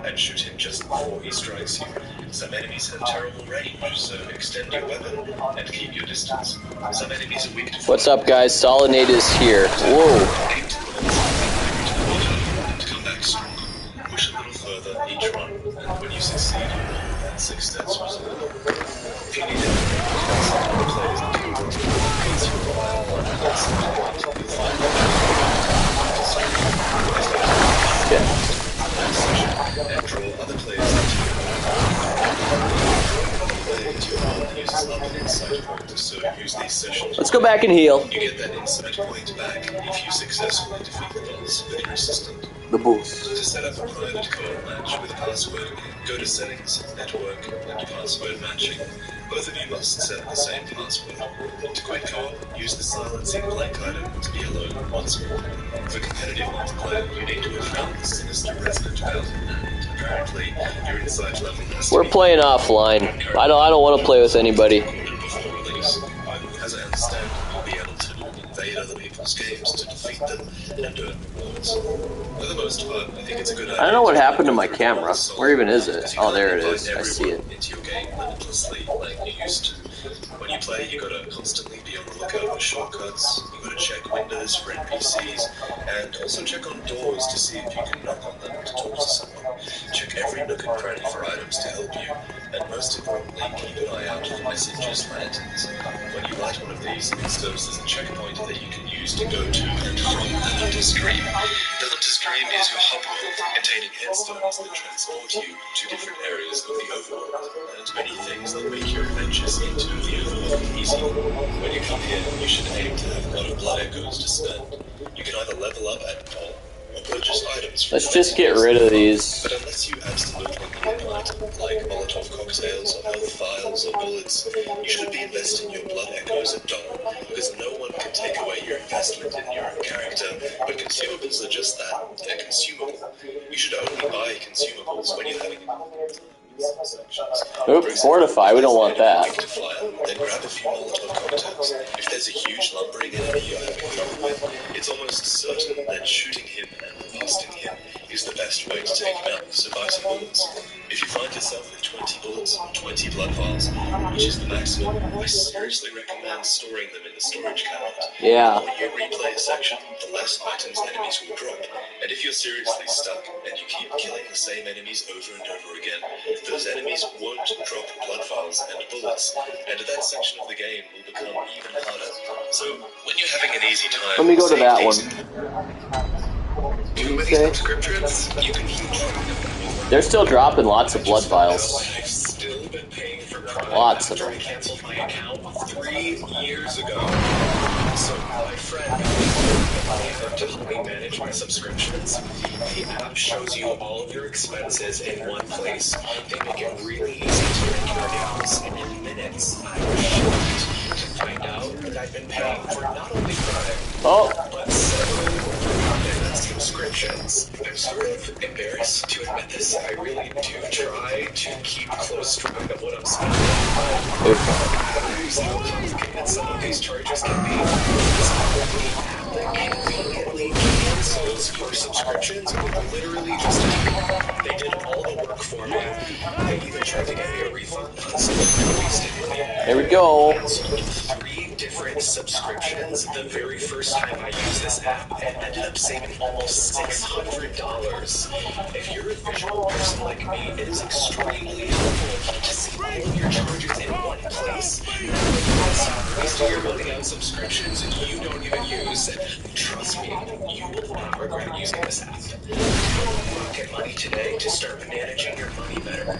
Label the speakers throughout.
Speaker 1: and shoot him just before he strikes you. Some enemies have terrible range, so extend your weapon and keep your distance. Some enemies are weak to fire.
Speaker 2: What's up, guys? Solidnate is here. Whoa.
Speaker 1: Aim to the and come back strong. Push a little further each run, and when you succeed, that success result. If you need it, other players that can once you rely on one you'll find and draw other players into your uses up an insight point, so use these sessions.
Speaker 2: Let's go back and heal.
Speaker 1: You get that insight point back if you successfully defeat the boss with your assistant.
Speaker 2: The boss.
Speaker 1: To set up a private co-op match with a password, go to Settings, Network, and Password Matching. Both of you must set the same password. To quit co-op, use the silencing blank item to be alone once more. For competitive multiplayer, you need to have found the sinister resident mountain, and apparently your insight level has to
Speaker 2: We're playing offline. I don't want to play with anybody.
Speaker 1: before release. As I understand, you'll be able to invade other people's games to defeat them and earn rewards. For the most part, I think it's a good idea.
Speaker 2: I don't know what happened to my camera. Where even is it? Oh, there it is. I see it.
Speaker 1: Into your game limitlessly like you used to. When you play, you gotta constantly be on the lookout for shortcuts. You gotta check windows for NPCs, and also check on doors to see if you can knock on them to talk to someone. Check every nook and cranny for items to help you, and most importantly, keep an eye out for messengers' lanterns. When you light one of these, it serves as a checkpoint that you can use to go to and from the Hunter's Dream. The Hunter's Dream is your hub world, containing headstones that transport you to different areas of the overworld, and many things that make your adventures into the overworld easy. When you come here, you should aim to have a lot of blood echoes to spend. You can either level up at all, or purchase items from
Speaker 2: Let's just get rid of these.
Speaker 1: But unless you absolutely need an item, like Molotov cocktails or health files or bullets, you should be investing your blood echoes at dawn, because no one can take away your investment in your character, but consumables are just that, they're consumable. You should only buy consumables when you're having
Speaker 2: Oops, fortify. We don't want that.
Speaker 1: Then grab a few Molotov cocktails. If there's a huge lumbering enemy you're having trouble with, it's almost certain that shooting him and blasting him is the best way to take him out, so buy some bullets. If you find yourself with 20 bullets and 20 blood vials, which is the maximum, I seriously recommend storing them in the storage cabinet.
Speaker 2: Yeah.
Speaker 1: The more you replay a section, the less items enemies will drop. And if you're seriously stuck and you keep killing the same enemies over and over again, those enemies won't drop blood vials and bullets, and that section of the game will become even harder. So, when you're having an easy time...
Speaker 2: Let me go to that one.
Speaker 1: With these subscriptions, you can keep
Speaker 2: They're still dropping lots of blood vials.
Speaker 1: I've still been paying for
Speaker 2: Lots of them.
Speaker 1: I canceled my account 3 years ago. So my friend to help me manage my subscriptions. The app shows you all of your expenses in one place. They make it really easy to make your accounts, and in minutes I was shocked to find out that I've been paying for not only product, but several subscriptions. I'm sort of embarrassed to admit this. I really do try to keep close track of what I'm spending. But how complicated some of these charges can be. That conveniently cancels your subscriptions literally just they did all the work for me. They even tried to get me a refund on some of my wasted money.
Speaker 2: There we go.
Speaker 1: I canceled 3 different subscriptions the very first time I used this app and ended up saving almost $600. If you're a visual person like me, it is extremely helpful to see all of your charges in one place. Wasting your money on subscriptions you don't even use. Trust me, you will not regret using this app. Get money today to start managing your money better.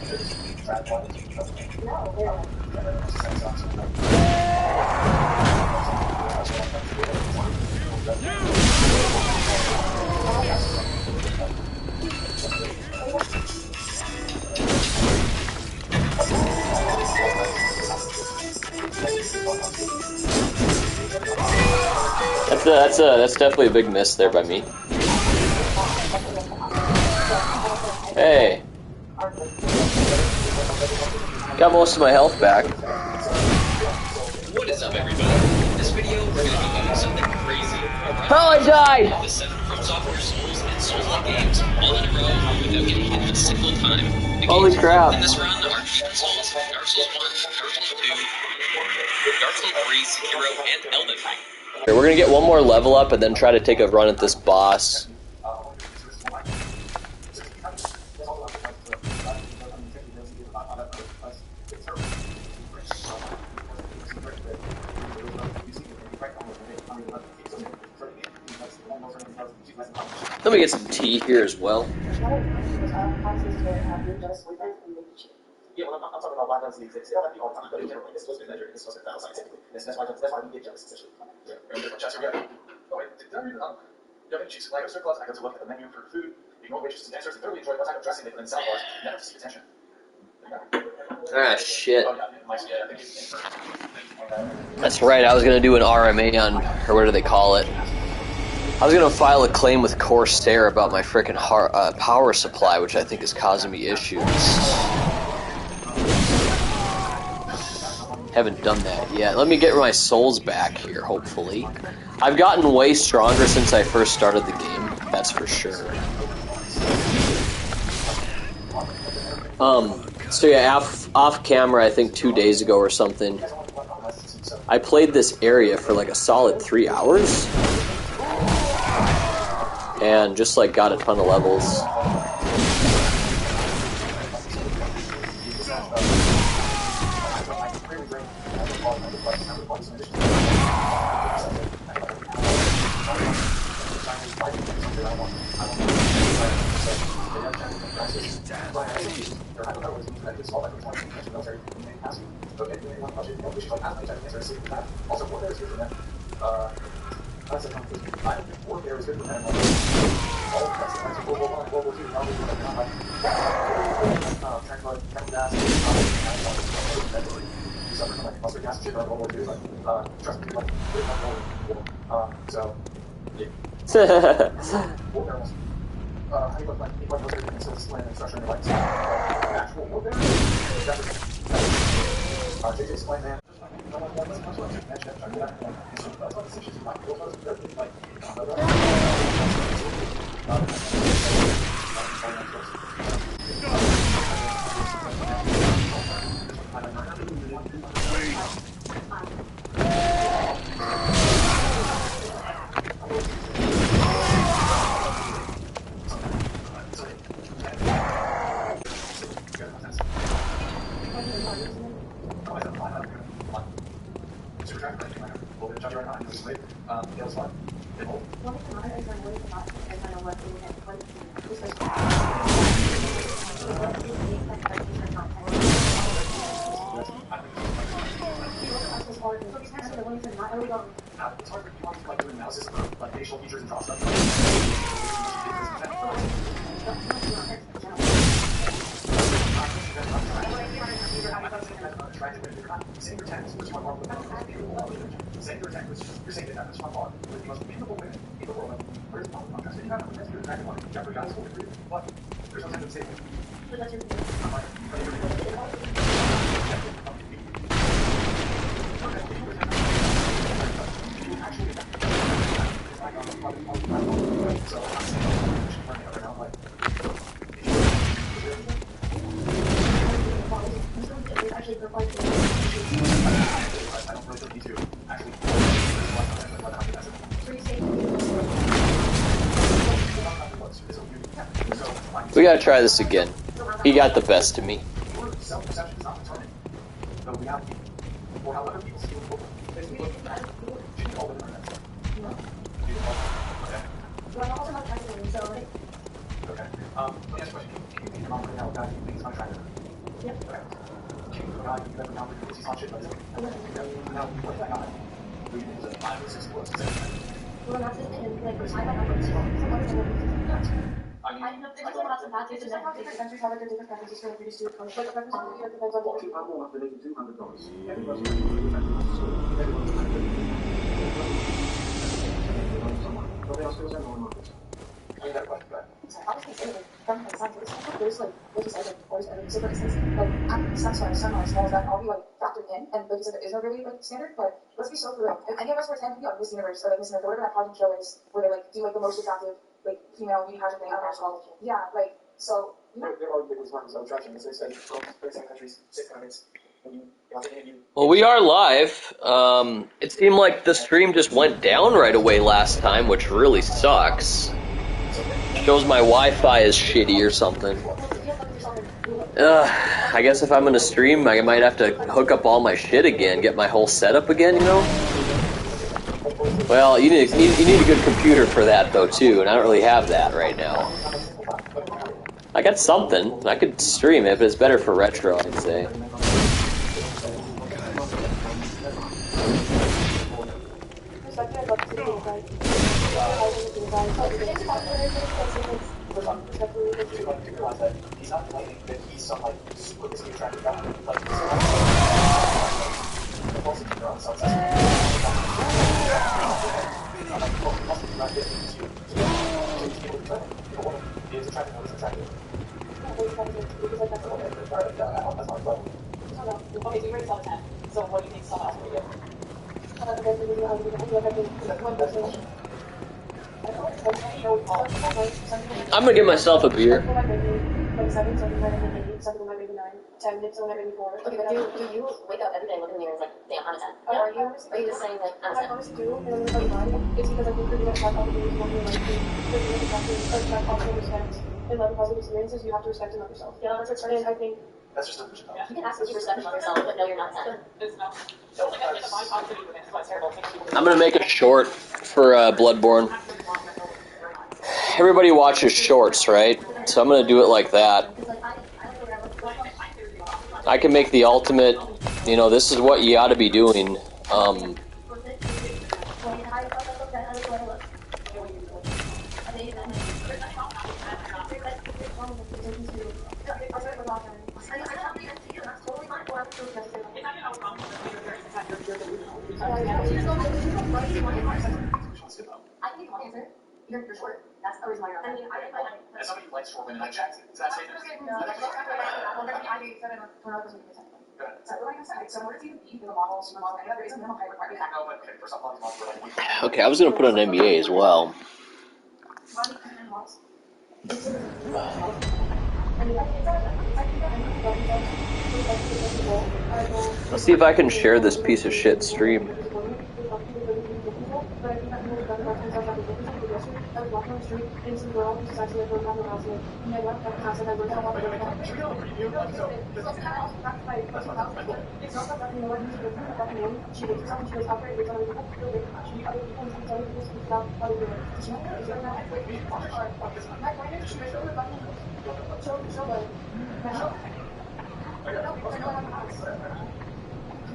Speaker 2: That's definitely a big miss there by me. Hey. Got most of my health back.
Speaker 3: What is up, everybody? In this video, we're going to be doing something crazy.
Speaker 2: Oh, I died!
Speaker 3: The 7 from Software Souls and Souls-like games all in a row without getting hit a single time. The
Speaker 2: Holy
Speaker 3: games
Speaker 2: crap.
Speaker 3: in this run are Demon Souls, Dark Souls 1, Dark Souls 2, Dark Souls 3, Sekiro, and Elden Ring.
Speaker 2: We're gonna get one more level up and then try to take a run at this boss. Let me get some tea here as well.
Speaker 4: Yeah, well, I'm talking about why does it exist? It don't have to be all the time, but in general, it's supposed to be measured, it's supposed to be found scientifically. That's why we get jealous, essentially. Yeah, chess, yeah. Oh, wait, did I read it? Yeah, she's like a surplus. I go to look at the menu for food, ignore waitresses and dancers, and thoroughly enjoy what type of dressing they put in salad bars, never to seek attention.
Speaker 2: Ah, shit.
Speaker 4: Oh, yeah, nice, yeah, I think it's
Speaker 2: That's right, I was gonna do an RMA on, or what do they call it? I was gonna file a claim with Corsair about my frickin' power supply, which I think is causing me issues. Haven't done that yet. Let me get my souls back here, hopefully. I've gotten way stronger since I first started the game, that's for sure. So yeah, off camera, I think 2 days ago or something, I played this area for like a solid 3 hours. And just like got a ton of levels. We gotta try this again. He got the best of me.
Speaker 4: And like you said, there is no really like standard, but let's be so for real. If any of us were to end up on Miss Universe or like Miss America, whatever that pageant show is, where they like do like the most attractive
Speaker 5: like female rehashing thing international. Yeah, like so.
Speaker 4: There are big forms of attraction. As they say, 37 countries, 6 continents.
Speaker 2: Well, we are live. It seemed like the stream just went down right away last time, which really sucks. Shows my Wi-Fi is shitty or something. I guess if I'm gonna stream, I might have to hook up all my shit again, get my whole setup again, you know? Well, you need a good computer for that, though, too, and I don't really have that right now. I got something. I could stream it, but it's better for retro, I'd say. I'm gonna get myself a beer.
Speaker 5: Okay, but do you wake up every day looking in the mirror and like, damn, I'm a 10? Or are you just saying like, I'm a 10? I honestly do, and I'm gonna tell you why. It's because I think that my positive is one of like the positive respect and love and positive experiences, you have to respect and love yourself. Yeah, that's what's and I think
Speaker 4: that's just delusion.
Speaker 5: you can ask if you respect and love yourself, but no, you're not a 10.
Speaker 2: I'm gonna make a short for Bloodborne. Everybody watches shorts, right? So I'm gonna do it like that. I can make the ultimate, you know, this is what you ought to be doing.
Speaker 5: I think one answer. You're short. That's the reason why you're. I mean,
Speaker 4: as somebody who likes short women, I checked. Is that statement?
Speaker 5: So in order to be the model, supermodel, there is a minimum height requirement.
Speaker 4: No, but okay, for some models,
Speaker 2: Okay, I was gonna put on NBA as well. Let's see if I can share this piece of shit stream.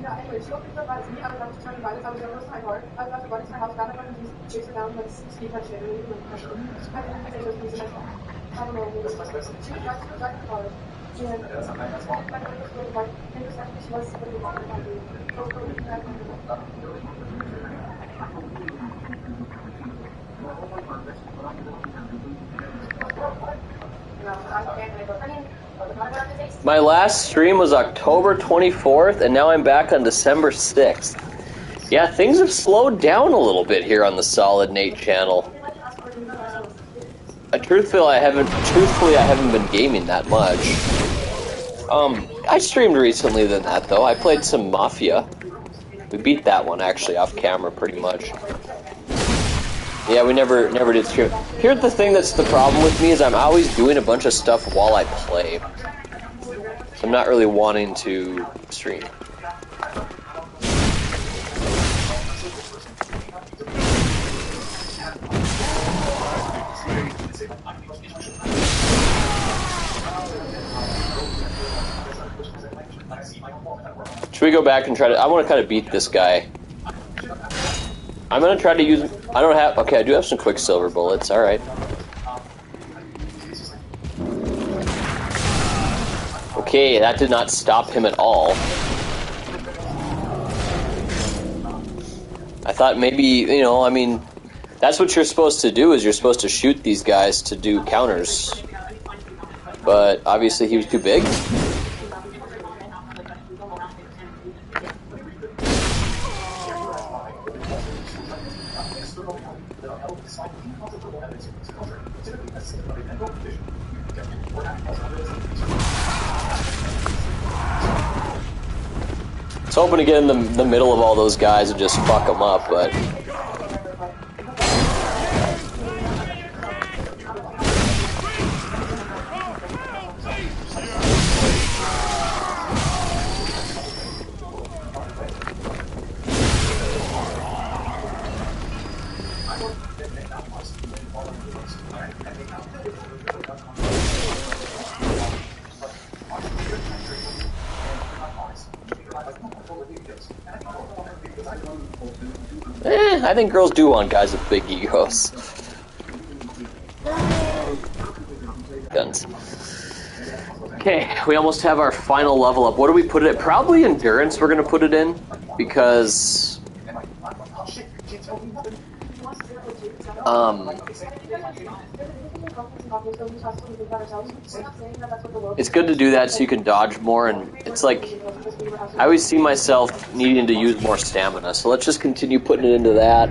Speaker 5: Yeah, anyway, she opened up as me, I was about to turn violence, I was going to my heart, I was about to run into my house, grab my phone and just chase her down, like, speak her shit, and leave her pressure. I didn't say she was a piece of myself. I don't know, maybe she was driving to college, and my friend was really like, and respectfully, she was really bothered by me.
Speaker 2: My last stream was October 24th, and now I'm back on December 6th. Yeah, things have slowed down a little bit here on the Solid Nate channel. Truthfully, I haven't been gaming that much. I streamed recently than that, though. I played some Mafia. We beat that one, actually, off camera, pretty much. Yeah, we never did stream. Here's the thing that's the problem with me, is I'm always doing a bunch of stuff while I play. So I'm not really wanting to stream. Should we go back and try to... I want to kind of beat this guy. I'm going to try to use... I don't have... Okay, I do have some Quicksilver bullets. Alright. Okay, that did not stop him at all. I thought maybe, you know, I mean... That's what you're supposed to do, is you're supposed to shoot these guys to do counters. But obviously he was too big. I was hoping to get in the middle of all those guys and just fuck them up, but... I think girls do want guys with big egos. Guns. Okay, we almost have our final level up. What do we put it at? Probably endurance we're going to put it in, because... it's good to do that so you can dodge more, and it's like... I always see myself needing to use more stamina, so let's just continue putting it into that.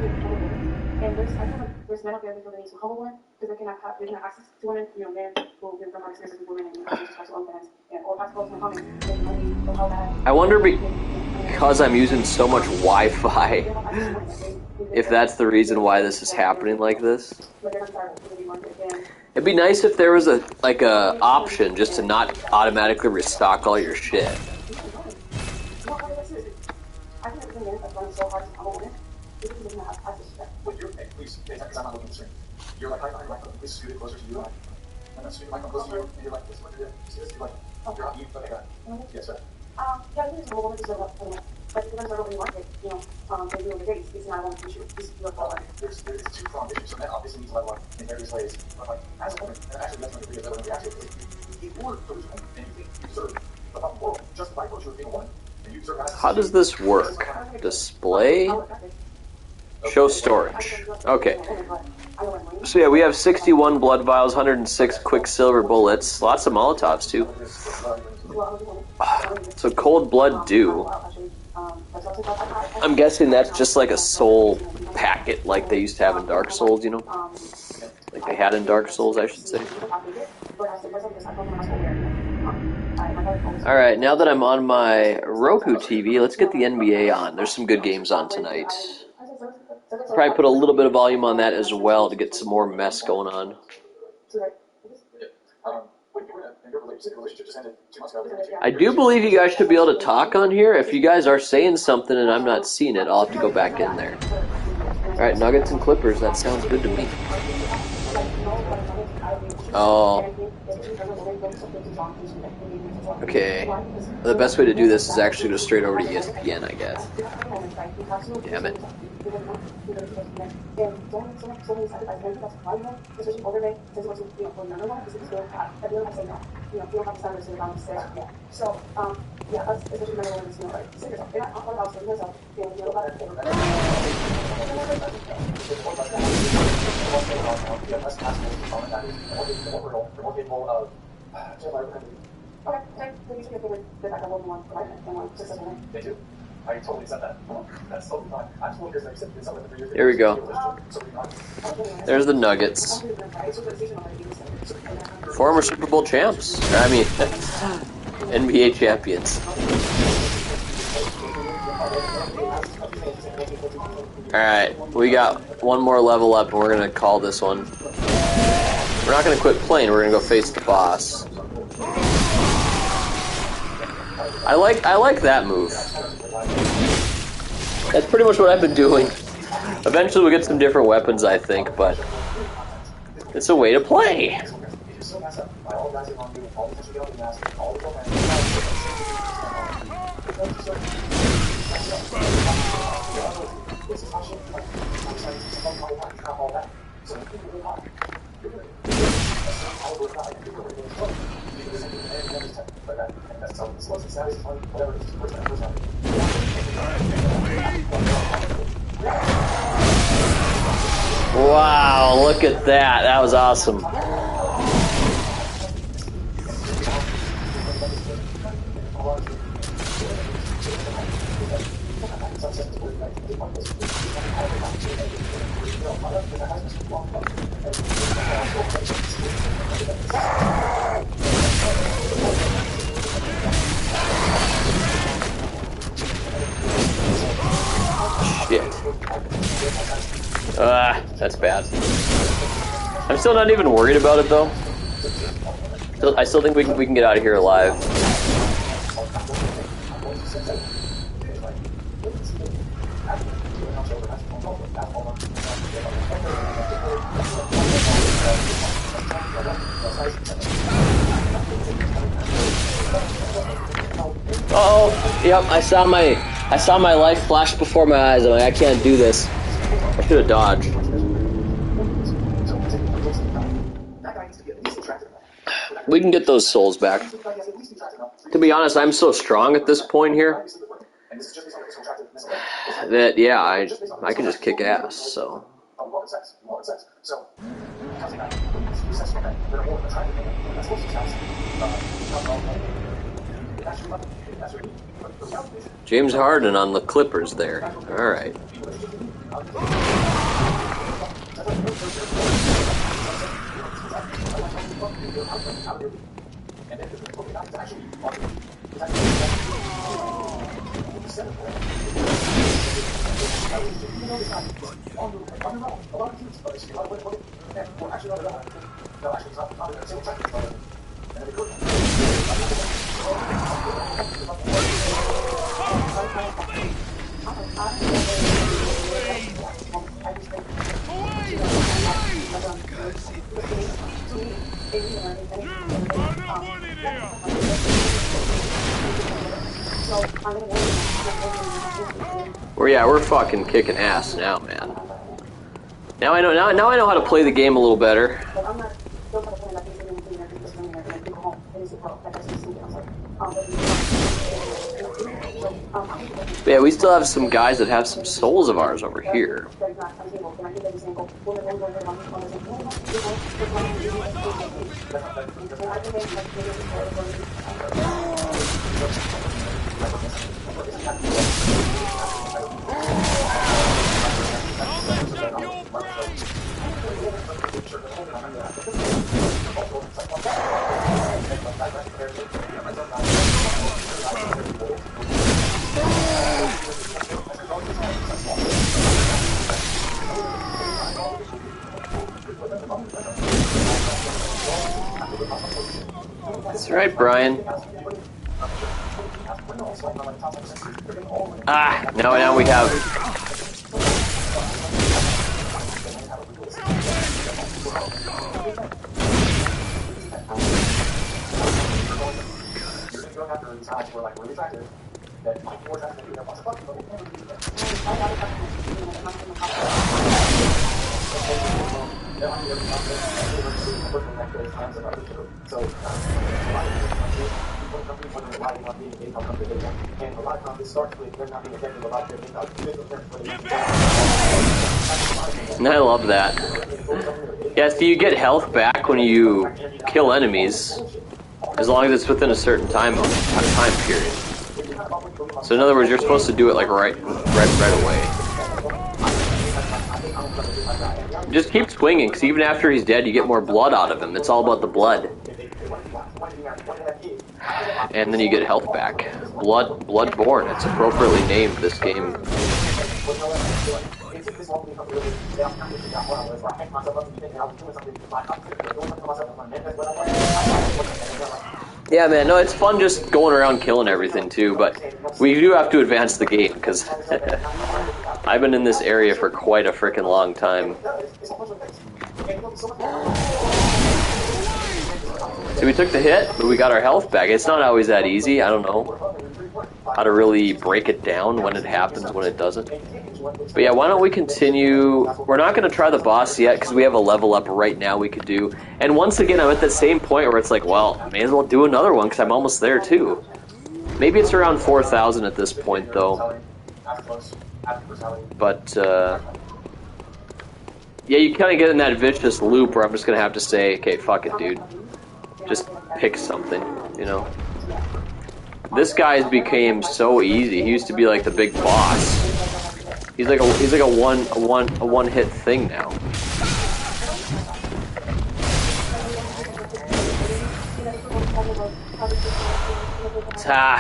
Speaker 2: I wonder, because I'm using so much Wi-Fi, if that's the reason why this is happening like this. It'd be nice if there was a option just to not automatically restock all your shit.
Speaker 4: You're like, I'm like, please scoot it closer to you. I'm not scooting my phone closer to you, and you're like, this is what you're doing. See this? You're like, you're on you, okay, got it. Yes, sir.
Speaker 5: Yeah, I think it's a little bit of but depends on what you want it, you know, they do the dates. It's not one issue. It's your fault.
Speaker 4: There's two strong issues, so that obviously needs level up in various ways. But like, as a woman, and actually that's one of the videos that when we actually, if you're delusional and you think you deserve the fucking world just by virtue of being a woman, and you deserve
Speaker 2: how does this work? Display? Show storage. Okay. So yeah, we have 61 blood vials, 106 quicksilver bullets, lots of Molotovs too. So cold blood dew. I'm guessing that's just like a soul packet like they used to have in Dark Souls, you know? Like they had in Dark Souls, I should say. Alright, now that I'm on my Roku TV, let's get the NBA on. There's some good games on tonight. Probably put a little bit of volume on that as well to get some more mess going on. I do believe you guys should be able to talk on here. If you guys are saying something and I'm not seeing it, I'll have to go back in there. Alright, Nuggets and Clippers, that sounds good to me. Oh. Okay. The best way to do this is actually go straight over to ESPN, I guess. Damn it.
Speaker 4: They do. I totally accept that. That's totally fine. I'm just wondering if there's something for you.
Speaker 2: There we go. There's the Nuggets. Former Super Bowl champs. I mean, NBA champions. Alright, we got one more level up and we're going to call this one. We're not going to quit playing, we're going to go face the boss. I like that move. That's pretty much what I've been doing. Eventually we'll get some different weapons, I think, but it's a way to play. Wow, look at that. That was awesome. Shit. That's bad. I'm still not even worried about it though. I still think we can get out of here alive. Uh-oh, yep, I saw my life flash before my eyes. I'm like, I can't do this. I should have dodged. We can get those souls back. To be honest, I'm so strong at this point here that, yeah, I can just kick ass, so. James Harden on the Clippers there. All right. We're fucking kicking ass now, man. Now I know how to play the game a little better. But yeah, we still have some guys that have some souls of ours over here. That's right, Brian. Now we have. And I love that. Yeah, so you get health back when you kill enemies, as long as it's within a certain time period. So in other words, you're supposed to do it like right away. Just keep swinging, because even after he's dead, you get more blood out of him. It's all about the blood. And then you get health back. Bloodborne. It's appropriately named, this game. Yeah, man, no, it's fun just going around killing everything, too, but we do have to advance the game, because I've been in this area for quite a freaking long time. So we took the hit, but we got our health back. It's not always that easy. I don't know how to really break it down when it happens, when it doesn't. But yeah, why don't we continue? We're not going to try the boss yet because we have a level up right now we could do. And once again, I'm at that same point where it's like, well, I may as well do another one because I'm almost there too. Maybe it's around 4,000 at this point though. But yeah, you kind of get in that vicious loop where I'm just going to have to say, okay, fuck it, dude. Just pick something, you know. This guy's became so easy. He used to be like the big boss. He's like a one hit thing now.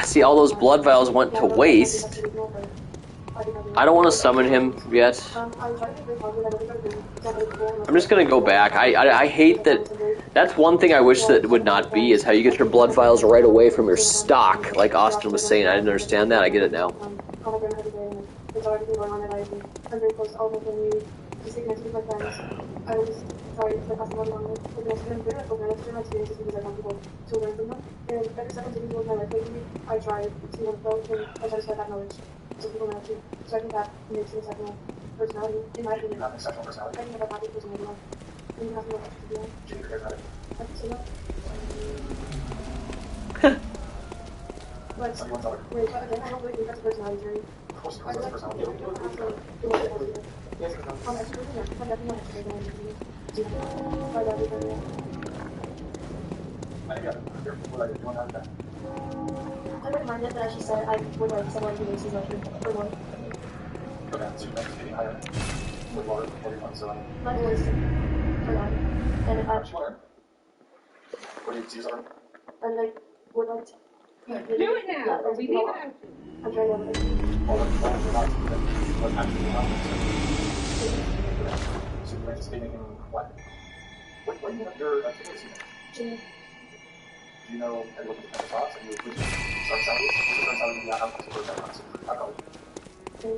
Speaker 2: See, all those blood vials went to waste. I don't want to summon him yet. I'm just gonna go back. I hate that. That's one thing I wish that would not be, is how you get your blood vials right away from your stock, like Austin was saying. I didn't understand that. I get it now.
Speaker 5: So people know too. So I think that makes an exceptional personality, in my opinion.
Speaker 4: Not an exceptional personality.
Speaker 5: I think that happy personality. And you have to know what to do.
Speaker 4: Do you think you're charismatic?
Speaker 5: I think so. But,
Speaker 4: Some you want to tell her?
Speaker 5: wait, but again, I don't really think that's a personality trait.
Speaker 4: Of course,
Speaker 5: I
Speaker 4: that's a
Speaker 5: like
Speaker 4: personality.
Speaker 5: to have to do it.
Speaker 4: Yes, it's not.
Speaker 5: Extroverted, yeah. I'm definitely not extroverted. I love it very well.
Speaker 4: I think you have to hear what I did. You want to have that?
Speaker 5: I wouldn't mind it, but as she said, I would like someone who makes his own for one.
Speaker 4: Okay, so you mentioned getting higher with water before you want, so
Speaker 5: My goal is for that. And if I,
Speaker 4: what you want to learn? What do you choose on?
Speaker 5: and I would like to.
Speaker 6: Do it now, or we leave it out.
Speaker 5: I'm trying to remember.
Speaker 4: All the not what actually happens. So you anticipate making what? What do you know? Your
Speaker 5: Jimmy.
Speaker 4: do you know, have you looked at the thoughts? Have you looked at start salaries? What's the current salary in the outcomes for that college? So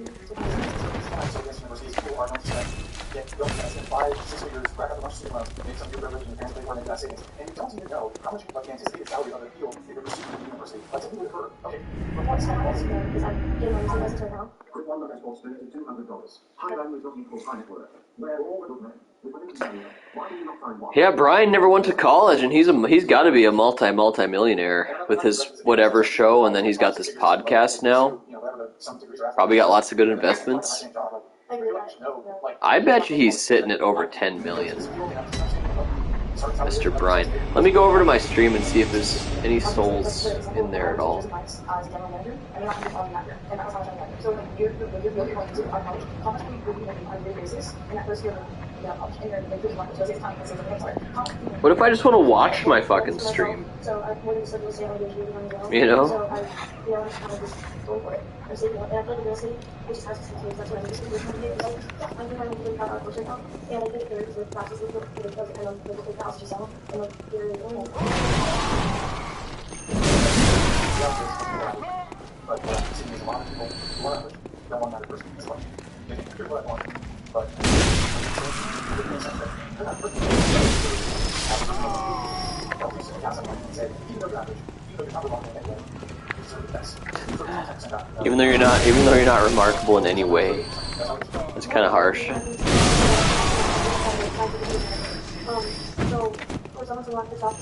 Speaker 4: against universities, people are not just get built in 5, 6 figures, rack up a bunch of student loans, make some good privilege, and your parents pay for it, make that savings. And you don't even know how much the anticipated salary of the field if you're pursuing the university. That's a really occur. Okay.
Speaker 5: What's my goal because I'm getting my music lessons right now.
Speaker 7: Quick one look at sports donated $200. High value is not equal high net worth. Where all the good men, with women to marry, why do you not find one?
Speaker 2: Yeah, Brian never went to college, and he's got to be a multi-millionaire with his whatever show, and then he's got this podcast now. Probably got lots of good investments.
Speaker 5: I agree with that.
Speaker 2: I bet you he's sitting at over 10 million. Mr. Brian. Let me go over to my stream and see if there's any souls in there at all. What if I just want to watch my fucking stream? You know?
Speaker 4: But seeing there's a lot of people who are don't want that person. It's like getting clear what I want, but it makes sense that they're not working. Even though you're average, even though you're not remarkable in any way, you deserve the best.
Speaker 2: Even though you're not remarkable in any way. That's kind of harsh.
Speaker 5: So, for someone to want to stop,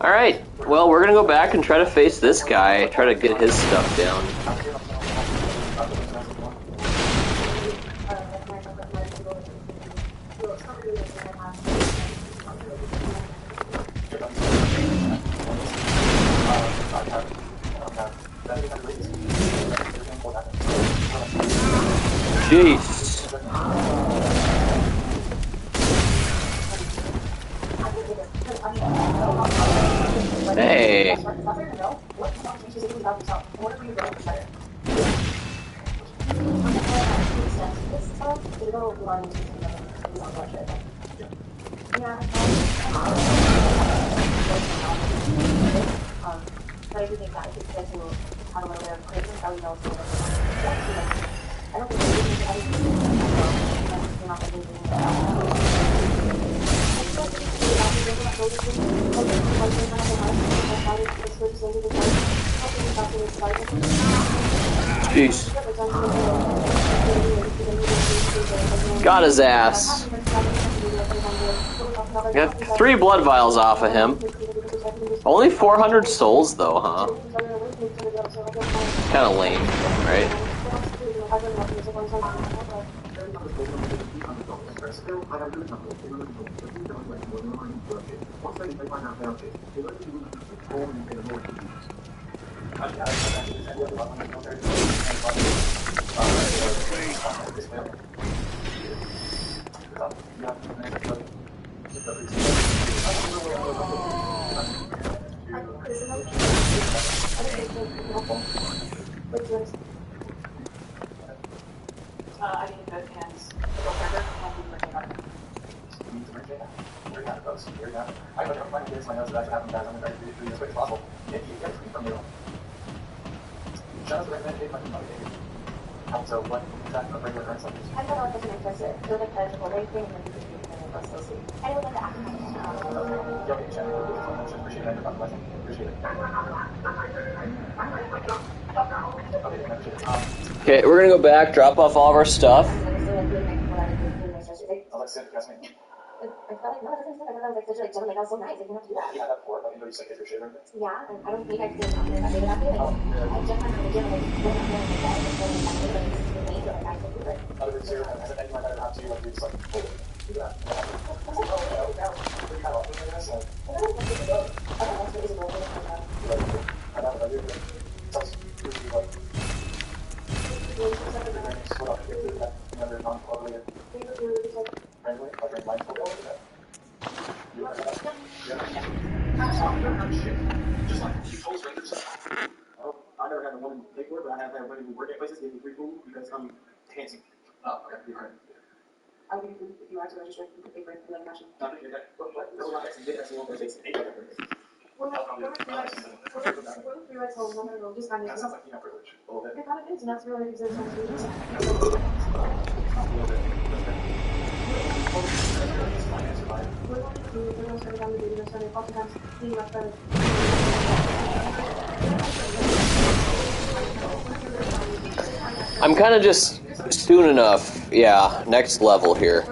Speaker 2: Alright, well, we're gonna go back and try to face this guy, try to get his stuff down. Jeez. Hey.
Speaker 5: But I do think that if it's good to have a little bit of craving, that would also I don't think
Speaker 2: Jeez. Got his ass. Got 3 blood vials off of him. Only 400 souls though, huh? Kinda lame, right?
Speaker 5: I mean, both hands. The character can be working on it.
Speaker 4: I know my kids, my notes that actually happen, guys. I'm going to try to do it as quick as possible. If you get free from you, shout out to recommend it, fucking motivated. So, what is that a regular current subject?
Speaker 5: I don't know what doesn't interest it. They're like the order thing and then you can do it and let's go see. I don't like the acting.
Speaker 4: Yeah, okay, chat. Appreciate it. Appreciate it.
Speaker 2: Okay, we're gonna go back, drop off all of our stuff.
Speaker 4: I'll let Sid address me.
Speaker 5: I felt like, no, it doesn't seem like I was like such a like gentleman. I was so nice. I didn't have to do that.
Speaker 4: You had that before, but you know you said get your shit or anything?
Speaker 5: Yeah, and I don't think I did something that I did after. Like, I just went to the gym and like wasn't feeling like that. I was feeling like that. Like, this is the main, but like I could do it.
Speaker 4: Other than zero, has anyone ever had to like do just like do that?
Speaker 5: I don't know if it is a role.
Speaker 4: I don't know. Tell us who you like. What else? Any other non-correlated friendly, like mindful goals?
Speaker 1: Just like you told renders.
Speaker 4: Oh, I never had a woman pay for it, but I have had women who work at places give me free food because I'm handsome. Oh, okay, you're right.
Speaker 5: I'll give you food if you want to register. You can pay for it like cash.
Speaker 4: I appreciate that. What? No, not actually. That's the one that takes 8 hours.
Speaker 5: We're three rides home. I'm gonna go just find it.
Speaker 4: That sounds like female privilege. A little bit.
Speaker 5: It kind of is, and that's really because there's so much reasons. We're going to do, we're going to start down the video, so oftentimes being left better.
Speaker 2: I'm kind of just soon enough, yeah, next level here.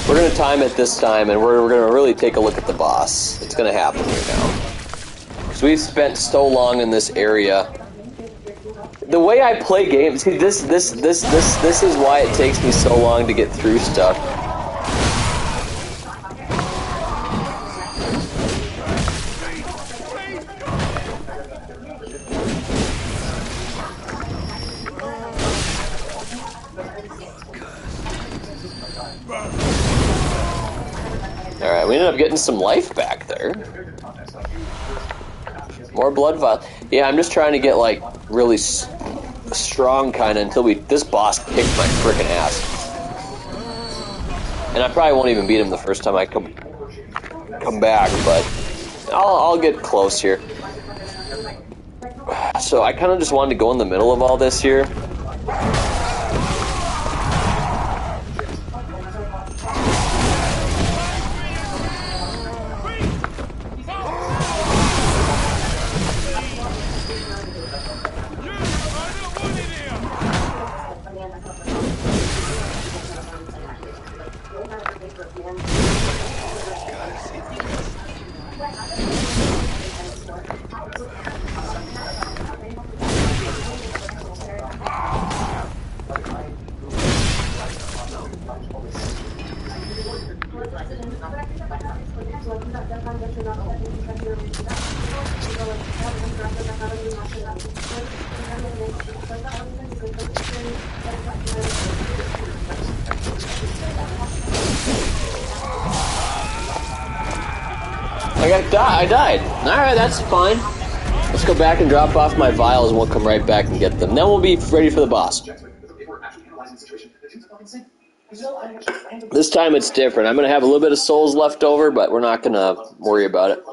Speaker 2: We're going to time it this time, and we're going to really take a look at the boss. It's going to happen here now. So we've spent so long in this area. The way I play games, see, this is why it takes me so long to get through stuff. Alright, we ended up getting some life back there. More blood vials. Yeah, I'm just trying to get, like, really strong, kind of, until this boss kicks my frickin' ass. And I probably won't even beat him the first time I come back, but I'll get close here. So I kind of just wanted to go in the middle of all this here. I died. Alright, that's fine. Let's go back and drop off my vials and we'll come right back and get them. Then we'll be ready for the boss. This time it's different. I'm going to have a little bit of souls left over, but we're not going to worry about it.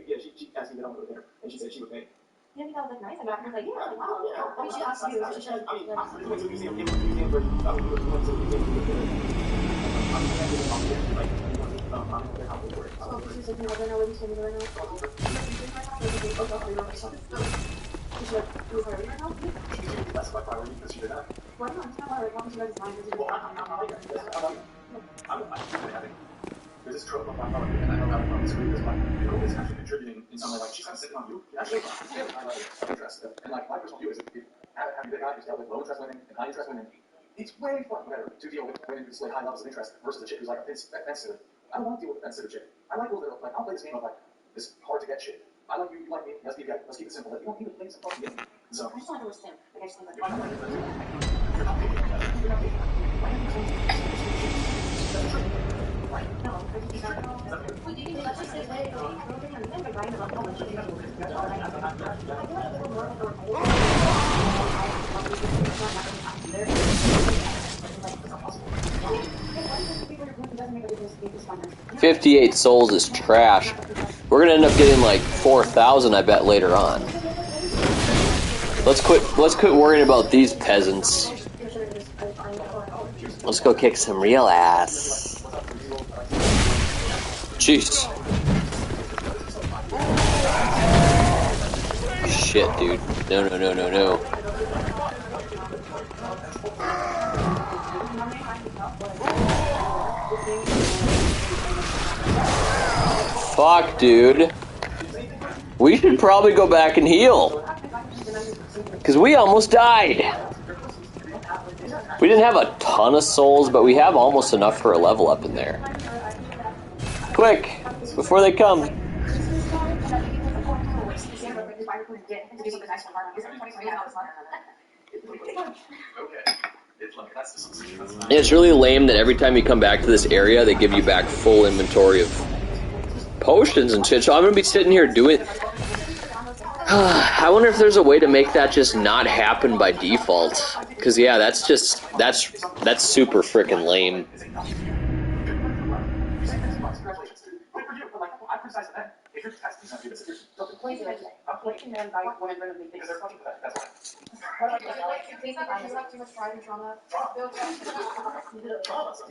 Speaker 4: Yeah, she asked me to go there, and she said she would pay.
Speaker 5: Yeah, I think that was like nice. I was like, yeah, like, wow, yeah. I mean, she asked you, so she should have.
Speaker 4: We went to the museum. We went to the museum. There's Is this trope of my mother, and I know how to disagree with this, but you know, it's actually contributing in some way, like she's kind of sitting on you, you actually have a high level of interest. And like my personal view is if having the guy who's dealt with low interest women and high interest women, it's way far better to deal with women who display high levels of interest versus a chick who's like offensive. I don't want to deal with offensive chick. I like a little bit of, like, I'll play this game of like this hard to get shit. I like you like me, let's keep it simple. Like, you don't need to think some fucking game. So
Speaker 5: I just want to understand. Like, I just think
Speaker 4: you're not
Speaker 5: like,
Speaker 4: taking you're not taking why are you saying right?
Speaker 5: no, I just think that, well, you can let's just say, like, I don't think I'm never writing about how much you know. I feel like a little more of a
Speaker 2: 58 souls is trash. We're gonna end up getting like 4,000, I bet, later on. Let's quit worrying about these peasants. Let's go kick some real ass. Jeez. Shit, dude. No. Fuck, dude. We should probably go back and heal. Because we almost died. We didn't have a ton of souls, but we have almost enough for a level up in there. Quick, before they come. It's really lame that every time you come back to this area, they give you back full inventory of potions and shit. So I'm gonna be sitting here doing. I wonder if there's a way to make that just not happen by default. Cause yeah, that's super freaking lame.
Speaker 5: Do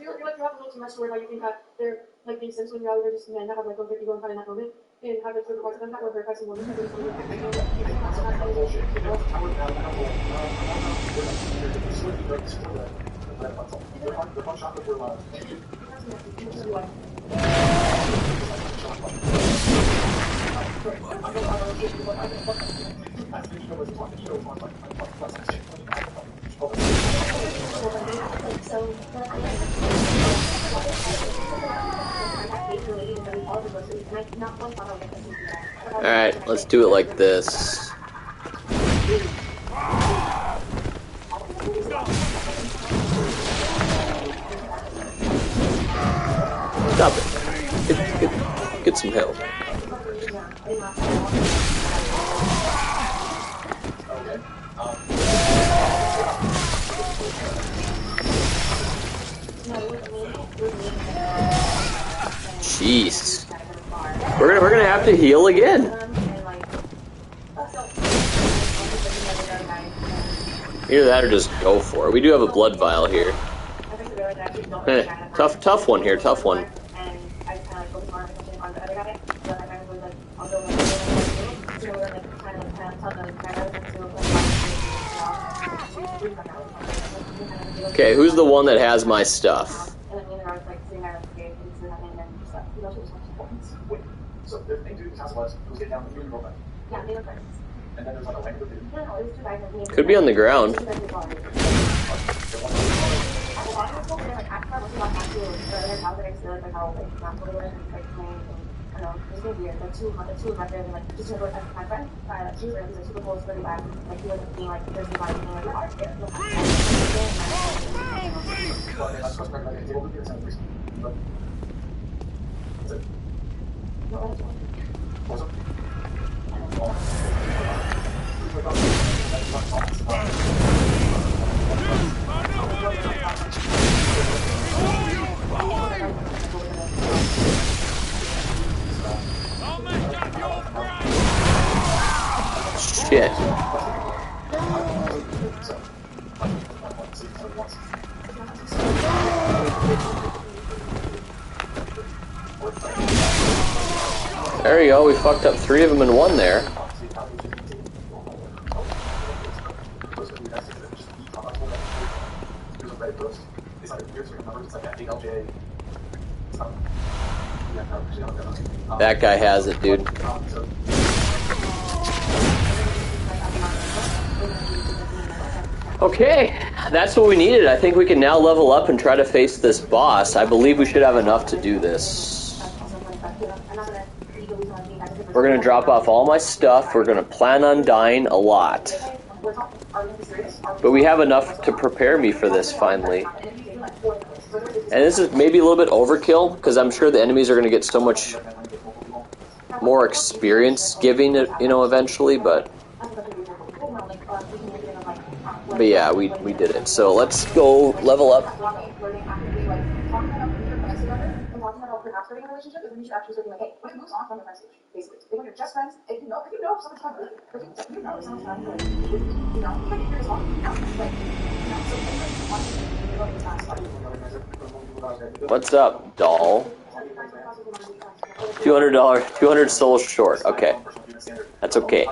Speaker 5: you feel like you have a little too much to where like you think that they're like being sensitive when reality they're just men that have like go ego and find in that moment and have like certain parts of them that were very pressing women because
Speaker 2: Alright, let's do it like this. Stop it. Get some help. Jeez. We're gonna have to heal again. Either that or just go for it. We do have a blood vial here. Tough one here, tough one. Okay, who's the one that has my stuff?
Speaker 4: So the main dude whose house was who's getting down with you and your girlfriend.
Speaker 5: Yeah, they were friends.
Speaker 4: And then there's like a random dude.
Speaker 5: No, it was two guys.
Speaker 2: Could be on the ground. Shit. There you go, we fucked up 3 of them in one there. That guy has it, dude. Okay, that's what we needed. I think we can now level up and try to face this boss. I believe we should have enough to do this. We're going to drop off all my stuff. We're going to plan on dying a lot. But we have enough to prepare me for this, finally. And this is maybe a little bit overkill, because I'm sure the enemies are going to get so much more experience giving it, you know, eventually, but yeah, we did it. So let's go level up. What's up, doll? $200, 200 souls short. Okay, that's okay.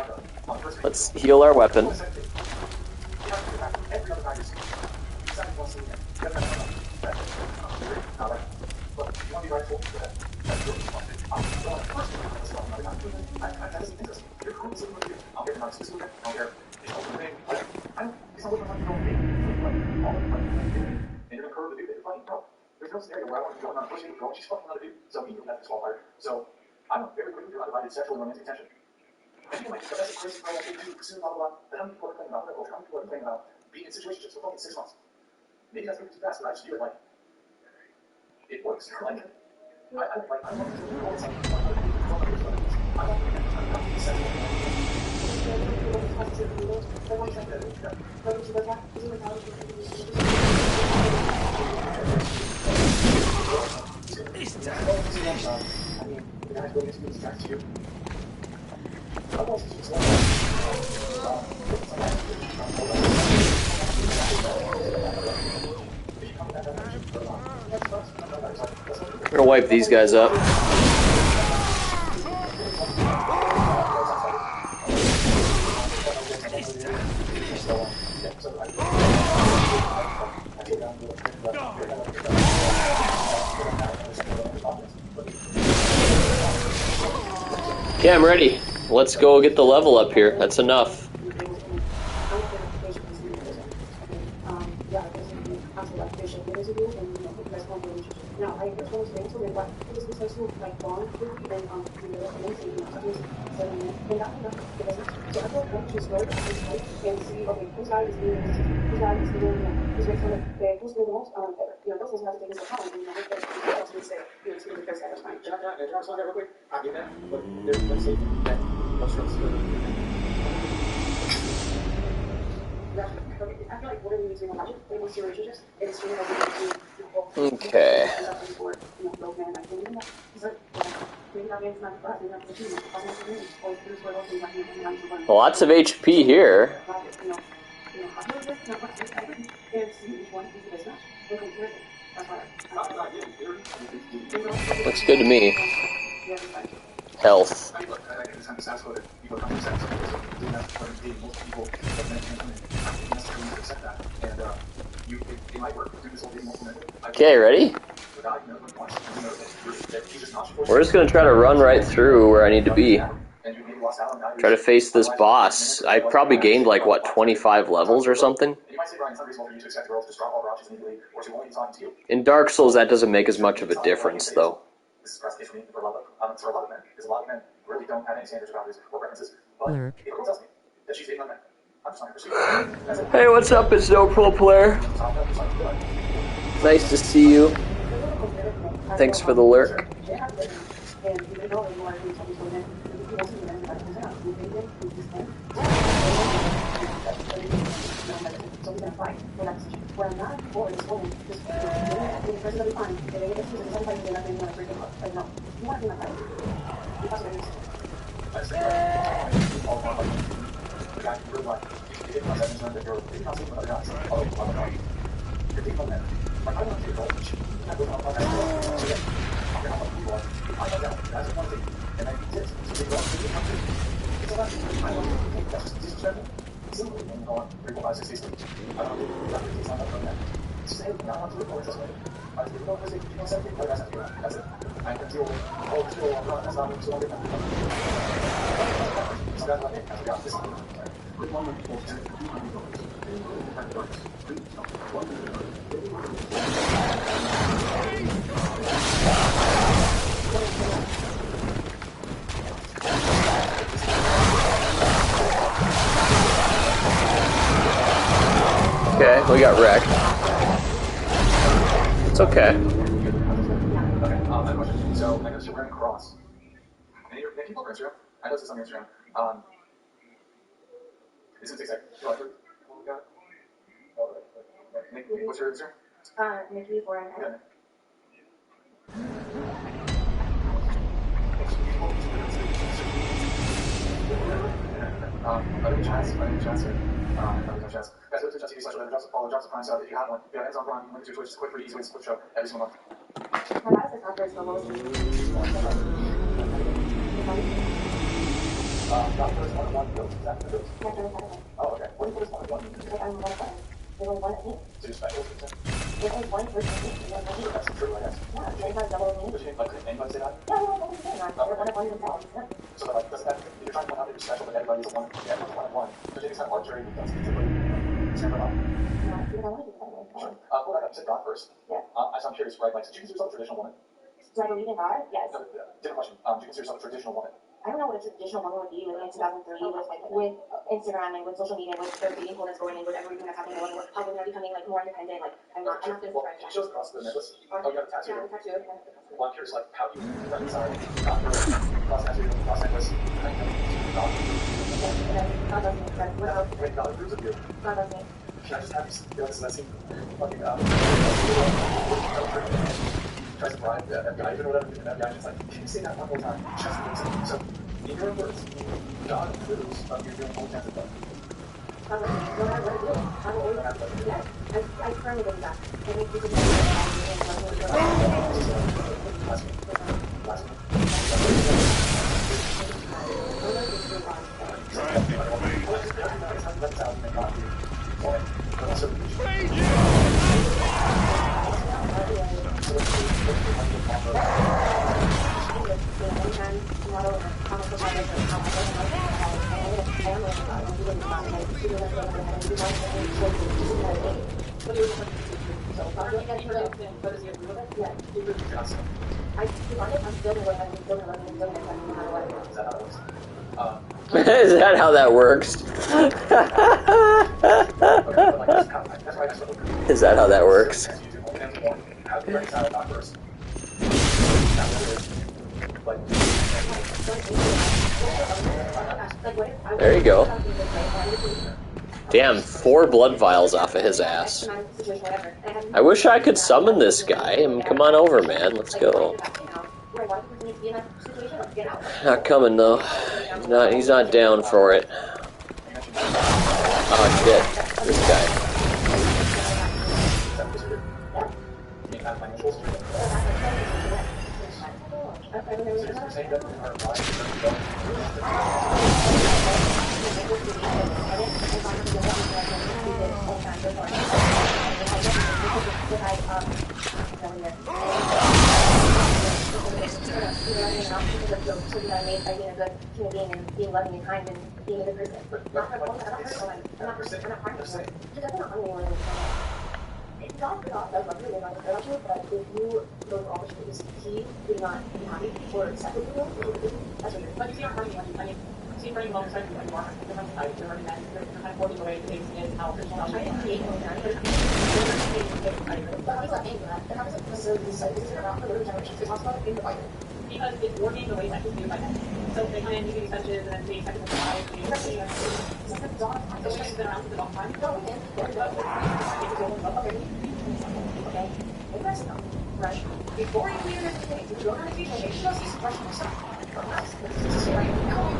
Speaker 2: Let's heal our weapon.
Speaker 4: There's no scenario where I want to go on pushing, girl, she's fucking not a dude, so he knew that disqualifier. So, I don't know, very quickly your undivided sexual and romantic tension. And like, that's a crazy problem to pursue, blah, blah, blah. But how many people are complaining about that culture? How many people are complaining about being in situationships for fucking 6 months? Maybe that's moving too fast, but I just feel like, it works. Like, I want to do all the time. I want to be sexual.
Speaker 2: I'm gonna wipe these guys up. Okay, I'm ready. Let's go get the level up here. That's enough. Okay. Lots of HP here. Looks good to me. Health. Okay, ready? We're just gonna try to run right through where I need to be. Try to face this boss. I probably gained like, what, 25 levels or something? In Dark Souls, that doesn't make as much of a difference, though.
Speaker 8: Blurb.
Speaker 2: Hey, what's up? It's No Pro Player. Nice to see you. Thanks for the lurk.
Speaker 4: just hey, I want to look this way. I just go visit, you know, something like that's it. That's it. I can deal with all the deal on that's not so different. So that's what I think. I got this one.
Speaker 7: With one of the $200, they will have rights. Please stop. 1 minute ago,
Speaker 2: Okay, we got wrecked. It's okay.
Speaker 4: Okay, I have a question. So, I noticed you're wearing a cross. And you're people on Instagram. I noticed this on Instagram. This is exact. You like it? Got it? Oh, right. Nikki, what's your Instagram?
Speaker 5: Nikki for an
Speaker 4: Yeah. My name is Chaz. Guys, go to twitch.tv/whatever. Drop some follow, drop some Prime sub if you have one. If you have Amazon Prime, link to Twitch. It's quick, free, easy way to support the show every single month.
Speaker 5: My last is offers the lowest.
Speaker 4: Not first one build. Is that the build? Oh, okay. What is one?
Speaker 5: Like I'm one button. There's only one at me.
Speaker 4: So you're special?
Speaker 5: There's only one person at me.
Speaker 4: That's true, I guess.
Speaker 5: Yeah, they have double me.
Speaker 4: But you think, like, could anybody say that?
Speaker 5: Yeah, well, I'm saying that. They're one of themselves. Yeah.
Speaker 4: So, like, doesn't that, if you're trying to point out that you're special, but everybody's a one, everyone's one at one, don't you think it's kind of arbitrary because it's typically stand for up?
Speaker 5: No, because I want to do that way.
Speaker 4: Sure. Well, you said God first.
Speaker 5: Yeah.
Speaker 4: I'm curious, right? Like, so do you consider yourself a traditional woman?
Speaker 5: Do I believe in God? Yes.
Speaker 4: No, different question. Do you consider yourself a traditional woman?
Speaker 5: I don't know what a traditional woman would be living in 2003 with Instagram and with social media, with the influence going in, with everything that's happening, with how women are becoming like more independent. Like I'm not going to
Speaker 4: Well, she shows across the necklace. Oh, you got a tattoo.
Speaker 5: Yeah, I'm tattooed.
Speaker 4: Well, I'm curious, like, how do you reconcile God first, cross tattoo, cross necklace, how do you God?
Speaker 5: God loves me.
Speaker 4: When God approves of you,
Speaker 5: God loves me.
Speaker 4: can I just have you feel this? That seems fucking tries to bribe the FBI or whatever, and the FBI is like, can you say that one more time? Just so, in your words, God approves of you doing all kinds of stuff.
Speaker 5: God loves me. No matter what I do, I will always have to. Yes, I firmly believe that. I think you can
Speaker 2: Is that how that works? Is that how that works? There you go. Damn, 4 blood vials off of his ass. I wish I could summon this guy. I mean, come on over, man. Let's go. Not coming though. He's not down for it. Oh shit. This guy.
Speaker 5: Being loving and kind and being a good person. I'm not God does love you, God does love you, but if you go to all the ways he do not be happy or accept what you do, that's what you're.
Speaker 6: But you see, I'm hurting you. I mean, see, hurting most times when you are different types, you're hurting men, you're kind of forcing away things in how traditional
Speaker 5: I didn't create any kind of but how does that end that? And how does it necessarily be said? This is about the later generations. It talks about in the Bible.
Speaker 6: because it's working the way that it's viewed by men. So they come in using these touches and then being second to the eye, the way it's been around for a long time.
Speaker 5: Okay. Interesting. Right. Before you leave your thing, you don't have to teach me. Just this question yourself. From us. This is right now.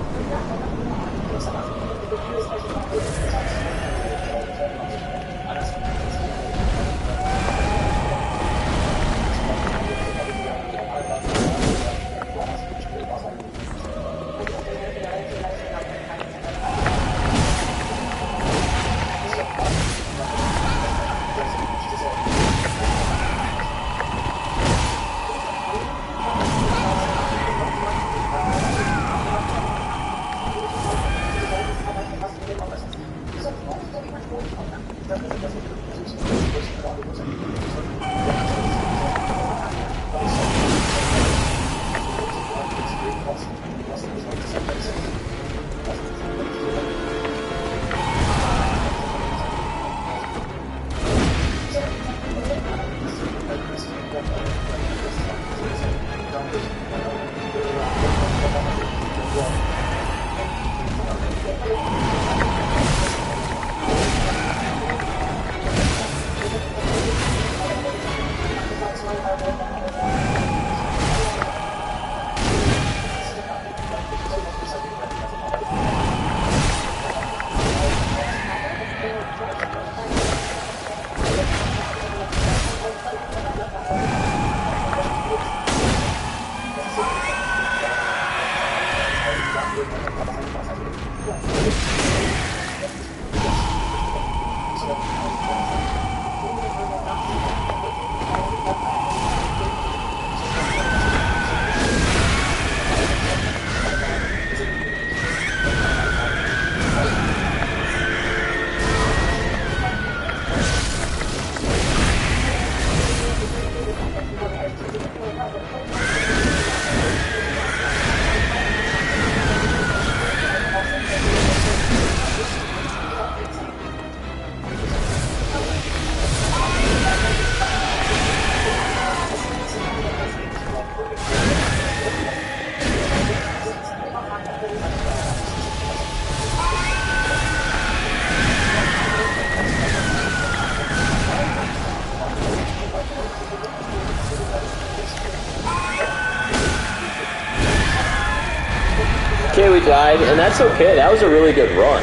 Speaker 2: Okay, we died, and that's okay. That was a really good run.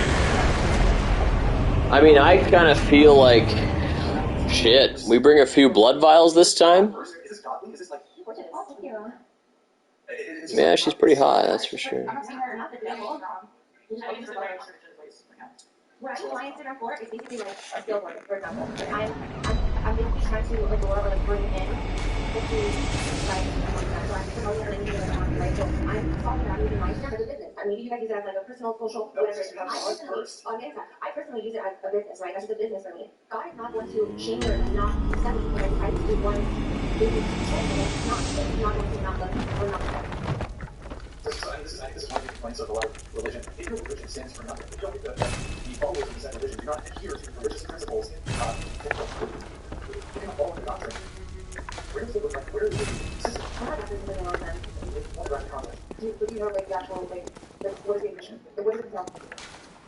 Speaker 2: I mean, I kind of feel like shit. We bring a few blood vials this time. Yeah, she's pretty hot, that's for sure.
Speaker 5: What I do on my Instagram for is basically like a skill board, for example. I'm basically trying to like lure or like bring in into like so I'm promoting or linking it on, right? So I'm talking about using my Instagram as a business. Maybe you guys use it as like a personal, social, whatever. I personally use it as a business, right? That's just a business for me. God is not going to shame me or not accept me because I do one business and not going to not look or not accept.
Speaker 4: I think this is one of the complaints of a lot of religion. If your religion stands for nothing, if you don't get the followers of that religion, do not adhere to the religious principles, you cannot follow the doctrine. Where does it look like? Where is the system?
Speaker 5: I'm not doctrine living on them.
Speaker 4: What about the context?
Speaker 5: Do you know like the actual like what is the mission? What is it from?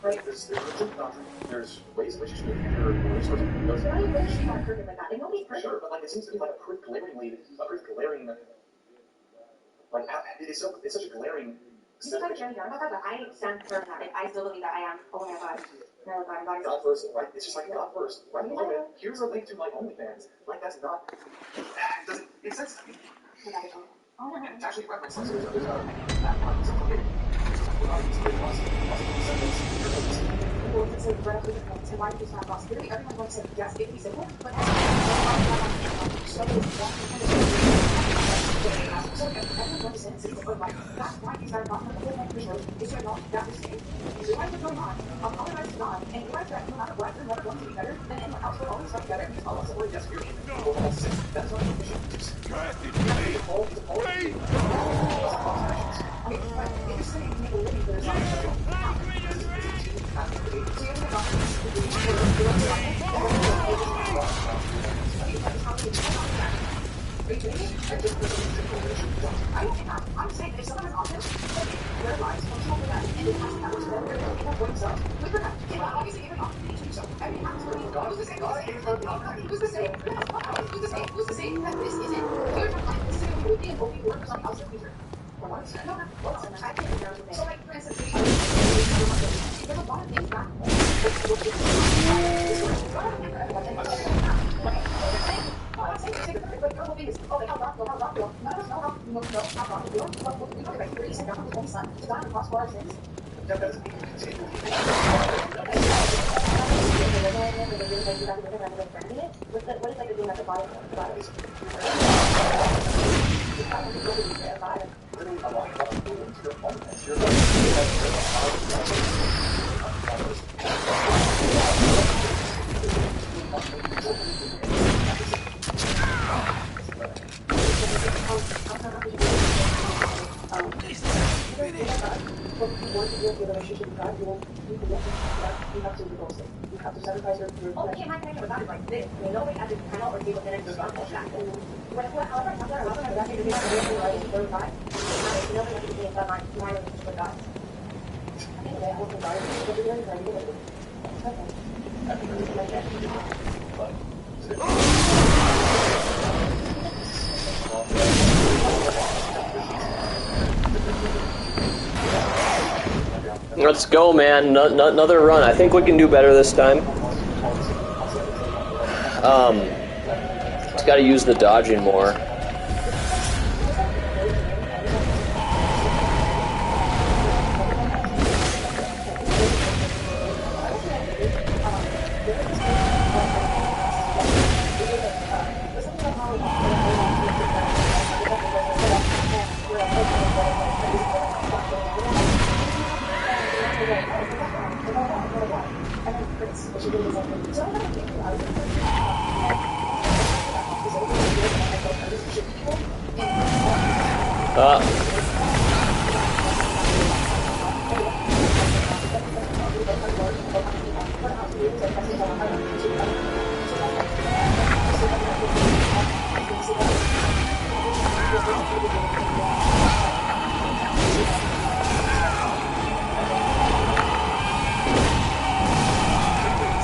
Speaker 5: Right?
Speaker 4: There's religion doctrine. There's ways in which you should live your resources.
Speaker 5: So how do you really treat our perfect like that? Like nobody's perfect.
Speaker 4: Sure, but like it seems to be like a pretty glaring. Like it's such a glaring.
Speaker 5: You can talk to Jeremy Down about that, but I stand firm that I still believe that I am only a God.
Speaker 4: God first, right? It's just like God first, right? Okay, here's a link to my OnlyFans. Like that's not. It doesn't make sense to me. And actually, right, my son, so there's that one. It's complicated.
Speaker 5: Well, it's like right up to the point. So why do you stop boss? Literally, everyone wants to say yes, it can be simple, but that's so everyone wants to say but like that's why these are not the whole point of the show is to acknowledge that mistake, realize what's going on, apologize to God, and realize that no matter what, you're never going to be better than anyone else. We're always stuck together because all of us are yes, you're in. That's not the mission. It's just saying make a living for yourself. I'm saying if someone has autism, their lives functional for them, and it has that works for them, they're going to for themselves. We were obviously given opportunity to do so. I mean, it was the same. It was the same. It was the same. That this isn't. We're not like this is a movie and only work for something else in the future. No, I can't remember the thing. So, like, for instance, there's a lot of things that
Speaker 2: Let's go, man. Another run. I think we can do better this time. Just gotta use the dodging more.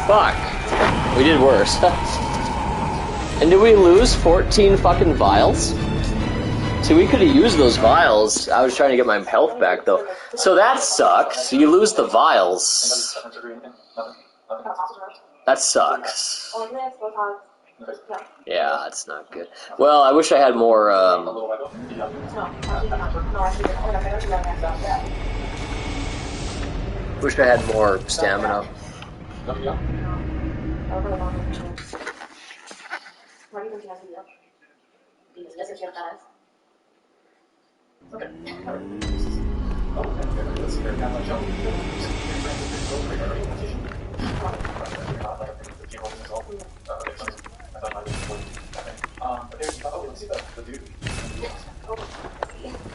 Speaker 2: Fuck. We did worse. And did we lose 14 fucking vials? See, we could have used those vials. I was trying to get my health back, though. So that sucks. You lose the vials. That sucks. Yeah, that's not good. Well, I wish I had more, wish I had more stamina.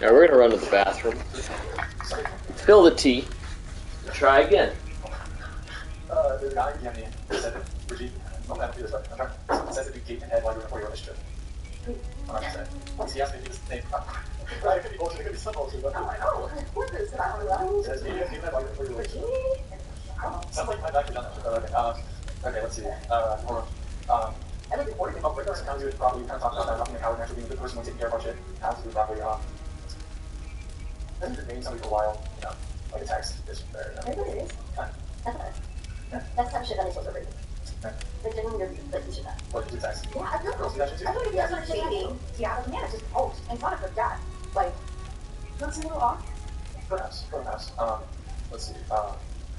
Speaker 2: Now we're gonna run to the bathroom, fill the tea, and try again.
Speaker 4: The guy behind me said that Brigitte, I'm gonna do this right. I'm trying. Says that you gaped in head while you were before your relationship. I'm not saying. Once he asked me to do this thing, right? It could be bullshit. It could be some bullshit. But I know. What is that? Says you gaped in head while you were before your relationship. Sounds like you might have actually done that. Okay, let's see. Hold on. And then before you came up with this, kind of probably kind of talked about that, talking about how we're actually being a good person when taking care of our shit, how to do it properly. I think you've been dating somebody for a while, you know, like a text is fair.
Speaker 5: It really is. That's the type of shit that makes us overrated. Like, genuinely, you're like, you should that.
Speaker 4: What, you do text?
Speaker 5: Yeah, I've done
Speaker 4: Girls do that shit too?
Speaker 5: I don't even know if you're dating. Yeah, but man, it's just old in front of her dad. Like, don't seem a little off.
Speaker 4: Perhaps. Let's see.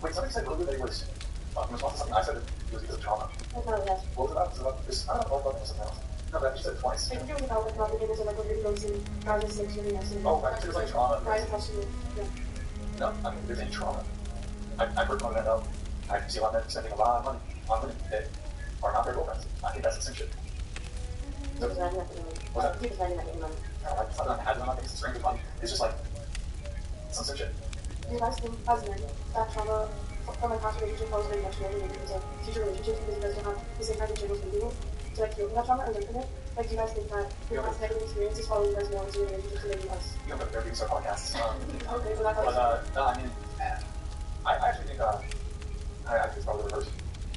Speaker 4: Wait, somebody said earlier that it was, in response to something I said that it was because of trauma.
Speaker 5: That's not yes.
Speaker 4: What was it about? Was it about this? I don't know about something else. No, but you said it twice.
Speaker 5: I think it was about like the videos of like what you're going to, guys and six really nice.
Speaker 4: Oh, right, so it was like trauma.
Speaker 5: Guys touching you. Yeah.
Speaker 4: No, I mean, if there's any trauma. I've heard from men know. I see a lot of men spending a lot of money on women that are not their girlfriends. I think that's the same shit.
Speaker 5: Because I didn't have to do money.
Speaker 4: What's that?
Speaker 5: Because I didn't have to do money.
Speaker 4: No, like, it's not that I'm not thinking it's strange with money. It's just like, some shit.
Speaker 5: You guys think, as men, that trauma from a past relationship was very much related into future relationships because you guys don't have the same kind of general thinking to like heal from that trauma or learn from it? Like, do you guys think that your past negative experiences follow you guys more into your relationship to maybe us?
Speaker 4: You know, they're being so podcasts.
Speaker 5: Okay, so that's how
Speaker 4: But, no, I mean, I actually think, I think it's probably the reverse.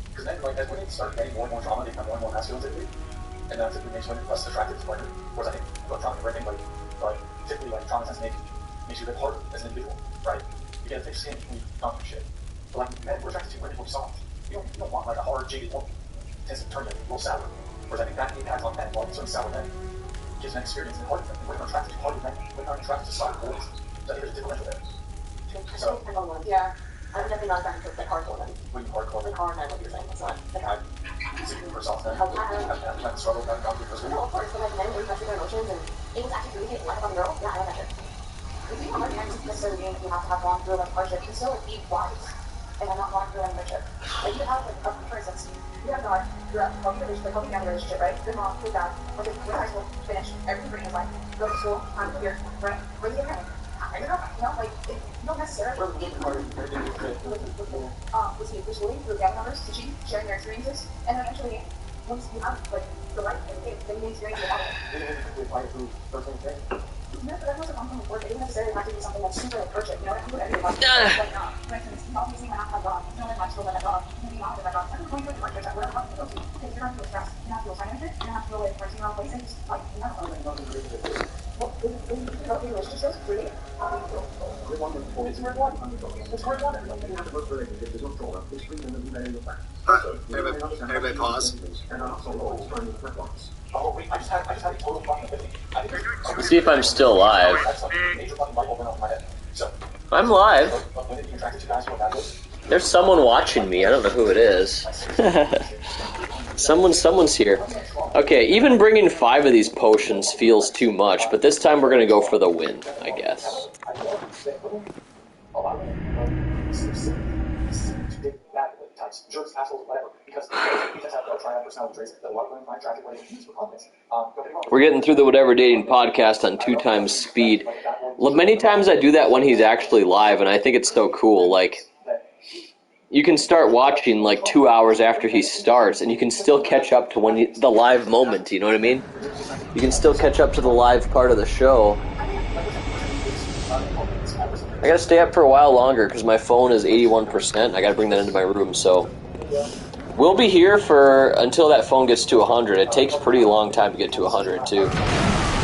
Speaker 4: Because then, like, as women start getting more and more trauma, they become more and more masculine typically. And that typically makes women less attractive to partner. Whereas I think, like, trauma is everything, like, typically, like, trauma tends to makes you a bit harder as an individual, right? You get a thick skin when you've gone through shit. But, like, men, we're attracted to women who are soft. You don't want, like, a hard, jaded woman. It tends to turn you a little sour. Whereas I think that impact on men, while certain sour men, gives men experience in hardened men. Women are attracted to hardened men. Women aren't attracted to soft boys. So I think there's a differential there. So,
Speaker 5: yeah. I'm definitely not attracted to like hardcore men.
Speaker 4: when you hardcore,
Speaker 5: Like hard men, what you're saying. It's not like
Speaker 4: I seeking for soft men. I've had to struggle with that gone through personally.
Speaker 5: no, of course, but like men really pressure their emotions and able to actually communicate life on the girl. Yeah, I love that shit. If you don't understand necessarily mean that you have to have gone through like hardship, you can still like be wise and I'm not going through any hardship. Like you have like for instance, you have God, you're a healthy relationship, healthy family relationship, right? Good mom, good dad, okay, we're in high school, finish, everything great in his life, go to school, I'm here, right? When you get married, and you're not, you know, like you don't necessarily we're schooling through family members, teaching, sharing their experiences, and then eventually once you have like the life and faith, then you experience the other. No, but that wasn't on work. It didn't necessarily have to be something that's super like urgent. You know, I can put everyone like for instance, you obviously have to have God. You know, like my school like God. You can be honest with that God. I'm going to work with that. Whatever God you go to. Because you're not feel stressed. You're not feel time management. You're not feel like working around places. Like you're not well, healthy relationships really. It's hard one. It's hard one.
Speaker 1: Everybody pause.
Speaker 4: Oh wait, I just had a total fucking epiphany.
Speaker 2: See if I'm still alive. I'm live. There's someone watching me. I don't know who it is. Someone's here. Okay, even bringing 5 of these potions feels too much, but this time we're gonna go for the win, I guess.
Speaker 4: types, jerks, assholes, whatever, because we just have no triad personality traits that a lot of women find attractive when they use for confidence. Don't get me wrong.
Speaker 2: We're getting through the Whatever Dating podcast on 2 times speed. Many times I do that when he's actually live, and I think it's so cool. Like, you can start watching like 2 hours after he starts, and you can still catch up to the live moment. You know what I mean? You can still catch up to the live part of the show. I gotta stay up for a while longer because my phone is 81%. I gotta bring that into my room, so we'll be here until that phone gets to 100. It takes a pretty long time to get to 100 too.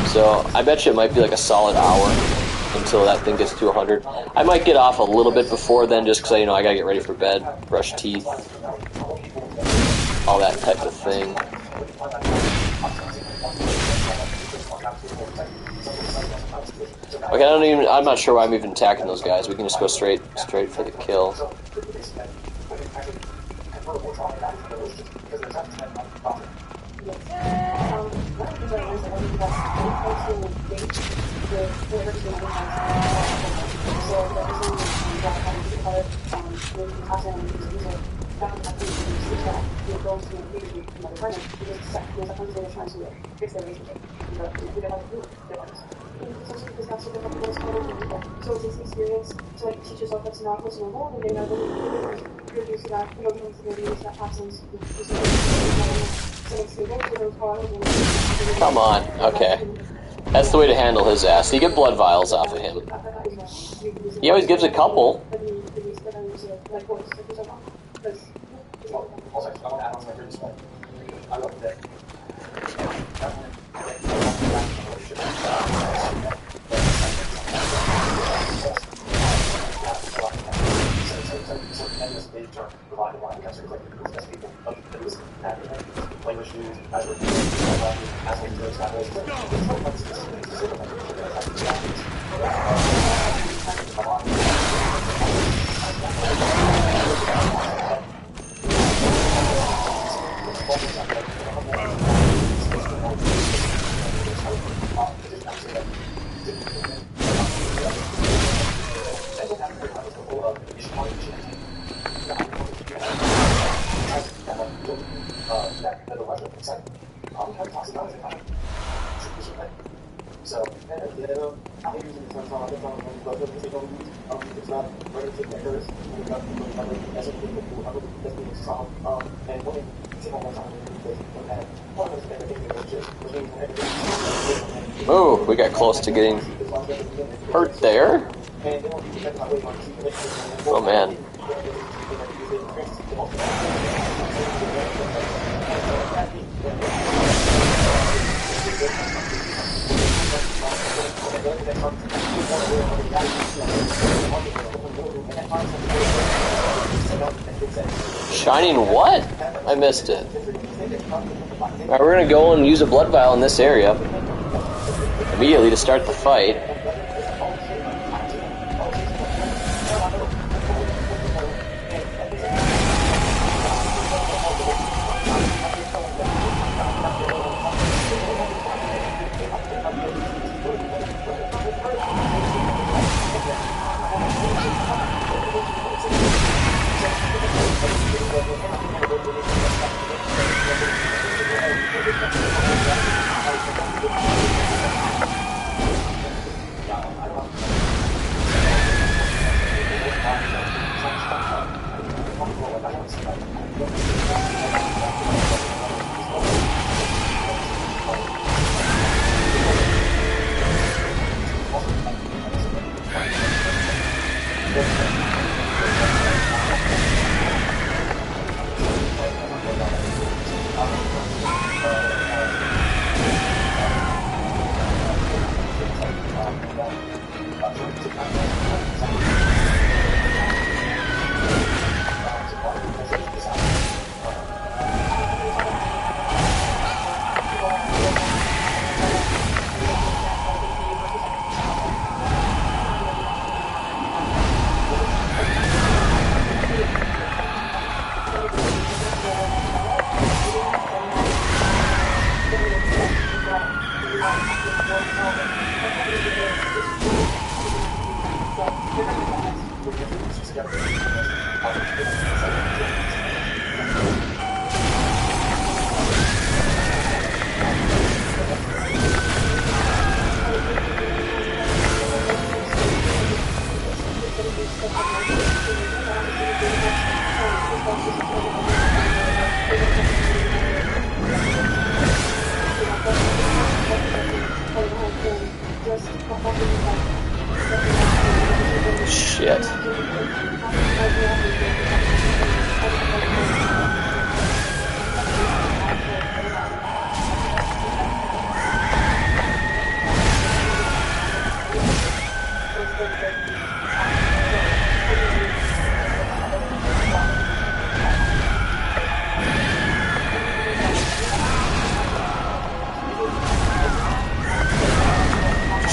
Speaker 2: So I bet you it might be like a solid hour until that thing gets to 100. I might get off a little bit before then just because I gotta get ready for bed, brush teeth, all that type of thing. Okay, I'm not sure why I'm even attacking those guys. We can just go straight for the kill.
Speaker 5: So it's an experience to like teach yourself that's not what's normal, and then you're used to that, you know, being used to that absence.
Speaker 2: Come on, okay. That's the way to handle his ass. You get blood vials off of him. He always gives a couple. Oh, we got close to getting hurt there. Oh man. Shining what? I missed it. Alright, we're gonna go and use a blood vial in this area immediately to start the fight.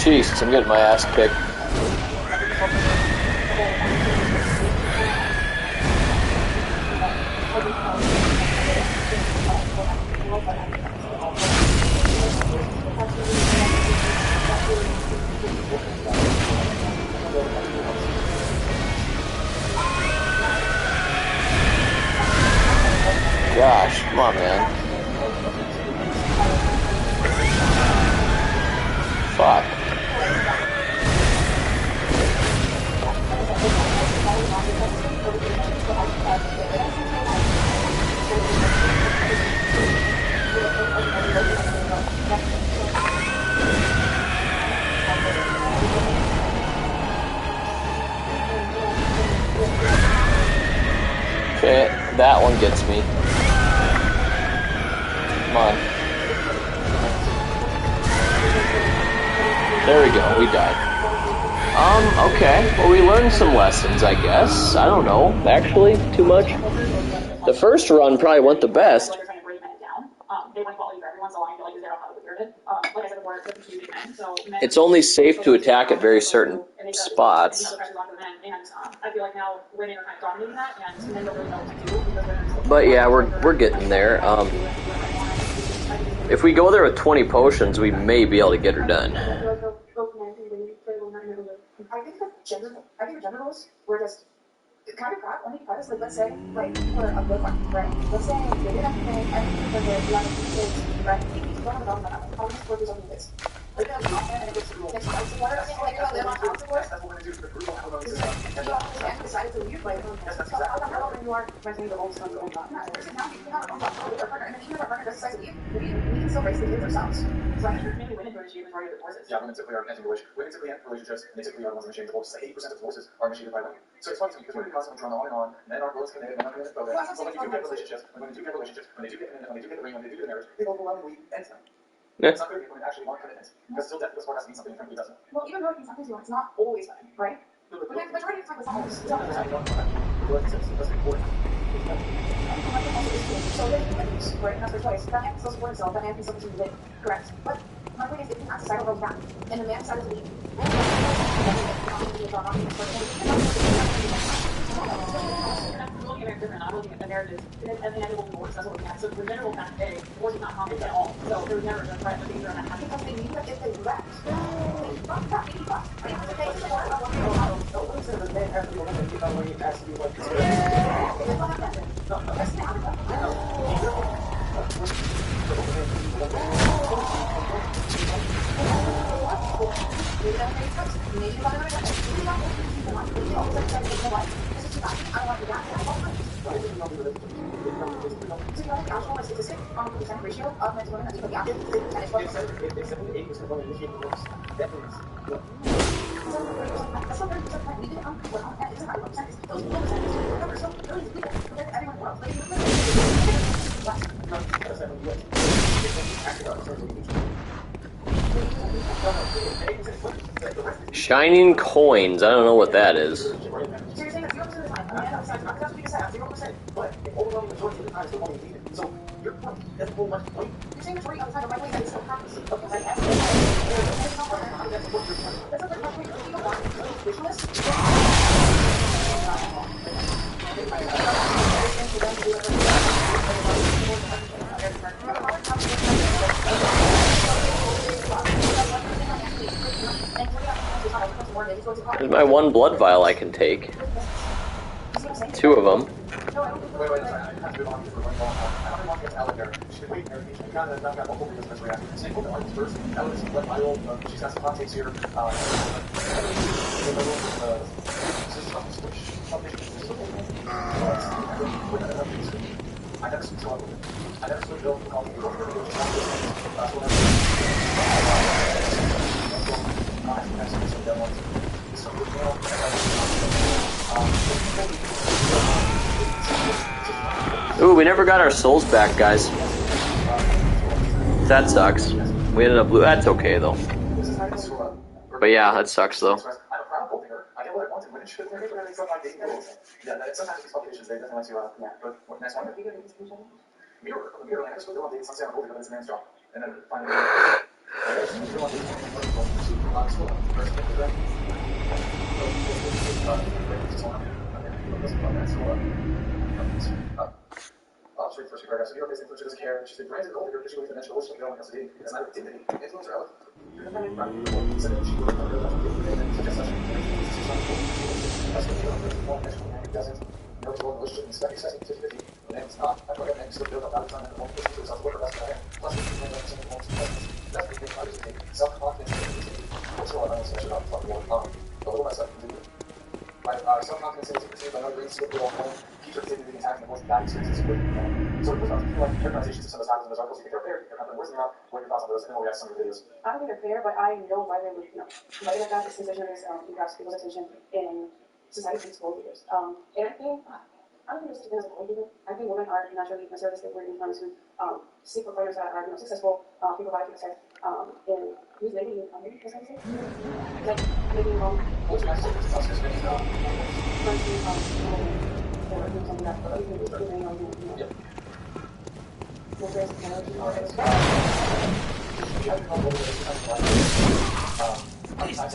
Speaker 2: Jesus, I'm getting my ass kicked. Gosh, come on, man. Fuck. Okay, that one gets me. Come on. There we go, we died. Okay. Well, we learned some lessons, I guess. I don't know, actually, too much. The first run probably went the best. It's only safe to attack at very certain spots. But yeah, we're getting there. If we go there with 20 potions, we may be able to get her done.
Speaker 5: I think the gender roles were just kind of crap only because, like, let's say, like, for a good one, right? Let's say they did everything for the 11 kids, right? They don't have a dog that how many sports on kids? Like, they have a dog and it gets next to water. Like, you're live on house of course. You decided to leave, like, so I don't know when you are renting the whole stuff going on. Now you can have a partner, and if even if our partner does decide to leave, we can still raise the kids ourselves. So I think maybe women initiate the majority of the divorces. Yeah, women typically are anti-divorce. Women typically end relationships, and they typically are the ones initiating divorces. Like 80% of divorces are initiated by women. So it's funny to me because women constantly run on and on. Men aren't willing to commit, men aren't willing to progress. But when they do get relationships, when they do get committed, when they do get the ring, when they do get the marriage, they overwhelmingly end them.
Speaker 2: Yeah.
Speaker 5: It's not clear if women actually want commitment. Because still death, this word has to mean something different, doesn't it? Well, even though it means something to you, it's not always that, right? But the majority of the time, it's not always. It's not always. That's important. So there's limits, right? And that's their choice. That man can still support himself. That man can still continue to live. Correct. But my point is, if you act societal goes back, and the man decided to leave, I'm looking at the narrative and inevitable divorce. That's what we're looking at. So the general fact today, divorce is not common at all. So there was never a threat of things that are not happening because they knew that if they left, ratio of men to women, I think the active percentage was 80% of women initiate divorce. That means that's not 30% point. We did it on what on it's not 1%. It's those people percentages to recover. So billions of people compared to everyone in the world. Like
Speaker 2: Shining coins. I don't know what that is.
Speaker 5: So you're saying that 0% of the time, a man decides not to, that's what you just said, 0%, but the overwhelming majority of the time is still only needed. So your point doesn't hold much point. You're saying majority of the time, but my point is that it still happens. Okay, right? That's a good point. You don't want to be visualist.
Speaker 2: There's my one blood vial I can take. 2 of them. Ooh, we never got our souls back, guys. That sucks. We ended up that's okay though. But yeah, that sucks though.
Speaker 4: First paragraph. So New York-based influencer doesn't care. She's been granted gold digger because she believes that mental emotional development has to do. That's neither dignity, influence, or elegance. Said that she would have real life and such as such. That's what the other one actually doesn't. No to one relationship and expecting 50-50. When it's not, I forget and still build up out of time and won't push to the self-work or that's what I am. Plus, it's going to something won't that's the thing others take. Self-confidence is what's going on, especially about fucking one time. The little myself can do. My self-confidence is perceived by no great skill for all time. Keeps repeatedly being attacked and most bad experiences with so it goes on to feel like characterizations of some of the titles in those articles. You think they're fair, they're not worse than not. What are your thoughts on those? And then we'll react to some of the videos.
Speaker 5: I don't think they're fair, but I know why they would, writing like that is sensationalist, it grabs people's attention, and society thinks gold diggers. And I think, I don't think there's such a thing as a gold digger. I think women are naturally materialistic. We're inclined to seek for partners that are, successful, people provide, people say, and use maybe, what's that say? Like, maybe,
Speaker 4: What's your answer to this?
Speaker 5: trying to, or do something that,
Speaker 4: Yep.
Speaker 5: Well, there's energy.
Speaker 4: How many times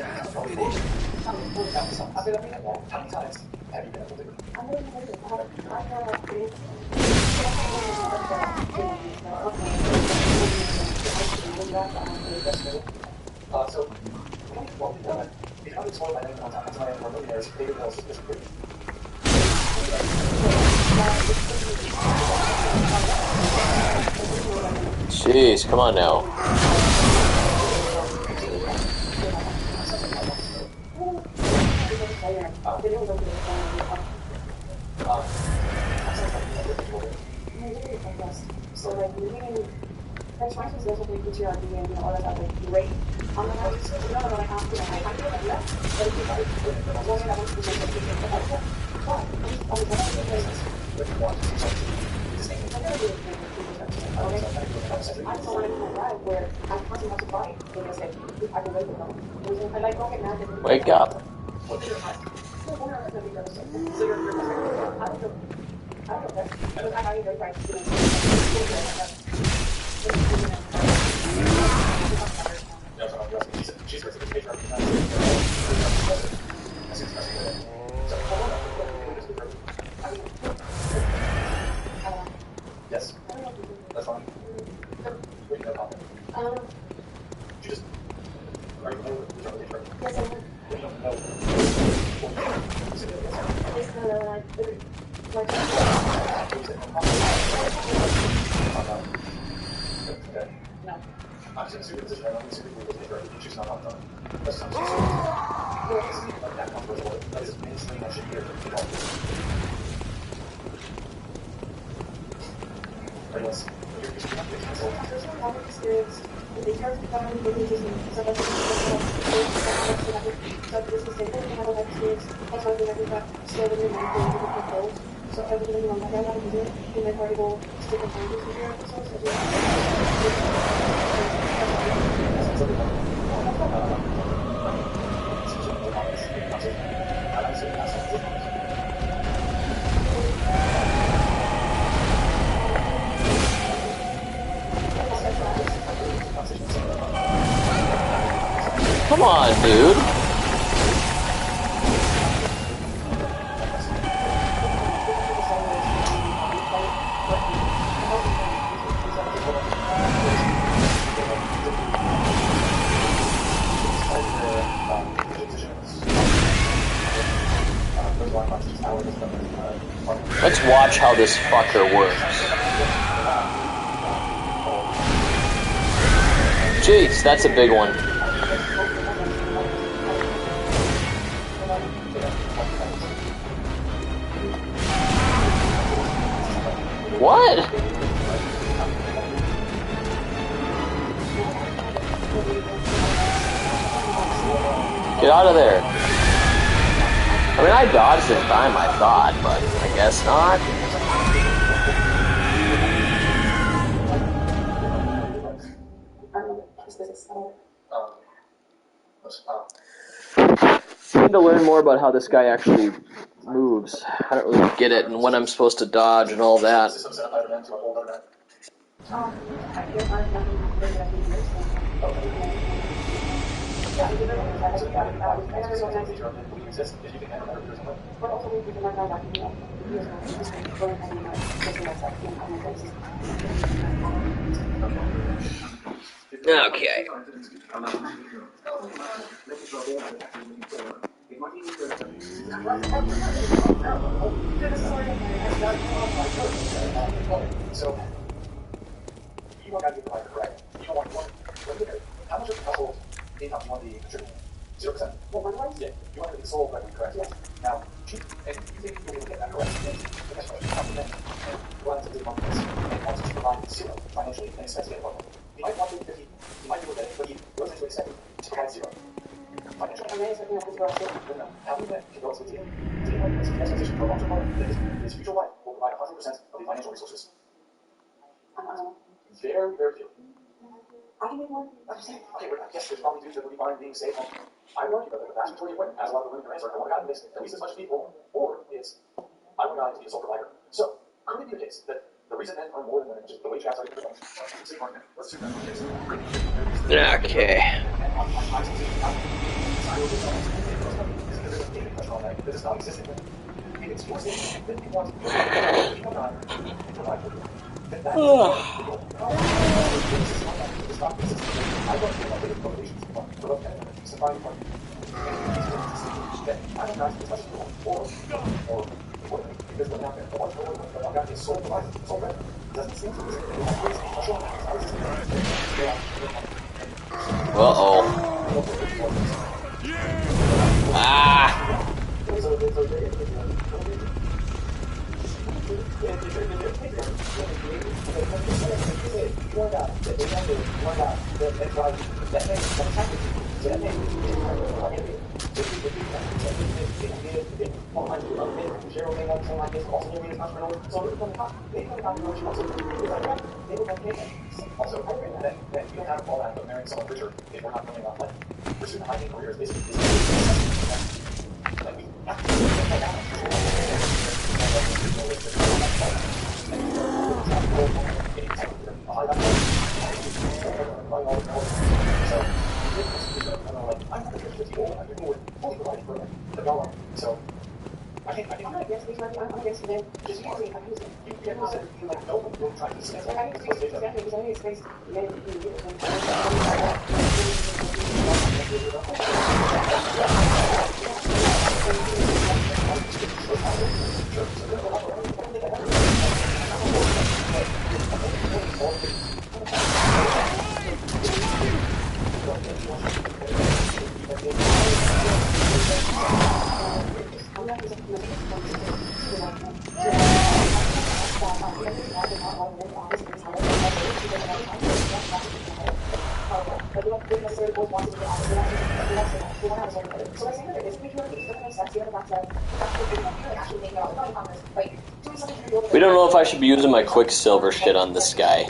Speaker 4: have you been able to do it?
Speaker 5: I never heard it. I feel like it's
Speaker 4: So, well, if I'm told by anyone on time or millionaires, bigger bills is pretty.
Speaker 2: Jeez, come on now.
Speaker 5: So like living like trying to social patriarchy and all that stuff like great. I'm not like I have to like I feel like that. But if you like woman that wants to do something I don't want to be in a life where I'm constantly have to fight because I can wait for them. I like don't get mad at me.
Speaker 2: Wake up.
Speaker 5: So you're I don't know. Because I know you're right.
Speaker 4: Yes. That's fine. What do you know about it? You just are you familiar with the term patriarchy?
Speaker 5: Yes, I am.
Speaker 4: What you don't know.
Speaker 5: No.
Speaker 4: I'm just in a super position. I don't think super cool with patriarchy. You choose not to talk. That's not like that comfortable. That is mainstream. That should be here. Yes.
Speaker 5: Personal travel experience. They charge the family for religious and so that's this is the thing have that experience. That's why they have that slow in your mind for different goals. So everything on that I do in my variable to different languages in your episodes.
Speaker 2: Come on, dude. Let's watch how this fucker works. Jeez, that's a big one. What? Get out of there. I mean, I dodged in time, I thought, but I guess not. I need to learn more about how this guy actually moves. I don't really get it, and when I'm supposed to dodge and all that.
Speaker 5: I guess I've never been that I can understand. Yeah, we did it.
Speaker 4: So you added that. And there's also a feature of it. Will you exist if you can handle that or something?
Speaker 5: But also we can mark that you know, years ago. This is going to be like just the website and on my places.
Speaker 2: Okay.
Speaker 4: So, you want to be a provider, correct? You don't want how much of the household income do you want to be contributing? 0%?
Speaker 5: Well, one
Speaker 4: Yeah, you want to be the sole breadwinner, correct? Yes. Now, and you think you'll be able to get that, correct? Yes. The next question, how many men and runs into the marketplace and wants to provide zero financially and expect to get one? He might want to 50, he might be able to get it, but he goes into expecting to provide zero financially.
Speaker 5: and then it's looking at this girl too.
Speaker 4: No. How many men can go to the team? Do you have the expectation for a long-term partner that his future wife will provide 100% of the financial resources? Very, very few.
Speaker 5: I can make more.
Speaker 4: Okay, but yes, there's probably dudes that would be fine being safe. I would argue that the vast majority of women, as a lot of women are, I want a guy who makes at least as much people, or it's, I want a guy to be a sole provider. So, could it be the case that the reason men earn more than women is just the wage gaps are different? Let's see that.
Speaker 2: Okay.
Speaker 4: This is not existing. If it's your thing, then you want to provide for you.
Speaker 2: Uh-oh. Ah!
Speaker 4: Also, you don't have all that of marrying someone richer if we're not coming off like pursuing a high-paying career is basically like we have to so I think
Speaker 5: I'm not against these, I'm against men. Just you can't use it.
Speaker 4: you like no one will try to
Speaker 5: Like, I think it's exactly because I think it's based men being
Speaker 2: We don't know if I should be using my Quicksilver shit on this guy.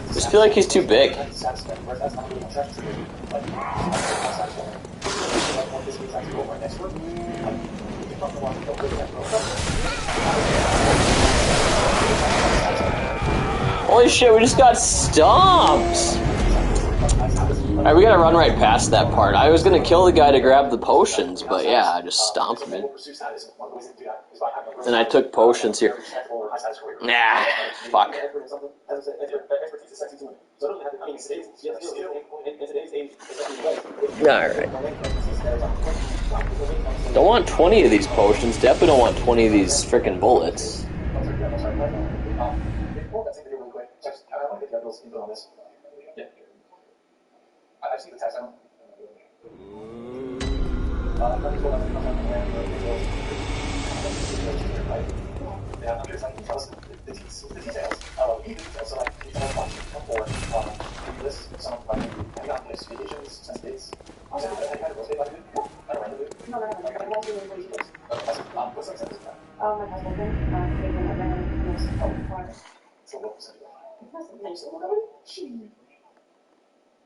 Speaker 2: I just feel like he's too big. Holy shit, we just got stomped! Alright, we gotta run right past that part. I was gonna kill the guy to grab the potions, but yeah, I just stomped him. And I took potions here. Nah, fuck. Alright. Don't want 20 of these potions. Definitely don't want 20 of these frickin' bullets.
Speaker 4: I've seen the text. Yeah, I'm just like, tell us the details. We need the details. So, like, you tell us what for this, some of my vacations, since dates. I don't know.
Speaker 5: No, what's
Speaker 4: What's the sense of that?
Speaker 5: my husband, favorite event, most
Speaker 4: So, what percentage?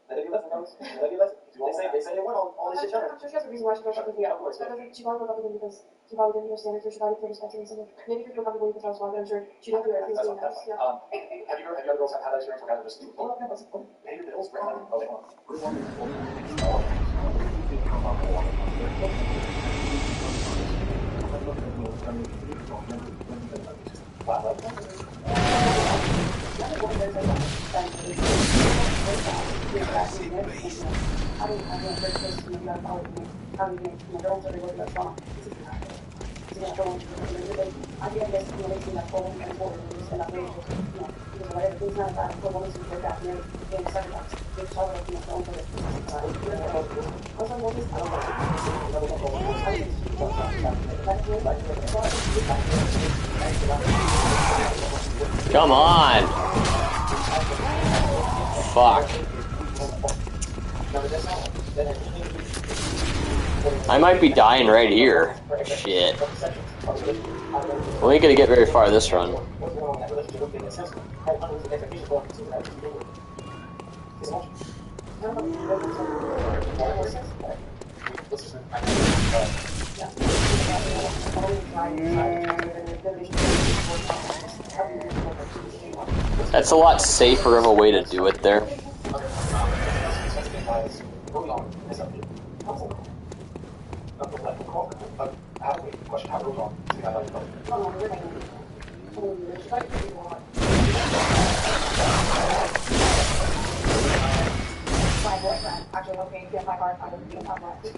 Speaker 4: And if you listen, and if you listen, they say they want all this shit done.
Speaker 5: I'm sure she has a reason why she broke up with me. Of course, that doesn't. She probably broke up with him because she probably didn't understand it, or she probably didn't respect him or something. Maybe if you feel comfortable, you can tell us why, but I'm sure she don't do it. He's doing that. Yeah.
Speaker 4: Have you other girls had that experience where guys are just, oh, yeah, let's pay your bills, bring them. Okay, hold on.
Speaker 2: Come on! Fuck. I might be dying right here. Shit. We ain't gonna get very far this run. That's a lot safer of a way to do it there.
Speaker 5: Actually, okay, get my car. I don't think I'm right.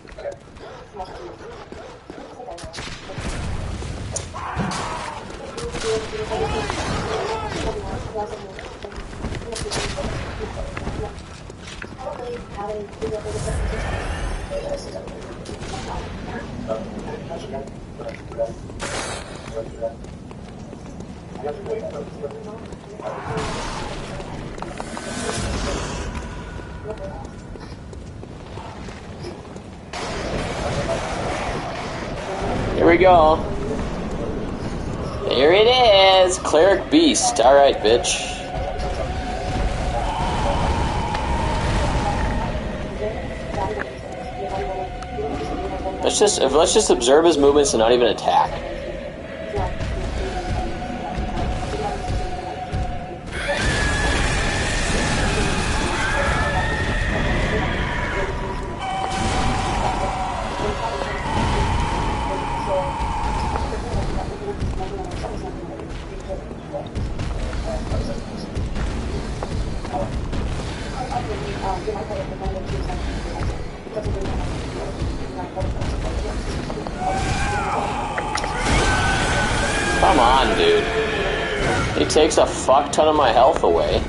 Speaker 2: Here we go. There it is! Cleric Beast. Alright, bitch. Let's just observe his movements and not even attack. Come on, dude. He takes a fuck ton of my health away.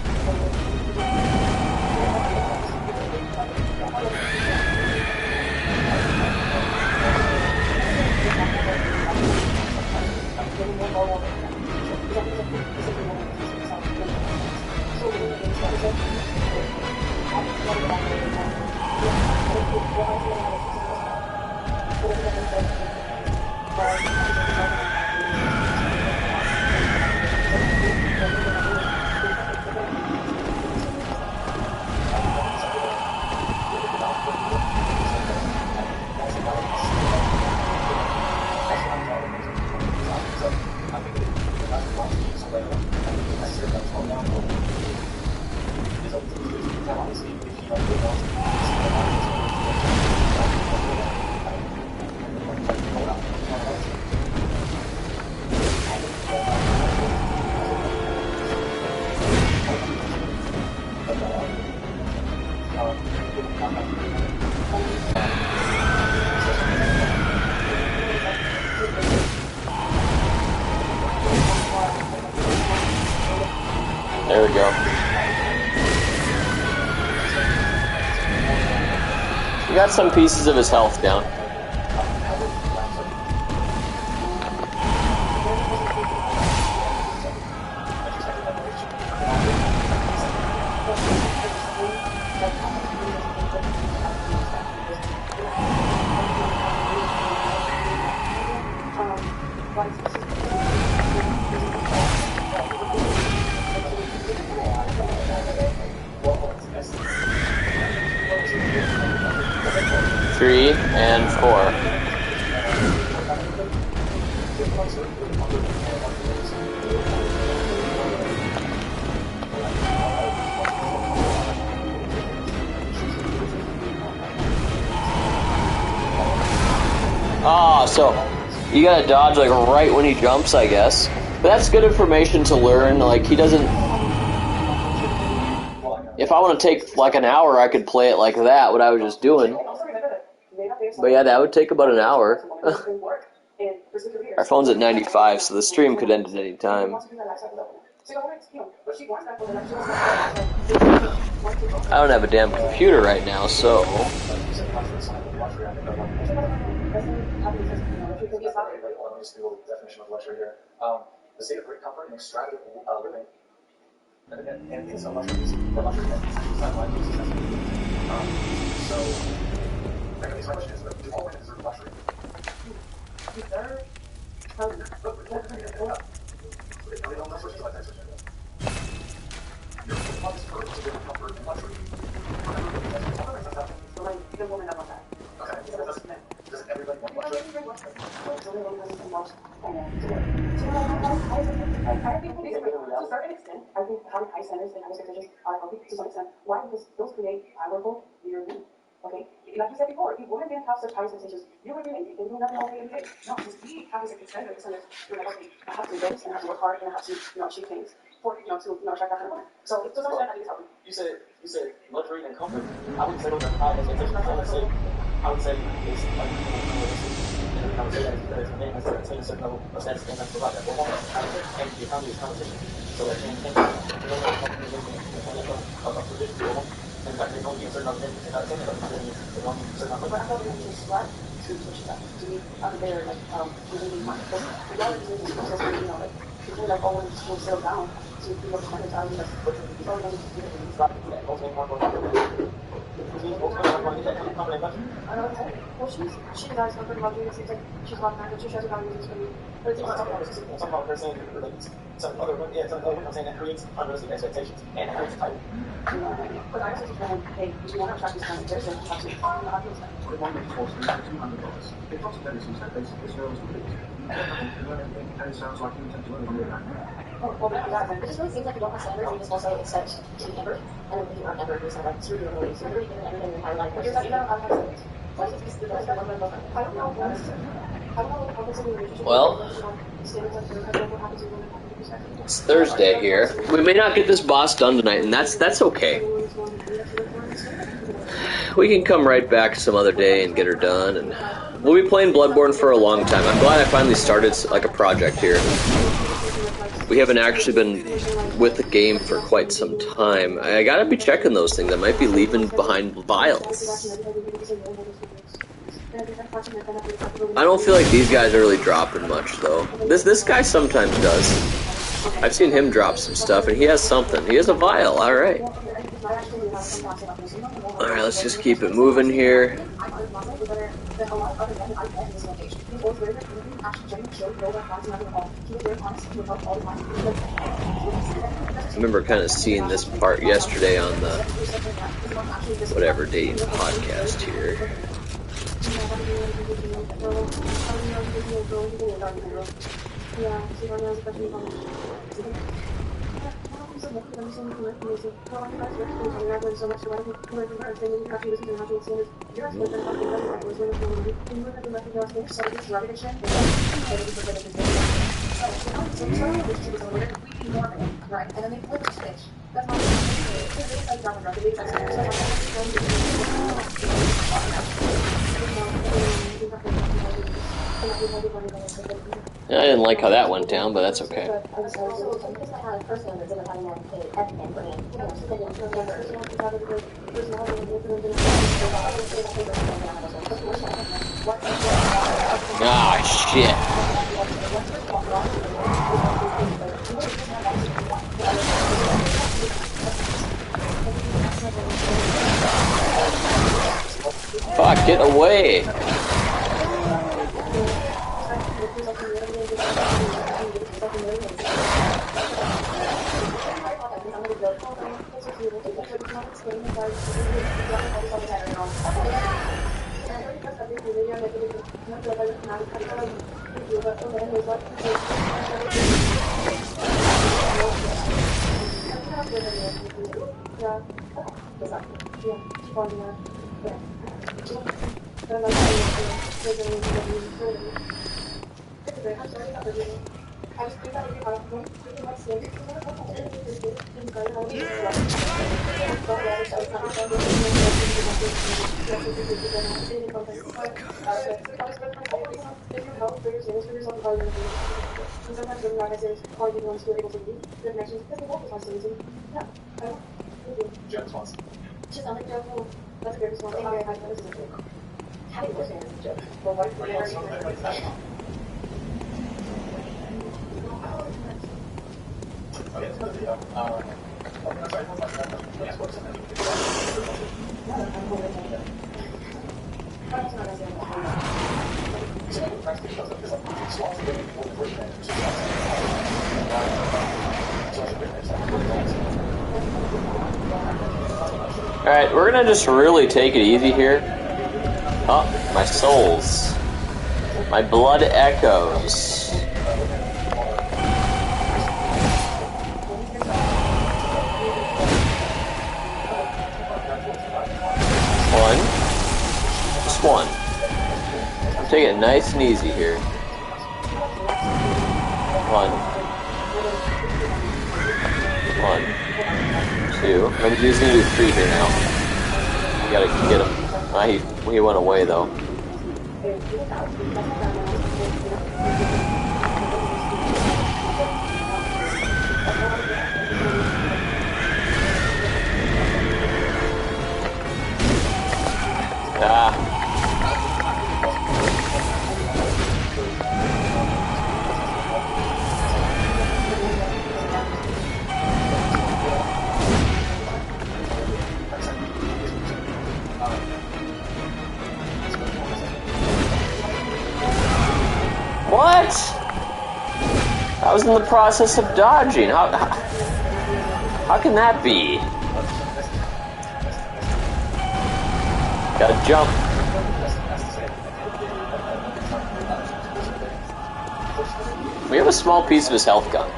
Speaker 2: There we go. We got some pieces of his health down. 3, and 4. Ah, so you gotta dodge like right when he jumps, I guess. But that's good information to learn. Like, he doesn't... If I want to take like an hour, I could play it like that, what I was just doing. But yeah, that would take about an hour. Our phone's at 95, so the stream could end at any time. I don't have a damn computer right now, so...
Speaker 4: Definition of luxury here. The state of great comfort and extravagant living. And it's a luxury. The luxury that sideline is successful. So, I guess my question is, do all women deserve luxury? Doesn't everybody want luxury?
Speaker 5: I think to a certain extent, I think having high standards and high expectations are healthy to some extent. Why? Because those create powerful leader men. Okay? Like you said before, if women didn't have such high expectations, you would be lazy and do nothing all day every day. No, because we have these standards, you're like, okay, I have to do this and I have to work hard and I have to, achieve things for, to, attract that kind of woman. So to some extent, I think it's healthy.
Speaker 4: You said luxury and comfort. I wouldn't say those are high expectations. I would say it's like, I would say that because a man has to attain a certain level of status and has to provide that for a woman. And the economy is competition. So that man can't of provision to a woman. In fact, they don't need a certain amount of men to attain that. They don't need a certain amount of
Speaker 5: But I thought we should strive to what she got. To me, I'm there, like, within the mind. Because regardless of the process, like, people like always will settle down to be able to find a time that's always going to do it. It's not that most men aren't going to do it. Well, she does comfort about doing it. Seems like she's about that, but she has about using for me. But it's
Speaker 4: some about her saying that some other women saying that creates unrealistic expectations and it creates a title.
Speaker 5: But I also just want to, hey, if you want to attract this kind of person, have to, I feel like.
Speaker 7: But one of these courses is $200. If lots of medicines that basic this girl is complete. You don't have to learn anything, and it sounds like you intend to learn on your own.
Speaker 5: Well, it just really seems like you don't have standards, you just also accept to be effort, and then if you aren't ever, you're like, screw you, really. So you're really giving everything in your entire life. But you're like, you don't have standards. I don't know what's in the relationship.
Speaker 2: Well, it's Thursday here. We may not get this boss done tonight, and that's okay. We can come right back some other day and get her done, and we'll be playing Bloodborne for a long time. I'm glad I finally started like a project here. We haven't actually been with the game for quite some time. I gotta be checking those things. I might be leaving behind vials. I don't feel like these guys are really dropping much, though. This guy sometimes does. I've seen him drop some stuff, and he has something. He has a vial, alright. Alright, let's just keep it moving here. I remember kind of seeing this part yesterday on the whatever dating podcast here.
Speaker 5: Right, and then they flip the switch. That's not
Speaker 2: I didn't like how that went down, but that's okay. Ah, shit. Fuck, get away.
Speaker 5: Sometimes when I say are you the ones who are able to lead the connections because they work with isolation. Yeah. I don't know. Thank you.
Speaker 4: Jen response.
Speaker 5: Just sound like Joe. That's a great response. Thank you. This is a great. How do you work in Joe?
Speaker 4: Well, why do you want something like that? Okay, so the video. I'm sorry, what's that? Yes, what's
Speaker 2: Alright, we're gonna just really take it easy here. Oh, my souls. My blood echoes. One. Just one. Take it nice and easy here. One. One. Two. Maybe he's gonna do three here now. We gotta get him. Ah, he went away though. Ah. What? I was in the process of dodging. How can that be? Gotta jump. We have a small piece of his health gun,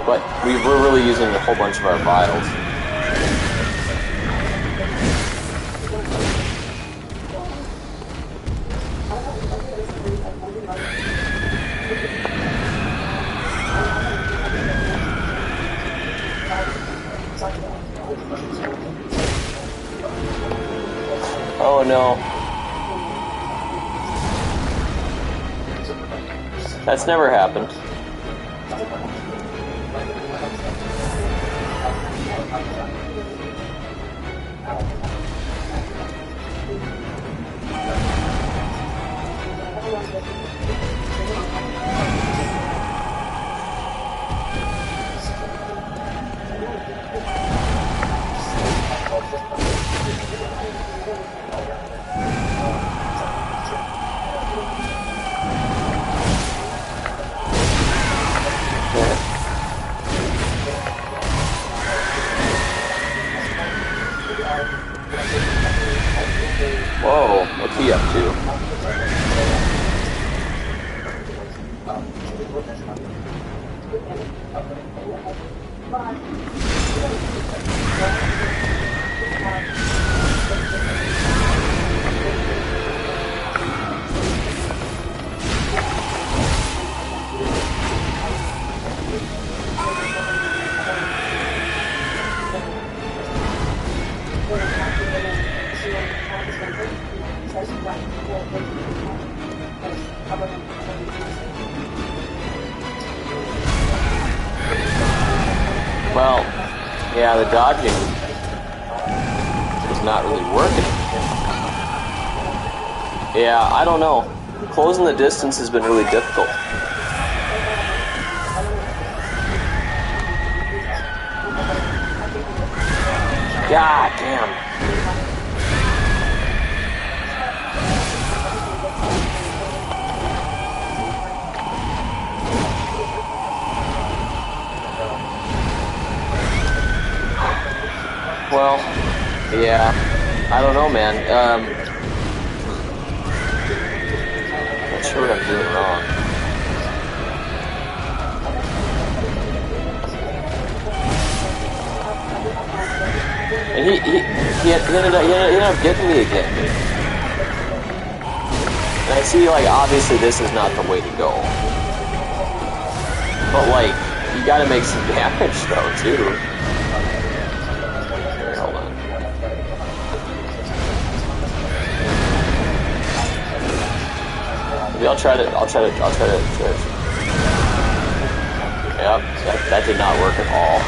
Speaker 2: but we're really using a whole bunch of our vials. Oh no. That's never happened. Whoa, what's he up to? Well, yeah, the dodging is not really working. Yeah, I don't know. Closing the distance has been really difficult. God damn. Well, yeah, I don't know, man. ended up getting me again. And I see, like, obviously this is not the way to go. But, like, you gotta make some damage, though, too. Here, hold on. Maybe I'll try to. Yep, that did not work at all.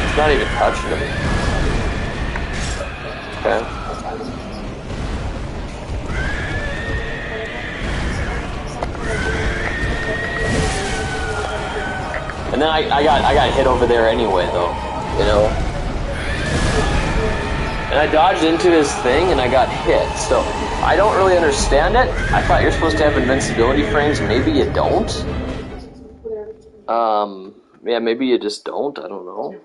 Speaker 2: It's not even touching him. Okay. And then I got hit over there anyway, though, you know. And I dodged into his thing and I got hit. So I don't really understand it. I thought you're supposed to have invincibility frames. Maybe you don't. Yeah, maybe you just don't. I don't know.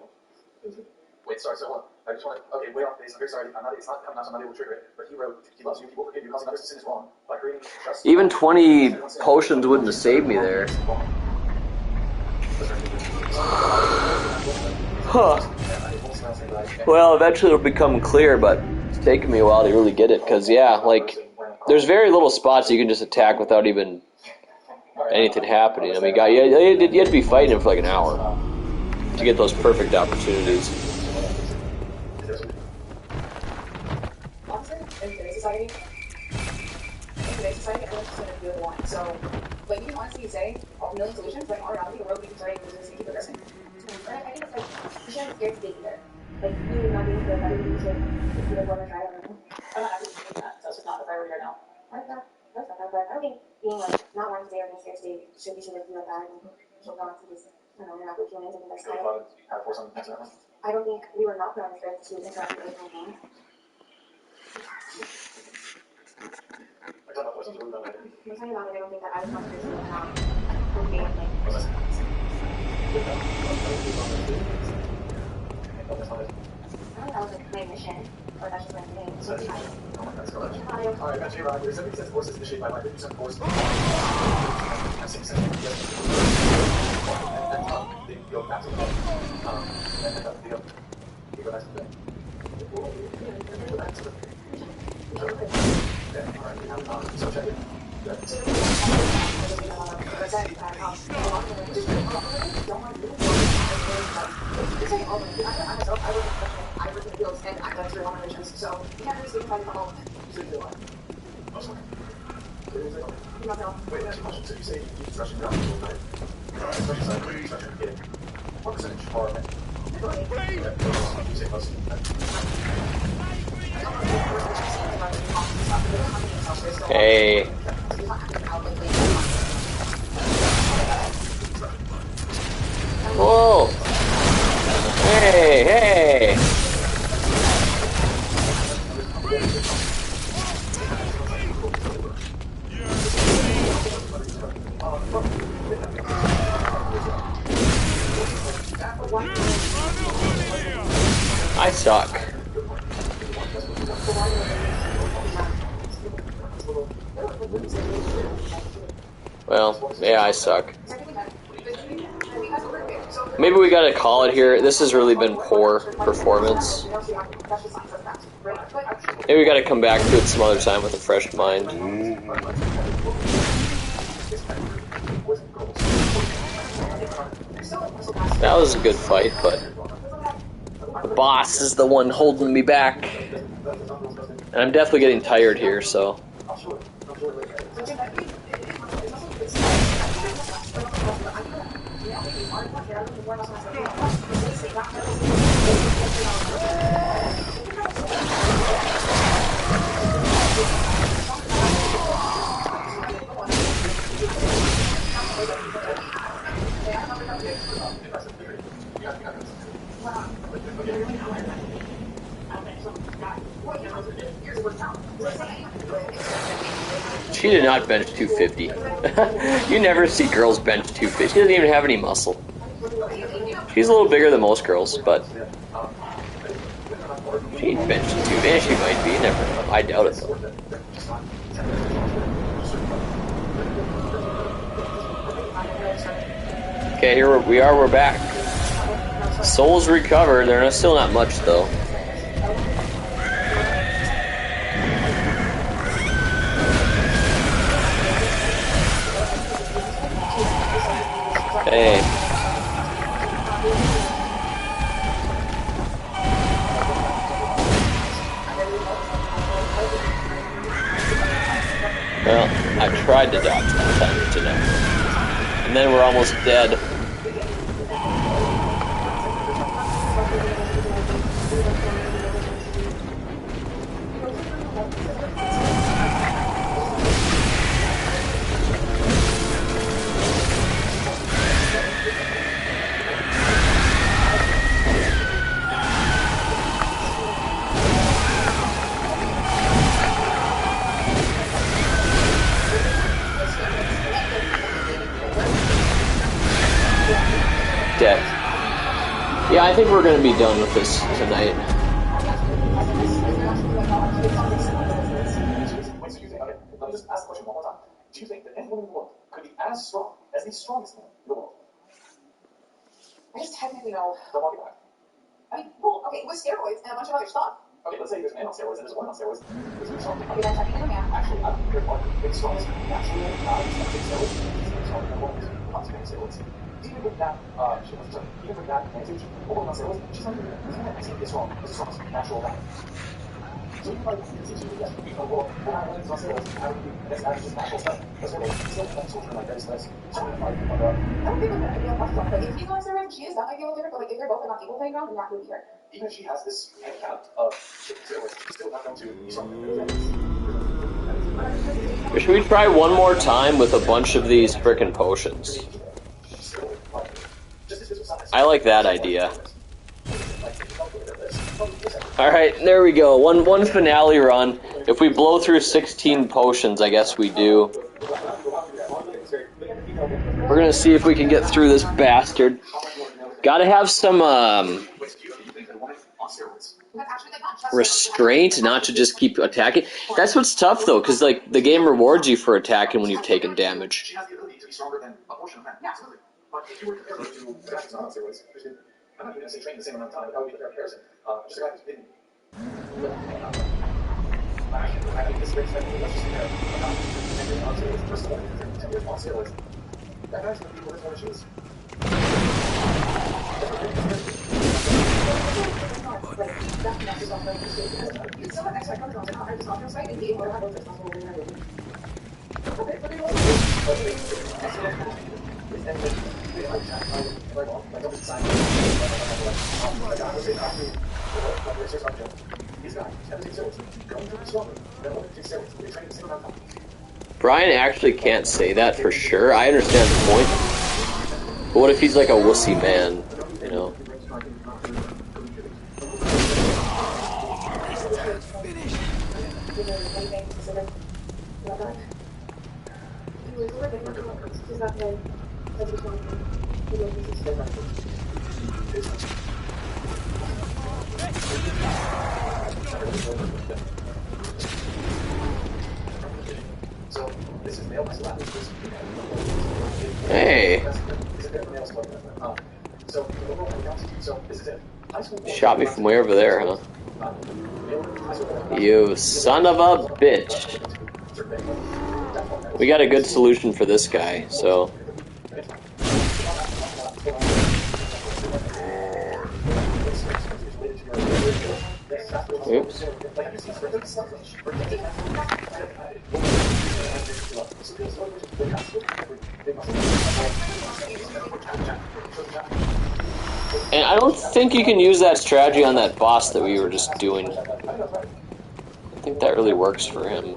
Speaker 4: Wait, sorry, so hold on. I just want to, okay, way off base. I'm very sorry. It's not coming out, so I'm not able to trigger it. But he wrote, he loves you, he will forgive you, causing others to sin is wrong. By creating trust.
Speaker 2: Even 20 potions wouldn't have saved me there. Huh. Well, eventually it'll become clear, but it's taken me a while to really get it. Because, yeah, like, there's very little spots you can just attack without even anything happening. I mean, you had to be fighting him for like an hour to get those perfect opportunities.
Speaker 5: In today's society, everyone's just going to do what they want. So, like, you can honestly say a million solutions, but in all reality, the world keeps turning and just keep progressing. And I think it's like, you shouldn't be scared to get there. Like, you not being scared, you should if you want to try it. I'm not actually doing that, so it's just not a priority right now. That's not that, but I don't think being like, not wanting to stay or being scared to stay should be like, feel bad and she'll go on to this, I don't know, you're not good feelings and that's kind of. I don't think we were not put on the script to interact with the game. I'm talking about it, I don't think that I was not good for game. I don't know that was like my mission, or that's just my name. So that's fine. Alright, got you, Rob. There's 76 forces initiated by my 50% force. 6 and then go back to the and then you go back to the go back to the yeah, alright, so check it. So you can't really speak about the whole. Wait, that's a question. So you say you keep rushing down the whole night. Especially side where you're trying to get what percentage are you say most of the
Speaker 2: Hey. Whoa. Hey, hey. I suck. Well, yeah, I suck. Maybe we gotta call it here. This has really been poor performance. Maybe we gotta come back to it some other time with a fresh mind. That was a good fight, but the boss is the one holding me back. And I'm definitely getting tired here, so. She did not bench 250. You never see girls bench 250. She doesn't even have any muscle. She's a little bigger than most girls, but She mentions you. Yeah, she might be. Never know. I doubt it though. Okay, here we are. We're back. Souls recovered. They're still not much though. Hey. Well, I tried to dodge that time today. And then we're almost dead. Dead. Yeah, I think we're going to be done with this tonight.
Speaker 4: Let me just ask the question one more time. Do you think that any woman in the world could be as strong as the strongest man in the world?
Speaker 5: I just technically know.
Speaker 4: Don't walk it back.
Speaker 5: I mean, well, okay, with steroids and a bunch of other stuff.
Speaker 4: Okay, let's say there's a man on steroids and there's a woman on steroids. Who's really strong?
Speaker 5: Okay, then technically a man.
Speaker 4: Actually, I don't care what. The strongest naturally take steroids. She's really strong. And woman who's not taking steroids. Even with that, even with that advantage, a woman on steroids, she's not even as strong as the strongest natural guy. So you might teach you that, well, not only is on steroids, that's just natural stuff. That's what still have children like that is less. So I
Speaker 5: don't think that ideal possible. Like, if he's on steroids and she is, that might be a little different, but like, if they're both on equal playground, then that would be her.
Speaker 4: even if she has this handicap of steroids, she's still not going to be strong.
Speaker 2: Should we try one more time with a bunch of these frickin' potions? I like that idea. Alright, there we go. One finale run. If we blow through 16 potions, I guess we do. We're gonna see if we can get through this bastard. Gotta have some, restraint, not to just keep attacking. That's what's tough, though, because, like, the game rewards you for attacking when you've taken damage.
Speaker 4: She has the ability to be stronger than a portion of men. Yeah, absolutely. But if you were to compare her to a guy who's not on steroids, I'm not even going to say train the same amount of time, but that would be the fair comparison. Just a guy who's been... I think this is let's just compare 10 years on steroids versus 10 years on steroids. That guy's going to be worth more shoes.
Speaker 2: Brian actually can't say that for sure. I understand the point. But what if he's like a wussy man, you know? Hey. Shot me from way over there, huh? You son of a bitch. We got a good solution for this guy, so... Oops. And I don't think you can use that strategy on that boss that we were just doing. I think that really works for him.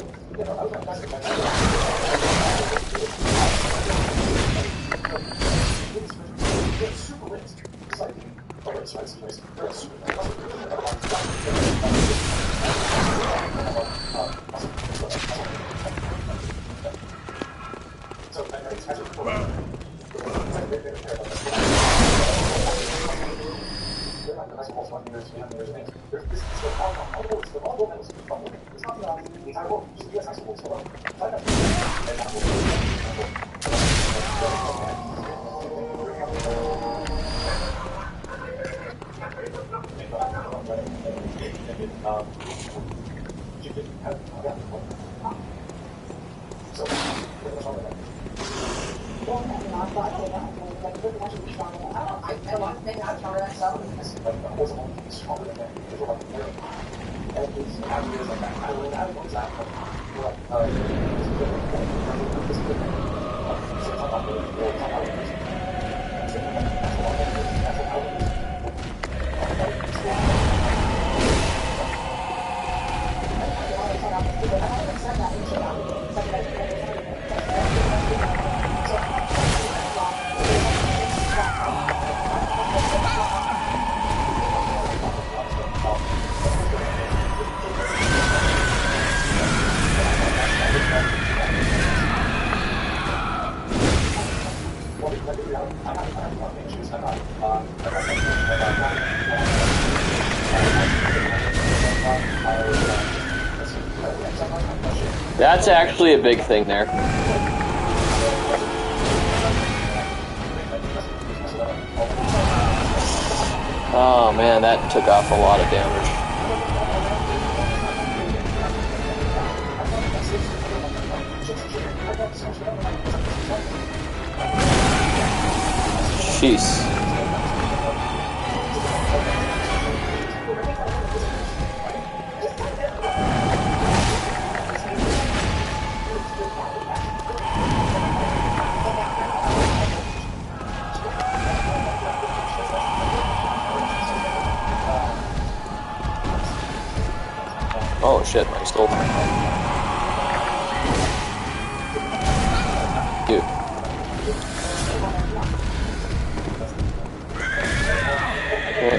Speaker 2: That's actually a big thing there. Oh man, that took off a lot of damage. Jeez. Oh shit, I stole it. Dude. Okay.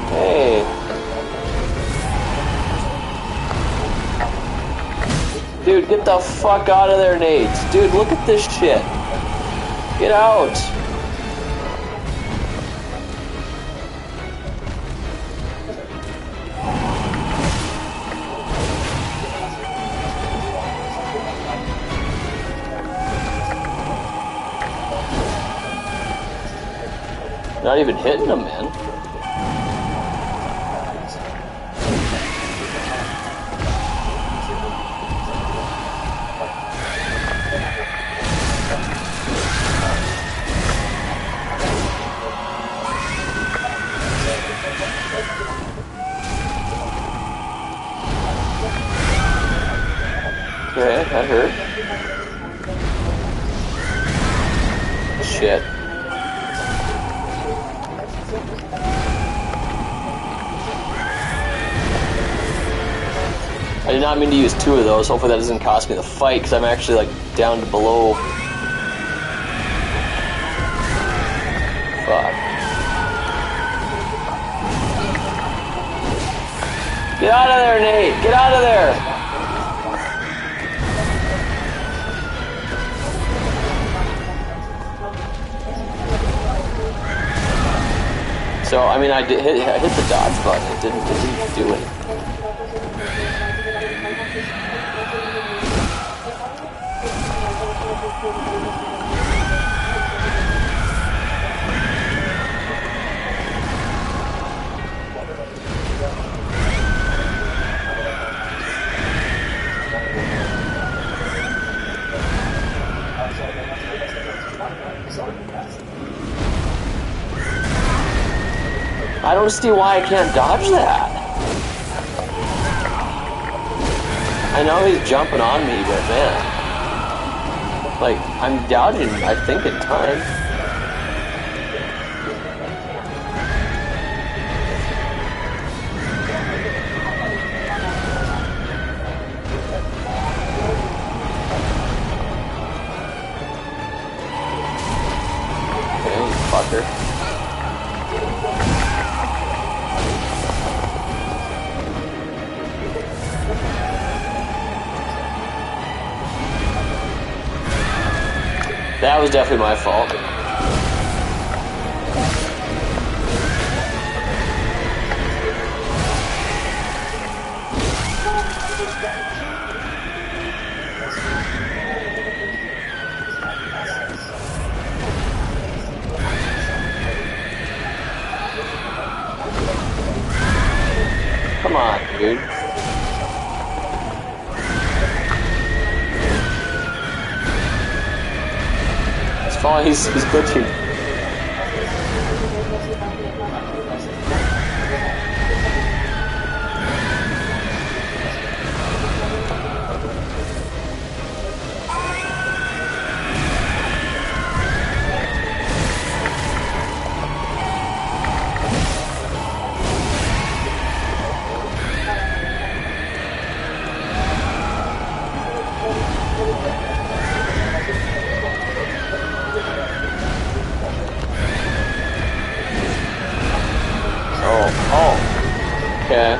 Speaker 2: Hey. Dude, get the fuck out of there, Nate. Dude, look at this shit. Get out. Not even hitting him, man. Okay, that hurt. Shit. I did not mean to use two of those. Hopefully that doesn't cost me the fight, because I'm actually like down to below. Fuck. Get out of there, Nate! Get out of there! So, I mean, I hit the dodge button. It didn't do anything. I don't see why I can't dodge that. I know he's jumping on me, but man. Like, I'm dodging, I think, in time. Okay, you fucker. That was definitely my fault. on, dude. He's falling, he's glitching. Okay.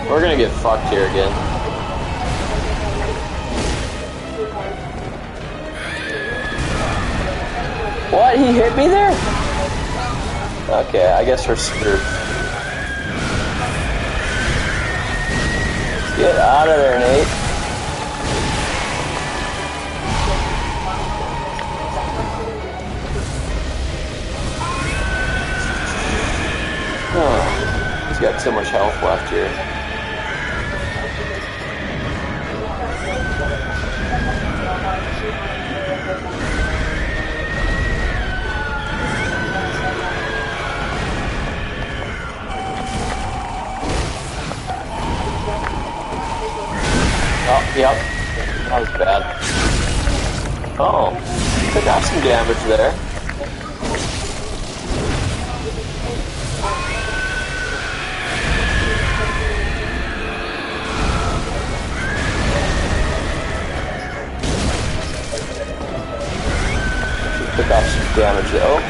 Speaker 2: We're gonna get fucked here again. What? He hit me there? Okay, I guess we're screwed. Get out of there, Nate. Oh, he's got so much health left here. Oh, yep. That was bad. Oh, I got some damage there. Pick off some damage though.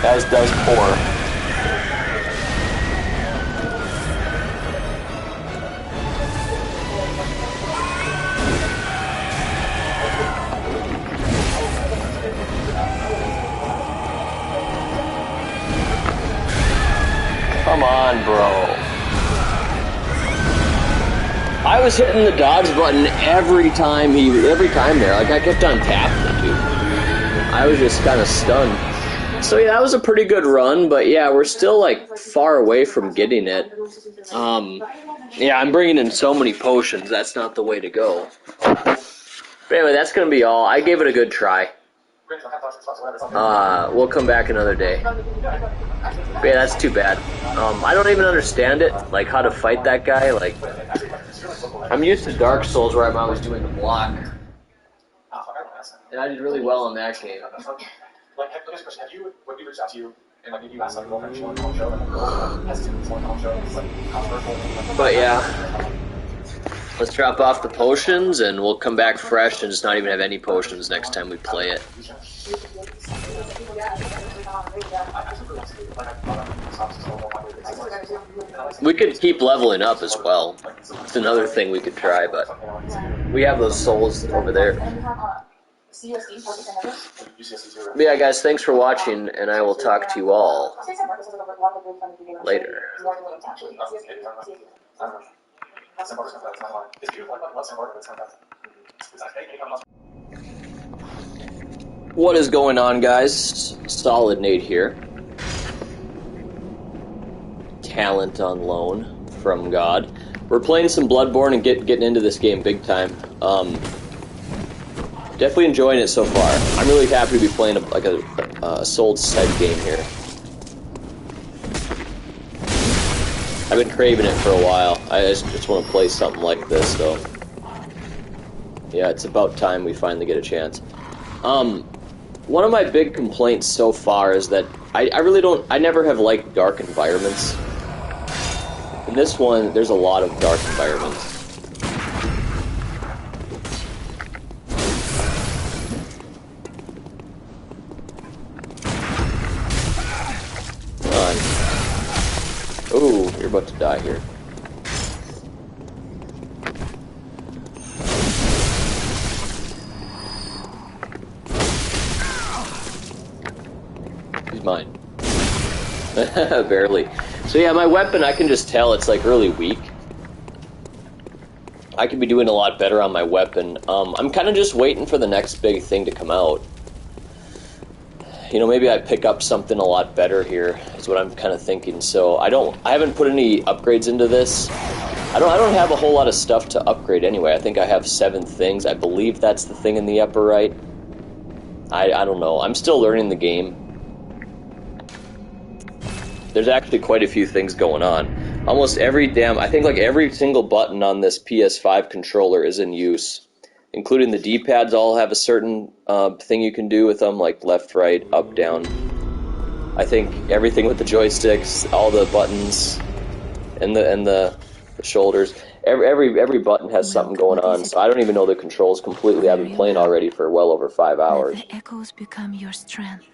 Speaker 2: As does poor. Come on, bro. I was hitting the dodge button every time there. Like, I kept on tapping it, dude. I was just kind of stunned. So yeah, that was a pretty good run, but yeah, we're still, like, far away from getting it. Yeah, I'm bringing in so many potions. That's not the way to go. But anyway, that's gonna be all. I gave it a good try. We'll come back another day. But yeah, that's too bad. I don't even understand it, like how to fight that guy. Like, I'm used to Dark Souls where I'm always doing the block, and I did really well in that game.
Speaker 4: Like, have you, when we reached out to you, and like, you asked like, well, if you want to come on the show, and like, hesitant to want to come on the show, it's like controversial.
Speaker 2: But yeah, let's drop off the potions, and we'll come back fresh and just not even have any potions next time we play it. We could keep leveling up as well. It's another thing we could try, but we have those souls over there. But yeah, guys, thanks for watching, and I will talk to you all later. What is going on, guys? Solid Nate here. Talent on loan from God. We're playing some Bloodborne and getting into this game big time. Definitely enjoying it so far. I'm really happy to be playing a Souls type game here. I've been craving it for a while. I just want to play something like this, though. Yeah, it's about time we finally get a chance. One of my big complaints so far is that I never have liked dark environments. In this one, there's a lot of dark environments. Ooh, you're about to die here. Where's mine? Barely. So yeah, my weapon, I can just tell it's like really weak. I could be doing a lot better on my weapon. I'm kind of just waiting for the next big thing to come out. You know, maybe I pick up something a lot better here, is what I'm kind of thinking. So I haven't put any upgrades into this. I don't have a whole lot of stuff to upgrade anyway. I think I have 7 things. I believe that's the thing in the upper right. I don't know. I'm still learning the game. There's actually quite a few things going on. Almost every I think like every single button on this PS5 controller is in use. Including the D-pads all have a certain thing you can do with them, like left, right, up, down. I think everything with the joysticks, all the buttons, and the shoulders. Every button has something going on, so I don't even know the controls completely. I've been playing already for well over 5 hours.
Speaker 8: Let the echoes become your strength.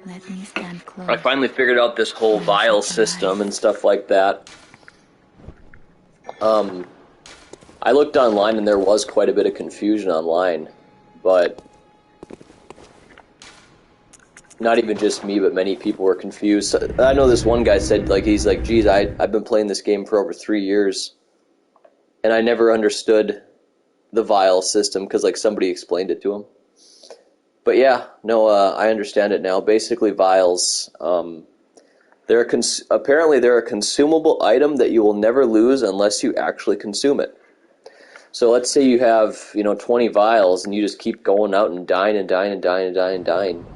Speaker 8: Let me stand close.
Speaker 2: I finally figured out this whole vial system and stuff like that. I looked online and there was quite a bit of confusion online, but not even just me, but many people were confused. I know this one guy said, like, he's like, geez, I've been playing this game for over 3 years, and I never understood the vial system because, like, somebody explained it to him. But yeah, no, I understand it now. Basically, vials, apparently they're a consumable item that you will never lose unless you actually consume it. So let's say you have, 20 vials and you just keep going out and dying and dying and dying and dying and dying.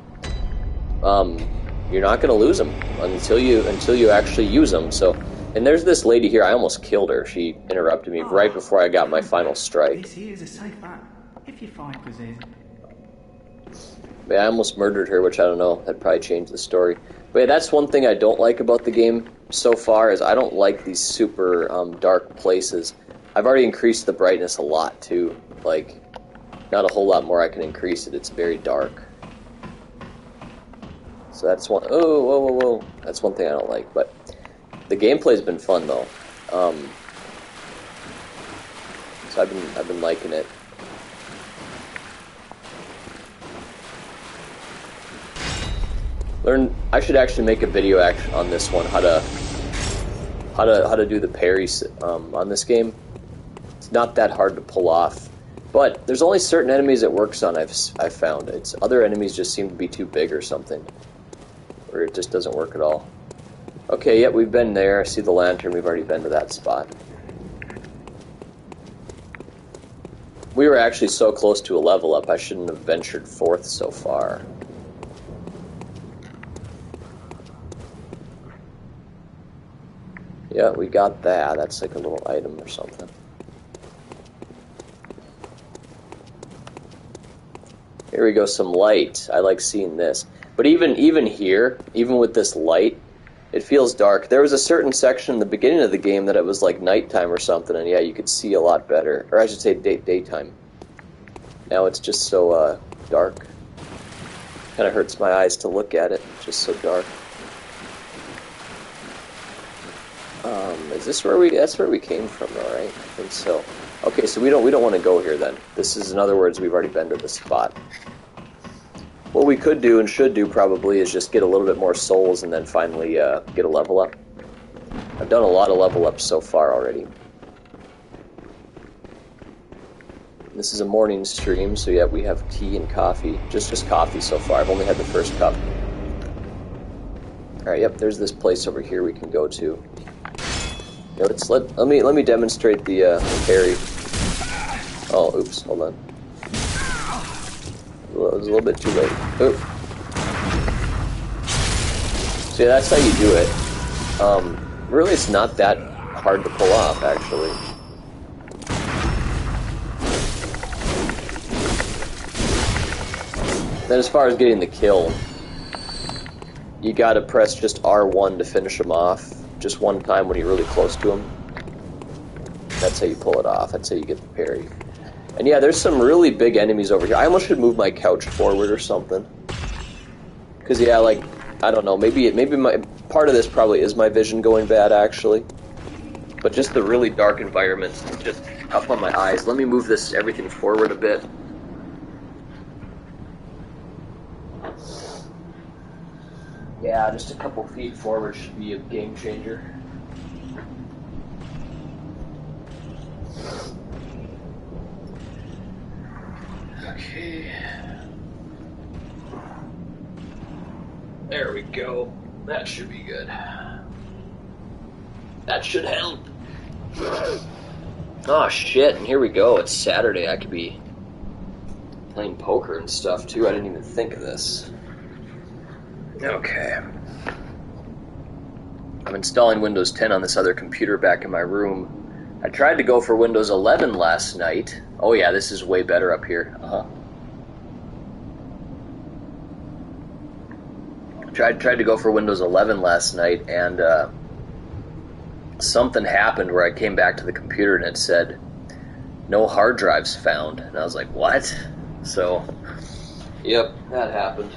Speaker 2: You're not going to lose them until you actually use them. So, and there's this lady here. I almost killed her. She interrupted me right before I got my final strike.
Speaker 9: This here is a safe app. If you find possessed.
Speaker 2: Yeah, I almost murdered her, which I don't know. That'd probably change the story. But yeah, that's one thing I don't like about the game so far is I don't like these super dark places. I've already increased the brightness a lot, too. Like, not a whole lot more I can increase it. It's very dark. So that's one... Oh, whoa, whoa, whoa. That's one thing I don't like. But the gameplay's been fun, though. So I've been liking it. I should actually make a video on this one, how to do the parries on this game. It's not that hard to pull off, but there's only certain enemies it works on. I've found other enemies just seem to be too big or something, or it just doesn't work at all. Okay, yep, we've been there. I see the lantern. We've already been to that spot. We were actually so close to a level up. I shouldn't have ventured forth so far. Yeah, we got that. That's like a little item or something. Here we go, some light. I like seeing this. But even here, even with this light, it feels dark. There was a certain section in the beginning of the game that it was like nighttime or something, and yeah, you could see a lot better. Or I should say daytime. Now it's just so dark. Kind of hurts my eyes to look at it. It's just so dark. Is this where that's where we came from, though, right? I think so. Okay, so we don't want to go here then. This is, in other words, we've already been to this spot. What we could do and should do probably is just get a little bit more souls and then finally get a level up. I've done a lot of level ups so far already. This is a morning stream, so yeah, we have tea and coffee. Just coffee so far. I've only had the first cup. All right, yep. There's this place over here we can go to. Yeah, let me demonstrate the parry. Oh, oops, hold on. Well, it was a little bit too late. Oop. So yeah, that's how you do it. Really, it's not that hard to pull off, actually. Then as far as getting the kill, you gotta press just R1 to finish him off. Just one time when you're really close to him. That's how you pull it off. That's how you get the parry. And yeah, there's some really big enemies over here. I almost should move my couch forward or something. Because yeah, like, I don't know, maybe my part of this probably is my vision going bad, actually. But just the really dark environments, just up on my eyes. Let me move everything forward a bit. Yeah, just a couple feet forward should be a game changer. Okay. There we go. That should be good. That should help. Oh shit, and here we go. It's Saturday. I could be playing poker and stuff too. I didn't even think of this. Okay. I'm installing Windows 10 on this other computer back in my room. I tried to go for Windows 11 last night. Oh yeah, this is way better up here. Tried to go for Windows 11 last night, and something happened where I came back to the computer and it said, no hard drives found. And I was like, what? So, yep, that happened.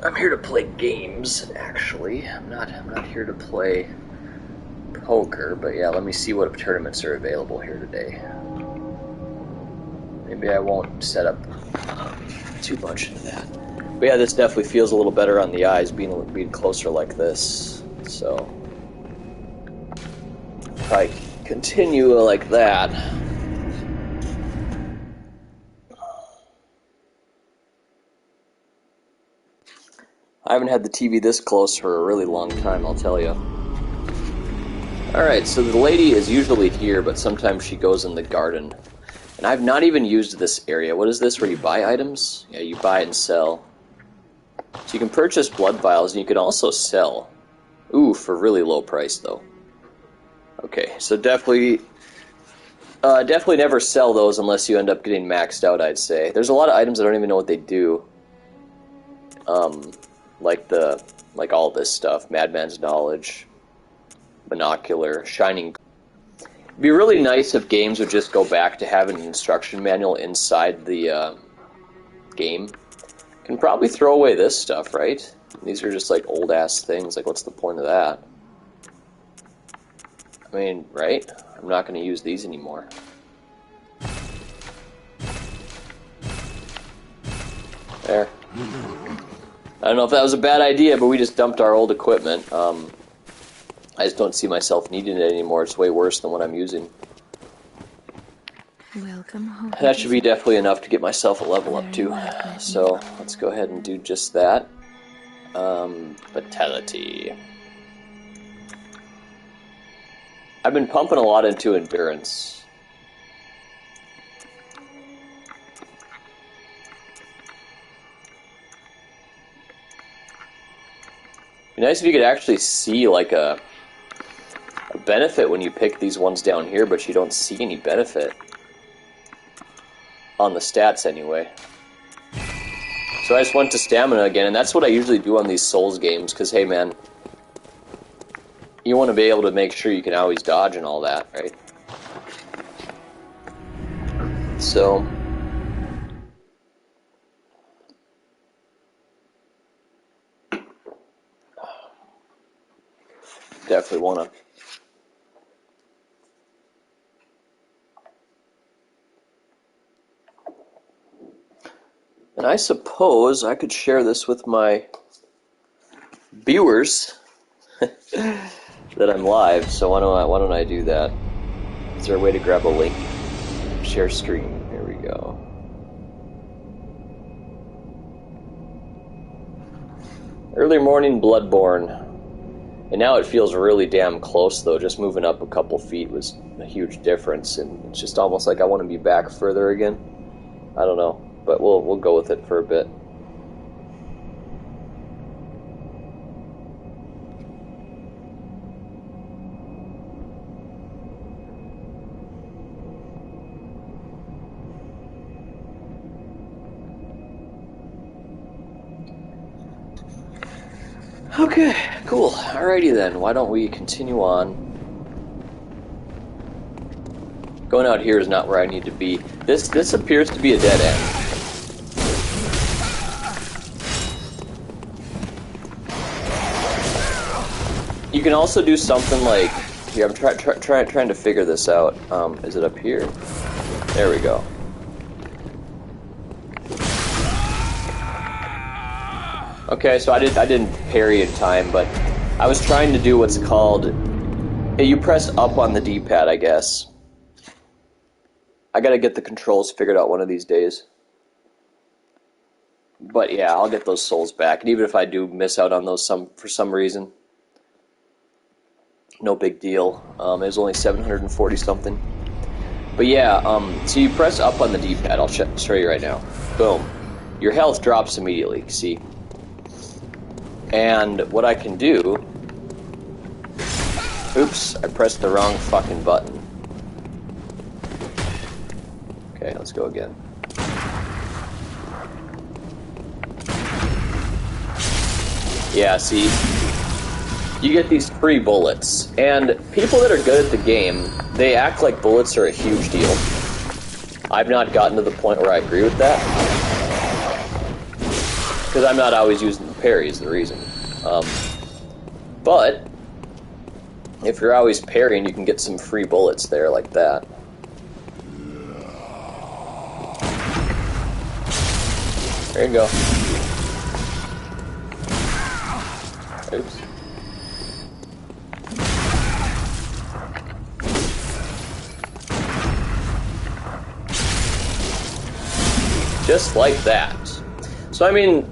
Speaker 2: I'm here to play games, actually. I'm not here to play poker, but yeah, let me see what tournaments are available here today. Maybe I won't set up too much into that. But yeah, this definitely feels a little better on the eyes, being closer like this. So if I continue like that. I haven't had the TV this close for a really long time, I'll tell you. Alright, so the lady is usually here, but sometimes she goes in the garden. And I've not even used this area. What is this, where you buy items? Yeah, you buy and sell. So you can purchase blood vials, and you can also sell. Ooh, for really low price, though. Okay, so definitely never sell those unless you end up getting maxed out, I'd say. There's a lot of items I don't even know what they do. Like all this stuff, Madman's Knowledge, Binocular, Shining. It'd be really nice if games would just go back to having an instruction manual inside the game. Can probably throw away this stuff, right? These are just like old ass things. Like, what's the point of that? I mean, right? I'm not going to use these anymore. There. I don't know if that was a bad idea, but we just dumped our old equipment. I just don't see myself needing it anymore. It's way worse than what I'm using.
Speaker 8: Welcome home.
Speaker 2: That should be definitely enough to get myself a level up too. So let's go ahead and do just that. Vitality. I've been pumping a lot into endurance. It'd be nice if you could actually see like a benefit when you pick these ones down here, but you don't see any benefit on the stats anyway. So I just went to stamina again, and that's what I usually do on these Souls games, because hey man, you want to be able to make sure you can always dodge and all that, right? So definitely want to. And I suppose I could share this with my viewers that I'm live. So why don't I do that? Is there a way to grab a link? Share screen. Here we go. Early morning Bloodborne. And now it feels really damn close, though. Just moving up a couple feet was a huge difference, and it's just almost like I want to be back further again. I don't know, but we'll go with it for a bit. Okay, cool. Alrighty then, why don't we continue on. Going out here is not where I need to be. This appears to be a dead end. You can also do something like... Here, I'm trying to figure this out. Is it up here? There we go. Okay, so I didn't parry in time, but I was trying to do what's called... You press up on the D-pad, I guess. I gotta get the controls figured out one of these days. But yeah, I'll get those souls back. And even if I do miss out on those for some reason, no big deal. It was only 740 something. But yeah, so you press up on the D-pad. I'll show you right now. Boom. Your health drops immediately, see? And what I can do... Oops, I pressed the wrong fucking button. Okay, let's go again. Yeah, see, you get these free bullets, and people that are good at the game, they act like bullets are a huge deal. I've not gotten to the point where I agree with that, because I'm not always using the parry is the reason. But if you're always parrying, you can get some free bullets there like that. There you go. Oops. Just like that. So I mean,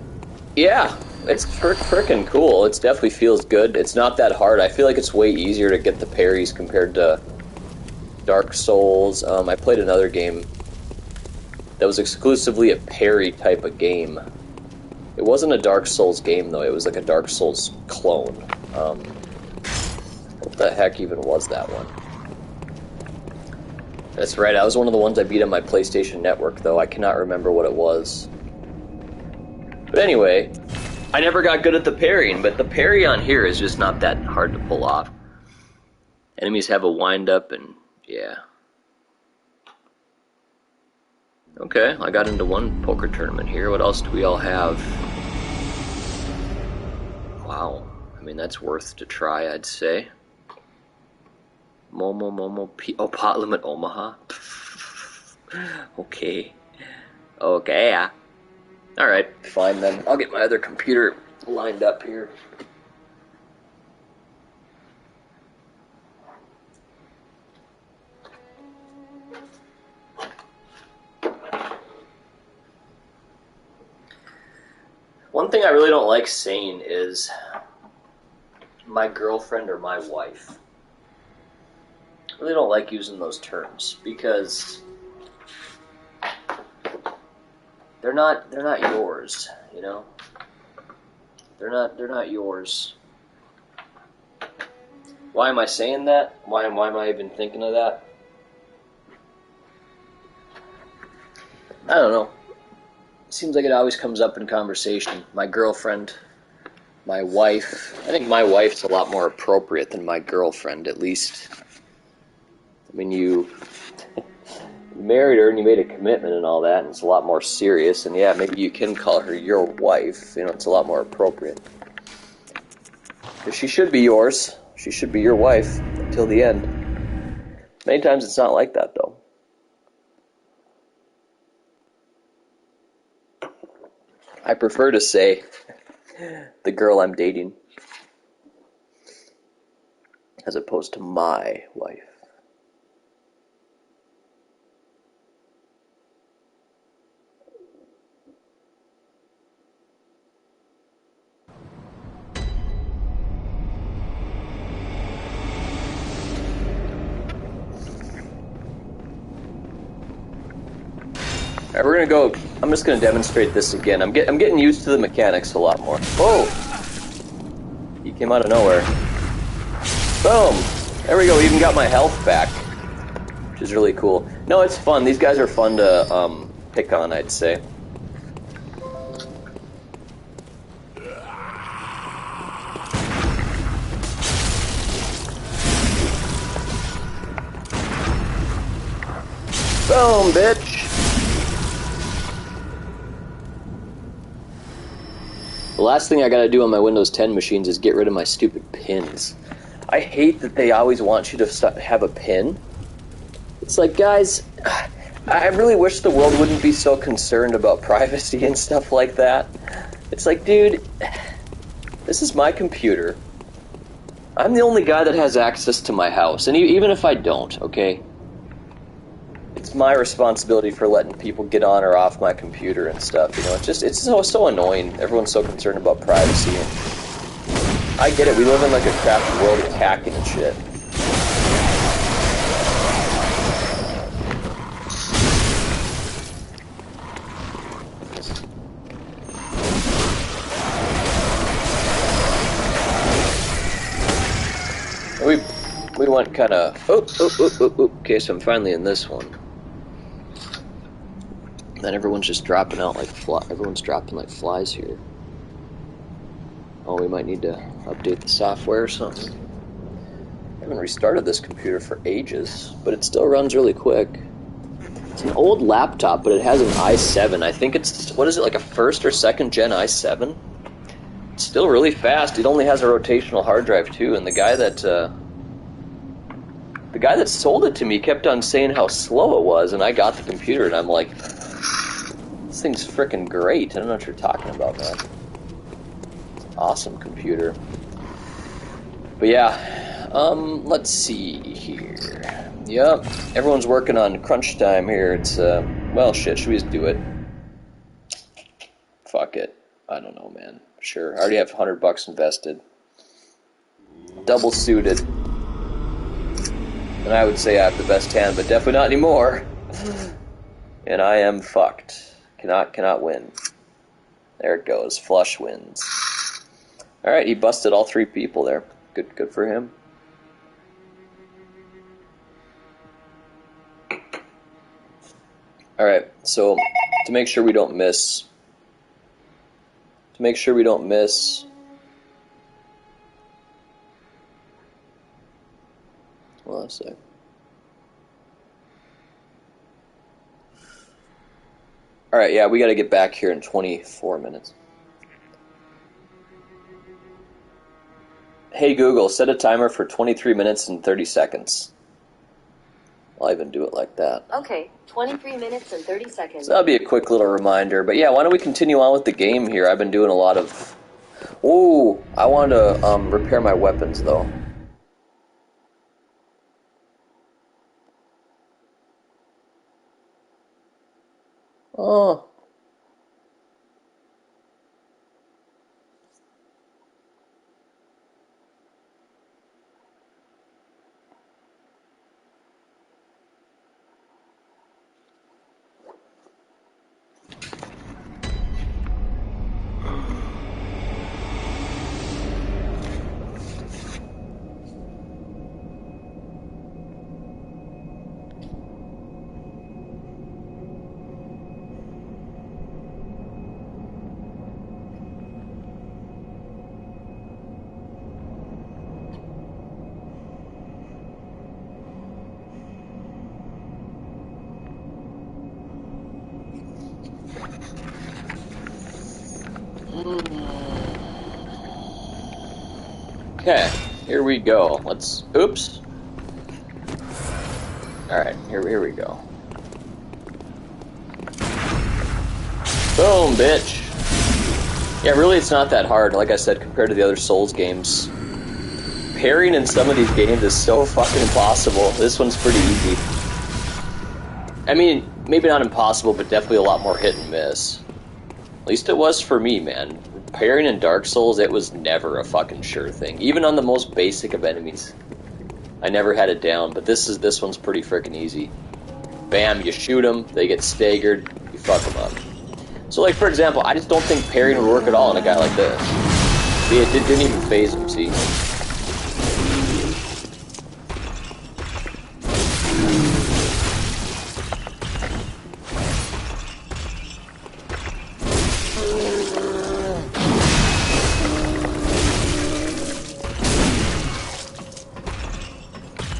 Speaker 2: yeah, it's frickin' cool. It definitely feels good. It's not that hard. I feel like it's way easier to get the parries compared to Dark Souls. I played another game that was exclusively a parry type of game. It wasn't a Dark Souls game, though. It was like a Dark Souls clone. What the heck even was that one? That's right, I was one of the ones I beat on my PlayStation Network, though. I cannot remember what it was. But anyway, I never got good at the parrying, but the parry on here is just not that hard to pull off. Enemies have a wind-up, and yeah. Okay, I got into one poker tournament here. What else do we all have? Wow. I mean, that's worth to try, I'd say. Oh, Pot Limit Omaha. Okay. Okay, yeah. Alright, fine then. I'll get my other computer lined up here. One thing I really don't like saying is my girlfriend or my wife. I really don't like using those terms because they're not yours, you know? They're not yours. Why am I saying that? Why am I even thinking of that? I don't know. Seems like it always comes up in conversation. My girlfriend, my wife. I think my wife's a lot more appropriate than my girlfriend, at least. I mean, you married her and you made a commitment and all that, and it's a lot more serious. And yeah, maybe you can call her your wife. You know, it's a lot more appropriate. Because she should be yours. She should be your wife until the end. Many times it's not like that, though. I prefer to say the girl I'm dating as opposed to my wife. Alright, we're gonna go. I'm just gonna demonstrate this again. I'm getting used to the mechanics a lot more. Whoa! He came out of nowhere. Boom! There we go. We even got my health back, which is really cool. No, it's fun. These guys are fun to pick on, I'd say. Boom, bitch! The last thing I gotta do on my Windows 10 machines is get rid of my stupid pins. I hate that they always want you to have a pin. It's like, guys, I really wish the world wouldn't be so concerned about privacy and stuff like that. It's like, dude, this is my computer. I'm the only guy that has access to my house, and even if I don't, okay? It's my responsibility for letting people get on or off my computer and stuff, you know? It's so annoying. Everyone's so concerned about privacy. And I get it, we live in like a crappy world of hacking and shit. We went kind of... Okay, so I'm finally in this one. Then everyone's just dropping out like everyone's dropping like flies here. Oh, we might need to update the software or something. I haven't restarted this computer for ages, but it still runs really quick. It's an old laptop, but it has an i7. I think it's, what is it, like a first or second gen i7? It's still really fast. It only has a rotational hard drive too, and the guy that sold it to me kept on saying how slow it was, and I got the computer and I'm like, this thing's frickin' great. I don't know what you're talking about, man. It's an awesome computer. But yeah, let's see here. Yep, everyone's working on crunch time here. It's, well, shit, should we just do it? Fuck it. I don't know, man. Sure, I already have $100 invested. Double suited. And I would say I have the best hand, but definitely not anymore. And I am fucked. Cannot win. There it goes. Flush wins. Alright, he busted all 3 people there. Good for him. Alright, so to make sure we don't miss... Hold on a sec. Alright, yeah, we gotta get back here in 24 minutes. Hey Google, set a timer for 23 minutes and 30 seconds. I'll even do it like that.
Speaker 10: Okay, 23 minutes and 30 seconds.
Speaker 2: So that'll be a quick little reminder. But yeah, why don't we continue on with the game here? I've been doing a lot of... Ooh, I want to repair my weapons, though. Oh. Okay, here we go. Let's... Oops. Alright, here we go. Boom, bitch. Yeah, really it's not that hard, like I said, compared to the other Souls games. Parrying in some of these games is so fucking impossible. This one's pretty easy. I mean, maybe not impossible, but definitely a lot more hit and miss. At least it was for me, man. Parrying in Dark Souls, it was never a fucking sure thing. Even on the most basic of enemies. I never had it down, but this one's pretty freaking easy. Bam, you shoot them, they get staggered, you fuck them up. So like, for example, I just don't think parrying would work at all on a guy like this. See, it didn't even phase him, see?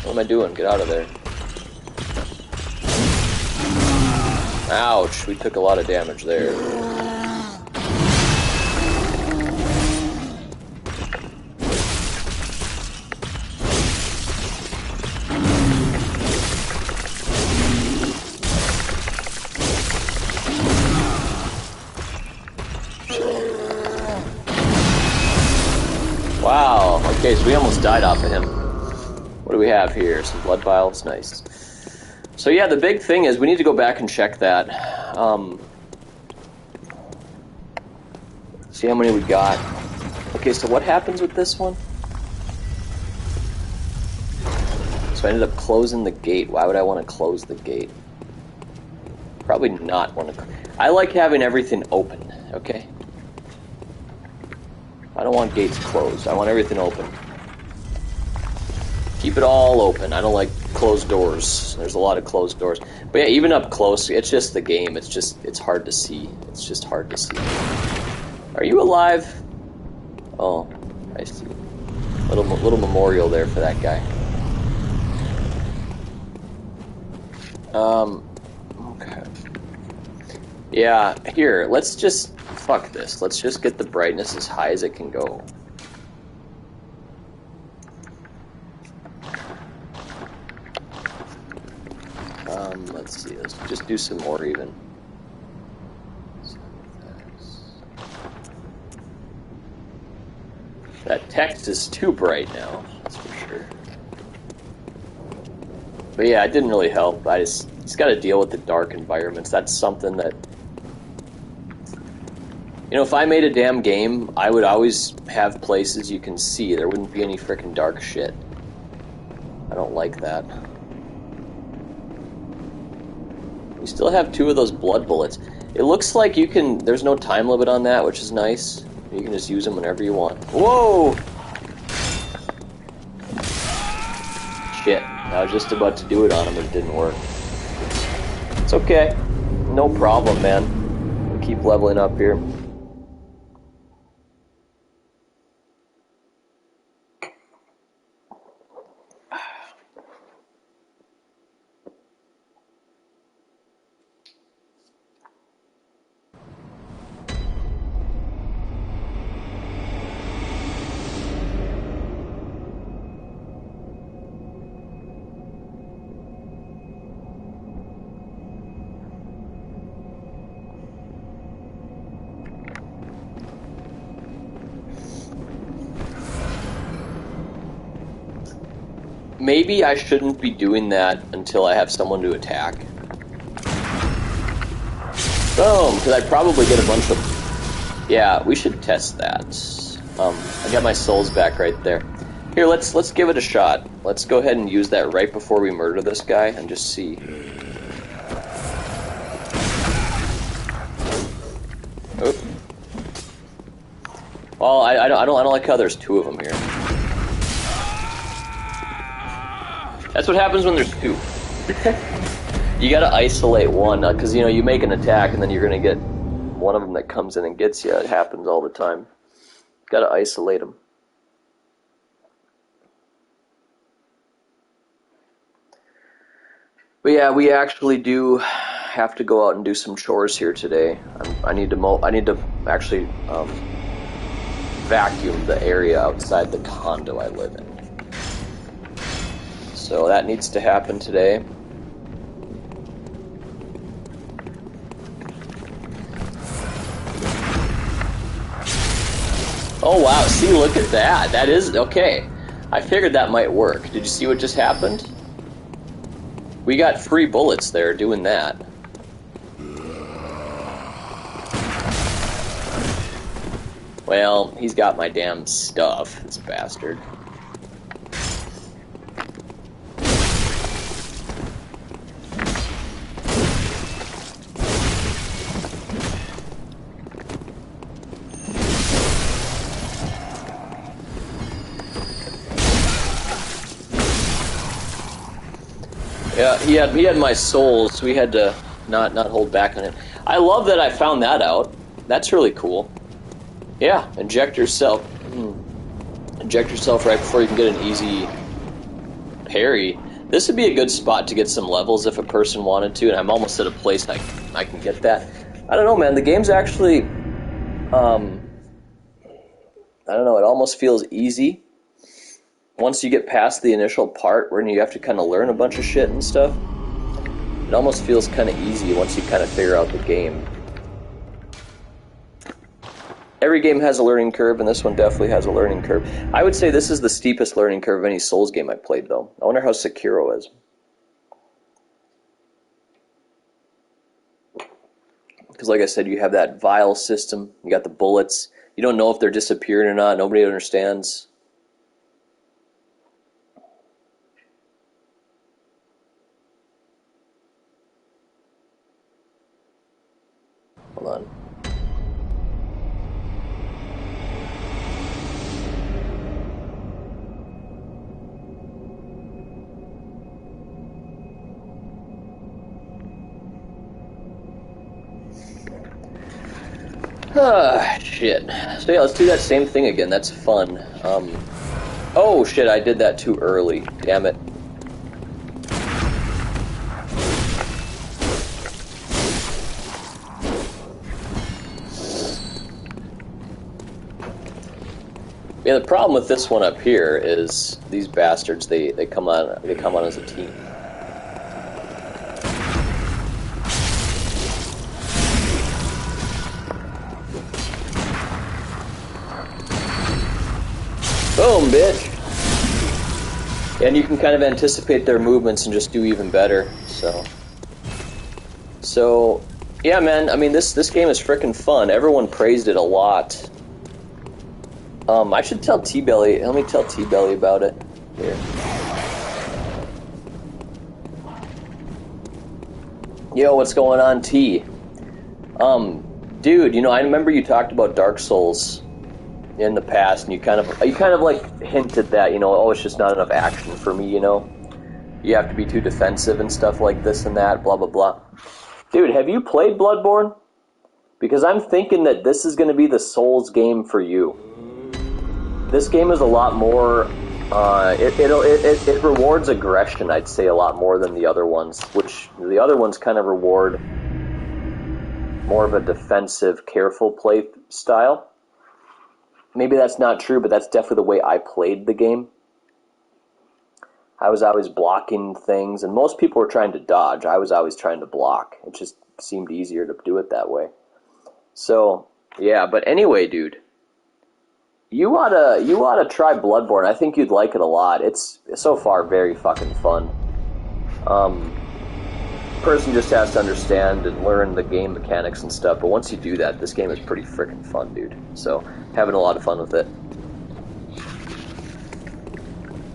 Speaker 2: What am I doing? Get out of there. Ouch, we took a lot of damage there. Wow, okay, so we almost died off of him. What do we have here? Some blood vials, nice. So yeah, the big thing is we need to go back and check that. See how many we got. Okay, so what happens with this one? So I ended up closing the gate. Why would I want to close the gate? Probably not want to. I like having everything open, okay? I don't want gates closed. I want everything open. Keep it all open. I don't like closed doors. There's a lot of closed doors. But yeah, even up close, it's just the game. It's hard to see. It's just hard to see. Are you alive? Oh, I see. Little memorial there for that guy. Okay. Yeah, here, let's just... Fuck this. Let's just get the brightness as high as it can go. Let's see. Let's just do some more even. That text is too bright now, that's for sure. But yeah, it didn't really help. I just got to deal with the dark environments. That's something that... You know, if I made a damn game, I would always have places you can see. There wouldn't be any frickin' dark shit. I don't like that. We still have 2 of those blood bullets. It looks like you can... There's no time limit on that, which is nice. You can just use them whenever you want. Whoa! Shit. I was just about to do it on him, but it didn't work. It's okay. No problem, man. We'll keep leveling up here. Maybe I shouldn't be doing that until I have someone to attack. Boom! Because I'd probably get a bunch of... Yeah, we should test that. I got my souls back right there. Here, let's give it a shot. Let's go ahead and use that right before we murder this guy and just see. Oh. Well, I don't like how there's 2 of them here. That's what happens when there's 2. You gotta isolate one, because, you know, you make an attack and then you're gonna get one of them that comes in and gets you. It happens all the time. Gotta isolate them. But yeah, we actually do have to go out and do some chores here today. I need to actually vacuum the area outside the condo I live in. So that needs to happen today. Oh wow, see, look at that. That is, okay. I figured that might work. Did you see what just happened? We got free bullets there doing that. Well, he's got my damn stuff, this bastard. Yeah, he had my souls, so we had to not hold back on it. I love that I found that out. That's really cool. Yeah, inject yourself. Inject yourself right before you can get an easy parry. This would be a good spot to get some levels if a person wanted to, and I'm almost at a place I can get that. I don't know, man. The game's actually, I don't know, it almost feels easy. Once you get past the initial part where you have to kind of learn a bunch of shit and stuff, it almost feels kind of easy once you kind of figure out the game. Every game has a learning curve, and this one definitely has a learning curve. I would say this is the steepest learning curve of any Souls game I've played, though. I wonder how Sekiro is. Because like I said, you have that vial system, you got the bullets, you don't know if they're disappearing or not, nobody understands. Hold on. Ah, shit. So yeah, let's do that same thing again. That's fun. Oh shit, I did that too early. Damn it. Yeah, the problem with this one up here is these bastards. They come on as a team. Boom, bitch! And you can kind of anticipate their movements and just do even better. So yeah, man. I mean, this game is frickin' fun. Everyone praised it a lot. I should tell T-Belly. Let me tell T-Belly about it. Here. Yo, what's going on, T? Dude, you know, I remember you talked about Dark Souls in the past, and you kind of like hinted that, you know, oh, it's just not enough action for me, you know? You have to be too defensive and stuff like this and that, blah, blah, blah. Dude, have you played Bloodborne? Because I'm thinking that this is going to be the Souls game for you. This game is a lot more, it rewards aggression, I'd say, a lot more than the other ones, which the other ones kind of reward more of a defensive, careful play style. Maybe that's not true, but that's definitely the way I played the game. I was always blocking things, and most people were trying to dodge. I was always trying to block. It just seemed easier to do it that way. So, yeah, but anyway, dude. You oughta try Bloodborne. I think you'd like it a lot. It's so far very fucking fun. Person just has to understand and learn the game mechanics and stuff, but once you do that, this game is pretty freaking fun, dude. So, having a lot of fun with it.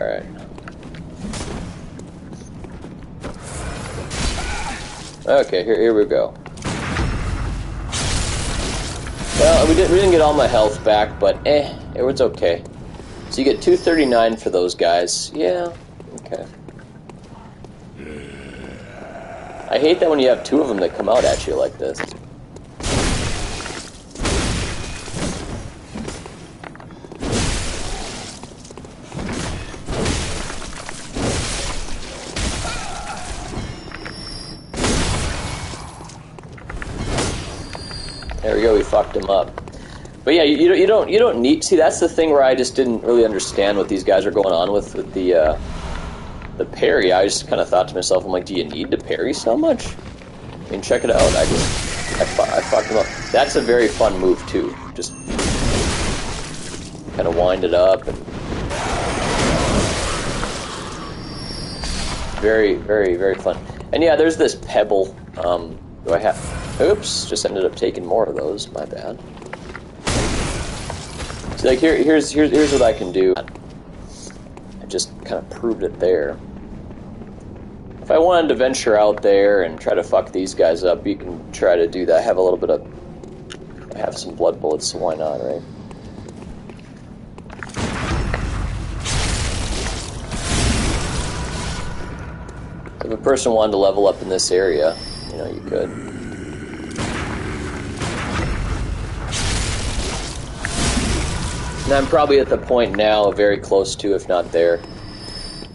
Speaker 2: Alright. Okay, here we go. Well, we didn't get all my health back, but it was okay. So you get 239 for those guys. Yeah, okay. I hate that when you have two of them that come out at you like this. There we go, we fucked him up. But yeah, you don't need. See, that's the thing where I just didn't really understand what these guys are going on with the parry. I just kind of thought to myself, I'm like, do you need to parry so much? I mean, check it out. I fucked him up. That's a very fun move too. Just kind of wind it up and very, very, very fun. And yeah, there's this pebble. Do I have? Oops, just ended up taking more of those. My bad. So like here's what I can do. I just kind of proved it there. If I wanted to venture out there and try to fuck these guys up, you can try to do that. I have some blood bullets, so why not, right? If a person wanted to level up in this area, you know, you could. And I'm probably at the point now, very close to, if not there,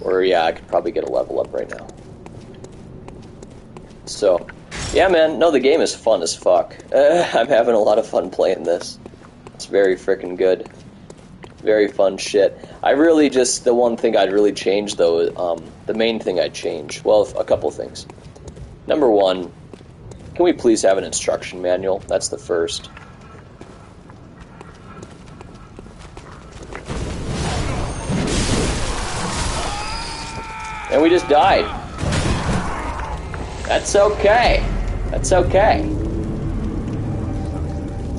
Speaker 2: Or yeah, I could probably get a level up right now. So, yeah, man. No, the game is fun as fuck. I'm having a lot of fun playing this. It's very freaking good. Very fun shit. I really just, the one thing I'd really change though, the main thing I'd change, well, a couple things. Number one, can we please have an instruction manual? That's the first. And we just died. That's okay. That's okay.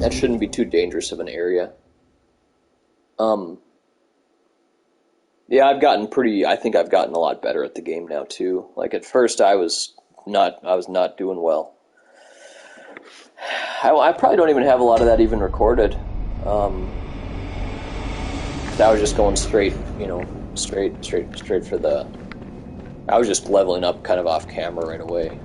Speaker 2: That shouldn't be too dangerous of an area. Yeah, I think I've gotten a lot better at the game now too. Like at first I was not doing well. I probably don't even have a lot of that even recorded. I was just going straight, straight for the... I was just leveling up kind of off camera right away.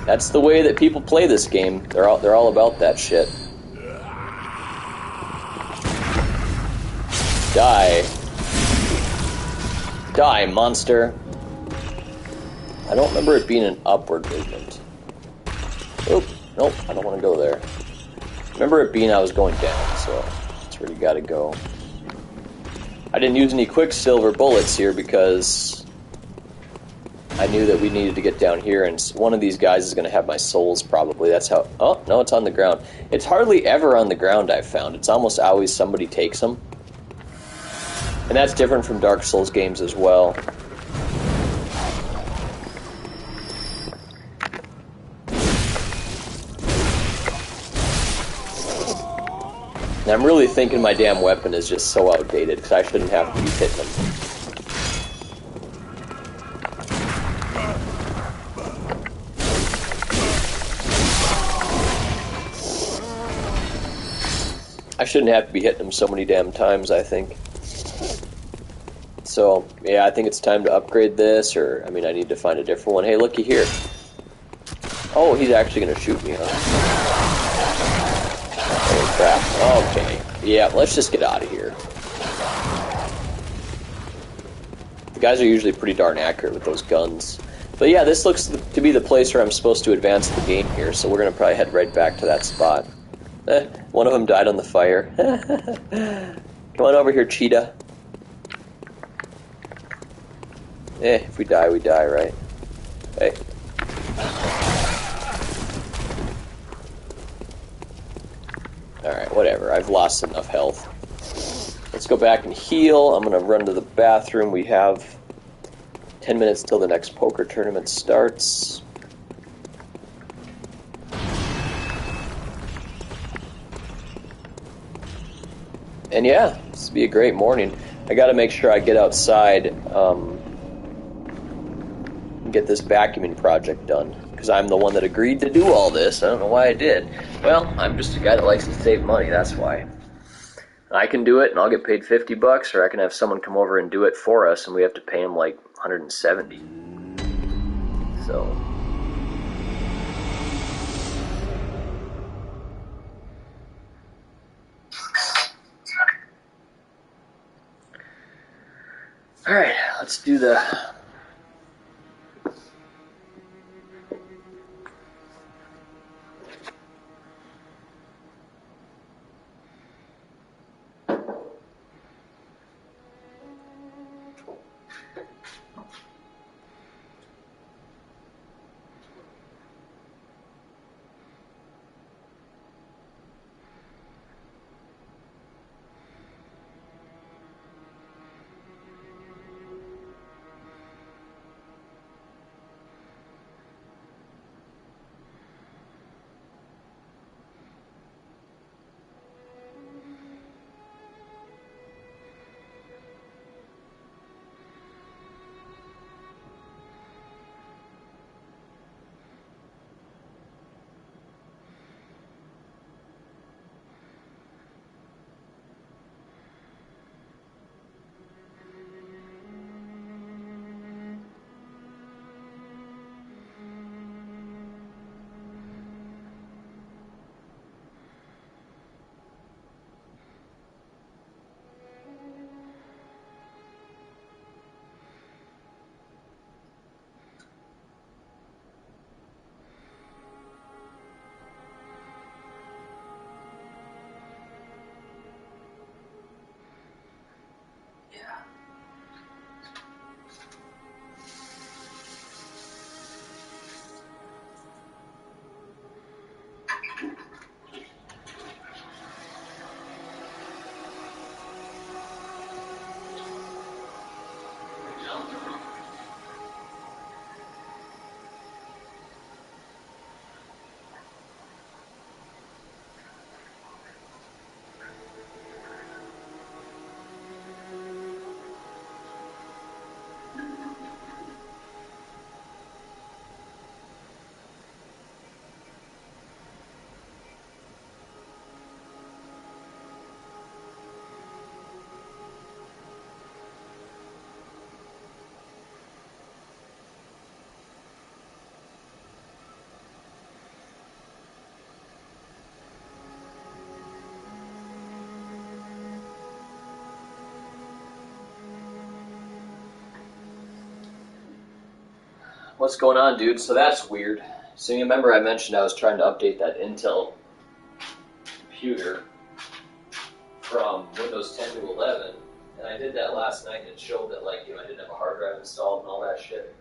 Speaker 2: That's the way that people play this game. They're all about that shit. Die. Die, monster. I don't remember it being an upward movement. Oop, nope, I don't want to go there. Remember it being I was going down, so that's where you gotta go. I didn't use any quicksilver bullets here because I knew that we needed to get down here, and one of these guys is going to have my souls, probably. That's how... Oh, no, it's on the ground. It's hardly ever on the ground, I've found. It's almost always somebody takes them. And that's different from Dark Souls games as well. And I'm really thinking my damn weapon is just so outdated, because I shouldn't have to be hitting them. I shouldn't have to be hitting them so many damn times, I think. So, yeah, I think it's time to upgrade this, or, I mean, I need to find a different one. Hey, looky here. Oh, he's actually going to shoot me, huh? Holy crap. Okay. Yeah, let's just get out of here. The guys are usually pretty darn accurate with those guns. But yeah, this looks to be the place where I'm supposed to advance the game here, so we're going to probably head right back to that spot. One of them died on the fire. Come on over here, cheetah. If we die, we die, right? Hey. Alright, whatever. I've lost enough health. Let's go back and heal. I'm going to run to the bathroom. We have 10 minutes till the next poker tournament starts. And yeah, this will be a great morning. I got to make sure I get outside and get this vacuuming project done, because I'm the one that agreed to do all this. I don't know why I did. Well, I'm just a guy that likes to save money, that's why. I can do it and I'll get paid $50, or I can have someone come over and do it for us and we have to pay them like $170. So... Alright, let's do the... What's going on, dude? So that's weird. So you remember I mentioned I was trying to update that Intel computer from Windows 10 to 11, and I did that last night, and it showed that, like, I didn't have a hard drive installed and all that shit.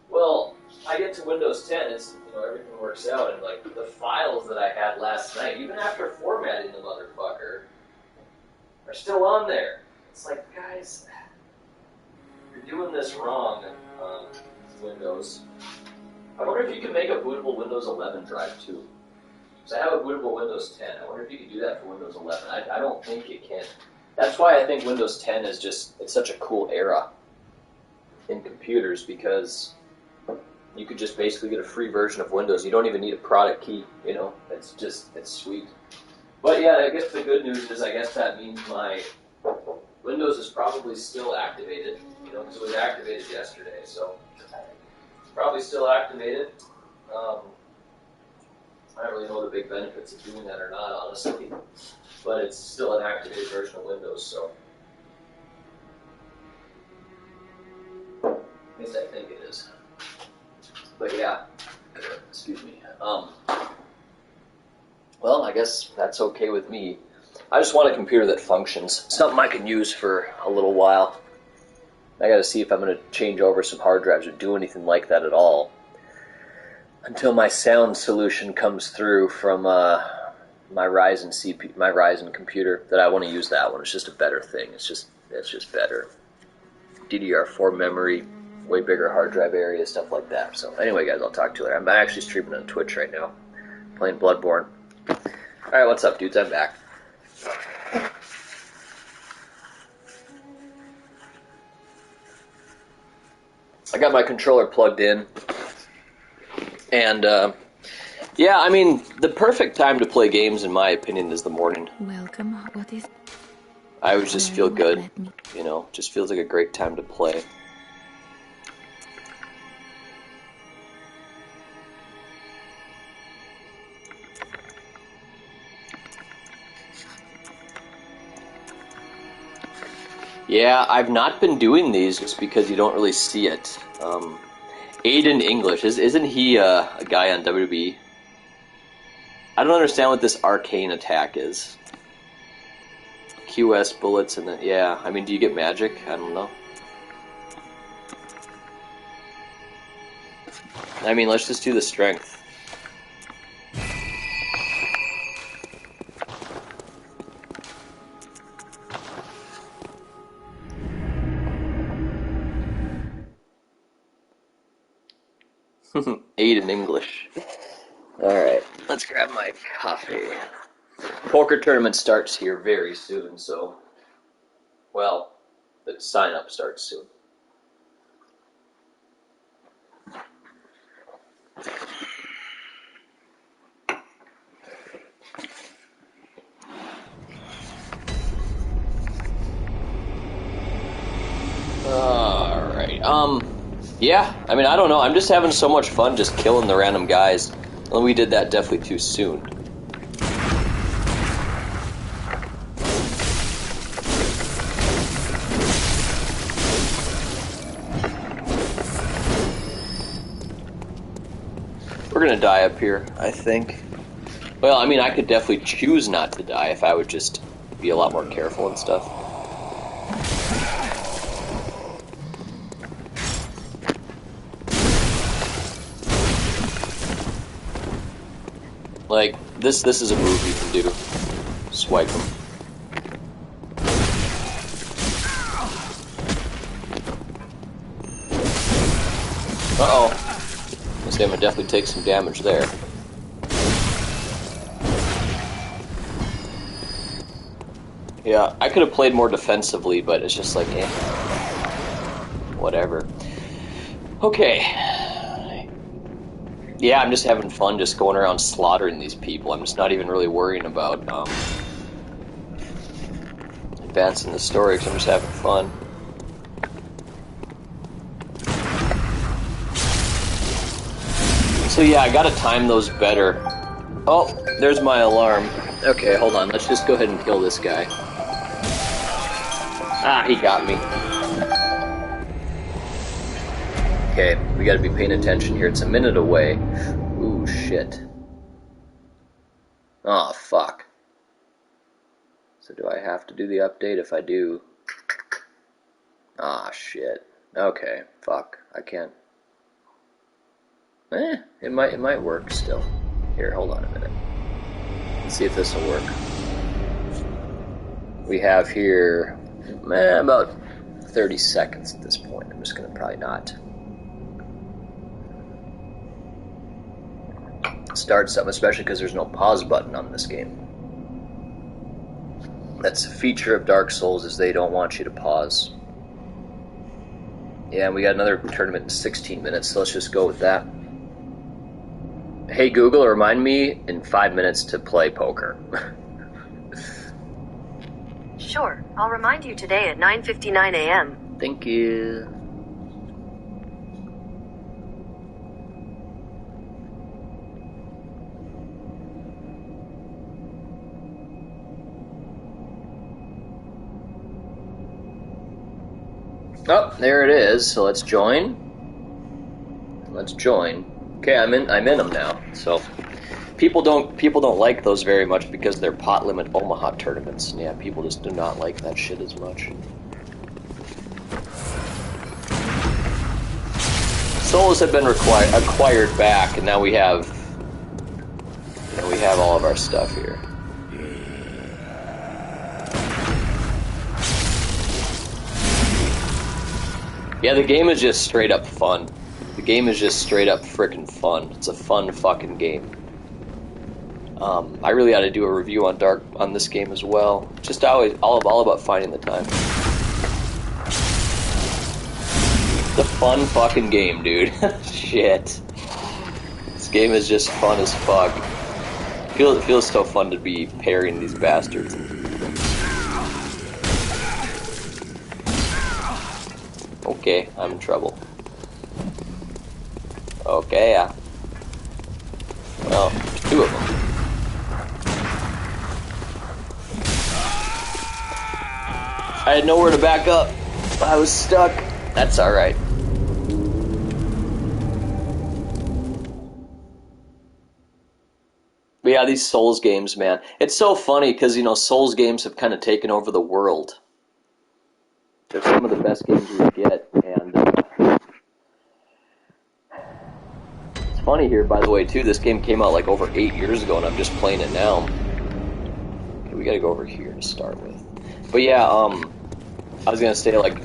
Speaker 2: Well, I get to Windows 10, it's, everything works out, and, like, the files that I had last night, even after formatting the motherfucker, are still on there. It's like, guys, you're doing this wrong, Windows. I wonder if you can make a bootable Windows 11 drive, too. Because I have a bootable Windows 10. I wonder if you can do that for Windows 11. I don't think it can. That's why I think Windows 10 is it's such a cool era in computers, because you could just basically get a free version of Windows. You don't even need a product key, it's sweet. But yeah, I guess the good news is, I guess that means my Windows is probably still activated, because it was activated yesterday, so it's probably still activated. I don't really know the big benefits of doing that or not, honestly, but it's still an activated version of Windows, so at least I think it is. But yeah, excuse me. Well, I guess that's okay with me. I just want a computer that functions, something I can use for a little while. I gotta see if I'm gonna change over some hard drives or do anything like that at all until my sound solution comes through from my Ryzen CPU, my Ryzen computer. That I want to use that one. It's just a better thing. It's just better. DDR4 memory, way bigger hard drive area, stuff like that. So anyway, guys, I'll talk to you later. I'm actually streaming on Twitch right now, playing Bloodborne. All right, what's up, dudes? I'm back. I got my controller plugged in, and yeah, I mean, the perfect time to play games, in my opinion, is the morning.
Speaker 8: Welcome. What is?
Speaker 2: I would just feel good, just feels like a great time to play. Yeah, I've not been doing these just because you don't really see it. Aiden English, isn't he a guy on WWE? I don't understand what this arcane attack is. QS bullets and then, yeah, I mean, do you get magic? I don't know. I mean, let's just do the strength. Aiden English. Alright, let's grab my coffee. Poker tournament starts here very soon, so... Well, the sign-up starts soon. Alright, yeah, I mean, I don't know, I'm just having so much fun just killing the random guys. And we did that definitely too soon. We're gonna die up here, I think. Well, I mean, I could definitely choose not to die if I would just be a lot more careful and stuff. Like, this is a move you can do. Swipe them. Uh-oh. This guy would definitely take some damage there. Yeah, I could have played more defensively, but it's just like, eh. Whatever. Okay. Yeah, I'm just having fun just going around slaughtering these people. I'm just not even really worrying about advancing the story, because I'm just having fun. So yeah, I gotta time those better. Oh, there's my alarm. Okay, hold on, let's just go ahead and kill this guy. Ah, he got me. Okay. We gotta be paying attention here. It's a minute away. Ooh, shit. Aw, fuck. So do I have to do the update? If I do... Ah, shit. Okay, fuck. I can't... it might work still. Here, hold on a minute. Let's see if this will work. We have here... about 30 seconds at this point. I'm just gonna probably not... start something, especially because there's no pause button on this game. That's a feature of Dark Souls, is they don't want you to pause. Yeah, and we got another tournament in 16 minutes, so let's just go with that. Hey Google, remind me in 5 minutes to play poker.
Speaker 10: Sure, I'll remind you today at 9:59 a.m.
Speaker 2: Thank you. Oh, there it is. So let's join. Let's join. Okay, I'm in them now. So people don't like those very much because they're pot limit Omaha tournaments. And yeah, people just do not like that shit as much. Souls have been acquired back, and now we have all of our stuff here. Yeah, the game is just straight up fun. The game is just straight up frickin' fun. It's a fun fucking game. I really ought to do a review on this game as well. Just always all about finding the time. It's a fun fucking game, dude. Shit. This game is just fun as fuck. It feels so fun to be parrying these bastards. Okay, I'm in trouble. Okay, yeah. Well, there's two of them. I had nowhere to back up. I was stuck. That's alright. But yeah, these Souls games, man. It's so funny because, you know, Souls games have kind of taken over the world. They're some of the best games we get, and it's funny here, by the way, too, this game came out like over 8 years ago, and I'm just playing it now. Okay, we gotta go over here to start with. But yeah, I was gonna say, like,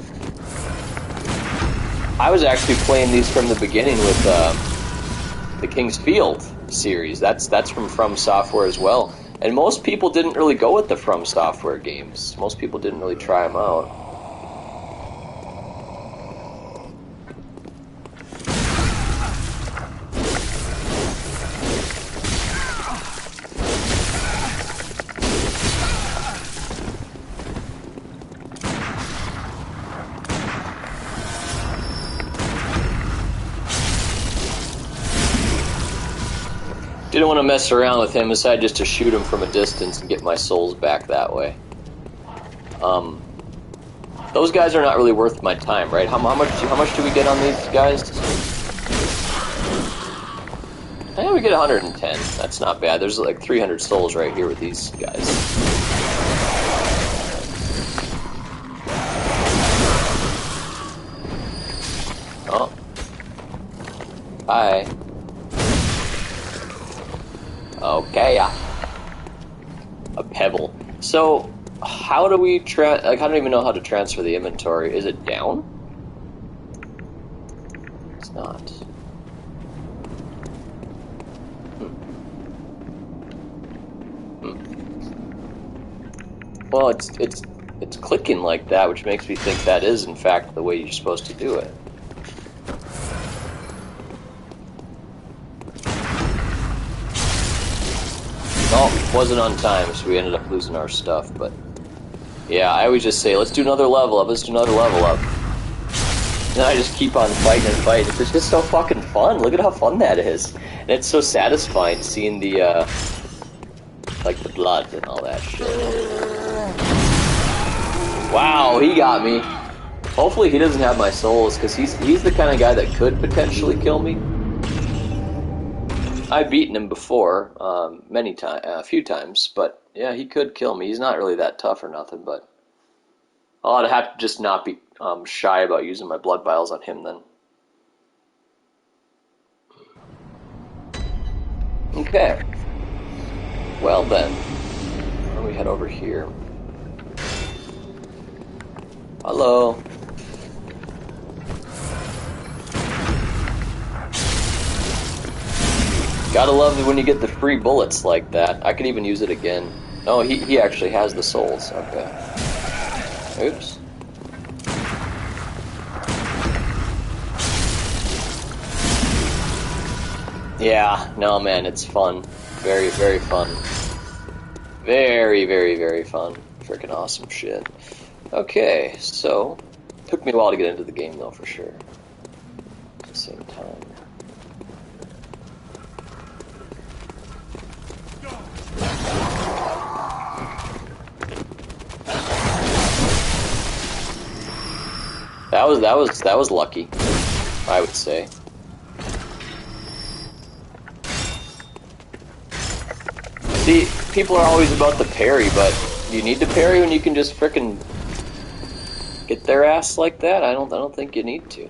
Speaker 2: I was actually playing these from the beginning with the King's Field series. That's from Software as well. And most people didn't really go with the From Software games. Most people didn't really try them out. Didn't want to mess around with him, decided just to shoot him from a distance and get my souls back that way. Those guys are not really worth my time, right? How much do we get on these guys? Yeah, we get 110. That's not bad. There's like 300 souls right here with these guys. Oh. Bye. Okay, a pebble. So, how do we I don't even know how to transfer the inventory. Is it down? It's not. Well, it's clicking like that, which makes me think that is in fact the way you're supposed to do it. Oh, wasn't on time, so we ended up losing our stuff, but yeah, I always just say, let's do another level up, let's do another level up. And I just keep on fighting and fighting. It's just so fucking fun. Look at how fun that is. And it's so satisfying seeing the, like the blood and all that shit. Wow, he got me. Hopefully he doesn't have my souls, because he's the kind of guy that could potentially kill me. I've beaten him before, a few times, but yeah, he could kill me. He's not really that tough or nothing, but I'll have to just not be shy about using my blood vials on him then. Okay. Well then, why don't we head over here? Hello. Gotta love it when you get the free bullets like that. I could even use it again. Oh, he actually has the souls. Okay. Oops. Yeah, no man, it's fun. Very, very fun. Very, very, very fun. Freaking awesome shit. Okay, so took me a while to get into the game though, for sure. At the same time. That was lucky, I would say. See, people are always about the parry, but do you need to parry when you can just frickin' get their ass like that? I don't think you need to.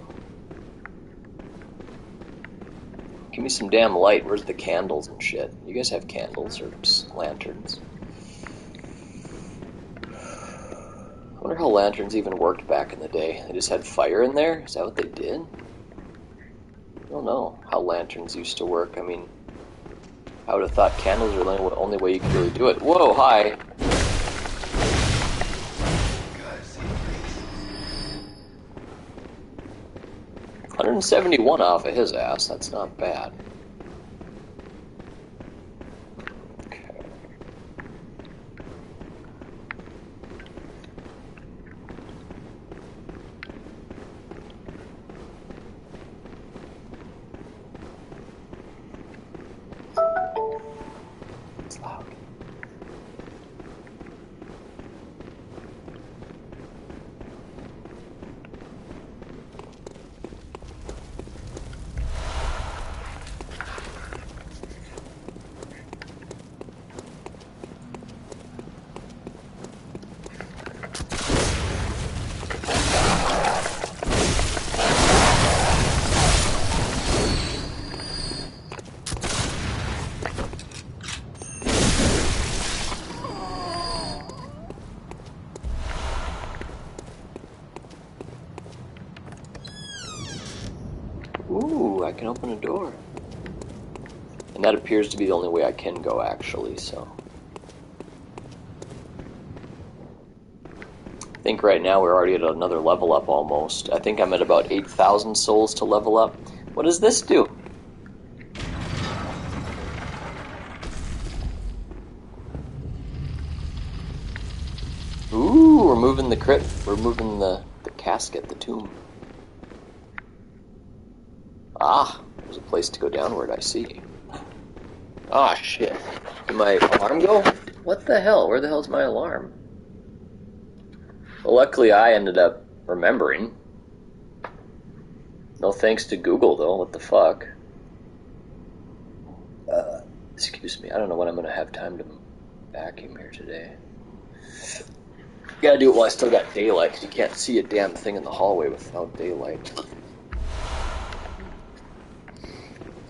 Speaker 2: Give me some damn light. Where's the candles and shit? You guys have candles or just lanterns? I wonder how lanterns even worked back in the day. They just had fire in there? Is that what they did? I don't know how lanterns used to work. I mean, I would have thought candles were the only way you could really do it. Whoa, hi! 171 off of his ass. That's not bad. Ooh, I can open a door. And that appears to be the only way I can go, actually, so. I think right now we're already at another level up almost. I think I'm at about 8,000 souls to level up. What does this do? Ooh, we're moving the casket, the tomb. Ah, there's a place to go downward, I see. Ah, shit. Did my alarm go? What the hell? Where the hell's my alarm? Well, luckily I ended up remembering. No thanks to Google, though. What the fuck? Excuse me. I don't know when I'm going to have time to vacuum here today. Gotta do it while I still got daylight, because you can't see a damn thing in the hallway without daylight.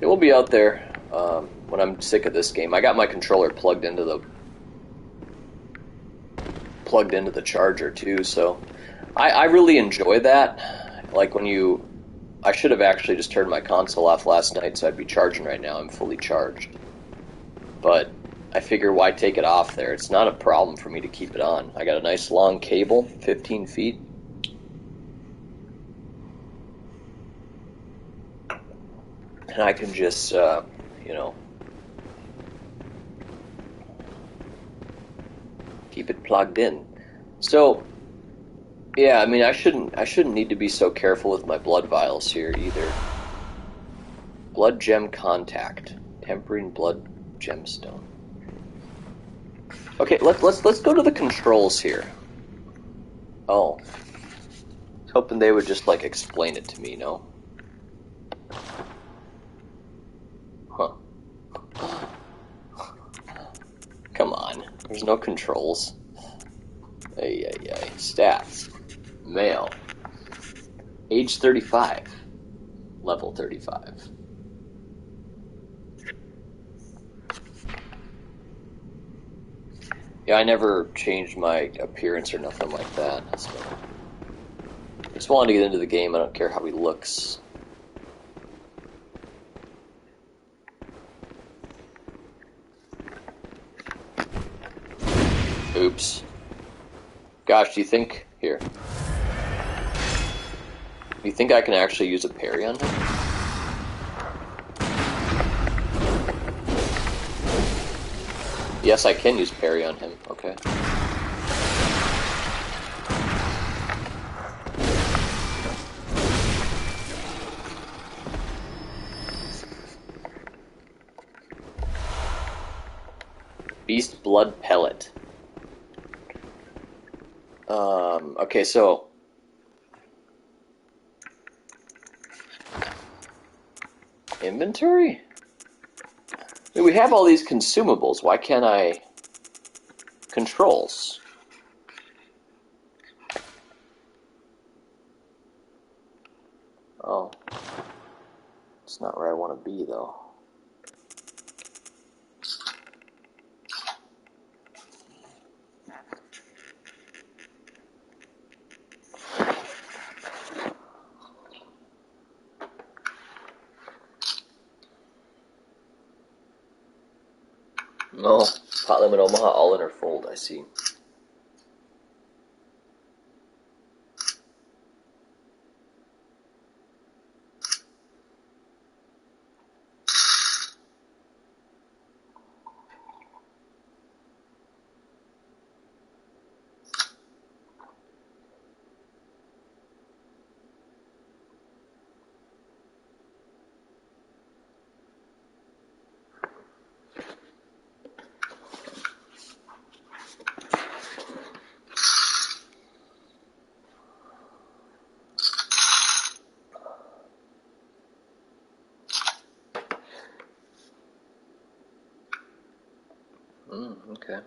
Speaker 2: It will be out there when I'm sick of this game. I got my controller plugged into the charger too, so I really enjoy that. Like when I should have actually just turned my console off last night, so I'd be charging right now. I'm fully charged, but I figure why take it off there? It's not a problem for me to keep it on. I got a nice long cable, 15 feet. And I can just, keep it plugged in. So, yeah, I mean, I shouldn't need to be so careful with my blood vials here either. Blood gem contact, tempering blood gemstone. Okay, let's go to the controls here. Oh, Hoping they would just, like, explain it to me, no? Huh. Come on. There's no controls. Ay. Stats. Male. Age 35. Level 35. Yeah, I never changed my appearance or nothing like that, so... I just wanted to get into the game, I don't care how he looks. Oops. Gosh, do you think... Here. Do you think I can actually use a parry on him? Yes, I can use parry on him. Okay. Beast Blood Pellet. Okay, so... Inventory? I mean, we have all these consumables. Why can't I... Controls. Oh. It's not where I want to be, though. No, Pot Limit Omaha, all in her fold, I see. Okay.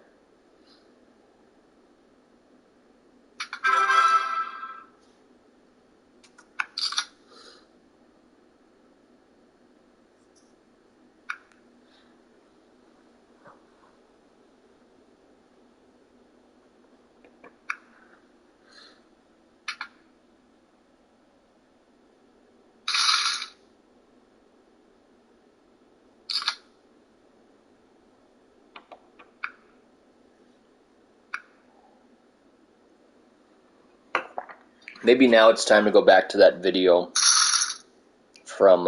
Speaker 2: Maybe now it's time to go back to that video from,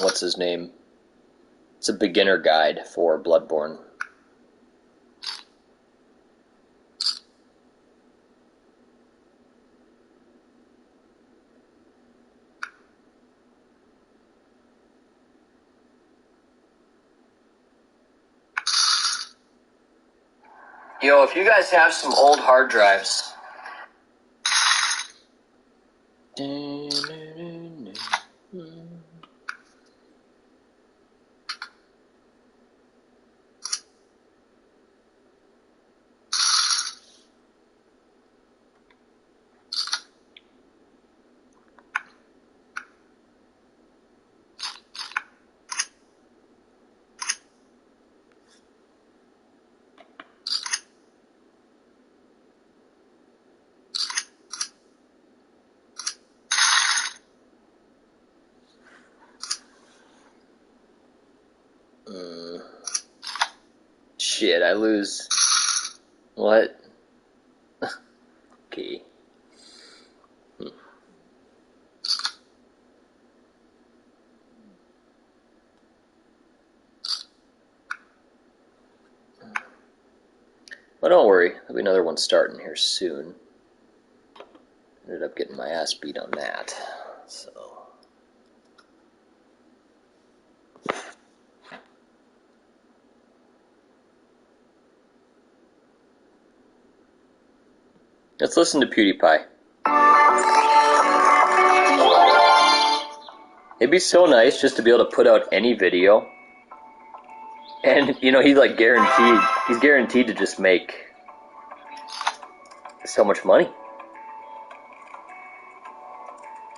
Speaker 2: what's his name? It's a beginner guide for Bloodborne. Yo, if you guys have some old hard drives... Shit, I lose. What? Okay. Well, don't worry. There'll be another one starting here soon. Ended up getting my ass beat on that. So... Let's listen to PewDiePie. It'd be so nice just to be able to put out any video. And, you know, he's guaranteed to just make so much money.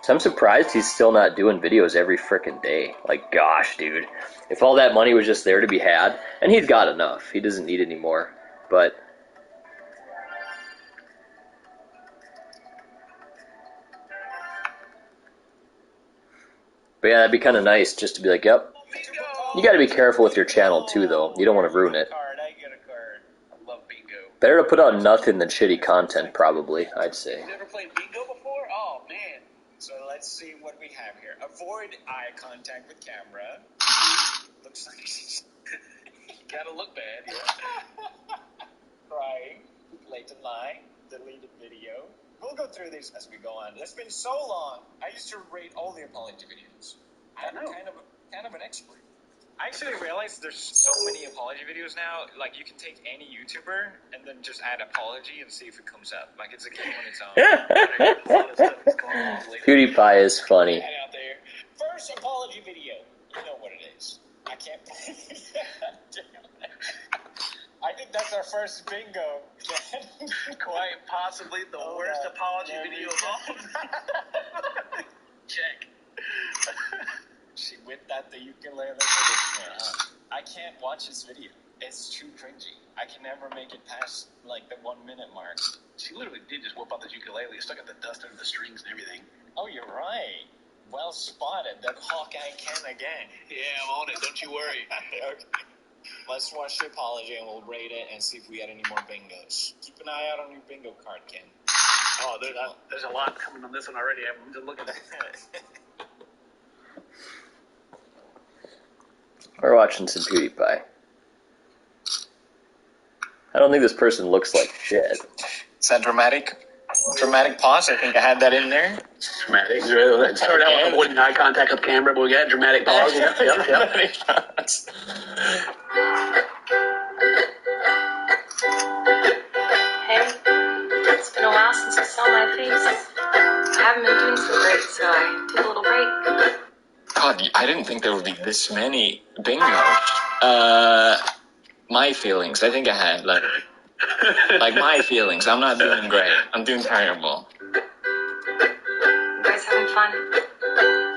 Speaker 2: So I'm surprised he's still not doing videos every frickin' day. Like, gosh, dude. If all that money was just there to be had, and he's got enough. He doesn't need any more. But yeah, that'd be kind of nice just to be like, yep. You gotta be careful with your channel too, though. You don't want to ruin it. Better to put out nothing than shitty content, probably, I'd say.
Speaker 11: You never played bingo before? Oh, man. So let's see what we have here. Avoid eye contact with camera. Looks like you gotta look bad, yeah. Crying, blatant lie, deleted video. We'll go through these as we go on. It's been so long. I used to rate all the apology videos. I'm kind of an expert. I actually realized there's so many apology videos now. Like, you can take any YouTuber and then just add apology and see if it comes up. Like, it's a game on its own.
Speaker 2: PewDiePie is funny.
Speaker 11: Out there. First apology video. You know what it is. I can't believe that. I think that's our first bingo.
Speaker 4: Quite possibly the worst apology video of all.
Speaker 11: Check. She whipped out the ukulele. I can't watch this video. It's too cringy. I can never make it past, like, the 1 minute mark.
Speaker 4: She literally did just whip out the ukulele, stuck at the dust under the strings and everything.
Speaker 11: Oh, you're right. Well spotted. That Hawkeye can again.
Speaker 4: Yeah, I'm on it. Don't you worry.
Speaker 11: Okay. Let's watch the apology and we'll rate it and see if we get any more bingos. Keep an eye out on your bingo card, Ken.
Speaker 4: Oh, there's a lot coming on this one already. I'm just looking at it.
Speaker 2: We're watching some PewDiePie. I don't think this person looks like shit.
Speaker 11: Is that dramatic? Dramatic pause? I think I had that in there.
Speaker 4: Dramatic. It started out with avoiding eye contact with the camera, but we got dramatic pause. Yep.
Speaker 11: Dramatic pause.
Speaker 12: Hey, it's been a while since I saw my face. I haven't been doing so great, so I took a little break.
Speaker 11: God, I didn't think there would be this many bingos. My feelings. I think I had, like my feelings. I'm not doing great. I'm doing terrible.
Speaker 12: You guys having fun?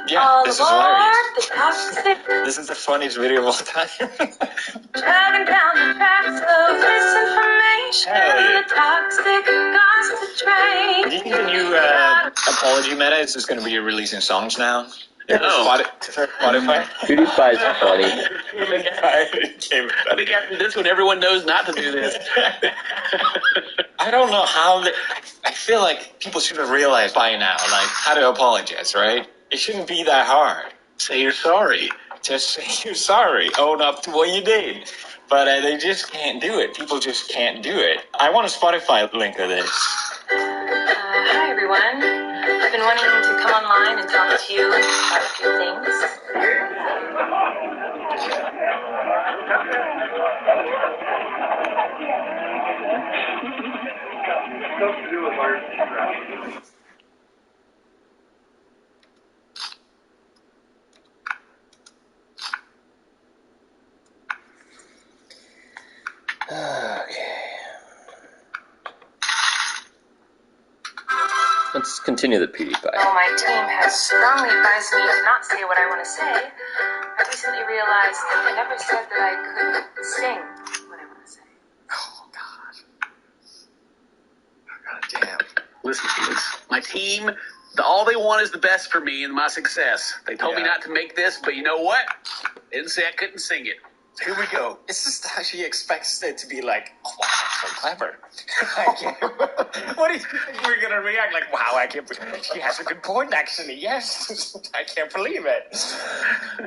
Speaker 11: Yeah,
Speaker 12: all
Speaker 11: this is
Speaker 12: aboard
Speaker 11: hilarious.
Speaker 12: the toxic.
Speaker 11: This is the funniest video of all time.
Speaker 12: Driving down the tracks of misinformation.
Speaker 11: Yeah.
Speaker 12: The toxic gossip train.
Speaker 11: Do you think the new apology meta is just going to be releasing songs now? Spotify?
Speaker 2: PewDiePie's funny.
Speaker 4: I think after this one, everyone knows not to do this.
Speaker 11: I don't know how. I feel like people should have realized by now, like, how to apologize, right? It shouldn't be that hard.
Speaker 4: Say you're sorry.
Speaker 11: Just say you're sorry. Own up to what you did. But they just can't do it. People just can't do it. I want a Spotify link of this.
Speaker 12: Hi, everyone. I've been wanting to come online and talk to you about a few things.
Speaker 2: Let's continue the PewDiePie.
Speaker 12: Though my team has strongly advised me to not say what I want to say, I recently realized that they never said that I could sing what I want to say.
Speaker 11: Oh, God. God damn.
Speaker 4: Listen, Felix, my team, all they want is the best for me and my success. They told me not to make this, but you know what? They didn't say I couldn't sing it. Here we go.
Speaker 11: It's just how she expects it to be like, oh, wow, so clever. What do you think we're going to react like, wow, I can't believe she has a good point, actually. Yes, I can't believe it.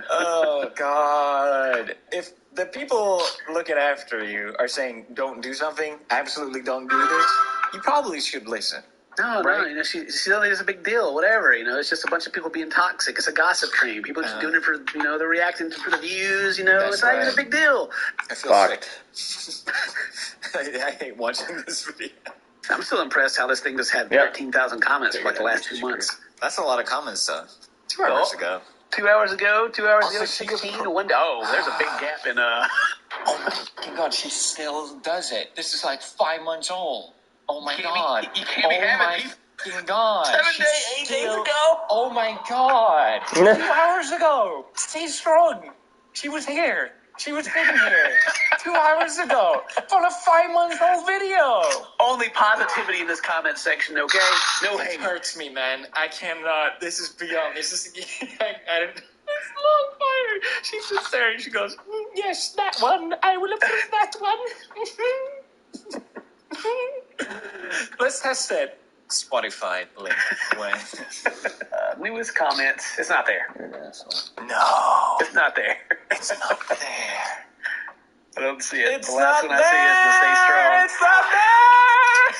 Speaker 11: Oh, God. If the people looking after you are saying, don't do something, absolutely don't do this, you probably should listen.
Speaker 4: No, you know, she don't think it's a big deal, whatever, you know, it's just a bunch of people being toxic. It's a gossip train. People just doing it for, you know, they're reacting for the views, you know, it's not even a big deal.
Speaker 11: I feel sick. I hate watching this video. I'm still impressed how this thing just had 13,000 comments for like the last 2 months.
Speaker 3: That's a lot of comments, though. 2 hours ago.
Speaker 11: 2 hours ago, 2 hours ago, 16 to 1 day. Oh, there's a big gap in
Speaker 3: Oh my god, she still does it. This is like 5 months old. Oh my god.
Speaker 11: You can't be having people.
Speaker 3: Fucking god.
Speaker 11: 8 days ago.
Speaker 3: Oh my god. 2 hours ago. Stay strong. She was here. She was sitting here 2 hours ago for a 5-month-old video.
Speaker 11: Only positivity in this comment section, okay? No hate.
Speaker 3: It hurts me, man. I cannot. This is beyond. This is. I don't. It's long fire. She sits there and she goes, yes, that one. I will approve that one. Let's test it. Spotify link.
Speaker 11: Newest comments. It's not there.
Speaker 3: You're an asshole. No.
Speaker 11: It's not there.
Speaker 3: It's not there.
Speaker 11: I don't see it.
Speaker 3: It's
Speaker 11: the last
Speaker 3: not
Speaker 11: one I see is to stay strong.
Speaker 3: It's not there.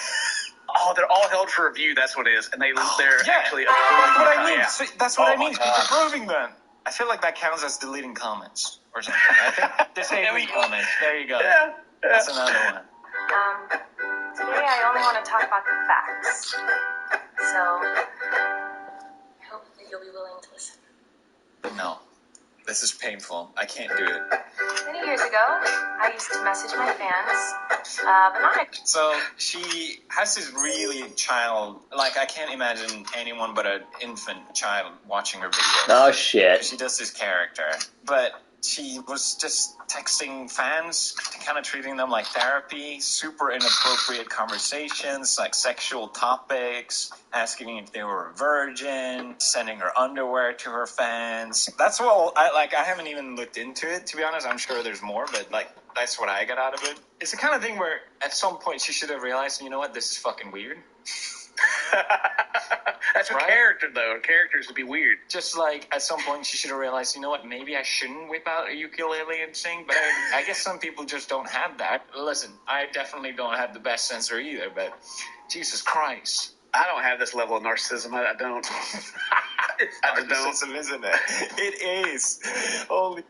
Speaker 11: Oh, they're all held for review. That's what it is. And they're actually
Speaker 3: That's
Speaker 11: approved.
Speaker 3: what I mean.
Speaker 11: Yeah.
Speaker 3: See, that's what I mean. Keep approving them. I feel like that counts as deleting comments or something. I think disabling comments. There you go.
Speaker 11: Yeah.
Speaker 3: That's another one.
Speaker 12: Today I only want to talk about the facts. So, I hope that you'll be willing to listen.
Speaker 3: No. This is painful. I can't do it.
Speaker 12: Many years ago, I used to message my fans, but not.
Speaker 3: So she has this really I can't imagine anyone but an infant child watching her videos.
Speaker 2: Oh shit.
Speaker 3: She does this character. But she was just texting fans, kind of treating them like therapy, super inappropriate conversations, like sexual topics, asking if they were a virgin, sending her underwear to her fans. That's what I haven't even looked into it, to be honest. I'm sure there's more, but that's what I got out of it. It's the kind of thing where at some point she should have realized, you know what, this is fucking weird.
Speaker 11: That's a character, though. Characters would be weird.
Speaker 3: Just like at some point she should have realized, you know what, maybe I shouldn't whip out a ukulele and sing, but I guess some people just don't have that. Listen, I definitely don't have the best sensor either, but Jesus Christ.
Speaker 11: I don't have this level of narcissism. I don't. I don't.
Speaker 3: Narcissism, isn't it? It is. Holy.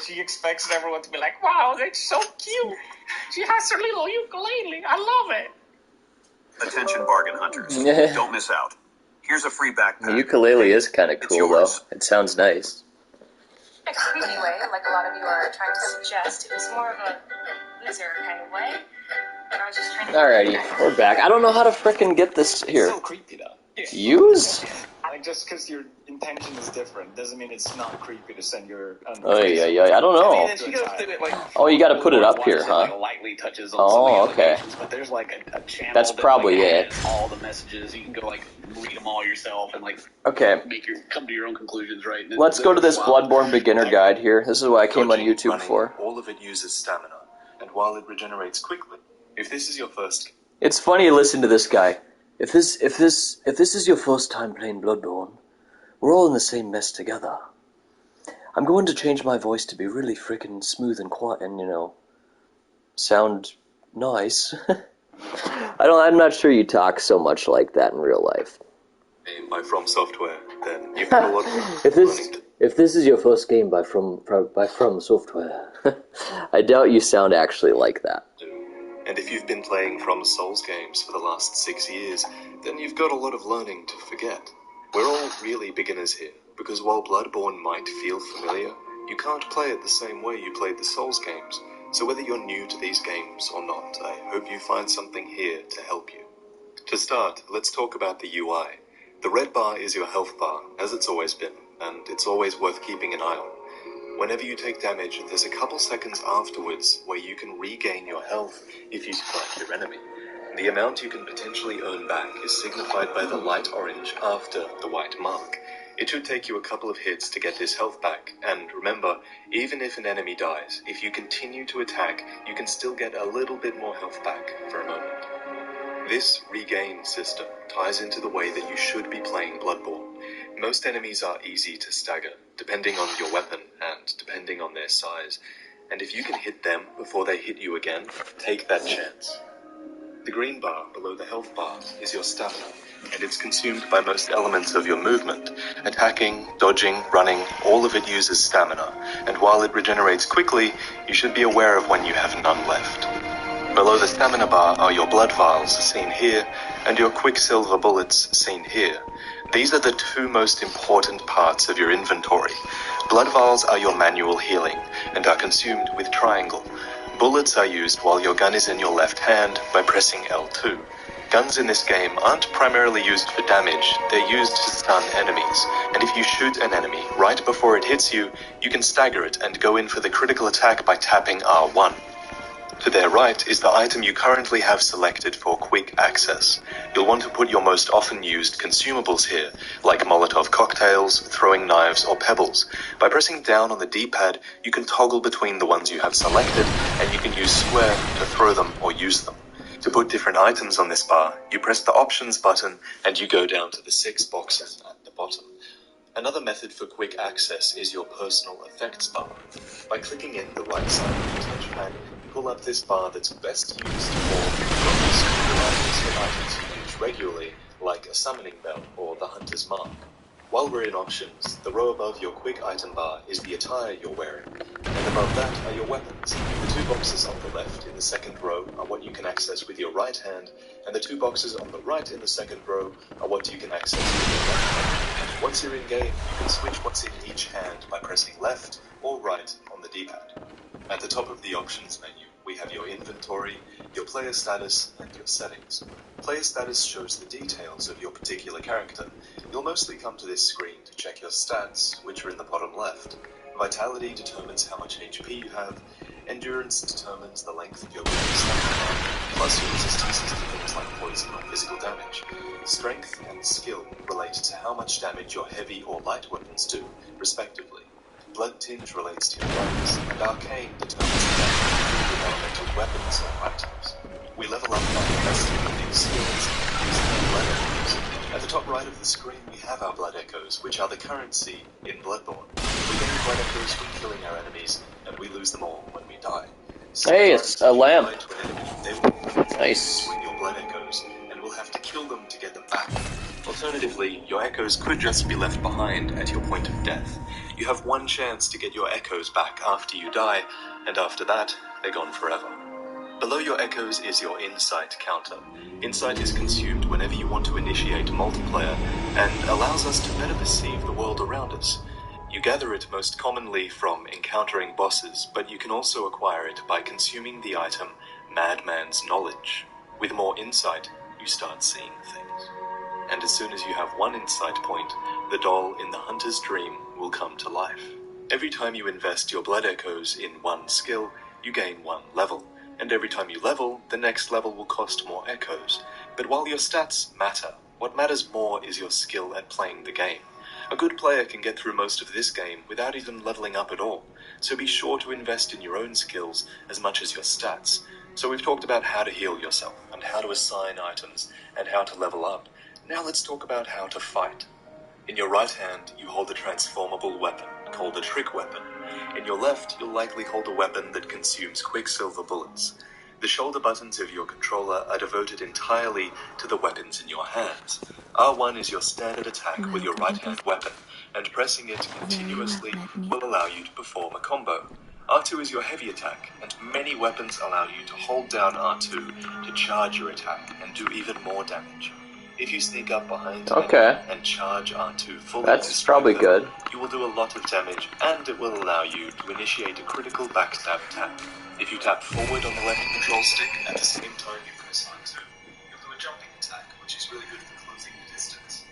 Speaker 3: She expects everyone to be like, wow, that's so cute. She has her little ukulele. I love it.
Speaker 13: Attention bargain hunters. Don't miss out. Here's a free backpack.
Speaker 2: The ukulele is kind of cool, though. It sounds nice.
Speaker 12: Anyway, like a lot of you are trying to suggest, it was more of a loser kind of way. And I was just trying to...
Speaker 2: Alrighty, we're back. I don't know how to frickin' get this here.
Speaker 3: It's so creepy, though.
Speaker 2: Use?
Speaker 3: Just because your intention is different doesn't mean it's not creepy to send your...
Speaker 2: Oh, yeah, I don't know.
Speaker 11: I mean, she goes through it,
Speaker 2: Oh, you gotta put it up here, huh?
Speaker 11: Lightly touches on
Speaker 2: Oh,
Speaker 11: some of the
Speaker 2: okay.
Speaker 11: allegations, but there's like a channel
Speaker 2: That's probably it.
Speaker 11: all the messages. You can go read them all yourself and
Speaker 2: Okay.
Speaker 11: come to your own conclusions, right? And
Speaker 2: Let's go to this Bloodborne beginner guide here. This is what I came on YouTube
Speaker 1: running,
Speaker 2: for.
Speaker 1: All of it uses stamina, and while it regenerates quickly, if this is your first...
Speaker 2: It's funny to listen to this guy. If this is your first time playing Bloodborne, we're all in the same mess together. I'm going to change my voice to be really frickin' smooth and quiet and, sound nice. I'm not sure you talk so much like that in real life.
Speaker 1: By From Software, then you've got a lot of...
Speaker 2: If this is your first game by From Software, I doubt you sound actually like that.
Speaker 1: And if you've been playing From Souls games for the last 6 years, then you've got a lot of learning to forget. We're all really beginners here, because while Bloodborne might feel familiar, you can't play it the same way you played the Souls games. So whether you're new to these games or not, I hope you find something here to help you. To start, let's talk about the UI. The red bar is your health bar, as it's always been, and it's always worth keeping an eye on. Whenever you take damage, there's a couple seconds afterwards where you can regain your health if you strike your enemy. The amount you can potentially earn back is signified by the light orange after the white mark. It should take you a couple of hits to get this health back, and remember, even if an enemy dies, if you continue to attack, you can still get a little bit more health back for a moment. This regain system ties into the way that you should be playing Bloodborne. Most enemies are easy to stagger, depending on your weapon and depending on their size, and if you can hit them before they hit you again, take that chance. The green bar below the health bar is your stamina, and it's consumed by most elements of your movement. Attacking, dodging, running, all of it uses stamina, and while it regenerates quickly, you should be aware of when you have none left. Below the stamina bar are your blood vials, seen here, and your quicksilver bullets, seen here. These are the two most important parts of your inventory. Blood vials are your manual healing, and are consumed with triangle. Bullets are used while your gun is in your left hand by pressing L2. Guns in this game aren't primarily used for damage, they're used to stun enemies, and if you shoot an enemy right before it hits you, you can stagger it and go in for the critical attack by tapping R1. To their right is the item you currently have selected for quick access. You'll want to put your most often used consumables here, like Molotov cocktails, throwing knives, or pebbles. By pressing down on the D-pad, you can toggle between the ones you have selected, and you can use square to throw them or use them. To put different items on this bar, you press the options button, and you go down to the 6 boxes at the bottom. Another method for quick access is your personal effects bar. By clicking in the right side of the touchpad, pull up this bar that's best used for items you use regularly, like a summoning bell or the hunter's mark. While we're in options, the row above your quick item bar is the attire you're wearing, and above that are your weapons. The 2 boxes on the left in the second row are what you can access with your right hand, and the 2 boxes on the right in the second row are what you can access with your left hand. Once you're in game, you can switch what's in each hand by pressing left or right on the D-pad. At the top of the options menu, we have your inventory, your player status, and your settings. Player status shows the details of your particular character. You'll mostly come to this screen to check your stats, which are in the bottom left. Vitality determines how much HP you have, endurance determines the length of your stamina, plus your resistances to things like poison or physical damage. Strength and skill relate to how much damage your heavy or light weapons do, respectively. Blood tinge relates to your ranks, and arcane determines the damage of elemental weapons or items. We level up by investing in these skills using our blood echoes. At the top right of the screen we have our blood echoes, which are the currency in Bloodborne. We gain blood echoes from killing our enemies, and we lose them all when we die.
Speaker 2: Hey, it's a lamp.
Speaker 1: Nice. Your blood echoes, and we'll have to kill them to get them back. Alternatively, your echoes could just be left behind at your point of death. You have one chance to get your echoes back after you die, and after that, they're gone forever. Below your echoes is your insight counter. Insight is consumed whenever you want to initiate multiplayer, and allows us to better perceive the world around us. You gather it most commonly from encountering bosses, but you can also acquire it by consuming the item Madman's Knowledge. With more insight, you start seeing things. And as soon as you have one insight point, the doll in the hunter's dream will come to life. Every time you invest your blood echoes in one skill, you gain 1 level. And every time you level, the next level will cost more echoes. But while your stats matter, what matters more is your skill at playing the game. A good player can get through most of this game without even leveling up at all, so be sure to invest in your own skills as much as your stats. So we've talked about how to heal yourself, and how to assign items, and how to level up. Now let's talk about how to fight. In your right hand, you hold a transformable weapon, called a trick weapon. In your left, you'll likely hold a weapon that consumes quicksilver bullets. The shoulder buttons of your controller are devoted entirely to the weapons in your hands. R1 is your standard attack with your right-hand weapon, and pressing it continuously will allow you to perform a combo. R2 is your heavy attack, and many weapons allow you to hold down R2 to charge your attack and do even more damage. If you sneak up behind and charge R2 fully,
Speaker 2: that's probably good.
Speaker 1: You will do a lot of damage, and it will allow you to initiate a critical backstab attack. If you tap forward on the left control stick at the same time you press R2, you'll do a jumping attack, which is really good for closing the distance.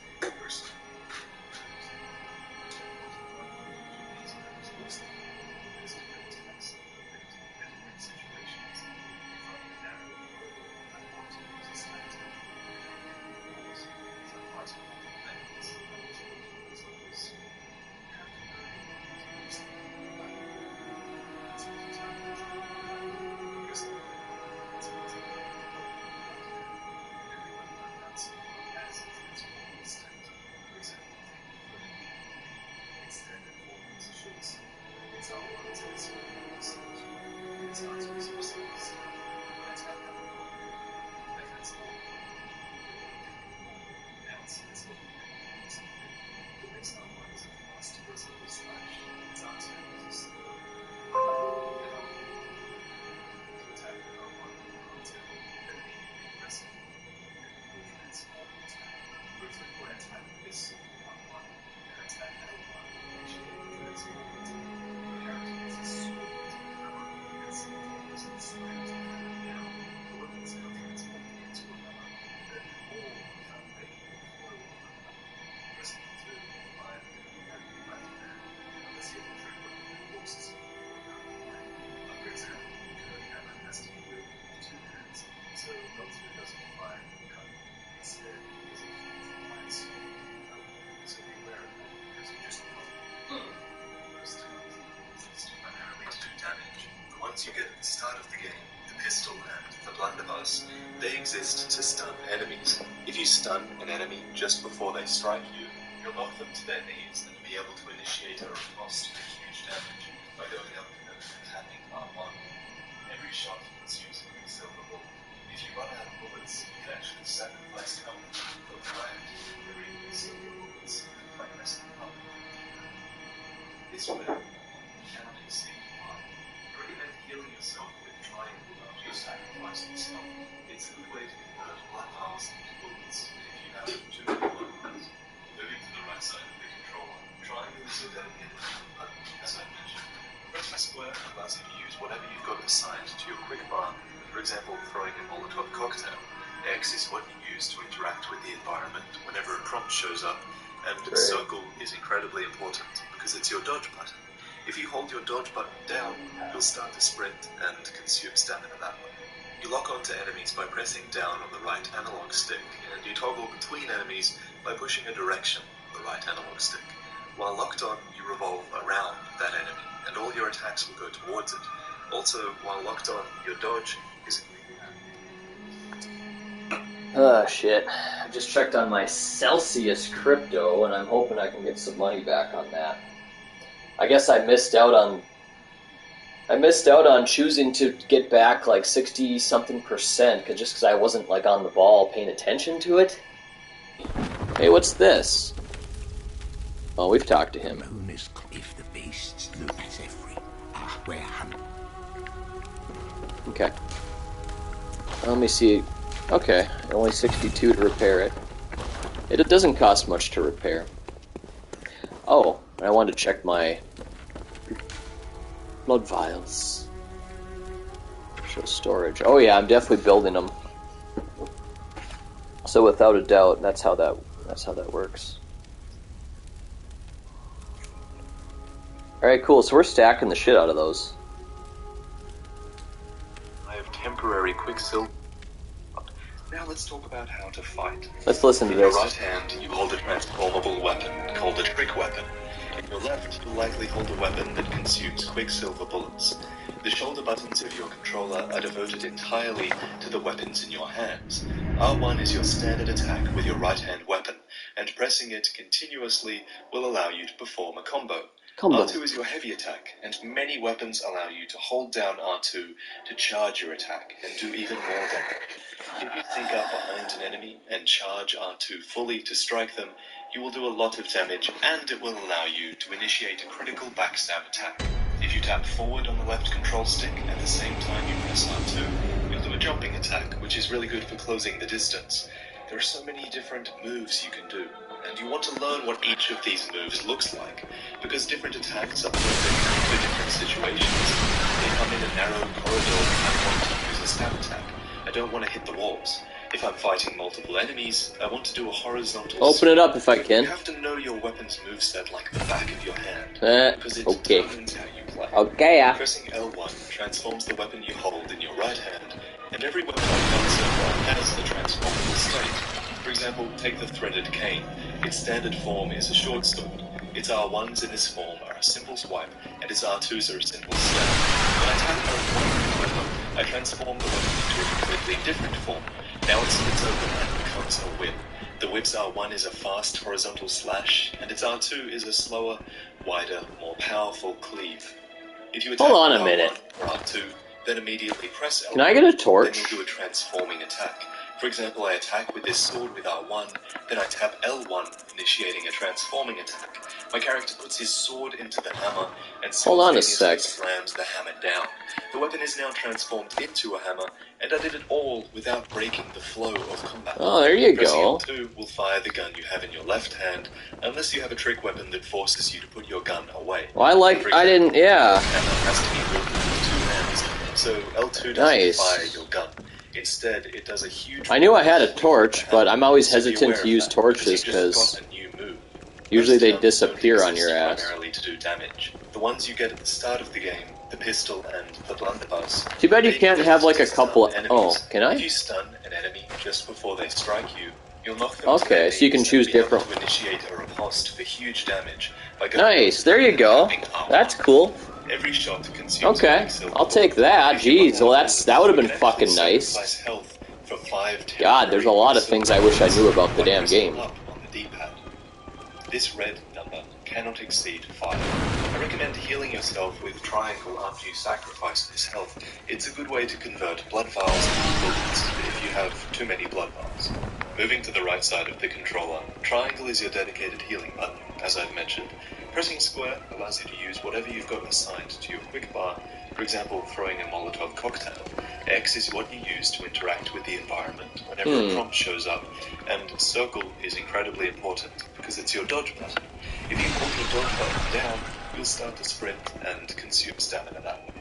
Speaker 1: This Once you get at the start of the game, the pistol and the blunderbuss, they exist to stun enemies. If you stun an enemy just before they strike you, you'll knock them to their knees and be able to initiate a riposte with huge damage by going up and tapping R1. Every shot consumes a quicksilver bullet. If you run out of bullets, you can actually sacrifice health for the riot every quicksilver bullets by pressing up. This way, you cannot exceed healing yourself with triangle after you sacrifice yourself. It's a good way to convert blood hearts into bullets if you have too many blood hearts. Moving to the right side of the controller, triangle is your dedicated button, as I mentioned. Press square allows you to use whatever you've got assigned to your quick bar. For example, throwing a Molotov cocktail. X is what you use to interact with the environment whenever a prompt shows up, and circle is incredibly important because it's your dodge button. If you hold your dodge button down, you'll start to sprint and consume stamina that way. You lock onto enemies by pressing down on the right analog stick, and you toggle between enemies by pushing a direction on the right analog stick. While locked on, you revolve around that enemy, and all your attacks will go towards it. Also, while locked on, your dodge is...
Speaker 2: Oh, shit. I just checked on my Celsius crypto, and I'm hoping I can get some money back on that. I guess I missed out on choosing to get back like 60-something% just because I wasn't like on the ball paying attention to it. Hey, what's this? Oh, we've talked to him.
Speaker 14: If the beasts look at every we're hunting.
Speaker 2: Okay. Let me see. Okay, only 62 to repair it. It doesn't cost much to repair. Oh, I wanted to check my blood vials. Show storage. Oh yeah, I'm definitely building them. So without a doubt, that's how that works. All right, cool. So we're stacking the shit out of those.
Speaker 1: I have temporary quicksilver. Now let's talk about how to fight.
Speaker 2: Let's listen to
Speaker 1: In
Speaker 2: this.
Speaker 1: your right hand, you hold a transformable weapon called a trick weapon. In your left, you'll likely hold a weapon that consumes quicksilver bullets. The shoulder buttons of your controller are devoted entirely to the weapons in your hands. R1 is your standard attack with your right-hand weapon, and pressing it continuously will allow you to perform a combo. R2 is your heavy attack, and many weapons allow you to hold down R2 to charge your attack and do even more damage. If you sneak up behind an enemy and charge R2 fully to strike them, you will do a lot of damage, and it will allow you to initiate a critical backstab attack. If you tap forward on the left control stick at the same time you press R2, you'll do a jumping attack, which is really good for closing the distance. There are so many different moves you can do, and you want to learn what each of these moves looks like, because different attacks are perfect for different situations. They come in a narrow corridor and I want to use a stab attack. I don't want to hit the walls. If I'm fighting multiple enemies, I want to do a horizontal...
Speaker 2: Open it up if I can.
Speaker 1: You have to know your weapon's moveset like the back of your hand, because it determines how you play.
Speaker 2: Okay, yeah.
Speaker 1: Pressing L1 transforms the weapon you hold in your right hand, and every weapon I've done so far has the transformable state. For example, take the threaded cane. Its standard form is a short sword. Its R1s in this form are a simple swipe, and its R2s are a simple stab. When I tap L1, however, I transform the weapon into a completely different form. Now it splits open and becomes a whip. The whip's R1 is a fast horizontal slash, and its R2 is a slower, wider, more powerful cleave. If you attack
Speaker 2: Hold on a minute.
Speaker 1: R1 or R2, then immediately press L1.
Speaker 2: Can I get a torch?
Speaker 1: Then you'll do a transforming attack. For example, I attack with this sword with R1, then I tap L1, initiating a transforming attack. My character puts his sword into the hammer and
Speaker 2: Hold on a
Speaker 1: simultaneously
Speaker 2: sec.
Speaker 1: slams the hammer down. The weapon is now transformed into a hammer, and I did it all without breaking the flow of combat.
Speaker 2: Oh, there you
Speaker 1: Pressing
Speaker 2: go.
Speaker 1: L2 will fire the gun you have in your left hand, unless you have a trick weapon that forces you to put your gun away.
Speaker 2: Well, yeah.
Speaker 1: Hammer has to be wielded with 2 hands, so L2 doesn't
Speaker 2: Nice.
Speaker 1: fire your gun. Instead, it does a huge...
Speaker 2: I knew I had a torch, but I'm always hesitant to use torches because usually they disappear on your ass.
Speaker 1: Primarily to do damage. The ones you get at the start of the game, the pistol and the blunderbuss.
Speaker 2: Too bad you can't have like a couple. Oh, can
Speaker 1: If
Speaker 2: I?
Speaker 1: you stun an enemy just before they strike you, you'll knock them to
Speaker 2: Okay,
Speaker 1: their
Speaker 2: so you can
Speaker 1: knees
Speaker 2: choose
Speaker 1: and be able
Speaker 2: different.
Speaker 1: to initiate a riposte for huge damage by going
Speaker 2: Nice, there you go. That's cool.
Speaker 1: Every shot consumes
Speaker 2: Okay, I'll take that. Jeez, well that would have been fucking nice.
Speaker 1: health for 5
Speaker 2: God, there's a lot of things I wish I knew about the damn game.
Speaker 1: up on the D-pad. This red number cannot exceed 5. I recommend healing yourself with triangle after you sacrifice this health. It's a good way to convert blood vials into bullets if you have too many blood vials. Moving to the right side of the controller, triangle is your dedicated healing button, as I've mentioned. Pressing square allows you to use whatever you've got assigned to your quick bar, for example, throwing a Molotov cocktail. X is what you use to interact with the environment whenever a prompt shows up, and circle is incredibly important because it's your dodge button. If you hold your dodge button down, you'll start to sprint and consume stamina that way.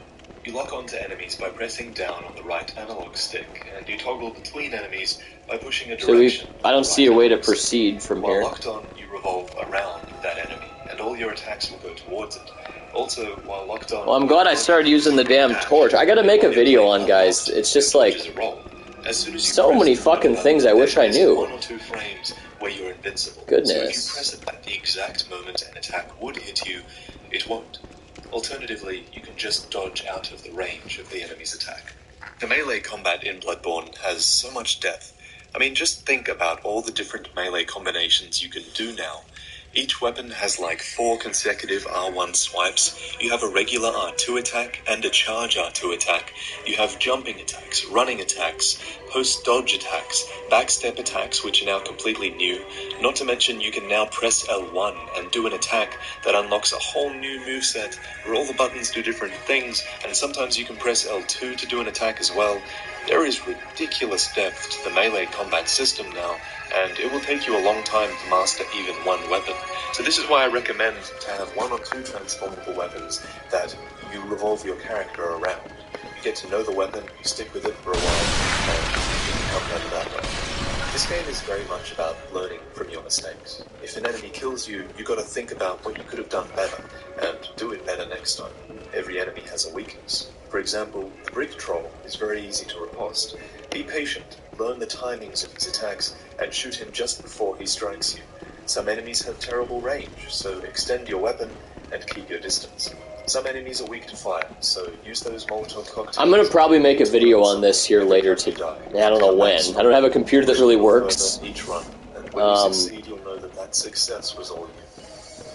Speaker 1: You lock onto enemies by pressing down on the right analog stick, and you toggle between enemies by pushing a direction.
Speaker 2: I don't see a way to proceed from
Speaker 1: While
Speaker 2: here.
Speaker 1: locked on, you revolve around that enemy, and all your attacks will go towards it. Also, while locked on...
Speaker 2: Well, I'm glad I started using the damn torch. I gotta make a video on, guys. It's just like so many fucking things I wish I knew.
Speaker 1: 1 or 2 frames where you're invincible.
Speaker 2: Goodness.
Speaker 1: So if you press it at the exact moment an attack would hit you, it won't. Alternatively, you can just dodge out of the range of the enemy's attack. The melee combat in Bloodborne has so much depth. I mean, just think about all the different melee combinations you can do now. Each weapon has like 4 consecutive R1 swipes. You have a regular R2 attack and a charge R2 attack. You have jumping attacks, running attacks, post-dodge attacks, backstep attacks, which are now completely new. Not to mention you can now press L1 and do an attack that unlocks a whole new moveset where all the buttons do different things, and sometimes you can press L2 to do an attack as well. There is ridiculous depth to the melee combat system now, and it will take you a long time to master even one weapon. So this is why I recommend to have 1 or 2 transformable weapons that you revolve your character around. You get to know the weapon, you stick with it for a while, and you become better that way. This game is very much about learning from your mistakes. If an enemy kills you, you gotta think about what you could have done better, and do it better next time. Every enemy has a weakness. For example, the brick troll is very easy to riposte. Be patient, learn the timings of his attacks, and shoot him just before he strikes you. Some enemies have terrible range, so extend your weapon and keep your distance. Some enemies are weak to fire, so use those Molotov cocktails.
Speaker 2: I'm gonna probably make a video on this here later today. I don't know when. I don't have a computer that really works.
Speaker 1: Each run, and when you succeed, you'll know that success was all you.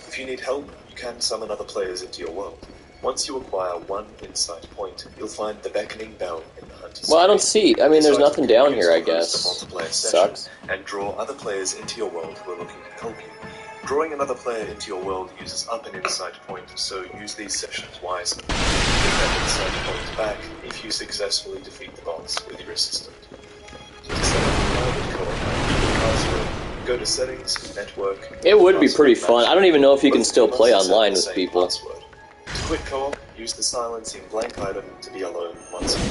Speaker 1: If you need help, you can summon other players into your world. Once you acquire 1 insight point, you'll find the beckoning bell in the hunter's
Speaker 2: Well, I don't see. I mean, there's nothing down here, I guess.
Speaker 1: Sucks. And draw other players into your world who are looking to help you. Drawing another player into your world uses up an insight point, so use these sessions wisely. Get that insight point back if you successfully defeat the boss with your assistant. To set up a private co-op, go to settings, network...
Speaker 2: It would be pretty fun. I don't even know if you can still play online with people.
Speaker 1: To quit co-op, use the silencing blank item to be alone once more.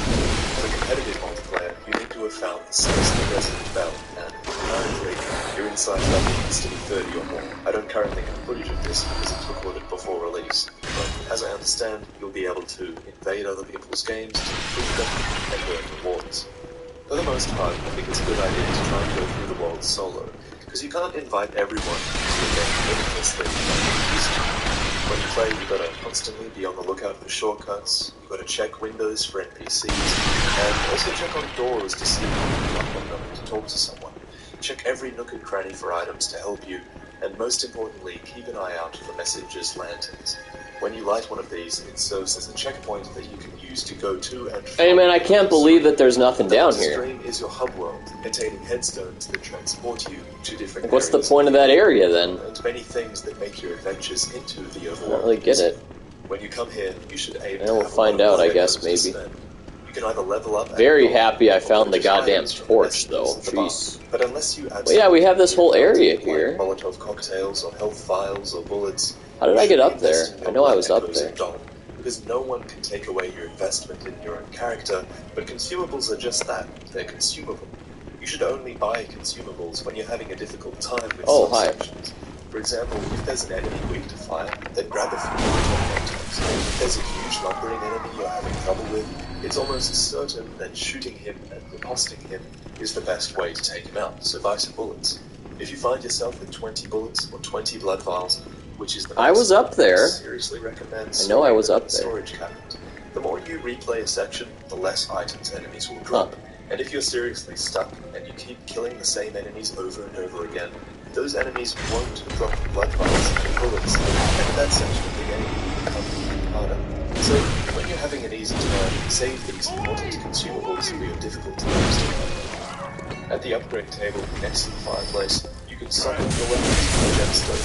Speaker 1: For competitive multiplayer, you need to have found the sinister resident bell, and currently, your inside level needs to be 30 or more. I don't currently have footage of this because it's recorded before release, but as I understand, you'll be able to invade other people's games, to improve them, and earn rewards. For the most part, I think it's a good idea to try and go through the world solo, because you can't invite everyone to a game limitlessly like you used to. When you play, you've got to constantly be on the lookout for shortcuts, you've got to check windows for NPCs, and also check on doors to see if you can knock on them to talk to someone. Check every nook and cranny for items to help you, and most importantly, keep an eye out for messages' lanterns. When you light one of these, it serves as a checkpoint that you can use to go to and from.
Speaker 2: Hey man, I can't believe that there's nothing down here.
Speaker 1: The stream is your hub world, containing headstones that transport you to different
Speaker 2: What's the
Speaker 1: areas.
Speaker 2: point of that area then?
Speaker 1: And many things that make your adventures into the overworld.
Speaker 2: I don't really get it.
Speaker 1: When you come here, you should aim
Speaker 2: to we'll find out, I guess, maybe.
Speaker 1: You can either level up.
Speaker 2: Very happy I found the goddamn torch, though. Jeez.
Speaker 1: But unless you add,
Speaker 2: well, yeah, we have this whole area here.
Speaker 1: Molotov cocktails or health vials or bullets.
Speaker 2: How did I get up there? I know I was up there.
Speaker 1: Because no one can take away your investment in your own character, but consumables are just that. They're consumable. You should only buy consumables when you're having a difficult time with sections. For example, if there's an enemy weak to fire, then grab a few Molotov. If there's a huge lumbering enemy you're having trouble with, it's almost certain that shooting him and riposting him is the best way to take him out, so buy some bullets. If you find yourself with 20 bullets or 20 blood vials, which is the
Speaker 2: I was up there.
Speaker 1: I seriously recommend
Speaker 2: I know I was up there.
Speaker 1: Storage cabinet. The more you replay a section, the less items enemies will drop. And if you're seriously stuck and you keep killing the same enemies over and over again, those enemies won't drop blood vials and bullets, and that section of the game will become even harder. So, when you're having an easy time, save these important consumables for your difficult times to come. At the upgrade table next to the fireplace, you can summon your weapons from the gemstone.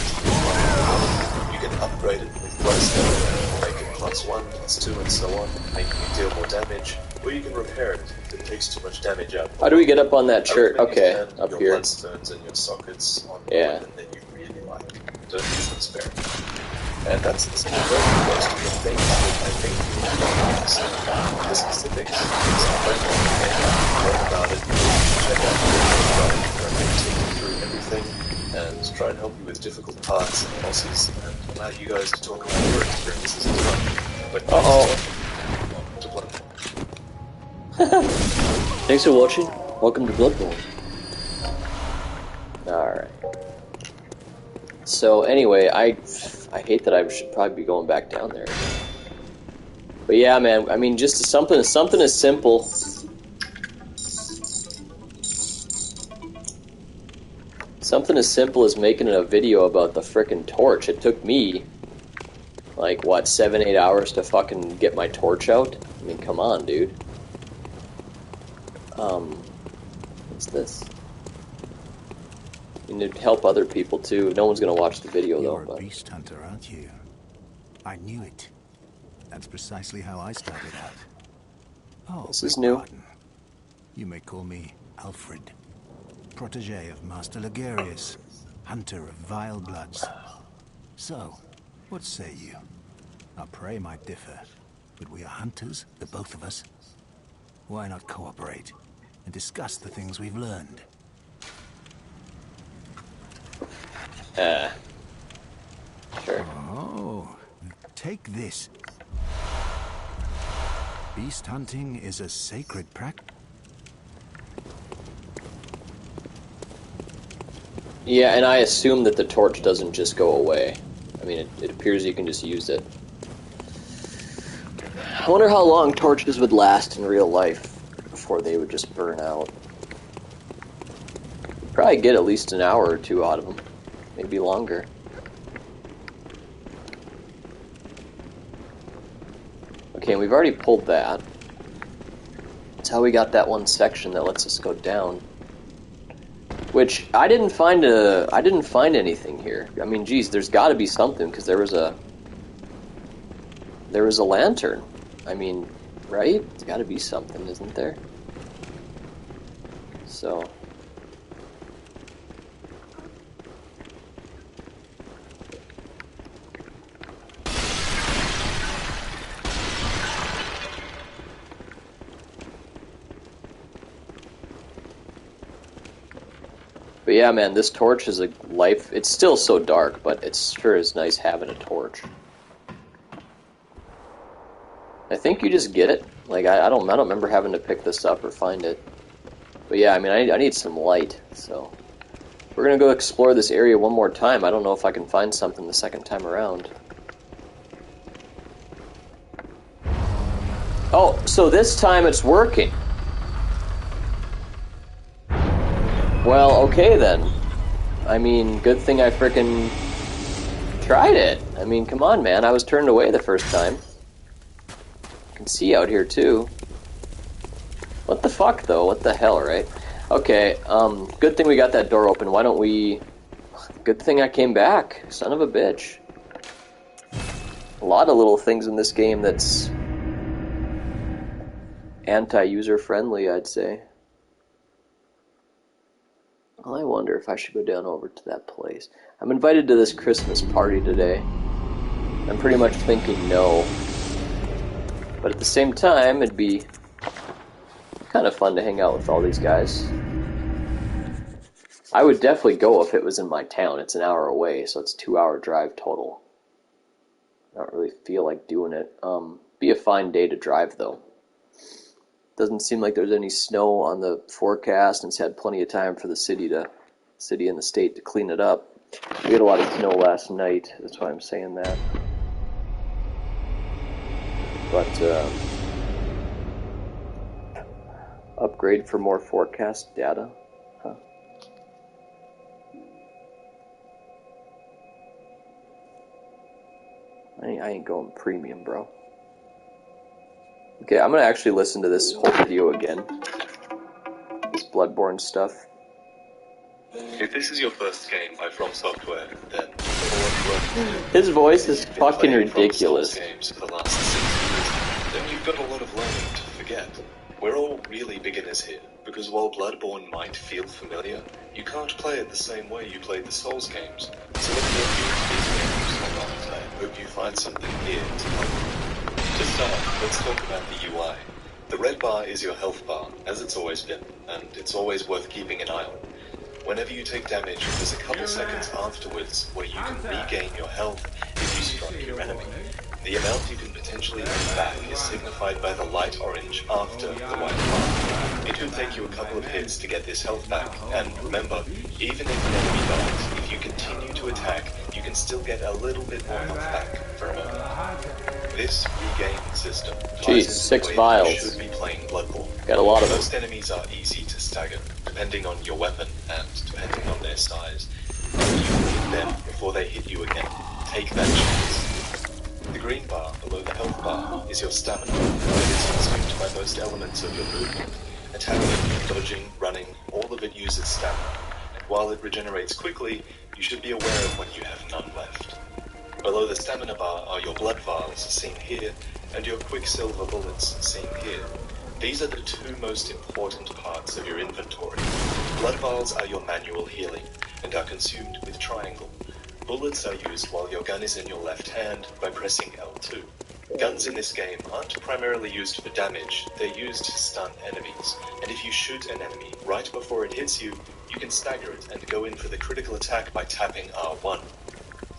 Speaker 1: You can upgrade it with Bloodstone, make it +1, +2, and so on, making it deal more damage, or you can repair it if it takes too much damage out.
Speaker 2: How do we get up on that shirt? Okay, up
Speaker 1: your
Speaker 2: here.
Speaker 1: Bloodstones and your sockets on
Speaker 2: yeah.
Speaker 1: that you really like. Don't use them sparingly. And that's the simple version most of the things that I think you need to understand. The specifics is learn about it, check out the video, take you through everything, and try and help you with difficult parts and bosses, and allow you guys to talk about your experiences as well. But to Bloodborne.
Speaker 2: Thanks for watching. Welcome to Bloodborne. Alright. So anyway, I hate that I should probably be going back down there. But yeah, man, I mean, just something as simple. Something as simple as making a video about the frickin' torch. It took me, like, what, 7-8 hours to fucking get my torch out? I mean, come on, dude. What's this? And it'd help other people too. No one's gonna watch the video though.
Speaker 14: You're a beast hunter, aren't you? I knew it. That's precisely how I started out. Oh,
Speaker 2: this is new.
Speaker 14: Pardon. You may call me Alfred, protege of Master Ligarius, hunter of vile bloods. So, what say you? Our prey might differ, but we are hunters, the both of us. Why not cooperate and discuss the things we've learned?
Speaker 2: Sure.
Speaker 14: Oh, take this. Beast hunting is a sacred practice.
Speaker 2: Yeah, and I assume that the torch doesn't just go away. I mean, it appears you can just use it. I wonder how long torches would last in real life before they would just burn out. You'd probably get at least an hour or two out of them. Maybe longer. Okay, and we've already pulled that. That's how we got that one section that lets us go down. Which I didn't find anything here. I mean, geez, there's got to be something because there was a lantern. I mean, right? There's got to be something, isn't there? So. But yeah, man, this torch is a life. It's still so dark, but it sure is nice having a torch. I think you just get it. Like I don't remember having to pick this up or find it. But yeah, I mean, I need some light. So we're gonna go explore this area one more time. I don't know if I can find something the second time around. Oh, so this time it's working. Well, okay then. I mean, good thing I frickin' tried it. I mean, come on, man. I was turned away the first time. You can see out here, too. What the fuck, though? What the hell, right? Okay, good thing we got that door open. Why don't we... Good thing I came back. Son of a bitch. A lot of little things in this game that's anti-user friendly, I'd say. Well, I wonder if I should go down over to that place. I'm invited to this Christmas party today. I'm pretty much thinking no. But at the same time, it'd be kind of fun to hang out with all these guys. I would definitely go if it was in my town. It's an hour away, so it's a 2-hour drive total. I don't really feel like doing it. Be a fine day to drive, though. Doesn't seem like there's any snow on the forecast, and it's had plenty of time for the city and the state to clean it up. We had a lot of snow last night. That's why I'm saying that. But upgrade for more forecast data. Huh. I ain't going premium, bro. Okay, I'm gonna actually listen to this whole video again. This Bloodborne stuff.
Speaker 1: If this is your first game by From Software, then
Speaker 2: his voice is fucking ridiculous.
Speaker 1: Games for the last 6 years, then you've got a lot of learning to forget. We're all really beginners here, because while Bloodborne might feel familiar, you can't play it the same way you played the Souls games. So if you're new to these games or not, I hope you find something here to help. To start, let's talk about the UI. The red bar is your health bar, as it's always been, and it's always worth keeping an eye on. Whenever you take damage, there's a couple seconds afterwards where you can regain your health if you strike your enemy. The amount you can potentially earn back is signified by the light orange after the white bar. It will take you a couple of hits to get this health back, and remember, even if an enemy dies, if you continue to attack, you can still get a little bit more health back for a moment. This regain system
Speaker 2: Jeez, 6 vials.
Speaker 1: You should be playing Bloodborne.
Speaker 2: Got a lot of them.
Speaker 1: Most enemies are easy to stagger, depending on your weapon and depending on their size. You hit them before they hit you again. Take that chance. The green bar below the health bar is your stamina. It is consumed by most elements of your movement. Attacking, dodging, running, all of it uses stamina. And while it regenerates quickly, you should be aware of when you have none left. Below the stamina bar are your blood vials, seen here, and your quicksilver bullets, seen here. These are the two most important parts of your inventory. Blood vials are your manual healing, and are consumed with triangle. Bullets are used while your gun is in your left hand by pressing L2. Guns in this game aren't primarily used for damage, they're used to stun enemies, and if you shoot an enemy right before it hits you, you can stagger it and go in for the critical attack by tapping R1.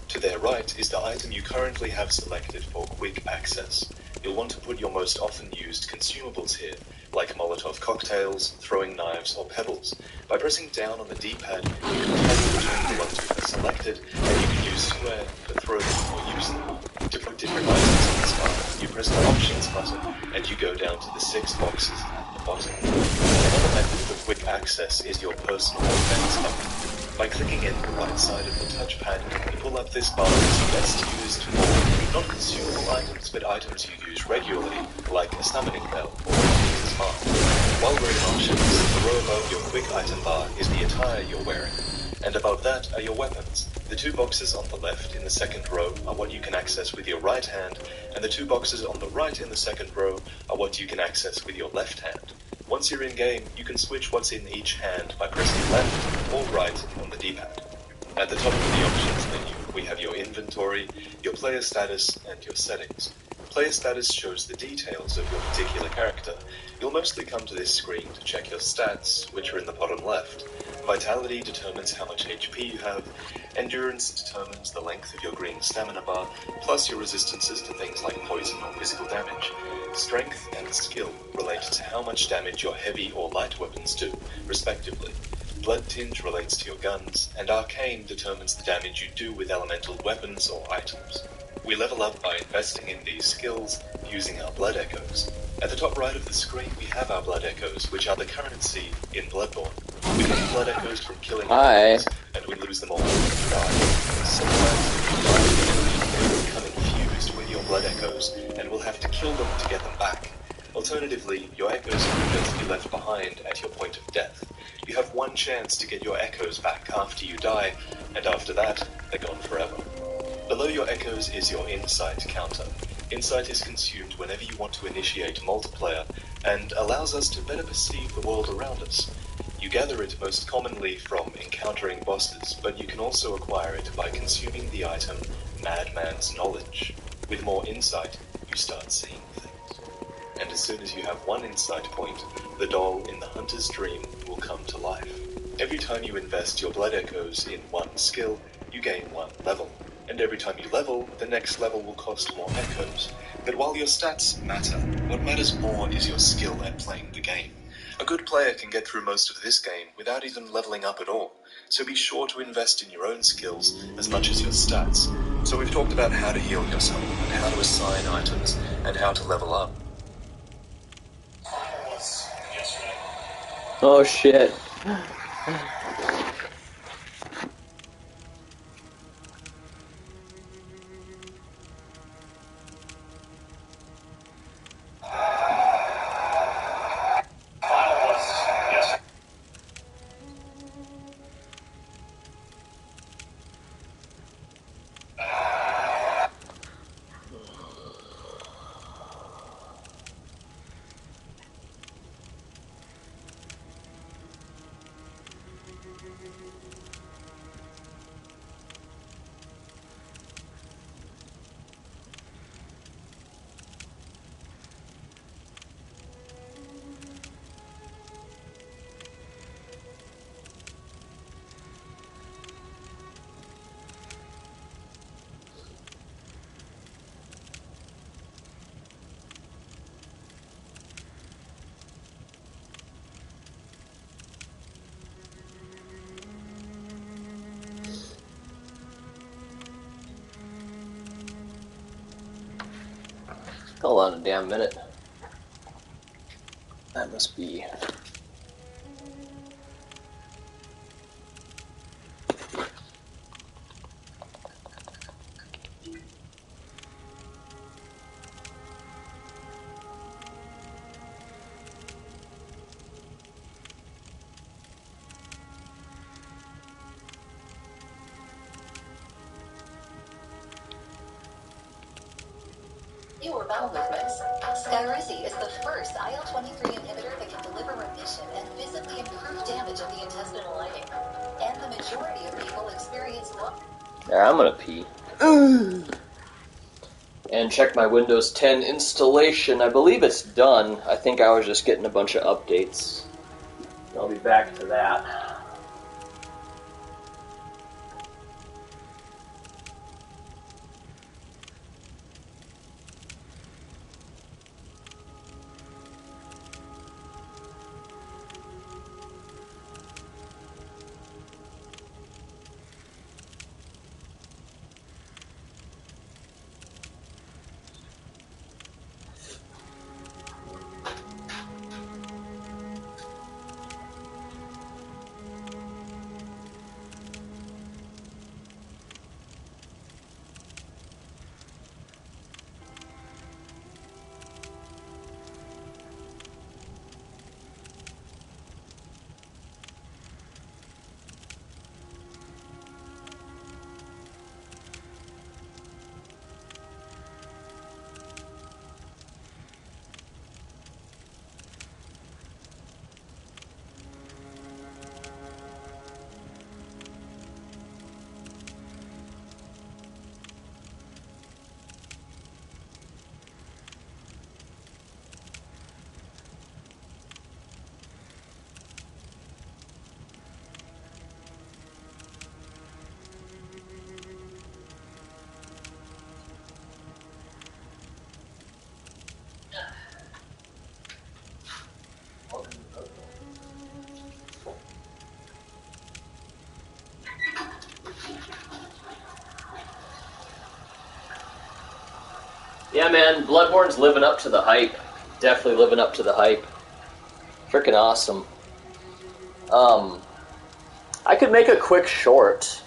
Speaker 1: To their right is the item you currently have selected for quick access. You'll want to put your most often used consumables here, like Molotov cocktails, throwing knives, or pebbles. By pressing down on the D-pad, you can toggle between the ones you have selected, and you can use square to throw them or use them. To put different items on this bar, you press the Options button, and you go down to the 6 boxes at the bottom. Another method for quick access is your personal effects button. By clicking in the right side of the touchpad, you pull up this bar that's best used for not consumable items, but items you use regularly, like a summoning bell or a user's mark. While we're in Options, the row above your quick item bar is the attire you're wearing, and above that are your weapons. The 2 boxes on the left in the second row are what you can access with your right hand, and the 2 boxes on the right in the second row are what you can access with your left hand. Once you're in-game, you can switch what's in each hand by pressing left or right on the D-pad. At the top of the Options menu, we have your inventory, your player status, and your settings. Player status shows the details of your particular character. You'll mostly come to this screen to check your stats, which are in the bottom left. Vitality determines how much HP you have, endurance determines the length of your green stamina bar, plus your resistances to things like poison or physical damage. Strength and skill relate to how much damage your heavy or light weapons do, respectively. Blood tinge relates to your guns, and arcane determines the damage you do with elemental weapons or items. We level up by investing in these skills using our blood echoes. At the top right of the screen we have our blood echoes, which are the currency in Bloodborne. We get blood echoes from killing enemies, and we lose them all when we die. Sometimes we they will become infused with your blood echoes, and will have to kill them to get them back. Alternatively, your echoes are going to be left behind at your point of death. You have one chance to get your echoes back after you die, and after that, they're gone forever. Below your echoes is your insight counter. Insight is consumed whenever you want to initiate multiplayer, and allows us to better perceive the world around us. You gather it most commonly from encountering bosses, but you can also acquire it by consuming the item Madman's Knowledge. With more insight, you start seeing things. And as soon as you have one insight point, the doll in the hunter's dream will come to life. Every time you invest your blood echoes in one skill, you gain one level. And every time you level, the next level will cost more echoes. But while your stats matter, what matters more is your skill at playing the game. A good player can get through most of this game without even leveling up at all, so be sure to invest in your own skills as much as your stats. So we've talked about how to heal yourself, and how to assign items, and how to level up.
Speaker 2: Oh shit. Hold on a damn minute. That must be...
Speaker 15: Fewer bowel movements. Skyrizi is the first IL-23 inhibitor that can deliver remission and visibly improve damage of the intestinal lining. And the majority of people experience
Speaker 2: Yeah, I'm gonna pee. And check my Windows 10 installation. I believe it's done. I think I was just getting a bunch of updates. I'll be back to that. Yeah, man, Bloodborne's living up to the hype. Definitely living up to the hype. Freaking awesome. I could make a quick short.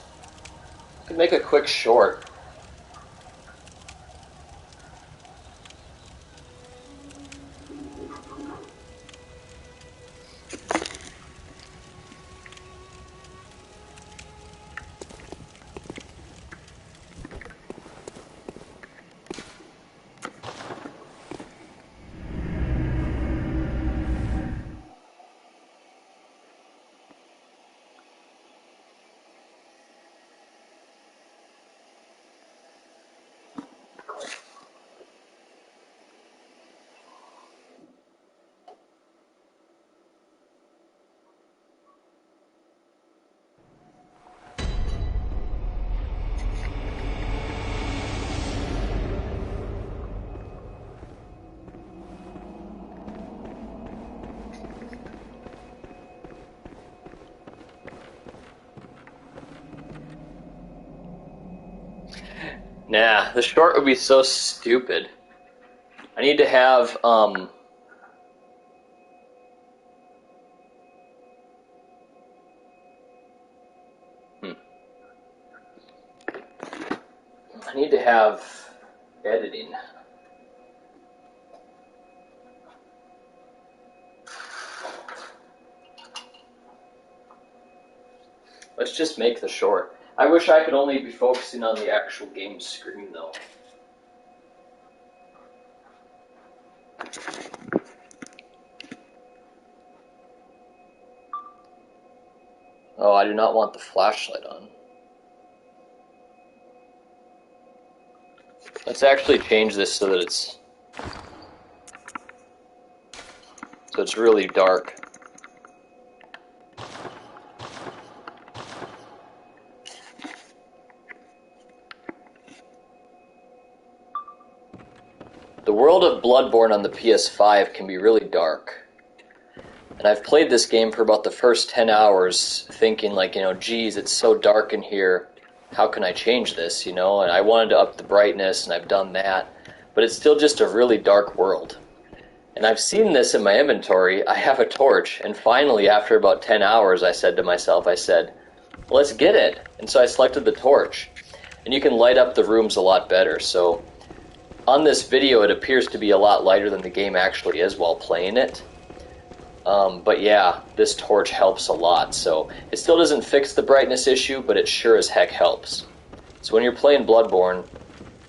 Speaker 2: Nah, the short would be so stupid. I need to have, I need to have editing. Let's just make the short. I wish I could only be focusing on the actual game screen, though. Oh, I do not want the flashlight on. Let's actually change this so that it's really dark. The world of Bloodborne on the PS5 can be really dark. And I've played this game for about the first 10 hours thinking like, geez, it's so dark in here. How can I change this, And I wanted to up the brightness, and I've done that. But it's still just a really dark world. And I've seen this in my inventory. I have a torch. And finally, after about 10 hours, I said to myself, let's get it. And so I selected the torch. And you can light up the rooms a lot better. So on this video, it appears to be a lot lighter than the game actually is while playing it. But yeah, this torch helps a lot. So it still doesn't fix the brightness issue, but it sure as heck helps. So when you're playing Bloodborne,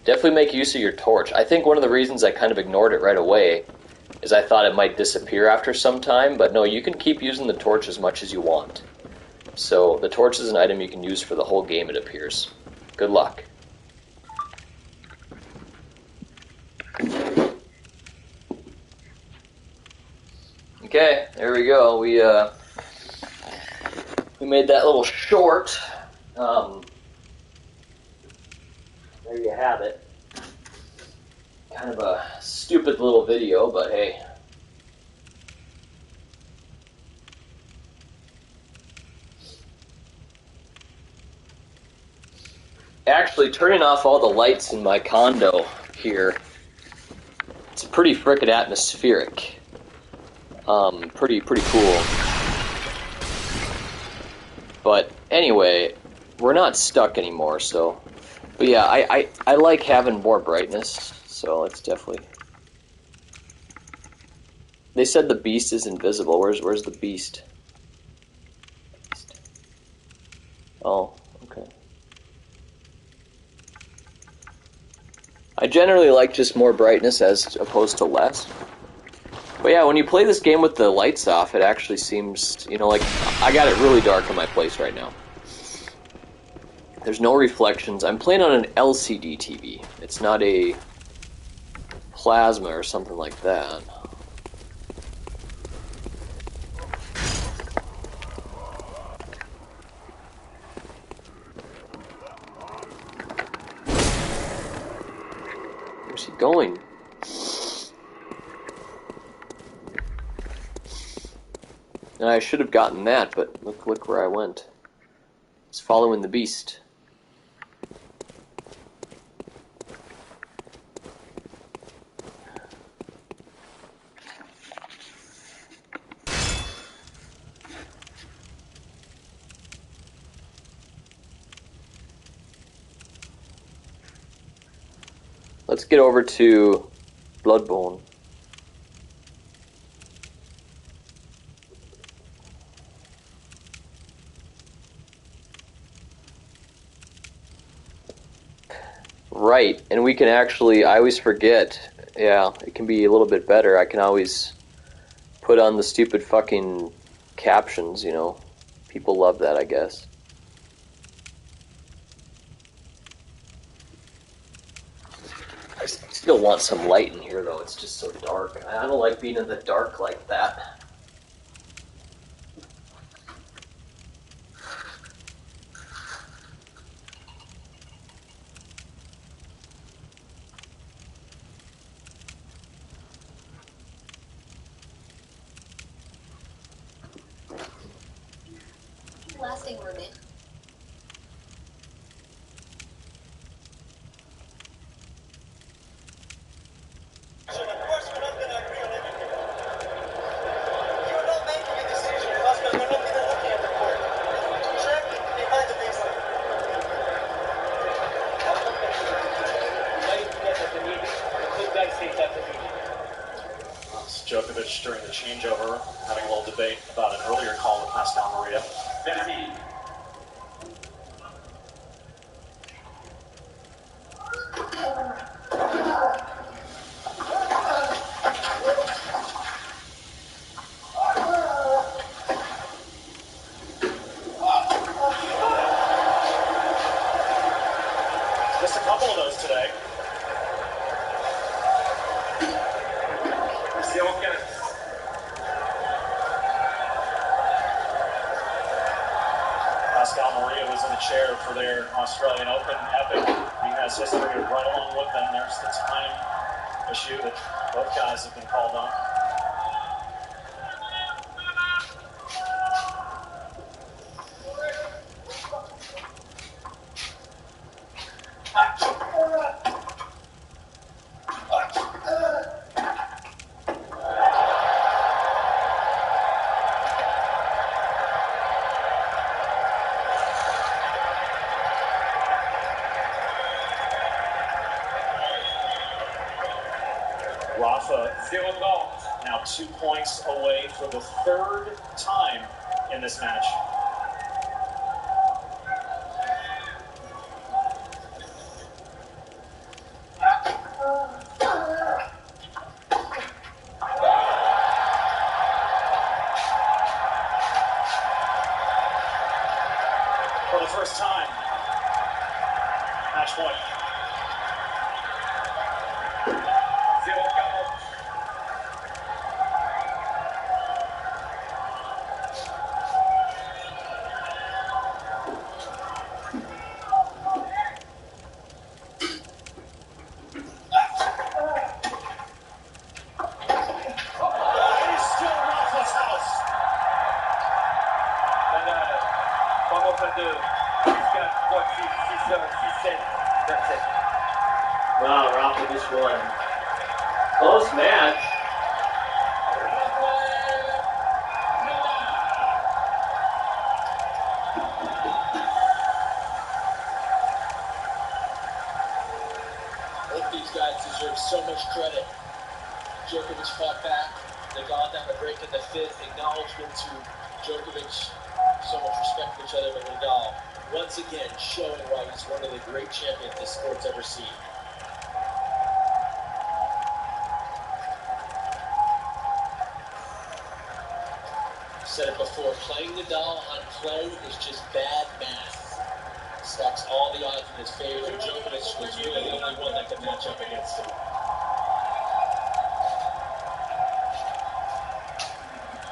Speaker 2: definitely make use of your torch. I think one of the reasons I kind of ignored it right away is I thought it might disappear after some time, but no, you can keep using the torch as much as you want. So the torch is an item you can use for the whole game, it appears. Good luck. Okay, there we go. We made that little short. There you have it. Kind of a stupid little video, but hey. Actually, turning off all the lights in my condo here, it's pretty frickin' atmospheric. Pretty cool. But anyway, we're not stuck anymore, so. But yeah, I like having more brightness, so let's definitely. They said the beast is invisible. Where's the beast? Oh, okay. I generally like just more brightness as opposed to less. But yeah, when you play this game with the lights off, it actually seems, like I got it really dark in my place right now. There's no reflections. I'm playing on an LCD TV. It's not a plasma or something like that. Where's he going? And I should have gotten that, but look where I went. It's following the beast. Let's get over to Bloodborne. Right, and we can actually, I always forget, yeah, it can be a little bit better. I can always put on the stupid fucking captions, People love that, I guess. I still want some light in here, though. It's just so dark. I don't like being in the dark like that.
Speaker 15: Lasting remain.
Speaker 4: Pascal Maria was in the chair for their Australian Open epic. He has history right along with them. There's the time issue that both guys have been called on. Rafa, 0 goals. Now 2 points away for the third time in this match. For the first time, match point. 0 goals.
Speaker 2: Wow, Rafa just won. Close match.
Speaker 16: Both these guys deserve so much credit. Djokovic fought back. They got down a break in the fifth. Acknowledgement to Djokovic. So much respect for each other, but Nadal once again showing why he's one of the great champions this sport's ever seen. Said it before, playing Nadal on clay is just bad math. Stacks all the odds in his favor. Djokovic was really the only one that could match up against him.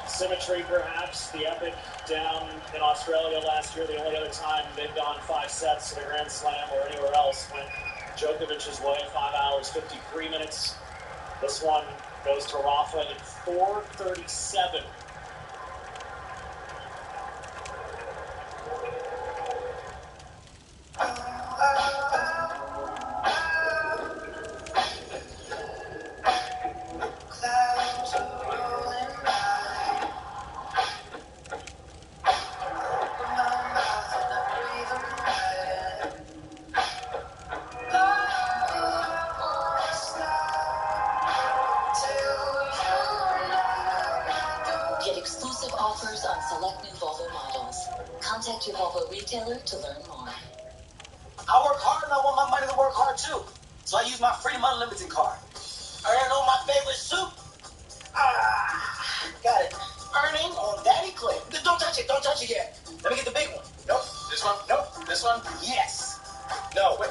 Speaker 4: Symmetry, perhaps. The epic down in Australia last year, the only other time they've gone 5 sets to the Grand Slam or anywhere else went Djokovic's way, 5 hours, 53 minutes. This one goes to Rafa in 4:37.
Speaker 15: Get exclusive offers on select new Volvo models. Contact your Volvo retailer to learn more.
Speaker 17: I work hard and I want my money to work hard too. So I use my Freedom Unlimited card. Earn on my favorite soup. Got it. Earning on Daddy Clip. Don't touch it yet. Let me get the big one. Nope. This one? Nope. This one? Yes. No, wait,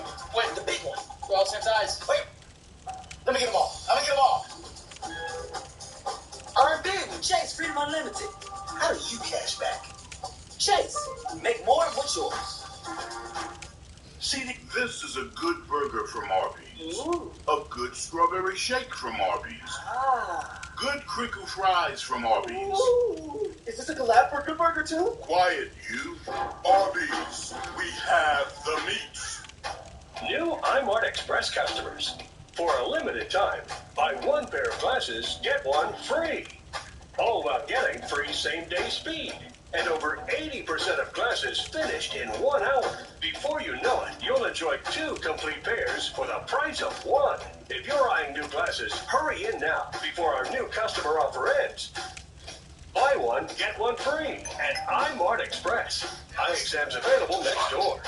Speaker 17: the big one.
Speaker 16: We're all same size.
Speaker 17: Wait. Let me get them all. I'm gonna get them all. Earn big with Chase Freedom Unlimited. How do you cash back? Chase, make more of what's yours.
Speaker 18: See, this is a good burger from Arby's. Ooh. A good strawberry shake from Arby's. Good crinkle fries from Arby's.
Speaker 17: Ooh. Is this a collab for a good burger too?
Speaker 18: Quiet, you. Arby's, we have the meats.
Speaker 19: New iMart Express customers. For a limited time, buy 1 pair of glasses, get 1 free. All about getting free same-day speed. And over 80% of glasses finished in 1 hour. Before you know it, you'll enjoy 2 complete pairs for the price of 1. If you're eyeing new glasses, hurry in now before our new customer offer ends. Buy 1, get 1 free at iMart Express. Eye exams available next door.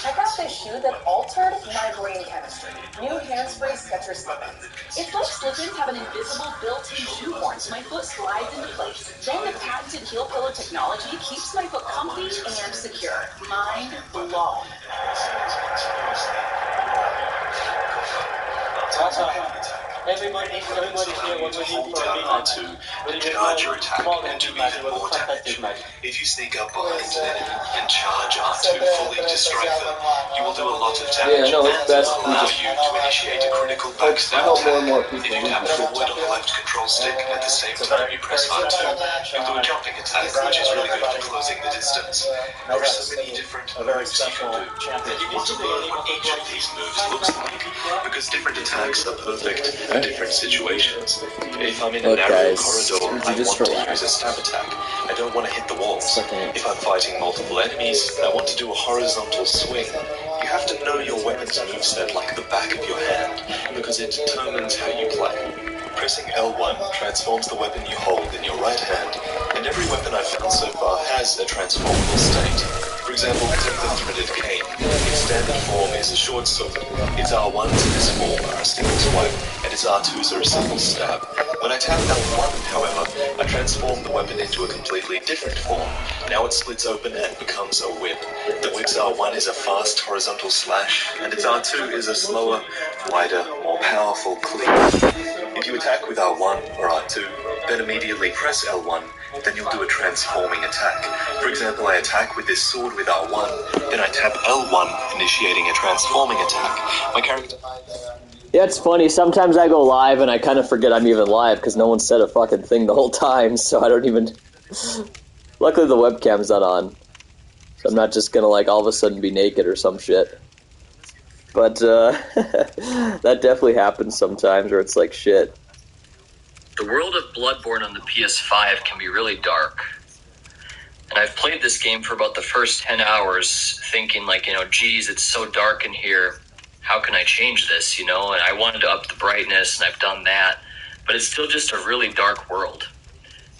Speaker 20: Check out this shoe that altered my brain chemistry. New Hairspray Skechers Slip-ins. It's like slip-ins have an invisible built-in shoehorn, so my foot slides into place. Then the patented heel pillow technology keeps my foot comfy and secure. Mind blown.
Speaker 11: Ta-ta.
Speaker 16: Everybody here, what we need for
Speaker 1: R2 and charge your attack and do even more damage. If you sneak up behind an enemy and charge R2 fully to strike them, you will do a lot of damage
Speaker 2: Yeah, no, it's
Speaker 1: and
Speaker 2: best
Speaker 1: will
Speaker 2: to
Speaker 1: allow
Speaker 2: just
Speaker 1: you to initiate a critical
Speaker 2: I
Speaker 1: backstab
Speaker 2: hope more and more
Speaker 1: attack.
Speaker 2: people
Speaker 1: If you tap forward on the left control stick at the same time you press R2, you'll do a jumping attack, which is really good for closing the distance. There are so many different moves you can do, and you want to learn what each of these moves looks like, because different attacks are perfect for different situations. If I'm in a narrow corridor, I want to use a stab attack. I don't want to hit the walls. If I'm fighting multiple enemies, I want to do a horizontal swing. You have to know your weapon's moveset like the back of your hand, because it determines how you play. Pressing L1 transforms the weapon you hold in your right hand, and every weapon I've found so far has a transformable state. For example, take the threaded cane. Its standard form is a short sword. Its R1s in this form are a single swipe, and its R2s are a simple stab. When I tap L1, however, I transform the weapon into a completely different form. Now it splits open and becomes a whip. The whip's R1 is a fast horizontal slash, and its R2 is a slower, wider, more powerful cleave. If you attack with R1 or R2, then immediately press L1, then you'll do a transforming attack. For example, I attack with this sword with R1, then I tap L1, initiating a transforming attack. My character...
Speaker 2: Yeah, it's funny. Sometimes I go live and I kind of forget I'm even live because no one said a fucking thing the whole time, so I don't even... Luckily the webcam's not on, so I'm not just gonna, like, all of a sudden be naked or some shit. But, that definitely happens sometimes where it's like, shit.
Speaker 21: The world of Bloodborne on the PS5 can be really dark. And I've played this game for about the first 10 hours thinking, like, geez, it's so dark in here. How can I change this, And I wanted to up the brightness, and I've done that. But it's still just a really dark world.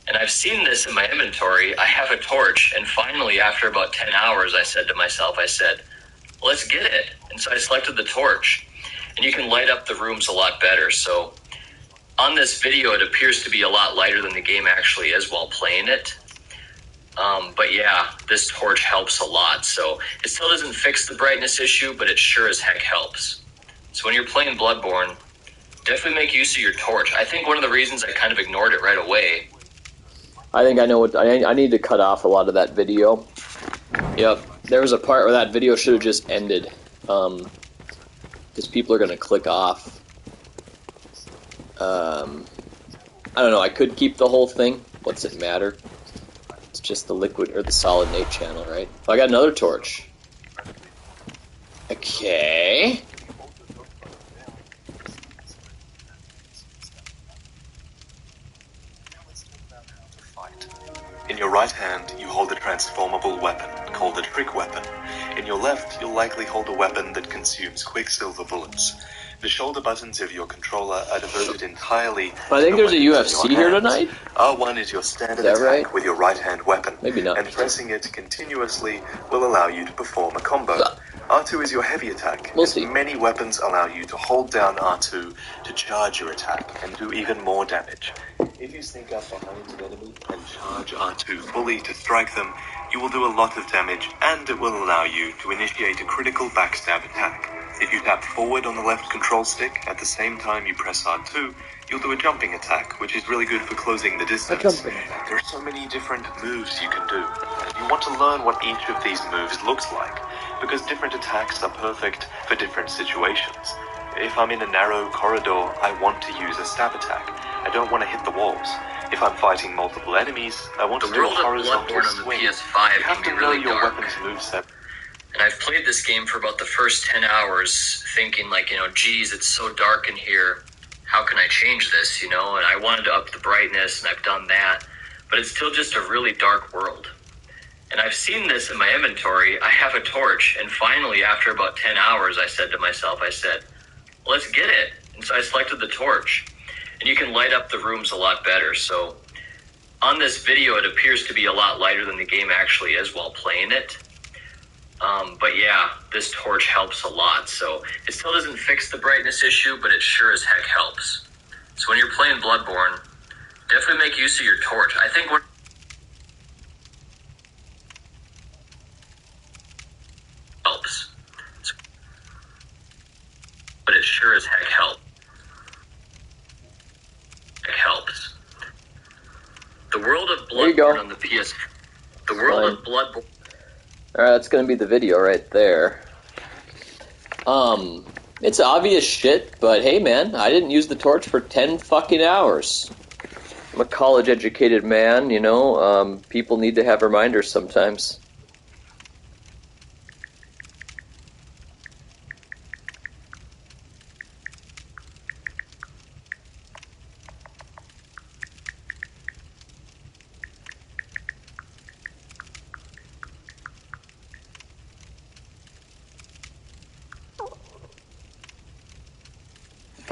Speaker 21: And I've seen this in my inventory. I have a torch, and finally, after about 10 hours, I said to myself, let's get it. And so I selected the torch. And you can light up the rooms a lot better, so... On this video, it appears to be a lot lighter than the game actually is while playing it. But yeah, this torch helps a lot. So it still doesn't fix the brightness issue, but it sure as heck helps. So when you're playing Bloodborne, definitely make use of your torch. I think one of the reasons I kind of ignored it right away.
Speaker 2: I think I know what... I need to cut off a lot of that video. Yep, there was a part where that video should have just ended. Because people are going to click off. I don't know, I could keep the whole thing. What's it matter? It's just the liquid, or the solid Nate channel, right? Oh, I got another torch. Okay.
Speaker 1: In your right hand, you hold a transformable weapon, called a trick weapon. In your left, you'll likely hold a weapon that consumes quicksilver bullets. The shoulder buttons of your controller are devoted entirely
Speaker 2: I think there's a UFC here tonight.
Speaker 1: R1 is your standard attack with your right-hand weapon.
Speaker 2: Maybe not.
Speaker 1: And pressing it continuously will allow you to perform a combo. R2 is your heavy attack.
Speaker 2: We'll see.
Speaker 1: Many weapons allow you to hold down R2 to charge your attack and do even more damage. If you sneak up behind an enemy and charge R2 fully to strike them, you will do a lot of damage, and it will allow you to initiate a critical backstab attack. If you tap forward on the left control stick at the same time you press R2, you'll do a jumping attack, which is really good for closing the distance. There are so many different moves you can do, and you want to learn what each of these moves looks like, because different attacks are perfect for different situations. If I'm in a narrow corridor, I want to use a stab attack. I don't want to hit the walls. If I'm fighting multiple enemies, I want to do a horizontal swing. You have to know your weapon's moveset.
Speaker 21: And I've played this game for about the first 10 hours thinking, like, geez, it's so dark in here. How can I change this, And I wanted to up the brightness, and I've done that. But it's still just a really dark world. And I've seen this in my inventory. I have a torch, and finally, after about 10 hours, I said to myself, let's get it. And so I selected the torch. And you can light up the rooms a lot better, so... On this video, it appears to be a lot lighter than the game actually is while playing it. But yeah, this torch helps a lot, so it still doesn't fix the brightness issue, but it sure as heck helps. So when you're playing Bloodborne, definitely make use of your torch. I think what helps. But it sure as heck helps.
Speaker 2: you go.
Speaker 21: On the PS. The world of Bloodborne.
Speaker 2: Alright, that's gonna be the video right there. It's obvious shit, but hey man, I didn't use the torch for 10 fucking hours. I'm a college-educated man, you know, people need to have reminders sometimes.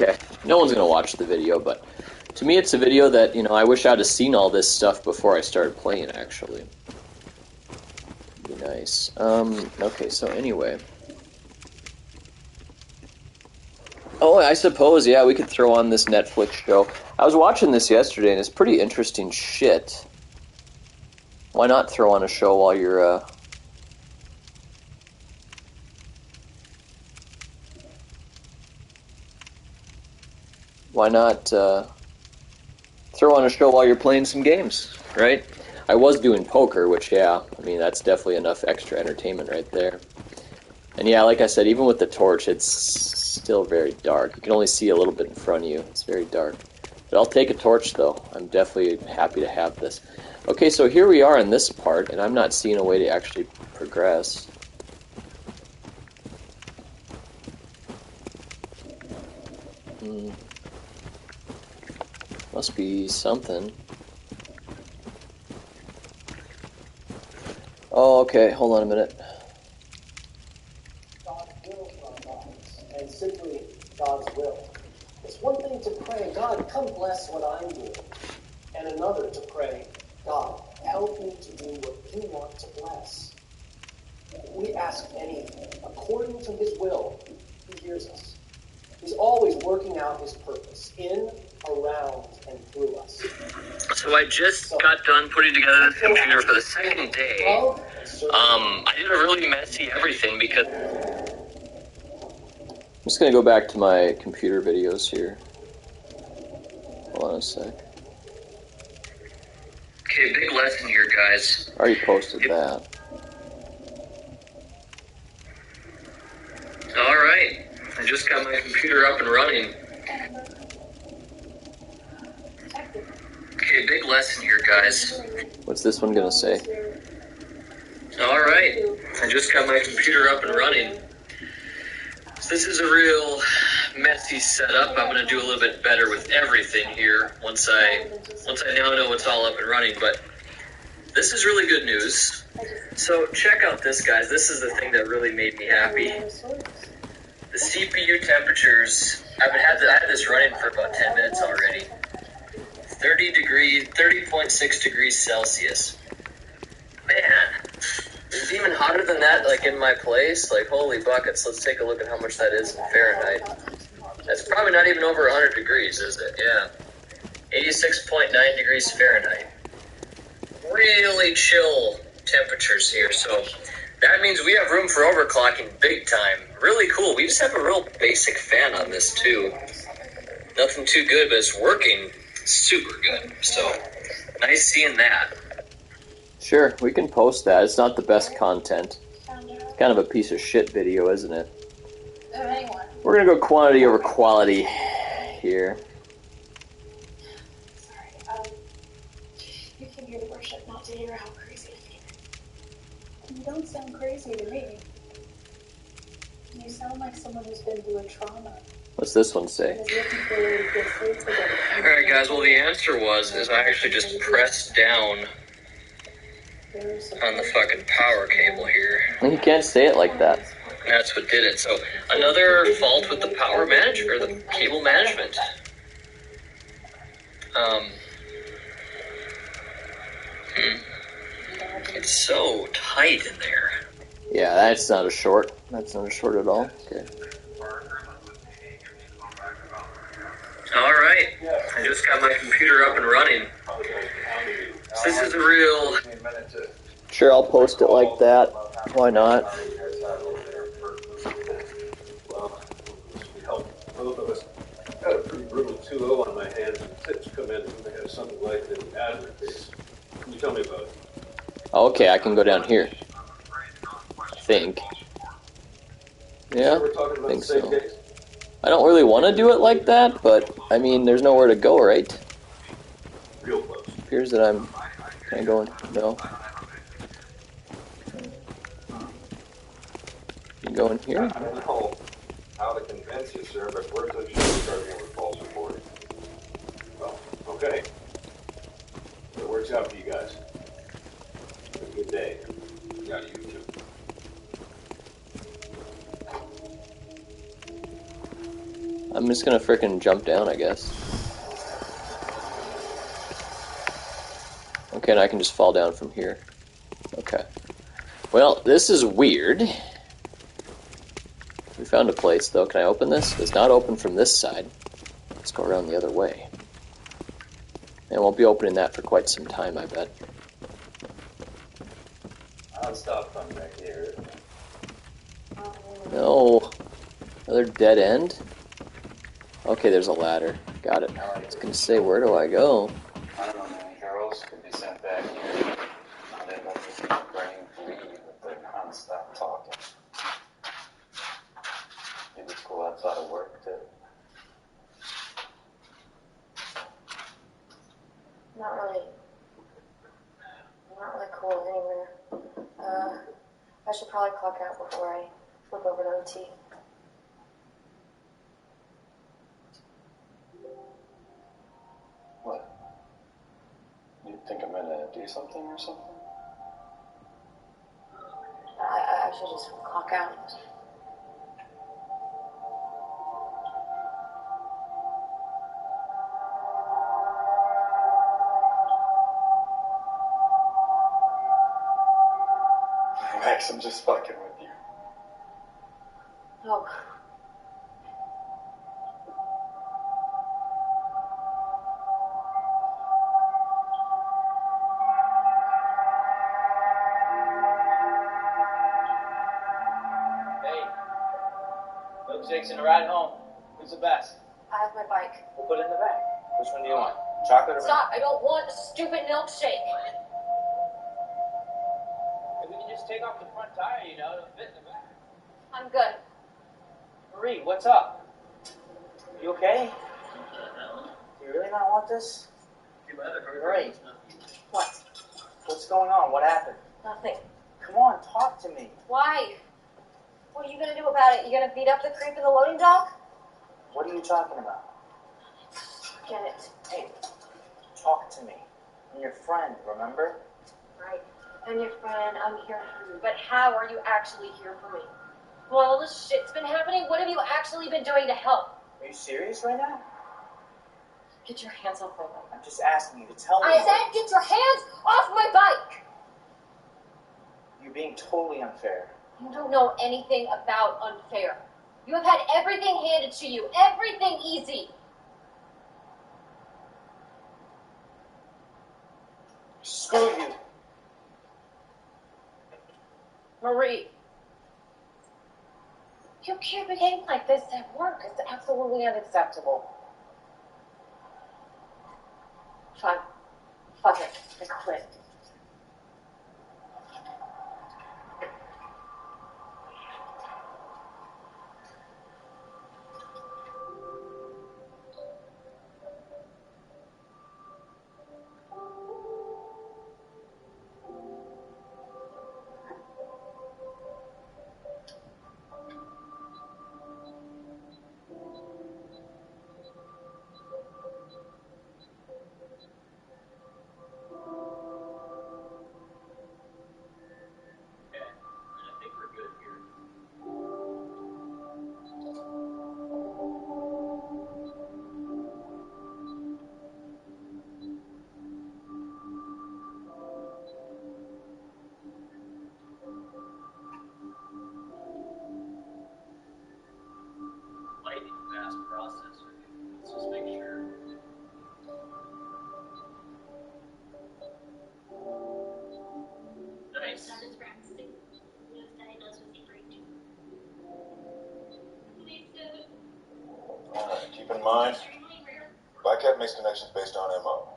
Speaker 2: Okay, no one's gonna watch the video, but to me it's a video that, you know, I wish I'd have seen all this stuff before I started playing, actually. Be nice. Okay, so anyway. Oh, I suppose, yeah, we could throw on this Netflix show. I was watching this yesterday, and it's pretty interesting shit. Why not throw on a show while you're, Why not, throw on a show while you're playing some games, right? I was doing poker, which, yeah, I mean, that's definitely enough extra entertainment right there. And yeah, like I said, even with the torch, it's still very dark. You can only see a little bit in front of you. It's very dark. But I'll take a torch, though. I'm definitely happy to have this. Okay, so here we are in this part, and I'm not seeing a way to actually progress. Must be something. Oh, okay, hold on a minute.
Speaker 4: God's will for our lives, and simply God's will. It's one thing to pray, God, come bless what I'm doing, and another to pray, God, help me to do what you want to bless. We ask anything according to his will, he hears us. He's always working out his purpose in, around, and through us.
Speaker 21: So I just got done putting together this computer for the second day. I did a really messy everything because...
Speaker 2: I'm just going to go back to my computer videos here. Hold on a sec.
Speaker 21: Okay, big lesson here, guys.
Speaker 2: I already posted that.
Speaker 21: Alright, I just got my computer up and running. Okay, big lesson here, guys.
Speaker 2: What's this one going to say?
Speaker 21: Alright, I just got my computer up and running. So this is a real messy setup. I'm going to do a little bit better with everything here once I now know it's all up and running, but this is really good news. So check out this, guys. This is the thing that really made me happy. The CPU temperatures, I had this running for about 10 minutes already. 30.6 degrees Celsius. Man, it's even hotter than that, like in my place. Like, holy buckets, let's take a look at how much that is in Fahrenheit. That's probably not even over 100 degrees, is it? Yeah. 86.9 degrees Fahrenheit. Really chill temperatures here, so that means we have room for overclocking big time. Really cool. We just have a real basic fan on this, too. Nothing too good, but it's working super good. So, nice seeing that.
Speaker 2: Sure, we can post that. It's not the best content. It's kind of a piece of shit video, isn't it? We're going to go quantity over quality here.
Speaker 5: You came here to worship, not to hear how crazy I feel. You don't sound crazy to me. You sound like someone who's been through a trauma.
Speaker 2: What's this one say?
Speaker 21: Alright guys, well the answer is I actually just pressed down on the fucking power cable here.
Speaker 2: You can't say it like that.
Speaker 21: That's what did it. So, another fault with the power management, or the cable management. It's so tight in there.
Speaker 2: Yeah, that's not a short. That's not a short at all. Okay.
Speaker 21: Alright, I just got my computer up and running. So this is a real...
Speaker 2: Sure, I'll post it like that. Why not?
Speaker 6: Both of us got a pretty brutal 2-0 on my hands, and tips come in when they have something like the advert case. You tell me about it.
Speaker 2: Oh, okay, I can go down here. I think. Yeah,
Speaker 6: We're talking
Speaker 2: I
Speaker 6: about
Speaker 2: think
Speaker 6: the same
Speaker 2: so.
Speaker 6: case?
Speaker 2: I don't really want to do it like that, but, I mean, there's nowhere to go, right?
Speaker 6: Real close.
Speaker 2: Appears that I'm... Can I go in? No. You can go in here?
Speaker 6: I don't know how to convince you, sir, but we're too sure starting with false reporting. Well, okay. If it works out for you guys. Have a good day. Yeah, you too.
Speaker 2: I'm just gonna frickin' jump down, I guess. Okay, and I can just fall down from here. Okay. Well, this is weird. We found a place, though. Can I open this? It's not open from this side. Let's go around the other way. And we'll be opening that for quite some time, I bet.
Speaker 22: I'll stop from back here.
Speaker 2: No. Another dead end? Okay, there's a ladder. Got it. I was gonna say, where do I go?
Speaker 22: I don't know, man. Girls could be sent back here. I didn't let me brain bleed with their non-stop talking. Maybe it's cool outside of work, too.
Speaker 12: Not really cool anywhere. I should probably clock out before I flip over to OT.
Speaker 22: What? You think I'm gonna do something or something?
Speaker 12: I should just clock out.
Speaker 22: Max, I'm just fucking with you.
Speaker 12: Oh.
Speaker 17: Hey, milkshakes and a ride home. Who's the best?
Speaker 12: I have my bike.
Speaker 17: We'll put it in the bag. Which one do you want? Chocolate or
Speaker 12: Stop! I don't want a stupid milkshake.
Speaker 17: Hey, we can just take off the front tire, you know, it'll fit in the back.
Speaker 12: I'm good.
Speaker 17: Marie, what's up? You okay? Do you really not want this? Marie,
Speaker 12: What?
Speaker 17: what's going on? What happened?
Speaker 12: Nothing.
Speaker 17: Come on, talk to me.
Speaker 12: Why? What are you gonna do about it? You gonna beat up the creep in the loading dock?
Speaker 17: What are you talking about?
Speaker 12: Get it.
Speaker 17: Hey, talk to me. I'm your friend, remember?
Speaker 12: Right. I'm your friend. I'm here for you. But how are you actually here for me? While all this shit's been happening, what have you actually been doing to help?
Speaker 17: Are you serious right now?
Speaker 12: Get your hands off my bike.
Speaker 17: I'm just asking you to tell me.
Speaker 12: I said get your hands off my bike!
Speaker 17: You're being totally unfair.
Speaker 12: You don't know anything about unfair. You have had everything handed to you. Everything easy.
Speaker 17: Screw you.
Speaker 12: Marie. You can't behave like this at work. It's absolutely unacceptable. Fine. Fuck it. I quit.
Speaker 21: Fast processor. Let's just make sure. Nice.
Speaker 6: Keep in mind, Bycat makes connections based on MO.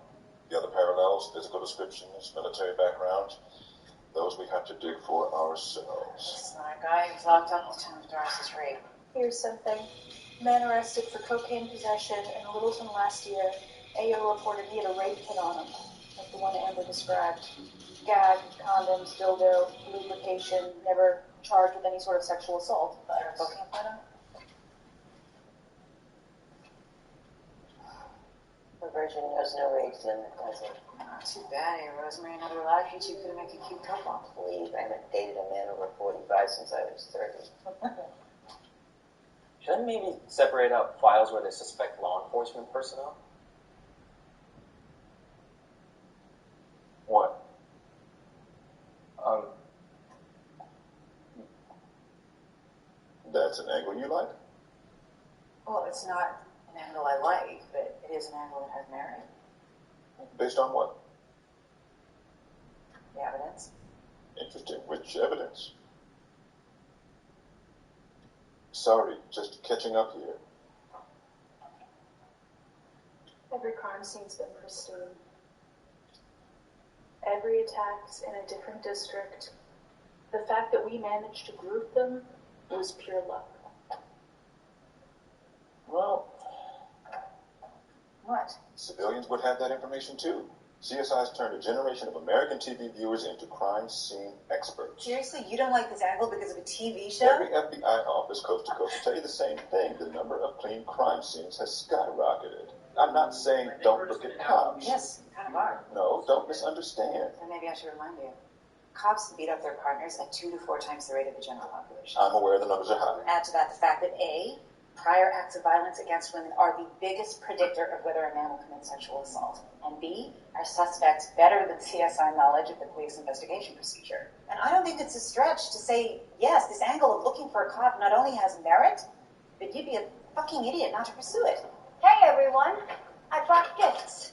Speaker 7: The other parallels, physical descriptions, military background, those we have to dig for ourselves.
Speaker 9: Smart guy who's locked up at the time of Doris's rape. Here's something. Man arrested for cocaine possession in Littleton last year. AO reported he had a rape kit on him, like the one Amber described. Gag, condoms, dildo, lubrication, never charged with any sort of sexual assault. Cocaine put him?
Speaker 23: The virgin knows no age limit, does it?
Speaker 9: Not too bad, eh, Rosemary? Another life you two could make a cute couple.
Speaker 23: Please, I haven't dated a man over 45 since I was 30.
Speaker 24: Shouldn't maybe separate out files where they suspect law enforcement personnel?
Speaker 7: What? That's an angle you like?
Speaker 9: Well, it's not an angle I like, but it is an angle that has merit.
Speaker 7: Based on what?
Speaker 9: The evidence.
Speaker 7: Interesting. Which evidence? Sorry, just catching up here.
Speaker 9: Every crime scene's been pristine. Every attack's in a different district. The fact that we managed to group them was pure luck.
Speaker 7: Well,
Speaker 9: what?
Speaker 7: Civilians would have that information too. CSI's turned a generation of American TV viewers into crime scene experts.
Speaker 9: Seriously, you don't like this angle because of a TV show?
Speaker 7: Every FBI office coast to coast will tell you the same thing. The number of clean crime scenes has skyrocketed. I'm not saying don't look at cops.
Speaker 9: Yes, kind of are.
Speaker 7: No, don't misunderstand.
Speaker 9: Then maybe I should remind you. Cops beat up their partners at 2 to 4 times the rate of the general population.
Speaker 7: I'm aware the numbers are high.
Speaker 9: Add to that the fact that A, prior acts of violence against women are the biggest predictor of whether a man will commit sexual assault. And B, our suspects better than CSI knowledge of the police investigation procedure. And I don't think it's a stretch to say, yes, this angle of looking for a cop not only has merit, but you'd be a fucking idiot not to pursue it.
Speaker 25: Hey everyone, I brought gifts.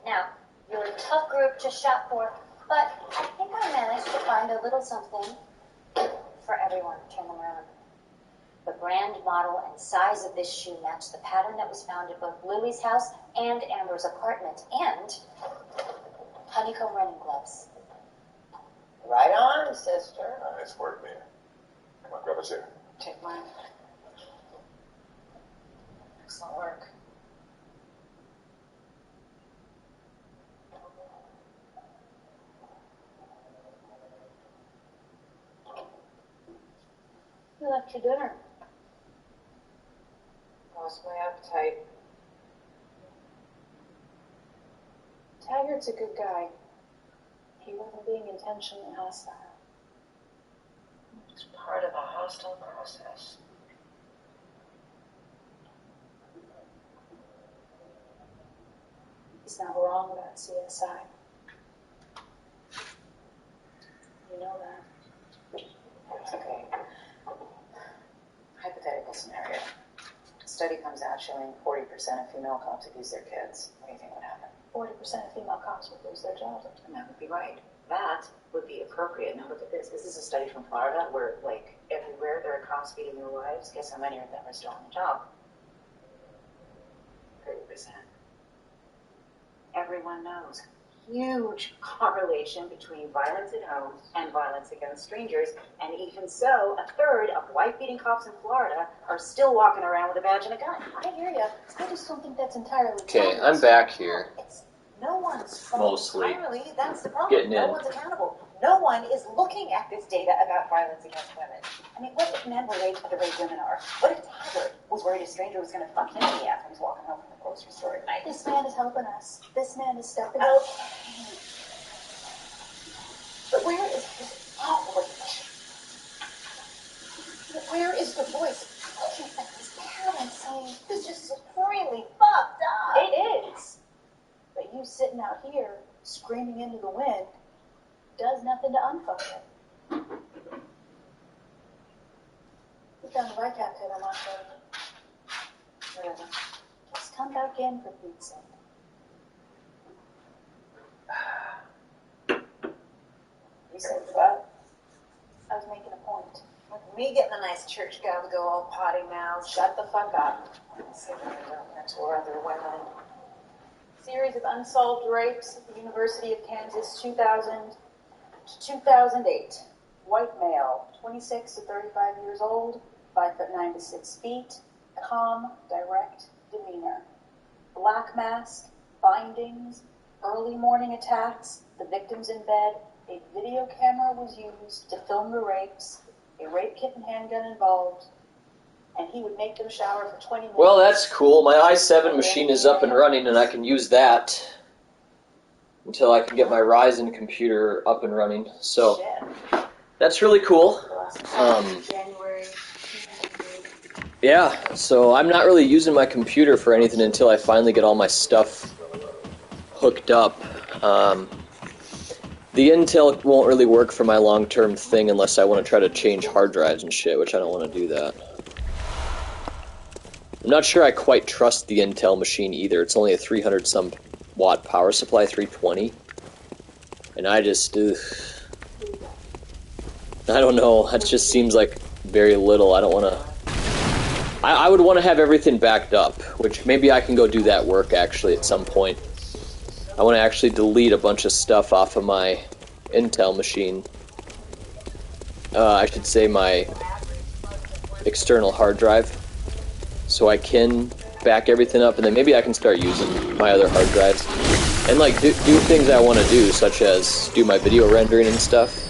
Speaker 25: Now, you're a tough group to shop for, but I think I managed to find a little something for everyone. Turn them around. The brand, model, and size of this shoe match the pattern that was found at both Lily's house and Amber's apartment, and honeycomb running gloves.
Speaker 23: Right on, sister.
Speaker 7: Nice work, man. Come on, grab a chair.
Speaker 9: Take mine. Excellent work. You left your dinner. Lost my appetite. Taggart's a good guy. He wasn't being intentionally hostile.
Speaker 23: It's part of a hostile process.
Speaker 9: He's not wrong about CSI. You know that. Okay. Hypothetical scenario. Study comes out showing 40% of female cops abuse their kids. What do you think would happen? 40% of female cops would lose their jobs. And that would be right. That would be appropriate. Now look at this. This is a study from Florida where, like, everywhere there are cops beating their wives. Guess how many of them are still on the job? 30%. Everyone knows. Huge correlation between violence at home and violence against strangers, and even so, a third of wife-beating cops in Florida are still walking around with a badge and a gun. I hear you. I just don't think that's entirely true.
Speaker 2: Okay, I'm back here.
Speaker 9: No one's fault
Speaker 2: Mostly.
Speaker 9: entirely. That's the problem.
Speaker 2: Getting
Speaker 9: No
Speaker 2: in.
Speaker 9: one's accountable. No one is looking at this data about violence against women. I mean, what if men were raped at the rate women are? What if Taggart was worried a stranger was going to fuck him in the ass when he's walking home from the grocery store at night? This man is helping us. This man is stepping up. But where is his outrage? Where is the voice looking at his parents saying, this is really fucked up? It is. But you sitting out here, screaming into the wind, does nothing to unfuck it. Put down the right cap pit on my shoulder. Whatever. Just come back in for Pete's sake. You said what? I was making a point. Me getting a nice church gown to go all potty mouth. Shut the fuck up. Sit down and don't mentor other women. Series of unsolved rapes at the University of Kansas, 2000 to 2008. White male, 26 to 35 years old, 5'9" to 6 feet, calm, direct demeanor. Black mask, findings, early morning attacks, the victims in bed. A video camera was used to film the rapes, a rape kit and handgun involved, and he would make them shower for 20 minutes.
Speaker 2: Well, that's cool. My i7 machine is up and running, and I can use that until I can get my Ryzen computer up and running. So that's really cool. Yeah, so I'm not really using my computer for anything until I finally get all my stuff hooked up. The Intel won't really work for my long-term thing unless I want to try to change hard drives and shit, which I don't want to do that. I'm not sure I quite trust the Intel machine either. It's only a 300-some watt power supply, 320. And I just, I don't know, that just seems like very little. I don't want to... I would want to have everything backed up, which maybe I can go do that work actually at some point. I want to actually delete a bunch of stuff off of my Intel machine. I should say my external hard drive, so I can back everything up, and then maybe I can start using my other hard drives and like do things I want to do, such as do my video rendering and stuff.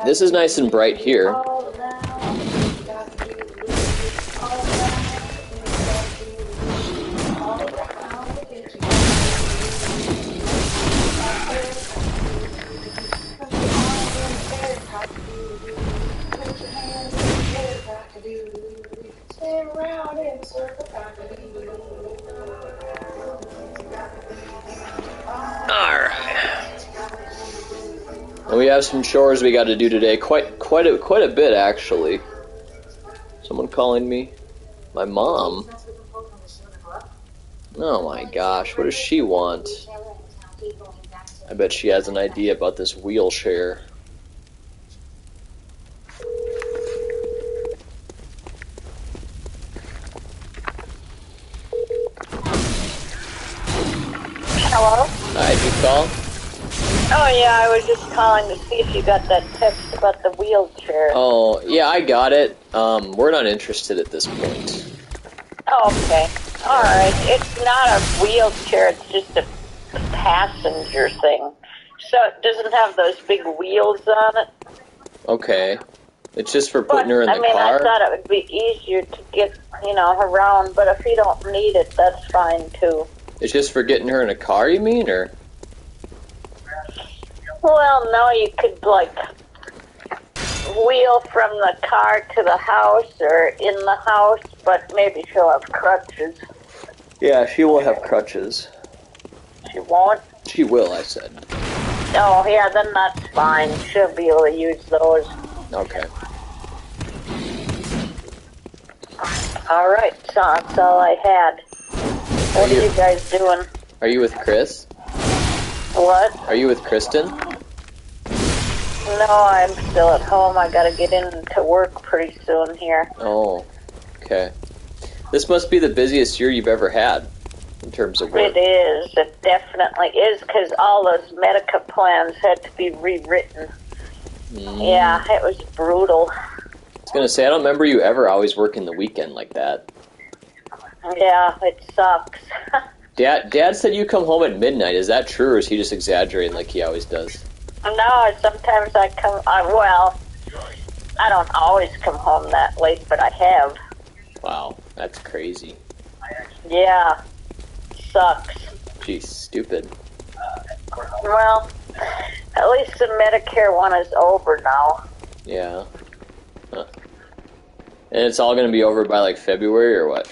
Speaker 2: This is nice and bright here. And we have some chores we got to do today. Quite a bit actually. Someone calling me? My mom? Oh my gosh, what does she want? I bet she has an idea about this wheelchair.
Speaker 3: Hello?
Speaker 2: Hi, did you call?
Speaker 3: Oh yeah, I was just calling to see if you got that text about the wheelchair.
Speaker 2: Oh, yeah, I got it. We're not interested at this point.
Speaker 3: Oh, okay. Alright. It's not a wheelchair, it's just a passenger thing. So it doesn't have those big wheels on it.
Speaker 2: Okay. It's just for putting her in the car?
Speaker 3: I thought it would be easier to get, around, but if you don't need it, that's fine too.
Speaker 2: It's just for getting her in a car, you mean, or?
Speaker 3: Well, no, you could, wheel from the car to the house or in the house, but maybe she'll have crutches.
Speaker 2: Yeah, she will have crutches.
Speaker 3: She won't?
Speaker 2: She will, I said.
Speaker 3: Oh, yeah, then that's fine. She'll be able to use those.
Speaker 2: Okay.
Speaker 3: Alright, so that's all I had. What are you guys doing?
Speaker 2: Are you with Chris?
Speaker 3: What?
Speaker 2: Are you with Kristen?
Speaker 3: No, I'm still at home. I gotta get into work pretty soon here.
Speaker 2: Oh, okay. This must be the busiest year you've ever had, in terms of work.
Speaker 3: It is. It definitely is, because all those Medica plans had to be rewritten. Yeah, it was brutal.
Speaker 2: I was gonna say, I don't remember you ever always working the weekend like that.
Speaker 3: Yeah, it sucks.
Speaker 2: Dad said you come home at midnight. Is that true, or is he just exaggerating like he always does?
Speaker 3: No, sometimes I come, well, I don't always come home that late, but I have.
Speaker 2: Wow, that's crazy.
Speaker 3: Yeah, sucks.
Speaker 2: Geez, stupid.
Speaker 3: Well, at least the Medicare one is over now.
Speaker 2: Yeah. Huh. And it's all going to be over by, February, or what?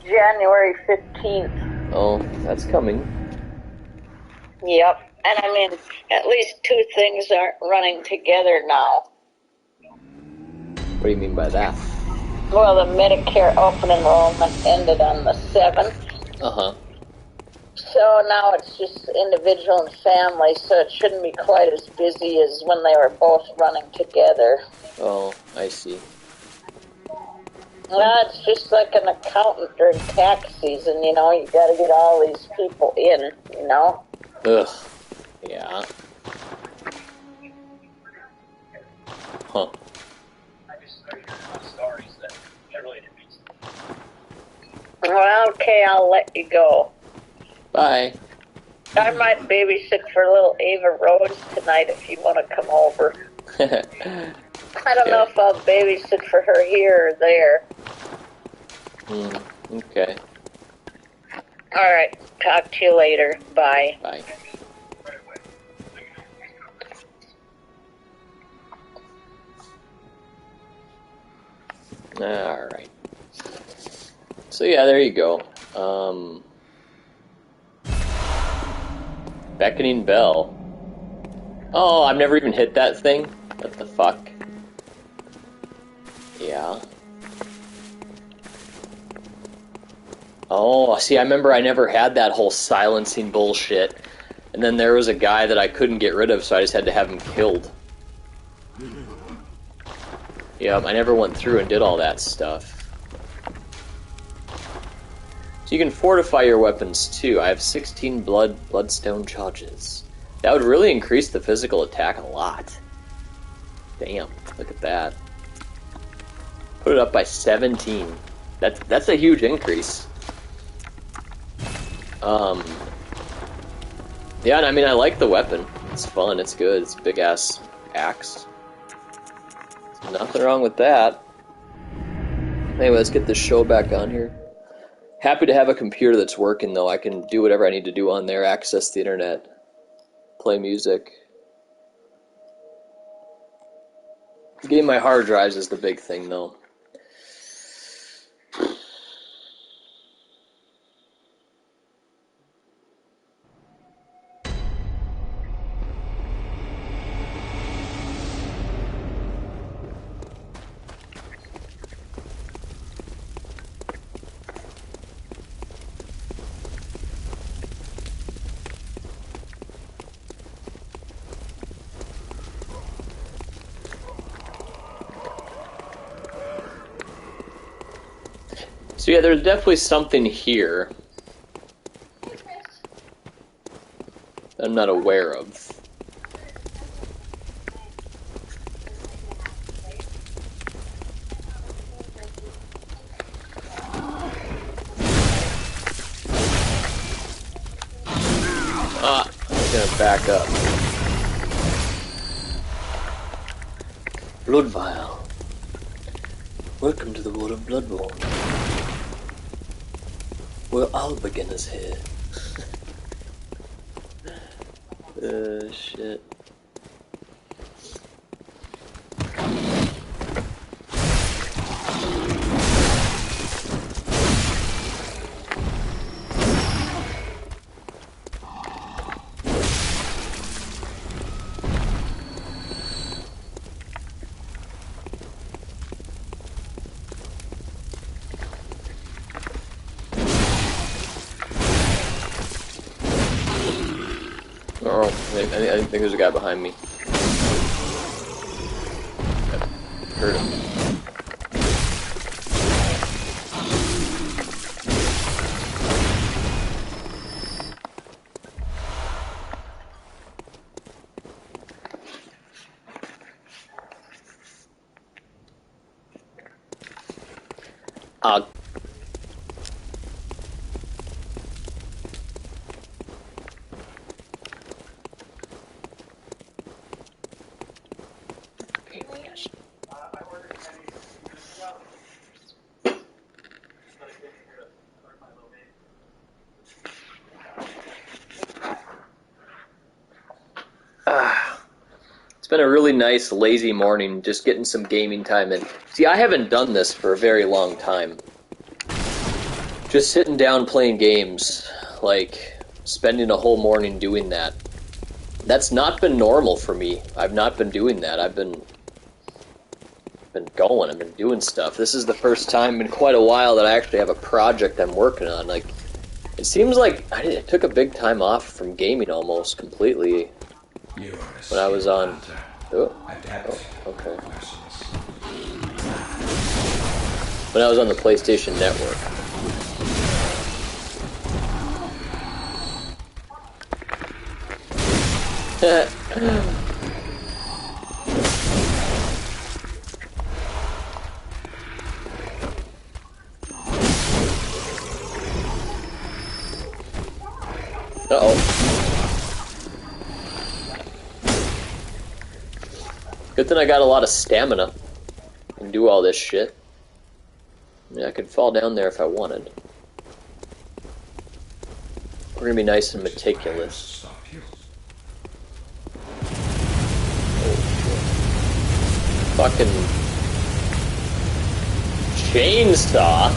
Speaker 3: January 15th.
Speaker 2: Oh, that's coming.
Speaker 3: Yep. And I mean, at least two things aren't running together now.
Speaker 2: What do you mean by that?
Speaker 3: Well, the Medicare open enrollment ended on the 7th.
Speaker 2: Uh-huh.
Speaker 3: So now it's just individual and family, so it shouldn't be quite as busy as when they were both running together.
Speaker 2: Oh, I see.
Speaker 3: Well, it's just like an accountant during tax season, you know, you gotta get all these people in, you know?
Speaker 2: Ugh. Yeah. Huh.
Speaker 3: Well, okay, I'll let you go.
Speaker 2: Bye.
Speaker 3: I might babysit for little Ava Rose tonight if you want to come over. I don't know if I'll babysit for her here or there.
Speaker 2: Okay.
Speaker 3: Alright, talk to you later. Bye.
Speaker 2: Bye. Alright. So yeah, there you go. Beckoning Bell. Oh, I've never even hit that thing? What the fuck? Yeah. Oh, see, I remember I never had that whole silencing bullshit. And then there was a guy that I couldn't get rid of, so I just had to have him killed. Yep, I never went through and did all that stuff. So you can fortify your weapons too. I have 16 bloodstone charges. That would really increase the physical attack a lot. Damn, look at that. Put it up by 17. That's a huge increase. Yeah, I mean, I like the weapon. It's fun, it's good, it's a big-ass axe. There's nothing wrong with that. Anyway, let's get this show back on here. Happy to have a computer that's working, though. I can do whatever I need to do on there, access the internet, play music. Getting my hard drives is the big thing, though. So yeah, there's definitely something here that I'm not aware of. I'm gonna back up. Blood vial. Welcome to the world of Bloodborne. We're all beginners here. Shit. Oh, I think there's a guy behind me. Yep. Heard him. It's been a really nice, lazy morning, just getting some gaming time in. See, I haven't done this for a very long time. Just sitting down playing games, like, spending a whole morning doing that. That's not been normal for me. I've not been doing that. I've been going, I've been doing stuff. This is the first time in quite a while that I actually have a project I'm working on. Like, it seems like I took a big time off from gaming almost completely. When I was on... Oh, okay. when I was on the PlayStation Network. Uh-oh. Good thing I got a lot of stamina and do all this shit. Yeah, I could fall down there if I wanted. We're gonna be nice and meticulous. Fucking chainsaw?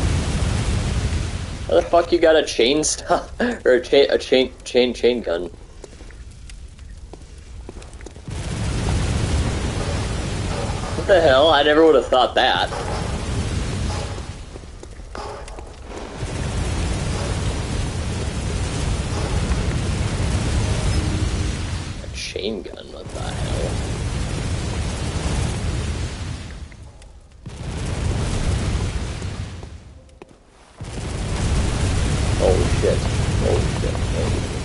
Speaker 2: How the fuck you got a chainsaw or a chain gun? What the hell? I never would have thought that. A chain gun? What the hell? Holy shit. Holy shit. Holy shit.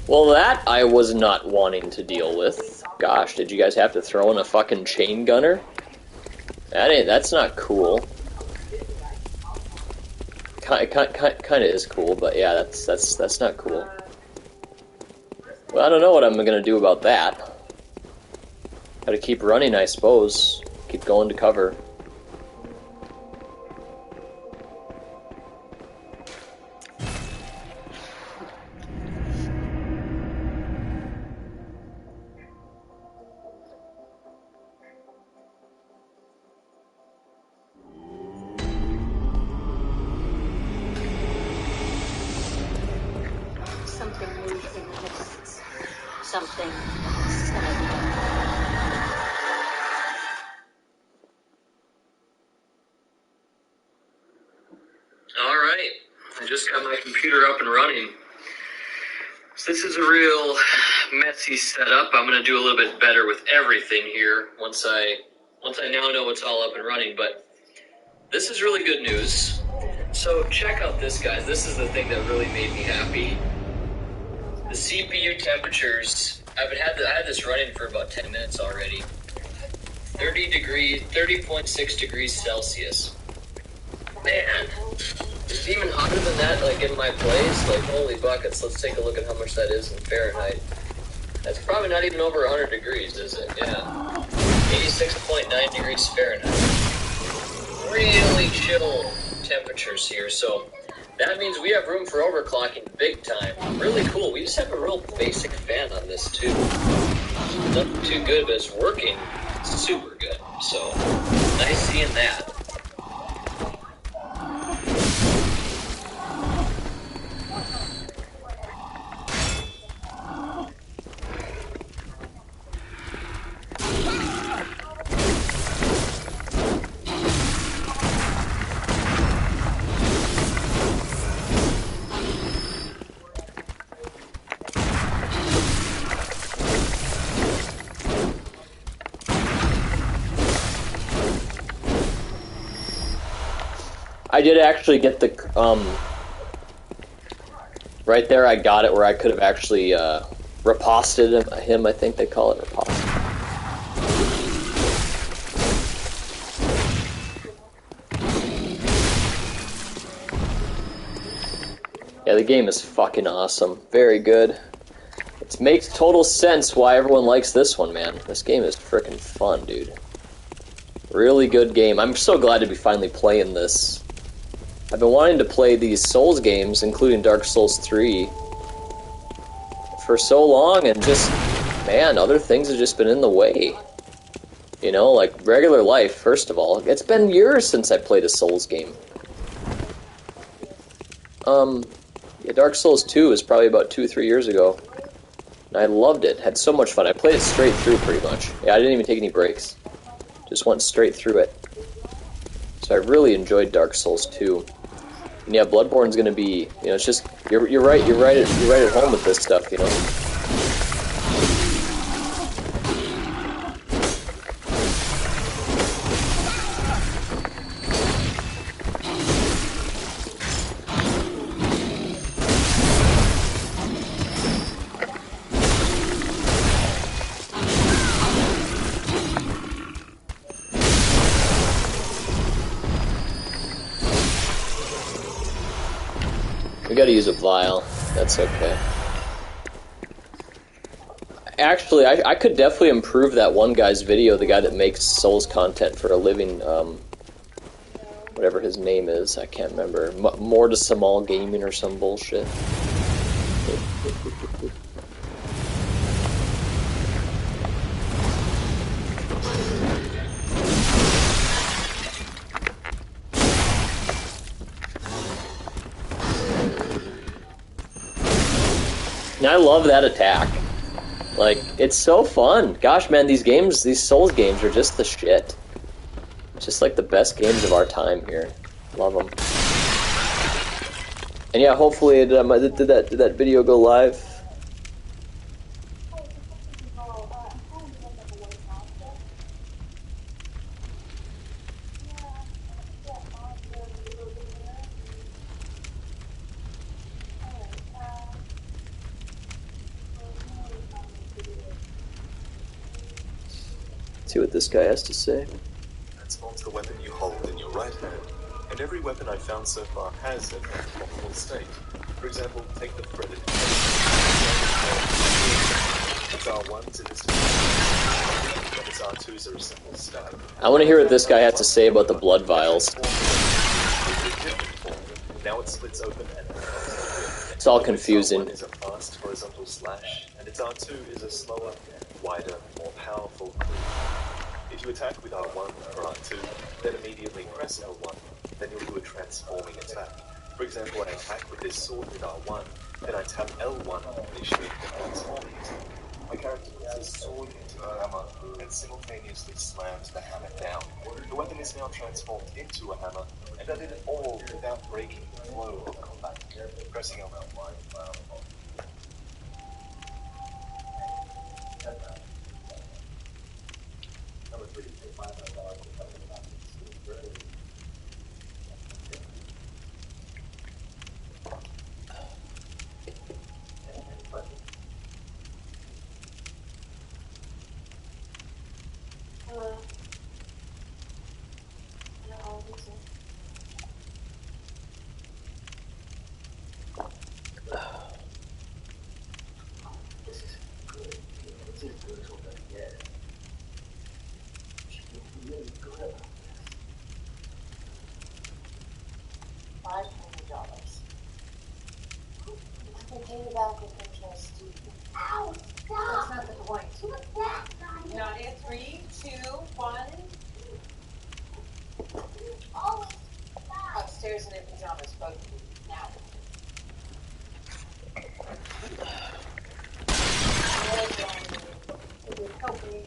Speaker 2: Well, that I was not wanting to deal with. Gosh, did you guys have to throw in a fucking chain gunner? That's not cool. Kinda is cool, but yeah, that's not cool. Well, I don't know what I'm gonna do about that. Gotta keep running, I suppose. Keep going to cover.
Speaker 25: Something moves in the mists. Something said.
Speaker 21: Alright, I just got my computer up and running. So this is a real messy setup. I'm going to do a little bit better with everything here once I now know it's all up and running, but this is really good news. So check out this, guys. This is the thing that really made me happy. The CPU temperatures, I had this running for about 10 minutes already. 30.6 degrees Celsius. Man, it's even hotter than that, like in my place. Like, holy buckets, let's take a look at how much that is in Fahrenheit. That's probably not even over 100 degrees, is it? Yeah. 86.9 degrees Fahrenheit. Really chill temperatures here, so that means we have room for overclocking big time. Really cool. We just have a real basic fan on this too. Nothing too good, but it's working super good. So nice seeing that.
Speaker 2: I did actually get the, right there I got it where I could have actually, riposted him, I think they call it, riposted. Yeah, the game is fucking awesome. Very good. It makes total sense why everyone likes this one, man. This game is frickin' fun, dude. Really good game. I'm so glad to be finally playing this. I've been wanting to play these Souls games, including Dark Souls 3, for so long, and just, man, other things have just been in the way. You know, like regular life, first of all. It's been years since I played a Souls game. Yeah, Dark Souls 2 was probably about 2-3 years ago. And I loved it. Had so much fun. I played it straight through, pretty much. Yeah, I didn't even take any breaks. Just went straight through it. So I really enjoyed Dark Souls 2. And yeah, Bloodborne's gonna be, you know, it's just, you're right at home with this stuff, you know. We gotta use a vial. That's okay. Actually, I could definitely improve that one guy's video, the guy that makes Souls content for a living, whatever his name is, I can't remember. More to Samal Gaming or some bullshit. And I love that attack. Like, it's so fun. Gosh, man, these games, these Souls games are just the shit. Just like the best games of our time here. Love them. And yeah, hopefully did that video go live? See what this guy has to say.
Speaker 1: Transforms the weapon you hold in your right hand, and every weapon I've found so far has a transformable state. For example, take the threaded its R1s in this but its R2s are a simple stab.
Speaker 2: I want to hear what this guy has to say about the blood vials.
Speaker 1: Now it splits open and
Speaker 2: it's all confusing.
Speaker 1: Its R1 is a fast horizontal slash, and its R2 is a slower, wider, more powerful cleave. If you attack with R1 or R2, then immediately press L1, then you'll do a transforming attack. For example, I attack with this sword with R1, then I tap L1 and initiate the transforming attack. My character puts his sword into a hammer and simultaneously slams the hammer down. The weapon is now transformed into a hammer, and I did it all without breaking the flow of combat. Pressing L1.
Speaker 25: Pay you back with interest. Ow! Stop! That's not the point. What's that, Daddy?
Speaker 20: Not in 3, 2, 1.
Speaker 25: Oh,
Speaker 20: Upstairs and in pajamas, both of you. Now.
Speaker 25: Help me.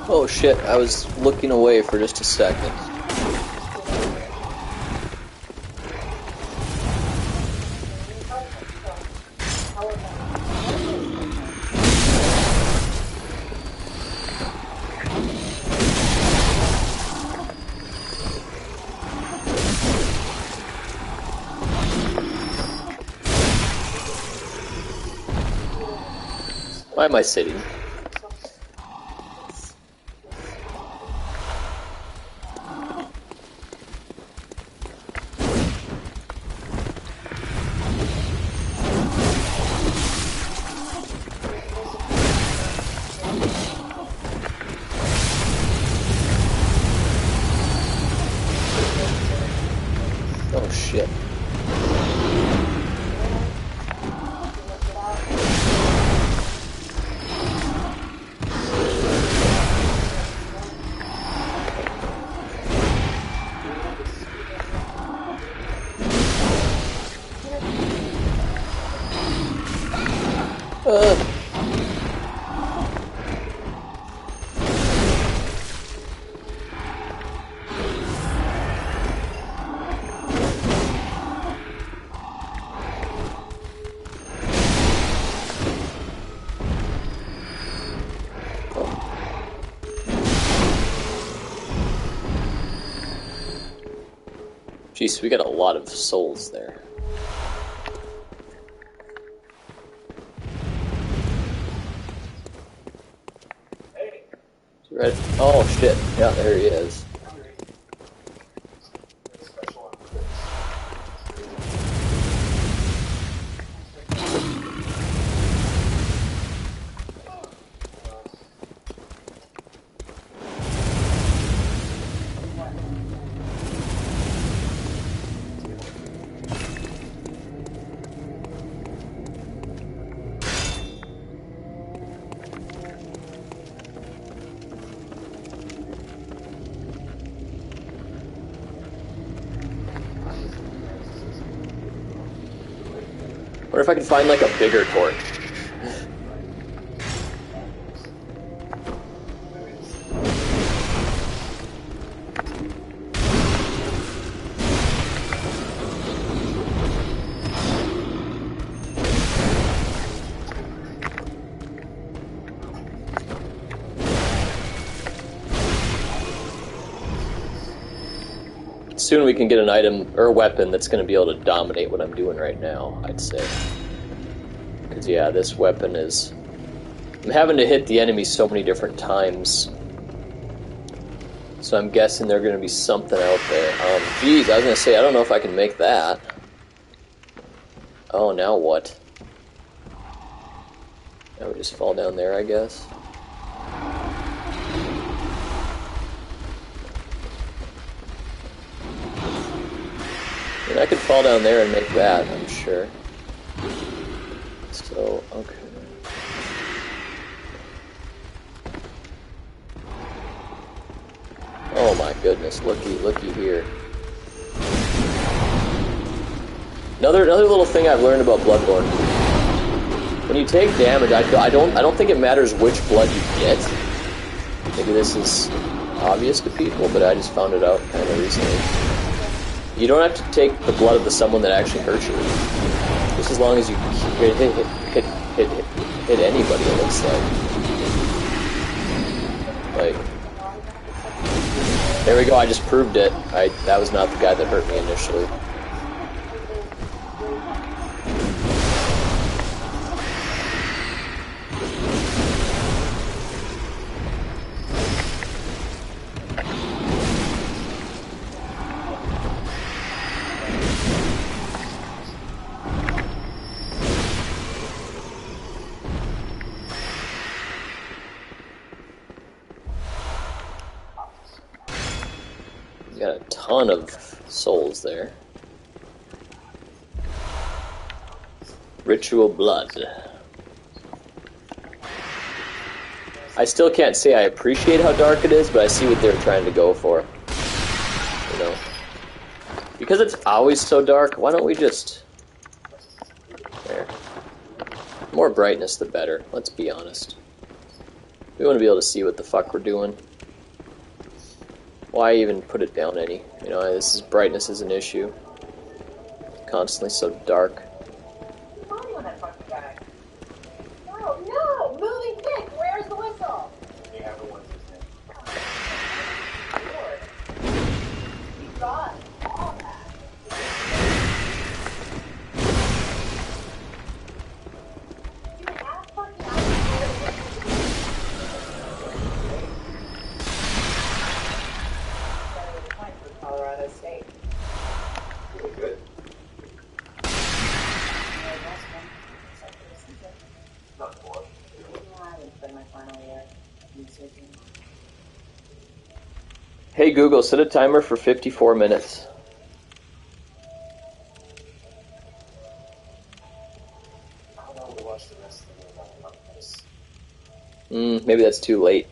Speaker 2: Oh shit, I was looking away for just a second. Why am I sitting? Jeez, we got a lot of souls there. Right. Oh shit! Yeah, there he is. What if I could find like a bigger torch? Soon we can get an item or a weapon that's going to be able to dominate what I'm doing right now, I'd say. Because, yeah, this weapon is... I'm having to hit the enemy so many different times. So I'm guessing there's going to be something out there. Geez, I was going to say, I don't know if I can make that. Oh, now what? Now we just fall down there, I guess. And I could fall down there and make that, I'm sure. So, okay. Oh my goodness, looky here. Another little thing I've learned about Bloodborne. When you take damage, I don't think it matters which blood you get. Maybe this is obvious to people, but I just found it out kind of recently. You don't have to take the blood of the someone that actually hurts you. Just as long as you hit anybody, it looks like. There we go, I just proved it. That was not the guy that hurt me initially. Got a ton of souls there. Ritual blood. I still can't say I appreciate how dark it is, but I see what they're trying to go for. You know, because it's always so dark. Why don't we just there? More brightness, the better. Let's be honest. We want to be able to see what the fuck we're doing. Why even put it down any? You know, this is brightness is an issue. Constantly so dark.
Speaker 5: No, moving quick. Where's the whistle?
Speaker 22: You have the one's name.
Speaker 5: He's gone. All that.
Speaker 9: Colorado State.
Speaker 6: Really good. Not more.
Speaker 9: I didn't spend my final year researching.
Speaker 2: Hey Google, set a timer for 54 minutes.
Speaker 22: I don't know to watch the rest of the game on this.
Speaker 2: Maybe that's too late.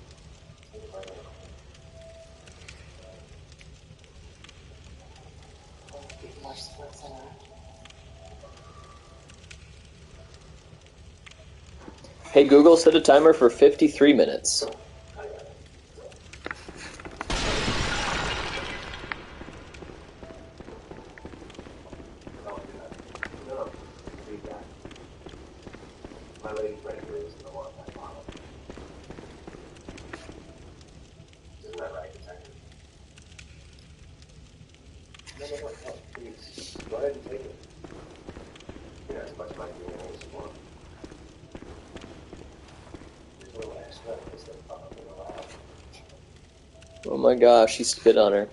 Speaker 2: Hey Google, set a timer for 53 minutes.
Speaker 6: Go ahead and take it. Yeah, as much money you want as you want. Just relax, it's the fun of it allowed.
Speaker 2: Oh my gosh, he spit on her.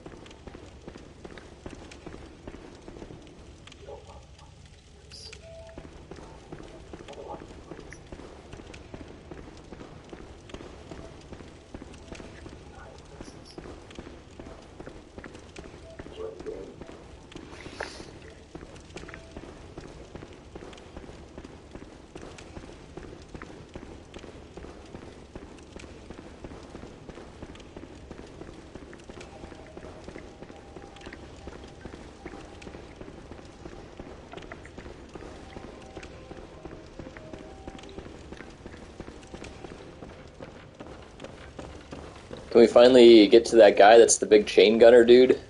Speaker 2: Can we finally get to that guy that's the big chain gunner dude?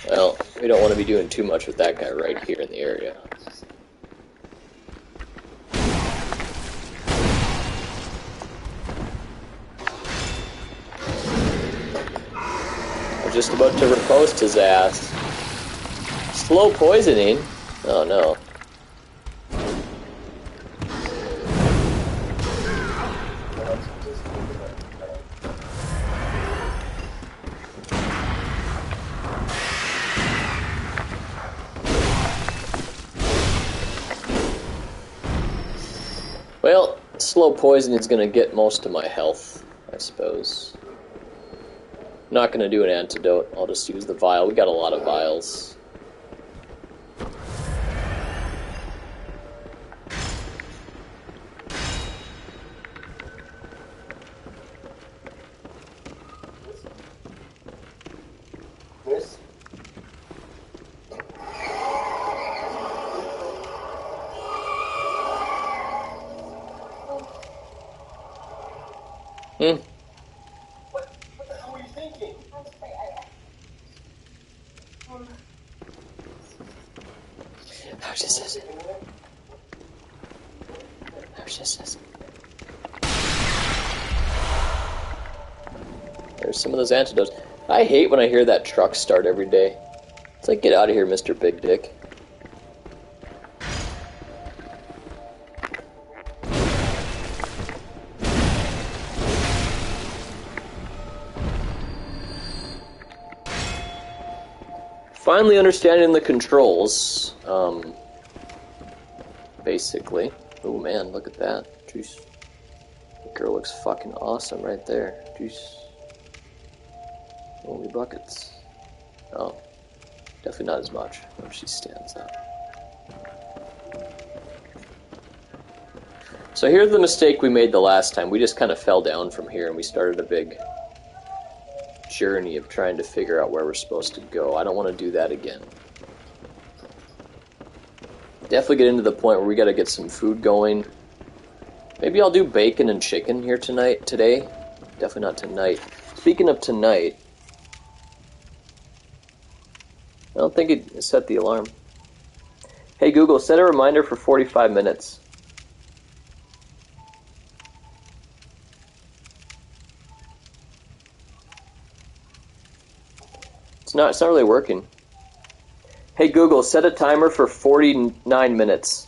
Speaker 2: Well, we don't want to be doing too much with that guy right here in the area. We're just about to riposte his ass. Slow poisoning? Oh no. Well, slow poisoning is going to get most of my health, I suppose. I'm not going to do an antidote. I'll just use the vial. We got a lot of vials.
Speaker 6: This? What the hell were you thinking?
Speaker 2: How's this? How's this? There's some of those antidotes. I hate when I hear that truck start every day. It's like, get out of here, Mr. Big Dick. Finally understanding the controls, basically. Oh man, look at that. Jeez. That girl looks fucking awesome right there. Jeez. Holy buckets. Oh. Definitely not as much. Oh, she stands out. So here's the mistake we made the last time. We just kind of fell down from here and we started a big journey of trying to figure out where we're supposed to go. I don't want to do that again. Definitely get into the point where we got to get some food going. Maybe I'll do bacon and chicken here today. Definitely not tonight. Speaking of tonight, I don't think it set the alarm. Hey Google, set a reminder for 45 minutes. It's not really working. Hey Google, set a timer for 49 minutes.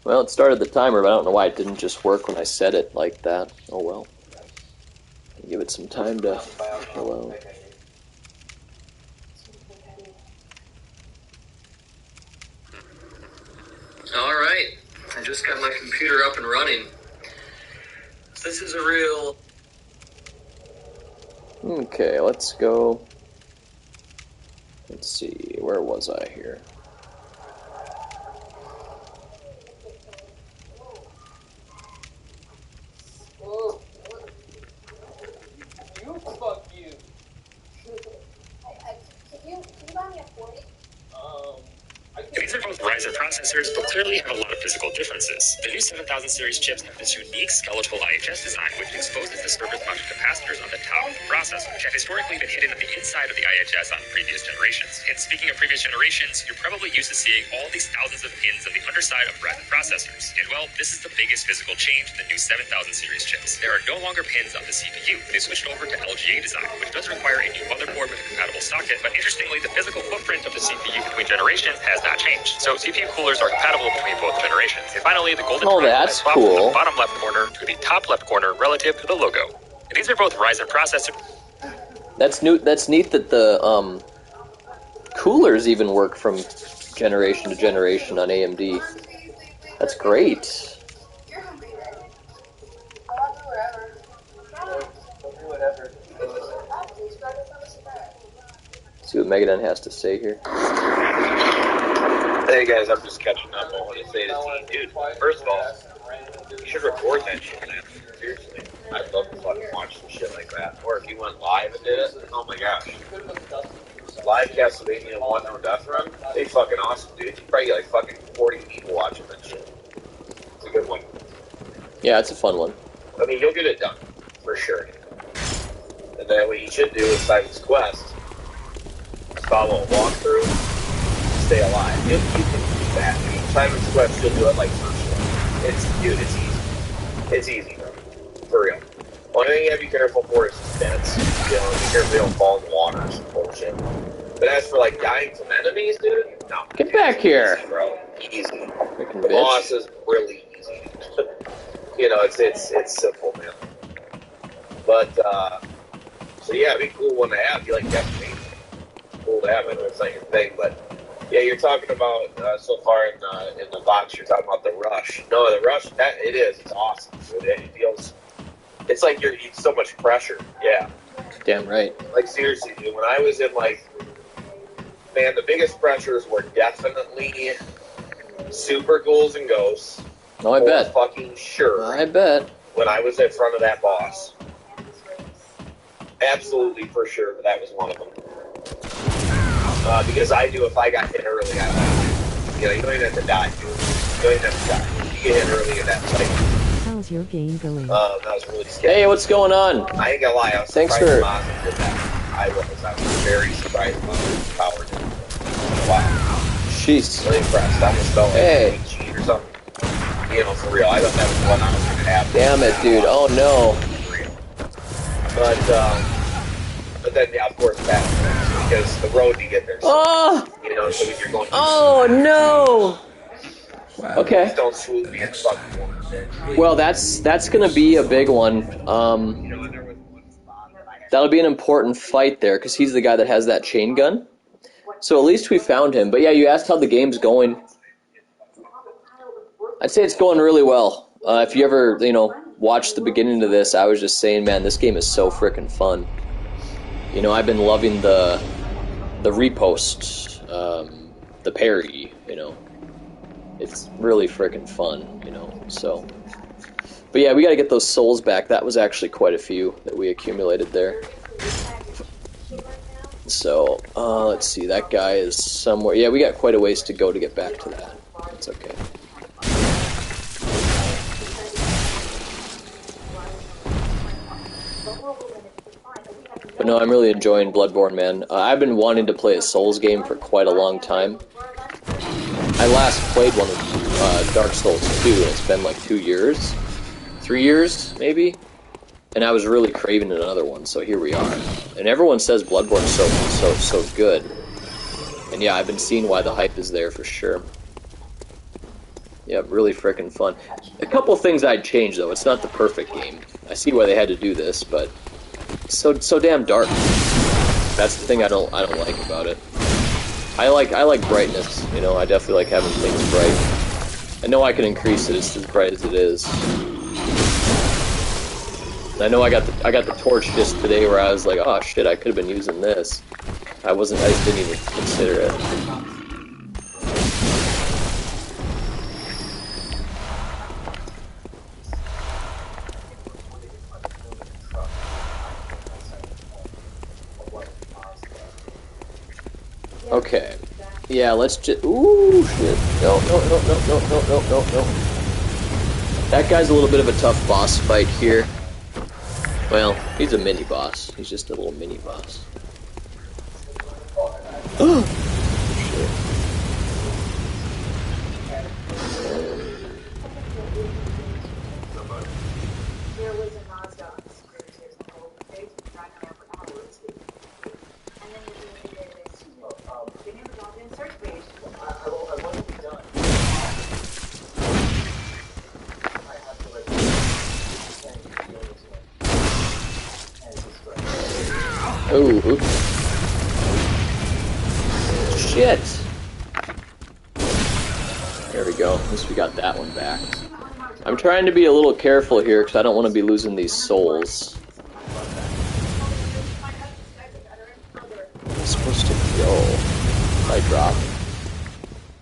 Speaker 2: Well, it started the timer, but I don't know why it didn't just work when I set it like that. Oh well. Give it some time to hello. Alright, I just got my computer up and running.
Speaker 21: This is a real...
Speaker 2: Okay, let's go. Let's see, where was I here?
Speaker 5: Fuck you. Can you buy me a 40?
Speaker 21: These are both Ryzen processors, but clearly have a lot of physical differences. The new 7000 series chips have this unique skeletal IHS design, which exposes the surface boundary capacitors on the top of the processor, which have historically been hidden at the inside of the IHS on previous generations. And speaking of previous generations, you're probably used to seeing all these thousands of pins on the underside of Ryzen processors. And well, this is the biggest physical change in the new 7000 series chips. There are no longer pins on the CPU. They switched over to LGA design, which does require a new motherboard with a compatible socket, but interestingly, the physical footprint of the CPU between generations has not changed. So CPU coolers are compatible between both generations. And finally, the golden
Speaker 2: that's
Speaker 21: swap
Speaker 2: cool.
Speaker 21: from the bottom left corner to the top left corner relative to the logo. And these are both Ryzen processors.
Speaker 2: That's new. That's neat that the coolers even work from generation to generation on AMD. That's great. See what Megadon has to say here.
Speaker 8: Hey guys, I'm just catching up. I want to say to T, dude, first of all, you should record that shit, man. Seriously. I'd love to fucking watch some shit like that. Or if you went live and did it, oh my gosh. Live Castlevania 1 No Death Run, they fucking awesome, dude. You probably get like fucking 40 people watching that shit. It's a good one.
Speaker 2: Yeah, it's a fun one.
Speaker 8: I mean, you'll get it done, for sure. And then what you should do is Simon's Quest, follow a walkthrough, stay alive. You can do that. I mean, Simon's Quest, you'll do it like first one. Dude, it's easy. It's easy, bro. For real. Only thing you have to be careful for is suspense. You know, be careful you don't fall in the water or some bullshit. But as for like dying from enemies, dude, no.
Speaker 2: Get back here,
Speaker 8: easy, bro. Easy.
Speaker 2: Freaking
Speaker 8: The
Speaker 2: bitch.
Speaker 8: boss is really easy. You know, it's simple, man. But so yeah, it'd be a cool one to have. You like definitely cool to have. I know it's not your thing, but yeah, you're talking about so far in the box. You're talking about the rush. No, the rush. That it is. It's awesome. It feels. It's like you're eating so much pressure. Yeah.
Speaker 2: Damn right.
Speaker 8: Like seriously, dude. When I was in man, the biggest pressures were definitely super ghouls and ghosts.
Speaker 2: Oh, I bet.
Speaker 8: Fucking sure.
Speaker 2: I bet.
Speaker 8: When I was in front of that boss. Absolutely for sure, but that was one of them. Because I knew if I got hit early, I don't. You know, you don't even have to die, dude. You don't even have to die. You get hit early in that fight.
Speaker 10: How's your game going?
Speaker 8: That was really scary.
Speaker 2: Hey, what's going on?
Speaker 8: I ain't gonna lie, I was
Speaker 2: Thanks
Speaker 8: surprised
Speaker 2: for...
Speaker 8: Mazin did that. I was very surprised Mazin powered it. Wow.
Speaker 2: Jeez.
Speaker 8: Really impressed. I almost felt like a cheat or something. You know, for real. I thought that was one I was gonna have.
Speaker 2: Damn it, dude. Oh no.
Speaker 8: But then, yeah, of course, that because the road to get there.
Speaker 2: Oh!
Speaker 8: You know, so if you're going.
Speaker 2: Oh no! Okay.
Speaker 8: Just don't swoop me in the fucking water.
Speaker 2: Well, that's gonna be a big one. That'll be an important fight there because he's the guy that has that chain gun. So at least we found him. But yeah, you asked how the game's going. I'd say it's going really well. If you ever, watched the beginning of this, I was just saying, man, this game is so frickin' fun. You know, I've been loving the repost, the parry, It's really frickin' fun, so. But yeah, we gotta get those souls back. That was actually quite a few that we accumulated there. So, let's see, that guy is somewhere. Yeah, we got quite a ways to go to get back to that. That's okay. But no, I'm really enjoying Bloodborne, man. I've been wanting to play a Souls game for quite a long time. I last played one of Dark Souls 2, and it's been like 2 years. 3 years, maybe? And I was really craving another one, so here we are. And everyone says Bloodborne's so good. And yeah, I've been seeing why the hype is there for sure. Yeah, really frickin' fun. A couple things I'd change, though. It's not the perfect game. I see why they had to do this, but it's so damn dark. That's the thing I don't like about it. I like brightness, I definitely like having things bright. I know I can increase it, it's as bright as it is. And I know I got the torch just today where I was like, oh shit, I could have been using this. I just didn't even consider it. Okay. Yeah, let's just... Ooh, shit. No. That guy's a little bit of a tough boss fight here. Well, he's a mini-boss. He's just a little mini-boss. Shit.
Speaker 9: There was a Mazda on the screen tears the whole page driving around for hours. And then you do the database. They never logged in search page.
Speaker 4: I wasn't done. I have to like
Speaker 2: Oh, oops. Shit! There we go. At least we got that one back. I'm trying to be a little careful here because I don't want to be losing these souls. I'm supposed to go. I drop.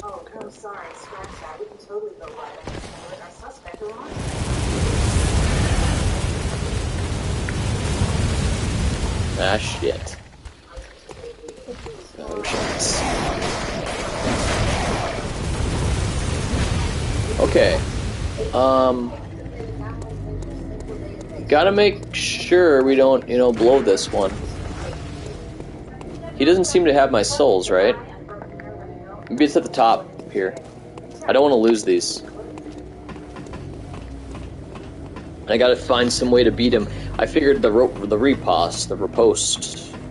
Speaker 9: Oh, no, sorry. Scratch that. We can totally go right in. Our suspect along.
Speaker 2: Ah, shit. Oh, shit. Okay. Gotta make sure we don't, blow this one. He doesn't seem to have my souls, right? Maybe it's at the top here. I don't want to lose these. I gotta find some way to beat him. I figured the riposte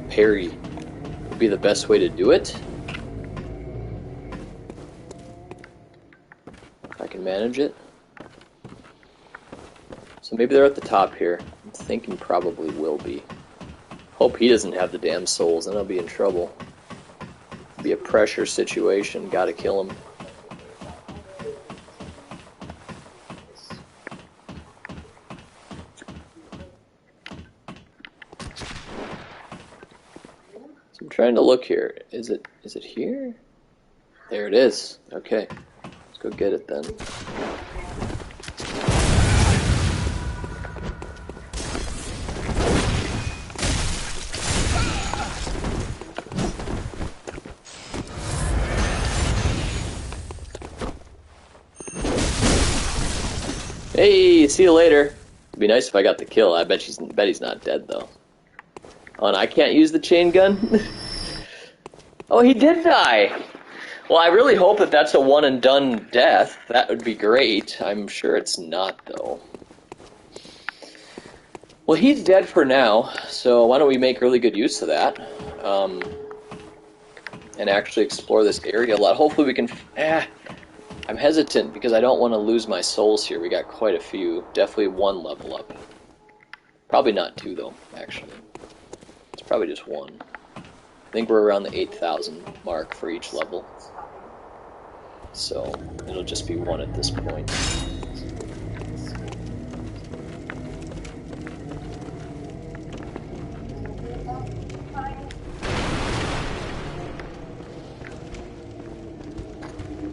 Speaker 2: parry would be the best way to do it. If I can manage it. So maybe they're at the top here. I'm thinking probably will be. Hope he doesn't have the damn souls, then I'll be in trouble. Be a pressure situation, gotta kill him. So I'm trying to look here. Is it here? There it is. Okay. Let's go get it then. Hey, see you later. It'd be nice if I got the kill. I bet he's not dead though. Oh, and I can't use the chain gun? Oh, he did die! Well, I really hope that that's a one and done death. That would be great. I'm sure it's not though. Well, he's dead for now, so why don't we make really good use of that? And actually explore this area a lot. Hopefully we can... I'm hesitant because I don't want to lose my souls here. We got quite a few. Definitely one level up. Probably not two, though, actually. It's probably just one. I think we're around the 8,000 mark for each level. So, it'll just be one at this point.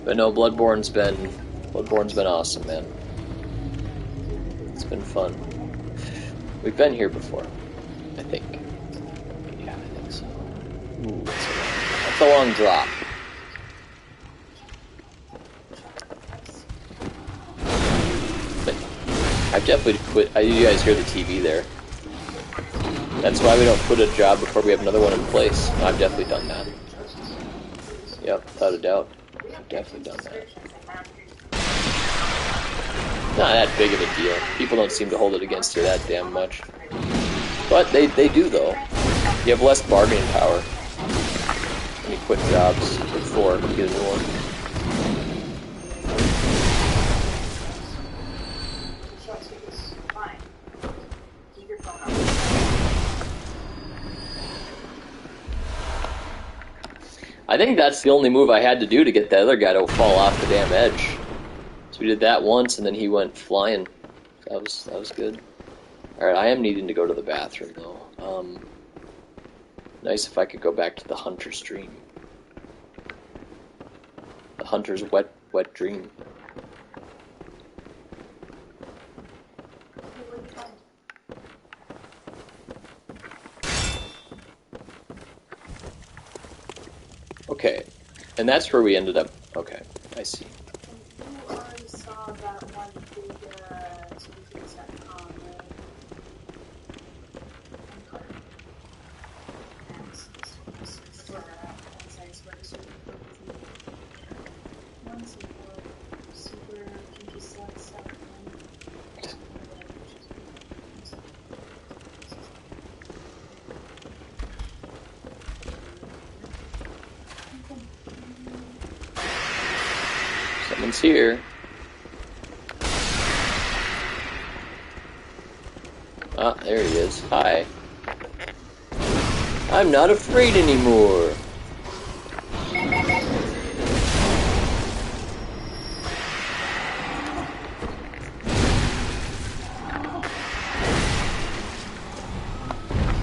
Speaker 2: But no, Bloodborne's been awesome, man. It's been fun. We've been here before, I think. Yeah, I think so. Ooh, that's a long drop. But I've definitely quit. You guys hear the TV there. That's why we don't quit a job before we have another one in place. I've definitely done that. Yep, without a doubt. Definitely done that. Not that big of a deal. People don't seem to hold it against you that damn much. But they do, though. You have less bargaining power when you quit jobs before you get a new one. I think that's the only move I had to do to get the other guy to fall off the damn edge. So we did that once, and then he went flying. That was good. Alright, I am needing to go to the bathroom, though. Nice if I could go back to the Hunter's dream. The Hunter's wet dream. Okay, and that's where we ended up. Okay, I see.
Speaker 5: You already saw that one big solutions.com, right? And card. And search for sites where certain one super kinky stuff and
Speaker 2: Someone's here. Ah, there he is. Hi. I'm not afraid anymore.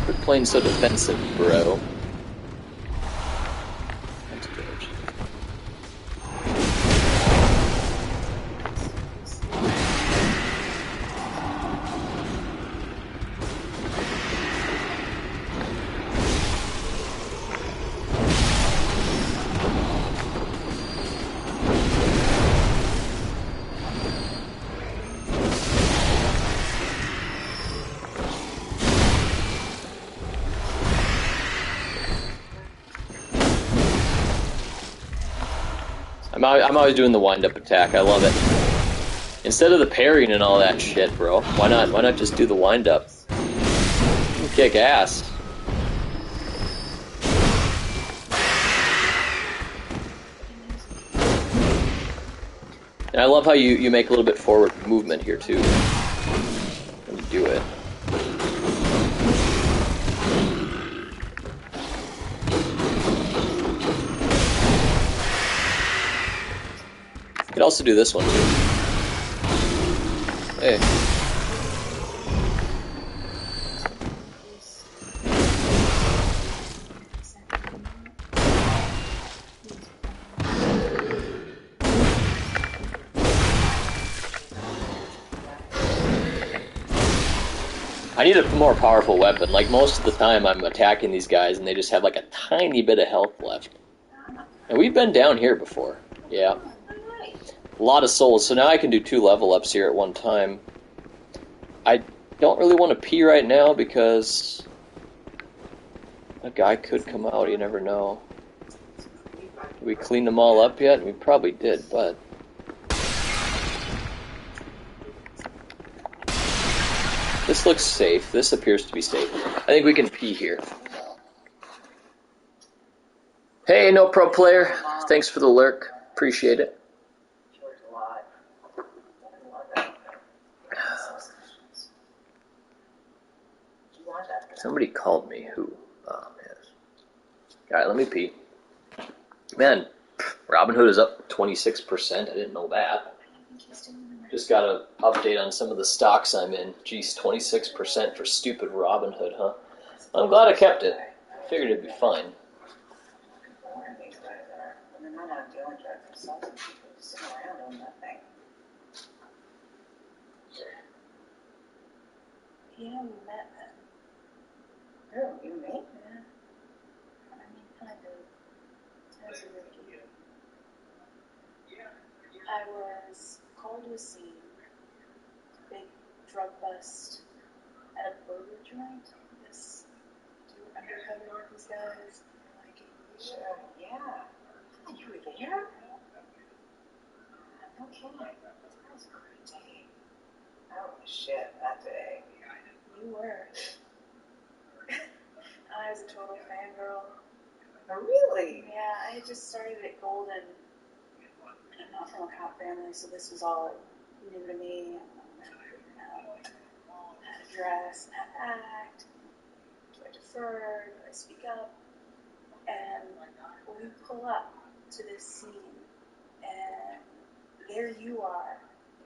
Speaker 2: Quit playing so defensive, bro. That's good. I'm always doing the wind-up attack. I love it. Instead of the parrying and all that shit, bro. Why not just do the wind-up? Kick ass. And I love how you make a little bit forward movement here too when you do it. You could also do this one too. Hey. I need a more powerful weapon. Like, most of the time I'm attacking these guys and they just have like a tiny bit of health left. And we've been down here before. Yeah. A lot of souls. So now I can do 2 level ups here at one time. I don't really want to pee right now because a guy could come out. You never know. Did we clean them all up yet? We probably did, but... This looks safe. This appears to be safe. I think we can pee here. Hey, no pro player. Thanks for the lurk. Appreciate it. Somebody called me. Who? Oh, yes. Alright, let me pee. Man, Robinhood is up 26%. I didn't know that. Just got an update on some of the stocks I'm in. Geez, 26% for stupid Robinhood, huh? I'm glad I kept it. Figured it'd be fine.
Speaker 9: Yeah, we met then. Oh, you met? Yeah. I mean, kind of. As a rookie. I was called to a scene. Big drug bust at a burger joint. This two undercover with these guys. Like, sure, yeah. You were there? Okay. That was a great day. Oh, shit, that day. You were. I was a total fangirl. Oh, really? Yeah, I had just started at Golden. I'm not from a cop family, so this was all new to me. How to dress, how to act. Do I defer? Do I speak up? And we pull up to this scene, and there you are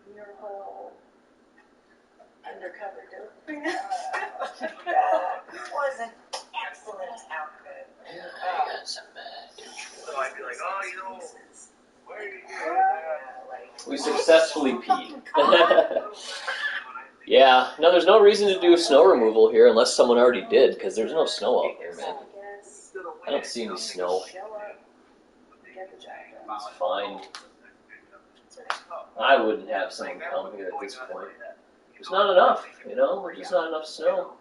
Speaker 9: in your whole undercover dope.
Speaker 2: successfully peed. Yeah, no, there's no reason to do snow removal here unless someone already did, because there's no snow out there, man. I don't see any snow. It's fine. I wouldn't have someone come here at this point. There's not enough, you know? There's just not enough snow.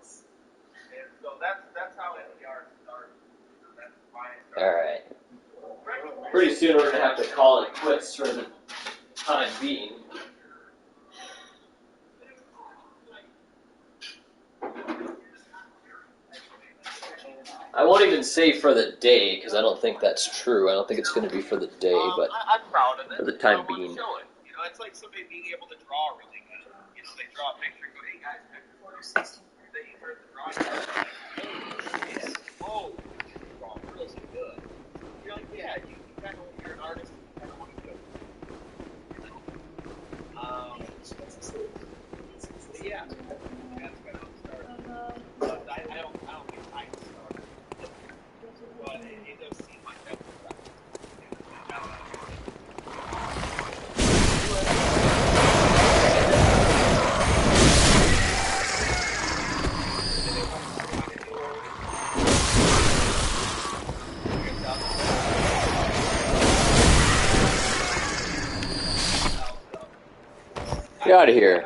Speaker 2: Alright. Pretty soon we're going to have to call it quits for the time being. I won't even say for the day, because I don't think that's true. I don't think it's going to be for the day, but
Speaker 8: I'm proud of it.
Speaker 2: for the time
Speaker 8: I want
Speaker 2: being.
Speaker 8: to show it. You know, it's like somebody being able to draw really good. You know, they draw a picture and go, hey guys, they heard the drawing. Yes. Oh, you draw really good. You're like, yeah, you kind of, you're an artist, you kind of want to do it. Yeah, that's when I'll start. But I don't think I start. But it does seem like that was right.
Speaker 2: Get out of here.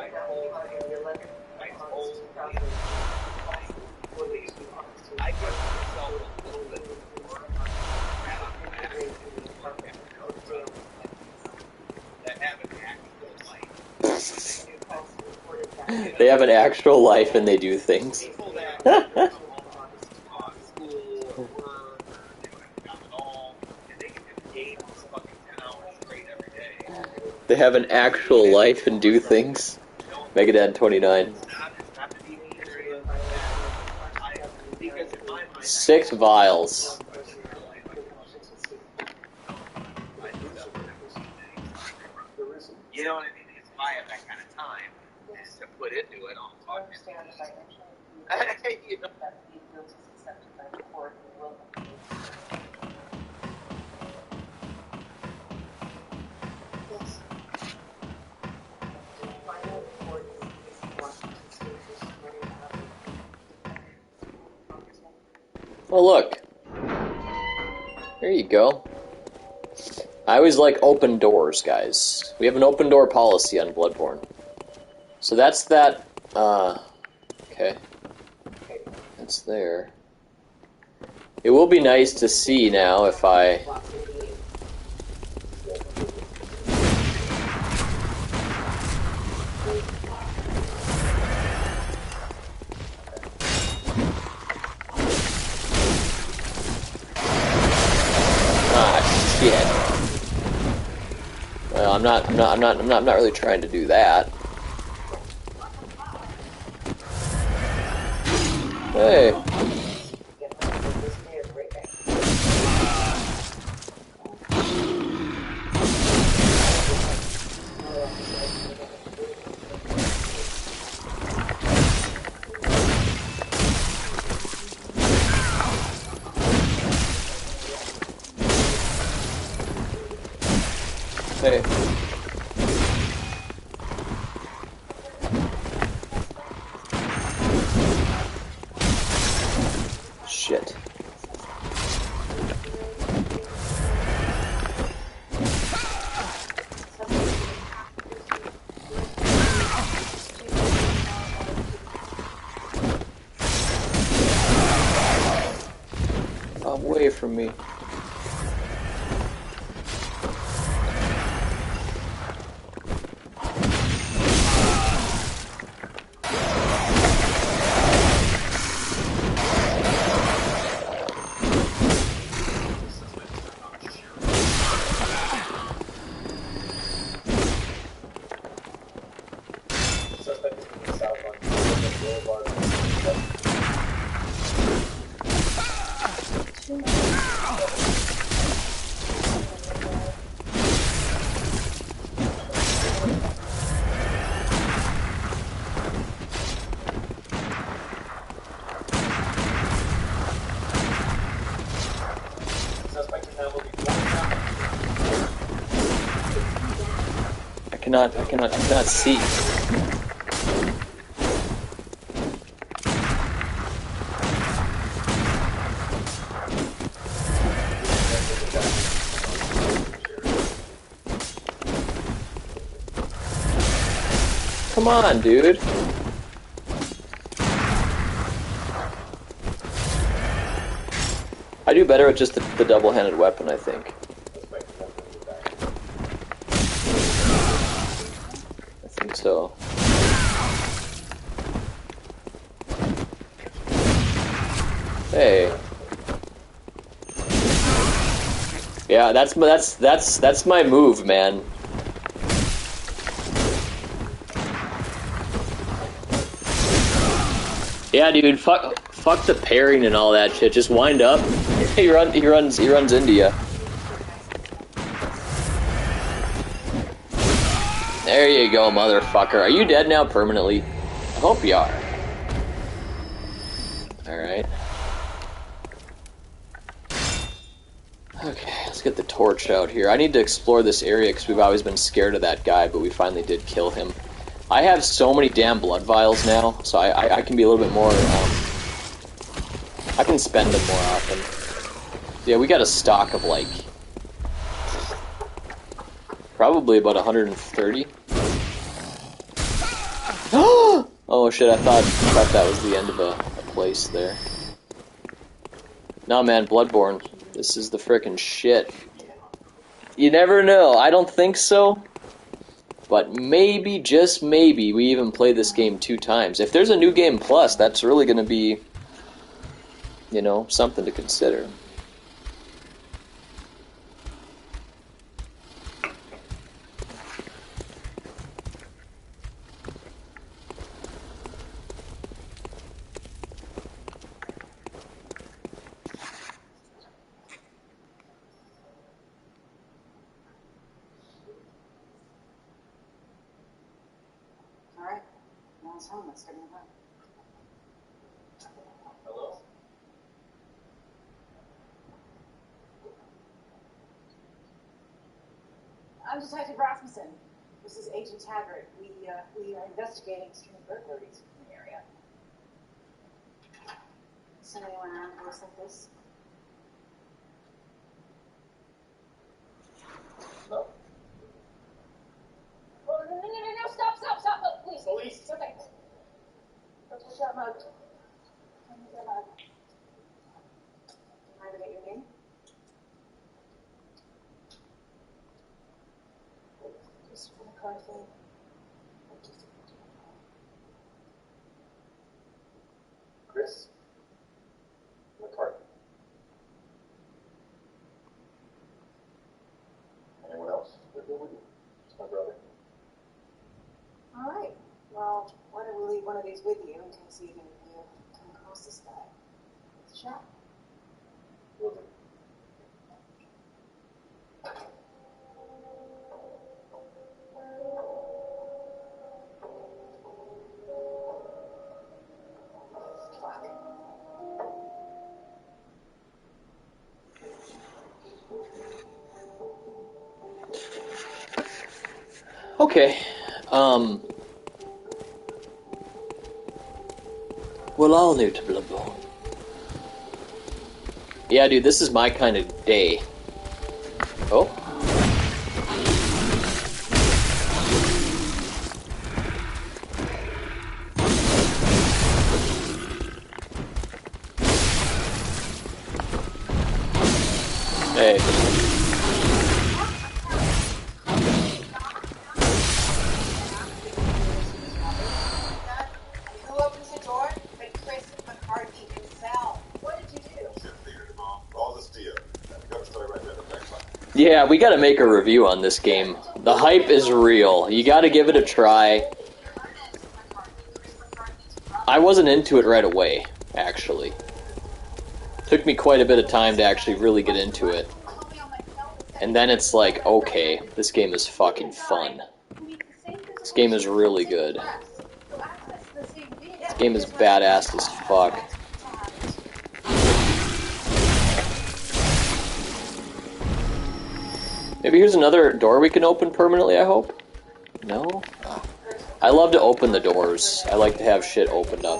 Speaker 2: They have an actual life and they do things. They have an actual life and do things. Megadad 29. 6 vials.
Speaker 8: You know what I mean? It's why at that kind of time is to put into it all. I understand if I you know. That the guilt is accepted by the court and will
Speaker 2: Oh look. There you go. I always like open doors, guys. We have an open door policy on Bloodborne. So that's that, okay. That's there. It will be nice to see now if I... Ah, shit. Well, I'm not really trying to do that. Hey. Hey. Shit. Away from me. cannot see. Come on, dude. I do better with just the double-handed weapon, I think. I think so. Hey. Yeah, that's my move, man. Yeah, dude, fuck the parrying and all that shit. Just wind up. He runs into you. There you go, motherfucker. Are you dead now permanently? I hope you are. Alright. Okay, let's get the torch out here. I need to explore this area because we've always been scared of that guy, but we finally did kill him. I have so many damn blood vials now, so I can be a little bit more, I can spend them more often. Yeah, we got a stock of, like, probably about 130. Oh shit, I thought that was the end of a place there. No, man, Bloodborne. This is the frickin' shit. You never know. I don't think so. But maybe, just maybe, we even play this game 2 times. If there's a New Game Plus, that's really going to be, you know, something to consider.
Speaker 9: Home, let's get in the room.
Speaker 4: Hello?
Speaker 9: I'm Detective Rasmussen. This is Agent Taggart. We are investigating extreme burglaries in the area. Seen anyone around a place like this?
Speaker 4: No.
Speaker 9: Oh, no, stop, please.
Speaker 4: Police.
Speaker 9: It's okay. Don't touch that mug. Don't touch that mug. Mind if I get your name? Christopher McCarthy.
Speaker 4: Chris? McCarthy. Anyone else that go with you? Just my brother.
Speaker 9: All right. Well, why don't we leave one of these with you in case you come across this guy? Let's chat.
Speaker 4: Will do.
Speaker 2: Okay. Well, all new to Bloodborne. Yeah, dude, this is my kind of day. Oh. Hey.
Speaker 5: Who opens the door? But Chris McCarthy himself. What did you do?
Speaker 7: Should have figured it, Mom. All this deal. I got a story right there. Thanks, Mike.
Speaker 2: Yeah, we gotta make a review on this game. The hype is real. You gotta give it a try. I wasn't into it right away, actually. Took me quite a bit of time to actually really get into it. And then it's like, okay, this game is fucking fun. This game is really good. This game is badass as fuck. Maybe here's another door we can open permanently, I hope? No? Ah. I love to open the doors. I like to have shit opened up.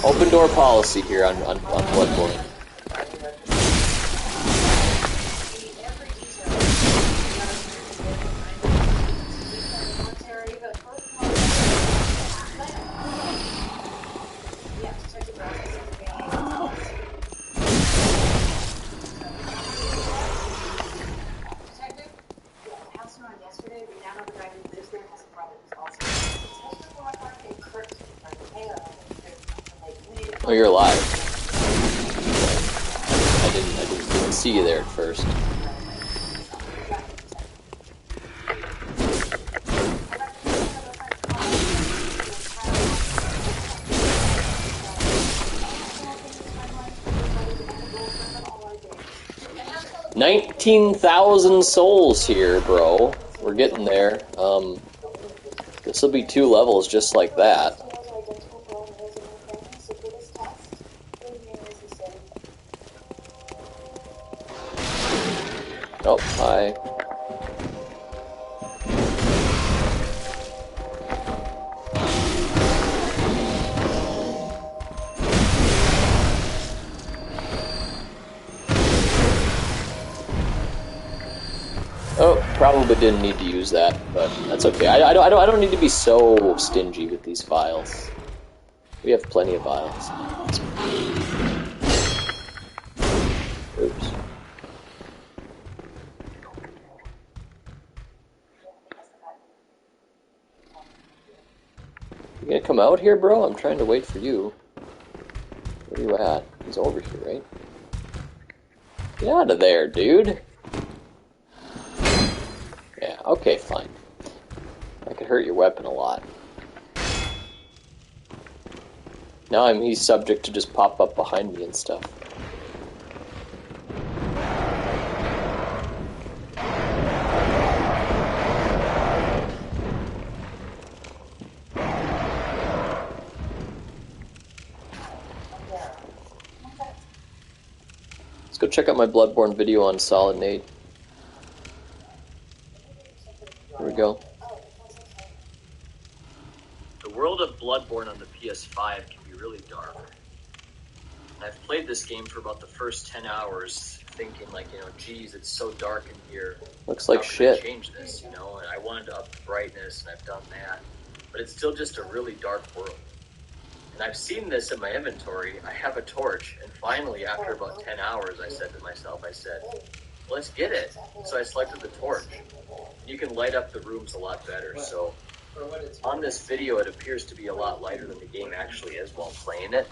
Speaker 2: Open door policy here on Bloodborne. Oh, you're alive. I didn't see you there at first. $19,000 souls here, bro. We're getting there. This will be 2 levels just like that. Oh, hi. Oh, probably didn't need to use that, but that's okay. I don't need to be so stingy with these files. We have plenty of files. Oops. You gonna come out here, bro? I'm trying to wait for you. Where are you at? He's over here, right? Get out of there, dude. Yeah, okay, fine. That could hurt your weapon a lot. Now he's subject to just pop up behind me and stuff. Let's go check out my Bloodborne video on Solid Nate. Here we go.
Speaker 21: The world of Bloodborne on the PS5 can be really dark. I've played this game for about the first 10 hours, thinking like, geez, it's so dark in here.
Speaker 2: Looks like
Speaker 21: How can
Speaker 2: shit.
Speaker 21: I change this, And I wanted to up the brightness, and I've done that. But it's still just a really dark world. And I've seen this in my inventory. I have a torch, and finally, after about 10 hours, I said to myself, let's get it. So I selected the torch. You can light up the rooms a lot better, so on this video, it appears to be a lot lighter than the game actually is while playing it.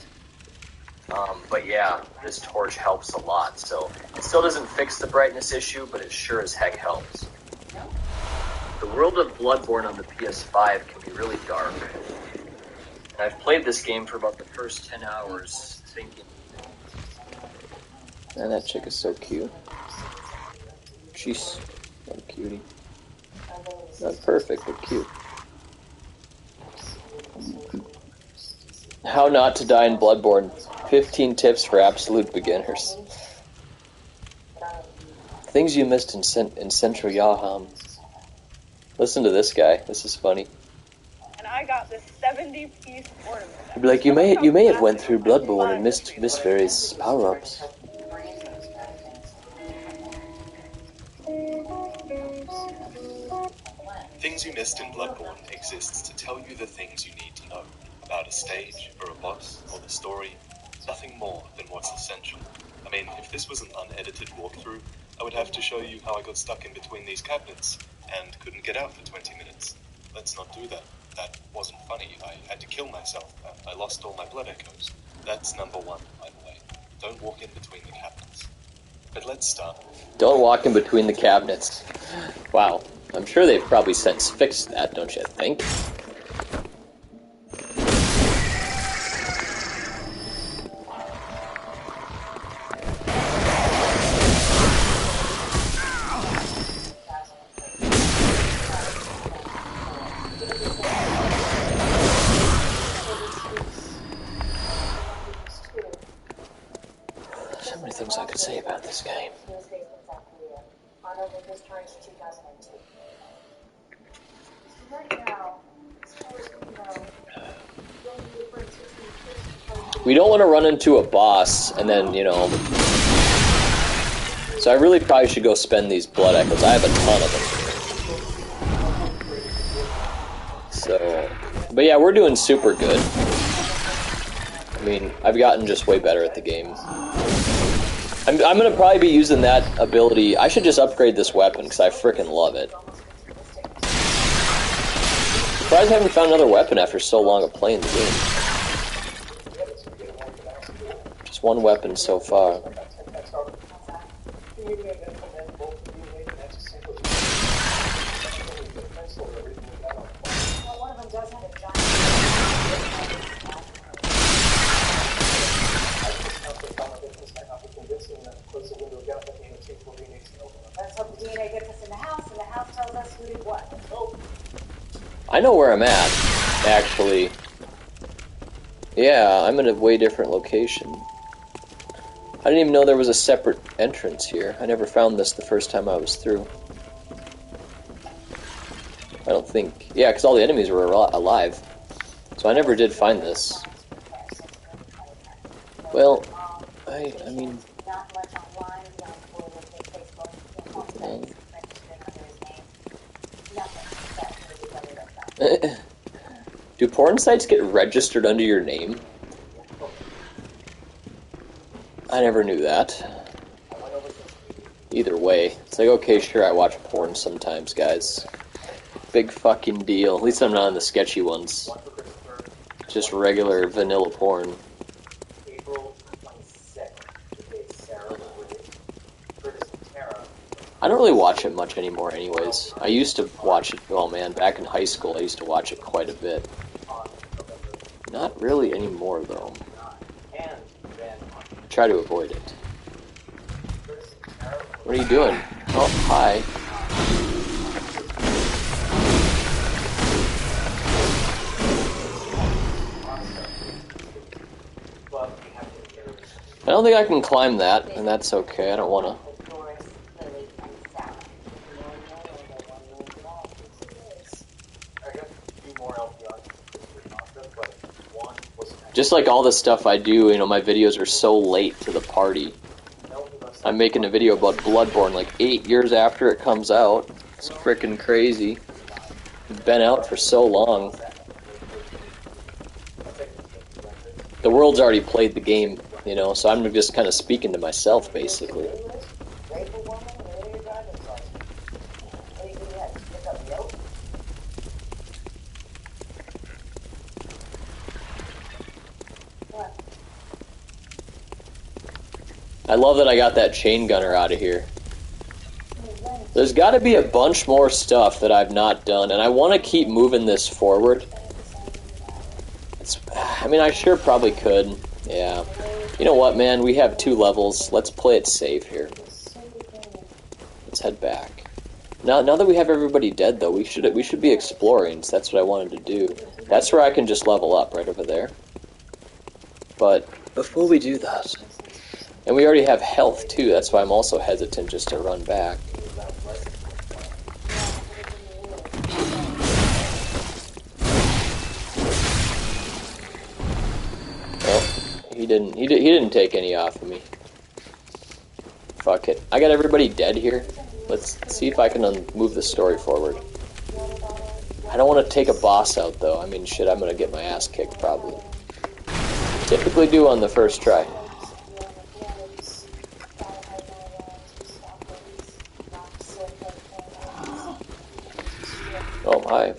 Speaker 21: But yeah, this torch helps a lot, so it still doesn't fix the brightness issue, but it sure as heck helps. The world of Bloodborne on the PS5 can be really dark. And I've played this game for about the first 10 hours, thinking...
Speaker 2: Man, that chick is so cute. She's what a cutie. Not perfect, but cute. How not to die in Bloodborne. 15 tips for absolute beginners. Things you missed in Central Yaham. Listen to this guy. This is funny.
Speaker 10: And I got this 70-piece ornament.
Speaker 2: You'd be like, you may have went through Bloodborne and missed various power-ups.
Speaker 1: Things You Missed in Bloodborne exists to tell you the things you need to know about a stage, or a boss, or the story. Nothing more than what's essential. I mean, if this was an unedited walkthrough, I would have to show you how I got stuck in between these cabinets and couldn't get out for 20 minutes. Let's not do that. That wasn't funny. I had to kill myself. I lost all my blood echoes. That's number 1, by the way. Don't walk in between the cabinets. But let's start.
Speaker 2: Don't walk in between the cabinets. Wow. I'm sure they've probably since fixed that, don't you think? So many things I could say about this game. We don't want to run into a boss and then, you know... So I really probably should go spend these blood echoes. I have a ton of them. So... But yeah, we're doing super good. I mean, I've gotten just way better at the game. I'm going to probably be using that ability. I should just upgrade this weapon, because I frickin' love it. Surprised I haven't found another weapon after so long of playing the game. Just one weapon so far.
Speaker 9: Let's hope the DNA gets us in the house, and the house tells us who did what.
Speaker 2: I know where I'm at, actually. Yeah, I'm in a way different location. I didn't even know there was a separate entrance here. I never found this the first time I was through. I don't think... Yeah, because all the enemies were alive. So I never did find this. Well, I mean... Do porn sites get registered under your name? I never knew that. Either way, it's like, okay, sure, I watch porn sometimes, guys. Big fucking deal. At least I'm not on the sketchy ones. Just regular vanilla porn. I don't really watch it much anymore anyways. I used to watch it, oh man, back in high school I used to watch it quite a bit. Not really anymore though. I try to avoid it. What are you doing? Oh, hi. I don't think I can climb that, and that's okay, I don't wanna. Just like all the stuff I do, you know, my videos are so late to the party. I'm making a video about Bloodborne like 8 years after it comes out. It's freaking crazy. It's been out for so long. The world's already played the game, you know, so I'm just kind of speaking to myself, basically. I love that I got that chain gunner out of here. There's got to be a bunch more stuff that I've not done, and I want to keep moving this forward. I mean, I sure probably could. Yeah. You know what, man? We have 2 levels. Let's play it safe here. Let's head back. Now that we have everybody dead, though, we should be exploring. So that's what I wanted to do. That's where I can just level up, right over there. But before we do that... And we already have health, too. That's why I'm also hesitant just to run back. Oh, he didn't take any off of me. Fuck it. I got everybody dead here. Let's see if I can move the story forward. I don't want to take a boss out, though. I mean, shit, I'm gonna get my ass kicked, probably. Typically do on the first try. Oh, hi.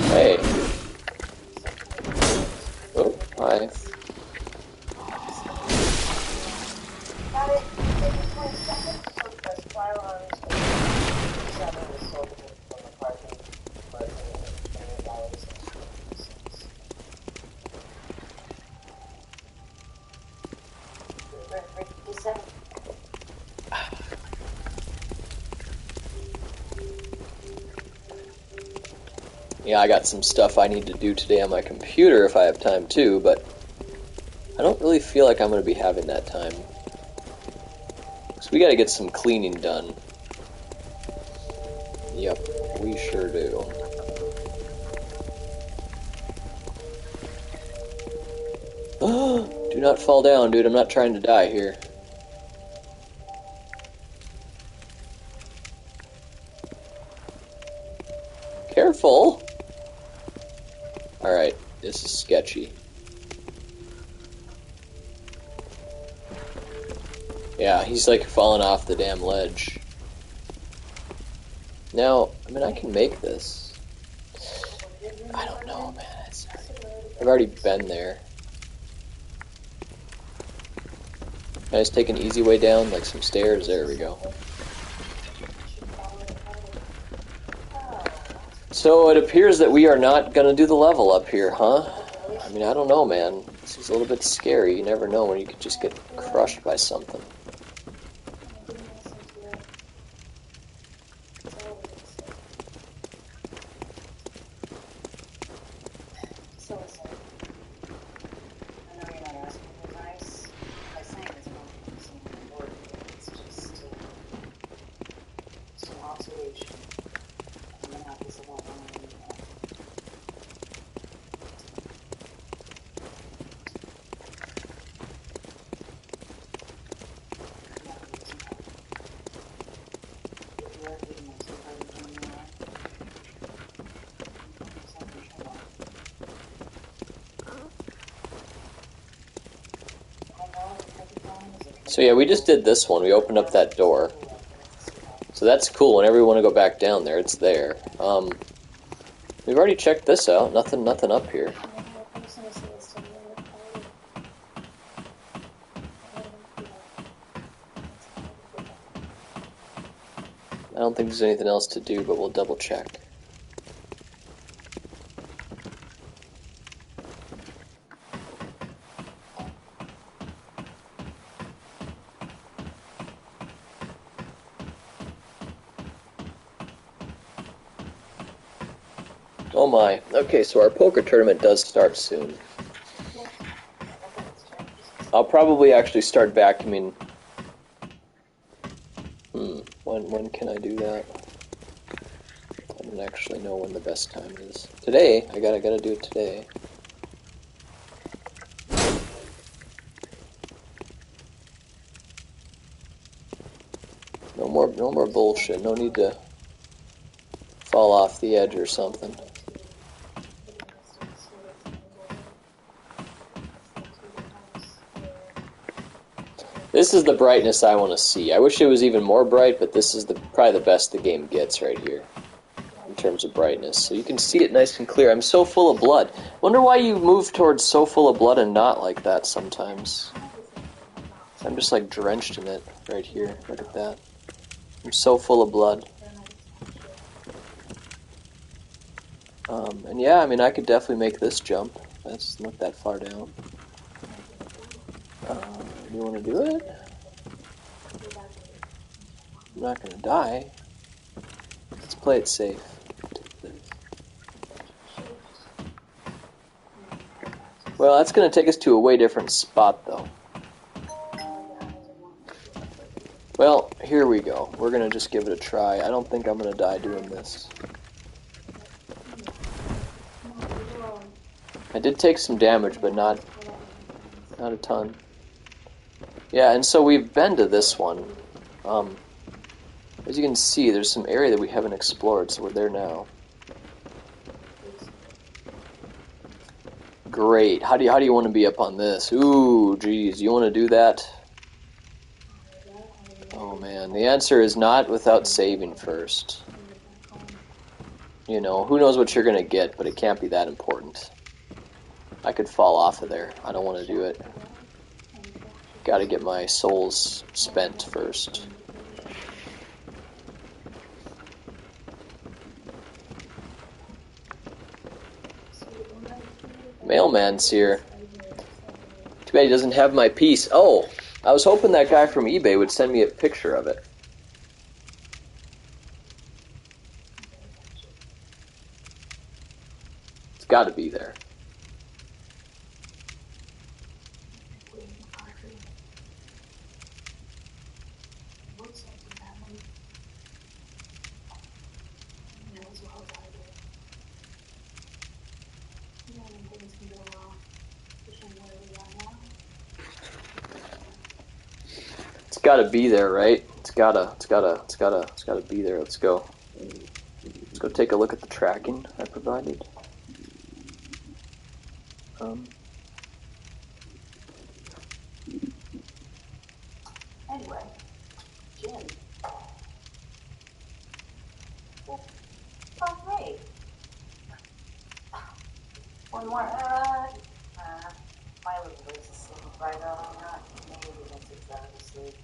Speaker 2: Hey. Oh, hi. Yeah, I got some stuff I need to do today on my computer if I have time too, but I don't really feel like I'm going to be having that time. So we got to get some cleaning done. Yep, we sure do. not fall down, dude. I'm not trying to die here. Careful! Alright, this is sketchy. Yeah, he's like falling off the damn ledge. Now, I mean, I can make this. I don't know, man. I've already been there. Can I just take an easy way down, like some stairs? There we go. So it appears that we are not going to do the level up here, huh? I mean, I don't know, man. This is a little bit scary. You never know when you could just get crushed by something. So yeah, we just did this one. We opened up that door. So that's cool. Whenever you want to go back down there, it's there. We've already checked this out. Nothing up here. I don't think there's anything else to do, but we'll double check. Oh my. Okay, so our poker tournament does start soon. I'll probably actually start vacuuming. When can I do that? I don't actually know when the best time is. Today, I gotta do it today. No more bullshit. No need to fall off the edge or something. This is the brightness I want to see. I wish it was even more bright, but this is probably the best the game gets right here in terms of brightness. So you can see it nice and clear. I'm so full of blood. Wonder why you move towards so full of blood and not like that sometimes. I'm just like drenched in it right here. Look at that. I'm so full of blood. And yeah, I mean, I could definitely make this jump. That's not that far down. You want to do it? I'm not going to die. Let's play it safe. Well, that's going to take us to a way different spot, though. Well, here we go. We're going to just give it a try. I don't think I'm going to die doing this. I did take some damage, but not a ton. Yeah, and so we've been to this one. As you can see, there's some area that we haven't explored, so we're there now. Great. How do you want to be up on this? Ooh, geez, you want to do that? Oh man, the answer is not without saving first. You know, who knows what you're going to get, but it can't be that important. I could fall off of there. I don't want to do it. Got to get my souls spent first. Mailman's here. Too bad he doesn't have my piece. Oh, I was hoping that guy from eBay would send me a picture of it. It's got to be there. gotta be there, right? It's gotta be there. Let's go. Let's go take a look at the tracking I provided.
Speaker 9: Anyway, Jim. Oh, hey. One more. My little boy's asleep right on. Maybe that's exactly asleep.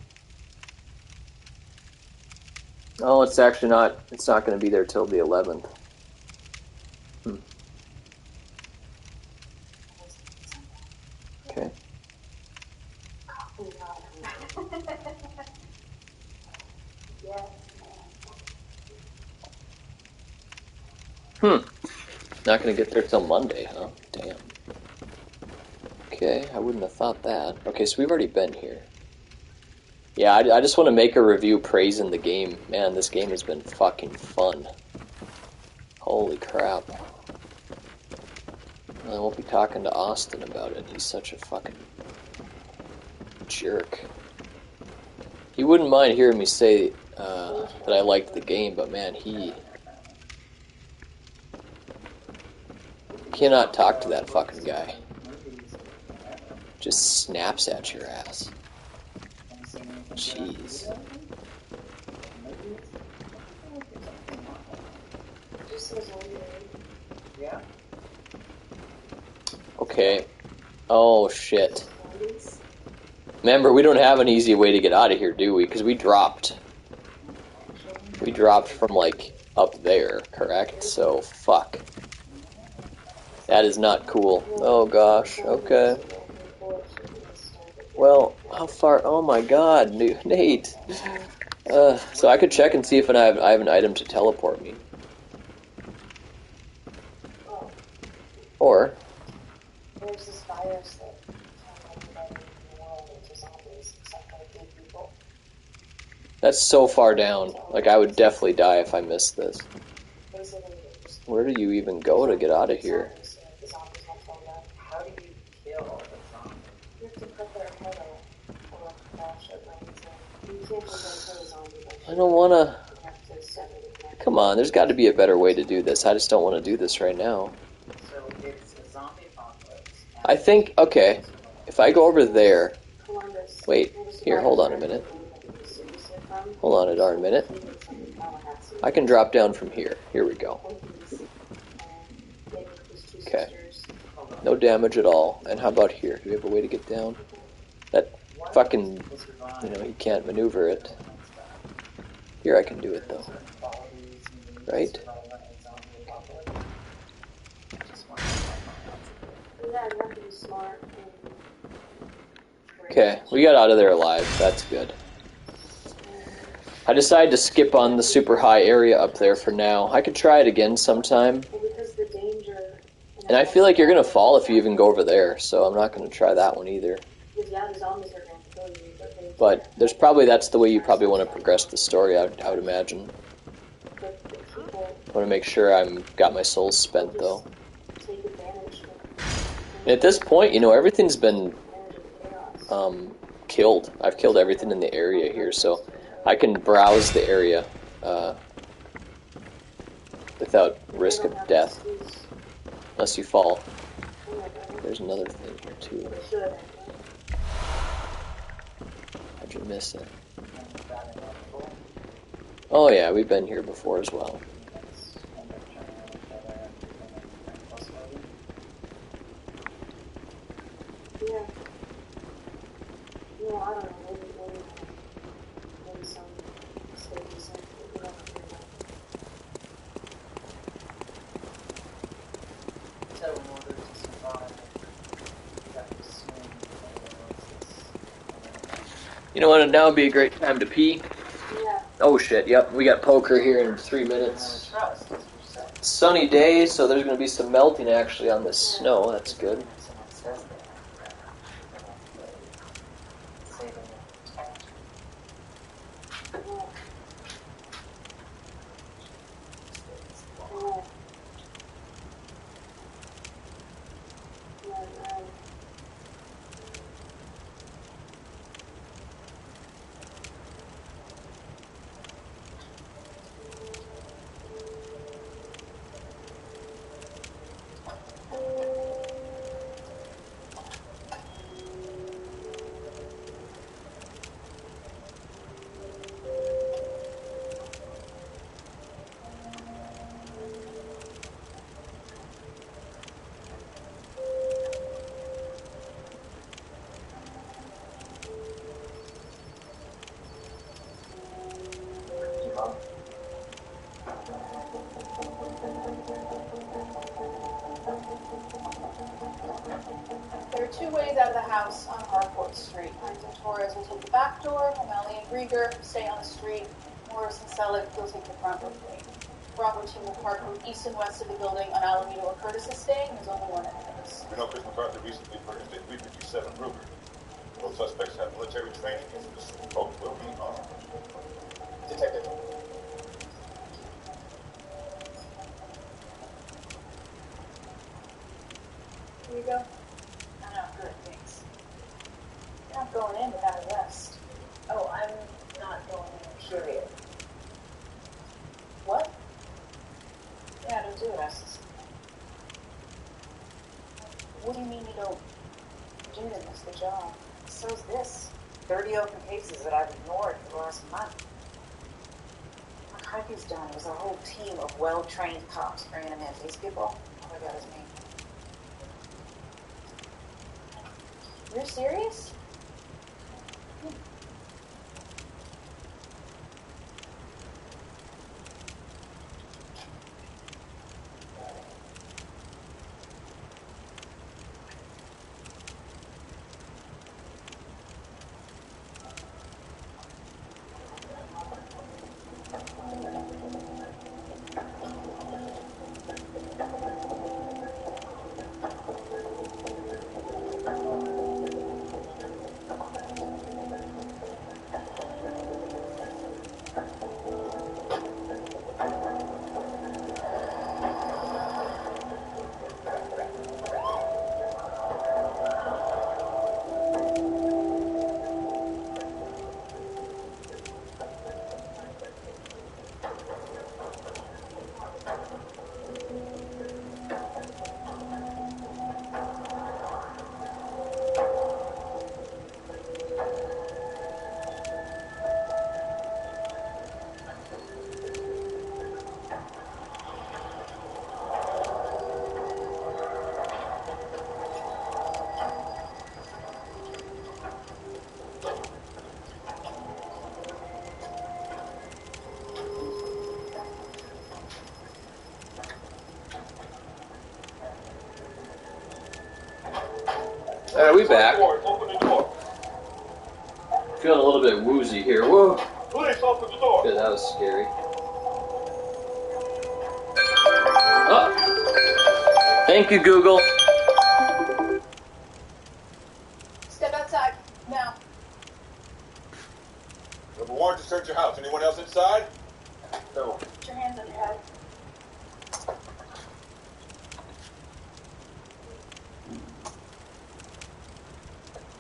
Speaker 2: Oh, it's actually not. It's not going to be there till the 11th. Okay. Not going to get there till Monday, huh? Damn. Okay, I wouldn't have thought that. Okay, so we've already been here. Yeah, I just want to make a review praising the game. Man, this game has been fucking fun. Holy crap. I won't be talking to Austin about it. He's such a fucking jerk. He wouldn't mind hearing me say that I liked the game, but man, he cannot talk to that fucking guy. Just snaps at your ass. Jeez. Okay. Oh, shit. Remember, we don't have an easy way to get out of here, do we? Because we dropped. We dropped from, like, up there, correct? So, fuck. That is not cool. Oh, gosh. Okay. Well, how far? Oh, my God, Nate. So I could check and see if I have an item to teleport me. Or...
Speaker 5: There's this virus that turned everybody in the world into zombies, except for the good people.
Speaker 2: That's so far down. Like, I would definitely die if I missed this. Where do you even go to get out of here?
Speaker 9: How do you kill a zombie?
Speaker 5: You have to cut their head off or bash it brains in. You can't just kill a zombie.
Speaker 2: I don't wanna...
Speaker 5: You have to sever it.
Speaker 2: Come on, there's got to be a better way to do this. I just don't want to do this right now.
Speaker 9: So it's a zombie apocalypse.
Speaker 2: I think, okay, if I go over there... Wait, here, hold on a minute. Hold on a darn minute. I can drop down from here. Here we go. Okay. No damage at all. And how about here? Do we have a way to get down? That fucking, he can't maneuver it. Here I can do it, though. Right? Okay, we got out of there alive. That's good. I decided to skip on the super high area up there for now. I could try it again sometime. And I feel like you're going to fall if you even go over there, so I'm not going to try that one either. But there's probably, that's the way you probably want to progress the story, I would imagine. I want to make sure I've got my souls spent, though. And at this point, everything's been killed. I've killed everything in the area here, so I can browse the area without risk of death. Unless you fall. There's another thing here, too. How'd you miss it? Oh yeah, we've been here before as well.
Speaker 5: Yeah. No, I don't know. Maybe some stages and we don't figure it out.
Speaker 9: So in order to survive, you have to swim.
Speaker 2: You know what? Now would be a great time to pee.
Speaker 5: Yeah.
Speaker 2: Oh shit, yep. We got poker here in 3 minutes. Sunny day, so there's going to be some melting actually on the snow. That's good.
Speaker 13: stays out of the house on Harcourt Street. Hines and Torres will take the back door. O'Malley and Grieger stay on the street. Morris and Selig will take the front road gate. Bravo team will park from east and west of the building on Alameda where Curtis is staying. There's only one entrance.
Speaker 7: We know Chris McCarthy recently purchased a 357 Ruger. Both suspects have military training and both will be armed.
Speaker 4: Detective.
Speaker 13: Here you go. I know, good, thanks. You're not going in without arrest.
Speaker 9: Oh, I'm not going in, period.
Speaker 13: What? Yeah, I don't do arrests. What do you mean you don't do them? It's the job.
Speaker 9: So's this. 30 open cases that I've ignored for the last month. McCarthy's done. It was a whole team of well-trained cops bringing him in. These people, all I got is me.
Speaker 13: You're serious?
Speaker 2: Alright, we back. Feeling a little bit woozy here. Whoa.
Speaker 7: Police, open the door.
Speaker 2: Yeah, that was scary. Oh. Thank you, Google.
Speaker 13: Step outside, now.
Speaker 7: You have a warrant to search your house. Anyone else inside?
Speaker 4: No.
Speaker 13: Put your hands on your head.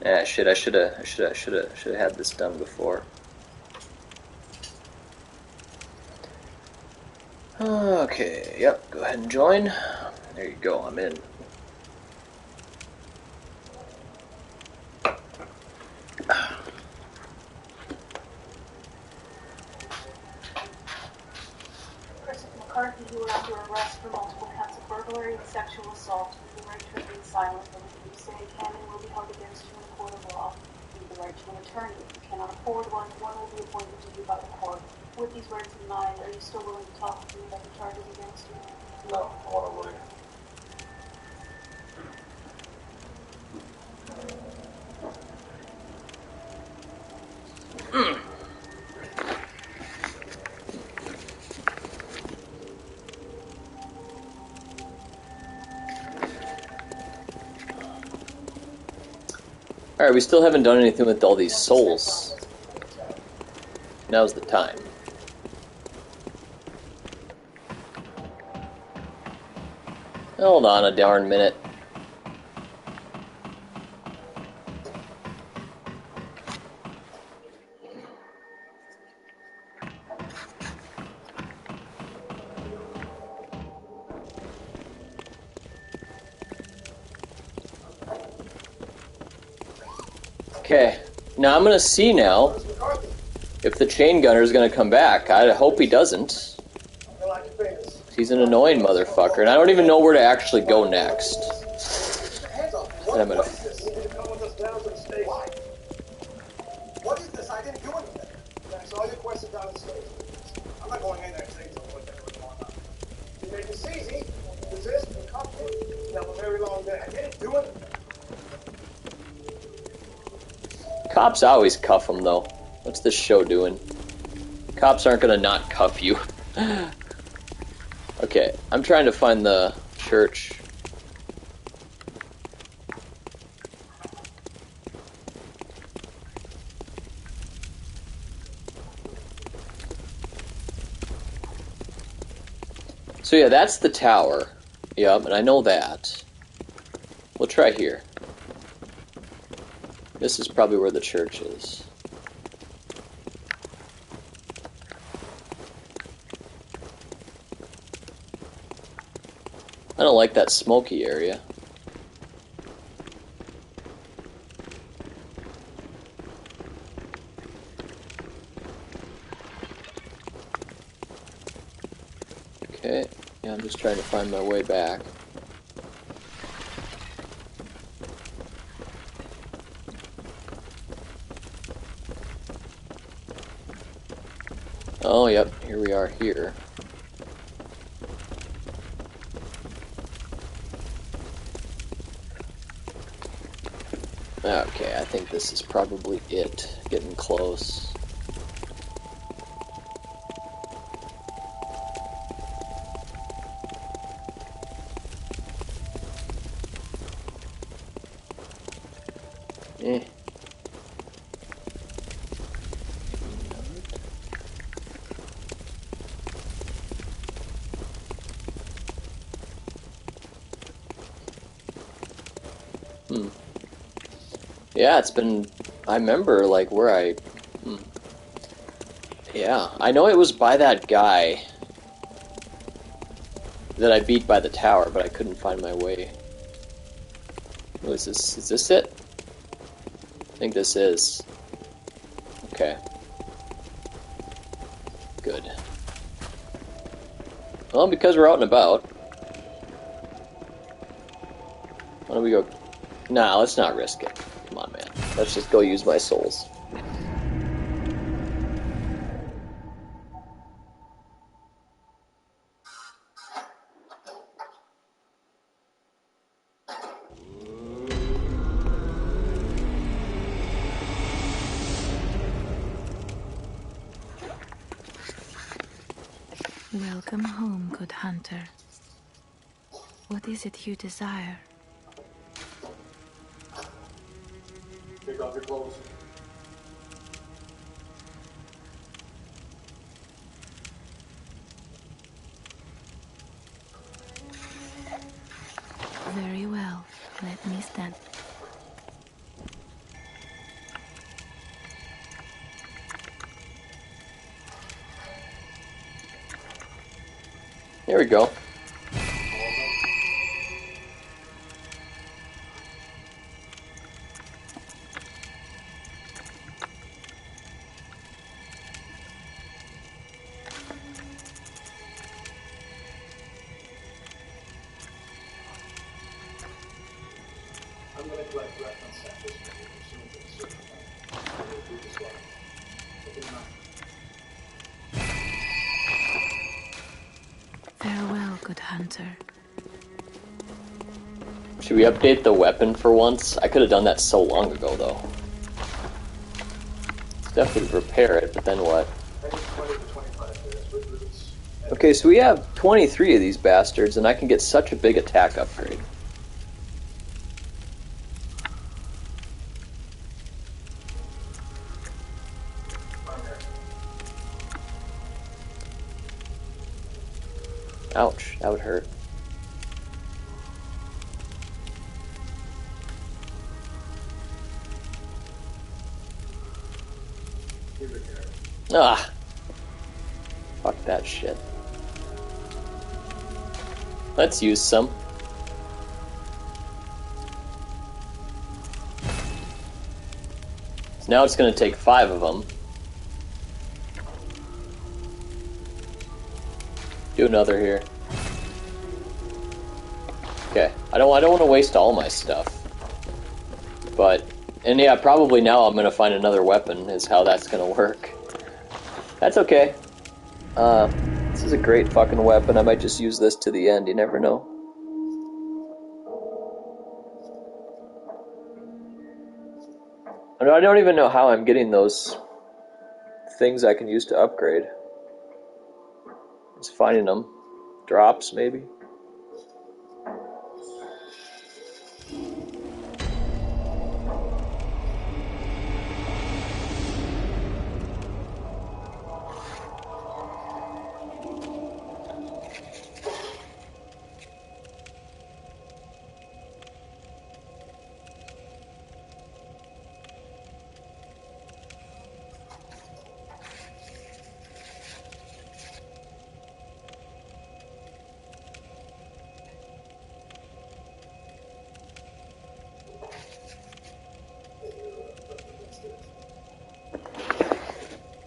Speaker 2: Yeah, shit. I should have had this done before. Okay. Yep. Go ahead and join. There you go. I'm in.
Speaker 13: Chris McCarthy, you are under arrest for multiple counts of burglary and sexual assault. You have the right to remain silent. Anything you say can and will be held against you in a court of law. You have the right to an attorney. If you cannot afford one, one will be appointed to you by the court. With these words in mind, are you still willing to talk to me about the charges against you?
Speaker 7: No, I want to leave.
Speaker 2: Alright, we still haven't done anything with all these souls. Now's the time. Hold on a darn minute. Okay, now I'm gonna see now if the chain gunner is gonna come back. I hope he doesn't. He's an annoying motherfucker, and I don't even know where to actually go next. And I'm gonna.
Speaker 4: What is this? I didn't do anything. That's all your questions down the stage. I'm not going in there and saying something like that was going on. You make this easy. Resist and come in. You have a very long day. I didn't do anything.
Speaker 2: Cops always cuff them, though. What's this show doing? Cops aren't gonna not cuff you. Okay, I'm trying to find the church. So yeah, that's the tower. Yep, and I know that. We'll try here. This is probably where the church is. I don't like that smoky area. Okay, yeah, I'm just trying to find my way back. Oh, yep, here we are here. Okay, I think this is probably it. Getting close. Eh. Yeah, it's been... I remember, like, where I... Yeah, I know it was by that guy that I beat by the tower, but I couldn't find my way. Oh, is this it? I think this is. Okay. Good. Well, because we're out and about. Why don't we go... Nah, let's not risk it. Come on, man. Let's just go use my souls.
Speaker 11: Welcome home, good hunter. What is it you desire?
Speaker 4: Take off your clothes.
Speaker 11: Very well. Let me stand.
Speaker 2: There we go.
Speaker 4: I'm going to collect reference samples from you as soon as it's certified. I will do this well. Open your mouth.
Speaker 11: Farewell, good hunter.
Speaker 2: Should we update the weapon for once? I could have done that so long ago, though. Definitely repair it, but then what? Okay, so we have 23 of these bastards, and I can get such a big attack upgrade. Ouch, that would hurt. Ah! Fuck that shit. Let's use some. So now it's going to take 5 of them. Do another here. Okay, I don't want to waste all my stuff. But, and yeah, probably now I'm going to find another weapon is how that's going to work. That's okay. This is a great fucking weapon. I might just use this to the end, you never know. I don't even know how I'm getting those things I can use to upgrade. Just finding them. Drops, maybe?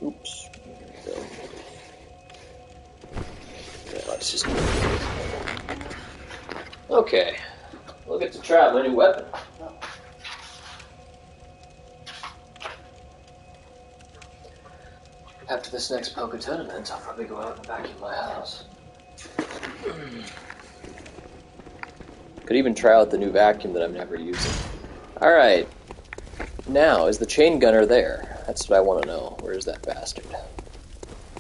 Speaker 2: Oops. Yeah, let's just... Okay. We'll get to try my new weapon. After this next poker tournament, I'll probably go out and vacuum my house. Could even try out the new vacuum that I'm never using. Alright. Now, is the chain gunner there? That's what I want to know. Where is that bastard?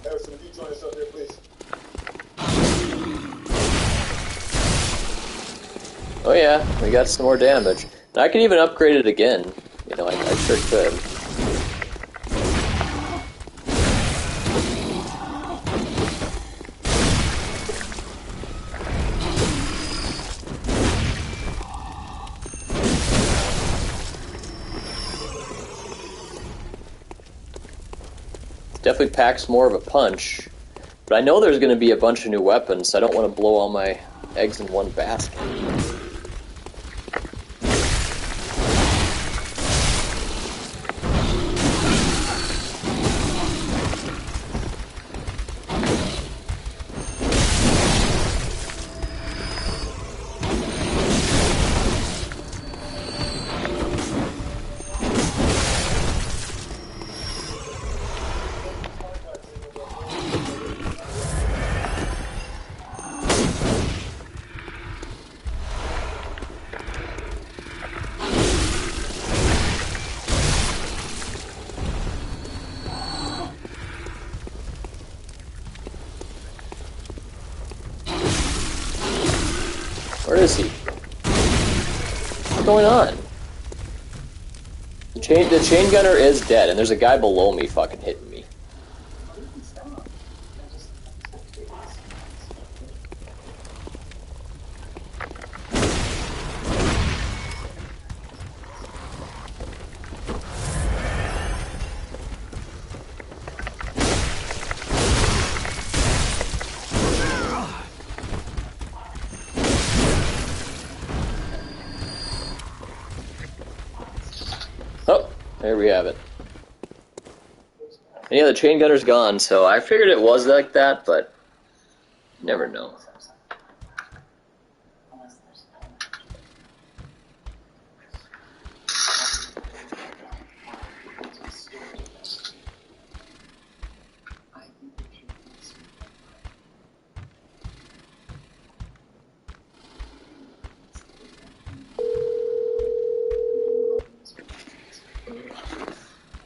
Speaker 7: Harrison, if you join us up here, please.
Speaker 2: Oh yeah, we got some more damage. And I could even upgrade it again. You know, I sure could. Definitely packs more of a punch, but I know there's going to be a bunch of new weapons, so I don't want to blow all my eggs in one basket. Where is he? What's going on? The chain gunner is dead, and there's a guy below me fucking hitting me. Oh, there we have it. And yeah, the chain gunner's gone, so I figured it was like that, but you never know.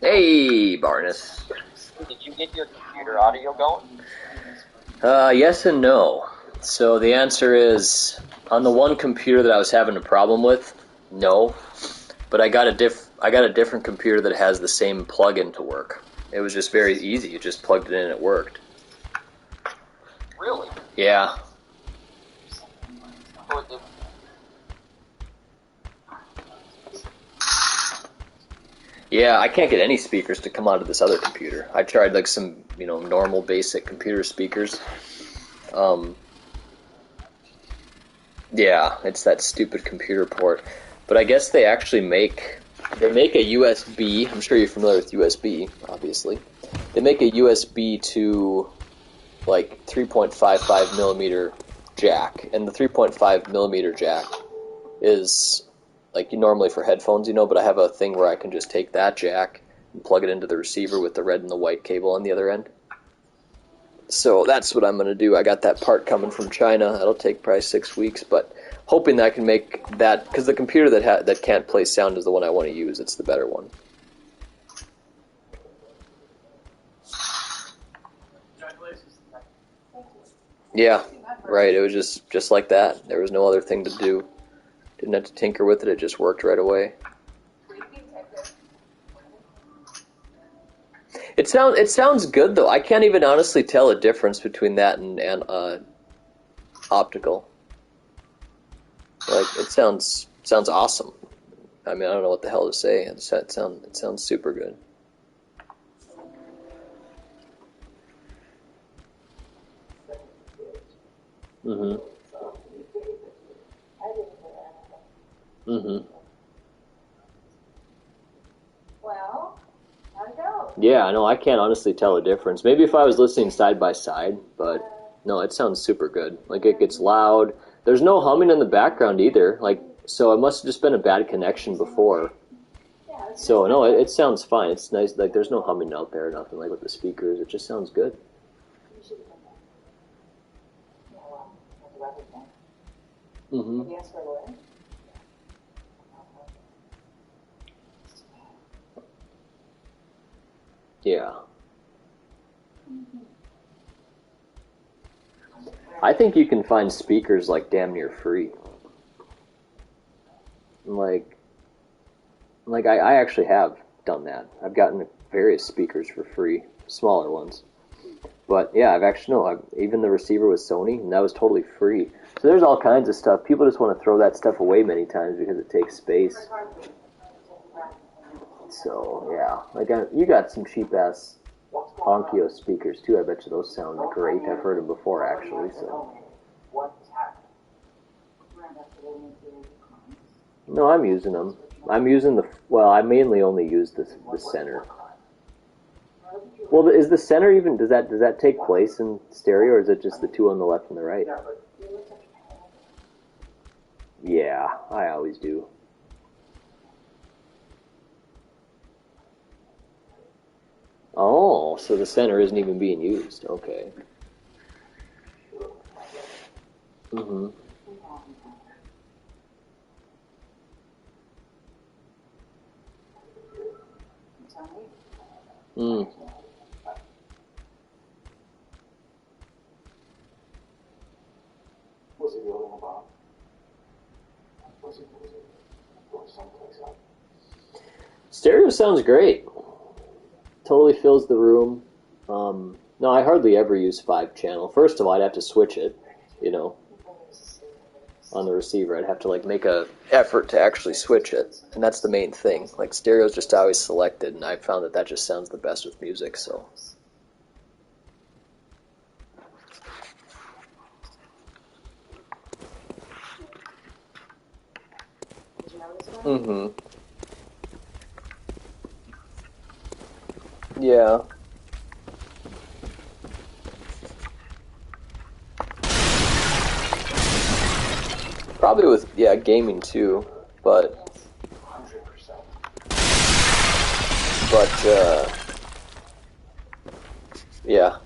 Speaker 2: Hey, Barnes.
Speaker 8: Did you get your computer audio going?
Speaker 2: Yes and no. So the answer is, on the one computer that I was having a problem with, no. But I got a different computer that has the same plug-in to work. It was just very easy. You just plugged it in and it worked.
Speaker 8: Really?
Speaker 2: Yeah. Yeah, I can't get any speakers to come out of this other computer. I tried like some, normal basic computer speakers. Yeah, it's that stupid computer port. But I guess they actually make a USB. I'm sure you're familiar with USB, obviously. They make a USB to like 3.55 millimeter jack, and the 3.5 millimeter jack is like normally for headphones, but I have a thing where I can just take that jack and plug it into the receiver with the red and the white cable on the other end. So that's what I'm going to do. I got that part coming from China. That'll take probably 6 weeks, but hoping that I can make that, because the computer that can't play sound is the one I want to use. It's the better one. Yeah, right. It was just like that. There was no other thing to do. Didn't have to tinker with it. It just worked right away. It sounds good though. I can't even honestly tell a difference between that and optical. Like it sounds awesome. I mean, I don't know what the hell to say. It sounds super good. Mhm. Mhm.
Speaker 25: Well, how'd it go?
Speaker 2: Yeah, I know. I can't honestly tell a difference. Maybe if I was listening side by side, but no, it sounds super good. Like it gets loud. There's no humming in the background either. Like so, it must have just been a bad connection before. So no, it sounds fine. It's nice. Like there's no humming out there, nothing like with the speakers. It just sounds good. Mhm. Yeah. I think you can find speakers like damn near free. Like I actually have done that. I've gotten various speakers for free, smaller ones. But yeah, even the receiver was Sony, and that was totally free. So there's all kinds of stuff. People just want to throw that stuff away many times because it takes space. So yeah, you got some cheap ass Onkyo speakers too. I bet you those sound great. I've heard them before actually. So no, I'm using them. I'm using I mainly only use the center. Well, is the center even does that take place in stereo, or is it just the two on the left and the right? Yeah, I always do. Oh, so the center isn't even being used. Okay. Mhm. Mm.
Speaker 6: Was he building a bomb? Was he going someplace else?
Speaker 2: Stereo sounds great. Totally fills the room. No, I hardly ever use 5-channel. First of all, I'd have to switch it, on the receiver. I'd have to make a effort to actually switch it, and that's the main thing. Like stereo's just always selected, and I've found that just sounds the best with music. So. Mhm. Yeah. Probably with gaming too, but yeah.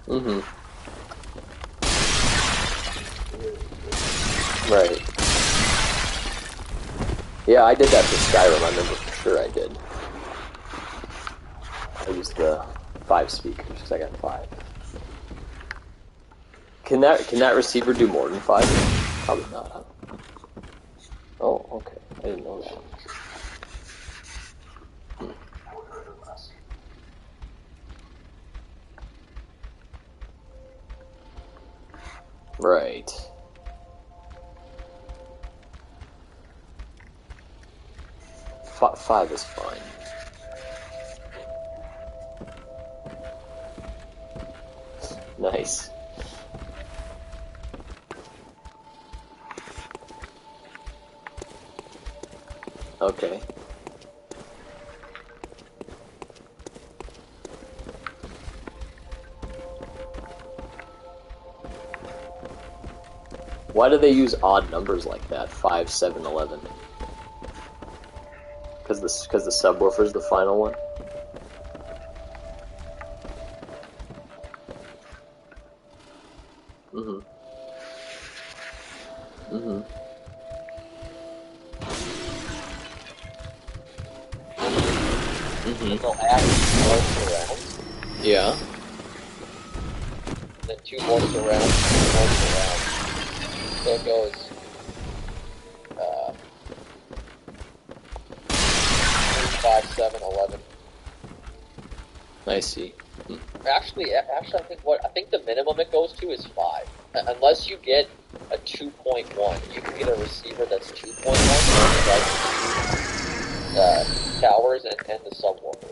Speaker 2: Mhm. Right. Yeah, I did that for Skyrim. I remember for sure I did. I used the 5 speakers because I got 5. Can that receiver do more than 5? Probably not. Huh? Oh, okay. I didn't know that. Right. Five is fine. Nice. Okay. Why do they use odd numbers like that? 5, 7, 11? Because the subwoofer is the final one? Mhm. Mhm.
Speaker 8: they'll add 2 more surrounds.
Speaker 2: Yeah.
Speaker 8: And then 2 more surrounds, 2 more surrounds. So it goes 3, 5, 7, 11.
Speaker 2: I see.
Speaker 8: Actually, I think the minimum it goes to is 5. Unless you get a 2.1. You can get a receiver that's 2.1, like towers and the subwoofer.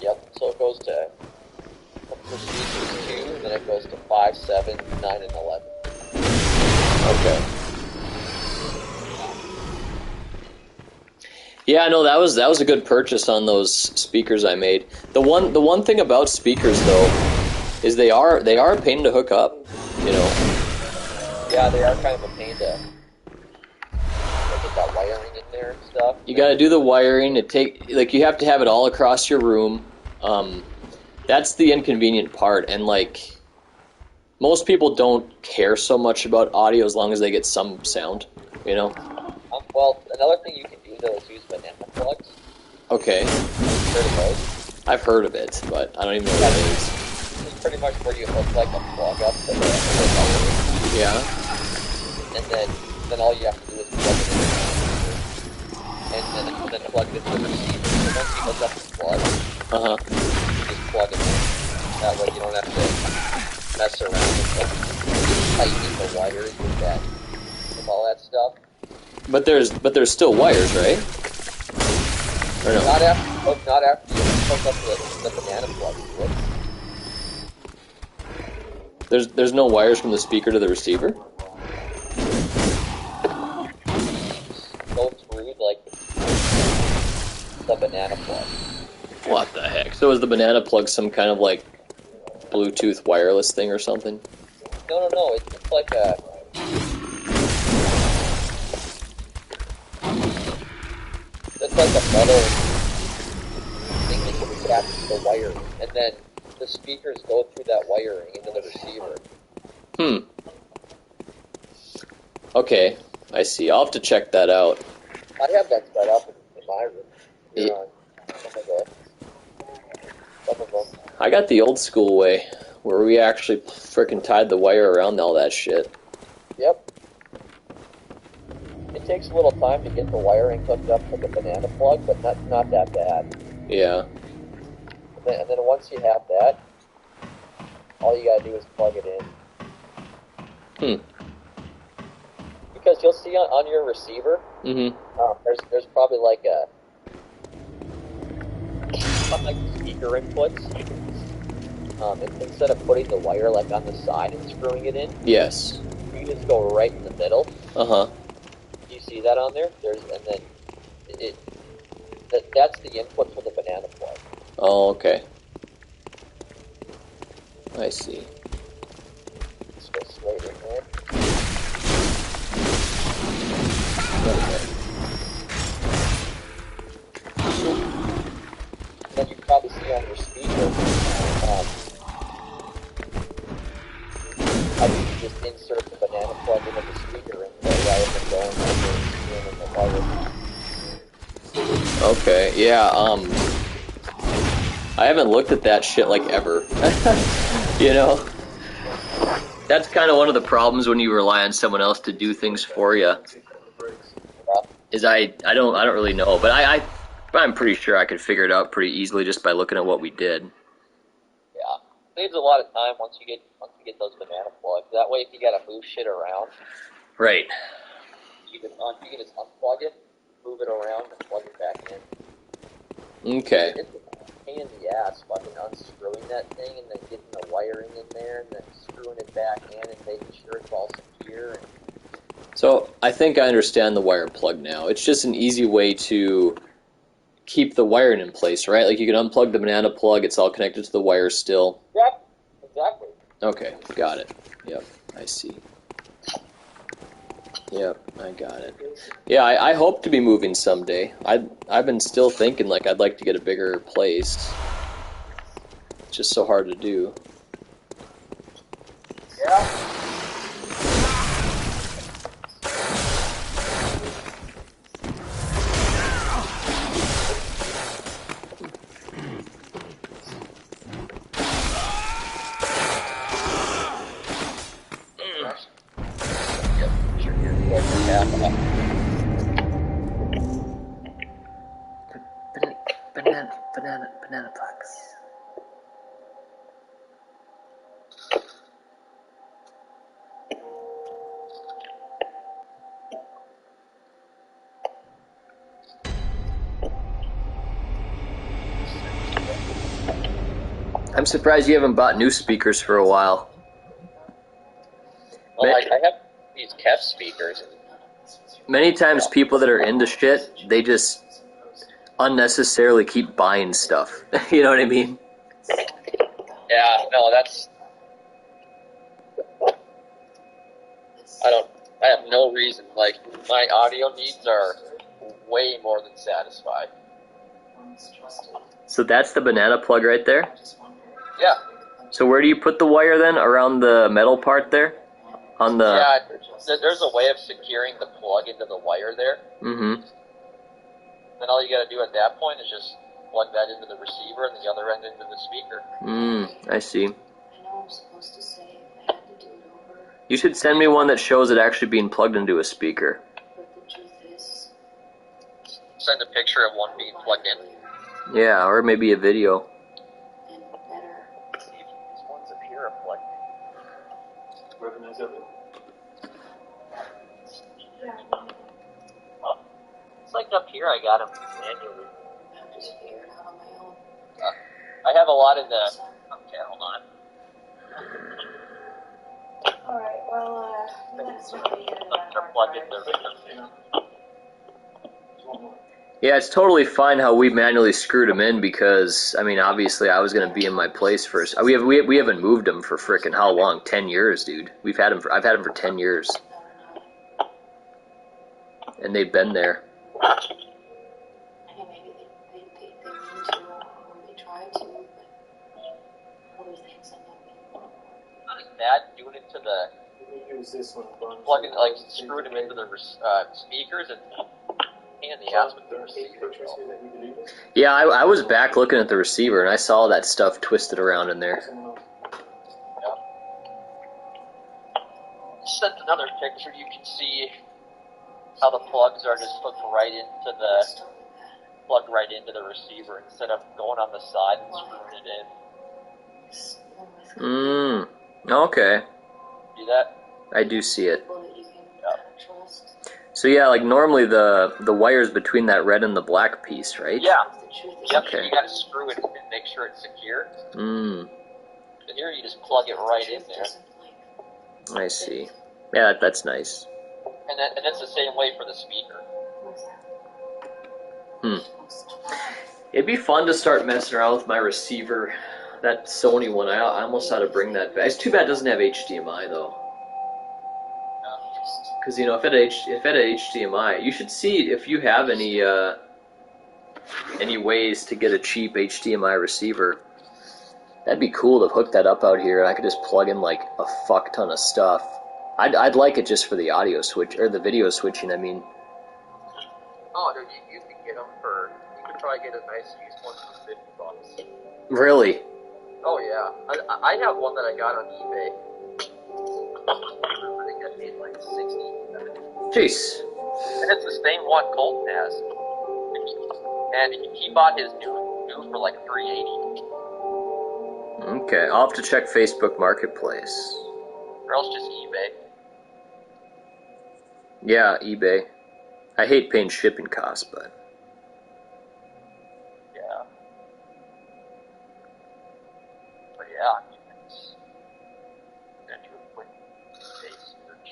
Speaker 8: Yep, so it goes to receivers 2, then it goes to 5, 7, 9, and 11.
Speaker 2: Okay. Yeah, no, that was a good purchase on those speakers I made. The one thing about speakers though is they are a pain to hook up, you know.
Speaker 8: Yeah, they are kind of a pain to get that wiring in there and stuff.
Speaker 2: You got to do the wiring. You have to have it all across your room. That's the inconvenient part, and like most people don't care so much about audio as long as they get some sound, you know.
Speaker 8: Well, another thing you can do though is use banana plugs.
Speaker 2: Okay.
Speaker 8: Heard of those?
Speaker 2: I've heard of it, but I don't even know what it is.
Speaker 8: It's pretty much where you hook like a plug up to the wiring.
Speaker 2: Yeah.
Speaker 8: And then all you have to do is plug it in. And then plug it into the receiver. So once you hook up the plug, you just plug it in. That way you don't have to mess around with tightening the wires with all that stuff.
Speaker 2: But there's still wires, right? Or no?
Speaker 8: Not after you hook up the banana plug.
Speaker 2: There's no wires from the speaker to the receiver?
Speaker 8: Go through like the banana plug.
Speaker 2: What the heck? So is the banana plug some kind of like Bluetooth wireless thing or something?
Speaker 8: No. It's like a. It's like a metal thing that you attach to the wiring, and then the speakers go through that wiring into the receiver.
Speaker 2: Okay, I see. I'll have to check that out.
Speaker 8: I have that set up in my room. Some of them.
Speaker 2: I got the old school way, where we actually frickin' tied the wire around all that shit.
Speaker 8: Yep. It takes a little time to get the wiring hooked up to the banana plug, but not that bad.
Speaker 2: Yeah.
Speaker 8: And then once you have that, all you gotta do is plug it in. Because you'll see on your receiver, there's probably like like speaker inputs. Instead of putting the wire like on the side and screwing it in,
Speaker 2: yes,
Speaker 8: you just go right in the middle. You see that on there? That's the input for the banana plug.
Speaker 2: Oh, okay. I see.
Speaker 8: Just go straight in there.
Speaker 2: Okay.
Speaker 8: Then you can probably see on your speaker how you can just insert the banana plug into the speaker and rather than going over the wire.
Speaker 2: Okay, yeah, I haven't looked at that shit like ever. You know? That's kind of one of the problems when you rely on someone else to do things for you. Is I don't really know, but I'm pretty sure I could figure it out pretty easily just by looking at what we did.
Speaker 8: Yeah, saves a lot of time once you get those banana plugs. That way, if you gotta move shit around,
Speaker 2: right?
Speaker 8: You can just unplug it, move it around, and plug it back in.
Speaker 2: Okay.
Speaker 8: It's a pain in the ass fucking unscrewing that thing and then getting the wiring in there and then screwing it back in and making sure it's all secure. And
Speaker 2: so I think I understand the wire plug now. It's just an easy way to keep the wiring in place, right? Like you can unplug the banana plug, it's all connected to the wire still.
Speaker 8: Yep, exactly.
Speaker 2: Okay, got it. Yep, I see. Yep, I got it. Yeah, I hope to be moving someday. I've been still thinking like I'd like to get a bigger place. It's just so hard to do.
Speaker 8: Yeah.
Speaker 2: banana plugs. I'm surprised you haven't bought new speakers for a while.
Speaker 8: Well, I have these kept speakers.
Speaker 2: Many times people that are into shit, they just unnecessarily keep buying stuff. You know what I mean?
Speaker 8: Yeah, no, that's... I have no reason. Like, my audio needs are way more than satisfied.
Speaker 2: So that's the banana plug right there?
Speaker 8: Yeah.
Speaker 2: So where do you put the wire then? Around the metal part there? On the...
Speaker 8: Yeah, there's a way of securing the plug into the wire there.
Speaker 2: Mm-hmm.
Speaker 8: Then all you gotta do at that point is just plug that into the receiver and the other end into the speaker.
Speaker 2: I see. You should send me one that shows it actually being plugged into a speaker.
Speaker 8: Send a picture of one being plugged in.
Speaker 2: Yeah, or maybe a video.
Speaker 8: See if these ones up here are plugged in.
Speaker 4: Recognize that?
Speaker 8: It's like up here I got them manually. I have a lot in the... Okay, hold on.
Speaker 13: Alright, well, next one
Speaker 8: They're plugged in.
Speaker 2: Yeah, it's totally fine how we manually screwed them in because, I mean, obviously I was going to be in my place first. We haven't moved them for frickin' how long? 10 years, dude. I've had them for 10 years. And they've been there.
Speaker 8: Not as bad doing it to the... Plugging, like, screwing them into the speakers and the ass with the receiver.
Speaker 2: Yeah, I was back looking at the receiver and I saw that stuff twisted around in there.
Speaker 8: Sent another picture. You can see how the plugs are just hooked right into the plugged right into the receiver instead of going on the side and screwing it in.
Speaker 2: Okay.
Speaker 8: See that?
Speaker 2: I do see it.
Speaker 8: Yeah.
Speaker 2: So yeah, like normally the wire's between that red and the black piece, right?
Speaker 8: Yeah. Yep.
Speaker 2: Okay.
Speaker 8: You got to screw it and make sure it's secure. And here you just plug it right in there.
Speaker 2: I see. Yeah, that's nice.
Speaker 8: And it's the same way for the speaker.
Speaker 2: It'd be fun to start messing around with my receiver. That Sony one, I almost ought to bring that back. It's too bad it doesn't have HDMI though. Because you know, if it had HDMI, you should see if you have any ways to get a cheap HDMI receiver. That'd be cool to hook that up out here, and I could just plug in like a fuck ton of stuff. I'd like it just for the audio switch or the video switching. I mean.
Speaker 8: Oh, dude, you can get them for. You could probably get a nice used one for $50.
Speaker 2: Really?
Speaker 8: Oh yeah, I have one that I got on eBay. I think I paid like $60.
Speaker 2: Jeez.
Speaker 8: And it's the same one Colton has. And he bought his new for like $380.
Speaker 2: Okay, I'll have to check Facebook Marketplace.
Speaker 8: Or else just eBay.
Speaker 2: Yeah, eBay. I hate paying shipping costs, but...
Speaker 8: Yeah. But yeah, it's... Gonna do a quick base search.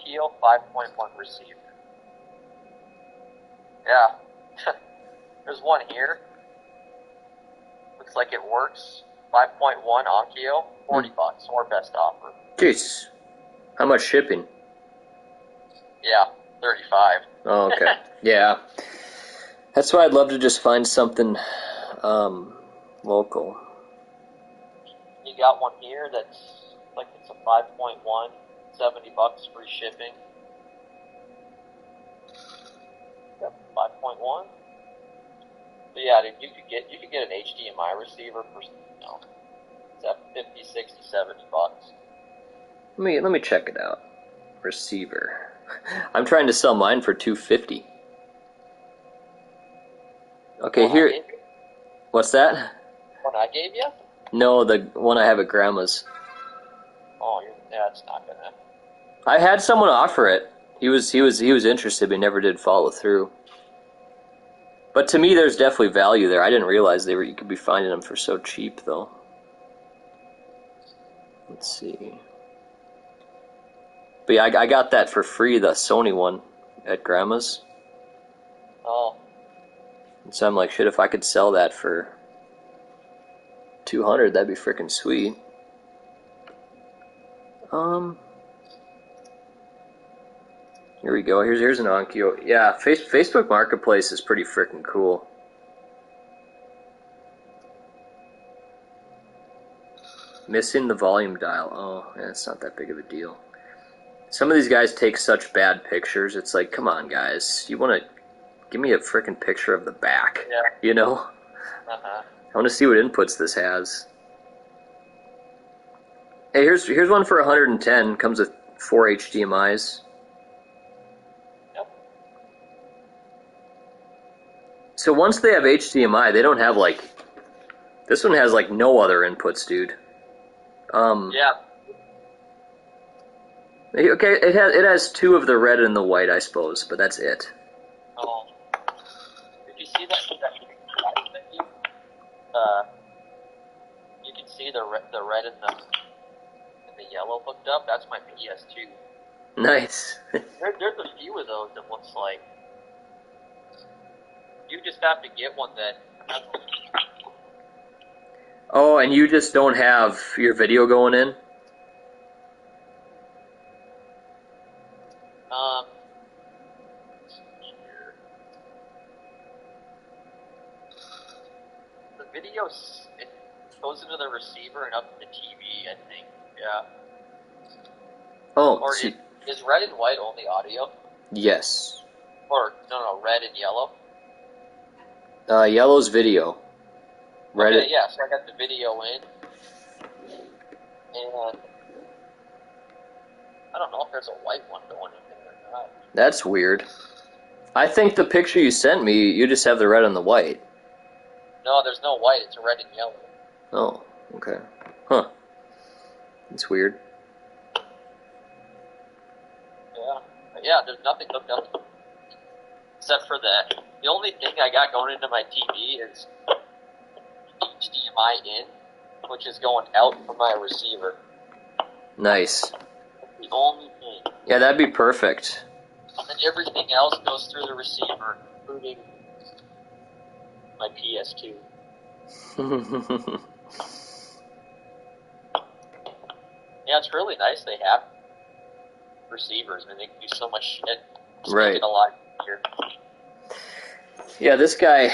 Speaker 8: Keo 5.1 receiver. Yeah. There's one here. Looks like it works. 5.1 Onkyo, $40 or best offer.
Speaker 2: Jeez. How much shipping?
Speaker 8: Yeah, 35.
Speaker 2: Oh, okay. Yeah. That's why I'd love to just find something local.
Speaker 8: You got one here that's like it's a 5.1, $70 free shipping. Yep, 5.1. But yeah, dude, you could get an HDMI receiver for, it's at 50, 60, $70.
Speaker 2: Let me check it out. Receiver. I'm trying to sell mine for $250. Okay, here. What's that?
Speaker 8: What I gave you?
Speaker 2: No, the one I have at Grandma's.
Speaker 8: Oh, yeah, it's not gonna.
Speaker 2: I had someone offer it. He was interested, but he never did follow through. But to me, there's definitely value there. I didn't realize you could be finding them for so cheap, though. Let's see. But yeah, I got that for free, the Sony one, at Grandma's.
Speaker 8: Oh.
Speaker 2: And so I'm like, shit, if I could sell that for $200, that'd be freaking sweet. Here we go. Here's an Onkyo. Yeah, Facebook Marketplace is pretty freaking cool. Missing the volume dial. Oh, yeah, it's not that big of a deal. Some of these guys take such bad pictures. It's like, come on, guys. You want to give me a freaking picture of the back?
Speaker 8: Yeah.
Speaker 2: You know?
Speaker 8: Uh-huh.
Speaker 2: I want to see what inputs this has. Hey, here's one for 110. Comes with 4 HDMIs.
Speaker 8: Yep.
Speaker 2: So once they have HDMI, they don't have like. This one has like no other inputs, dude.
Speaker 8: Yeah.
Speaker 2: Okay, it has 2 of the red and the white, I suppose, but that's it.
Speaker 8: Oh. Did you see that you can see the red and the yellow hooked up? That's my PS2.
Speaker 2: Nice.
Speaker 8: There's a few of those that looks like you just have to get one that.
Speaker 2: Oh, and you just don't have your video going in?
Speaker 8: The video it goes into the receiver and up to the TV, I think. Yeah.
Speaker 2: Oh,
Speaker 8: or is red and white only audio?
Speaker 2: Yes.
Speaker 8: Or no, red and yellow.
Speaker 2: Yellow's video. Red.
Speaker 8: Okay, yeah. So I got the video in, and I don't know if there's a white one going in there or not.
Speaker 2: That's weird. I think the picture you sent me, you just have the red and the white.
Speaker 8: No, there's no white. It's red and yellow.
Speaker 2: Oh, okay. Huh. That's weird.
Speaker 8: Yeah, there's nothing hooked up except for that. The only thing I got going into my TV is HDMI in, which is going out from my receiver.
Speaker 2: Nice.
Speaker 8: That's the only thing.
Speaker 2: Yeah, that'd be perfect.
Speaker 8: And everything else goes through the receiver, including my PS2. Yeah, it's really nice they have receivers. I mean, they can do so much shit. Just
Speaker 2: right.
Speaker 8: Make it a lot easier.
Speaker 2: Yeah, this guy.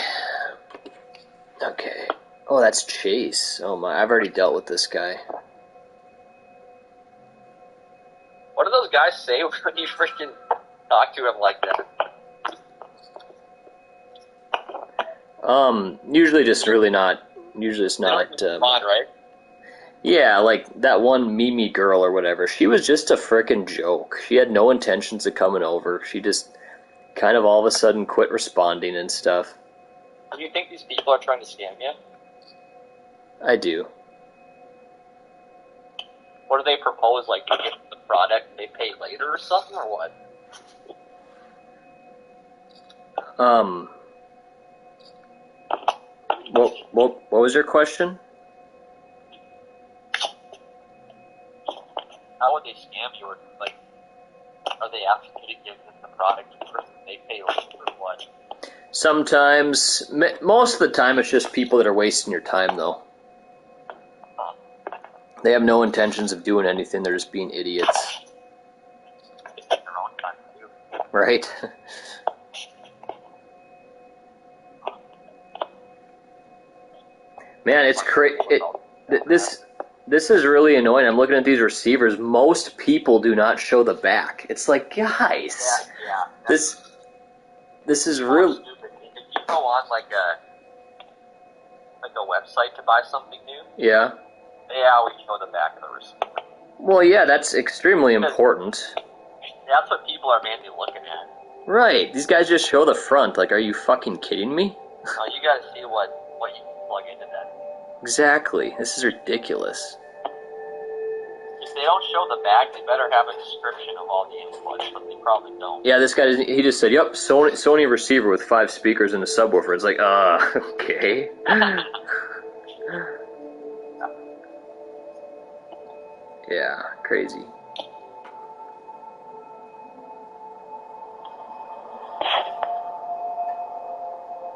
Speaker 2: Okay. Oh, that's Chase. Oh my, I've already dealt with this guy.
Speaker 8: What do those guys say when you freaking talk to him like that?
Speaker 2: Usually just really not. Usually it's not.
Speaker 8: Respond, right?
Speaker 2: Yeah, like that one Mimi girl or whatever. She was just a frickin' joke. She had no intentions of coming over. She just kind of all of a sudden quit responding and stuff.
Speaker 8: Do you think these people are trying to scam you?
Speaker 2: I do.
Speaker 8: What do they propose? Like, you get the product, they pay later or something, or what?
Speaker 2: What was your question?
Speaker 8: How would they scam you? Or, like, are they asking you to give them the product first and they pay later or what?
Speaker 2: Sometimes. Most of the time it's just people that are wasting your time, though. They have no intentions of doing anything. They're just being idiots. Right? Man, it's crazy. This is really annoying. I'm looking at these receivers. Most people do not show the back. It's like, guys, this is real.
Speaker 8: If you go on like a website to buy something new,
Speaker 2: Yeah.
Speaker 8: they always show the back of the receiver.
Speaker 2: Well, yeah, that's extremely important.
Speaker 8: That's what people are mainly looking at.
Speaker 2: Right. These guys just show the front. Like, are you fucking kidding me?
Speaker 8: Oh, you gotta see what you can plug into that.
Speaker 2: Exactly. This is ridiculous.
Speaker 8: If they don't show the back, they better have a description of all the inputs, but they probably don't.
Speaker 2: Yeah, this guy, he just said, yep, Sony receiver with 5 speakers and a subwoofer. It's like, okay. Yeah, crazy.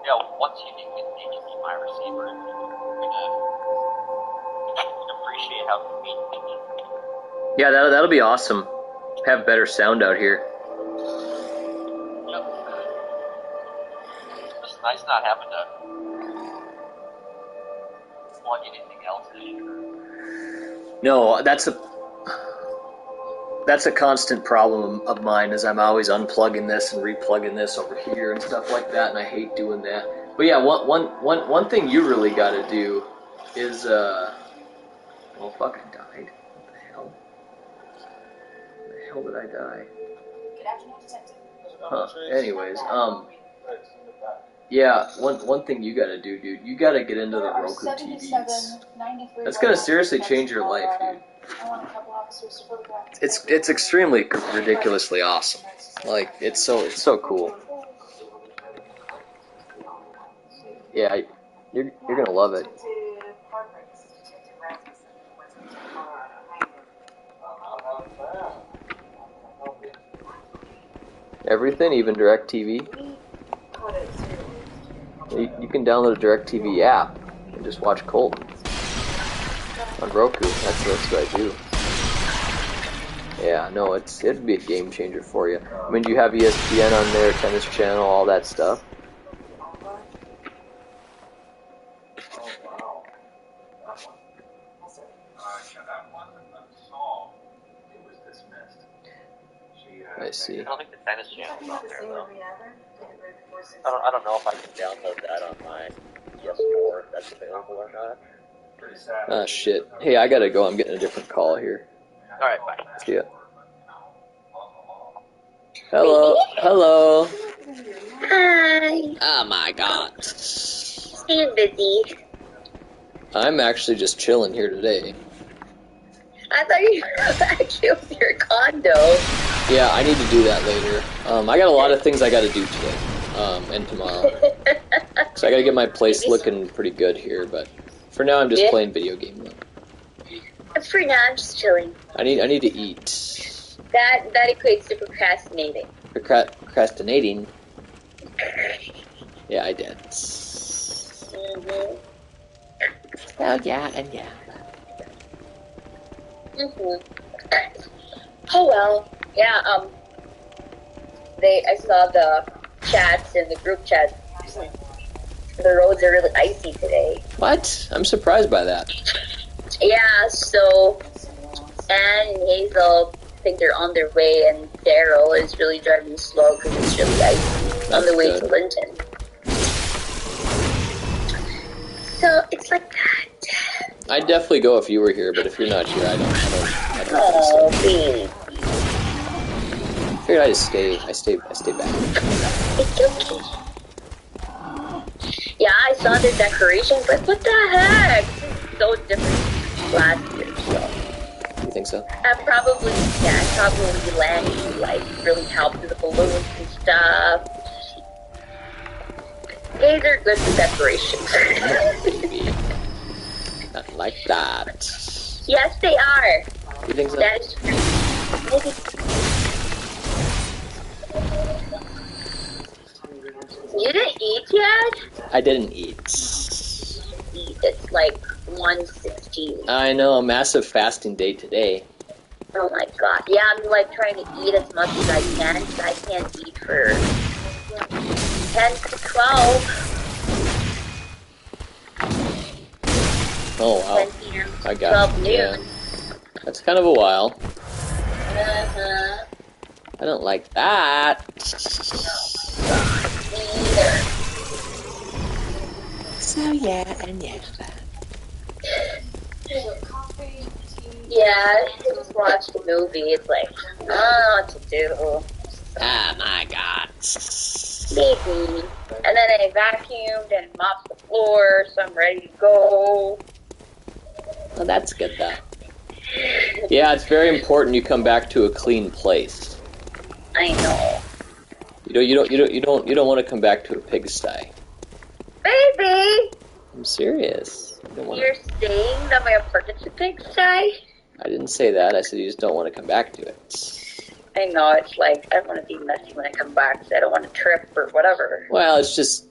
Speaker 8: Yeah, once you can get the HDMI receiver, you're gonna appreciate how convenient it is.
Speaker 2: Yeah, that'll be awesome. Have better sound out here.
Speaker 8: Yep. It's nice not having to plug anything else in.
Speaker 2: No, that's a constant problem of mine, is I'm always unplugging this and replugging this over here and stuff like that, and I hate doing that. But yeah, one thing you really got to do is well, fuck, I died. What the hell? Where the hell did I die? Huh. Anyways, yeah, one thing you gotta do, dude, you gotta get into the Roku TVs. That's gonna seriously change your life, dude. It's extremely ridiculously awesome. Like, it's so cool. Yeah, you're gonna love it. Everything, even DirecTV. You can download a DirecTV app and just watch Colton on Roku. That's what I do. Yeah, no, it'd be a game changer for you. I mean, do you have ESPN on there, Tennis Channel, all that stuff? I see.
Speaker 8: I don't think the tennis channel's on there though. I don't know if I can download that on my PS4 if that's available or not.
Speaker 2: Ah, shit. Hey, I gotta go. I'm getting a different call here.
Speaker 8: Alright, bye.
Speaker 2: See ya. Hello.
Speaker 14: Hi.
Speaker 2: Oh my god.
Speaker 14: You're busy.
Speaker 2: I'm actually just chilling here today.
Speaker 14: I thought you were actually with your condo.
Speaker 2: Yeah, I need to do that later. I got a lot of things I gotta do today, and tomorrow. So I gotta get my place looking pretty good here, but for now I'm just playing video game mode.
Speaker 14: For now, I'm just chilling.
Speaker 2: I need to eat.
Speaker 14: That equates to procrastinating.
Speaker 2: Procrastinating? Yeah, I did.
Speaker 14: Mm-hmm.
Speaker 2: Oh, yeah, and yeah.
Speaker 14: Mm-hmm. Oh, well. Yeah, I saw the chats in the group chat. The roads are really icy today.
Speaker 2: What? I'm surprised by that.
Speaker 14: Yeah, so Anne and Hazel think they're on their way, and Daryl is really driving slow because it's really icy on the way to Linton. So it's like that.
Speaker 2: I'd definitely go if you were here, but if you're not here, I don't
Speaker 14: Oh,
Speaker 2: think so. I figured I stay back.
Speaker 14: It's okay. Yeah, I saw their decorations, like, what the heck? So different from last year, so.
Speaker 2: You think so?
Speaker 14: Probably Lanny, like, really helped with the balloons and stuff. They are good for decorations.
Speaker 2: Maybe. Not like that.
Speaker 14: Yes, they are.
Speaker 2: You think so?
Speaker 14: That is true. You didn't eat yet?
Speaker 2: I didn't eat.
Speaker 14: It's like 1:16.
Speaker 2: I know, a massive fasting day today.
Speaker 14: Oh my god. Yeah, I'm like trying to eat as much as I can, because I can't eat for 10 to 12.
Speaker 2: Oh wow.
Speaker 14: 10 p.m.
Speaker 2: I got
Speaker 14: 12
Speaker 2: it.
Speaker 14: noon.
Speaker 2: Yeah. That's kind of a while.
Speaker 14: Uh-huh.
Speaker 2: I don't like that.
Speaker 14: Neither.
Speaker 2: So yeah, and yeah.
Speaker 14: Yeah, I just watched a movie. It's like, I don't know what to do.
Speaker 2: Oh my god.
Speaker 14: Maybe. And then I vacuumed and mopped the floor, so I'm ready to go.
Speaker 2: Well, that's good, though. Yeah, it's very important you come back to a clean place.
Speaker 14: I know.
Speaker 2: You don't want to come back to a pigsty.
Speaker 14: Baby!
Speaker 2: I'm serious.
Speaker 14: You're saying that my apartment's a pigsty?
Speaker 2: I didn't say that. I said you just don't want to come back to it.
Speaker 14: I know, it's like, I don't want to be messy when I come back, so I don't want to trip or whatever.
Speaker 2: Well, it's just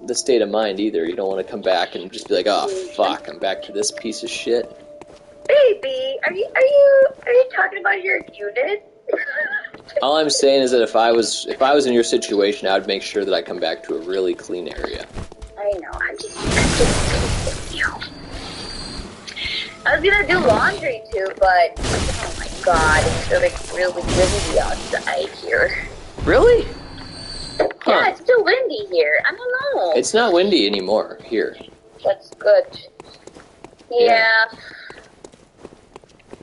Speaker 2: the state of mind either. You don't want to come back and just be like, oh, fuck, I'm back to this piece of shit.
Speaker 14: Baby, are you talking about your unit?
Speaker 2: All I'm saying is that if I was in your situation, I would make sure that I come back to a really clean area.
Speaker 14: I know, I'm just with you. I was gonna do laundry too, but oh my god, it's really windy outside here.
Speaker 2: Really?
Speaker 14: Yeah,
Speaker 2: Huh.
Speaker 14: it's still windy here. I don't know.
Speaker 2: It's not windy anymore here.
Speaker 14: That's good. Yeah.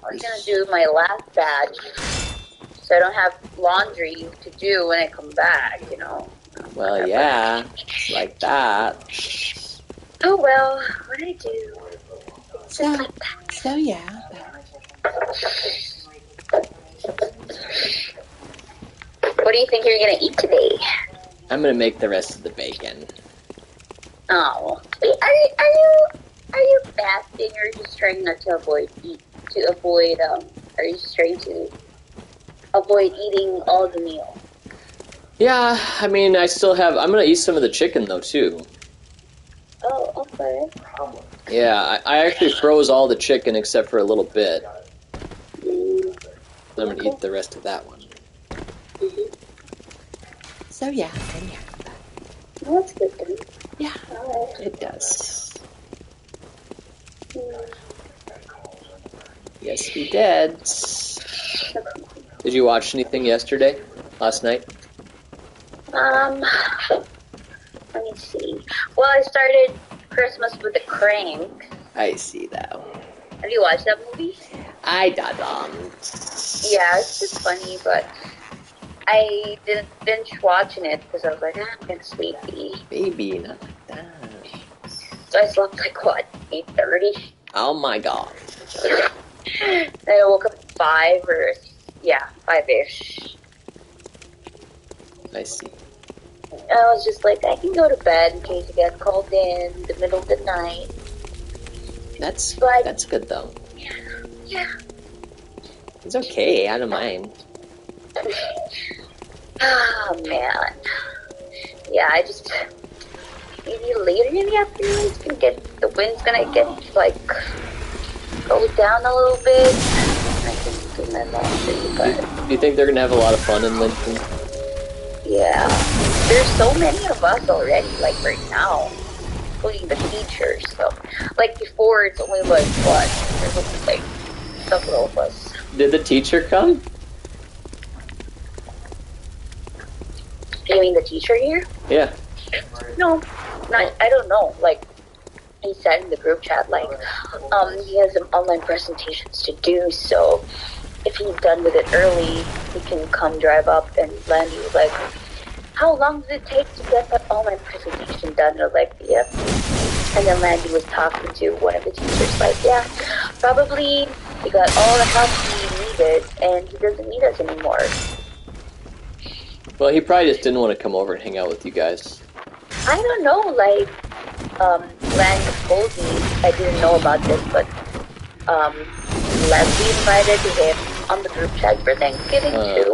Speaker 14: I was gonna do my last batch, so I don't have laundry to do when I come back, you know.
Speaker 2: Well, yeah, like that.
Speaker 14: Oh well, what did I do? Just like that.
Speaker 2: So yeah.
Speaker 14: What do you think you're gonna eat today?
Speaker 2: I'm gonna make the rest of the bacon.
Speaker 14: Oh, wait, are you fasting or just trying not to avoid are you just trying to avoid eating all the meal?
Speaker 2: Yeah, I mean, I'm gonna eat some of the chicken though too.
Speaker 14: Oh, okay.
Speaker 2: Yeah, I actually froze all the chicken except for a little bit. I'm gonna eat the rest of that one. So yeah,
Speaker 14: Well, that's good then.
Speaker 2: Yeah, it does. Yes, we did. Did you watch anything last night?
Speaker 14: Let me see. Well, I started Christmas with the Crank.
Speaker 2: I see that.
Speaker 14: Have you watched that movie?
Speaker 2: I didn't.
Speaker 14: Yeah, it's just funny, but I didn't binge watching it because I was like, I'm getting sleepy.
Speaker 2: Baby, not like that.
Speaker 14: So I slept like, 8:30?
Speaker 2: Oh my god.
Speaker 14: Then I woke up at 5-ish.
Speaker 2: I see.
Speaker 14: I was just like, I can go to bed in case you get called in the middle of the night.
Speaker 2: That's good though.
Speaker 14: Yeah.
Speaker 2: It's okay, I don't mind.
Speaker 14: Oh man. Yeah, I just maybe later in the afternoon the wind's gonna get like go down a little bit. I can do my laundry, but
Speaker 2: Do you think they're gonna have a lot of fun in Lincoln?
Speaker 14: yeah. There's so many of us already, like right now. Including the teachers, so like before it's only like there's only like several of us.
Speaker 2: Did the teacher come?
Speaker 14: You mean the teacher here?
Speaker 2: Yeah.
Speaker 14: No, I don't know. Like, he said in the group chat, like, he has some online presentations to do, so if he's done with it early, he can come drive up. And Landy was like, how long does it take to get that online presentation done? And I was like, yep. And then Landy was talking to one of the teachers, like, yeah, probably he got all the help he needed, and he doesn't need us anymore.
Speaker 2: Well, he probably just didn't want to come over and hang out with you guys.
Speaker 14: I don't know, like, Landy told me, I didn't know about this, but, Leslie invited him on the group chat for Thanksgiving too,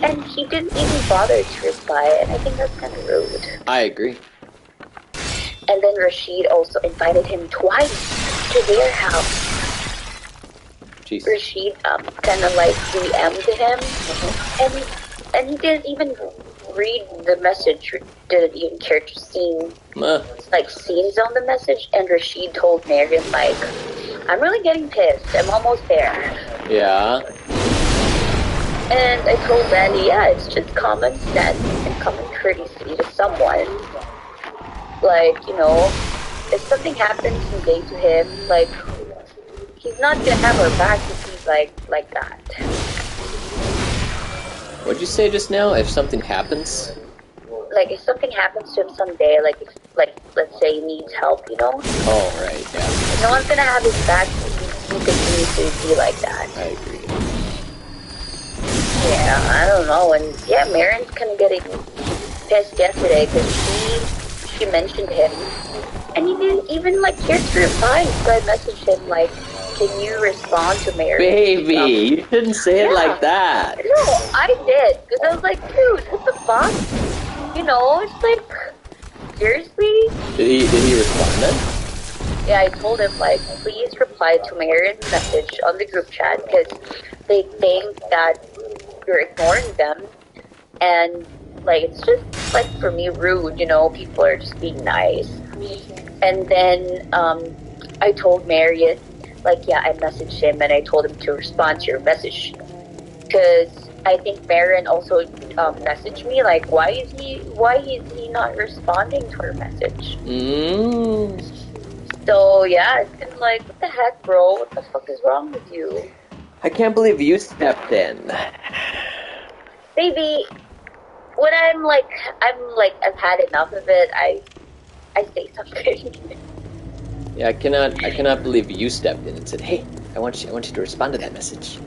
Speaker 14: and he didn't even bother to reply, and I think that's kind of rude.
Speaker 2: I agree.
Speaker 14: And then Rashid also invited him twice to their house.
Speaker 2: Jeez.
Speaker 14: Rashid, kind of like DM'd him, and he didn't even read the message, or didn't even care to see, like, scenes on the message, and Rashid told Marion, like, I'm really getting pissed, I'm almost there.
Speaker 2: Yeah.
Speaker 14: And I told Landy, yeah, it's just common sense and common courtesy to someone. Like, you know, if something happens someday to him, like, he's not gonna have our back if he's like that.
Speaker 2: What'd you say just now? If something happens?
Speaker 14: like if something happens to him someday, like if, like let's say he needs help, you know.
Speaker 2: Oh right, yeah.
Speaker 14: No one's gonna have his back. He continues to be like that.
Speaker 2: I agree.
Speaker 14: Yeah, I don't know. And yeah, Marin's kind of getting pissed yesterday because she mentioned him, and he didn't even like care to reply. So I messaged him like, "Can you respond to Marin?"
Speaker 2: Baby, you shouldn't say it like that.
Speaker 14: No, I did because I was like, "Dude, what the fuck?" You know, it's like, seriously.
Speaker 2: Did he respond then?
Speaker 14: Yeah, I told him like, please reply to Marin's message on the group chat because they think that you're ignoring them, and like it's just like for me rude, you know, people are just being nice. And then I told Marion, like, yeah, I messaged him and I told him to respond to your message because I think Marin also messaged me like, why is he not responding to her message? So yeah, it's been like, what the heck, bro? What the fuck is wrong with you?
Speaker 2: I can't believe you stepped in.
Speaker 14: Baby, when I've had enough of it, I say something.
Speaker 2: Yeah, I cannot believe you stepped in and said, "Hey, I want you to respond to that message."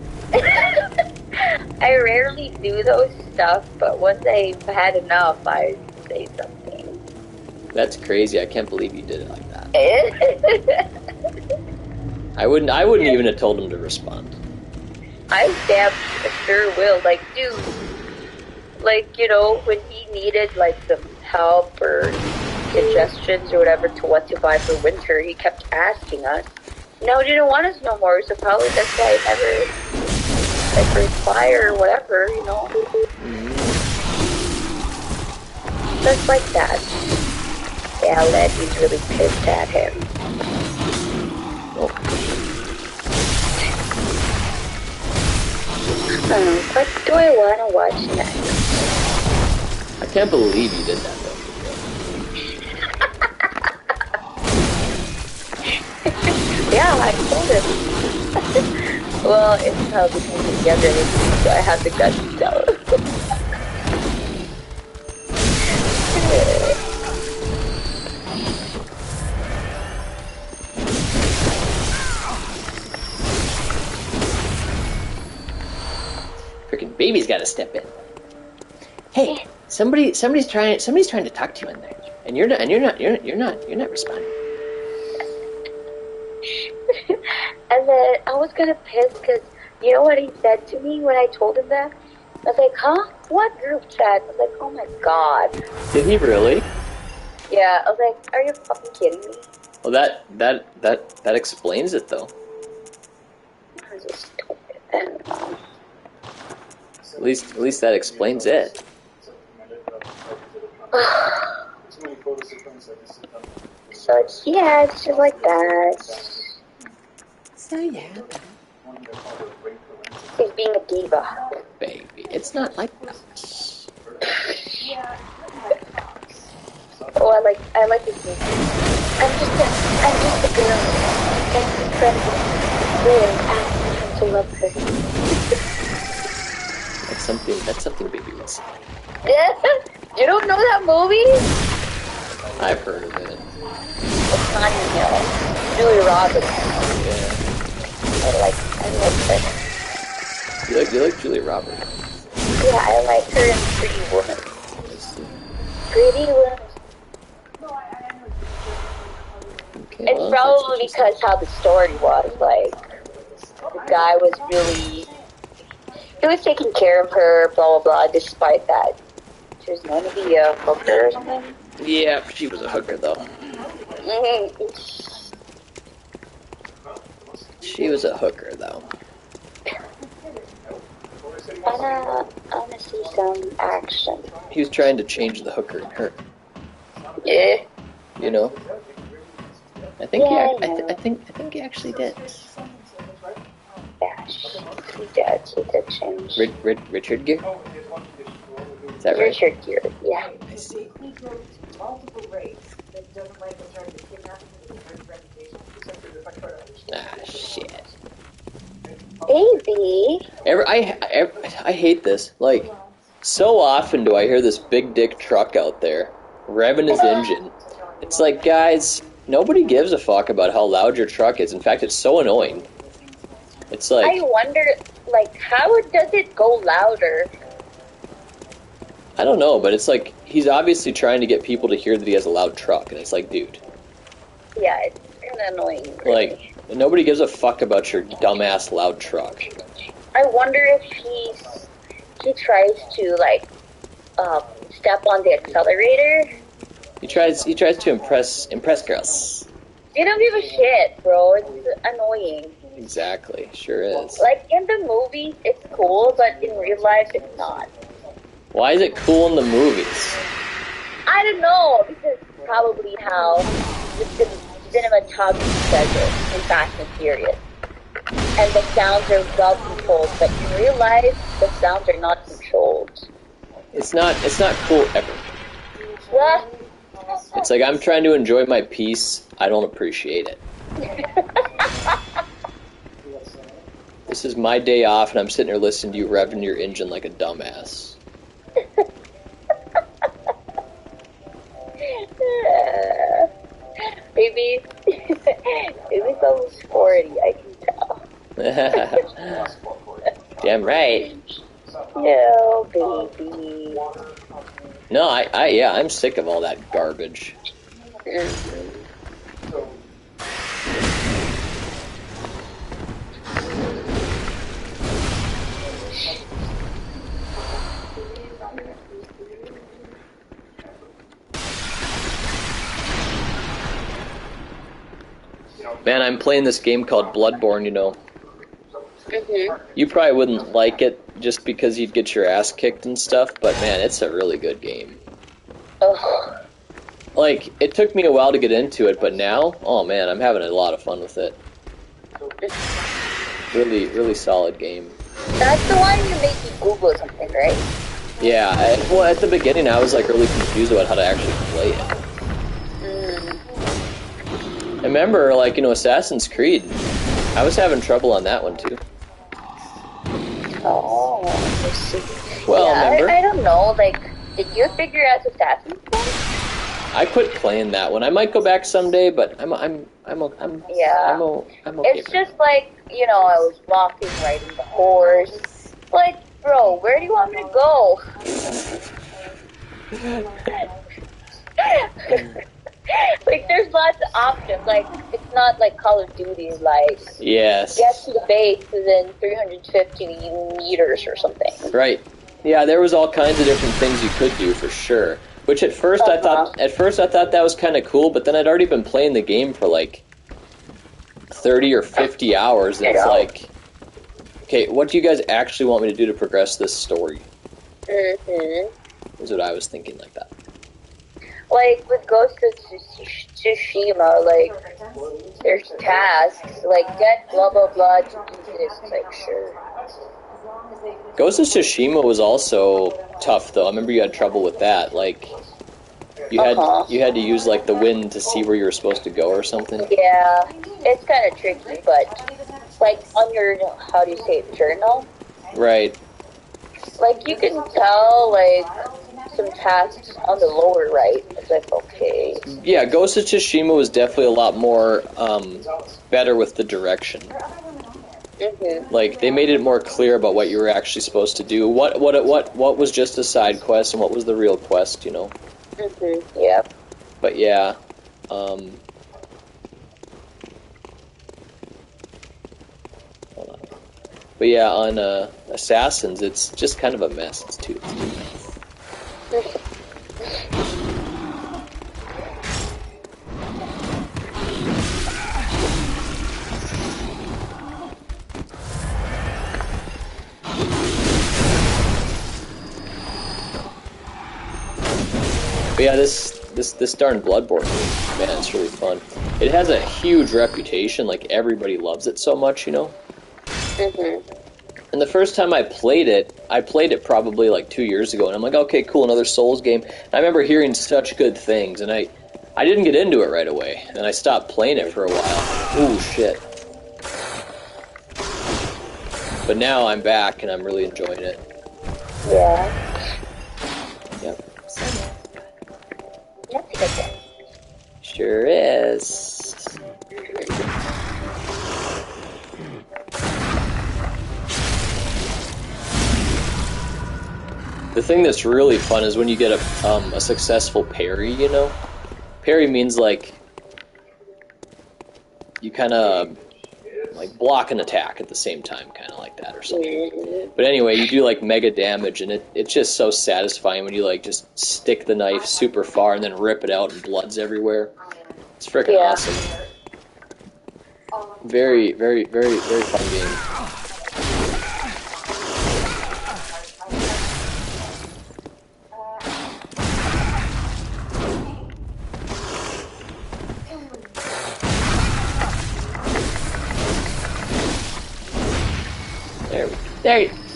Speaker 14: I rarely do those stuff, but once I've had enough, I say something.
Speaker 2: That's crazy. I can't believe you did it like that. I wouldn't even have told him to respond.
Speaker 14: I damn sure will. Like, dude, like, you know, when he needed like some help or suggestions or whatever to what to buy for winter, he kept asking us. No, he didn't want us no more, so probably that's why I never like reply or whatever, you know. Just like that. Yeah, Letty's really pissed at him. What do I want to watch next?
Speaker 2: I can't believe you did that, though.
Speaker 14: Yeah, I told him. Well, it's probably because he's younger than me, so I have the guts to tell him.
Speaker 2: Freaking baby's got to step in. Hey, somebody's trying to talk to you in there, and you're not responding.
Speaker 14: And then I was kind of pissed because you know what he said to me when I told him that? I was like, huh? What group chat? I was like, oh my god.
Speaker 2: Did he really?
Speaker 14: Yeah, I was like, are you fucking kidding me?
Speaker 2: Well, that explains it, though.
Speaker 14: I was just stupid. And,
Speaker 2: At least that explains it.
Speaker 14: So it's just like that.
Speaker 2: So yeah.
Speaker 14: He's being a diva.
Speaker 2: Baby, it's not like that.
Speaker 14: Oh, I like his music. I'm just a girl. That's incredible. Really asking him to love her.
Speaker 2: That's something baby would say.
Speaker 14: You don't know that movie?
Speaker 2: I've heard of it.
Speaker 14: It's Notting Hill. Julia Roberts.
Speaker 2: Yeah.
Speaker 14: I like her.
Speaker 2: You like Julia Roberts?
Speaker 14: Yeah, I like her in Pretty Woman. Pretty Woman.
Speaker 2: Okay,
Speaker 14: It's
Speaker 2: well,
Speaker 14: probably because how the story was, like, the guy was really, he was taking care of her, blah, blah, blah, despite that. She was known to be a hooker or something.
Speaker 2: Yeah, she was a hooker, though. She was a hooker, though.
Speaker 14: I wanna see some action.
Speaker 2: He was trying to change the hooker in her.
Speaker 14: Yeah.
Speaker 2: You know? I think he actually did.
Speaker 14: Yeah, he did change.
Speaker 2: Richard Gere? Is that right?
Speaker 14: Richard Gere, yeah.
Speaker 2: I see. Ah, shit.
Speaker 14: Baby.
Speaker 2: I hate this. Like, So often do I hear this big dick truck out there revving his engine. It's like, guys, nobody gives a fuck about how loud your truck is. In fact, it's so annoying. It's like...
Speaker 14: I wonder, like, how does it go louder?
Speaker 2: I don't know, but it's like, he's obviously trying to get people to hear that he has a loud truck, and it's like, dude.
Speaker 14: Yeah, it's kind of annoying. Really.
Speaker 2: Like, nobody gives a fuck about your dumbass loud truck.
Speaker 14: I wonder if he tries to, like, step on the accelerator.
Speaker 2: He tries to impress girls.
Speaker 14: They don't give a shit, bro. It's annoying.
Speaker 2: Exactly, sure is.
Speaker 14: Like, in the movie, it's cool, but in real life, it's not.
Speaker 2: Why is it cool in the movies?
Speaker 14: I don't know, because probably how the cinematography does it in Fast and Furious. And the sounds are well controlled, but in real life, the sounds are not controlled.
Speaker 2: It's not cool ever.
Speaker 14: What?
Speaker 2: It's like, I'm trying to enjoy my peace, I don't appreciate it. This is my day off, and I'm sitting here listening to you revving your engine like a dumbass.
Speaker 14: Maybe it's almost 40, I can tell.
Speaker 2: Damn right.
Speaker 14: No, baby.
Speaker 2: No, I'm sick of all that garbage. Man, I'm playing this game called Bloodborne, you know. You probably wouldn't like it just because you'd get your ass kicked and stuff, but man, it's a really good game.
Speaker 14: Ugh.
Speaker 2: Like, it took me a while to get into it, but now, oh man, I'm having a lot of fun with it. Really, really solid game.
Speaker 14: That's the one you make me Google something, right?
Speaker 2: Yeah, well, at the beginning I was like really confused about how to actually play it. I remember, like, you know, Assassin's Creed, I was having trouble on that one too.
Speaker 14: Oh,
Speaker 2: well,
Speaker 14: yeah,
Speaker 2: remember?
Speaker 14: I don't know, like, did you figure out Assassin's Creed?
Speaker 2: I quit playing that one. I might go back someday, but I'm okay.
Speaker 14: It's just like, you know, I was walking, riding the horse. Like, bro, where do you want me to go? Like, there's lots of options. Like, it's not like Call of Duty, like,
Speaker 2: yes,
Speaker 14: get to the base within 350 meters or something.
Speaker 2: Right. Yeah, there was all kinds of different things you could do for sure. Which at first I thought that was kind of cool, but then I'd already been playing the game for like 30 or 50 hours, and it's like, okay, what do you guys actually want me to do to progress this story? Is what I was thinking like that.
Speaker 14: Like, with Ghost of Tsushima, like, there's tasks, like, get blah blah blah to do this, like, sure.
Speaker 2: Ghost of Tsushima was also tough, though. I remember you had trouble with that, like, you had to use, like, the wind to see where you were supposed to go or something.
Speaker 14: Yeah, it's kind of tricky, but, like, on your, how do you say it, journal?
Speaker 2: Right.
Speaker 14: Like, you can tell, like, some tasks on the lower right. It's like, okay.
Speaker 2: Yeah, Ghost of Tsushima was definitely a lot more better with the direction. Like, they made it more clear about what you were actually supposed to do. What was just a side quest and what was the real quest, you know?
Speaker 14: Yeah.
Speaker 2: But yeah, hold on. But yeah, on Assassins, it's just kind of a mess. It's too nice. But yeah, this darn Bloodborne game, man, it's really fun. It has a huge reputation, like everybody loves it so much, you know? And the first time I played it probably like 2 years ago, and I'm like, okay, cool, another Souls game. And I remember hearing such good things, and I didn't get into it right away, and I stopped playing it for a while. Ooh, shit. But now I'm back, and I'm really enjoying it.
Speaker 14: Yeah. good game.
Speaker 2: Sure is. The thing that's really fun is when you get a successful parry, you know? Parry means, like, you kind of, like, block an attack at the same time, kind of like that or something. But anyway, you do, like, mega damage, and it's just so satisfying when you, like, just stick the knife super far and then rip it out and blood's everywhere. It's freaking awesome. Very, very, very, very fun game.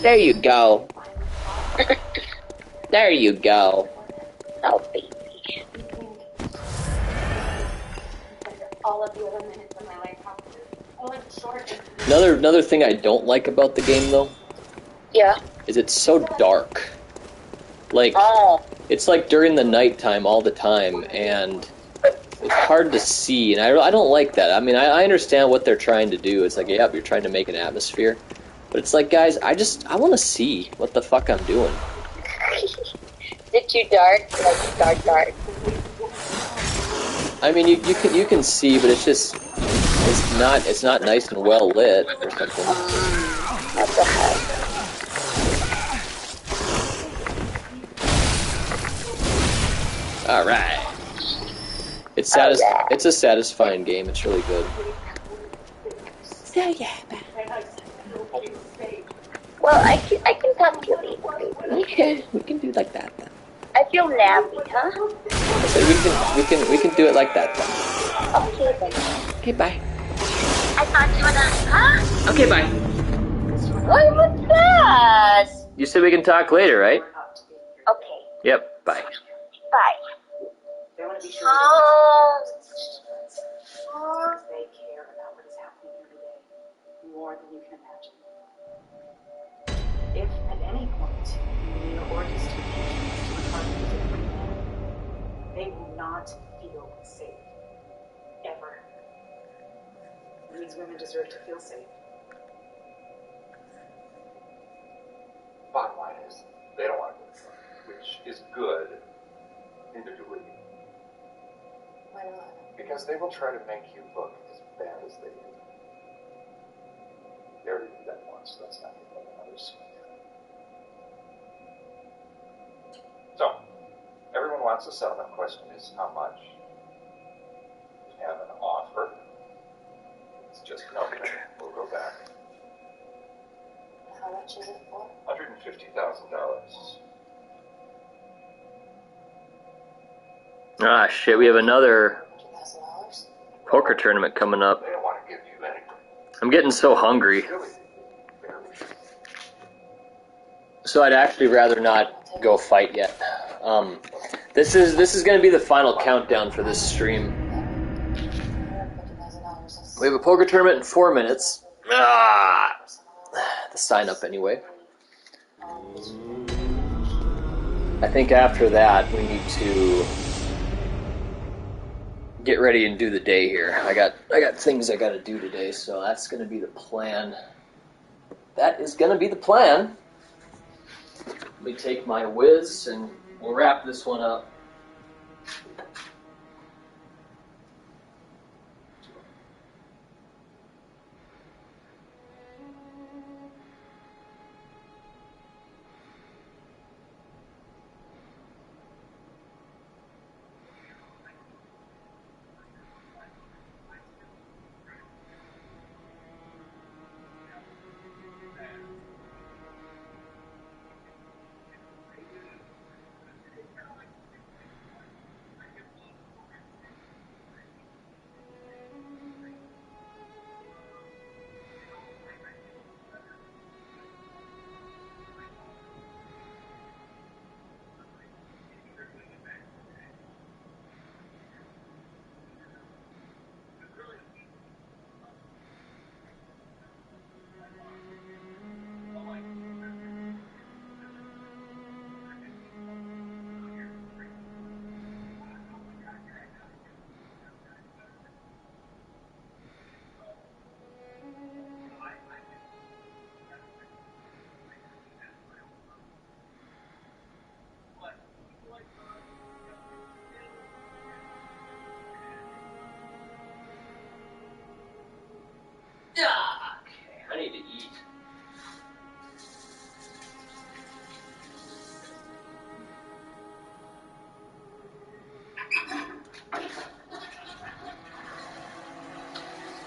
Speaker 2: There you go. There you go.
Speaker 14: Oh, baby.
Speaker 13: All of the other minutes of my life, only short.
Speaker 2: Another thing I don't like about the game, though, is it's so dark. Like, it's like during the nighttime all the time, and it's hard to see, and I don't like that. I mean, I understand what they're trying to do. It's like, yeah, you're trying to make an atmosphere. But it's like, guys, I want to see what the fuck I'm doing.
Speaker 14: Is it too dark? Like, dark?
Speaker 2: I mean, you can see, but it's just, it's not nice and well lit or something.
Speaker 14: What the heck?
Speaker 2: Alright. It's a satisfying game. It's really good.
Speaker 14: So yeah. Well, I can talk to you later, baby.
Speaker 2: We can do it like that then.
Speaker 14: I feel nappy, huh?
Speaker 2: So we can do it like that then.
Speaker 14: Okay, then.
Speaker 2: Okay, bye.
Speaker 14: I thought you were not, huh?
Speaker 2: Okay, bye.
Speaker 14: What was that?
Speaker 2: You said we can talk later, right?
Speaker 14: Okay.
Speaker 2: Yep, bye.
Speaker 14: Bye.
Speaker 9: They want to be sure they care about what is happening here today more than you can imagine. If at any point you or distant patients to a target is a free man, they will not feel safe. Ever. These women deserve to feel safe.
Speaker 6: Bottom line is, they don't want to go to front, which is good. Neither do we.
Speaker 9: Why not?
Speaker 6: Because they will try to make you look as bad as they do. They already did that once, so that's not going to let another swing. So, everyone wants to sell. The question is how much? We have an offer. It's just no. We'll go back.
Speaker 9: How much is it for?
Speaker 6: $150,000.
Speaker 2: Ah, shit, we have another
Speaker 9: $1,000?
Speaker 2: poker tournament coming up.
Speaker 6: They don't want to give you anything.
Speaker 2: I'm getting so hungry. So I'd actually rather not go fight yet. This is going to be the final countdown for this stream. We have a poker tournament in 4 minutes. The sign up anyway. I think after that we need to get ready and do the day here. I got things I got to do today, so that's going to be the plan. That is going to be the plan. Let me take my whiz and we'll wrap this one up.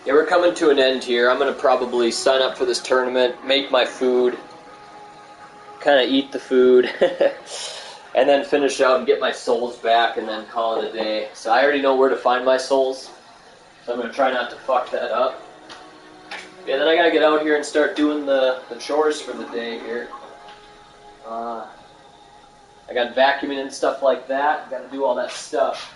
Speaker 2: Yeah, we're coming to an end here. I'm going to probably sign up for this tournament, make my food, kind of eat the food, and then finish out and get my souls back and then call it a day. So I already know where to find my souls, so I'm going to try not to fuck that up. Yeah, then I got to get out here and start doing the chores for the day here. I got vacuuming and stuff like that. Got to do all that stuff.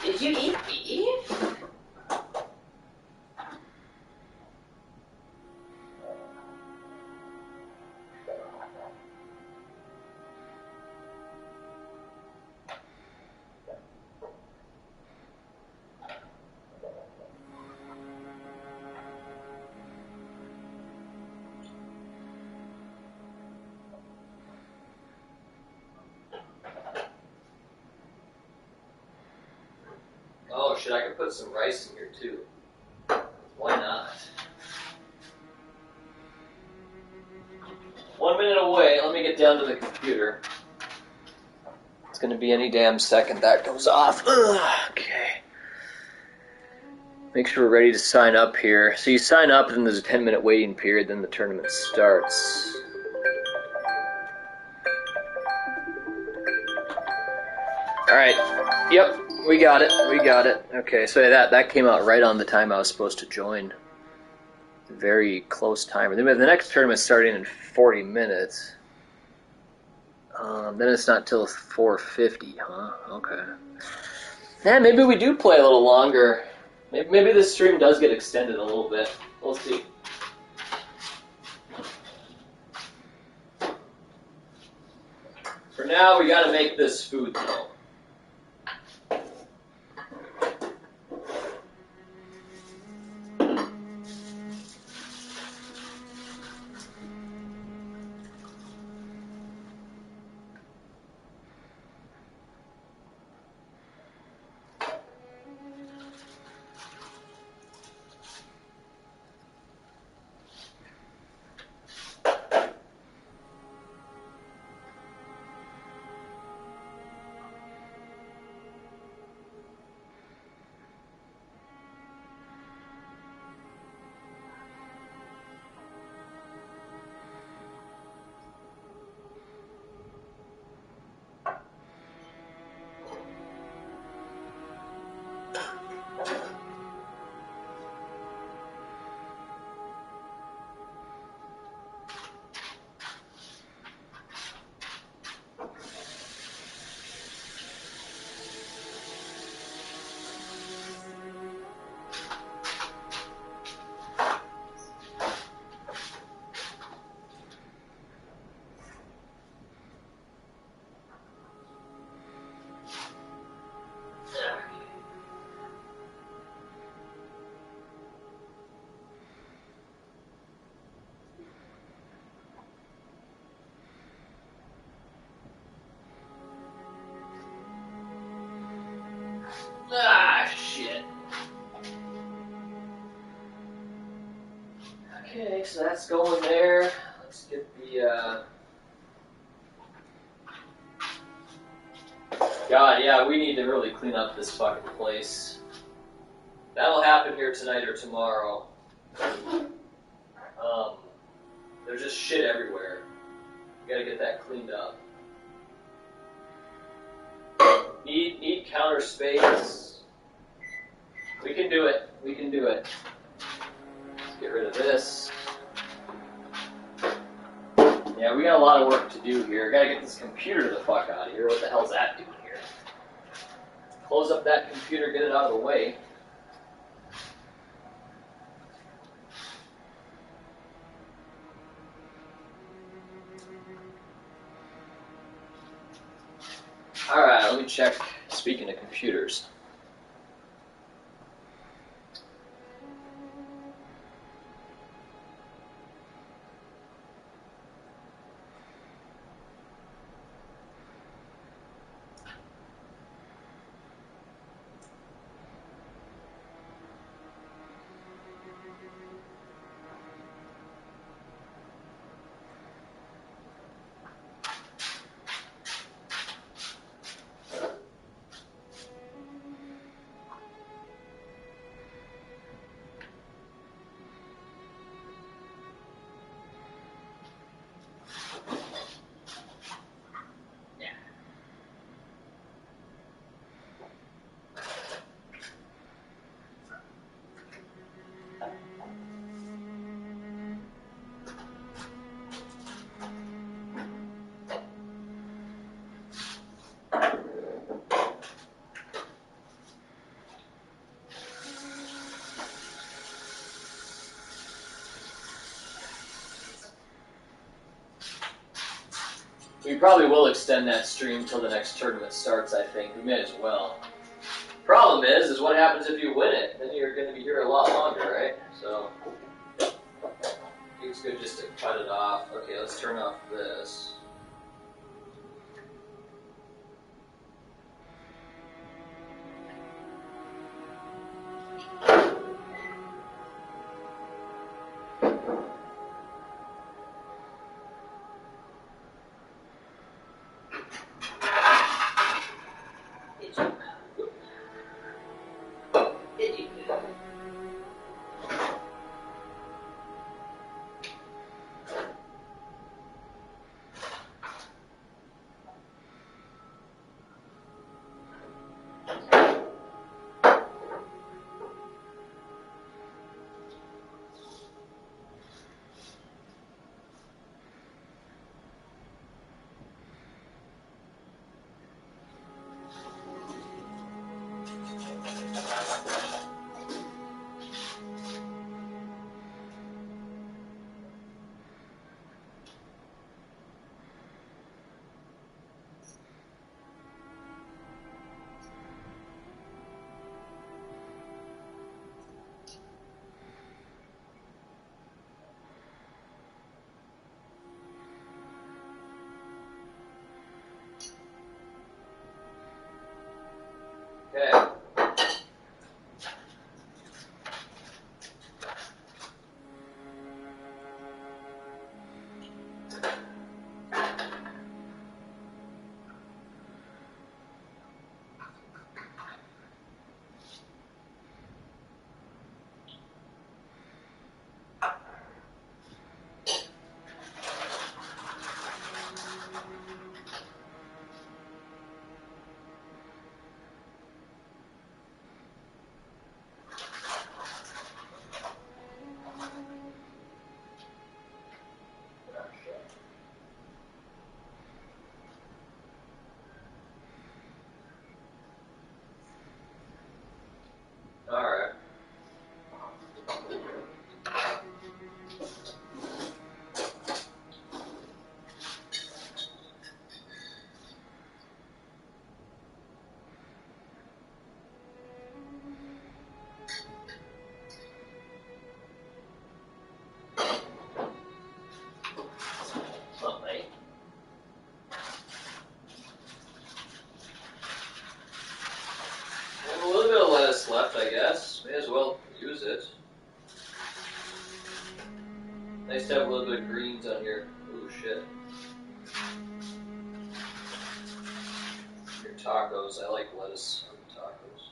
Speaker 15: Did you eat beef?
Speaker 2: Oh shit, I could put some rice in here too. Why not? 1 minute away, let me get down to the computer. It's gonna be any damn second that goes off. Ugh, okay. Make sure we're ready to sign up here. So you sign up, and then there's a 10-minute waiting period, then the tournament starts. Alright, yep, we got it, Okay, so that came out right on the time I was supposed to join. Very close timer. The next tournament's starting in 40 minutes. Then it's not till 4:50, huh? Okay. Yeah, maybe we do play a little longer. Maybe this stream does get extended a little bit. We'll see. For now, we gotta make this food, though. Ah, shit. Okay, so that's going there. Let's get the, God, yeah, we need to really clean up this fucking place. That'll happen here tonight or tomorrow. There's just shit everywhere. We gotta get that cleaned up. Need counter space. We can do it. We can do it. Let's get rid of this. Yeah, we got a lot of work to do here. Gotta get this computer the fuck out of here. What the hell's that doing here? Close up that computer, get it out of the way. Alright. Alright, let me check. Speaking of computers. We probably will extend that stream till the next tournament starts, I think. We may as well. Problem is what happens if you win it? Then you're going to be here a lot longer, right? So, it's good just to cut it off. Okay, let's turn off this. Okay. Alright. A little bit of lettuce left, I guess. May as well use it. Nice to have a little bit of greens on here. Ooh, shit. Your tacos. I like lettuce on tacos.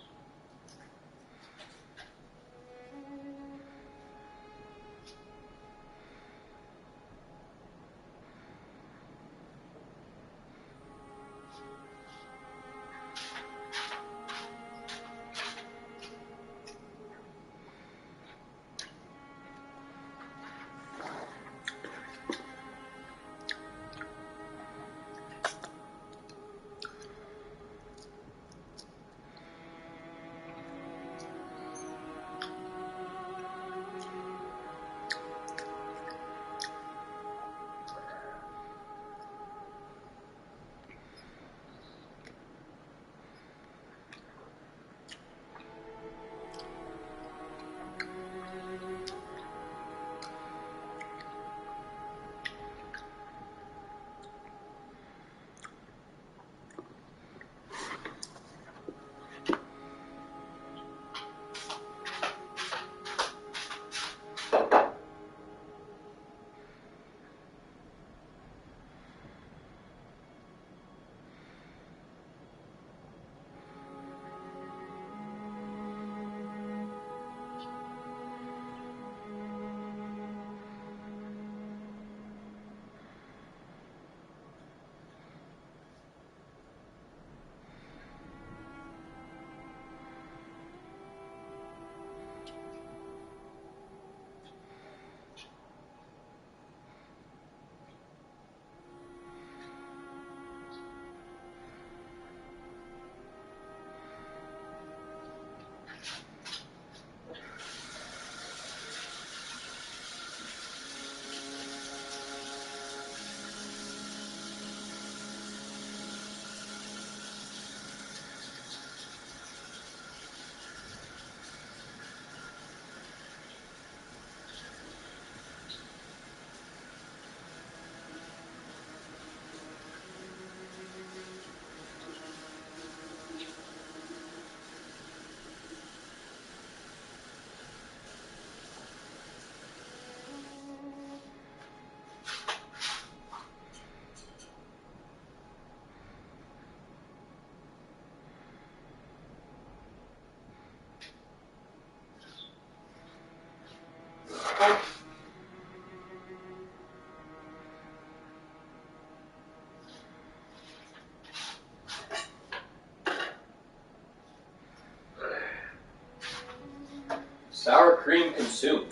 Speaker 2: Sour cream consumed.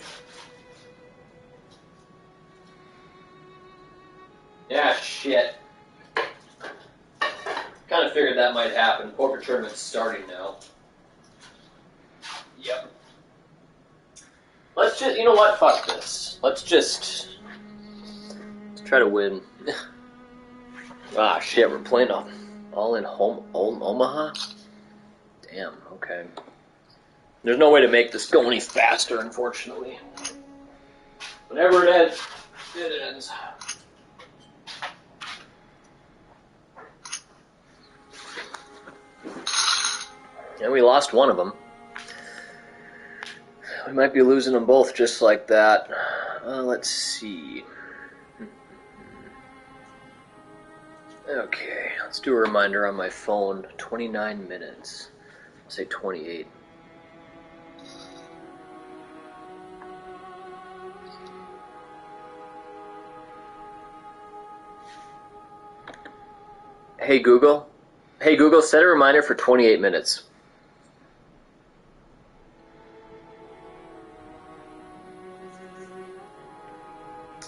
Speaker 2: Yeah, shit. Kind of figured that might happen. Poker tournament's starting now. Yep. Let's just, you know what? Fuck this. Let's try to win. Ah, shit, we're playing all in Omaha? Damn, okay. There's no way to make this go any faster, unfortunately. Whenever it ends, it ends. And we lost one of them. We might be losing them both just like that. Let's see. Okay, let's do a reminder on my phone. 29 minutes. I'll say 28. Hey Google. Hey Google, set a reminder for 28 minutes.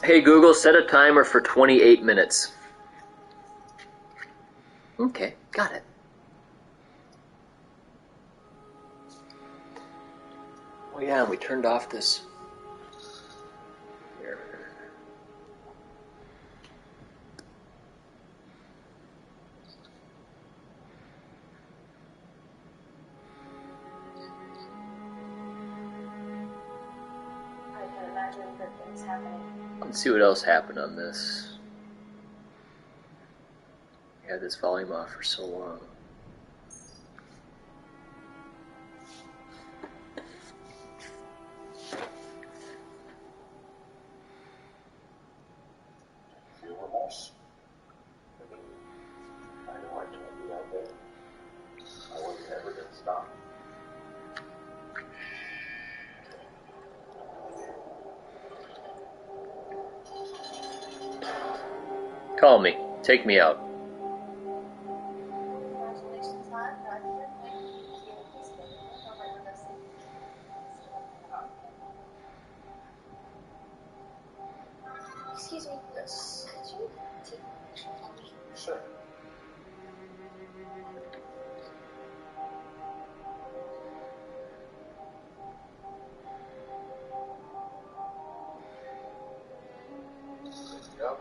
Speaker 2: Hey Google, set a timer for 28 minutes. Okay, got it. Oh yeah, and we turned off this. Here.
Speaker 25: I can imagine good things happening.
Speaker 2: Let's see what else happened on this. I had this volume off for so long.
Speaker 7: Feel remorse. I know I told you out there. I was never going to stop.
Speaker 2: Call me. Take me out.
Speaker 25: Congratulations, hon. Happy birthday. Excuse me.
Speaker 7: Yes.
Speaker 25: Could you take a picture for me?
Speaker 7: Sure. Yep.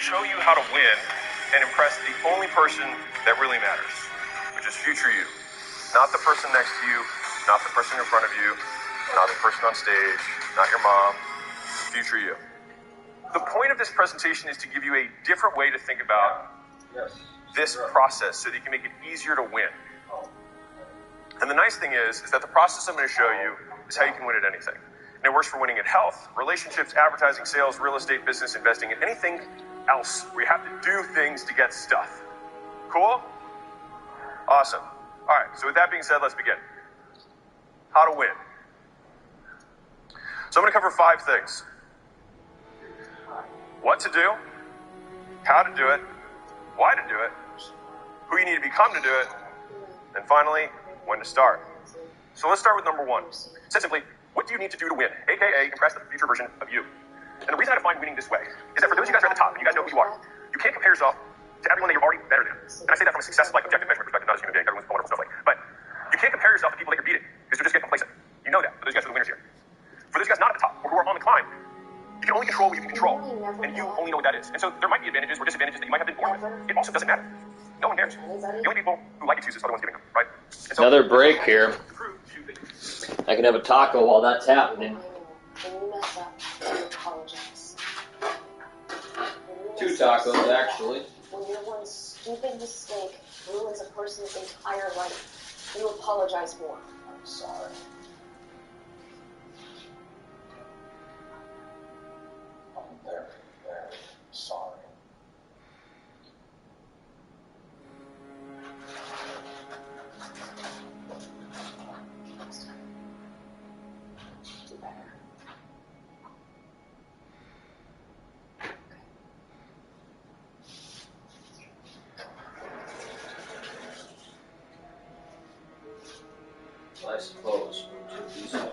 Speaker 12: Show you how to win and impress the only person that really matters, which is future you. Not the person next to you, not the person in front of you, not the person on stage, not your mom, future you. The point of this presentation is to give you a different way to think about this process so that you can make it easier to win. And the nice thing is that the process I'm going to show you is how you can win at anything. And it works for winning at health, relationships, advertising, sales, real estate, business, investing, and anything else where you have to do things to get stuff. Cool? Awesome. All right, so with that being said, let's begin. How to win. So I'm going to cover 5 things. What to do, how to do it, why to do it, who you need to become to do it, and finally, when to start. So let's start with number 1. Said simply, what do you need to do to win? AKA, impress the future version of you. And the reason I define winning this way is that for those of you guys who are at the top, and you guys know who you are, you can't compare yourself to everyone that you're already better than. And I say that from a success, like, objective measurement perspective, not as a human being. Everyone's a wonderful snowflake. But you can't compare yourself to people that you're beating, because you'll just get complacent. You know that, for those guys who are the winners here. For those guys not at the top, or who are on the climb, you can only control what you can control, and you only know what that is. And so there might be advantages or disadvantages that you might have been born with. It also doesn't matter. No one cares. The only people who like excuses are the ones giving them, right? And so,
Speaker 2: Another break here. I can have a taco while that's happening.
Speaker 9: When you mess up, you apologize.
Speaker 2: 2 tacos, actually.
Speaker 9: When your one stupid mistake ruins a person's entire life, you apologize more.
Speaker 6: I'm sorry. I'm very, very sorry.
Speaker 9: Do better.
Speaker 2: I suppose. To be so.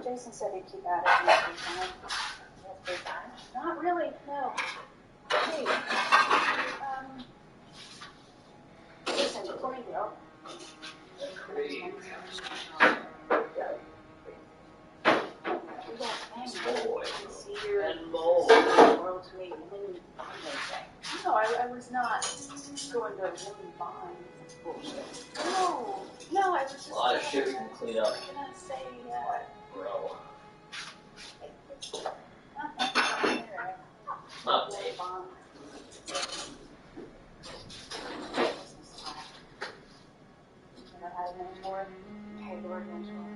Speaker 13: Jason said he'd keep at it in his free time. Free time? Not really, no. Hey, listen, before you go. No, I was not going to win bond. Bullshit. No, I was just.
Speaker 2: A lot of shit we can clean up.
Speaker 13: Gonna say,
Speaker 2: Bro.
Speaker 13: Not
Speaker 2: Not me.
Speaker 13: bond. Never had an mentor. Paid the word mentor.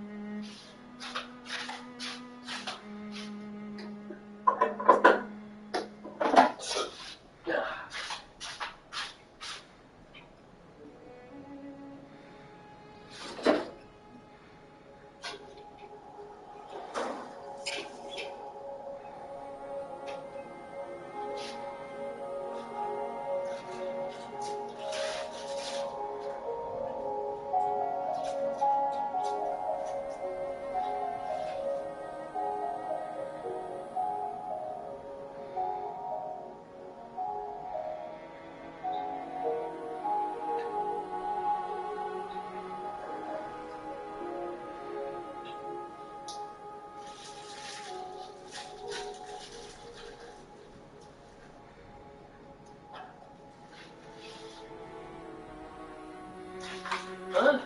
Speaker 2: Huh?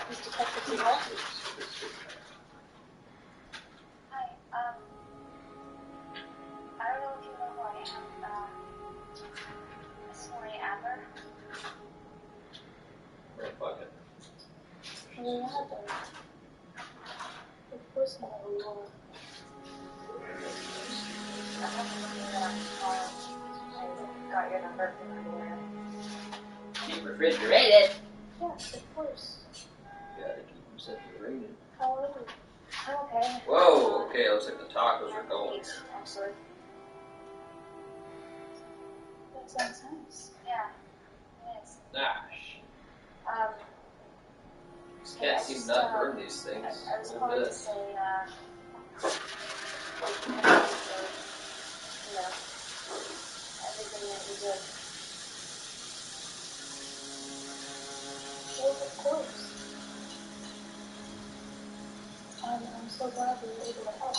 Speaker 13: Mr. Detective Hall?
Speaker 25: Hi, I don't know if you know who I am. Miss Marie Adler.
Speaker 2: Right bucket.
Speaker 13: Of course I know who you are.
Speaker 25: I haven't looked at our file. I got your number from my lawyer.
Speaker 2: Keep refrigerated.
Speaker 13: Yes, of course.
Speaker 2: Gotta keep them separated.
Speaker 13: How are you?
Speaker 25: I'm okay.
Speaker 2: Whoa, okay, looks like the tacos are going.
Speaker 25: Actually.
Speaker 13: That sounds nice.
Speaker 25: Yeah, it is.
Speaker 2: Gosh.
Speaker 25: Hey,
Speaker 2: Can't
Speaker 25: I
Speaker 2: seem
Speaker 25: just,
Speaker 2: to not burn these things.
Speaker 25: I was
Speaker 2: Look
Speaker 25: calling
Speaker 2: at
Speaker 25: to
Speaker 2: this.
Speaker 25: say, you know, everything that you did.
Speaker 13: Well, of course. I'm so glad we were able to help.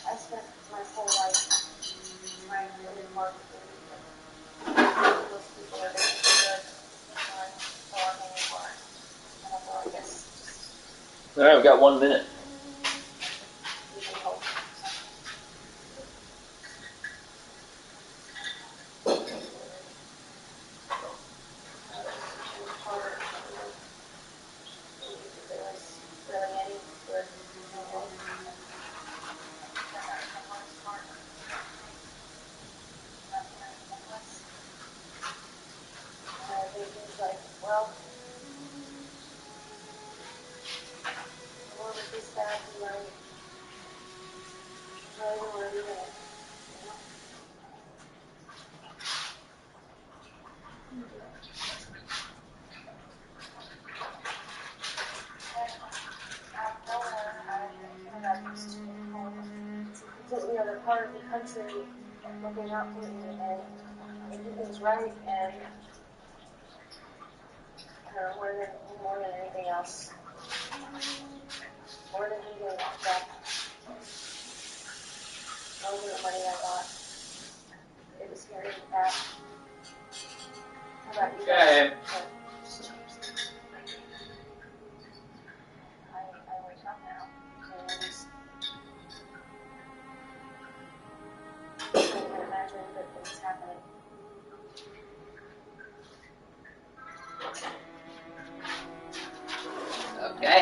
Speaker 25: I spent my whole life trying really hard to believe those people are going to be good, and so I'm hanging hard. And I thought, I guess,
Speaker 2: Alright, we've got 1 minute.
Speaker 25: we can hope.
Speaker 13: part of the country looking out for you, and everything's right, and more than anything else, more than he getting locked up, more than the money I got, it was hearing that. How about you guys? I wake up now, and I can imagine good things happening.
Speaker 2: Okay.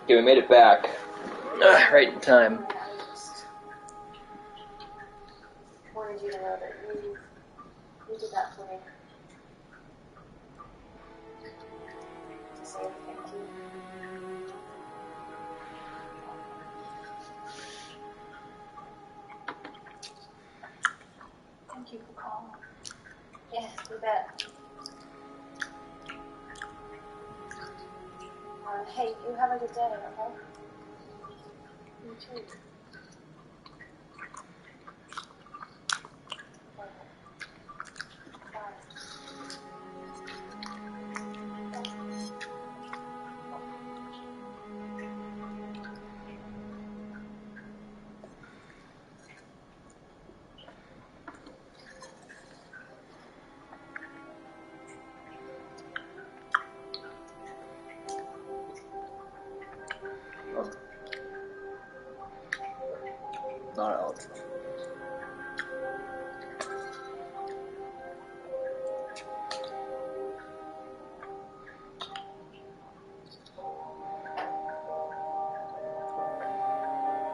Speaker 2: Okay, we made it back. Right in time.
Speaker 13: I just wanted you to know that you did that for me. To say thank you. Thank you for calling. Yeah, you bet. Hey, you have a good day, okay? You too.
Speaker 2: Not out.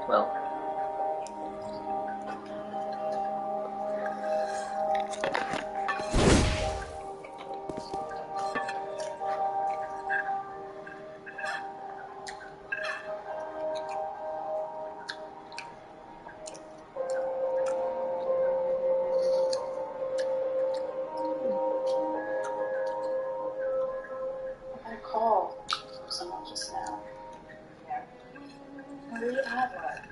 Speaker 2: Well.
Speaker 13: I got a call from someone just now. Yeah. Maria Adler.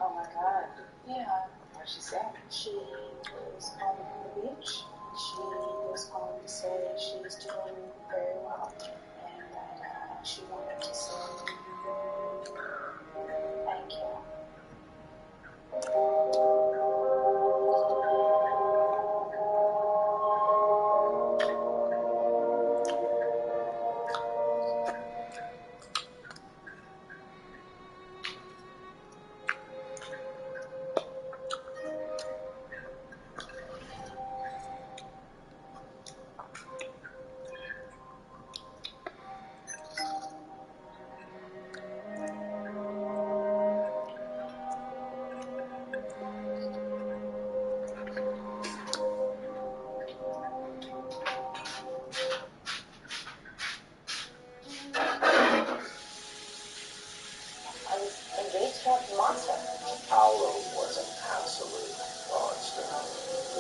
Speaker 13: Oh my god. Yeah. What she said? She was calling from the beach. She was calling to say she's doing very well. And that she wanted to say thank you.
Speaker 7: Paolo was an absolute monster.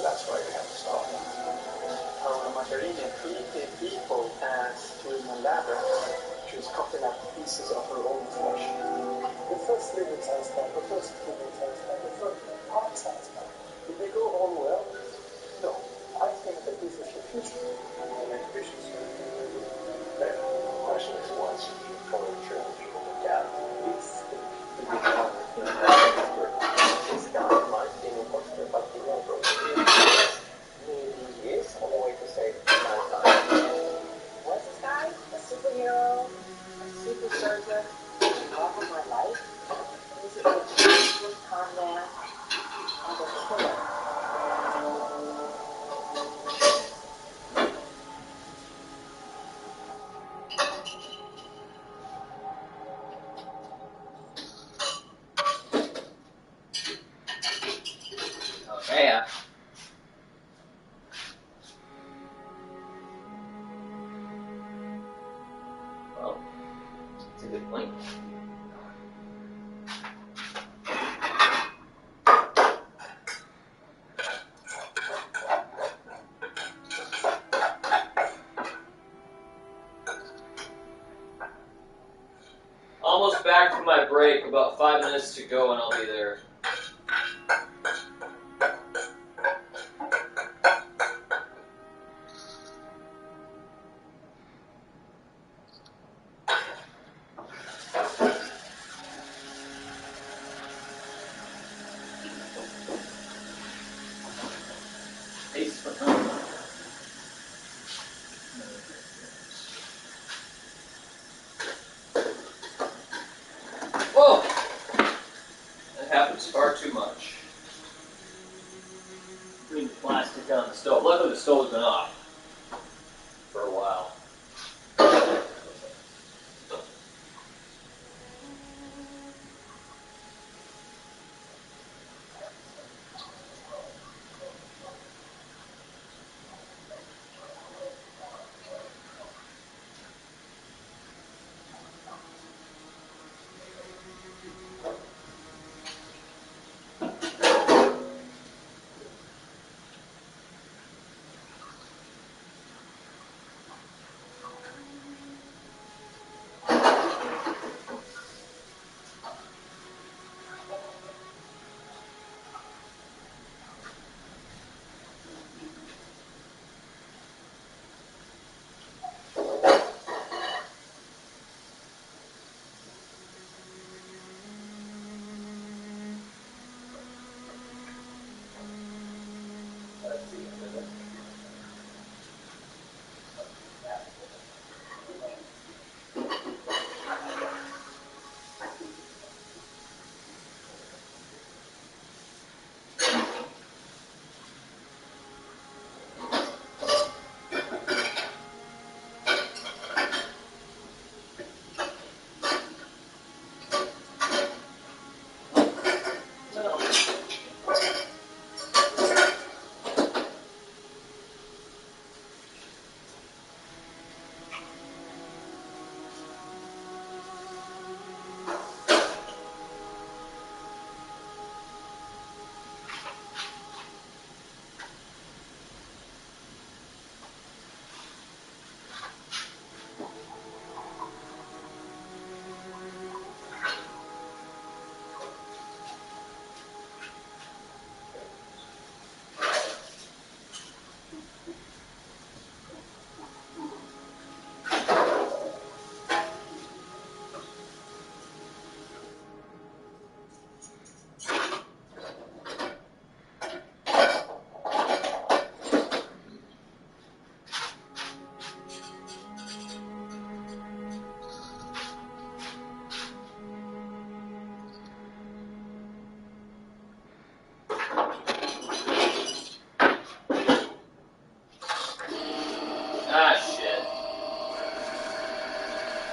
Speaker 7: That's why we have to stop him.
Speaker 4: Margarina treated people as human ladders. She was cutting up pieces of her own flesh. The first liver transplant, the first kidney transplant, the first heart transplant. Did they go all well? No. I think that this is the future. And exhibitions the question is what's foreign church look at? It's the big one. This guy might be an imposter, but he never maybe he is on the way to save mankind.
Speaker 9: Was this guy a superhero, a super surgeon, the love of my life? Or is it a useless con man and a killer?
Speaker 2: Yeah. Well, it's a good point. for my break. About 5 minutes to go and I'll be there. Whoa! That happens far too much. Putting the plastic on the stove. Luckily the stove's been off for a while. Ah, shit.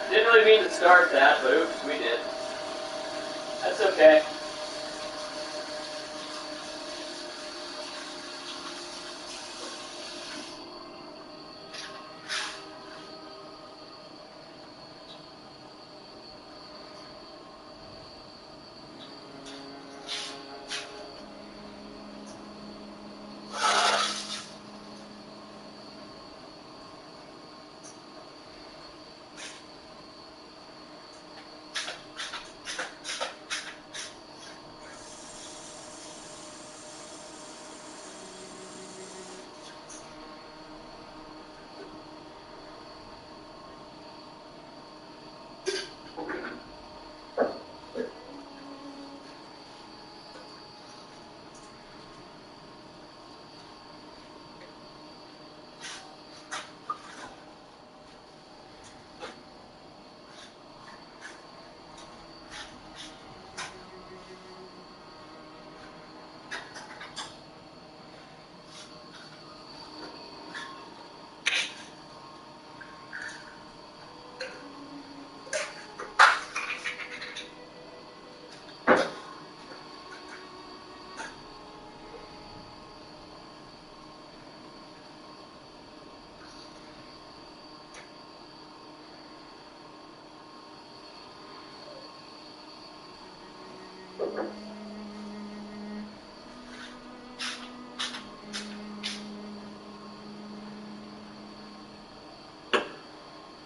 Speaker 2: Didn't really mean to start that, but oops, we did. That's okay.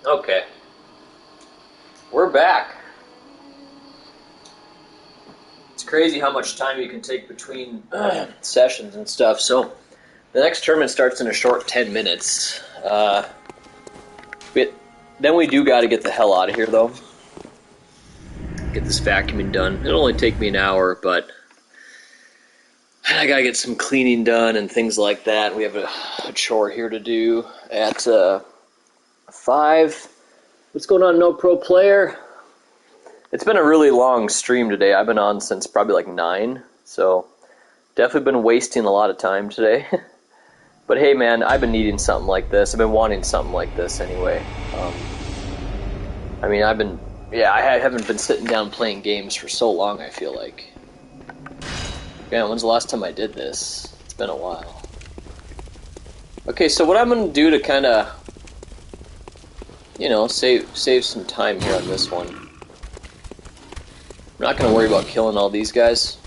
Speaker 2: Okay. We're back. crazy how much time you can take between sessions and stuff. So the next tournament starts in a short 10 minutes. Then we do got to get the hell out of here, though. Get this vacuuming done. It'll only take me an hour, but I gotta get some cleaning done and things like that. We have a chore here to do at 5. What's going on, No Pro Player? It's been a really long stream today. I've been on since probably like 9, so definitely been wasting a lot of time today. But hey, man, I've been needing something like this. I've been wanting something like this anyway. I mean, I haven't been sitting down playing games for so long, I feel like. Man, when's the last time I did this? It's been a while. Okay, so what I'm going to do to kind of, you know, save some time here on this one. I'm not going to worry about killing all these guys.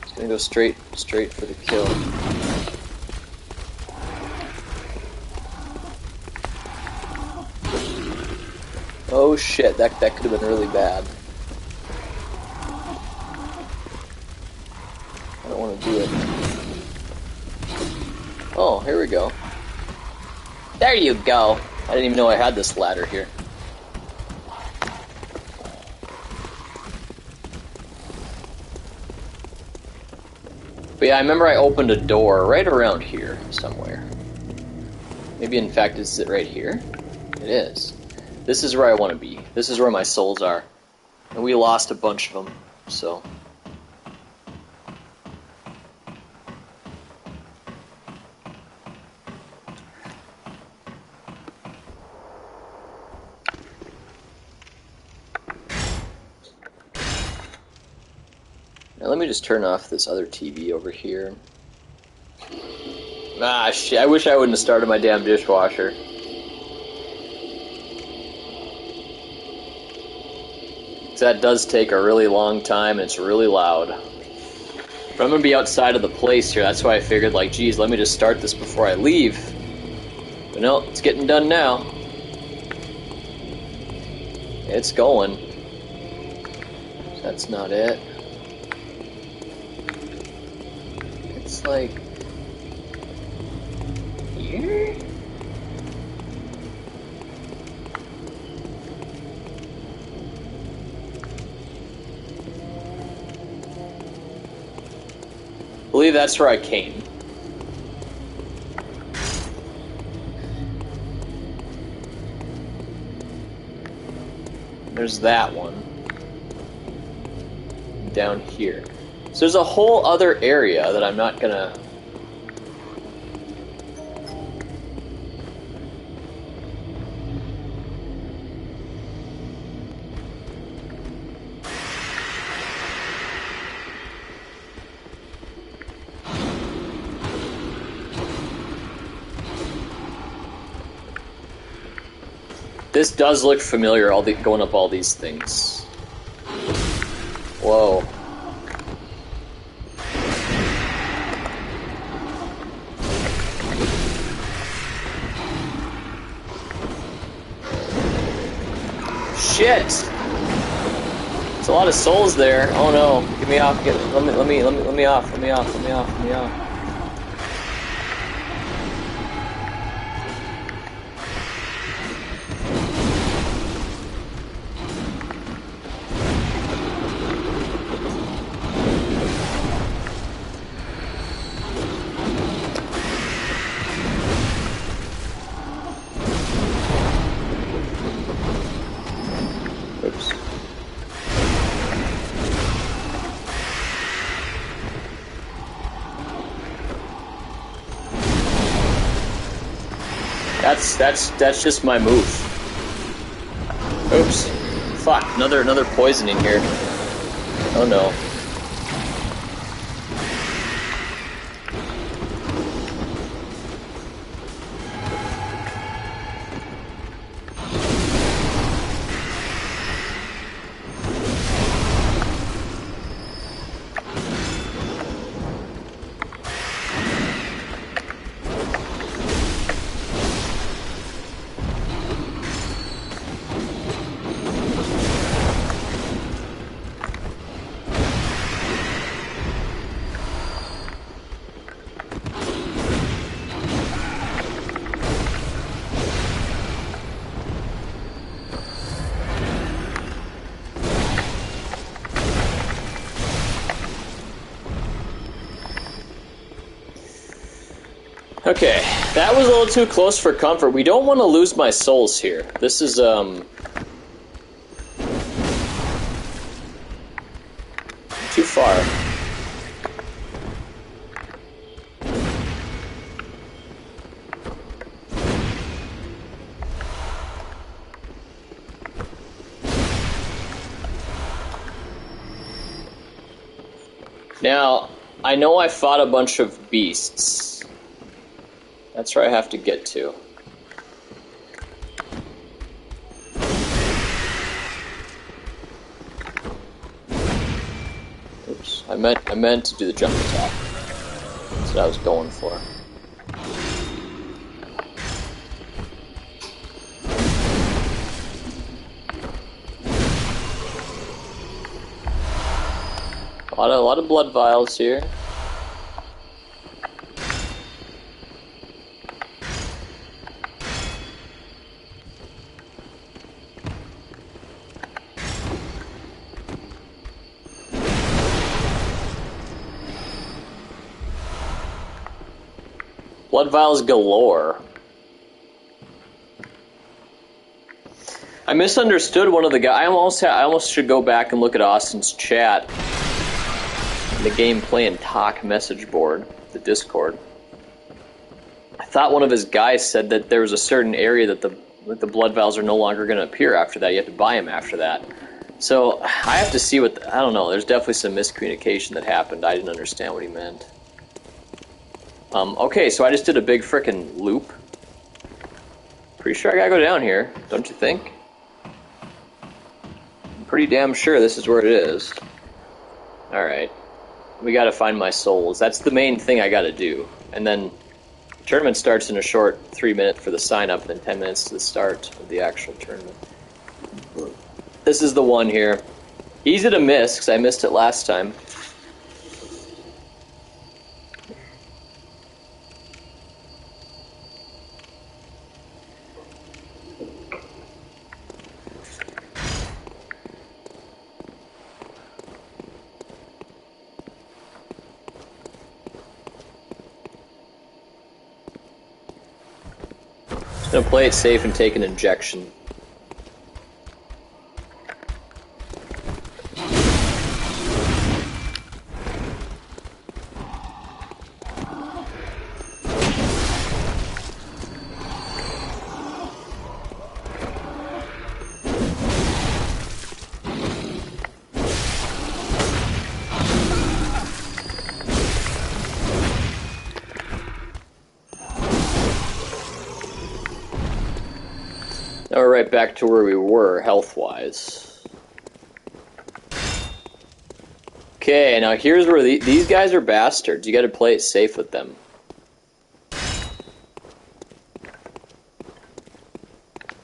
Speaker 2: Just going to go straight for the kill. Oh shit, that could have been really bad. I don't want to do it. Oh, here we go. There you go. I didn't even know I had this ladder here. But yeah, I remember I opened a door right around here somewhere. Maybe in fact, is it right here? It is. This is where I want to be. This is where my souls are. And we lost a bunch of them, so... Now let me just turn off this other TV over here. Ah, shit, I wish I wouldn't have started my damn dishwasher. That does take a really long time, and it's really loud. But I'm going to be outside of the place here, that's why I figured, like, geez, let me just start this before I leave. But no, it's getting done now. It's going. That's not it. It's like... here? I believe that's where I came. There's that one. Down here. So there's a whole other area that I'm not gonna... This does look familiar, going up all these things. Whoa. Shit! There's a lot of souls there. Oh no! Get me off! Let me off! Let me off! That's just my move. Oops. Fuck, another poisoning here. Oh no. Okay, that was a little too close for comfort. We don't want to lose my souls here. This is, too far. Now, I know I fought a bunch of beasts. That's where I have to get to. Oops, I meant to do the jump attack. That's what I was going for. A lot of blood vials here. Blood vials galore. I misunderstood one of the guys. I almost should go back and look at Austin's chat. The gameplay and talk message board, the Discord. I thought one of his guys said that there was a certain area that the blood vials are no longer going to appear after that. You have to buy them after that. So I have to see what I don't know. There's definitely some miscommunication that happened. I didn't understand what he meant. Okay, so I just did a big frickin' loop. Pretty sure I gotta go down here, don't you think? I'm pretty damn sure this is where it is. Alright. We gotta find my souls. That's the main thing I gotta do. And then the tournament starts in a short 3 minutes for the sign up, and then 10 minutes to the start of the actual tournament. This is the one here. Easy to miss, because I missed it last time. Just gonna play it safe and take an injection. Now we're right back to where we were, health-wise. Okay, now here's where these guys are bastards. You gotta play it safe with them.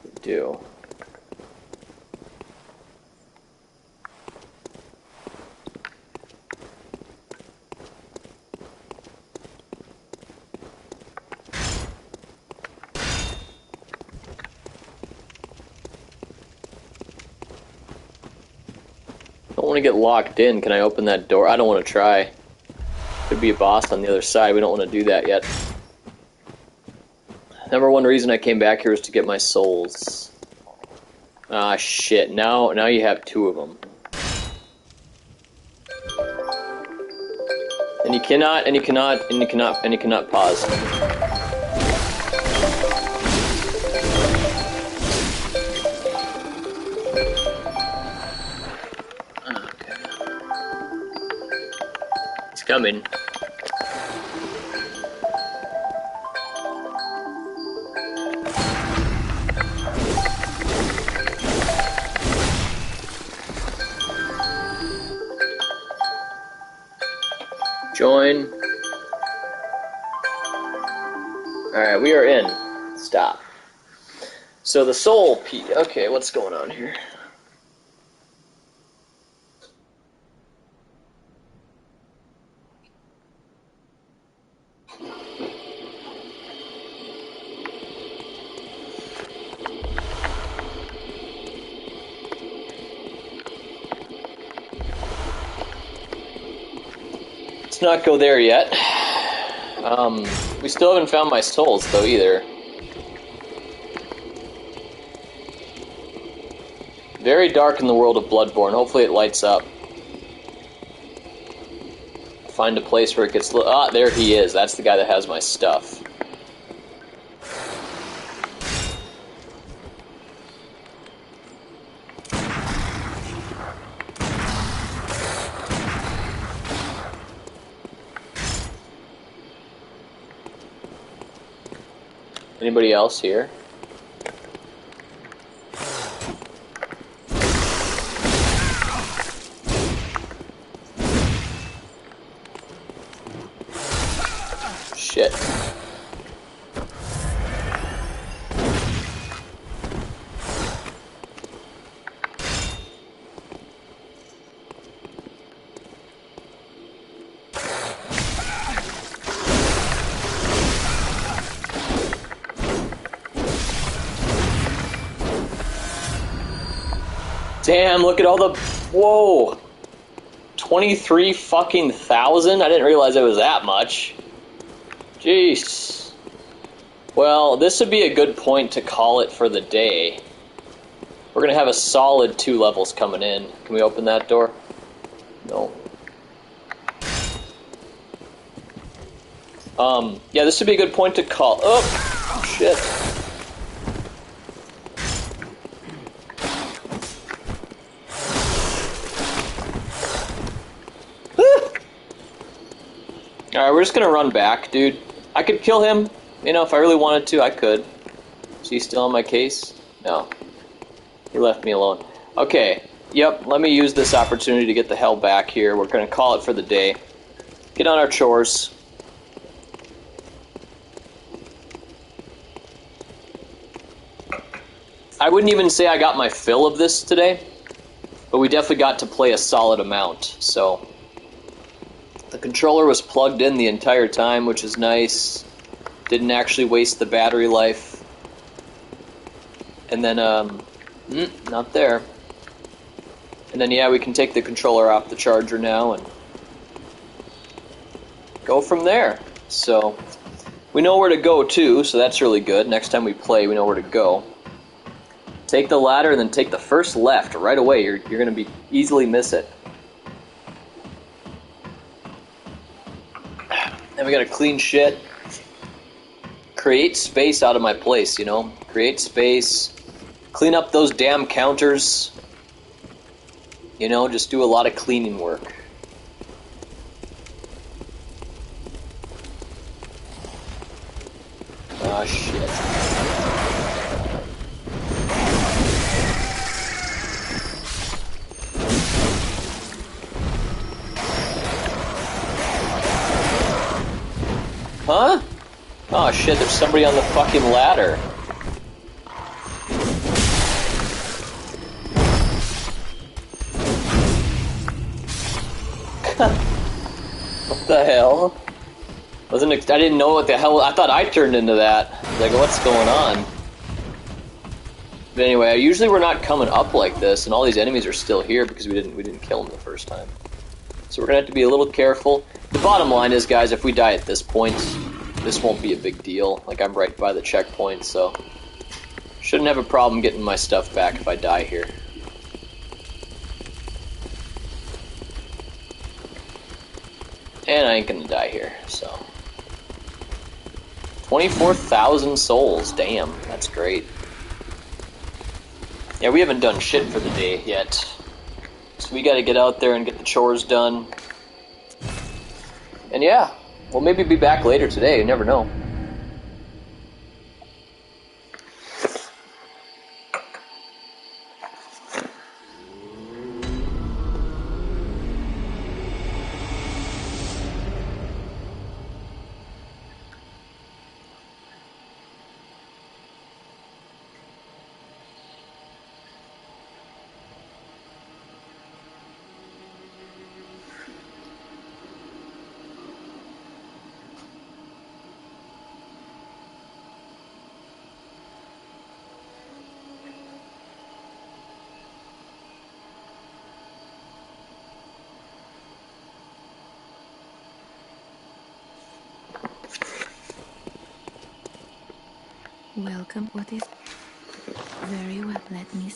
Speaker 2: You do. I don't want to get locked in. Can I open that door? I don't want to try. Could be a boss on the other side. We don't want to do that yet. Number one reason I came back here was to get my souls. Ah, shit. Now you have two of them. And you cannot pause. Coming. Join. Alright, we are in. Stop. So the soul piece. Okay, what's going on here? Not go there yet. We still haven't found my souls, though, either. Very dark in the world of Bloodborne. Hopefully it lights up. Find a place where it gets... Ah, there he is. That's the guy that has my stuff. Anybody else here? Shit. Damn, look at all the... Whoa! 23 fucking thousand? I didn't realize it was that much. Jeez. Well, this would be a good point to call it for the day. We're gonna have a solid 2 levels coming in. Can we open that door? No. Yeah, this would be a good point to call... Oh! Shit. Alright, we're just gonna run back, dude. I could kill him, you know, if I really wanted to, I could. Is he still on my case? No. He left me alone. Okay, yep, let me use this opportunity to get the hell back here. We're gonna call it for the day. Get on our chores. I wouldn't even say I got my fill of this today, but we definitely got to play a solid amount, so... The controller was plugged in the entire time, which is nice. Didn't actually waste the battery life. And then, not there. And then, yeah, we can take the controller off the charger now and go from there. So, we know where to go, too, so that's really good. Next time we play, we know where to go. Take the ladder and then take the first left right away. You're going to easily miss it. And we gotta clean shit. Create space out of my place, you know? Create space. Clean up those damn counters. You know, just do a lot of cleaning work. Ah, shit. Huh? Oh shit, there's somebody on the fucking ladder. What the hell? I didn't know what the hell... I thought I turned into that. Like, what's going on? But anyway, usually we're not coming up like this, and all these enemies are still here because we didn't kill them the first time. So we're gonna have to be a little careful. The bottom line is, guys, if we die at this point, this won't be a big deal. Like, I'm right by the checkpoint, so... Shouldn't have a problem getting my stuff back if I die here. And I ain't gonna die here, so... 24,000 souls, damn, that's great. Yeah, we haven't done shit for the day yet. So we gotta get out there and get the chores done. And yeah, we'll maybe be back later today, you never know.
Speaker 11: Welcome. What is... Very well, let me...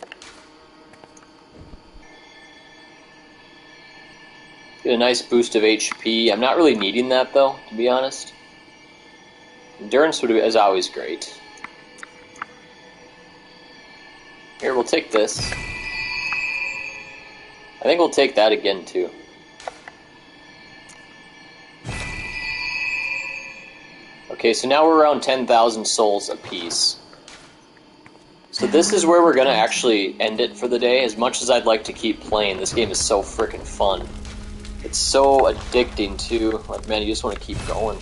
Speaker 2: Get a nice boost of HP. I'm not really needing that, though, to be honest. Endurance is always great. Here, we'll take this. I think we'll take that again, too. Okay, so now we're around 10,000 souls apiece. So this is where we're going to actually end it for the day. As much as I'd like to keep playing, this game is so freaking fun. It's so addicting, too. Like, man, you just want to keep going.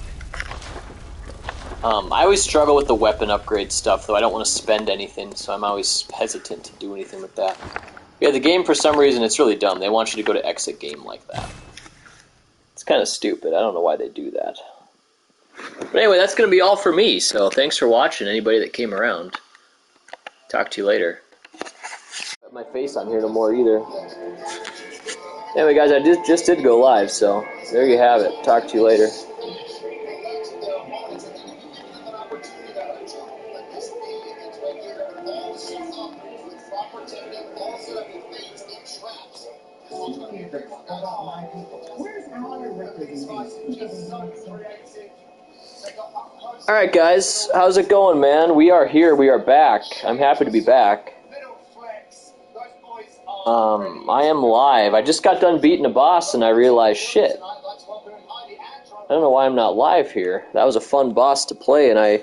Speaker 2: I always struggle with the weapon upgrade stuff, though. I don't want to spend anything, so I'm always hesitant to do anything with that. Yeah, the game, for some reason, it's really dumb. They want you to go to exit game like that. It's kind of stupid. I don't know why they do that. But anyway, that's going to be all for me, so thanks for watching, anybody that came around. Talk to you later. Got my face on here no more either. Anyway, guys, I just did go live, so there you have it. Talk to you later. Alright guys, how's it going, man? We are here, we are back. I'm happy to be back. I am live. I just got done beating a boss and I realized, shit. I don't know why I'm not live here. That was a fun boss to play, and I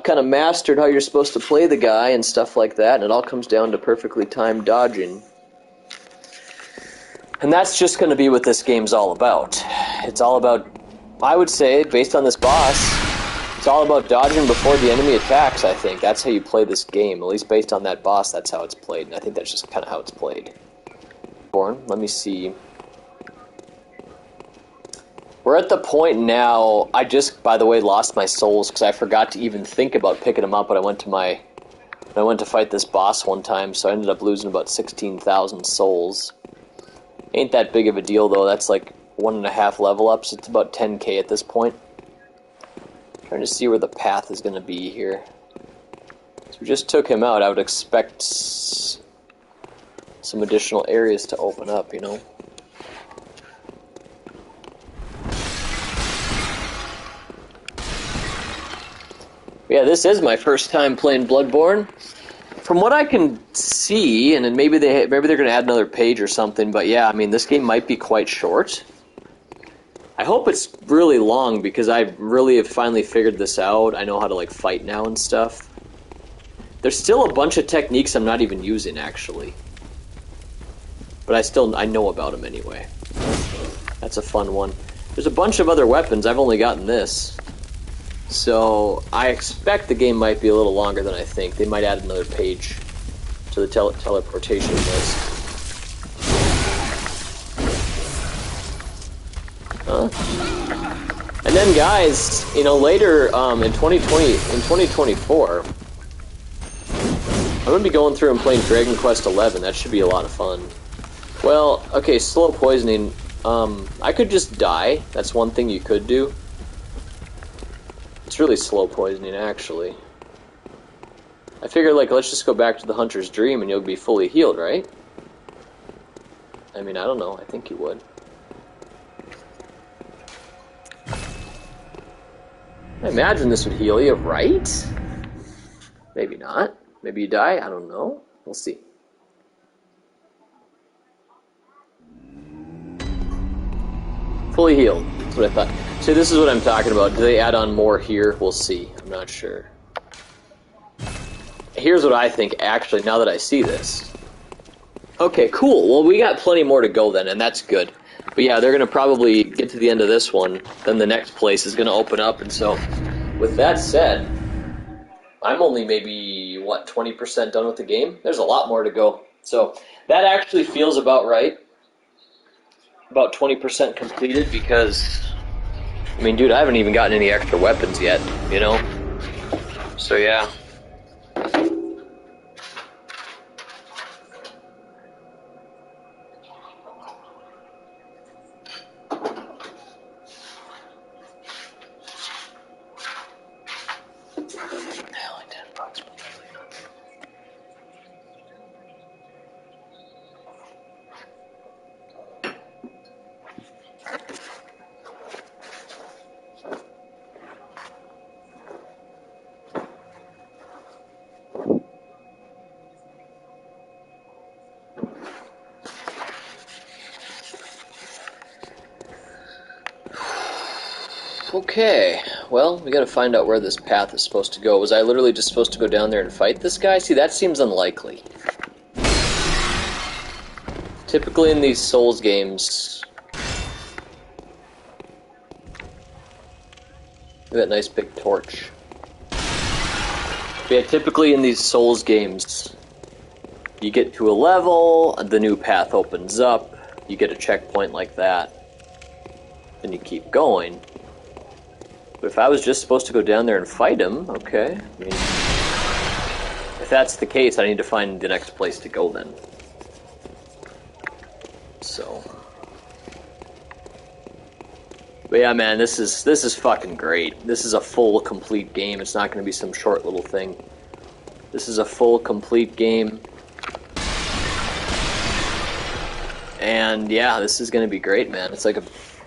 Speaker 2: kind of mastered how you're supposed to play the guy and stuff like that, and it all comes down to perfectly timed dodging. And that's just going to be what this game's all about. It's all about, I would say, based on this boss, it's all about dodging before the enemy attacks, I think. That's how you play this game. At least based on that boss, that's how it's played. And I think that's just kind of how it's played. Let me see. We're at the point now, I just, by the way, lost my souls because I forgot to even think about picking them up when I went to fight this boss one time, so I ended up losing about 16,000 souls. Ain't that big of a deal, though. That's like 1.5 level ups. It's about 10k at this point. Trying to see where the path is going to be here. So we just took him out. I would expect some additional areas to open up, you know. Yeah, this is my first time playing Bloodborne. From what I can see, and then maybe they're going to add another page or something, but yeah, I mean, this game might be quite short. I hope it's really long, because I really have finally figured this out. I know how to, like, fight now and stuff. There's still a bunch of techniques I'm not even using, actually. But I know about them anyway. That's a fun one. There's a bunch of other weapons. I've only gotten this. So, I expect the game might be a little longer than I think. They might add another page to the teleportation list. And then, guys, you know, later in 2024, I'm going to be going through and playing Dragon Quest XI. That should be a lot of fun. Well, okay, slow poisoning. I could just die. That's one thing you could do. It's really slow poisoning, actually. I figured, like, let's just go back to the Hunter's Dream and you'll be fully healed, right? I mean, I don't know. I think you would. I imagine this would heal you, right? Maybe not. Maybe you die. I don't know. We'll see. Fully healed. That's what I thought. See, this is what I'm talking about. Do they add on more here? We'll see. I'm not sure. Here's what I think, actually, now that I see this. Okay, cool. Well, we got plenty more to go then, and that's good. But yeah, they're going to probably get to the end of this one, then the next place is going to open up, and so, with that said, I'm only maybe, 20% done with the game? There's a lot more to go. So, that actually feels about right. About 20% completed, because, I mean, dude, I haven't even gotten any extra weapons yet, you know? So, yeah. Okay, well, we gotta find out where this path is supposed to go. Was I literally just supposed to go down there and fight this guy? See, that seems unlikely. Typically in these Souls games... Look at that nice big torch. But yeah, typically in these Souls games, you get to a level, the new path opens up, you get a checkpoint like that, then you keep going. But if I was just supposed to go down there and fight him, okay. I mean, if that's the case, I need to find the next place to go then. So... But yeah, man, this is fucking great. This is a full, complete game. It's not going to be some short little thing. This is a full, complete game. And yeah, this is going to be great, man. It's like a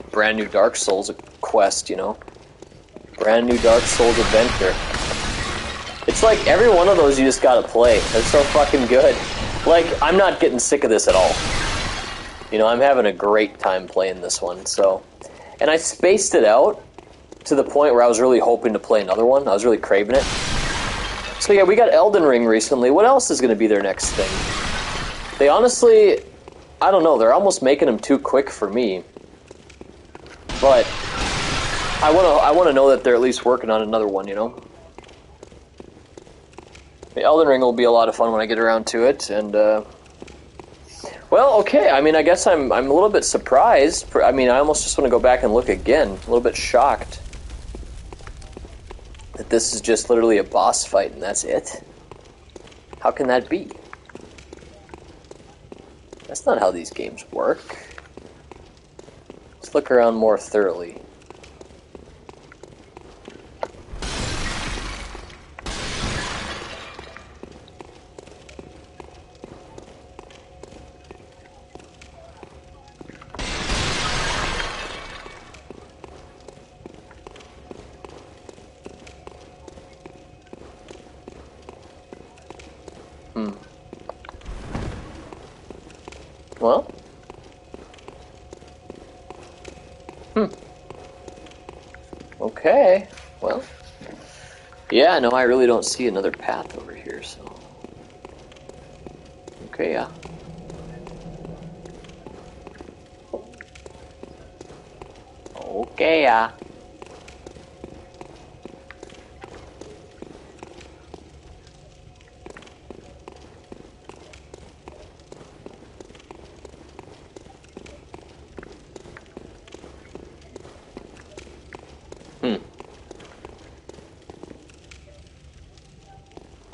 Speaker 2: brand new Dark Souls quest, you know? Brand new Dark Souls adventure. It's like every one of those you just gotta play. They're so fucking good. Like, I'm not getting sick of this at all. You know, I'm having a great time playing this one, so... And I spaced it out to the point where I was really hoping to play another one. I was really craving it. So yeah, we got Elden Ring recently. What else is going to be their next thing? They honestly, I don't know. They're almost making them too quick for me. But I want to know that they're at least working on another one, you know? The Elden Ring will be a lot of fun when I get around to it, and well, okay, I mean, I guess I'm a little bit surprised. I mean, I almost just want to go back and look again. A little bit shocked that this is just literally a boss fight and that's it. How can that be? That's not how these games work. Let's look around more thoroughly. Well? Okay, well. Yeah, no, I really don't see another path over here, so... Okay, yeah. Okay, yeah.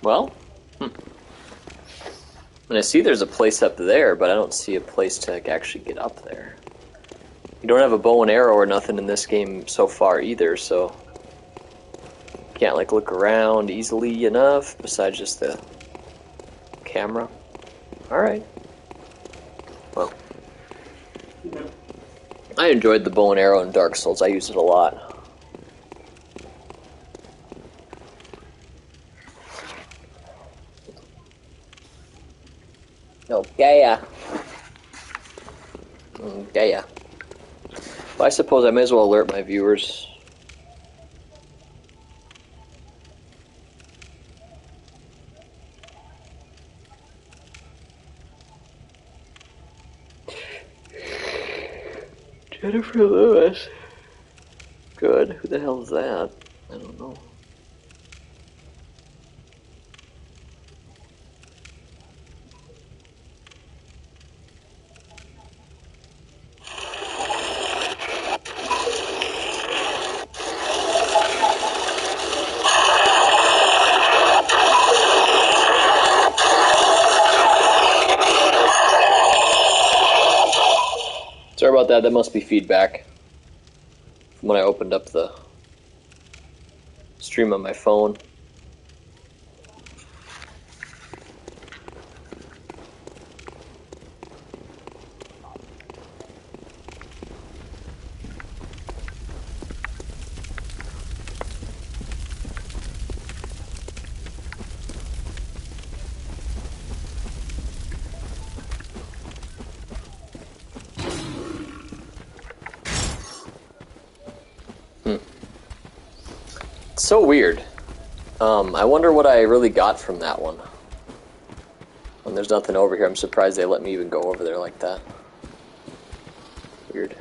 Speaker 2: Well, and I see there's a place up there, but I don't see a place to actually get up there. You don't have a bow and arrow or nothing in this game so far either, so can't like look around easily enough besides just the camera. Alright. Well, I enjoyed the bow and arrow in Dark Souls. I used it a lot. Okay, yeah. Okay, yeah. Well, I suppose I may as well alert my viewers. Jennifer Lewis. Good. Who the hell is that? I don't know. Sorry about that, that must be feedback from when I opened up the stream on my phone. so weird. I wonder what I really got from that one. When there's nothing over here, I'm surprised they let me even go over there like that. Weird.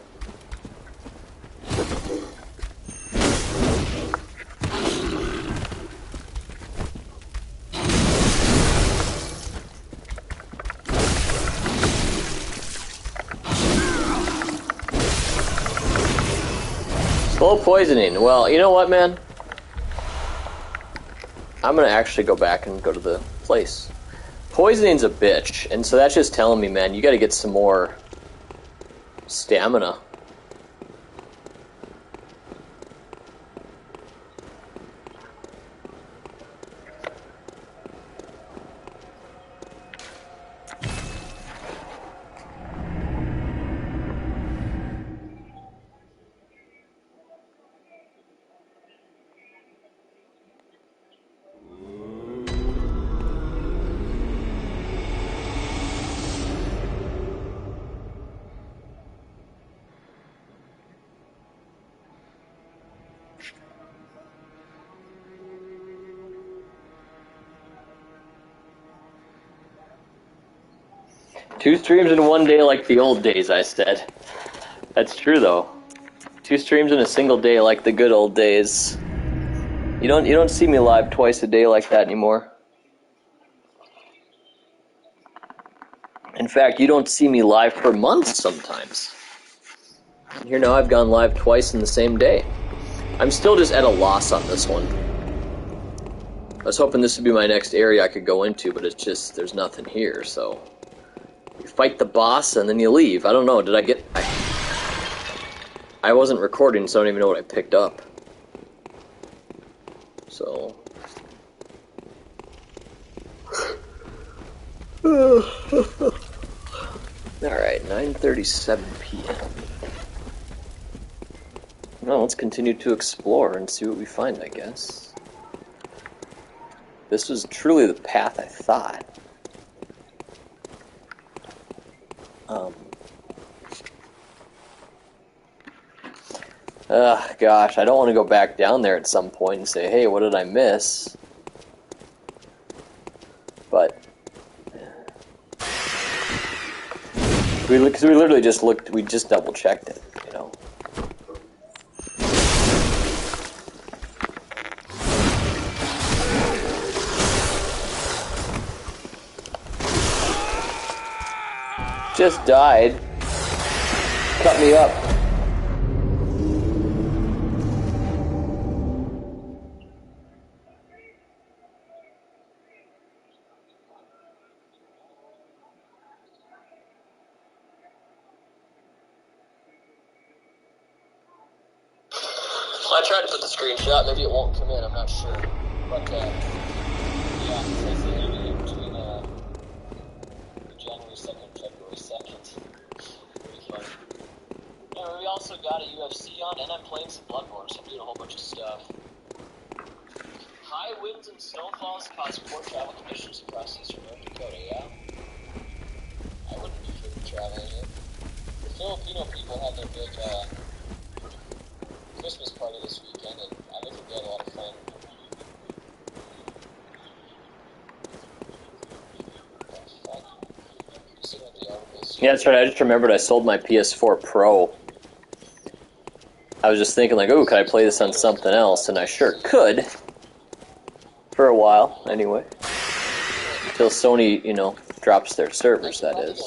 Speaker 2: Slow poisoning. Well, you know what, man? I'm gonna actually go back and go to the place. Poisoning's a bitch, and so that's just telling me, man, you gotta get some more stamina. Two streams in one day like the old days, I said. That's true, though. 2 streams in a single day like the good old days. You don't see me live twice a day like that anymore. In fact, you don't see me live for months sometimes. Here now I've gone live twice in the same day. I'm still just at a loss on this one. I was hoping this would be my next area I could go into, but it's just, there's nothing here, so... You fight the boss and then you leave. I don't know, did I get... I wasn't recording, so I don't even know what I picked up. So... Alright, 9:37 p.m. Well, let's continue to explore and see what we find, I guess. This was truly the path I thought. Gosh, I don't want to go back down there at some point and say, hey, what did I miss? But... Because we literally just looked, we just double-checked it, you know. Just died. Cut me up. I tried to put the screenshot, maybe it won't come in, I'm not sure. But, yeah, it says the interview between January 2nd and February 2nd. Pretty fun. Yeah, we also got a UFC on, and I'm playing some Bloodborne, so I'm doing a whole bunch of stuff. High winds and snowfalls cause poor travel conditions across eastern North Dakota, yeah? I wouldn't be for traveling here. The Filipino people have their big, Christmas party this weekend, and I think we had a lot of fun. Yeah, that's right. I just remembered I sold my PS4 Pro. I was just thinking, like, oh, could I play this on something else? And I sure could. For a while, anyway. Until Sony, you know, drops their servers, that is.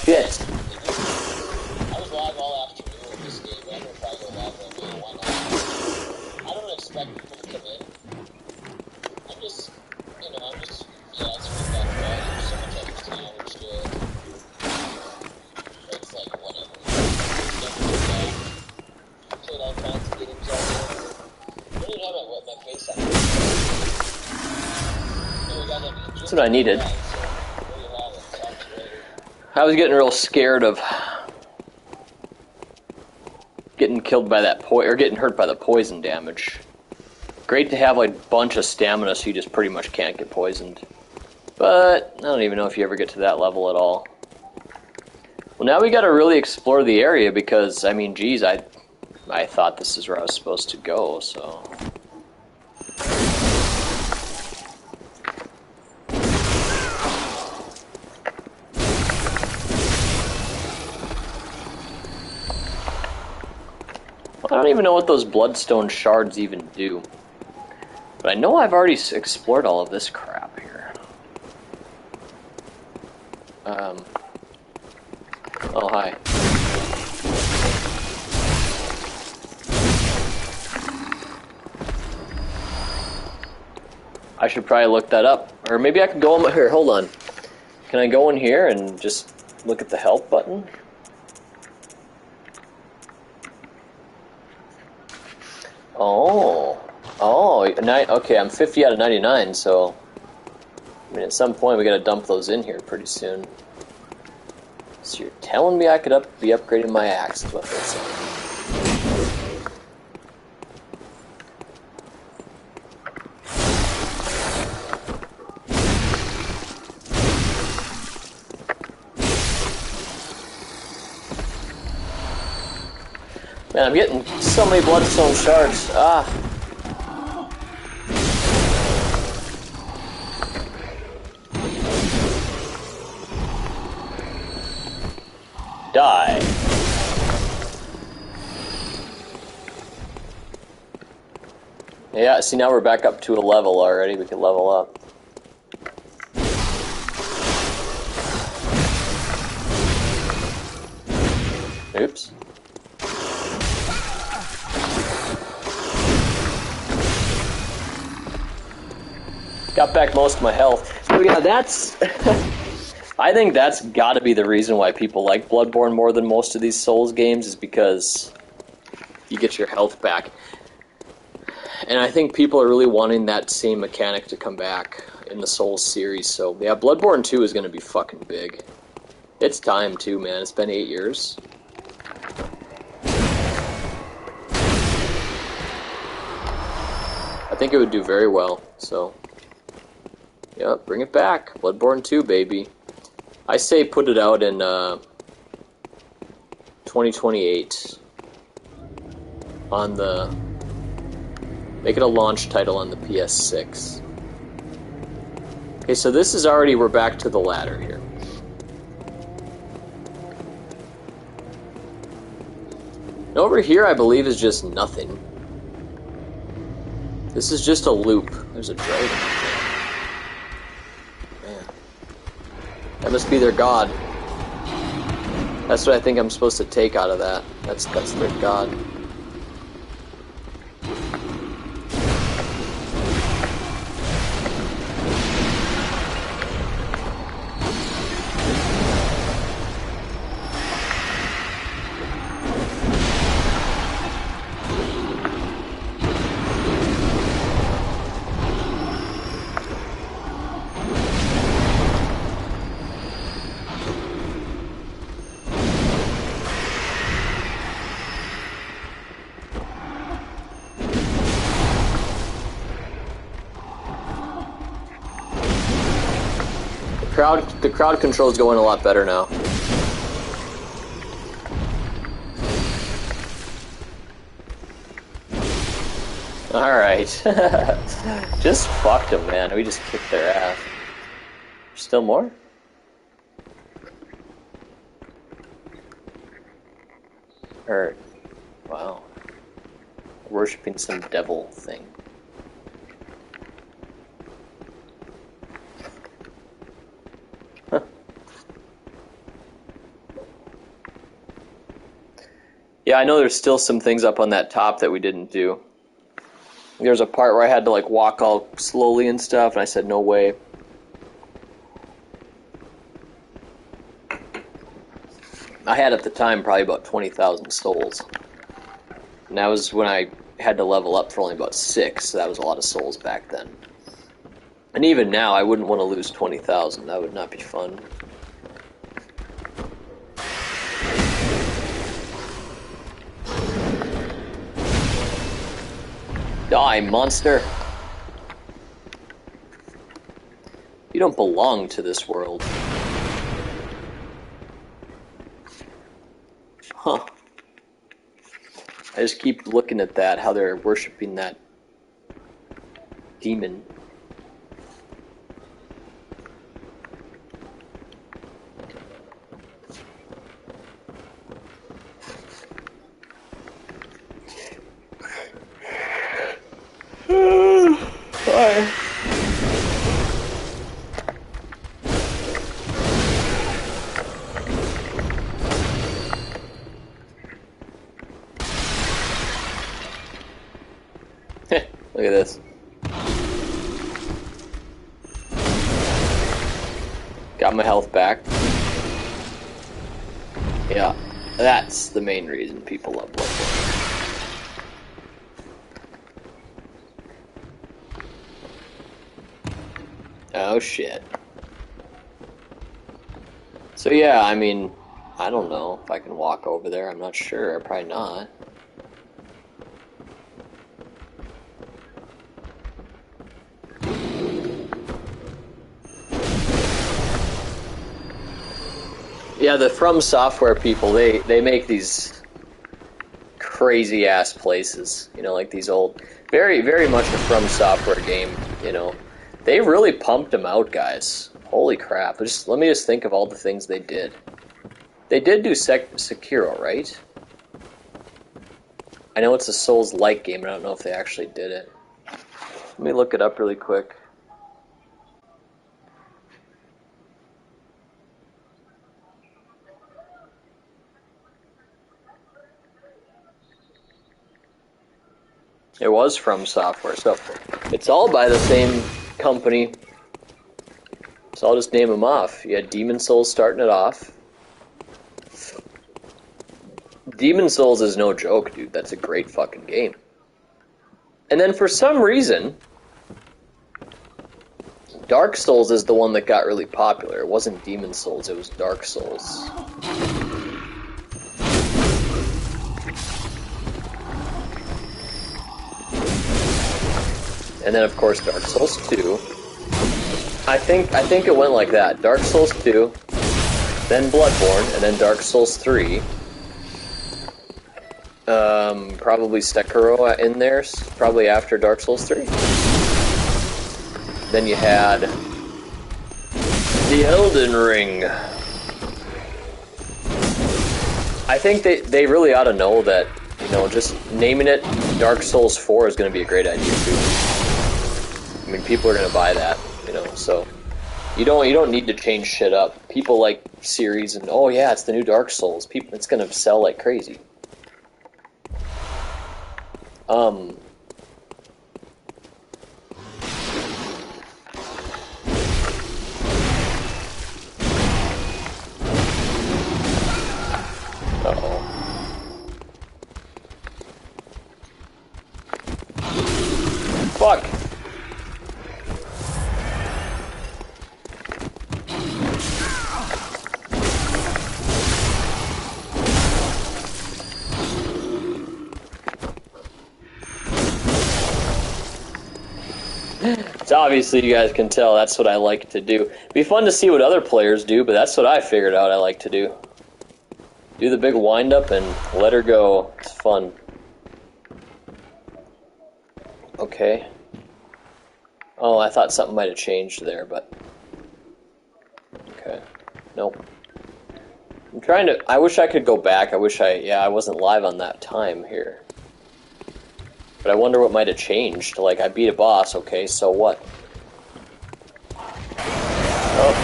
Speaker 2: Shit. I was live all afternoon with this game, but I'm gonna probably go live one day, why not? I don't expect people to come in. I'm just, you know, it's really that fun. There's so much other town, which good. It's like, whatever. Played all kinds of games all day. I don't even have my face on. That's what I needed. I was getting real scared of getting killed by that or getting hurt by the poison damage. Great to have like a bunch of stamina so you just pretty much can't get poisoned. But I don't even know if you ever get to that level at all. Well, now we gotta really explore the area because, I mean, geez, I thought this is where I was supposed to go, so... I don't even know what those bloodstone shards even do. But I know I've already explored all of this crap here. Oh, hi. I should probably look that up. Or maybe I can go in here, hold on. Can I go in here and just look at the help button? Okay, I'm 50 out of 99, so... I mean, at some point we gotta dump those in here pretty soon. So you're telling me I could be upgrading my axe, is what they're saying. Man, I'm getting so many bloodstone shards. Ah. Die. Yeah, see, now we're back up to a level already. We can level up. Oops. Got back most of my health. So yeah, that's... I think that's gotta be the reason why people like Bloodborne more than most of these Souls games, is because you get your health back. And I think people are really wanting that same mechanic to come back in the Souls series, so yeah, Bloodborne 2 is gonna be fucking big. It's time too, man. It's been 8 years. I think it would do very well, so... yeah, bring it back. Bloodborne 2, baby. I say put it out in 2028 on the... make it a launch title on the PS6. Okay, so this is already... we're back to the ladder here. And over here, I believe, is just nothing. This is just a loop. There's a dragon. That must be their god. That's what I think I'm supposed to take out of that. That's their god. The crowd control is going a lot better now. Alright. Just fucked them, man. We just kicked their ass. Still more? Or, wow. Worshipping some devil thing. Yeah, I know there's still some things up on that top that we didn't do. There's a part where I had to like walk all slowly and stuff, and I said, no way. I had at the time probably about 20,000 souls. And that was when I had to level up for only about 6, so that was a lot of souls back then. And even now, I wouldn't want to lose 20,000. That would not be fun. Die, monster! You don't belong to this world. Huh. I just keep looking at that, how they're worshipping that demon. Bye. Look at this. Got my health back. Yeah, that's the main reason people love Bloodborne. Oh shit. So yeah, I mean, I don't know if I can walk over there. I'm not sure. Probably not. Yeah, the From Software people, they make these crazy ass places, you know, like these old, very, very much a From Software game, you know. They really pumped them out, guys. Holy crap. Let me just think of all the things they did. They did do Sekiro, right? I know it's a Souls-like game, but I don't know if they actually did it. Let me look it up really quick. It was From Software, so it's all by the same company. So I'll just name them off. You had Demon Souls starting it off. Demon Souls is no joke, dude. That's a great fucking game. And then for some reason, Dark Souls is the one that got really popular. It wasn't Demon Souls, it was Dark Souls. And then, of course, Dark Souls 2. I think it went like that. Dark Souls 2, then Bloodborne, and then Dark Souls 3. Probably Sekiro in there, probably after Dark Souls 3. Then you had the Elden Ring. I think they really ought to know that, you know, just naming it Dark Souls 4 is going to be a great idea too. I mean, people are going to buy that, you know, so you don't need to change shit up. People like series and, oh yeah, it's the new Dark Souls. It's going to sell like crazy. Fuck. It's obviously, you guys can tell, that's what I like to do. It'd be fun to see what other players do, but that's what I figured out I like to do. Do the big wind-up and let her go. It's fun. Okay. Oh, I thought something might have changed there, but... Okay. Nope. I'm trying to... I wish I could go back. I wasn't live on that time here. But I wonder what might have changed. Like, I beat a boss, okay, so what? Oh.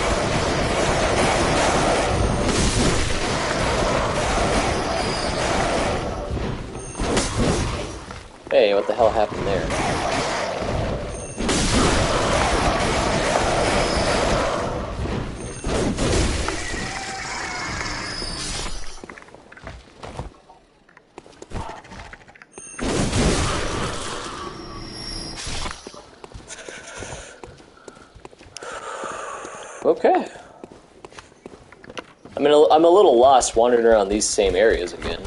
Speaker 2: Hey, what the hell happened there? Okay. I mean, I'm a little lost wandering around these same areas again.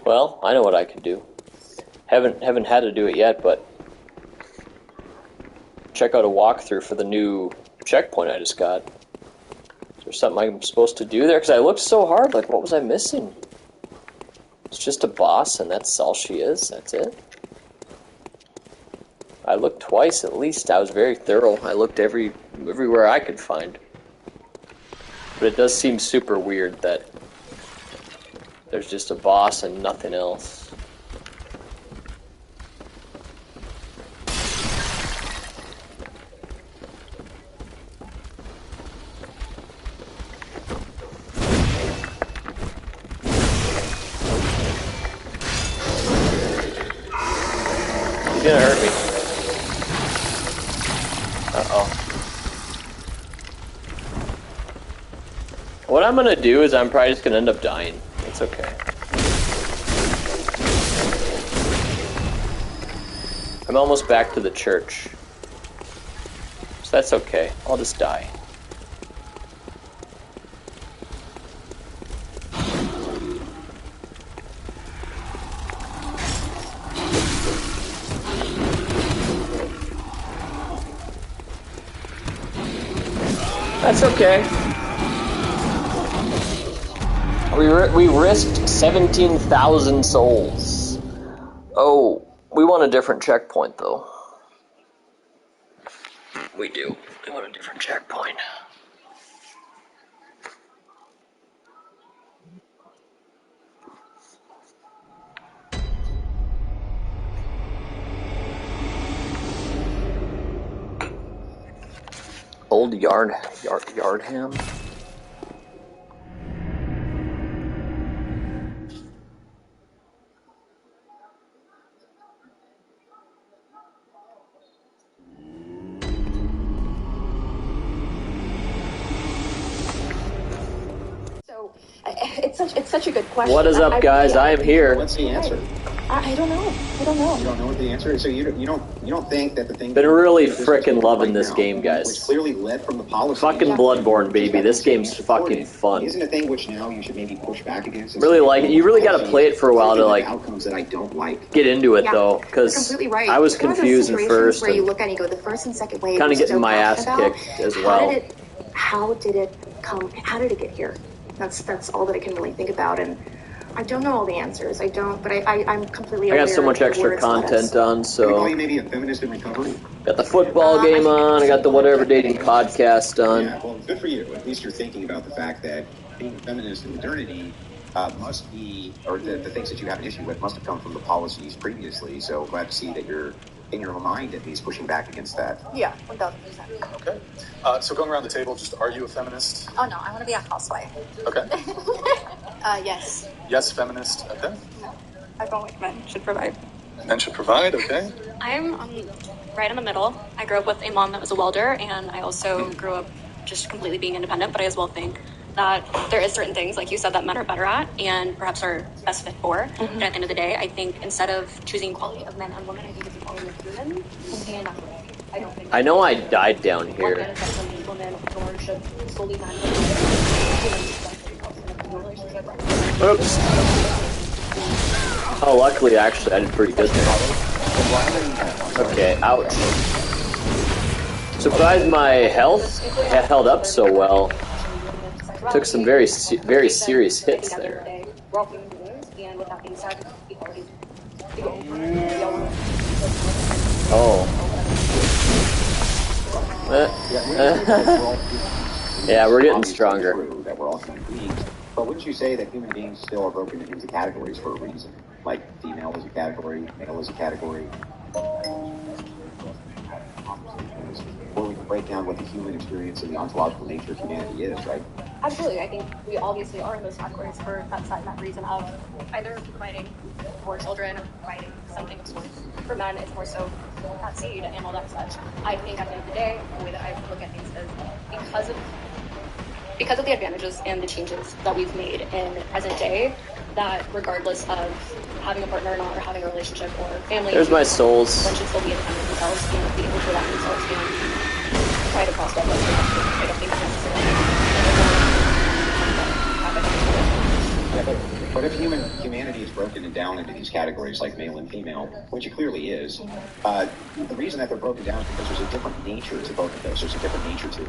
Speaker 2: Well, I know what I could do. Haven't had to do it yet, but check out a walkthrough for the new checkpoint I just got. Is there something I'm supposed to do there? Because I looked so hard, like, what was I missing? It's just a boss, and that's all she is? That's it? I looked twice, at least. I was very thorough. I looked everywhere I could find. But it does seem super weird that there's just a boss and nothing else. He's gonna hurt me. Uh-oh. What I'm gonna do is I'm probably just gonna end up dying. It's okay. I'm almost back to the church. So that's okay. I'll just die. That's okay. We risked 17,000 souls. Oh, we want a different checkpoint, though. We do. We want a different checkpoint. Old Yardham?
Speaker 16: It's such a good question.
Speaker 2: What is up, guys? I am here.
Speaker 17: What's the answer?
Speaker 16: I don't know. I don't know.
Speaker 17: You don't know what the answer is. So you don't think that the thing.
Speaker 2: Been really frickin' loving this game, guys.
Speaker 17: Which clearly led from the policy.
Speaker 2: Fucking Bloodborne, baby. This game's fucking fun.
Speaker 17: Isn't a thing which now you should maybe push back against.
Speaker 2: Really like it. You really got to play it for a while to like
Speaker 17: outcomes that I don't like.
Speaker 2: Get into it
Speaker 16: Yeah,
Speaker 2: though,
Speaker 16: you're
Speaker 2: because
Speaker 16: completely right.
Speaker 2: I was
Speaker 16: It's one of those
Speaker 2: confused at
Speaker 16: situations
Speaker 2: first.
Speaker 16: where you look at it and you go, the first and second wave.
Speaker 2: Kind of
Speaker 16: we're
Speaker 2: getting
Speaker 16: so
Speaker 2: my ass
Speaker 16: passionate
Speaker 2: kicked
Speaker 16: about.
Speaker 2: as well.
Speaker 16: How did it come? How did it get here? That's all that I can really think about, and I don't know all the answers. I don't, but I'm completely.
Speaker 2: I got so
Speaker 16: aware
Speaker 2: much
Speaker 16: of the
Speaker 2: extra
Speaker 16: words let us.
Speaker 2: content on, so
Speaker 17: You maybe a feminist in recovery.
Speaker 2: got the football game on. I got the Whatever Dating podcast on.
Speaker 17: Yeah, well, good for you. At least you're thinking about the fact that being a feminist in modernity must be, or the things that you have an issue with must have come from the policies previously. So glad to see that you're, in your mind at least, pushing back against that.
Speaker 16: Yeah, 1,000%.
Speaker 18: Okay. So going around the table, just are you a feminist?
Speaker 16: Oh no, I want to be a housewife.
Speaker 18: Okay.
Speaker 16: Yes.
Speaker 18: Yes, feminist. Okay.
Speaker 16: I feel like men should provide.
Speaker 18: Men should provide. Okay.
Speaker 19: I'm right in the middle. I grew up with a mom that was a welder, and I also grew up just completely being independent, but I as well think that there is certain things, like you said, that men are better at and perhaps are best fit for. But at the end of the day, I think instead of choosing equality of men and women, I think it's equality of women. And I don't think
Speaker 2: I know I died down
Speaker 19: one
Speaker 2: here.
Speaker 19: man is better than women, nor should solely men.
Speaker 2: Oops. Oh, luckily, actually, I did pretty good there. Okay, ouch. Surprised my health held up so well. Took some very serious hits there. Oh. Yeah, we're getting stronger.
Speaker 17: That we're all human beings. But wouldn't you say that human beings still are broken into categories for a reason? Like female is a category, male is a category. Or we can break down what the human experience and the ontological nature of humanity is, right?
Speaker 19: Absolutely. I think we obviously are in those categories for that reason of either providing for children or providing something of sorts. For men, it's more so that seed and all that such. I think at the end of the day, the way that I look at things is because of the advantages and the changes that we've made in the present day, that regardless of having a partner or not, or having a relationship or family,
Speaker 2: There's my souls.
Speaker 19: one should still be independent of themselves and be able to rely on themselves and try to cross that line. I don't think it's necessary.
Speaker 17: Yeah, but But if humanity is broken down into these categories like male and female, which it clearly is, the reason that they're broken down is because there's a different nature to both of those. There's a different nature to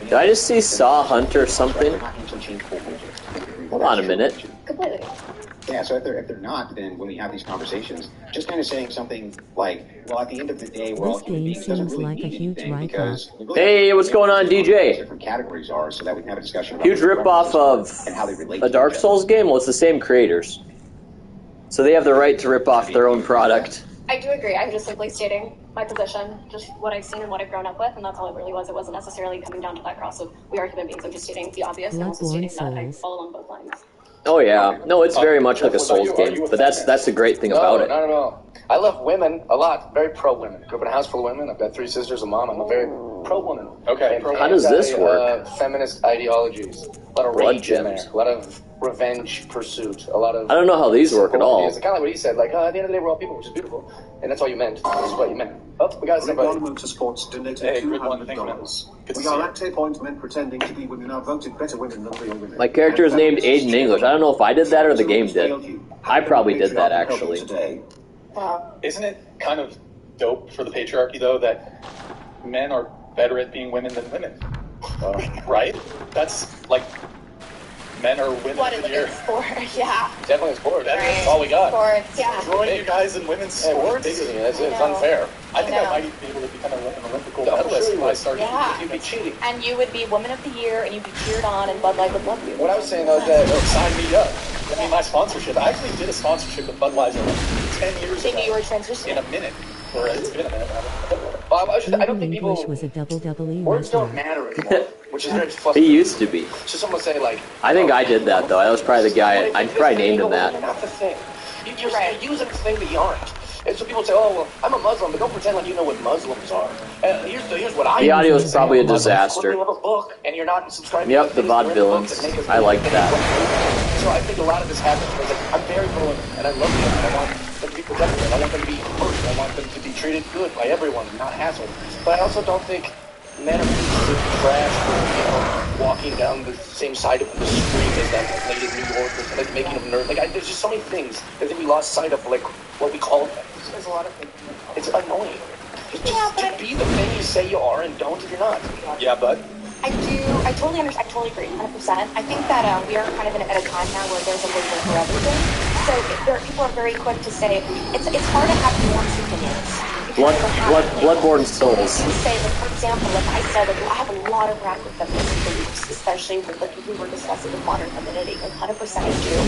Speaker 2: Did I just see Saw Hunt or something?
Speaker 17: They're not interchangeable.
Speaker 2: Hold on a minute.
Speaker 9: Completely.
Speaker 17: Yeah, so if they're not, then when we have these conversations, just kind of saying something like, well, at the end of the day, we're all human beings doesn't really mean anything because we really
Speaker 2: Hey, what's going on, DJ?
Speaker 17: different categories are, so that we can have a discussion about
Speaker 2: Huge ripoff of
Speaker 17: and how they relate
Speaker 2: a Dark Souls game? Well, it's the same creators. So they have the right to rip off their own product.
Speaker 19: I do agree. I'm just simply stating my position, just what I've seen and what I've grown up with, and that's all it really was. It wasn't necessarily coming down to that cross of we are human beings. I'm just stating the obvious and also stating that I fall along both lines.
Speaker 2: Oh yeah, no, it's very much like a Souls game, but that's the great thing about it.
Speaker 3: Not at all. I love women a lot. Very pro women. Grew up in a house full of women. I've got 3 sisters, a mom. I'm a very pro woman.
Speaker 18: Okay.
Speaker 2: How does this work?
Speaker 3: Feminist ideologies. A lot of
Speaker 2: Blood
Speaker 3: rage in there.
Speaker 2: gems.
Speaker 3: A lot of revenge pursuit. A lot of.
Speaker 2: I don't know how these work at all.
Speaker 3: It's kind of like what he said. Like at the end of the day, we're all people, which is beautiful, and that's all you meant. That's what you meant. Oh, we got somebody.
Speaker 20: Motorsports donated $200. We are at a point men pretending to be women are voted better women than real women.
Speaker 2: My character is named Aiden English. I don't know if I did that or the game did. I probably did that, actually.
Speaker 18: Isn't it kind of dope for the patriarchy, though, that men are better at being women than women? Right? That's like men are women
Speaker 19: What
Speaker 18: of
Speaker 19: in
Speaker 18: the
Speaker 19: the
Speaker 18: year.
Speaker 19: sport? Yeah.
Speaker 3: Definitely sport.
Speaker 18: That's all we got.
Speaker 19: Sports, yeah.
Speaker 18: Throwing you guys in women's sports?
Speaker 3: It's
Speaker 19: I know.
Speaker 3: unfair.
Speaker 18: I think
Speaker 19: I
Speaker 18: I
Speaker 19: know.
Speaker 18: might be able to become an Olympic medalist if I started.
Speaker 19: Yeah.
Speaker 3: You'd be cheating.
Speaker 19: And you would be Woman of the Year, and you'd be cheered on, and Bud Light would love you.
Speaker 3: What I was saying though is that
Speaker 18: Sign me up. I mean, my sponsorship. I actually did a sponsorship with Budweiser like 10 years
Speaker 19: They
Speaker 18: ago.
Speaker 19: knew you were transitioning.
Speaker 18: In a minute. Or it's been a minute.
Speaker 3: I don't think people.
Speaker 11: was a double
Speaker 3: Words don't matter anymore, which is very
Speaker 2: He
Speaker 3: frustrating.
Speaker 2: used to be.
Speaker 3: So someone say like.
Speaker 2: I think I did that, though. I was probably the guy. I probably named him that.
Speaker 3: Not the thing. You're using a thing that you aren't. And so people say, oh, well, I'm a Muslim, but don't pretend like you know what Muslims are. Here's what I
Speaker 2: The audio is
Speaker 3: use.
Speaker 2: probably a
Speaker 3: Muslims,
Speaker 2: disaster.
Speaker 3: You have a book, and you're not subscribing
Speaker 2: Yep,
Speaker 3: to
Speaker 2: the
Speaker 3: things that are in the book
Speaker 2: vaudevillains.
Speaker 3: that make us
Speaker 2: I like
Speaker 3: think
Speaker 2: that.
Speaker 3: So I think a lot of this happens because like, I'm very pro women, and I love them, and I want them to be protected, and I want them to be hurt, and I want them to be treated good by everyone, not hassled. But I also don't think men are pieces of trash for, walking down the same side of the street as that lady in New York, or like making them nervous. Like, there's just so many things that I think we lost sight of, like, what we call them. There's a lot of things. It's annoying. Just be the thing you say you are and don't if you're not.
Speaker 18: Yeah, but.
Speaker 19: I totally understand. I totally agree, 100%. I think that we are kind of at a time now where there's a label for everything. So people are very quick to say it's hard to have nuanced opinions.
Speaker 2: Bloodborne Souls.
Speaker 19: You say, like, for example, like I said, like, I have a lot of rack with feminist beliefs, especially with like we were discussing with modern femininity. Like 100% I do.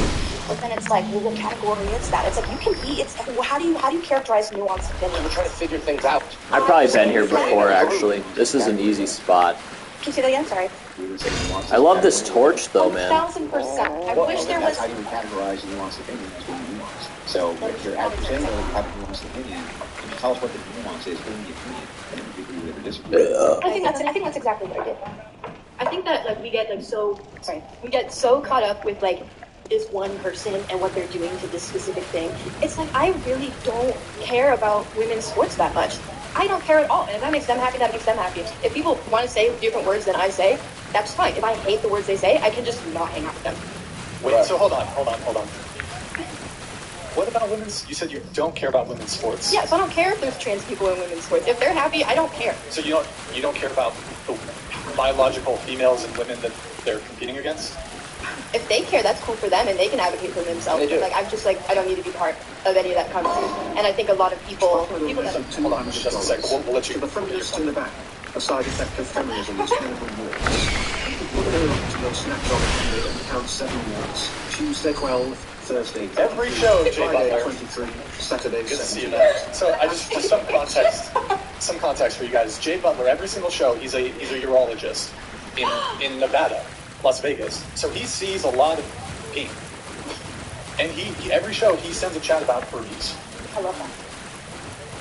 Speaker 19: But then it's like, well, what category is that? It's like you can be. It's how do you characterize nuanced opinions?
Speaker 3: We're trying to figure things out.
Speaker 2: I've probably been here before, actually. This is an easy spot.
Speaker 19: Can you say that again? Sorry.
Speaker 2: I love this torch, though, man.
Speaker 19: 1000%. I wish there was.
Speaker 17: That's how you would categorize nuanced opinion as being nuanced. So if you're saying that you have a nuanced opinion, if you tell us what the nuance is, bring the opinion, and if you agree with it or disagree.
Speaker 19: I think that's exactly what I did.
Speaker 22: I think that like we get so caught up with like this one person and what they're doing to this specific thing. It's like I really don't care about women's sports that much. I don't care at all. And if that makes them happy, that makes them happy. If people want to say different words than I say, that's fine. If I hate the words they say, I can just not hang out with them.
Speaker 18: Wait, so hold on. What about women's? You said you don't care about women's sports.
Speaker 22: Yeah, so I don't care if there's trans people in women's sports. If they're happy, I don't care.
Speaker 18: So you don't care about the biological females and women that they're competing against?
Speaker 22: If they care, that's cool for them, and they can advocate for themselves. But, like, I'm just like, I don't need to be part of any of that conversation. And I think a lot of people that...
Speaker 18: Hold on, just a second. We'll let you...
Speaker 20: To the feminists in the back, a side effect of feminism is terrible wars. People will snatch on it and count 7 wars. Tuesday 12, Thursday 13,
Speaker 18: every show, Jay
Speaker 20: Friday
Speaker 18: Butler.
Speaker 20: 23, Saturday 17.
Speaker 18: Good to see you, man. So I just some context for you guys. Jay Butler, every single show, he's a urologist in Nevada, Las Vegas. So he sees a lot of pink, and he every show he sends a chat about herpes.
Speaker 22: I love that.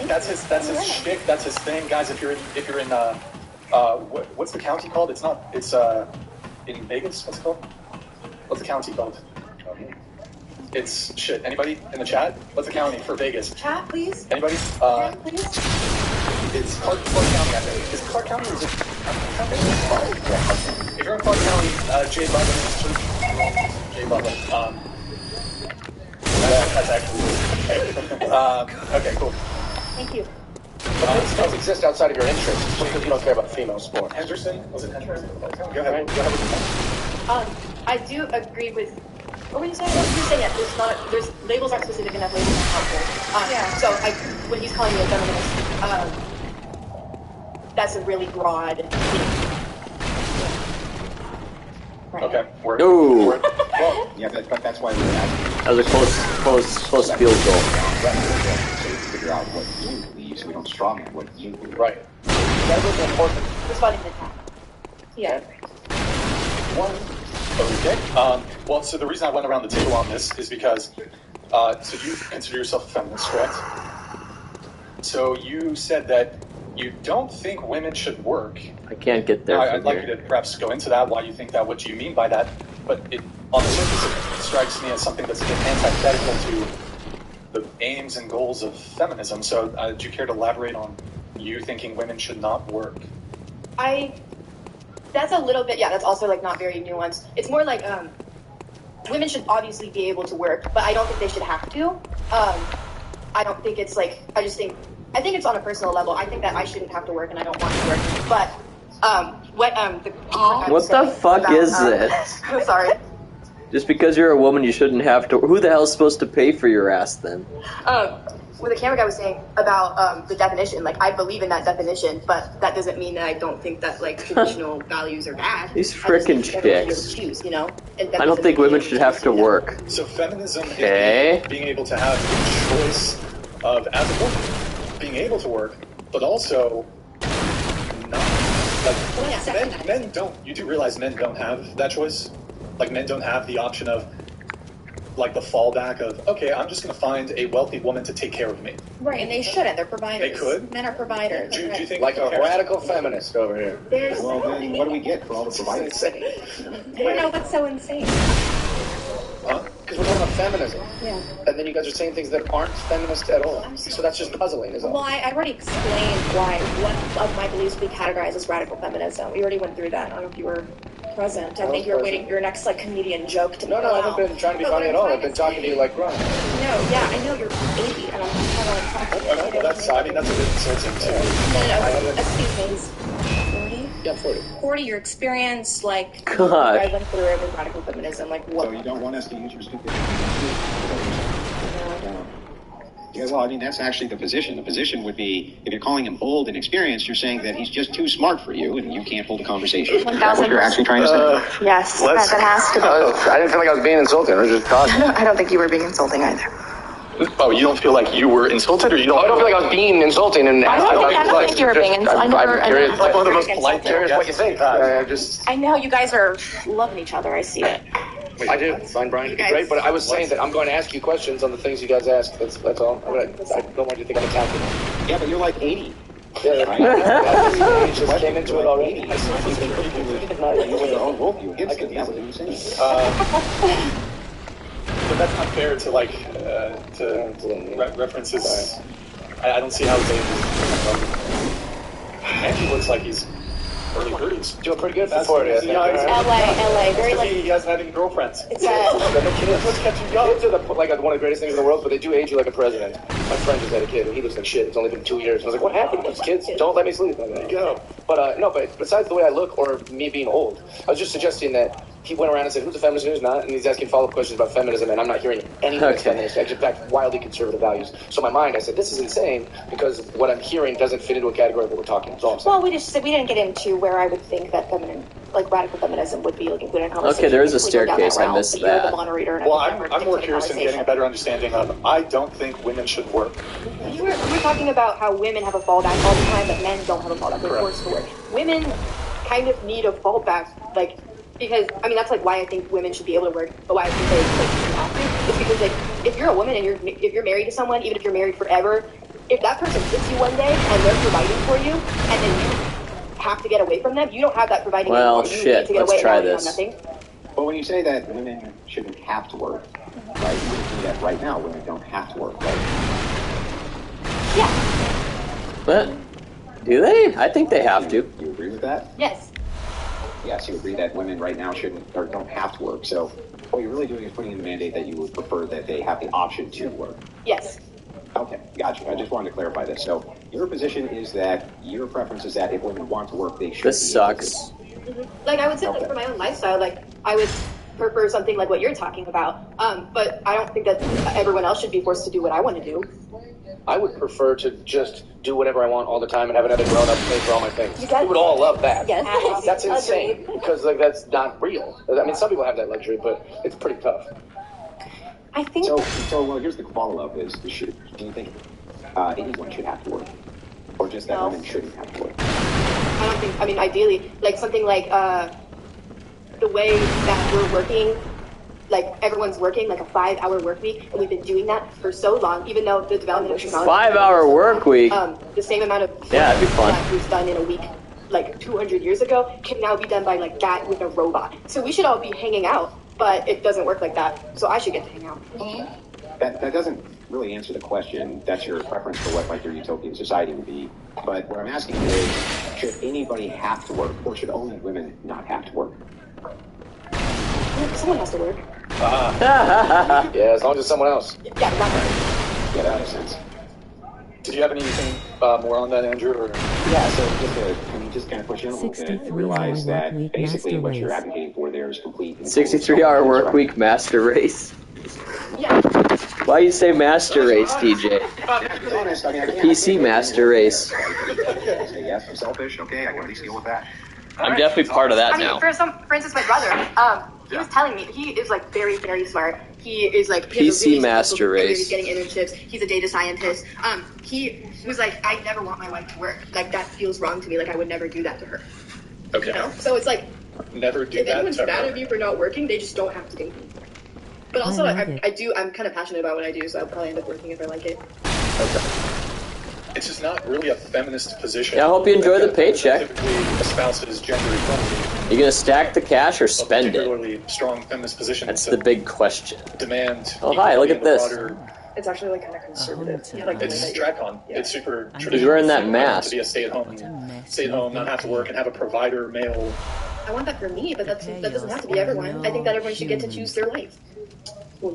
Speaker 18: That's his shtick. That's his thing, guys. If you're in what's the county called? It's in Vegas. What's it called? What's the county called? It's shit. Anybody in the chat? What's the county for Vegas?
Speaker 19: Chat, please.
Speaker 18: Anybody?
Speaker 19: Please.
Speaker 18: It's Clark County, I think. Is it Clark County or is it If you're in Clark County, Jay Butler. That's actually okay, cool.
Speaker 22: Thank you.
Speaker 3: But this does exist outside of your interests, just because you don't care about female sports.
Speaker 18: Henderson? Was it Henderson? Go ahead. Go ahead with your point.
Speaker 22: I do agree with what were you saying? You're saying that there's labels aren't specific enough, labels aren't helpful.
Speaker 16: Yeah.
Speaker 22: So when he's calling me a feminist, that's a really broad thing. Right.
Speaker 18: Okay.
Speaker 2: Ooh.
Speaker 17: Well, yeah, but that's why we're asking.
Speaker 2: That was a close field goal.
Speaker 17: So to figure out what you believe, so we don't strawman what you believe.
Speaker 3: Right. That was important.
Speaker 22: Responding to that. Yeah.
Speaker 18: Okay. Well, so the reason I went around the table on this is because, so you consider yourself a feminist, correct? So you said that you don't think women should work.
Speaker 2: I can't get there.
Speaker 18: I'd like you to perhaps go into that, why you think that, what you mean by that. But on the surface, it strikes me as something that's a bit antithetical to the aims and goals of feminism. So do you care to elaborate on you thinking women should not work?
Speaker 22: That's a little bit, that's also like not very nuanced. It's more like women should obviously be able to work, but I don't think they should have to. I don't think it's like, I think it's on a personal level. I think that I shouldn't have to work and I don't want to work. But
Speaker 2: what the fuck is this?
Speaker 22: I'm sorry.
Speaker 2: Just because you're a woman, you shouldn't have to. Who the hell's supposed to pay for your ass then?
Speaker 22: What the camera guy was saying about the definition, like I believe in that definition, but that doesn't mean that I don't think that like traditional values are bad.
Speaker 2: These frickin' chicks.
Speaker 22: Choose, you know?
Speaker 2: I don't think women should have to work.
Speaker 18: So feminism is being able to have the choice of, as a woman, being able to work, but also not. Like, men don't, you do realize men don't have that choice? Like, men don't have the option of, like, the fallback of, okay, I'm just going to find a wealthy woman to take care of me.
Speaker 16: Right, and they shouldn't. They're providers.
Speaker 18: They could?
Speaker 16: Men are providers.
Speaker 18: Do you think
Speaker 3: like a radical feminist over here?
Speaker 17: Well, then what do we get for all the providers?
Speaker 16: I don't know what's so insane.
Speaker 3: Huh? Because we're talking about feminism.
Speaker 16: Yeah.
Speaker 3: And then you guys are saying things that aren't feminist at all. So that's just puzzling, is all.
Speaker 16: Well, I already explained what of my beliefs we categorize as radical feminism. We already went through that. I don't know if you were present. I think you're waiting for your next like comedian joke to
Speaker 3: No, I haven't been trying to be funny at all. I've been talking to you like grown.
Speaker 16: No, yeah, I know you're a baby, and I'm trying to like talk to you.
Speaker 18: Well, that's a bit insulting too.
Speaker 16: No, excuse me. 40?
Speaker 3: Yeah, 40.
Speaker 16: 40, your experience, like,
Speaker 2: God.
Speaker 16: I went through it with radical feminism, like, what?
Speaker 17: So you don't want us to use your stupid...
Speaker 16: No.
Speaker 17: Yeah, well, I mean, that's actually the position. The position would be, if you're calling him old and experienced, you're saying that he's just too smart for you and you can't hold a conversation. Is that what you're actually trying to say?
Speaker 16: Yes, that has to be.
Speaker 3: I didn't feel like I was being insulting. I was just talking.
Speaker 16: I don't think you were being insulting either.
Speaker 18: Oh, you don't feel like you were insulted, or you don't?
Speaker 3: I don't feel like I was being insulting. And
Speaker 16: I don't think you were being insulted.
Speaker 3: I'm curious.
Speaker 18: Like one of the most polite
Speaker 3: Curious what you think.
Speaker 16: I know you guys are loving each other. I see it.
Speaker 3: I do. Find Brian to be great, but I was saying that I'm going to ask you questions on the things you guys ask. That's all. I don't want you to think I'm attacking you.
Speaker 17: Yeah, but you're like 80.
Speaker 3: Yeah, right. Just came into it already.
Speaker 18: But that's not fair to like to references. I don't see how it's Andy looks like he's early 30s.
Speaker 3: Doing pretty good for 40.
Speaker 18: LA,
Speaker 16: very like.
Speaker 18: You guys having girlfriends.
Speaker 16: It's
Speaker 18: Let's catch you young.
Speaker 3: Kids are like one of the greatest things in the world, but they do age you like a president. My friend just had a kid, and he looks like shit. It's only been 2 years. I was like, what happened? Those kids don't let me sleep. I'm like, go. But no, but besides the way I look or me being old, I was just suggesting that he went around and said, who's a feminist and who's not? And he's asking follow-up questions about feminism, and I'm not hearing anything that's feminist. In fact, wildly conservative values. So in my mind, I said, this is insane, because what I'm hearing doesn't fit into a category of what we're talking. That's all I'm saying.
Speaker 16: Well, we didn't get into where I would think that radical feminism would be like included in conversation.
Speaker 2: Okay, there is a staircase. I missed that.
Speaker 16: You're the moderator. And
Speaker 18: Well, I'm more curious in getting a better understanding of. I don't think women should work.
Speaker 22: You were talking about how women have a fallback all the time, but men don't have a fallback. They're forced to work. Women kind of need a fallback, like, because, I mean, that's like why I think women should be able to work, but why I think they shouldn't have to. It's because, like, if you're a woman and if you're married to someone, even if you're married forever, if that person hits you one day and they're providing for you, and then you have to get away from them, you don't have that providing.
Speaker 2: Well,
Speaker 22: anymore.
Speaker 2: shit,
Speaker 22: to get
Speaker 2: let's
Speaker 22: away
Speaker 2: try
Speaker 22: and
Speaker 2: this.
Speaker 22: nothing.
Speaker 17: But when you say that women shouldn't have to work, right? You see that right now, women don't have to work, right?
Speaker 22: Yeah.
Speaker 2: But do they? I think they have to.
Speaker 17: You agree with that?
Speaker 22: Yes.
Speaker 17: yes, you agree that women right now shouldn't or don't have to work. So what you're really doing is putting in the mandate that you would prefer that they have the option to work.
Speaker 22: Yes.
Speaker 17: Okay, gotcha. I just wanted to clarify this. So your position is that your preference is that if women want to work, they should.
Speaker 2: This sucks.
Speaker 22: Like, I would say, like, for my own lifestyle, like, I would prefer something like what you're talking about. But I don't think that everyone else should be forced to do what I want to do.
Speaker 3: I would prefer to just do whatever I want all the time and have another grown-up pay for all my things. We would all love that.
Speaker 22: Yes.
Speaker 3: That's insane, because, like, that's not real. I mean, some people have that luxury, but it's pretty tough.
Speaker 22: I think...
Speaker 17: So well, here's the follow-up is, do you think anyone should have to work? Or just that women shouldn't have to work?
Speaker 22: I don't think, I mean, ideally, like, something like, the way that we're working, like, everyone's working, like, a 5-hour work week, and we've been doing that for so long, even though the development of technology...
Speaker 2: 5-hour work week?
Speaker 22: The same amount of...
Speaker 2: Yeah, that'd be fun.
Speaker 22: ...that was done in a week, like, 200 years ago, can now be done by, like, that with a robot. So we should all be hanging out, but it doesn't work like that, so I should get to hang out.
Speaker 17: That doesn't really answer the question. That's your preference for what, like, your utopian society would be. But what I'm asking you is, should anybody have to work, or should only women not have to work?
Speaker 22: Someone has to work.
Speaker 3: Yeah, as long as it's someone else.
Speaker 22: Yeah, exactly.
Speaker 17: Yeah, that makes sense.
Speaker 18: Did you have anything more on that, Andrew? Or?
Speaker 17: Yeah, so just kind of push in a little bit and realize that basically what you're advocating for there is complete...
Speaker 2: 63-hour work week master race.
Speaker 22: Yeah.
Speaker 2: Why you say master race, DJ? PC master race.
Speaker 17: Yes, I'm selfish. Okay, I can at least deal with that.
Speaker 2: I'm definitely part of that now.
Speaker 22: For instance, my brother, he was telling me, he is, like, very, very smart. He is, like...
Speaker 2: PC master race.
Speaker 22: He's getting internships. He's a data scientist. He was like, I never want my wife to work. Like, that feels wrong to me. Like, I would never do that to her.
Speaker 18: Okay.
Speaker 22: You know? So it's like...
Speaker 18: Never do
Speaker 22: if
Speaker 18: that
Speaker 22: anyone's
Speaker 18: to
Speaker 22: mad
Speaker 18: her.
Speaker 22: at me for not working, they just don't have to date me. But also, I'm kind of passionate about what I do, so I'll probably end up working if I like it.
Speaker 18: Okay. It's just not really a feminist position.
Speaker 2: Yeah, I hope you enjoy the paycheck.
Speaker 18: Typically espouses gender equality.
Speaker 2: You gonna stack the cash or spend it?
Speaker 18: Particularly strong feminist position.
Speaker 2: That's the big question.
Speaker 18: Demand.
Speaker 2: Oh, hi, look at this.
Speaker 22: It's actually, like, kind of conservative.
Speaker 18: Like, it's Dracon.
Speaker 22: Yeah.
Speaker 18: It's super
Speaker 2: He's
Speaker 18: traditional.
Speaker 2: wearing that mask.
Speaker 18: To be a stay-at-home, not have to work, and have a provider male.
Speaker 22: I want that for me, but that doesn't have to be everyone. I think that everyone should get to choose their life.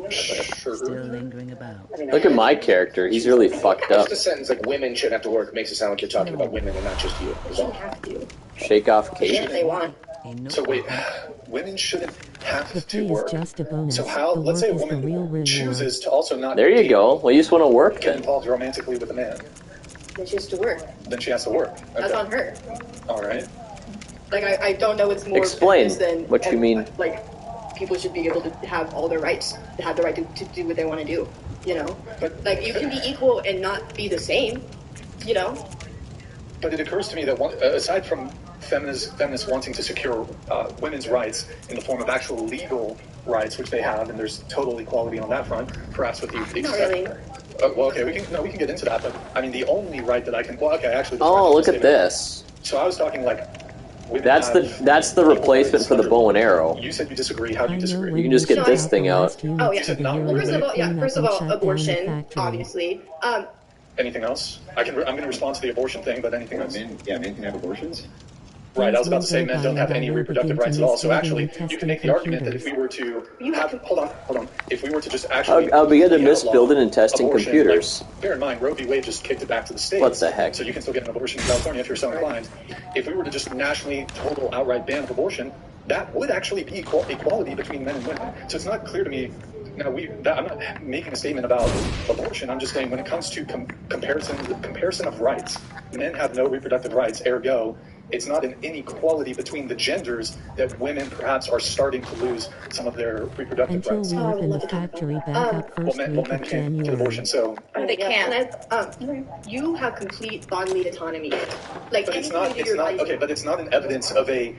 Speaker 18: Still
Speaker 1: lingering about.
Speaker 2: Look at my character. He's really fucked up.
Speaker 3: Just a sentence like women shouldn't have to work makes it sound like you're talking about women and not just you.
Speaker 22: They shouldn't have to.
Speaker 2: Shake off Kate.
Speaker 22: If they want.
Speaker 18: So wait, women shouldn't have
Speaker 1: The
Speaker 18: to
Speaker 1: pay
Speaker 18: work.
Speaker 1: is just a bonus.
Speaker 18: So how?
Speaker 1: The
Speaker 18: Let's say a
Speaker 1: work is the real
Speaker 18: woman
Speaker 1: reward.
Speaker 18: chooses to also not.
Speaker 2: There you go. Well, you just want to work
Speaker 18: Get
Speaker 2: then.
Speaker 18: involved romantically with a man.
Speaker 22: Then she has to work.
Speaker 18: Then she has to work. Okay.
Speaker 22: That's on her.
Speaker 18: All right.
Speaker 22: Like, I don't know what's more
Speaker 2: Explain
Speaker 22: feminist than
Speaker 2: what you mean.
Speaker 22: Like, people should be able to have all their rights, to have the right to do what they want to do, you know?
Speaker 18: But,
Speaker 22: like, you can be equal and not be the same, you know?
Speaker 18: But it occurs to me that aside from feminists wanting to secure women's rights in the form of actual legal rights, which they have, and there's total equality on that front, perhaps with the
Speaker 22: Not really.
Speaker 18: well, okay, we can get into that, but I mean the only right that I can. Well, okay, actually.
Speaker 2: Oh, look at this.
Speaker 18: So I was talking like.
Speaker 2: That's the replacement for the bow and arrow.
Speaker 18: You said you disagree. How do you disagree?
Speaker 2: You can just get this thing out.
Speaker 22: Oh, yeah. First of all, abortion, obviously.
Speaker 18: Anything else? I'm going to respond to the abortion thing, but anything else?
Speaker 17: Men can have abortions.
Speaker 18: Right, I was about to say men don't have any reproductive rights at all. So actually, you can make the argument that if we were to have, hold on, if we were to just actually,
Speaker 2: I'll begin to miss building and testing
Speaker 18: abortion,
Speaker 2: computers.
Speaker 18: Like, bear in mind, Roe v. Wade just kicked it back to the states.
Speaker 2: What the heck?
Speaker 18: So you can still get an abortion in California if you're so inclined. If we were to just nationally total outright ban of abortion, that would actually be equality between men and women. So it's not clear to me. Now, I'm not making a statement about abortion. I'm just saying when it comes to comparison of rights, men have no reproductive rights. Ergo, it's not an inequality between the genders that women perhaps are starting to lose some of their reproductive rights.
Speaker 1: Until we open the factory back up first
Speaker 18: men
Speaker 1: week of
Speaker 18: can't get
Speaker 1: January.
Speaker 18: abortion, so.
Speaker 22: They can. You have complete bodily autonomy. Like,
Speaker 18: But it's not. Okay, but it's not an evidence of a.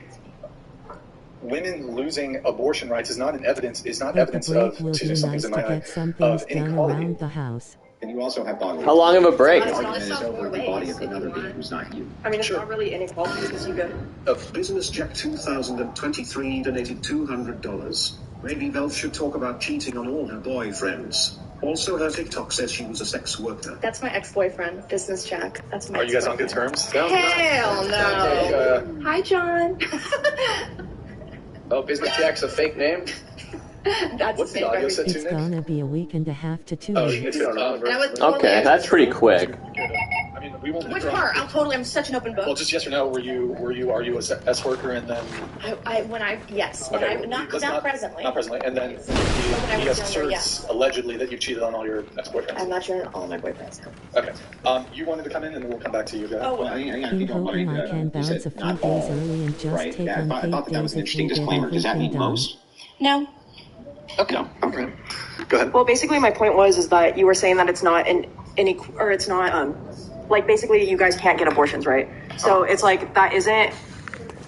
Speaker 18: Women losing abortion rights is not an evidence. Is not
Speaker 1: But
Speaker 18: evidence
Speaker 1: the break
Speaker 18: of.
Speaker 1: will
Speaker 18: Excuse
Speaker 1: be
Speaker 18: me, something's
Speaker 1: nice
Speaker 18: in
Speaker 1: to
Speaker 18: my eye.
Speaker 1: get some
Speaker 18: Of
Speaker 1: things done
Speaker 18: inequality.
Speaker 1: around the house.
Speaker 17: And you also have bodily.
Speaker 2: How long of a break?
Speaker 17: The argument is over the body of another being who's not you.
Speaker 22: I mean, it's not really inequality because you go.
Speaker 20: Of Business Jack 2023 donated $200. Maybe Belf should talk about cheating on all her boyfriends. Also, her TikTok says she was a sex worker.
Speaker 16: That's my ex-boyfriend, business Jack. That's my
Speaker 18: Are you guys on good
Speaker 16: ex-boyfriend.
Speaker 18: terms?
Speaker 16: Hell no. Hi, John.
Speaker 3: Oh, Business Jack's a fake name?
Speaker 16: That's
Speaker 18: What's the audio set to,
Speaker 1: It's
Speaker 18: Nick?
Speaker 1: gonna be a week and a half to 2
Speaker 3: Oh,
Speaker 1: weeks.
Speaker 3: it's on
Speaker 2: Okay, that's pretty quick.
Speaker 18: I mean, we won't.
Speaker 16: Which part? I'm such an open book.
Speaker 18: Well, just yes or no. Are you a S worker and then?
Speaker 16: Yes.
Speaker 18: Okay,
Speaker 16: Not presently.
Speaker 18: Not presently, and then
Speaker 16: I
Speaker 18: he
Speaker 16: was
Speaker 18: asserts
Speaker 16: younger, yes.
Speaker 18: allegedly that you cheated on all your ex-boyfriends.
Speaker 16: I'm not sure all my boyfriends.
Speaker 18: Okay. You wanted to come in, and then we'll come back to you guys.
Speaker 16: Oh, well,
Speaker 1: I'm hoping I can bounce a few days early and just
Speaker 17: Right.
Speaker 1: take
Speaker 17: Yeah, I
Speaker 1: unpaid
Speaker 17: thought that was
Speaker 1: days
Speaker 17: an
Speaker 1: if
Speaker 17: interesting
Speaker 1: we get
Speaker 17: disclaimer. Does that
Speaker 1: everything
Speaker 17: mean
Speaker 1: done.
Speaker 17: most?
Speaker 22: No.
Speaker 18: Okay. Okay. Go ahead.
Speaker 22: Well, basically, my point was that you were saying that it's not like basically you guys can't get abortions, right? So it's like that isn't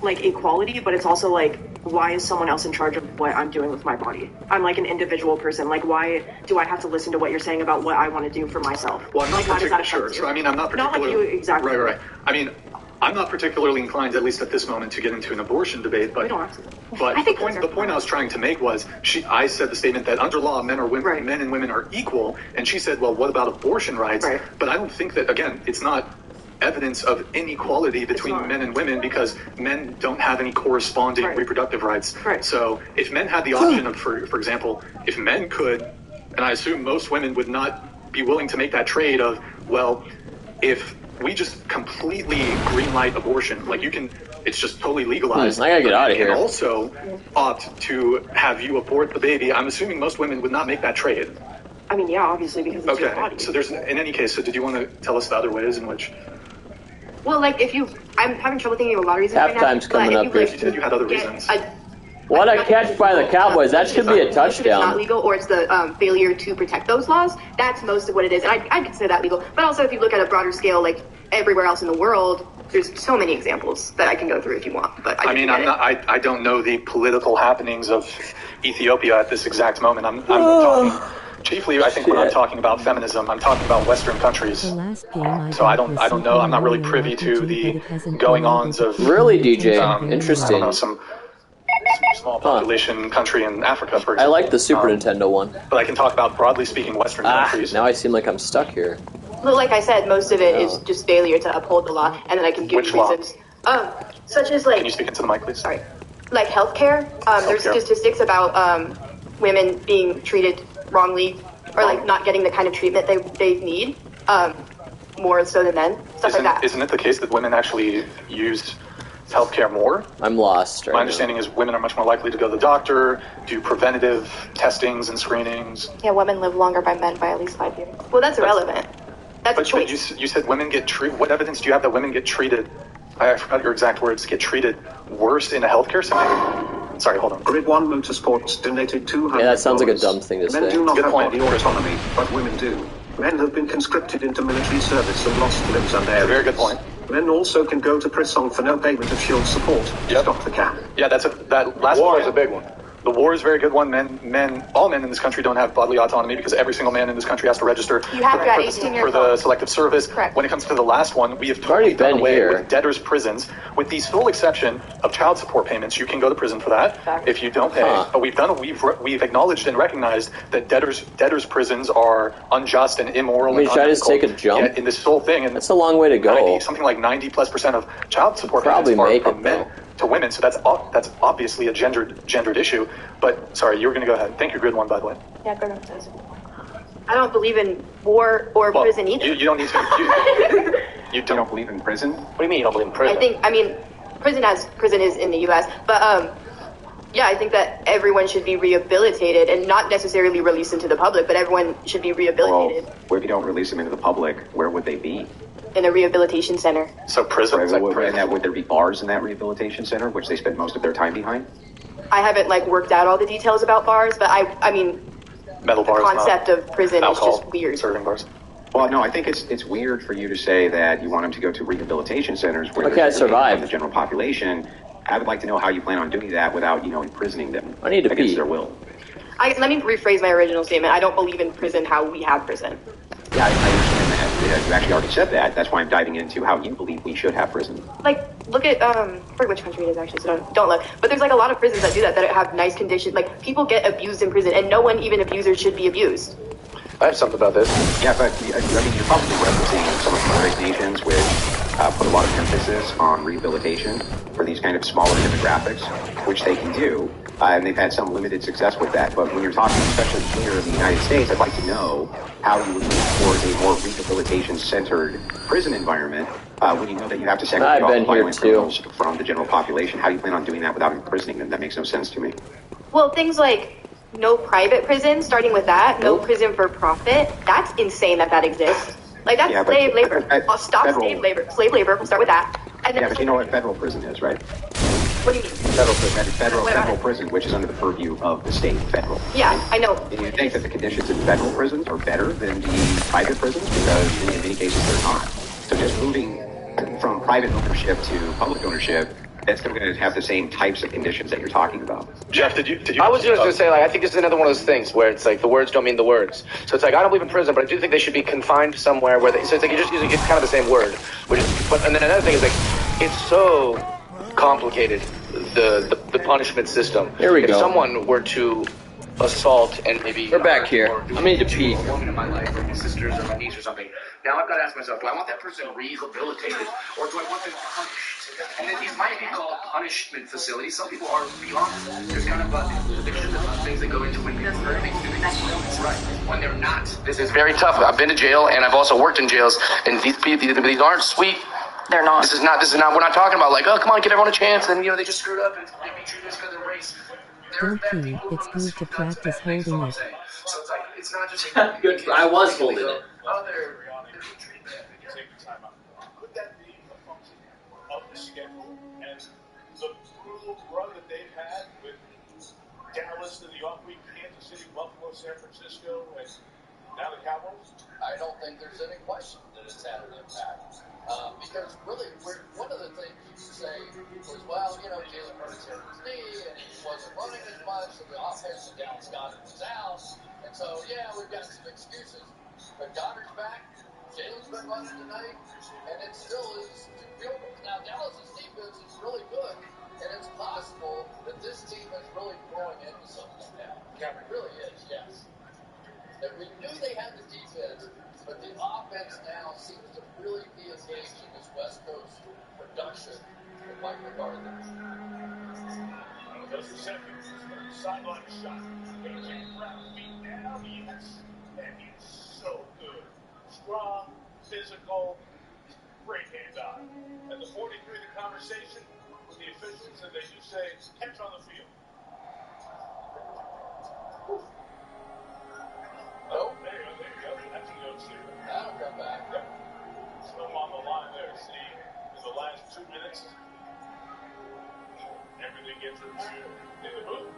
Speaker 22: like equality, but it's also like why is someone else in charge of what I'm doing with my body? I'm like an individual person. Like why do I have to listen to what you're saying about what I want to do for myself?
Speaker 18: Well, I'm not
Speaker 22: like, why does that
Speaker 18: particularly
Speaker 22: affect
Speaker 18: sure.
Speaker 22: you?
Speaker 18: I mean, I'm not
Speaker 22: Not
Speaker 18: particularly
Speaker 22: like you exactly.
Speaker 18: Right. I mean, I'm not particularly inclined, at least at this moment, to get into an abortion debate. But
Speaker 22: We don't have to.
Speaker 18: But
Speaker 22: I think
Speaker 18: the point I was trying to make was, I said the statement that under law, men and women are equal, and she said, well, what about abortion rights?
Speaker 22: Right.
Speaker 18: But I don't think that, again, it's not evidence of inequality between men and women because men don't have any corresponding reproductive rights.
Speaker 22: Right.
Speaker 18: So if men had the option of, for example, if men could, and I assume most women would not be willing to make that trade of, well, if we just completely greenlight abortion, like you can, it's just totally legalized.
Speaker 2: I gotta get out of here.
Speaker 18: And also opt to have you abort the baby. I'm assuming most women would not make that trade.
Speaker 22: I mean, yeah, obviously because it's your body.
Speaker 18: Okay, so there's, in any case, so did you want to tell us the other ways in which?
Speaker 22: Well, like I'm having trouble thinking of a lot of reasons right now.
Speaker 2: Halftime's coming up here.
Speaker 18: You said you had other reasons.
Speaker 2: What a catch by the Cowboys. That should be a
Speaker 22: It's not
Speaker 2: touchdown.
Speaker 22: legal, or it's the failure to protect those laws. That's most of what it is, and I consider that legal. But also, if you look at a broader scale, like everywhere else in the world, there's so many examples that I can go through if you want. But
Speaker 18: I don't know the political happenings of Ethiopia at this exact moment. I'm talking chiefly. I think when I'm talking about feminism, I'm talking about Western countries.
Speaker 1: The last game
Speaker 18: So I don't know. I'm not really privy to the going-ons of
Speaker 2: Really, DJ? Interesting.
Speaker 18: I don't know, some small population country in Africa, for example.
Speaker 2: I like the Super Nintendo one.
Speaker 18: But I can talk about, broadly speaking, Western countries.
Speaker 2: Now I seem like I'm stuck here.
Speaker 22: Well, like I said, most of it is just failure to uphold the law, and then I can give
Speaker 18: Which
Speaker 22: you
Speaker 18: law?
Speaker 22: reasons. Such as like.
Speaker 18: Can you speak into the mic, please?
Speaker 22: Sorry. Like healthcare. There's
Speaker 18: Healthcare.
Speaker 22: statistics about women being treated wrongly, or like not getting the kind of treatment they need, more so than men. Stuff like that.
Speaker 18: Isn't it the case that women actually use healthcare more?
Speaker 2: I'm lost.
Speaker 18: My understanding is women are much more likely to go to the doctor, do preventative testings and screenings.
Speaker 22: Yeah, women live longer by men by at least 5 years. Well, that's irrelevant. That's a choice.
Speaker 18: But you said women get treated. What evidence do you have that women get treated? I forgot your exact words. Get treated worse in a healthcare setting? Sorry, hold on.
Speaker 20: Grid 1 Motorsports donated $200.
Speaker 2: Yeah, that sounds like a dumb thing to
Speaker 20: Men
Speaker 2: say.
Speaker 20: do not
Speaker 18: Good
Speaker 20: have
Speaker 18: point.
Speaker 20: body autonomy, but women do. Men have been conscripted into military service and lost limbs and areas.
Speaker 18: Very good point.
Speaker 20: Men also can go to prison for no payment of shield support. Stop the cap.
Speaker 18: Yeah, that last
Speaker 3: War
Speaker 18: point
Speaker 3: is a big one.
Speaker 18: The war is a very good one. All men in this country don't have bodily autonomy because every single man in this country has to register
Speaker 22: You have to at 18 years
Speaker 18: for the
Speaker 22: old.
Speaker 18: selective service.
Speaker 22: Correct.
Speaker 18: When it comes to the last one, we have totally done
Speaker 2: been
Speaker 18: away
Speaker 2: here.
Speaker 18: with debtors' prisons, with the sole exception of child support payments. You can go to prison for that if you don't pay. But we've acknowledged and recognized that debtors' prisons are unjust and immoral.
Speaker 2: I mean,
Speaker 18: and
Speaker 2: should I just take a
Speaker 18: unethical.
Speaker 2: jump?
Speaker 18: Yeah, in this whole thing, and
Speaker 2: That's a long way to go.
Speaker 18: something like 90+% of child support
Speaker 2: Probably
Speaker 18: payments are
Speaker 2: make
Speaker 18: from
Speaker 2: it,
Speaker 18: men to women, so that's obviously a gendered issue. But sorry, you were going to go ahead. Thank you, Grid 1, by the way.
Speaker 22: Yeah, good one. I don't believe in war or prison either.
Speaker 18: You don't need to. You don't
Speaker 17: believe in prison?
Speaker 3: What do you mean you don't believe in prison?
Speaker 22: I mean, prison is in the U.S., but yeah, I think that everyone should be rehabilitated and not necessarily released into the public, but everyone should be rehabilitated
Speaker 17: Well, if you don't release them into the public, where would they be?
Speaker 22: in a rehabilitation center.
Speaker 18: So prison?
Speaker 17: Would there be bars in that rehabilitation center, which they spend most of their time behind?
Speaker 22: I haven't worked out all the details about bars, but I mean,
Speaker 18: Metal
Speaker 22: the
Speaker 18: bars,
Speaker 22: concept of prison is
Speaker 18: alcohol,
Speaker 22: just weird.
Speaker 18: Serving bars.
Speaker 17: Well, no, I think it's weird for you to say that you want them to go to rehabilitation centers where
Speaker 2: Okay,
Speaker 17: they're
Speaker 2: I survived.
Speaker 17: the general population. I would like to know how you plan on doing that without, imprisoning them
Speaker 2: I need to
Speaker 17: against
Speaker 2: pee.
Speaker 17: their will.
Speaker 22: Let me rephrase my original statement. I don't believe in prison how we have prison.
Speaker 17: Yeah, I understand that. Yeah, you actually already said that. That's why I'm diving into how you believe we should have prison.
Speaker 22: Look at for which country it is actually, so don't look. But there's a lot of prisons that do that have nice conditions. People get abused in prison, and no one, even abusers, should be abused.
Speaker 3: I have something about this.
Speaker 17: Yeah, but I mean, you're probably referencing some of the Nordic nations, which put a lot of emphasis on rehabilitation for these kind of smaller demographics, which they can do, and they've had some limited success with that. But when you're talking, especially here in the United States, I'd like to know how you would move towards a more rehabilitation-centered prison environment when you know that you have to segregate all the violent criminals from the general population. How do you plan on doing that without imprisoning them? That makes no sense to me.
Speaker 22: Well, things like no private prison, starting with that, no prison for profit, that's insane that exists. Like, that's slave labor. Stop slave labor. Slave labor, we'll start with that. And then
Speaker 17: but you know what federal prison is, right?
Speaker 22: What do you mean?
Speaker 17: Federal prison, which is under the purview of the state, federal.
Speaker 22: Yeah, I know.
Speaker 17: And you think that the conditions in federal prisons are better than the private prisons? Because in many cases they're not. So just moving from private ownership to public ownership, it's still going to have the same types of conditions that you're talking about.
Speaker 3: Jeff, did you? I was just going to say, like, I think this is another one of those things where it's like the words don't mean the words. So it's like, I don't believe in prison, but I do think they should be confined somewhere where so it's like you're just using it's kind of the same word. And then another thing is like, it's so complicated, the punishment system.
Speaker 2: Here we go.
Speaker 3: If someone were to assault and maybe
Speaker 2: we're back here. I need to pee.
Speaker 3: Woman in my life, or my sisters, or my niece, or something. Now I've got to ask myself: do I want that person rehabilitated, or do I want them punished? And then these might be called punishment facilities. Some people are beyond that. There's kind of addiction things that go into when people are right when they're not. This is very tough. I've been to jail, and I've also worked in jails, and these aren't sweet.
Speaker 22: They're not.
Speaker 3: This is not. We're not talking about like, oh, come on, give everyone a chance, and they just screwed up and they beat you just because of race.
Speaker 1: Don't pee, it's good to practice holding it.
Speaker 3: So it's like, it's not just
Speaker 2: good. I was holding it.
Speaker 7: Could that be a function of the schedule and the brutal run that they've had with Dallas in the off week, Kansas City, Buffalo, San Francisco, and now the Cowboys?
Speaker 5: I don't think there's any question that it's had an impact. Because really, one of the things you could say was, well, Jalen Hurts hurt his knee, and he wasn't running as much, so the offense and Dallas Goedert was out. And so, yeah, we've got some excuses. But Goddard's back, Jalen's been running tonight, and it still is doable. Now, Dallas' defense is really good, and it's possible that this team is really growing into something now. Yeah, it really is, yes. And we knew they had the defense, but the offense now seems to really be engaged in this West Coast production with Mike McCarthy.
Speaker 7: Those receptions, sideline shot. A.J. Brown feet down, yes. And he's so good. Strong, physical, great hands-on. And the 43, the conversation with the officials, and they just say, catch on the field.
Speaker 5: Oh,
Speaker 7: there you go. That's a good shooter.
Speaker 5: That'll come back.
Speaker 7: Yep. Still on the line there. See, in the last 2 minutes, everything gets reviewed in the booth.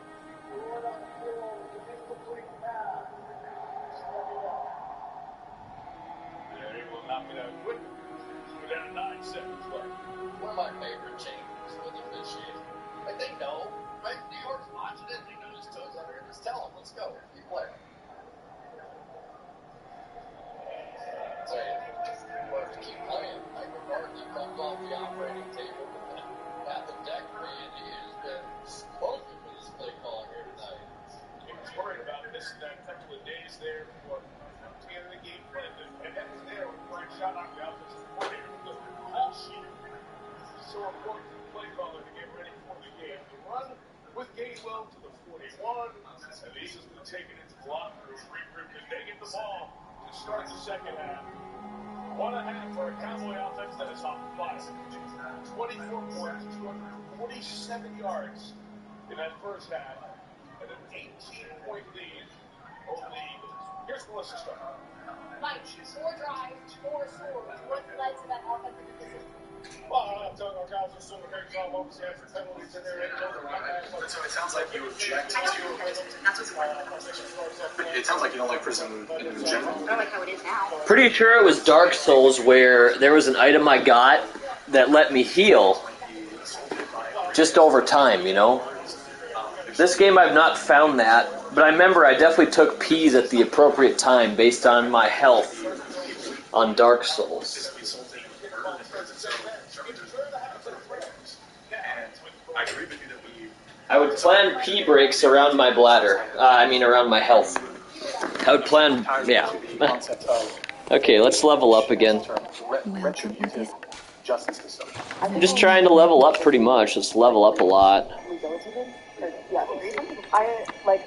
Speaker 7: They're able to knock it out quick. We're down to 9 seconds left.
Speaker 5: One of my favorite changes with officiating. Like, they know, right? New York's watching it. They know his toes under it. Just tell them, let's go. Keep playing. So, we'll have to keep playing. Mike McCarthy comes off the operating table with that appendectomy, and he has been spoken with his play calling here tonight.
Speaker 7: He was worried about missing that couple of days there before getting the game plan. And that was there when Frank shot on the offensive coordinator with the call sheet. So important to the play caller to get ready for the game. The run with Gainwell to the 41, and the Eagles going to take it into the locker room, regroup, and they get the ball to start the second half. 1.5 for a Cowboy offense that is off the fire. 24 points, 247 yards in that first half, and an 18-point lead over the Eagles. Here's Melissa Stark.
Speaker 25: Mike, 4 drives, 4 scores. What led to that offensive decision?
Speaker 7: Well, I'm telling our guys are still a great job, obviously, after penalties in there.
Speaker 4: So it sounds like you object
Speaker 22: I don't think there is. That's what's important about prison.
Speaker 4: It sounds like you don't like prison in general.
Speaker 22: I don't like how it is now.
Speaker 2: Pretty sure it was Dark Souls where there was an item I got that let me heal just over time, This game I've not found that, but I remember I definitely took P's at the appropriate time based on my health on Dark Souls. I would plan pee breaks around my bladder. Around my health I would plan, yeah.
Speaker 18: concept of
Speaker 2: Okay, let's level up again.
Speaker 18: retributive justice system.
Speaker 2: I'm just trying to level up pretty much. Let's level up a lot.
Speaker 16: Yeah,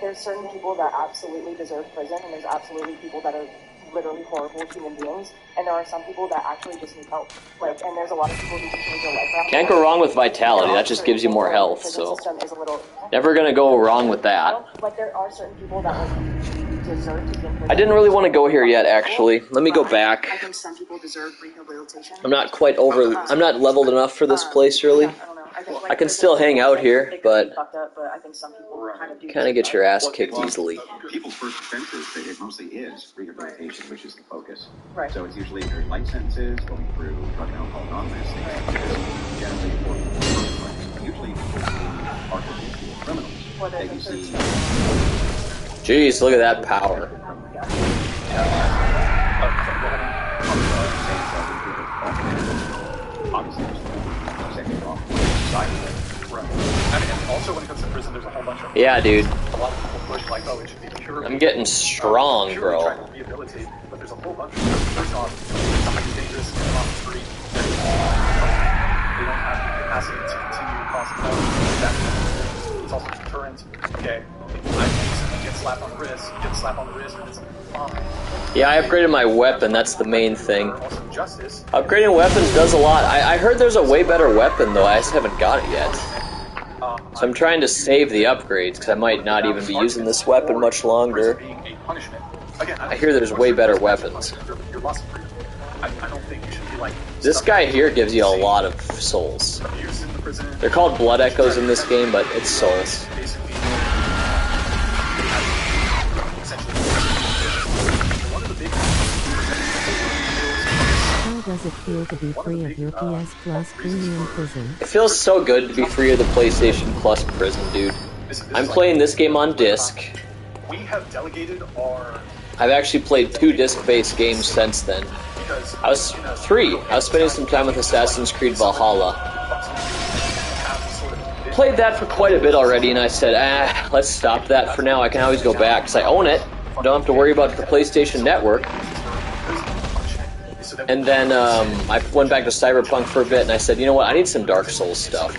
Speaker 16: there's certain people that absolutely deserve prison, and there's absolutely people that are literally horrible human beings, and there are some people that actually just need help. And there's a lot of people who just need their life around.
Speaker 2: Can't go wrong with vitality. That just gives you more health. So never gonna go wrong with that.
Speaker 16: There are certain people that deserve to be in prison.
Speaker 2: I didn't really want to go here yet, actually. Let me go back.
Speaker 16: I think some people deserve rehabilitation.
Speaker 2: I'm not quite over. I'm not leveled enough for this place, really. I can still hang out here, but kind of get your ass kicked easily.
Speaker 17: People's first defense is that it mostly is rehabilitation, which is the focus. Right. So it's usually very light sentences, going through drug and alcohol anonymous things, generally important. Usually people who are habitual criminals, that you see.
Speaker 2: Jeez, look at that power.
Speaker 18: Obviously, and also when it comes to prison, there's a whole bunch of
Speaker 2: Yeah, dude.
Speaker 18: A lot of people push like, oh, it should be pure.
Speaker 2: I'm getting strong, bro.
Speaker 18: Trying to rehabilitate, but there's a whole bunch of people. First off, somebody's dangerous, get them off the street. They don't have the capacity to continue crossing. It's also deterrent. Okay, I get slapped on the wrist. You get slapped on the wrist, and it's fine.
Speaker 2: Yeah, I upgraded my weapon. That's the main thing.
Speaker 18: Also, justice.
Speaker 2: Upgrading weapons does a lot. I heard there's a way better weapon, though. I just haven't got it yet. So I'm trying to save the upgrades, because I might not even be using this weapon much longer. I hear there's way better weapons. This guy here gives you a lot of souls. They're called blood echoes in this game, but it's souls.
Speaker 1: How does it feel to be free of your PS Plus premium prison?
Speaker 2: It feels so good to be free of the PlayStation Plus prison, dude. I'm playing this game on disc.
Speaker 18: We have delegated our...
Speaker 2: I've actually played 2 disc-based games since then. I was 3. I was spending some time with Assassin's Creed Valhalla. Played that for quite a bit already, and I said, let's stop that for now. I can always go back, because I own it. I don't have to worry about the PlayStation Network. And then I went back to Cyberpunk for a bit, and I said, you know what, I need some Dark Souls stuff.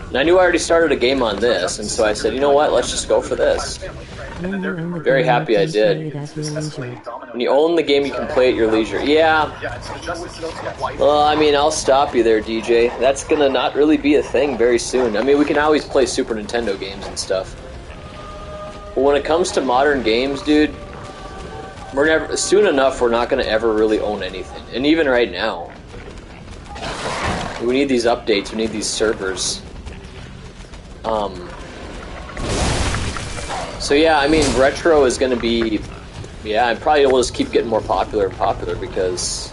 Speaker 2: And I knew I already started a game on this, and so I said, you know what, let's just go for this. Very happy I did. When you own the game, you can play at your leisure. Yeah. Well, I mean, I'll stop you there, DJ. That's gonna not really be a thing very soon. I mean, we can always play Super Nintendo games and stuff. But when it comes to modern games, dude, we're never, soon enough, we're not gonna ever really own anything. And even right now, we need these updates. We need these servers. So yeah, I mean, retro is gonna be, yeah, and probably will just keep getting more popular and popular because,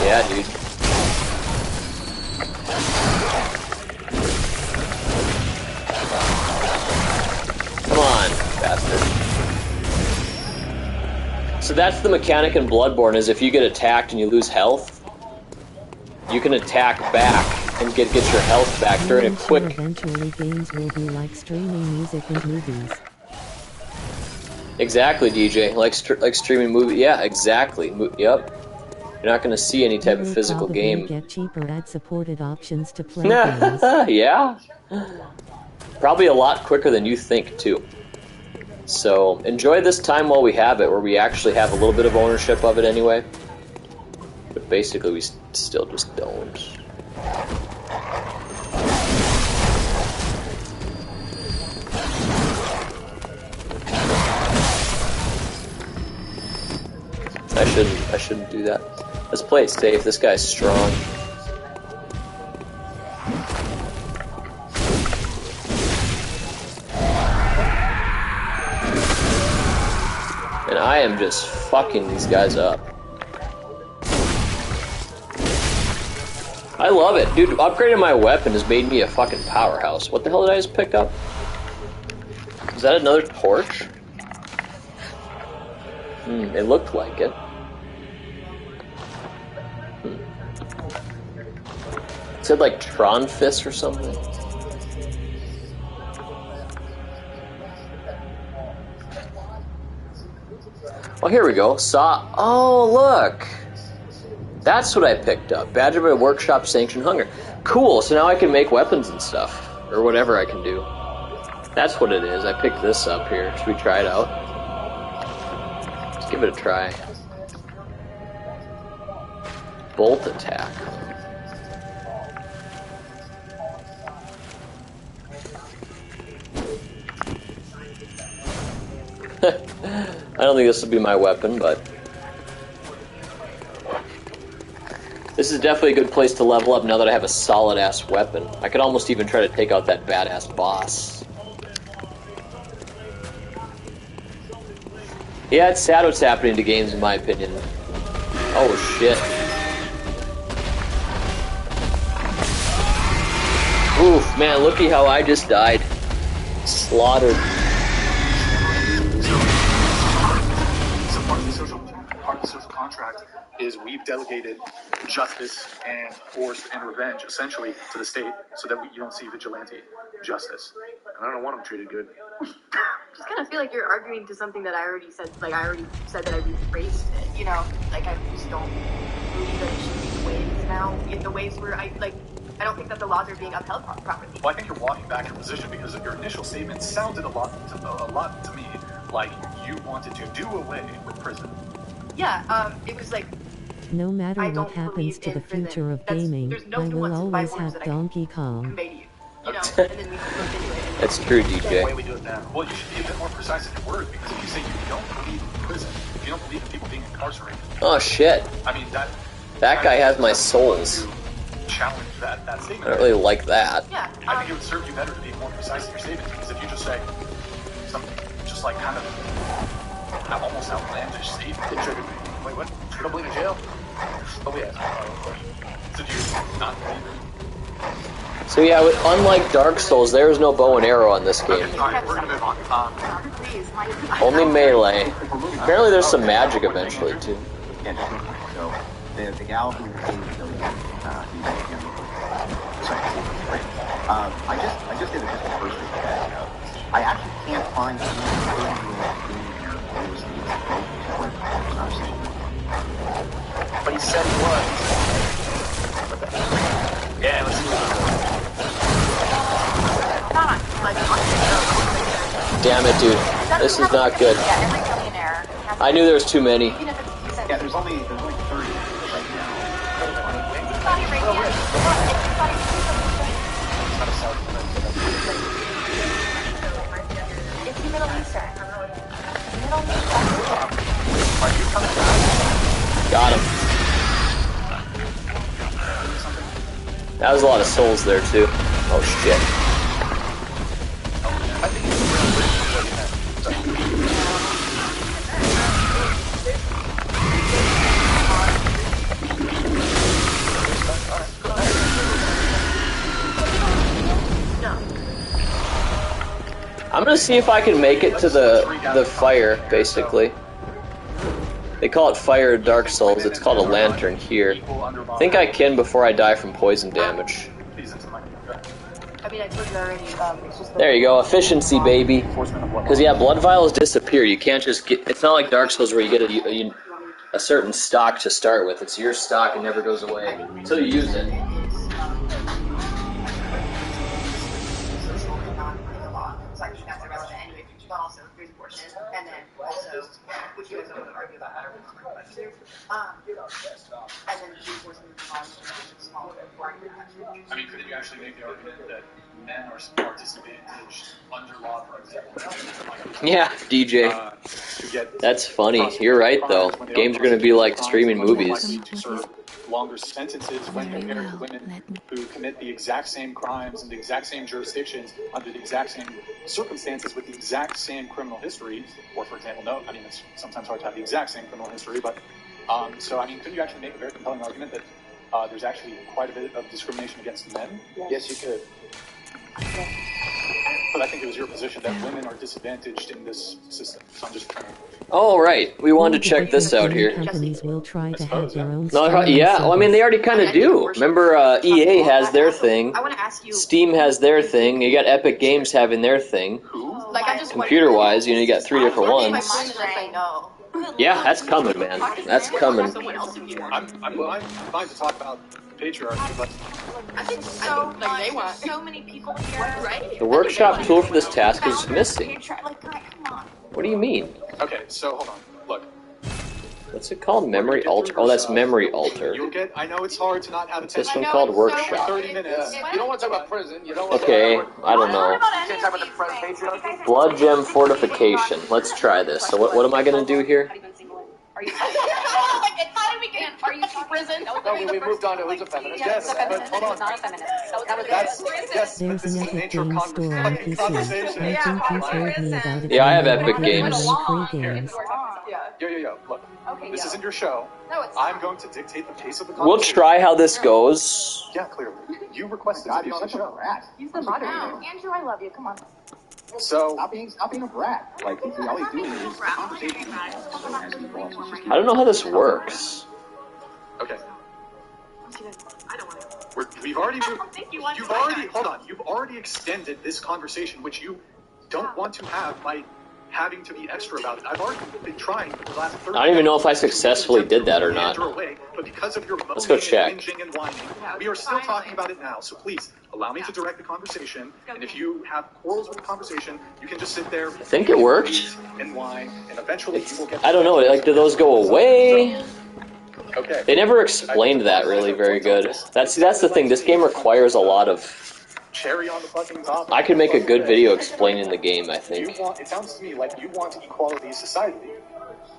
Speaker 2: yeah, dude. Come on, bastard. So that's the mechanic in Bloodborne, is if you get attacked and you lose health, you can attack back and get your health back during a quick...
Speaker 1: Eventually games will be like streaming music and movies.
Speaker 2: Exactly, DJ. Like streaming movie. Yeah, exactly. Yep. You're not going to see any type of physical game.
Speaker 1: Get cheaper ad-supported options to play games.
Speaker 2: Yeah. Probably a lot quicker than you think, too. So, enjoy this time while we have it, where we actually have a little bit of ownership of it anyway. But basically, we still just don't. I shouldn't do that. Let's play it safe. This guy's strong. And I am just fucking these guys up. I love it. Dude, upgrading my weapon has made me a fucking powerhouse. What the hell did I just pick up? Is that another torch? It looked like it. It said like Tron Fist or something. Oh, here we go. Oh, look. That's what I picked up. Badge of a Workshop Sanctioned Hunger. Cool, so now I can make weapons and stuff. Or whatever I can do. That's what it is. I picked this up here. Should we try it out? Let's give it a try. Bolt attack. I don't think this will be my weapon, but this is definitely a good place to level up now that I have a solid-ass weapon. I could almost even try to take out that badass boss. Yeah, it's sad what's happening to games, in my opinion. Oh, shit. Oof, man, looky how I just died. Slaughtered.
Speaker 18: Part of the social contract is we've delegated justice and force and revenge essentially to the state so that you don't see vigilante justice. And I don't want them treated good.
Speaker 22: Just kind of feel like you're arguing to something that I already said. Like I already said that I rephrased it. You know, like I just don't believe that it should be the ways now. In the ways where I don't think that the laws are being upheld properly.
Speaker 18: Well, I think you're walking back your position because of your initial statement sounded a lot to me like you wanted to do away with prison.
Speaker 22: Yeah, it was like.
Speaker 1: No matter what happens to the future of gaming, I will always have Donkey Kong.
Speaker 2: That's true, DJ.
Speaker 18: Way we do it now. Well, you should be a bit more precise in your words because if you say you don't believe in prison, if you don't believe in people being incarcerated.
Speaker 2: Oh shit.
Speaker 18: I mean
Speaker 2: that guy has my souls.
Speaker 18: Challenge that statement.
Speaker 2: I don't really like that.
Speaker 22: Yeah.
Speaker 18: I think it would serve you better to be more precise in your statements because if you just say something just like kind of almost outlandish statement, it triggered me. Wait, what? You don't believe in jail? Oh yeah. So do you not believe in?
Speaker 2: So yeah, unlike Dark Souls, there is no bow and arrow in this game.
Speaker 18: Alright, we're gonna move on.
Speaker 2: Only melee. Apparently there's some magic eventually, too.
Speaker 17: So, the gal who came to kill you, I just did it just the first week, you know. I actually can't find
Speaker 18: but he said he was. Yeah, let's see.
Speaker 2: Damn it, dude. This is not good. I knew there was too many.
Speaker 17: Yeah, there's only 30 right now.
Speaker 22: It's Middle Eastern.
Speaker 2: Got him. That was a lot of souls there, too. Oh, shit. I'm gonna see if I can make it to the fire, basically. They call it fire in Dark Souls, it's called a lantern here. I think I can before I die from poison damage.
Speaker 22: I mean, I told you already, it's just
Speaker 2: there you go, efficiency, baby. Because, yeah, blood vials disappear. You can't just get... It's not like Dark Souls where you get a certain stock to start with. It's your stock and never goes away until you use it.
Speaker 22: And then also, which you guys don't argue about, and then
Speaker 18: I mean, couldn't you actually make the argument that men are disadvantaged under law, for example?
Speaker 2: Yeah, DJ. That's funny. You're right, though. Games are going to be like streaming movies.
Speaker 18: Longer sentences when compared to women who commit the exact same crimes in the exact same jurisdictions under the exact same circumstances with the exact same criminal history, or for example, it's sometimes hard to have the exact same criminal history, but so I mean, couldn't you actually make a very compelling argument that there's actually quite a bit of discrimination against men?
Speaker 3: Yes, you could.
Speaker 18: But I think it was your position that women are disadvantaged in this system. So I'm just trying to...
Speaker 2: Oh, right. We wanted to check this out here.
Speaker 1: Companies will try to have their own
Speaker 2: yeah, well, I mean, they already kind of do. Remember, EA has their thing. Steam has their thing. You got Epic Games having their thing.
Speaker 22: Like,
Speaker 2: Computer-wise, you got 3 different ones. Yeah, that's coming, man. That's coming.
Speaker 18: I'm fine to talk about patriarchy, but
Speaker 22: I think so much. So many people here, right?
Speaker 2: The workshop tool for this task is missing.
Speaker 22: Like, come on.
Speaker 2: What do you mean?
Speaker 18: okay, so hold on. Look,
Speaker 2: What's it called? Memory alter? Oh, that's memory alter.
Speaker 18: you'll get. I know it's hard to not have
Speaker 2: What's this
Speaker 18: attention.
Speaker 2: one called? Workshop.
Speaker 18: 30 minutes.
Speaker 3: You don't want to talk about prison. You don't want
Speaker 2: Okay,
Speaker 3: to
Speaker 2: I don't know.
Speaker 3: You can't talk about the patriarchy.
Speaker 2: Blood gem fortification. Let's try this. So what am I gonna do here?
Speaker 22: Are you how did we get? Are you prison?
Speaker 3: No, we moved on to who's a feminist.
Speaker 22: Yes,
Speaker 3: Yes, but hold on.
Speaker 22: not a feminist. That was
Speaker 18: Yes, but
Speaker 1: There's
Speaker 18: this
Speaker 1: an
Speaker 18: is the
Speaker 1: Epic
Speaker 18: nature of
Speaker 1: Games store on PC. I think you told me about it.
Speaker 2: Yeah, I have
Speaker 1: when
Speaker 2: Epic
Speaker 1: were
Speaker 2: Games.
Speaker 1: getting Free games.
Speaker 18: Yo. Look, this isn't your show.
Speaker 22: No, it's
Speaker 18: I'm going to dictate the pace of the
Speaker 2: We'll
Speaker 18: conversation.
Speaker 2: try how this goes.
Speaker 18: Yeah, clearly. You requested to be on the show.
Speaker 22: He's the moderator. Andrew, I love you. Come on.
Speaker 18: So
Speaker 17: Stop being a brat. Like, all he's doing is conversation.
Speaker 2: I don't know how this works.
Speaker 18: okay. We've already you've already extended this conversation, which you don't want to have by having to be extra about it. I've already been trying for the last 30
Speaker 2: I don't even know if I successfully did that or not.
Speaker 18: away, but because of your
Speaker 2: Let's go
Speaker 18: moaning
Speaker 2: check.
Speaker 18: and whinging and whining, we are still talking about it now. So please allow me to direct the conversation. And if you have quarrels with the conversation, you can just sit there. I
Speaker 2: think it worked.
Speaker 18: And whine, and eventually you will get.
Speaker 2: I don't know. Like, do those go away?
Speaker 18: Okay.
Speaker 2: They never explained that really very good. That's the thing. This game requires a lot of.
Speaker 18: Cherry on the fucking top.
Speaker 2: I could make a good video explaining the game, I think.
Speaker 18: It sounds to me like you want equality societally,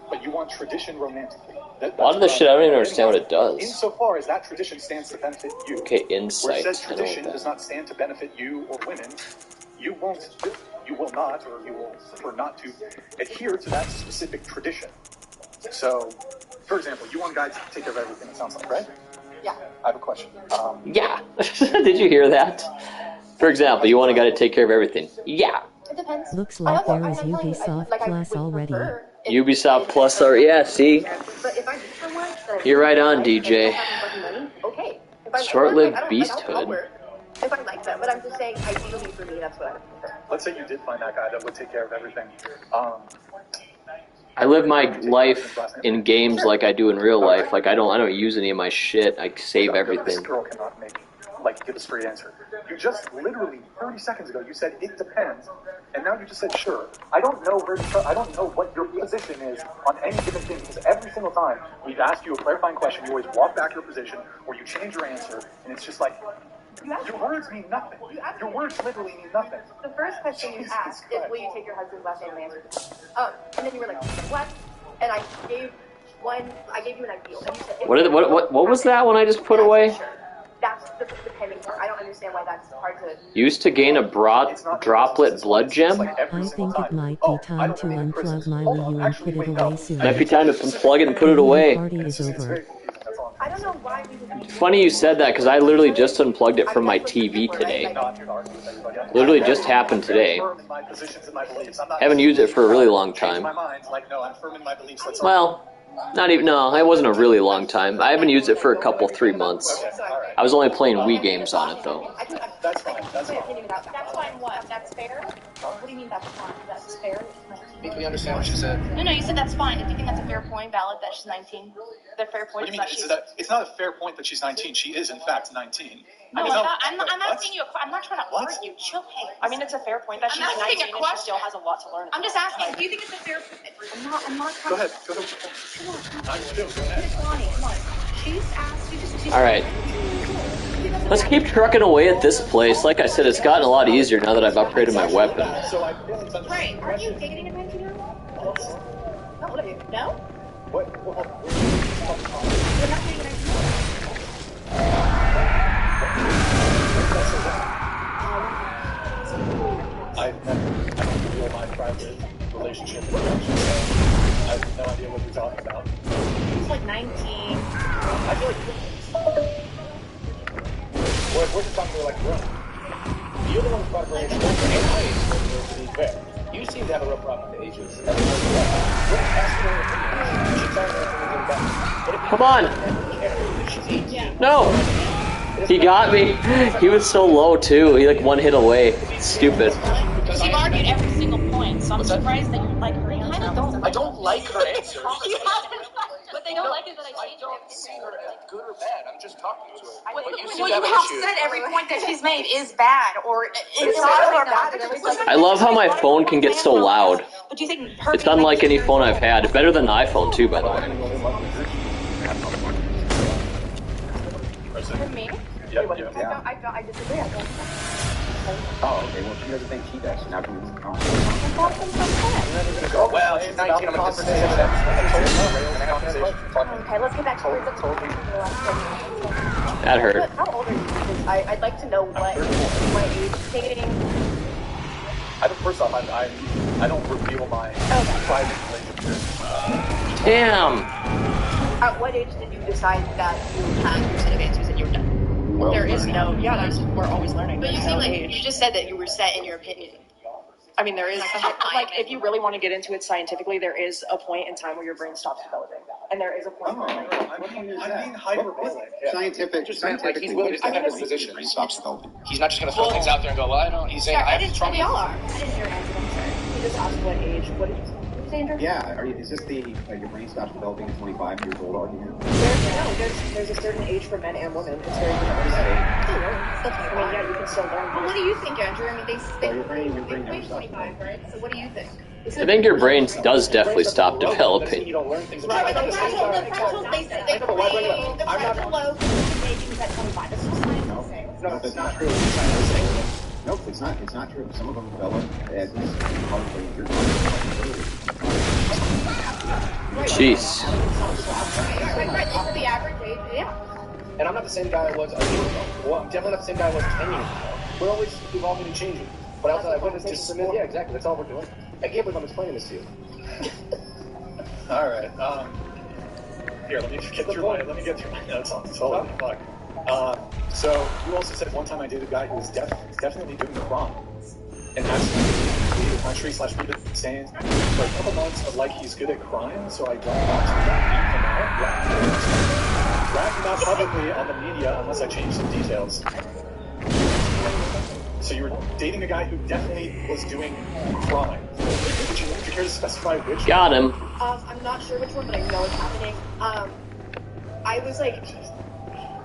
Speaker 18: but you want tradition romantically.
Speaker 2: A lot of this shit, I don't even understand what it does.
Speaker 18: Insofar as that tradition stands to benefit you.
Speaker 2: Okay,
Speaker 18: Where
Speaker 2: insight.
Speaker 18: it says
Speaker 2: I know what
Speaker 18: tradition
Speaker 2: that
Speaker 18: does not stand to benefit you or women, you will not, or you will prefer not to adhere to that specific tradition. So, for example, you want guys to take care of everything, it sounds like, right?
Speaker 22: Yeah.
Speaker 18: I have a question.
Speaker 2: Yeah. Did you hear that? For example, you want a guy to take care of everything. Yeah.
Speaker 22: It depends.
Speaker 1: Looks like there is Ubisoft Plus already.
Speaker 2: Ubisoft Plus are, yeah, see?
Speaker 22: But if I meet someone that
Speaker 2: You're right on, DJ.
Speaker 22: money, okay. If I like
Speaker 2: Short-lived
Speaker 22: them,
Speaker 2: beasthood.
Speaker 22: If I like them, but I'm just saying, ideally for me, that's what I would prefer.
Speaker 18: Let's say you did find that guy that would take care of everything.
Speaker 2: I live my life in games like I do in real life. Like I don't use any of my shit. I save
Speaker 18: This
Speaker 2: everything.
Speaker 18: girl cannot give a straight answer. You just literally 30 seconds ago you said it depends, and now you just said sure. I don't know I don't know what your position is on any given thing, because every single time we've asked you a clarifying question, you always walk back your position or you change your answer, and it's just like your words mean nothing. Your words literally mean nothing.
Speaker 22: The first question you asked is, will you take your husband's last name and answer? And then you were like, what? And I gave you an ideal. And you said,
Speaker 2: What was that one I just put away?
Speaker 22: That's the depending part. I don't understand why that's hard to...
Speaker 2: Used to gain a droplet blood gem?
Speaker 1: I think it might be time to unplug my Wii U and put it away soon.
Speaker 2: Might be time to unplug it and put it away.
Speaker 1: The party is over.
Speaker 22: I don't know why we would...
Speaker 2: Funny you said that, because I literally just unplugged it from my TV today. Literally just happened today. Haven't used it for a really long time. Well, not even, no, it wasn't a really long time. I haven't used it for a couple, 3 months. I was only playing Wii games on it, though.
Speaker 22: That's fine. That's fine what? That's fair? What do you mean that's fine? That's fair?
Speaker 3: We understand what she said.
Speaker 22: No, you said that's fine. If you think that's a fair point, valid that she's 19. The fair point
Speaker 18: What do you mean? It's not a fair point that she's 19. She is, in fact, 19.
Speaker 22: No, I'm asking you a question. I'm not trying to argue. Chill, hey. I mean, it's a fair point that she's 19 and she still has a lot to learn. I'm just asking. Do you think it's a fair point? I'm not trying
Speaker 18: Go ahead.
Speaker 22: Come on. She's asked you just...
Speaker 2: Alright. Let's keep trucking away at this place. Like I said, it's gotten a lot easier now that I've upgraded my weapon.
Speaker 22: Right. Aren't you dating a 19-year-old? No, what are you? No?
Speaker 18: What?
Speaker 22: You're not dating a 19-year-old?
Speaker 18: I don't feel my private relationship introduction, so I have no idea what you're talking about.
Speaker 22: He's like 19.
Speaker 18: I feel like we're just talking to like a girl.
Speaker 3: You're the one who brought her age. And my age, to be fair. You seem to have a real problem with ages. We're asking her opinion. She's telling her opinion back.
Speaker 2: Come on!
Speaker 3: She's 18.
Speaker 2: No! He got me. He was so low, too. He, like, one hit away. Stupid.
Speaker 22: You've argued every single point, so I'm surprised that you like her answer.
Speaker 3: I don't like her answers.
Speaker 19: What they don't like is that I change my
Speaker 3: don't see her as good or bad. I'm just talking to her.
Speaker 8: Well,
Speaker 3: But
Speaker 8: you
Speaker 3: seem to
Speaker 8: have
Speaker 3: an issue.
Speaker 8: said every point that she's made is bad, or
Speaker 3: It's
Speaker 8: not
Speaker 3: not
Speaker 8: bad.
Speaker 2: I love how my phone can get so loud.
Speaker 8: But do you think her
Speaker 2: It's unlike any phone I've had. Better than the iPhone too, by the way.
Speaker 22: For me?
Speaker 3: Yep.
Speaker 22: I disagree. I don't
Speaker 17: Oh, okay. Well, she doesn't think she does. Now can we move on?
Speaker 3: Well, she's 19. I'm going to say
Speaker 22: Okay, let's get back to
Speaker 2: That hurt.
Speaker 22: How old are you? Because I'd like to know what my age dating.
Speaker 18: First off, I don't reveal my private relationship.
Speaker 2: Damn.
Speaker 22: At what age did you decide that you had your set of answers and you were done? There is no, we're always learning.
Speaker 8: But you
Speaker 22: There's
Speaker 8: seem
Speaker 22: no
Speaker 8: like
Speaker 22: age.
Speaker 8: you just said that you were set in your opinion.
Speaker 22: I mean, there is, like, if you really want to get into it scientifically, there is a point in time where your brain stops developing. And there is a point where, like,
Speaker 18: I'm being hyperbolic.
Speaker 17: Scientific.
Speaker 3: Like he's willing to
Speaker 17: I
Speaker 3: defend his position. He's not just going to throw things out there and go, well, I don't. He's saying, I have trouble.
Speaker 22: y'all are. I didn't hear your answer, I'm sorry. You just asked what age. What did you say? Andrew?
Speaker 17: Yeah. Is this the your brain stops developing at 25 years old argument?
Speaker 22: There's a certain age for men and women. It's very different. I mean, yeah, you can still learn.
Speaker 8: Well, what do you think, Andrew? I mean,
Speaker 17: Your brain never stops.
Speaker 8: 25, right? So what do you think?
Speaker 2: I think your brain does definitely stop developing.
Speaker 3: You don't learn things.
Speaker 22: Right,
Speaker 8: The threshold, they said the threshold low maybe was at 25. That's just science.
Speaker 17: No, that's not true. Nope, it's not. It's not true. Some of them develop as probably your
Speaker 2: Jeez.
Speaker 8: Right, this is the average age, yeah.
Speaker 3: And I'm not the same guy I was a year ago. Well, I'm definitely not the same guy I was 10 years ago. We're always evolving and changing. But outside, I witnessed just submit. Yeah, exactly. That's all we're doing. I can't believe I'm explaining this to you.
Speaker 18: All right. Here, let me get through my notes on this. Hold on. Fuck. So you also said one time I dated a guy who was definitely doing the crime. And asked me to leave the country / leave the stand for a couple months of like he's good at crime, so I don't want to rat him out publicly on the media unless I change some details. So you were dating a guy who definitely was doing crime. Would you care to specify which?
Speaker 2: Got him.
Speaker 22: I'm not sure which one, but I know it's happening. I was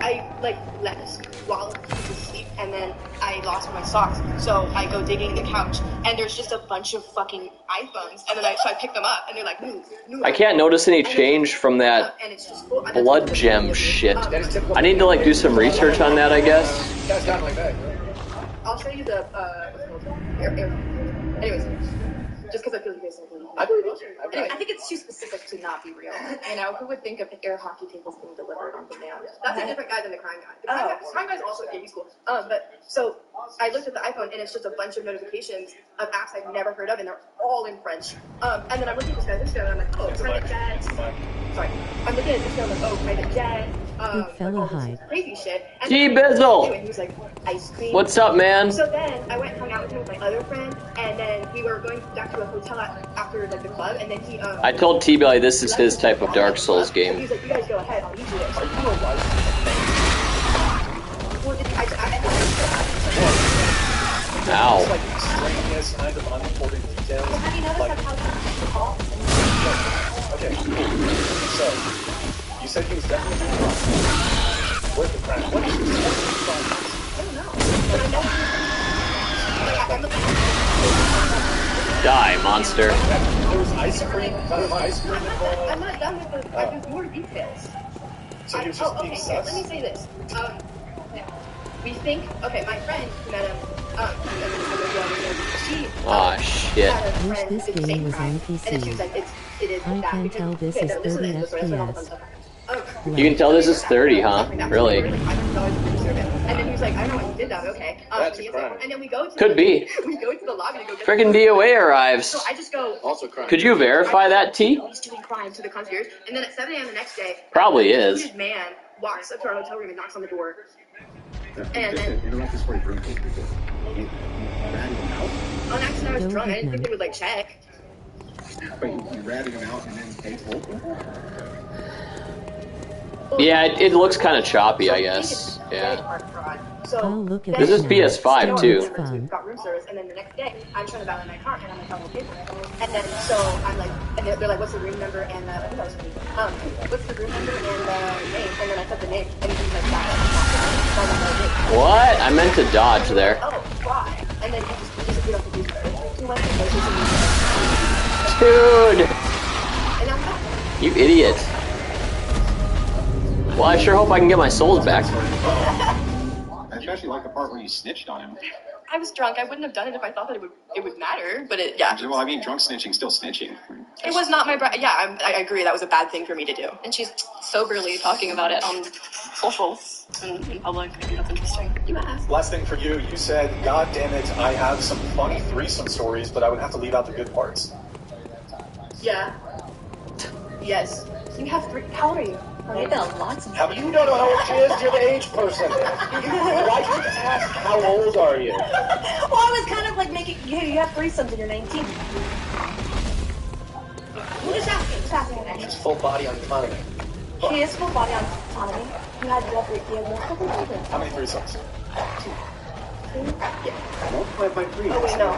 Speaker 22: I left while he was asleep, and then I lost my socks. So I go digging the couch, and there's just a bunch of fucking iPhones, and then I pick them up, and they're like, new.
Speaker 2: I can't notice any change from that
Speaker 22: And it's just full.
Speaker 2: blood gem shit. I need to do some research on that, I guess.
Speaker 3: That's not like that.
Speaker 22: I'll show you the anyways, just because I feel like you guys
Speaker 3: I believe it.
Speaker 22: Anyway, I think it's too specific to not be real. You know, who would think of air hockey tables being delivered on demand? That's a different guy than the crime guy. The crime guy's also at school. But so I looked at the iPhone, and it's just a bunch of notifications of apps I've never heard of, and they're all in French. And then I'm looking at this guy's Instagram, and I'm like, oh, private jet. Sorry, I'm looking at this guy, I'm like, oh, private jet.
Speaker 1: Big fella hide.
Speaker 22: Crazy shit. And
Speaker 2: T-Bizzle!
Speaker 22: he was like, ice cream.
Speaker 2: What's up, man?
Speaker 22: So then I went and hung out with him with my other friend, and then we were going back to a hotel after the club, and then he
Speaker 2: I told T-Belly this is his type of Dark Souls game.
Speaker 22: He was like, you guys go ahead, I'll use it.
Speaker 3: Are you a wife?
Speaker 22: Well,
Speaker 2: Ow.
Speaker 18: It's like extraneous kind of unimportant details.
Speaker 22: Well, have you noticed
Speaker 18: Like,
Speaker 22: how he call?
Speaker 18: okay, so you said he was definitely doing crime. Where's the crime? What is this?
Speaker 22: I don't know. But I know I'm looking
Speaker 2: Die, monster.
Speaker 18: There was ice cream.
Speaker 22: I'm not done with the. There's more details.
Speaker 18: So he was just being sus.
Speaker 22: Let me say this. We think. Okay, my friend who met him. She.
Speaker 2: Aw, shit.
Speaker 22: Had a
Speaker 1: Wish
Speaker 22: friend
Speaker 1: this
Speaker 22: who did the
Speaker 1: game
Speaker 22: same
Speaker 1: was
Speaker 22: crime,
Speaker 1: on
Speaker 22: and then she was
Speaker 1: PC.
Speaker 22: like, it is
Speaker 1: I
Speaker 22: that.
Speaker 1: can
Speaker 22: because-
Speaker 1: tell this
Speaker 22: okay,
Speaker 1: is
Speaker 22: no, listen
Speaker 1: 30
Speaker 22: to this, right? That's
Speaker 1: FPS.
Speaker 2: You can tell this is 30, huh? Really?
Speaker 22: And then he was like, I don't know why you did that, but okay.
Speaker 2: That's
Speaker 22: and
Speaker 2: a crime.
Speaker 22: And then we go to
Speaker 2: Could be.
Speaker 22: We go to the lobby to go get
Speaker 2: Freaking DOA arrives.
Speaker 22: So I just go.
Speaker 3: Also crime.
Speaker 2: Could you verify that, T?
Speaker 22: He's doing crime to the concierge, and then at 7 a.m. the next day,
Speaker 2: Probably is.
Speaker 22: this man walks up to our hotel room and knocks on the door. And
Speaker 17: Just
Speaker 22: then
Speaker 17: to interrupt this for you briefly. You ratted him out,
Speaker 22: on accident I was drunk. I didn't think they would check.
Speaker 17: but you ratted him out and then paid for it?
Speaker 2: Yeah, it looks kind of choppy, I guess. Yeah.
Speaker 22: So
Speaker 1: Oh, look at
Speaker 2: This is
Speaker 1: now.
Speaker 2: PS5
Speaker 1: Oh,
Speaker 2: too.
Speaker 1: it's fun.
Speaker 22: got room service, and then the next day I'm trying to valet my car, and I'm like, oh, okay. And then so I'm like, And they're like, what's the room number? And I think that was me. What's the room number and name? And then I said the name, and he's like, that.
Speaker 2: What? I meant to dodge there.
Speaker 22: Oh, why? And then he just disappeared off the booth. He went to
Speaker 2: Dude!
Speaker 22: and I'm back.
Speaker 2: You idiot. Well, I sure hope I can get my souls back.
Speaker 17: I especially like the part where you snitched on him.
Speaker 22: I was drunk. I wouldn't have done it if I thought that it would matter. But yeah.
Speaker 17: Well, I mean, drunk snitching, still snitching.
Speaker 22: It was not my I agree. That was a bad thing for me to do.
Speaker 19: And she's soberly talking about it on socials and in public. I think that's interesting.
Speaker 18: Last thing for you, you said, God damn it, I have some funny threesome stories, but I would have to leave out the good parts.
Speaker 22: Yeah. Yes. You have 3. How old are you?
Speaker 3: You don't know how old she is. You're the age person. Why did you ask how old are you?
Speaker 22: Well, I was kind of like making. You have threesomes and you're 19. We're just asking.
Speaker 3: She's full body on autonomy.
Speaker 22: She is full body on autonomy. You had multiple children.
Speaker 18: How many threesomes?
Speaker 22: 2. Yeah.
Speaker 3: Multiplied by 3.
Speaker 22: Oh, wait, no.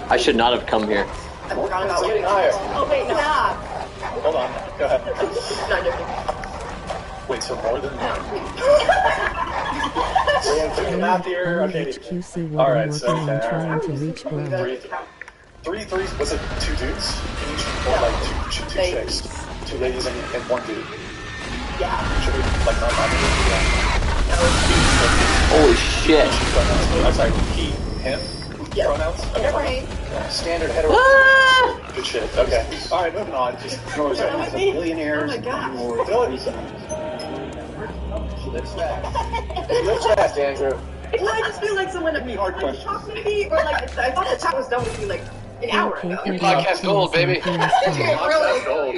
Speaker 2: I should not have come here.
Speaker 22: I forgot about
Speaker 3: It's getting higher.
Speaker 22: Oh, wait, no. Stop.
Speaker 18: Hold on. Go ahead.
Speaker 22: No, joking.
Speaker 18: Wait, so more than So I'm doing the math here. Okay.
Speaker 1: HQC
Speaker 18: All right,
Speaker 1: what
Speaker 18: so
Speaker 1: I'm trying to reach bro.
Speaker 18: Three threes. Was it 2 dudes each, or like two chicks, 2 ladies and 1 dude?
Speaker 22: Yeah.
Speaker 18: Should we like not
Speaker 2: Holy shit.
Speaker 18: I'm sorry. He, him.
Speaker 22: Yeah.
Speaker 18: Pronouns.
Speaker 22: Get it right.
Speaker 3: Standard hetero.
Speaker 18: Good shit. Okay. All right, moving on. Just
Speaker 17: Throws out the billionaires.
Speaker 22: Oh my God.
Speaker 17: Or
Speaker 3: She lives fast. She lives fast, Andrew.
Speaker 22: Well, I just feel like someone at me hard question. Maybe, or like I thought the chat was done with me like an hour ago.
Speaker 3: Podcast gold, baby.
Speaker 18: podcast gold.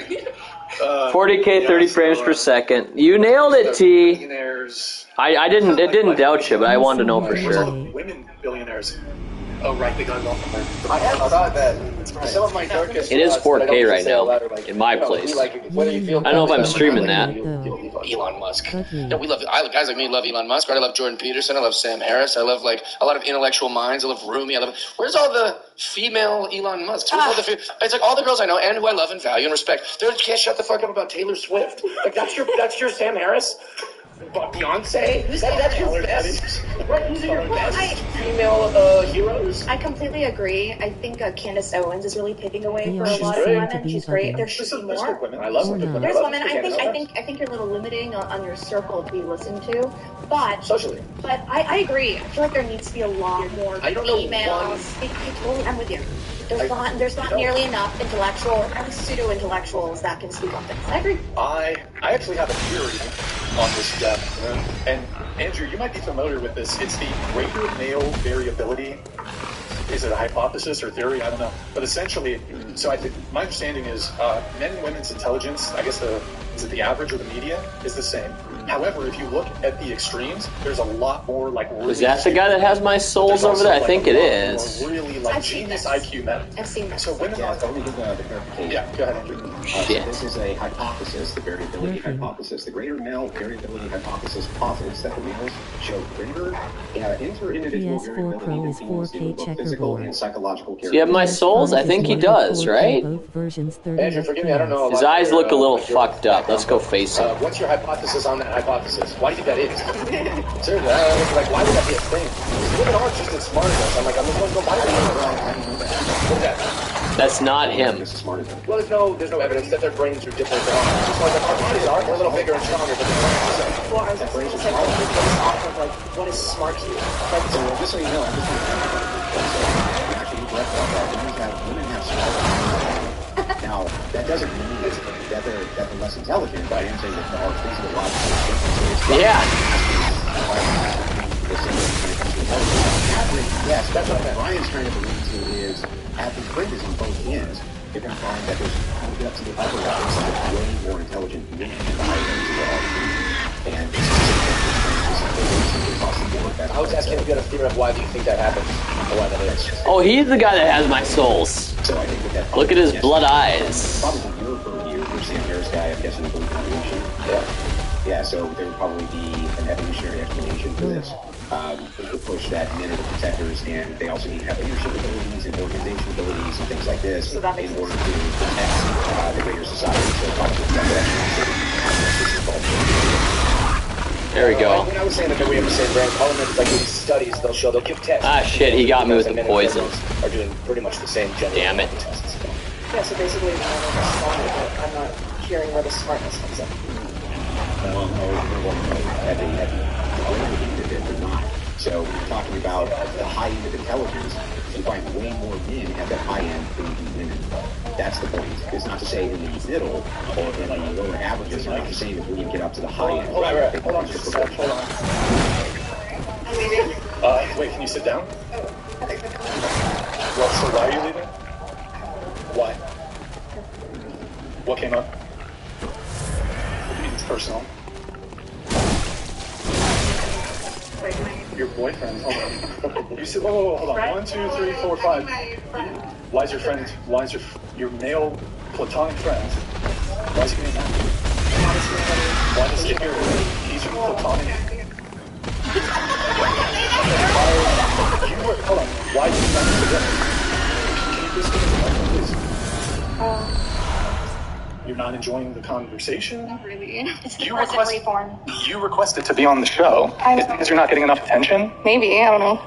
Speaker 2: 40k, 30 frames per second. You nailed it, T.
Speaker 18: Billionaires.
Speaker 2: I didn't. It didn't doubt you, but I wanted to know for sure.
Speaker 18: Women billionaires. Oh, right, they got it off the mark.
Speaker 3: I have thought that some of my darkest
Speaker 2: It is
Speaker 3: thoughts that I
Speaker 2: 4K
Speaker 3: don't
Speaker 2: right
Speaker 3: just say
Speaker 2: now,
Speaker 3: out loud are like,
Speaker 2: in my
Speaker 3: you know,
Speaker 2: place.
Speaker 3: whether you feel
Speaker 2: I don't know if I'm streaming that.
Speaker 5: Elon Musk. No, we love guys like me love Elon Musk. Right? I love Jordan Peterson. I love Sam Harris. I love like a lot of intellectual minds. I love Rumi. I love. Where's all the female Elon Musks? Where's all the? It's like all the girls I know and who I love and value and respect. They can't shut the fuck up about Taylor Swift. Like that's your Sam Harris. But Beyonce? That's your best. Right, these are your best female heroes.
Speaker 22: I completely agree. I think Candace Owens is really paving the way for a
Speaker 1: She's
Speaker 22: lot of
Speaker 1: great.
Speaker 22: women. She's great. There should be
Speaker 18: There's
Speaker 22: more.
Speaker 18: good women. I love women.
Speaker 22: There's women. I think you're a little limiting on your circle to be listened to, but
Speaker 3: socially.
Speaker 22: But I agree. I feel like there needs to be a lot more
Speaker 3: I don't know
Speaker 22: females. I'm with you. There's not nearly enough intellectual or pseudo intellectuals that can speak on things. I agree.
Speaker 18: I actually have a theory on this, Jeff. And Andrew, you might be familiar with this. It's the greater male variability. Is it a hypothesis or theory? I don't know. But essentially, so I think my understanding is men and women's intelligence, I guess is it the average or the median, is the same. However, if you look at the extremes, there's a lot more like really
Speaker 2: Is that the guy that has my souls over there? I think it is.
Speaker 18: Really like genius IQ men.
Speaker 22: I've seen that.
Speaker 18: So women are.
Speaker 17: Let me give the clarification.
Speaker 18: Yeah, go ahead, Andrew.
Speaker 2: Shit.
Speaker 17: This is a hypothesis, the variability hypothesis. The greater male variability hypothesis posits that the males show greater inter-individual
Speaker 1: PS4
Speaker 17: variability
Speaker 1: Pro
Speaker 17: than
Speaker 1: is
Speaker 17: females do
Speaker 1: 4K
Speaker 17: in both physical
Speaker 1: checkerboard.
Speaker 17: and psychological
Speaker 2: Do you have my souls? I think he does, right?
Speaker 1: Both versions 30
Speaker 3: Andrew, forgive me, I don't know.
Speaker 2: His eyes look a little fucked up. Let's go face him.
Speaker 3: What's your hypothesis on that hypothesis? Why do you think that is? Seriously, I don't know, like, why would that be a thing? Women aren't just as smart as us. I'm like, I'm just going to go buy them. What is that?
Speaker 2: That's not him.
Speaker 3: Well, there's no evidence that their brains are different than ours. Just like our bodies are, we're a little bigger and stronger, but their brains are the same.
Speaker 22: Well, I was just like, based off of like what is smart to you. Like,
Speaker 17: So just so you know, I'm just going to actually correct that. Women have smart. Now, that doesn't mean that they're less intelligent. I am saying that there are physiological differences.
Speaker 2: Yeah.
Speaker 17: Yes, that's what Brian's trying to believe to is at the fringes on both ends, you're going to find that there's up to the upper levels of way more intelligent men in the higher ranges of and
Speaker 3: I was asking if you had a theory of why do you think that happens, or why that is.
Speaker 2: Oh, he's the guy that has my souls.
Speaker 17: So I think that
Speaker 2: Look at his blood eyes.
Speaker 17: probably your purview for Sam Harris guy, I'm guessing, the evolution. Yeah. Yeah, so there would probably be an evolutionary explanation for this. to push that men are the protectors, and they also need to have leadership abilities and organization abilities and things like this in order to protect the greater society. So
Speaker 2: there we go.
Speaker 3: When I was saying that we have the same brain elements, like in studies, they'll give tests.
Speaker 2: Ah, shit, he got me with the poison.
Speaker 3: Are doing pretty much the same gender.
Speaker 2: Damn it.
Speaker 3: Tests.
Speaker 16: Yeah, so basically, I'm not hearing where the smartness comes in.
Speaker 17: So we're talking about the high end of intelligence. You find way more men at that high end than you do women. That's the point. It's not to say in the middle or in the lower averages are not the same as when you get up to the high end.
Speaker 3: Hold on just a sec. Hold on.
Speaker 18: Wait, can you sit down? Well, so why are you leaving? Why? What came up? What do you mean it's personal? Your boyfriend. Hold on. You said, whoa, hold on. 1, 2, 3, 4, 5. Why is your male platonic friend? Why is he getting mad? Why does he get he's your platonic? Hold on. Why did you not together? Can you please give me the microphone, please? You're not enjoying the conversation?
Speaker 19: Not really. It's the
Speaker 18: You
Speaker 19: person
Speaker 18: request-
Speaker 19: reborn.
Speaker 18: You requested to be on the show. Is it because you're not getting enough attention?
Speaker 19: Maybe, I don't know.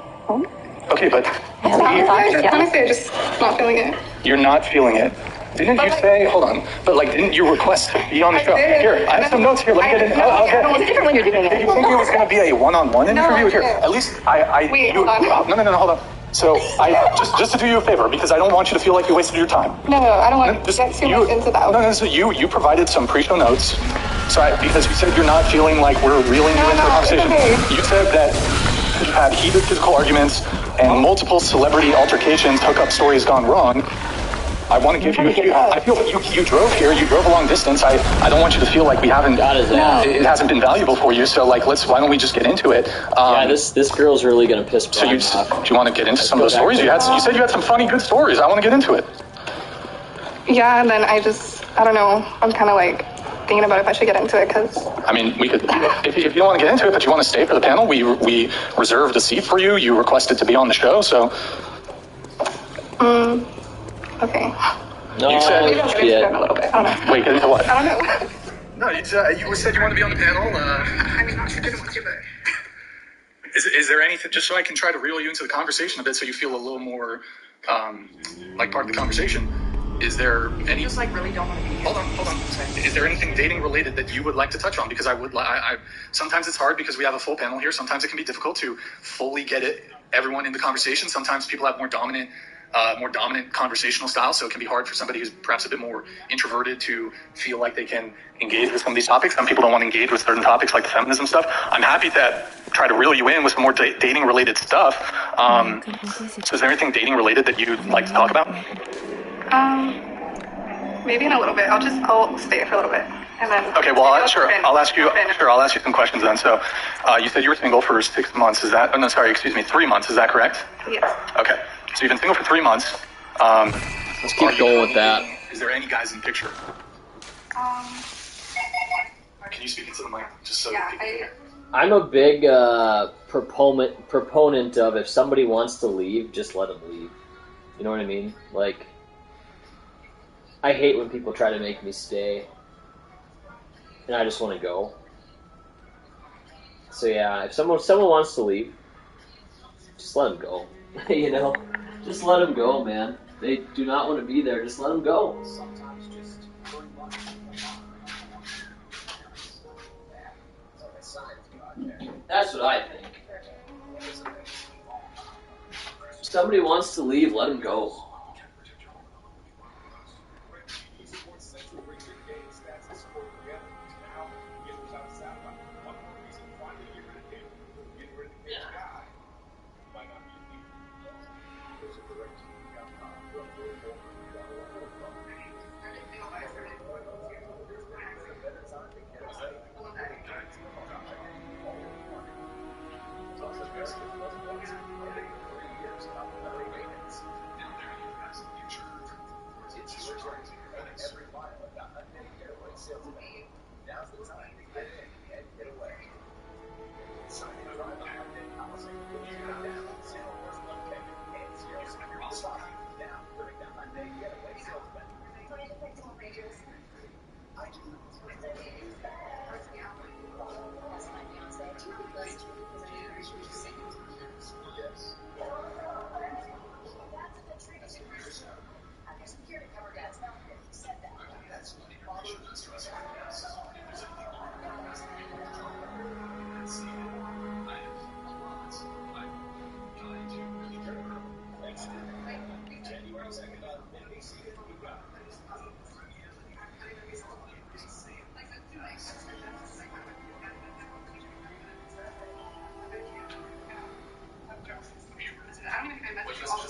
Speaker 18: Okay, but
Speaker 19: Honestly, I'm just not feeling it.
Speaker 18: you're not feeling it. Didn't you say, hold on, but like, didn't you request to be on the show? Here, I have some notes here. Let me get in.
Speaker 19: It's different when you're doing it.
Speaker 18: Did you think it was going to be a one-on-one interview here? At least
Speaker 19: Wait, hold on.
Speaker 18: No, hold on. So just to do you a favor, because I don't want you to feel like you wasted your time.
Speaker 19: No, I don't want to get too much into that.
Speaker 18: No, so you provided some pre-show notes. So because you said you're not feeling like we're reeling you into the conversation.
Speaker 19: Okay.
Speaker 18: You said that you had heated physical arguments and multiple celebrity altercations, hookup stories gone wrong. I want to give you. I feel you drove here. You drove a long distance. I don't want you to feel like we haven't. It hasn't been valuable for you. So like, why don't we just get into it?
Speaker 2: Yeah, this girl's really gonna piss me off.
Speaker 18: Do you want to get into some of those stories? You said you had some funny, good stories. I want to get into it.
Speaker 19: Yeah, and then I don't know. I'm kind of like thinking about if I should get into it because.
Speaker 18: I mean, we could. If you don't want to get into it, but you want to stay for the panel, we reserved a seat for you. You requested to be on the show, so.
Speaker 19: Okay.
Speaker 2: No,
Speaker 19: you said maybe I'll get into it a little bit. I don't know.
Speaker 18: Wait, get into what?
Speaker 19: I don't know.
Speaker 18: No, you said you wanted to be on the panel.
Speaker 19: I mean, I didn't want to, but.
Speaker 18: Is there anything, just so I can try to reel you into the conversation a bit so you feel a little more like part of the conversation, is there any...
Speaker 19: Just like really don't want to be...
Speaker 18: Hold on. Is there anything dating related that you would like to touch on? Because I sometimes it's hard because we have a full panel here. Sometimes it can be difficult to fully get everyone in the conversation. Sometimes people have more dominant conversational style, so it can be hard for somebody who's perhaps a bit more introverted to feel like they can engage with some of these topics. Some people don't want to engage with certain topics like the feminism stuff. I'm happy to try to reel you in with some more dating related stuff. So is there anything dating related that you'd like to talk about?
Speaker 19: Maybe in a little bit. I'll stay for a little bit. And then
Speaker 18: okay, well, I'll ask you some questions then. So, you said you were single for 6 months. 3 months. Is that correct?
Speaker 19: Yes.
Speaker 18: Okay. So you've been single for 3 months.
Speaker 2: Let's keep going with that.
Speaker 18: Is there any guys in the picture? Can you speak into the mic just so people can hear?
Speaker 2: I'm a big proponent of if somebody wants to leave, just let them leave. You know what I mean? Like, I hate when people try to make me stay, and I just want to go. So yeah, if someone wants to leave, just let them go. You know, just let them go, man. They do not want to be there. Just let them go. That's what I think. If somebody wants to leave, let them go.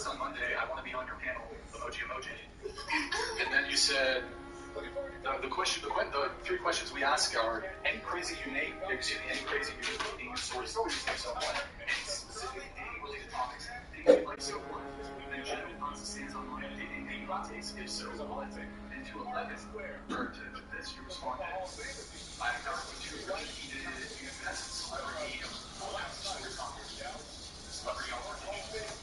Speaker 18: On Monday, I want to be on your panel, emoji. And then you said, the three questions we ask are, any crazy unique stories from someone, and specifically dating related topics, things you like so what? Legitimate stance on online dating, any hot takes, if so, what? And to 11, or to this, you responded, I've dealt with two really heated best celebrity story topics. Celebrity altercation.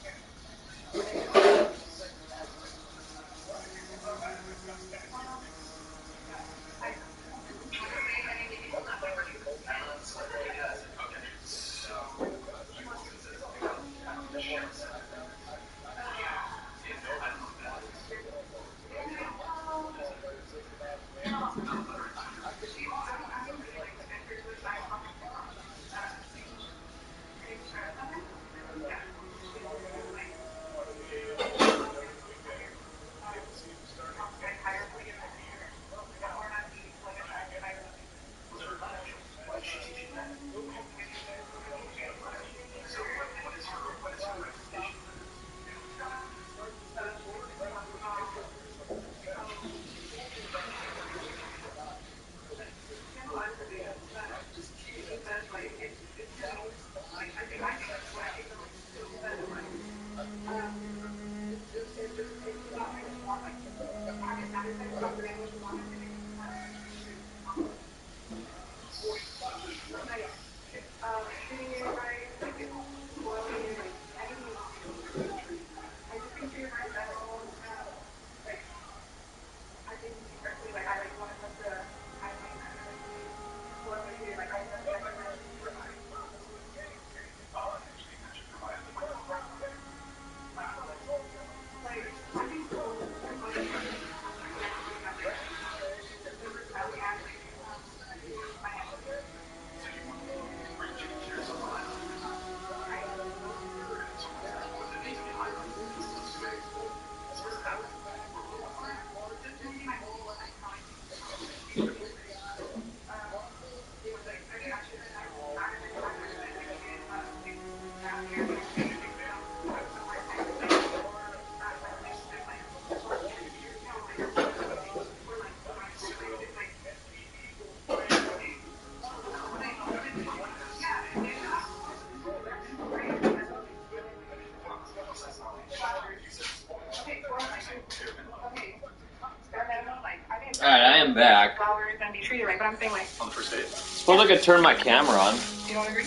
Speaker 2: Alright, I am back.
Speaker 22: Flowers and be treated right, but I'm saying like
Speaker 18: on the first date.
Speaker 2: Suppose I could turn my camera on.
Speaker 22: You don't agree?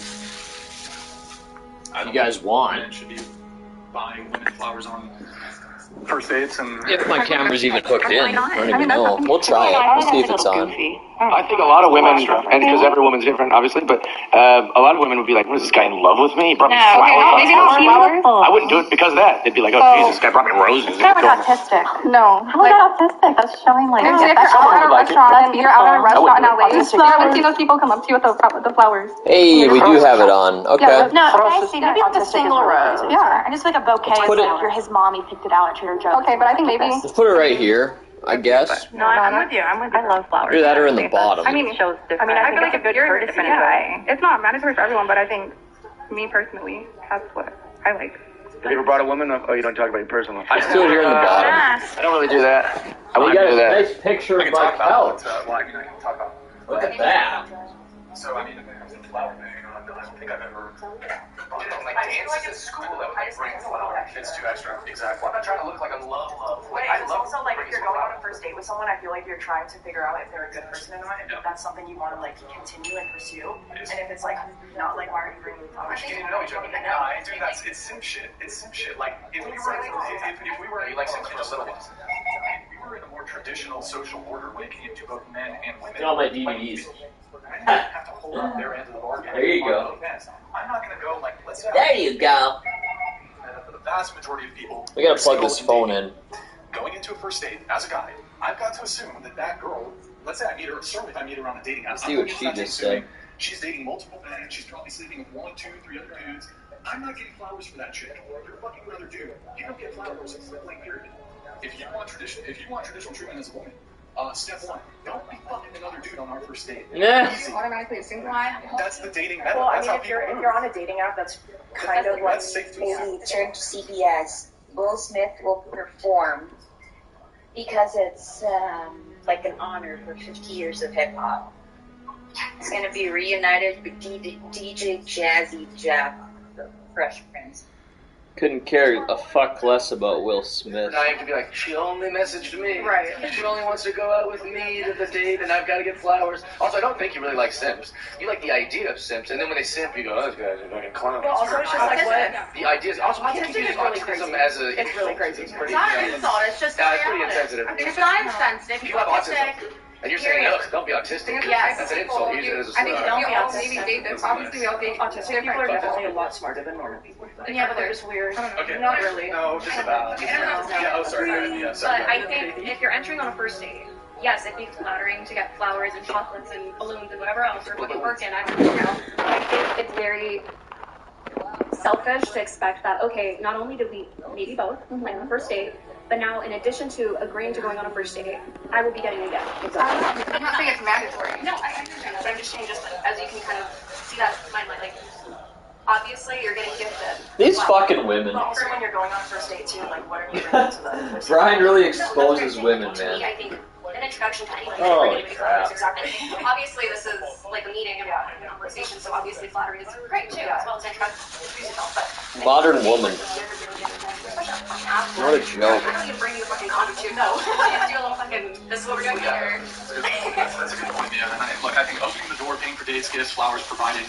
Speaker 2: If you guys want.
Speaker 18: Men should be buying women flowers on first dates and
Speaker 2: If my camera's even hooked in,
Speaker 22: not?
Speaker 2: I don't even know. We'll try it. We'll see if it's on.
Speaker 3: I think a lot of women, and because every woman's different, obviously, but a lot of women would be like, "What is this guy in love with me? He brought me flowers."
Speaker 22: Maybe not flowers.
Speaker 3: I wouldn't do it because of that. They'd be like, "Oh, Jesus, this guy brought me roses."
Speaker 22: It's kind of like autistic. No.
Speaker 10: How is that autistic? That's showing like
Speaker 22: If you're out at a restaurant and you're out at a restaurant in LA, you haven't seen those people come up to you with the flowers.
Speaker 2: Hey, we do have it on. Okay.
Speaker 10: no, okay, see, maybe like a single rose.
Speaker 22: Yeah.
Speaker 10: And just like a bouquet.
Speaker 2: Put it-
Speaker 10: Or his mommy picked it out at Trader Joe's.
Speaker 22: Okay, but I think maybe.
Speaker 2: Let's put it right here, I guess.
Speaker 22: No, I'm with you. I love flowers.
Speaker 2: Either that or in the bottom.
Speaker 22: I mean, I feel like a good courtesy. Yeah. It's not mandatory for everyone, but I think me personally, that's what I like.
Speaker 3: Have you ever brought a woman? Oh, you don't talk about your personal life.
Speaker 2: I still here in the bottom.
Speaker 3: I don't really do that. I
Speaker 2: We
Speaker 3: wouldn't
Speaker 2: got
Speaker 3: do
Speaker 2: a
Speaker 3: that.
Speaker 2: nice picture
Speaker 18: I
Speaker 2: of
Speaker 18: can
Speaker 2: my
Speaker 18: talk about
Speaker 2: couch.
Speaker 18: it. Well, I mean, I can talk about
Speaker 2: Look at that.
Speaker 18: So, I mean, the flower thing, I don't think I've ever like dances at school that would like bring flower. It's too extra. Exactly. I'm not trying to look like a love.
Speaker 16: But
Speaker 18: I
Speaker 16: it's
Speaker 18: love
Speaker 16: also like if you're going on a first date with someone, I feel like you're trying to figure out if they're a good person or not. If that's something you want to like continue and pursue, and if it's like not, like why are you bringing flowers?
Speaker 18: We should get to know each other. No, dude, it's sim shit. It's sim shit. Like if we were, if we were, you like sim shit, just little ones. We were in a more more traditional social order when it came to both men and women.
Speaker 2: Get all my DVDs.
Speaker 18: Men have to hold up their end of the bargain.
Speaker 2: There you go.
Speaker 18: I'm not going to go like, let's say.
Speaker 2: There you go.
Speaker 18: For the vast majority of people,
Speaker 2: We gotta plug this phone in.
Speaker 18: Going into a first date as a guy, I've got to assume that girl, let's say I meet her, certainly if I meet her on a dating app,
Speaker 2: See what she just said.
Speaker 18: She's dating multiple men, she's probably sleeping with 1, 2, 3 other dudes. I'm not getting flowers for that chick. You're fucking another dude. You don't get flowers, like, period. If you want traditional treatment as a woman, step 1, don't be fucking another dude on our first date.
Speaker 2: Yeah.
Speaker 16: Automatically assume
Speaker 18: That's the dating method.
Speaker 16: Well, I
Speaker 18: That's
Speaker 16: mean,
Speaker 18: how
Speaker 16: if you're
Speaker 18: people
Speaker 16: on a dating app, that's kind of like
Speaker 14: Maybe turn to CBS. Will Smith will perform because it's like an honor for 50 years of hip hop. It's going to be reunited with DJ Jazzy Jeff, the Fresh Prince.
Speaker 2: Couldn't care a fuck less about Will Smith.
Speaker 3: Now you have to be like, she only messaged me.
Speaker 16: Right.
Speaker 3: She only wants to go out with me to the date, and I've got to get flowers. Also, I don't think you really like simps. You like the idea of simps, and then when they simp, you go, oh, this guy's a fucking clown.
Speaker 16: Well, also, it's just like what?
Speaker 3: The idea is also, you can't use autism as a...
Speaker 16: It's really crazy.
Speaker 3: It's pretty...
Speaker 8: It's not an insult, it's just
Speaker 3: Yeah, it's pretty insensitive.
Speaker 8: It's not insensitive.
Speaker 3: You have autism. And you're saying, no, don't be autistic.
Speaker 8: Yes.
Speaker 3: That's an insult. Use it as a
Speaker 16: I think
Speaker 3: slur.
Speaker 16: don't be autistic. Obviously, we all think autistic people are definitely a lot smarter than normal people. Yeah, but they're just weird.
Speaker 18: Okay.
Speaker 16: Not really.
Speaker 18: No, just about. Yeah, oh, sorry. Yeah, sorry.
Speaker 19: But I think if you're entering on a first date, yes, it'd be flattering to get flowers and chocolates and balloons and whatever else, or put the work in. I don't know. I think it's very selfish to expect that, okay, not only did we maybe both plan on a first date, but now in addition to agreeing to going on a first date, I will be getting a gift.
Speaker 16: I'm not saying it's mandatory.
Speaker 19: No, I understand that, but I'm just saying, just like, as you can kind of see that in my mind, like, obviously you're getting gifted.
Speaker 2: These fucking women.
Speaker 16: But also when you're going on a first date too, like what are you bringing to the person?
Speaker 2: Brian really exposes women,
Speaker 19: To me,
Speaker 2: man.
Speaker 19: I think an introduction to anyone.
Speaker 2: Holy crap.
Speaker 19: Exactly. Obviously, this is like a meeting and a conversation, so obviously flattery is great too, as well as introduction to yourself. But
Speaker 2: Modern woman. What a joke.
Speaker 19: I don't need to bring you a fucking condom too. No. Do a little fucking. This is what we're doing here.
Speaker 18: That's a good point, yeah. And I think opening the door, paying for dates, gifts, flowers provided,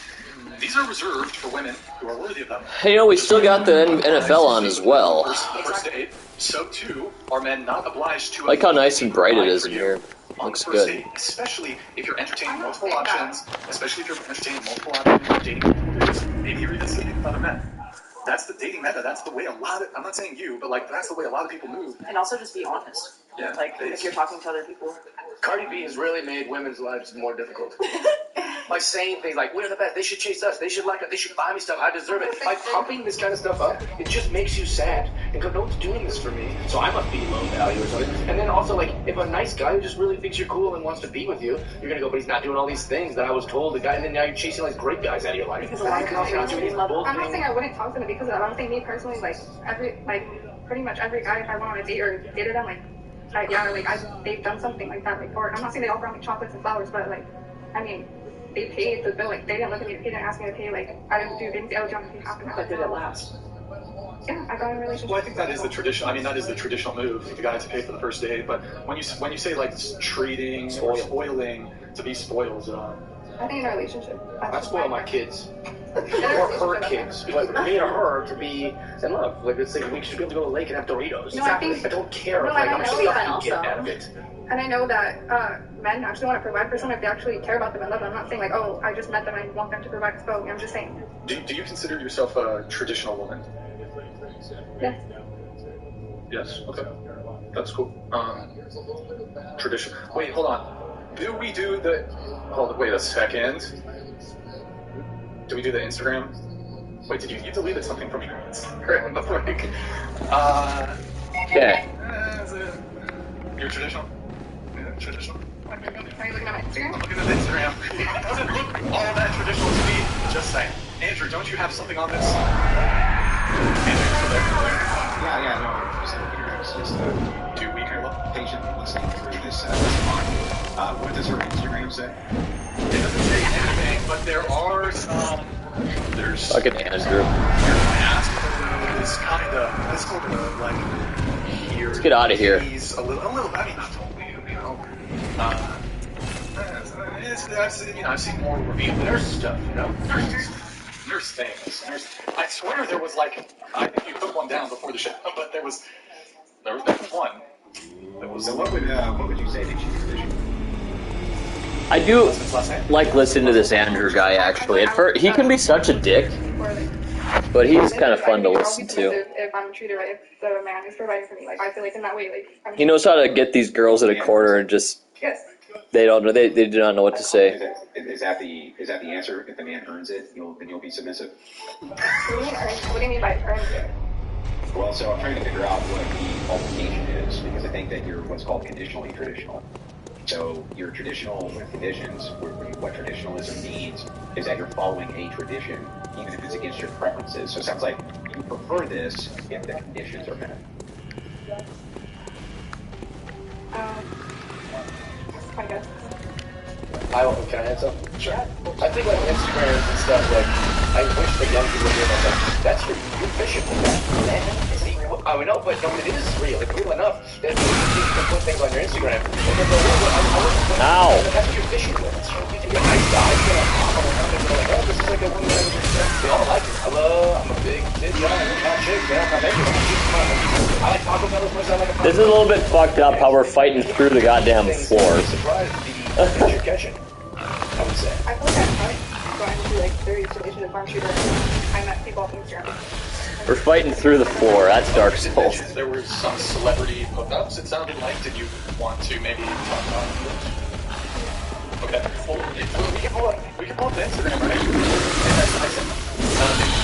Speaker 18: these are reserved for women who are worthy of them.
Speaker 2: Hey, you know, we still got the NFL on as well.
Speaker 18: First date, so too are men not obliged to...
Speaker 2: Like how nice and bright it is in here.
Speaker 18: On
Speaker 2: Looks
Speaker 18: the first
Speaker 2: good.
Speaker 18: date, especially if you're entertaining multiple options, dating multiple dudes, maybe you're even sleeping with other men. That's the dating method. That's the way a lot of, I'm not saying you, but like that's the way a lot of people move.
Speaker 16: And also just be honest.
Speaker 18: Yeah.
Speaker 16: Like if you're talking to other people.
Speaker 3: Cardi B has really made women's lives more difficult. By saying things like, we're the best, they should chase us, they should like us, they should buy me stuff, I deserve it. By pumping this kind of stuff up, it just makes you sad. And go, no one's doing this for me, so I must be low value or something. And then also, like, if a nice guy who just really thinks you're cool and wants to be with you, you're gonna go, but he's not doing all these things that I was told, the guy, and then now you're chasing all these great guys out of your life.
Speaker 16: Because a lot of people I'm not saying I wouldn't talk to them because of that. I'm saying me personally, like pretty much every guy if I went on a date or dated them, they've done something like that. Like, or I'm not saying they all brought me chocolates and flowers, but like, I mean, they paid the bill. Like, they didn't look at me, they didn't ask me to pay. Like, I didn't do anything. I was young, but did it last? Yeah, I got in a relationship.
Speaker 18: Well, I think that is the tradition. I mean, that is the traditional move for the guy to pay for the first date. But when you say like treating or spoiling, to be spoiled.
Speaker 16: I think in a relationship.
Speaker 3: I spoil my kids. Or her kids. Like, me and her to be in love. Like, it's like we should be able to go to the lake and have Doritos.
Speaker 16: No, I think...
Speaker 3: I don't care
Speaker 16: No,
Speaker 3: like, how
Speaker 16: I
Speaker 3: much
Speaker 16: know
Speaker 3: stuff
Speaker 16: that
Speaker 3: you
Speaker 16: also.
Speaker 3: get out of it.
Speaker 16: And I know that men actually want to provide for someone if they actually care about them and love them. I'm not saying like, oh, I just met them and I want them to provide for me. I'm just saying.
Speaker 18: Do you consider yourself a traditional woman?
Speaker 16: Yes.
Speaker 18: Yes. Okay. That's cool. Tradition. Wait, hold on. Do we do the... Wait a second. Do we do the Instagram? Wait, you deleted something from your Instagram?
Speaker 2: Okay.
Speaker 18: You're traditional? Yeah, traditional.
Speaker 16: Are you looking at my Instagram?
Speaker 18: I'm looking at the Instagram. It doesn't look all that traditional to me. Just saying. Andrew, don't you have something on this? Andrew, you still there?
Speaker 17: Yeah, no, just looking here. It's just
Speaker 18: do we care about
Speaker 17: patient listening through this what does her Instagram say?
Speaker 18: It doesn't say anything, but there are some. There's.
Speaker 2: Fucking Andrew.
Speaker 18: This kind of. This sort of like. Here.
Speaker 2: Let's get out of here.
Speaker 18: He's a little. I mean, not totally. You know. I've seen more revealed nurse stuff. You know. Nurse things. I swear there was like. I think you put one down before the show, but there was one
Speaker 17: So what would you say makes you traditional?
Speaker 2: I do like listening to this Andrew guy, actually. At first, he can be such a dick, but he's kind of fun to listen to.
Speaker 12: If I'm treated right, if the man is providing for me, like, I feel like in that way, like,
Speaker 2: He knows how to get these girls at a corner and just, they don't know, they do not know what to say.
Speaker 17: Is that the answer? If the man earns it, then you'll be submissive?
Speaker 12: What do you mean by earns it?
Speaker 17: Well, so I'm trying to figure out what the qualification is, because I think that you're what's called conditionally traditional. So you're traditional with conditions. What traditionalism means is that you're following a tradition, even if it's against your preferences. So it sounds like you prefer this if the conditions are met.
Speaker 12: I guess.
Speaker 3: Can I answer? Sure. I think like Instagram and stuff, like, I wish the young people would realize that that's you're fishing with that. See, I know, but no, it is real. It's real enough that you can put things on your Instagram. And then
Speaker 2: ow!
Speaker 3: That's what you're fishing with. You think you're a nice guy, you're gonna pop on and they're like, oh, this is like a woman that they all like it. Hello, I'm a big kid, yeah, I'm not chick, man, I'm not making it. I like Taco Bell as much as I like a
Speaker 2: This is a little bit fucked up how we're fighting through the goddamn floor.
Speaker 3: you're catching, I would say.
Speaker 12: I feel like I'm going to like very tradition if I'm treated right. I met people on Instagram.
Speaker 2: We're fighting through the floor. That's Dark Souls.
Speaker 18: There were some celebrity hookups, it sounded like. Did you want to maybe talk about those? Okay. Well, we can pull up the Instagram, right? If you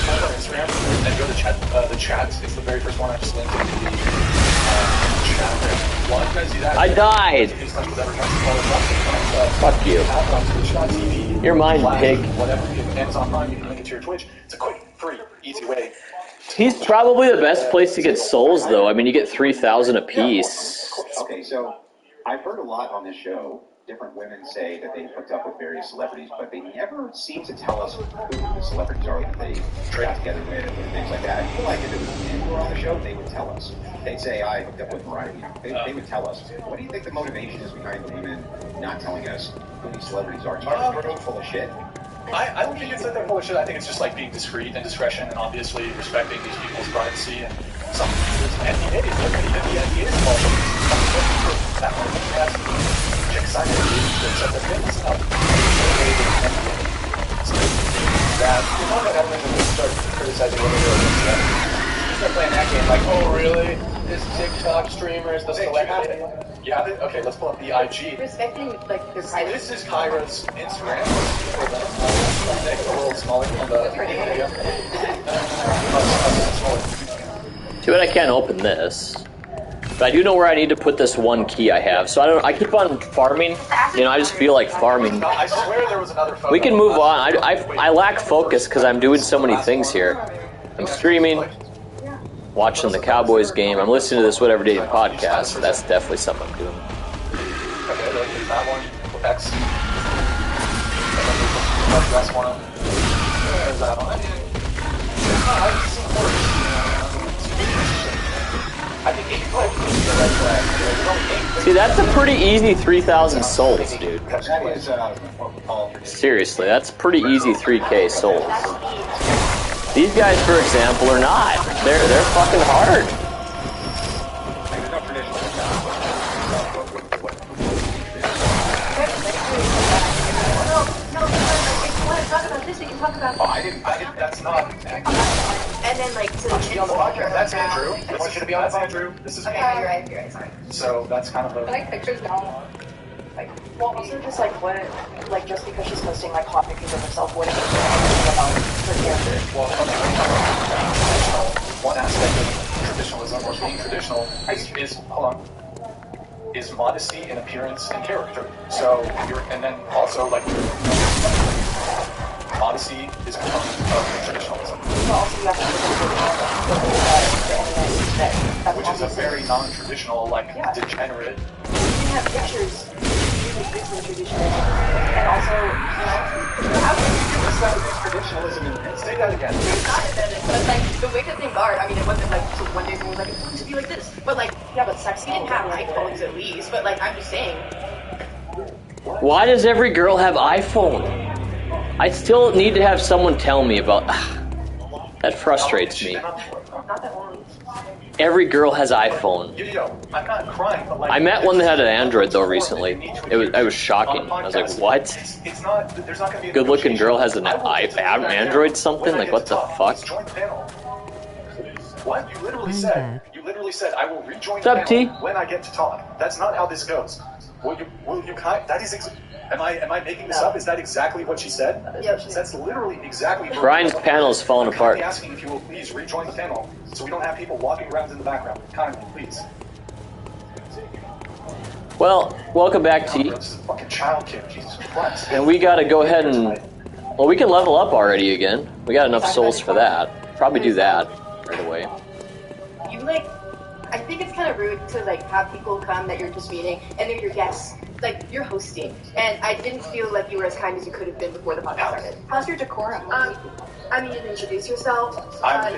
Speaker 18: go on Instagram and go to the chat, it's the very first one I just linked into the chat there. Well, you guys see that?
Speaker 2: I died! Fuck you. You're mine, pig.
Speaker 18: Whatever, Amazon Prime, you can link it to your Twitch. It's a quick, free, easy way.
Speaker 2: He's probably the best place to get souls, though. I mean, you get 3,000 a piece.
Speaker 17: Okay, so I've heard a lot on this show. Different women say that they've hooked up with various celebrities, but they never seem to tell us who the celebrities are that they got together with and things like that. I feel like if it was men who were on the show, they would tell us. They'd say, I hooked up with Mariah. They would tell us. What do you think the motivation is behind the women not telling us who these celebrities are? Do you think they're full of shit?
Speaker 18: I don't think it's that they're full of shit. I think it's just like being discreet and discretion and obviously respecting these people's privacy and some NDAs. Look at the NDAs also. That one has chicks sign NDAs that set their business up. So that you're not gonna have to start criticizing what they're doing. You start playing that game like, oh really? This TikTok streamer is the celebrity. You have it? Okay, let's pull up the IG.
Speaker 22: Respecting like their privacy.
Speaker 18: This is Kyra's Instagram. A little smaller on the video.
Speaker 2: Too bad I can't open this. But I do know where I need to put this one key I have. So I keep on farming. You know, I just feel like farming.
Speaker 18: I swear there was another photo.
Speaker 2: We can move on. I lack focus because I'm doing so many things here. I'm streaming, watching the Cowboys game. I'm listening to this Whatever Dating podcast. So that's definitely something I'm doing.
Speaker 18: Okay, there's that one. X. That's one. There's that one.
Speaker 2: See, that's a pretty easy 3,000 souls, dude. Seriously, that's pretty easy 3K souls. These guys, for example, are not. They're fucking hard.
Speaker 18: Oh, I didn't, that's not.
Speaker 22: And then, like, to
Speaker 18: the on the podcast. That's Andrew. I want you to be honest, Andrew. This is me.
Speaker 22: Okay, you're right, sorry.
Speaker 18: So that's kind of a.
Speaker 22: I like pictures now.
Speaker 16: Like, well, also just like what, like just because she's posting like hot pictures of herself, what it means about her character.
Speaker 18: Well, one aspect of traditionalism or being traditional is hold on. Is modesty in appearance and character. So and then also like modesty is a component of traditionalism. Which is a very non-traditional, like degenerate.
Speaker 16: You have pictures using traditionalism, and also,
Speaker 18: how can you do this out traditionalism and say that again?
Speaker 22: It's not invented, but like the way that they are, I mean, it wasn't like so one day someone was like, it's going to be like this, but like, yeah, but sex, we didn't have iPhones at least, but like, I'm just saying.
Speaker 2: Why does every girl have iPhone? I still need to have someone tell me about. That frustrates me. Every girl has iPhone.
Speaker 18: Yo, I'm not crying, but like...
Speaker 2: I met one that had an Android, though, recently. I was shocking. I was like, what?
Speaker 18: It's not... There's not going to be...
Speaker 2: Good-looking girl has an Android something? Like, what the fuck?
Speaker 18: What? You literally said... You literally said, I will rejoin
Speaker 2: the panel
Speaker 18: when I get to talk. That's not how this goes. Will you that is... Am I making this up? Is that exactly what she said?
Speaker 22: Yep.
Speaker 18: That's literally exactly...
Speaker 2: Brian's panel is falling apart.
Speaker 18: I'm asking if you will please rejoin the panel so we don't have people walking around in the background. Kindly, please.
Speaker 2: Well, welcome back, T.
Speaker 18: This is a fucking child kid, Jesus Christ.
Speaker 2: And we gotta go ahead and... Well, we can level up already again. We got enough souls for that. Probably do that right away.
Speaker 22: You like... I think it's kind of rude to like have people come that you're just meeting and they're your guests. Like, you're hosting, and I didn't feel like you were as kind as you could have been before the podcast started. How's your decorum? I mean, you can introduce yourself.
Speaker 18: I'm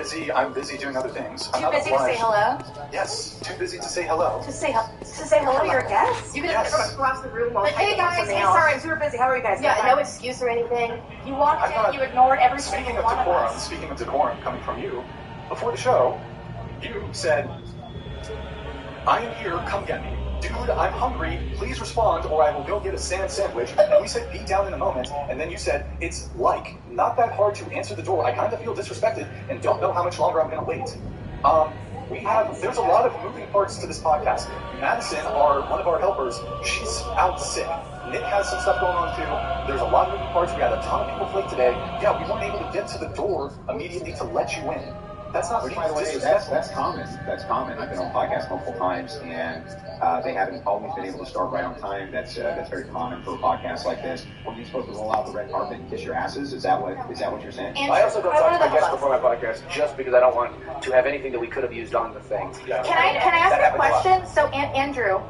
Speaker 18: busy doing other things. I'm
Speaker 22: Too busy to say hello?
Speaker 18: Yes, too busy to say hello.
Speaker 22: To say hello to your guests? You can just across the room while
Speaker 8: hey guys, hey, sorry, I'm super busy. How are you guys?
Speaker 22: Yeah, no excuse or anything.
Speaker 8: You walked in, you ignored every
Speaker 18: Speaking
Speaker 8: single
Speaker 18: of
Speaker 8: one
Speaker 18: decorum,
Speaker 8: of us.
Speaker 18: speaking of decorum coming from you, before the show, you said, I am here, come get me. Dude, I'm hungry, please respond or I will go get a sandwich. And we said, be down in a moment. And then you said, it's like, not that hard to answer the door. I kind of feel disrespected and don't know how much longer I'm going to wait. There's a lot of moving parts to this podcast. Madison, one of our helpers, she's out sick. Nick has some stuff going on too. There's a lot of moving parts. We had a ton of people flake today. Yeah, we weren't able to get to the door immediately to let you in. That's not
Speaker 17: Which, by the way, that's common. That's common. I've been on podcasts multiple times, and they haven't always been able to start right on time. That's very common for a podcast like this. When you're supposed to roll out the red carpet and kiss your asses, is that what you're saying?
Speaker 3: I also don't talk to my guests before my podcast just because I don't want to have anything that we could have used on the thing.
Speaker 8: Can I ask you a question? So, Andrew,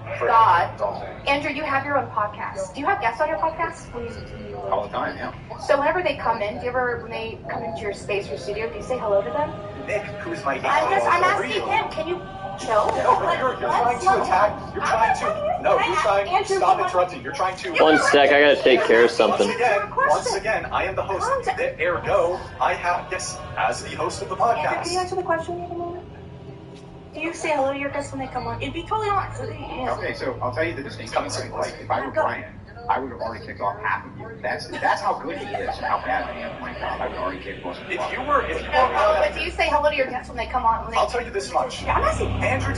Speaker 8: Andrew, you have your own podcast. Do you have guests on your podcast?
Speaker 17: All the time, yeah.
Speaker 8: So whenever they come in, when they come into your space, your studio, do you say hello to them?
Speaker 18: Nick, who is my agent.
Speaker 8: I'm asking him, can you chill?
Speaker 18: No, you're trying to attack. You're trying to stop interrupting. You're trying to...
Speaker 2: One sec, I gotta take care of something.
Speaker 18: Once again, I am the host. Ergo, I have, as the host of the podcast.
Speaker 8: Can you answer the question in a moment? Do you say hello to your guests when they come on? It'd be totally honest.
Speaker 17: Okay, so I'll tell you the distinction. Like, if I were Brian, I would have already kicked off half of you. That's how good he is and how bad I am. My God, I would already kicked most of you.
Speaker 18: If you were
Speaker 8: but do you say hello to your guests when they come on?
Speaker 18: I'll tell you this much.
Speaker 8: Yeah, I'm asking.
Speaker 18: Andrew,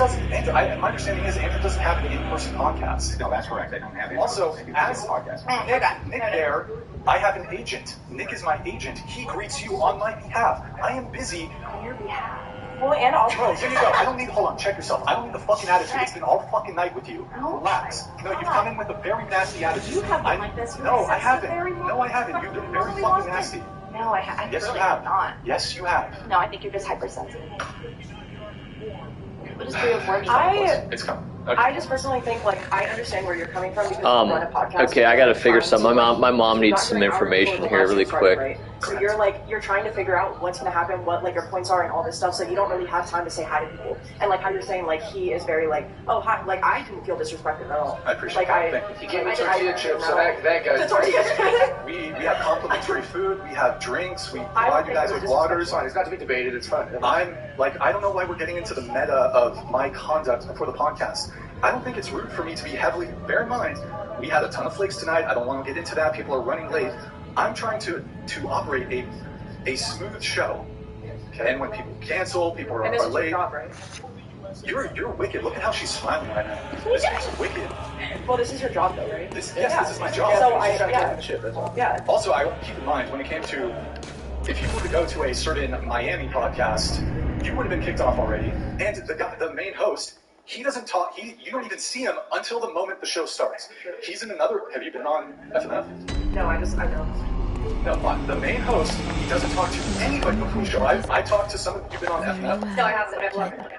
Speaker 18: my understanding is Andrew doesn't have an in-person podcast.
Speaker 17: No, that's correct. I don't have it.
Speaker 18: Also, as
Speaker 17: podcast.
Speaker 18: Nick there, I have an agent. Nick is my agent. He greets you on my behalf. I am busy.
Speaker 8: On your behalf. Well, and also...
Speaker 18: No, here you go. I don't need... Hold on, check yourself. I don't need the fucking attitude. It's been all fucking night with you. Relax. No, you've come in with a very nasty attitude.
Speaker 8: You have been like this.
Speaker 18: No, I haven't. No, I haven't. You've been very fucking nasty.
Speaker 8: No, I haven't.
Speaker 18: Yes,
Speaker 8: really
Speaker 18: you have.
Speaker 8: Not.
Speaker 18: Yes, you have.
Speaker 8: No, I think you're just hypersensitive.
Speaker 22: What is way of working?
Speaker 18: It's coming.
Speaker 16: Okay. I just personally think, like, I understand where you're coming from because you run a podcast.
Speaker 2: Okay, I gotta figure something. My mom needs some information here really quick.
Speaker 16: Right? So you're trying to figure out what's going to happen, what, like, your points are and all this stuff, so you don't really have time to say hi to people. And, like, how you're saying, like, he is very, like, oh, hi, like, I didn't feel disrespected at all.
Speaker 18: I appreciate that.
Speaker 3: He gave me tortilla chips, so that goes.
Speaker 18: We have complimentary food, we have drinks, we provide you guys with waters.
Speaker 3: It's fine, it's not to be debated, it's fun.
Speaker 18: I don't know why we're getting into the meta of my conduct before the podcast. I don't think it's rude for me to be heavily, bear in mind, we had a ton of flakes tonight, I don't want to get into that, people are running late. I'm trying to operate a smooth show. Okay? And when people cancel, people are late.
Speaker 16: Job, right?
Speaker 18: You're wicked. Look at how she's smiling right now. This is wicked.
Speaker 16: Well, this is your job, though, right?
Speaker 18: This is my job.
Speaker 16: So yeah.
Speaker 18: Also, I keep in mind when it came to, if you were to go to a certain Miami podcast, you would have been kicked off already. And the main host, he doesn't talk. You don't even see him until the moment the show starts. He's in another. Have you been on FNF?
Speaker 16: No, I know.
Speaker 18: No, the main host, he doesn't talk to anybody before the show. I talked to some of you. Been on FNF?
Speaker 19: No, I haven't. I've loved it.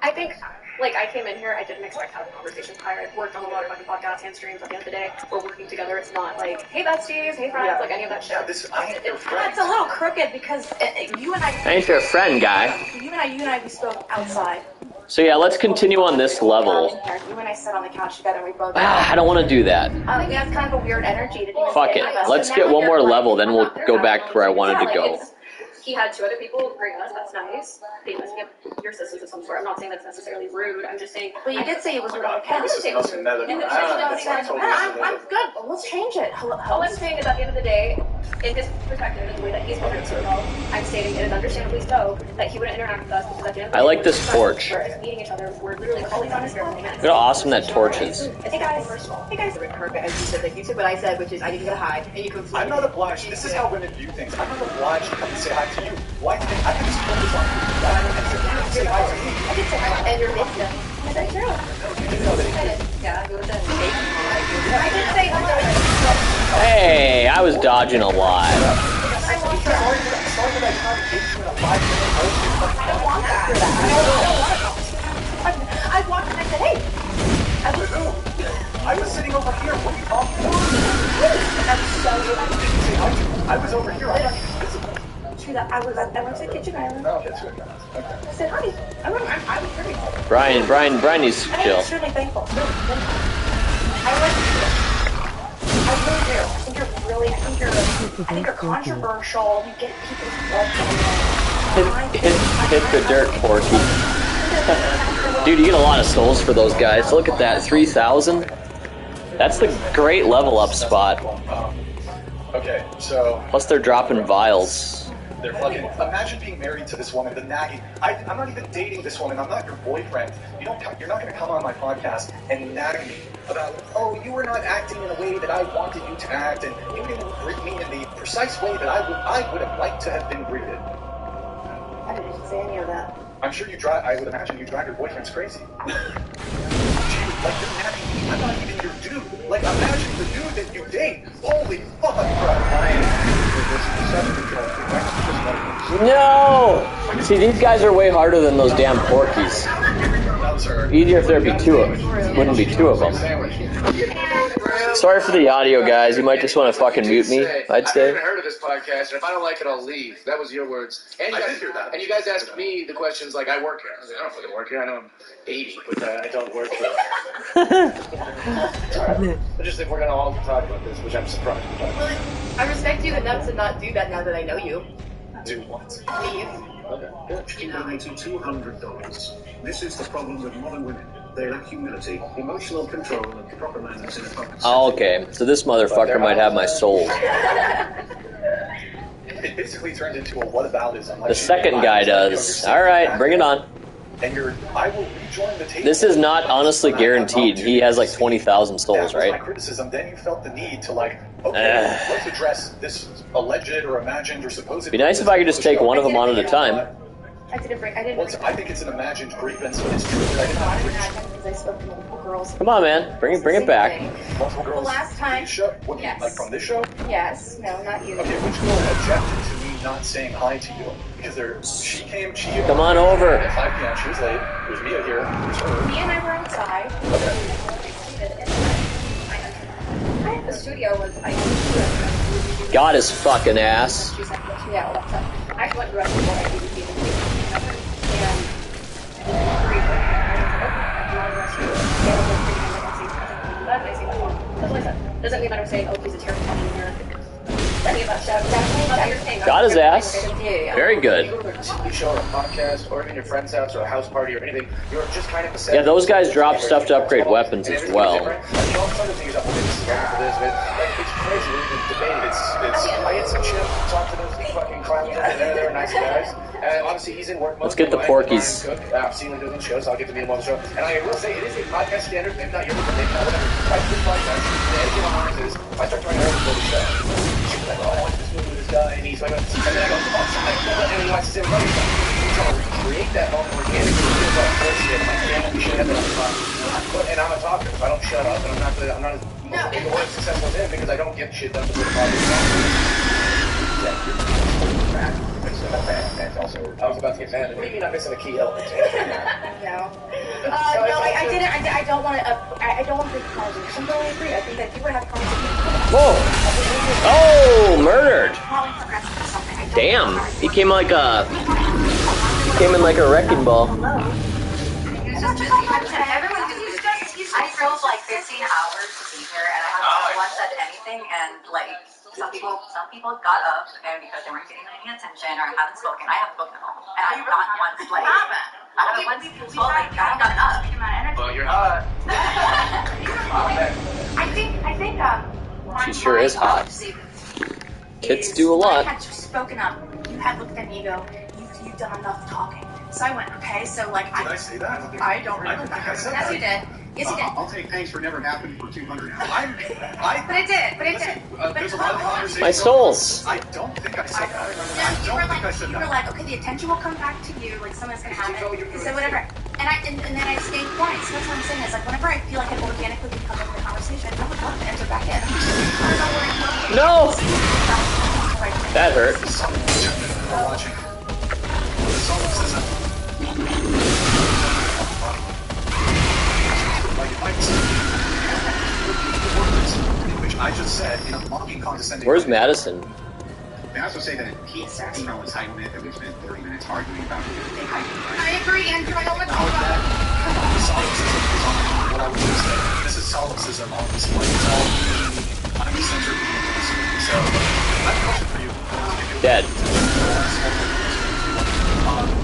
Speaker 19: I think, like, I came in here, I didn't expect to have a conversation prior. I've worked on a lot of fucking podcasts and streams at the end of the day. We're working together. It's not like, hey, besties, hey, friends, like any of that shit.
Speaker 18: Yeah, I ain't your friend.
Speaker 8: It's a little crooked because you and I...
Speaker 2: I ain't your friend, guy.
Speaker 8: You and I, we spoke outside.
Speaker 2: So yeah, let's continue on this level.
Speaker 8: You and I sat on the couch together and we both...
Speaker 2: I don't want to do that.
Speaker 8: I think that's kind of a weird energy to do.
Speaker 2: Fuck it. Let's get one more level, then we'll go back to where I wanted to go.
Speaker 19: he had two other people bring us. That's nice. They must give your assistance of some sort. I'm not saying that's necessarily rude. I'm just saying.
Speaker 22: Well, you did say it was rude. Okay.
Speaker 19: I did say it was rude.
Speaker 22: I'm good. Well, let's change it.
Speaker 19: All I'm saying is, at the end of the day, in his perspective, and the way that he's presented himself, I'm stating it is understandably so that he wouldn't interact with us because at the end of the day,
Speaker 2: I like this torch.
Speaker 19: we're meeting each other. We're literally always on his phone.
Speaker 2: Look how awesome that torch is.
Speaker 22: Hey guys, perfect. As you said what I said, which is I didn't get a hi, and you completely.
Speaker 18: I'm not obliged. This is how women view things. I'm not obliged to come and say hi to you. Why do you think I can just focus on you? And say hi to me.
Speaker 22: I did say hi, and you're victim. Is that true?
Speaker 19: Yeah, I go with that.
Speaker 22: I did say hi.
Speaker 2: Hey, I was dodging a lot.
Speaker 22: I walked and I said, hey.
Speaker 18: I was sitting over here. What are you talking about? I was over here. I
Speaker 22: went to the kitchen. I said hi. I was very.
Speaker 2: Brian needs to chill.
Speaker 22: I'm extremely thankful. I think you're controversial. You get people's blood.
Speaker 2: Hit the dirt, Porky. Dude, you get a lot of souls for those guys. Look at that, 3,000. That's the great level up spot.
Speaker 18: Okay, so...
Speaker 2: Plus they're dropping vials.
Speaker 18: They're fucking... Imagine being married to this woman, the nagging. I'm not even dating this woman. I'm not your boyfriend. You're not going to come on my podcast and nag me about, oh, you were not acting in a way that I wanted you to act, and you didn't greet me in the precise way that I would have liked to have been greeted.
Speaker 22: I didn't say any of that.
Speaker 18: I'm sure I would imagine you drive your boyfriends crazy. Like, you're nagging me. I'm not even your dude. Like, imagine the dude that you date. Holy fuck,
Speaker 2: No! See, these guys are way harder than those damn Porkies. Easier if there'd be two of them. Wouldn't be two of them. Sorry for the audio, guys. You might just want to fucking mute me, I'd say.
Speaker 3: I haven't heard of this podcast, and if I don't like it, I'll leave. That was your words. And you guys asked me the questions like I work here. I was like, I don't fucking work here. I know I'm 80, but I don't work here. I just think we're going to all talk about this, which I'm surprised.
Speaker 22: Well, I respect you enough to not do that now that I know you.
Speaker 18: Do what?
Speaker 22: Leave.
Speaker 20: Okay. $200. This is the problem with modern women. They lack humility, emotional control, and proper manners in a public setting.
Speaker 2: Oh, okay. So this motherfucker might have my soul.
Speaker 18: It basically turned into a whataboutism.
Speaker 2: The second guy does. Alright, bring it on.
Speaker 18: And I will rejoin the table.
Speaker 2: This is not honestly guaranteed. He has like 20,000 souls, right?
Speaker 18: My criticism. Then you felt the need to okay, let's address this alleged or imagined or supposed.
Speaker 2: Be nice if I could just take one of them on at a time.
Speaker 22: I
Speaker 18: think it's an imagined grievance, but it's true that I did not preach.
Speaker 22: Because I spoke to multiple girls.
Speaker 2: Come on, man. Bring it back.
Speaker 18: Multiple girls.
Speaker 22: The last time.
Speaker 18: What,
Speaker 22: yes.
Speaker 18: Like from this show?
Speaker 22: Yes. No, not you.
Speaker 18: Okay, which girl objected to me not saying hi to you? Because she
Speaker 2: Come on over.
Speaker 18: At 5 p.m. She was late. There's Mia here. There's her.
Speaker 22: Mia and I were outside.
Speaker 18: Okay.
Speaker 22: The studio was.
Speaker 2: Got his fucking ass.
Speaker 22: She's like, yeah, well, that's up. I went directly to my DVD and doesn't mean that I'm saying, oh, he's a terrible engineer.
Speaker 2: Got his ass. Very good.
Speaker 3: You go to a TV show or a podcast or even your friend's house or a house party or anything, you're just kind of
Speaker 2: Yeah, those guys drop stuff to upgrade weapons as well.
Speaker 3: It's crazy. We can debate. I had some chill, talk to those fucking clowns over there. They're nice guys. Obviously, he's in work.
Speaker 2: Let's get the Porkies.
Speaker 3: I've seen him doing shows. I'll get to meet him on the show. And I will say, it is a podcast standard. Maybe not yours, but maybe not whatever. I do podcast. And anything on ours is, I start trying to hold the show. She's like, oh, I want this movie with this guy. And he's like, and then I go, oh, and then he wants to say, what is that? He's trying to recreate that moment organically. It's like bullshit. My family should have that on the podcast. And I'm a talker, so I don't shut up. And I'm not as successful as him because I don't get shit done before the podcast. I was about to get mad. What do you mean I'm missing a key element?
Speaker 22: No. I didn't. I don't want to. I don't want to make conversation. I totally agree. I think that people have conversations.
Speaker 2: Whoa! Oh, murdered! Damn, he came in like a wrecking ball.
Speaker 25: I drove like 15 hours to be here, and I haven't once said anything.
Speaker 9: thing, and like some people got up, and because they weren't getting any attention or haven't spoken, I haven't spoken at all, and I have not once like I haven't once told like I haven't gotten up.
Speaker 3: Well, you're hot.
Speaker 8: I think
Speaker 2: She sure is hot. Tits do a lot.
Speaker 8: Had you spoken up, you had looked at me and go, you've done enough talking. So I went, okay, so like
Speaker 18: Did I say that?
Speaker 8: I don't remember that. Yes, you did. Yes, you did.
Speaker 17: I'll take thanks for never happening for 200 hours.
Speaker 8: But it did.
Speaker 18: There's a lot of conversation.
Speaker 2: My souls.
Speaker 18: I don't think I said that.
Speaker 8: You were like, okay, the attention will come back to you, like something's gonna happen. You said whatever. And then I stayed quiet. So that's what I'm saying is like whenever I feel like I organically become in the conversation, I don't want to enter back in.
Speaker 2: No! That hurt.
Speaker 18: Which I just said in a mocking, condescending.
Speaker 2: Where's Madison?
Speaker 17: They also say that Pete's female entitlement that we spent 30 minutes arguing about.
Speaker 8: I agree, Andrew. I don't want to talk about
Speaker 18: What I would just say, this is solipsism on display. It's all uncensored. So, I have a question for you.
Speaker 2: Dead.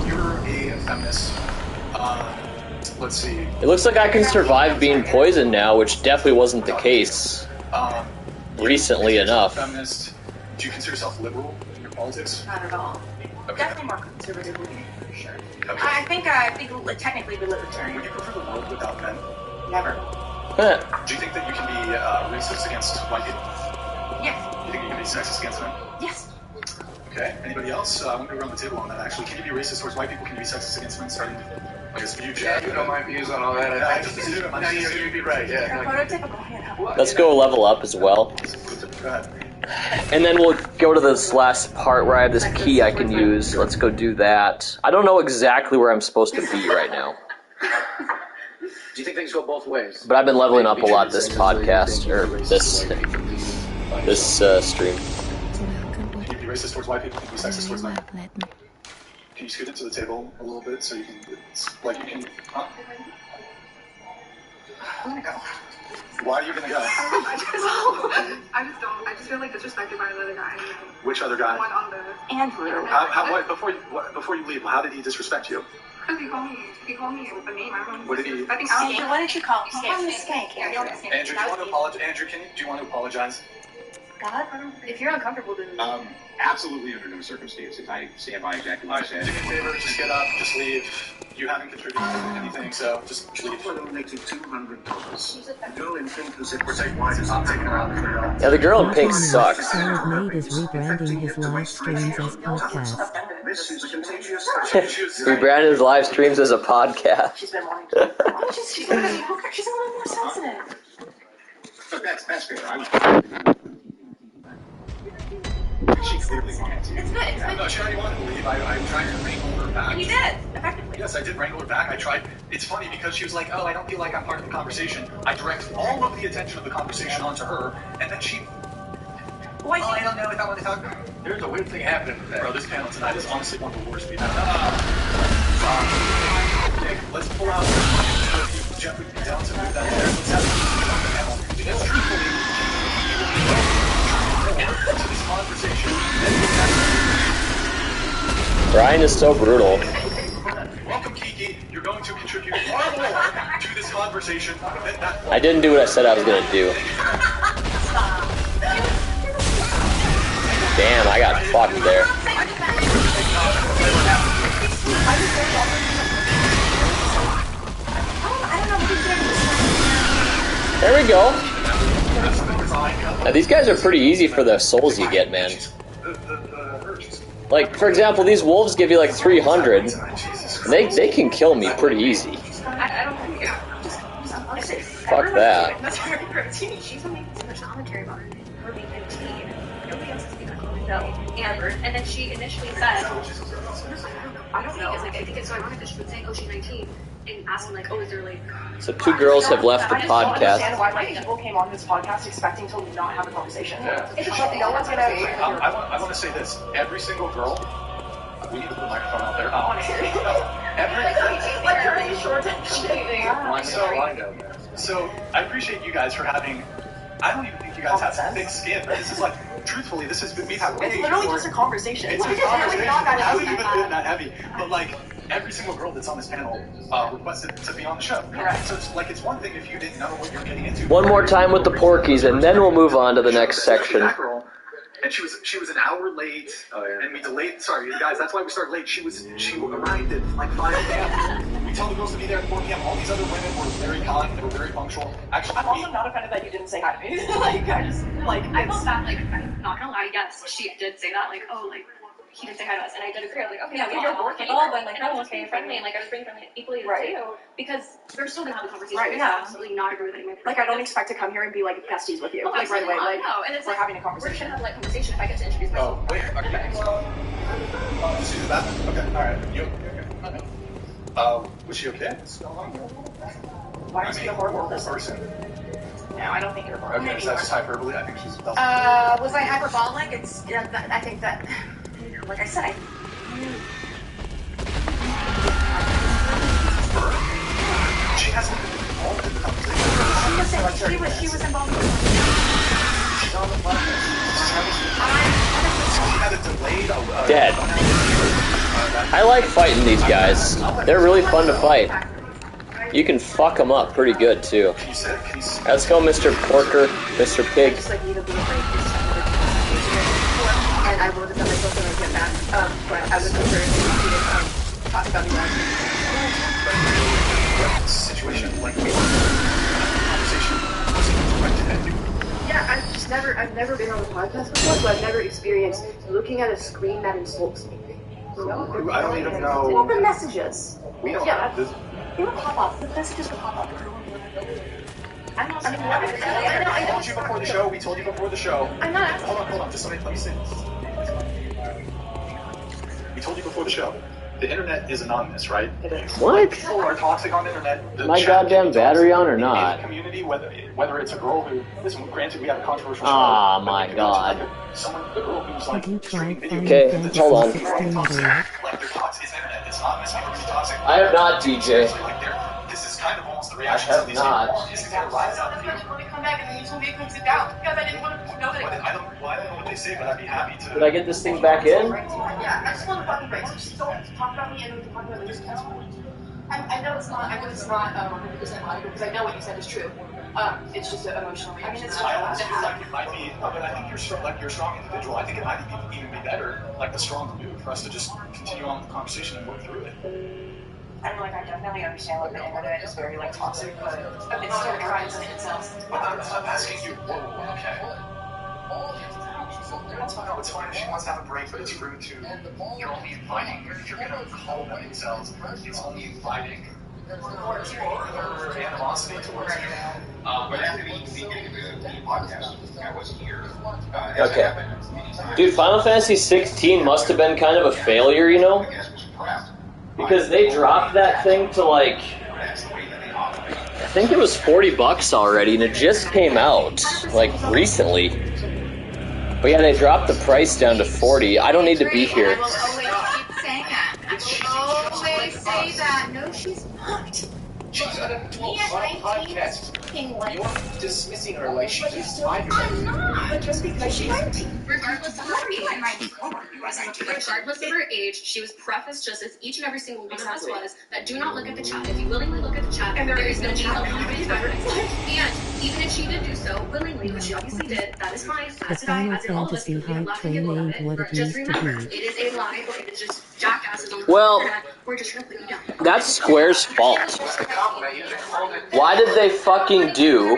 Speaker 18: You're a feminist. Let's see.
Speaker 2: It looks like I can survive being poisoned now, which definitely wasn't the case recently enough.
Speaker 18: Feminist. Do you consider yourself liberal in your politics?
Speaker 8: Not at all.
Speaker 18: Okay.
Speaker 8: Definitely more conservative, for sure.
Speaker 18: Okay.
Speaker 8: I think technically we're libertarian.
Speaker 18: Would you prefer the world without men?
Speaker 8: Never.
Speaker 18: Do you think that you can be racist against white people?
Speaker 8: Yes.
Speaker 18: You think you can be sexist against men?
Speaker 8: Yes.
Speaker 18: Okay. Anybody else? I'm going to go around the table on that, actually. Can you be racist towards white people? Can you be sexist against men? Starting, I guess, for you, Chad.
Speaker 3: Yeah, you know my views on all that. You'd be right, yeah.
Speaker 8: Prototypical.
Speaker 2: Let's go level up as well.
Speaker 18: Go ahead.
Speaker 2: And then we'll go to this last part where I have this key I can use. Let's go do that. I don't know exactly where I'm supposed to be right now.
Speaker 3: Do you think things go both ways?
Speaker 2: But I've been leveling up a lot this podcast, or this stream.
Speaker 18: Can you be racist towards white people? Can you be sexist towards men? Can you scoot it to the table a little bit so you can, huh?
Speaker 12: I'm gonna go.
Speaker 18: Why are you gonna go?
Speaker 12: I just feel like disrespected by another guy.
Speaker 18: Which other guy?
Speaker 12: One on the
Speaker 8: Andrew.
Speaker 18: Before you leave, how did he disrespect you?
Speaker 12: Because he called me with a name. I don't know.
Speaker 18: What did he?
Speaker 12: I think
Speaker 8: Skank. What did you call me?
Speaker 12: Skank.
Speaker 18: Andrew, do you want to apologize? Andrew, do you want to apologize?
Speaker 8: God, if you're uncomfortable, then
Speaker 17: Absolutely under no circumstances. I stand by exactly what I said.
Speaker 18: Do me a favor, just get up, just leave. You haven't contributed anything, so just leave.
Speaker 20: Donated $200. The girl in pink who said, "We're taking wine, it's not taking around."
Speaker 2: Yeah, the girl in pink sucks.
Speaker 1: Solid Mate is rebranding his live streams as podcasts.
Speaker 20: This is a contagious.
Speaker 2: Rebranded his live streams as a podcast.
Speaker 8: she's been wanting to. She's a little more sensitive.
Speaker 17: But that's fair. She clearly wanted to.
Speaker 8: It's good.
Speaker 18: No, she already wanted to leave. I tried to wrangle her back.
Speaker 8: You did, effectively.
Speaker 18: Yes, I did wrangle her back. I tried. It's funny because she was like, "Oh, I don't feel like I'm part of the conversation." I direct all of the attention of the conversation onto her, and then she.
Speaker 8: Why?
Speaker 18: I don't know if I want to talk.
Speaker 3: There's a weird thing happening today.
Speaker 18: Bro, this panel tonight is honestly one of the worst we've had. Nick, let's pull out Jeff would be down to move that there. Let's have the panel. Because truthfully, to this conversation.
Speaker 2: Brian is so brutal.
Speaker 18: Welcome, Kiki. You're going to contribute far more to this conversation than that.
Speaker 2: I didn't do what I said I was gonna do. Damn, I got fucked there. There we go. Now, these guys are pretty easy for the souls you get, man. Like, for example, these wolves give you like 300. They can kill me pretty easy.
Speaker 8: I don't think
Speaker 2: Fuck that.
Speaker 8: That's her routine. She's been making so much commentary about her being 15. Nobody else has been commenting ever. And then she initially said, I don't know. Like, I think it's so ironic that she would say, oh, she's 19, and asking like, oh, is there like...
Speaker 2: So 2 girls have left the
Speaker 16: I just don't understand
Speaker 2: podcast.
Speaker 16: why my people came on this podcast expecting to not have a conversation.
Speaker 18: Yeah.
Speaker 16: It's just no one's gonna.
Speaker 18: I want to say this. Every single girl. We need to put the microphone out there. So I appreciate you guys for having I don't even think you guys have thick skin. This is like, truthfully, this has been, we've had way
Speaker 22: It's literally
Speaker 18: more-
Speaker 22: just a conversation.
Speaker 18: It's a
Speaker 22: It's
Speaker 18: conversation.
Speaker 22: really not that
Speaker 18: It hasn't
Speaker 22: heavy.
Speaker 18: even been that heavy. But like, every single girl that's on this panel requested to be on the show.
Speaker 22: Correct.
Speaker 18: So it's like, it's one thing if you didn't know what you're getting into.
Speaker 2: One more time with the Porkies, and then we'll move on to the next section.
Speaker 18: That girl, and she was an hour late, and we delayed. Sorry, guys, that's why we started late. She arrived at like 5 p.m. We told the girls to be there at 4 p.m. All these other women were very kind. They were very punctual. Actually,
Speaker 22: I'm also not offended that you didn't say hi to me. Like, I just, like,
Speaker 19: I felt bad, like, I'm not gonna lie, yes, she did say that, like, oh, like, he did say hi to us, and I did agree. I was like, okay, yeah,
Speaker 22: you're
Speaker 19: working all, but like, and I was just being friendly, and like, I was being friendly equally to you, because we're still gonna have a conversation.
Speaker 22: Right,
Speaker 19: I
Speaker 22: yeah.
Speaker 19: absolutely not agree with any of my
Speaker 22: Like, I don't expect to come here and be like besties with you.
Speaker 19: Oh,
Speaker 22: Like, right away. Like,
Speaker 19: no, and it's
Speaker 22: we're
Speaker 19: like,
Speaker 22: having a conversation.
Speaker 19: We're gonna have like conversation if I get to introduce myself.
Speaker 18: Oh, wait, okay. Just use the bathroom? Okay, alright. You okay? Was she okay?
Speaker 22: Why is she a horrible person? No, I don't think you're horrible.
Speaker 18: Okay, so that's just hyperbole. I think she's.
Speaker 22: Was I hyperbolic? It's, yeah, I think that, like I said,
Speaker 18: She hasn't been involved in the conversation.
Speaker 22: she was involved with
Speaker 18: She's on the podcast. She had a delayed.
Speaker 2: Dead. I like fighting these guys. They're really fun to fight. You can fuck them up pretty good, too. Let's go, Mr. Porker, Mr. Pig.
Speaker 22: and I wrote this on myself when I get back. But I was concerned to talk about the
Speaker 18: situation, like, conversation wasn't
Speaker 22: yeah, I've never been on a podcast before, so I've never experienced looking at a screen that insults me. No,
Speaker 18: I don't even know.
Speaker 22: Well, the messages.
Speaker 18: We don't
Speaker 22: Yeah,
Speaker 18: have this.
Speaker 22: they will pop up. The messages will pop up. I'm not.
Speaker 18: I told you before the show. We told you before the show.
Speaker 22: I'm not.
Speaker 18: Hold on. Just let me say this. We told you before the show. The internet is anonymous, right?
Speaker 2: What?
Speaker 18: People are toxic on the internet. The
Speaker 2: My
Speaker 18: chat
Speaker 2: goddamn battery on or
Speaker 18: in the
Speaker 2: not?
Speaker 18: community, whether it's a girl who, listen, granted, we have a controversial show.
Speaker 2: Ah,
Speaker 18: but
Speaker 2: my
Speaker 18: maybe
Speaker 2: God.
Speaker 18: Someone, the girl who's like,
Speaker 1: Have you tried Final
Speaker 2: Okay,
Speaker 1: Fantasy
Speaker 2: hold on.
Speaker 1: 16
Speaker 18: like
Speaker 1: Beta?
Speaker 18: they're toxic. It's internet. It's anonymous. People are toxic.
Speaker 2: I have not, DJ.
Speaker 18: This is kind of almost the reaction
Speaker 2: I have
Speaker 18: of these
Speaker 2: not.
Speaker 18: people. Is there rise out of you?
Speaker 22: When we come back and then you told me to come sit down because I didn't want to know that.
Speaker 18: I don't know what they say, but I'd be happy to.
Speaker 2: Did I get this thing back in?
Speaker 22: Yeah, I just want to fucking break. So just don't talk about me and we can talk about this. I know it's not. I know it's not 100% logical because I know what you said is true. It's just an emotional reaction. I mean, it's
Speaker 18: I almost feel like it might be, but I think you're a strong individual. I think it might even be better, like the stronger move, for us to just continue on with the conversation and work through it.
Speaker 22: I don't know, like I definitely understand like the internet is very like toxic, but it's still crimes in itself.
Speaker 18: I'm asking you. Whoa, okay. It's fine if she wants to have a break, but it's rude to. You're only inviting. If you're gonna call them incels, it's only inviting her animosity towards you.
Speaker 17: But after the beginning of the podcast, I wasn't here.
Speaker 2: Okay. Dude, Final Fantasy 16 must have been kind of a failure, you know? Because they dropped that thing to like, I think it was $40 already, and it just came out like recently. But yeah, they dropped the price down to $40. I don't need to be here.
Speaker 22: I will always keep saying that. I will always say that. No, she's not.
Speaker 3: She's at a 12-podcast. You're dismissing her like she's just 5 years old.
Speaker 22: I'm not. But just because she's
Speaker 19: Regardless of her age, she was prefaced just as each and every single one of us was, that do not look at the chat. If you willingly look at the chat, there is going to be no consequence. And even if she did do so willingly, which she obviously did, that is fine.
Speaker 1: The Final Fantasy hype train ain't what it used to be.
Speaker 19: It is a lie. It is just jackasses on
Speaker 2: Well,
Speaker 19: the internet. We're just going to put you down.
Speaker 2: That's Square's fault. Why did they fucking do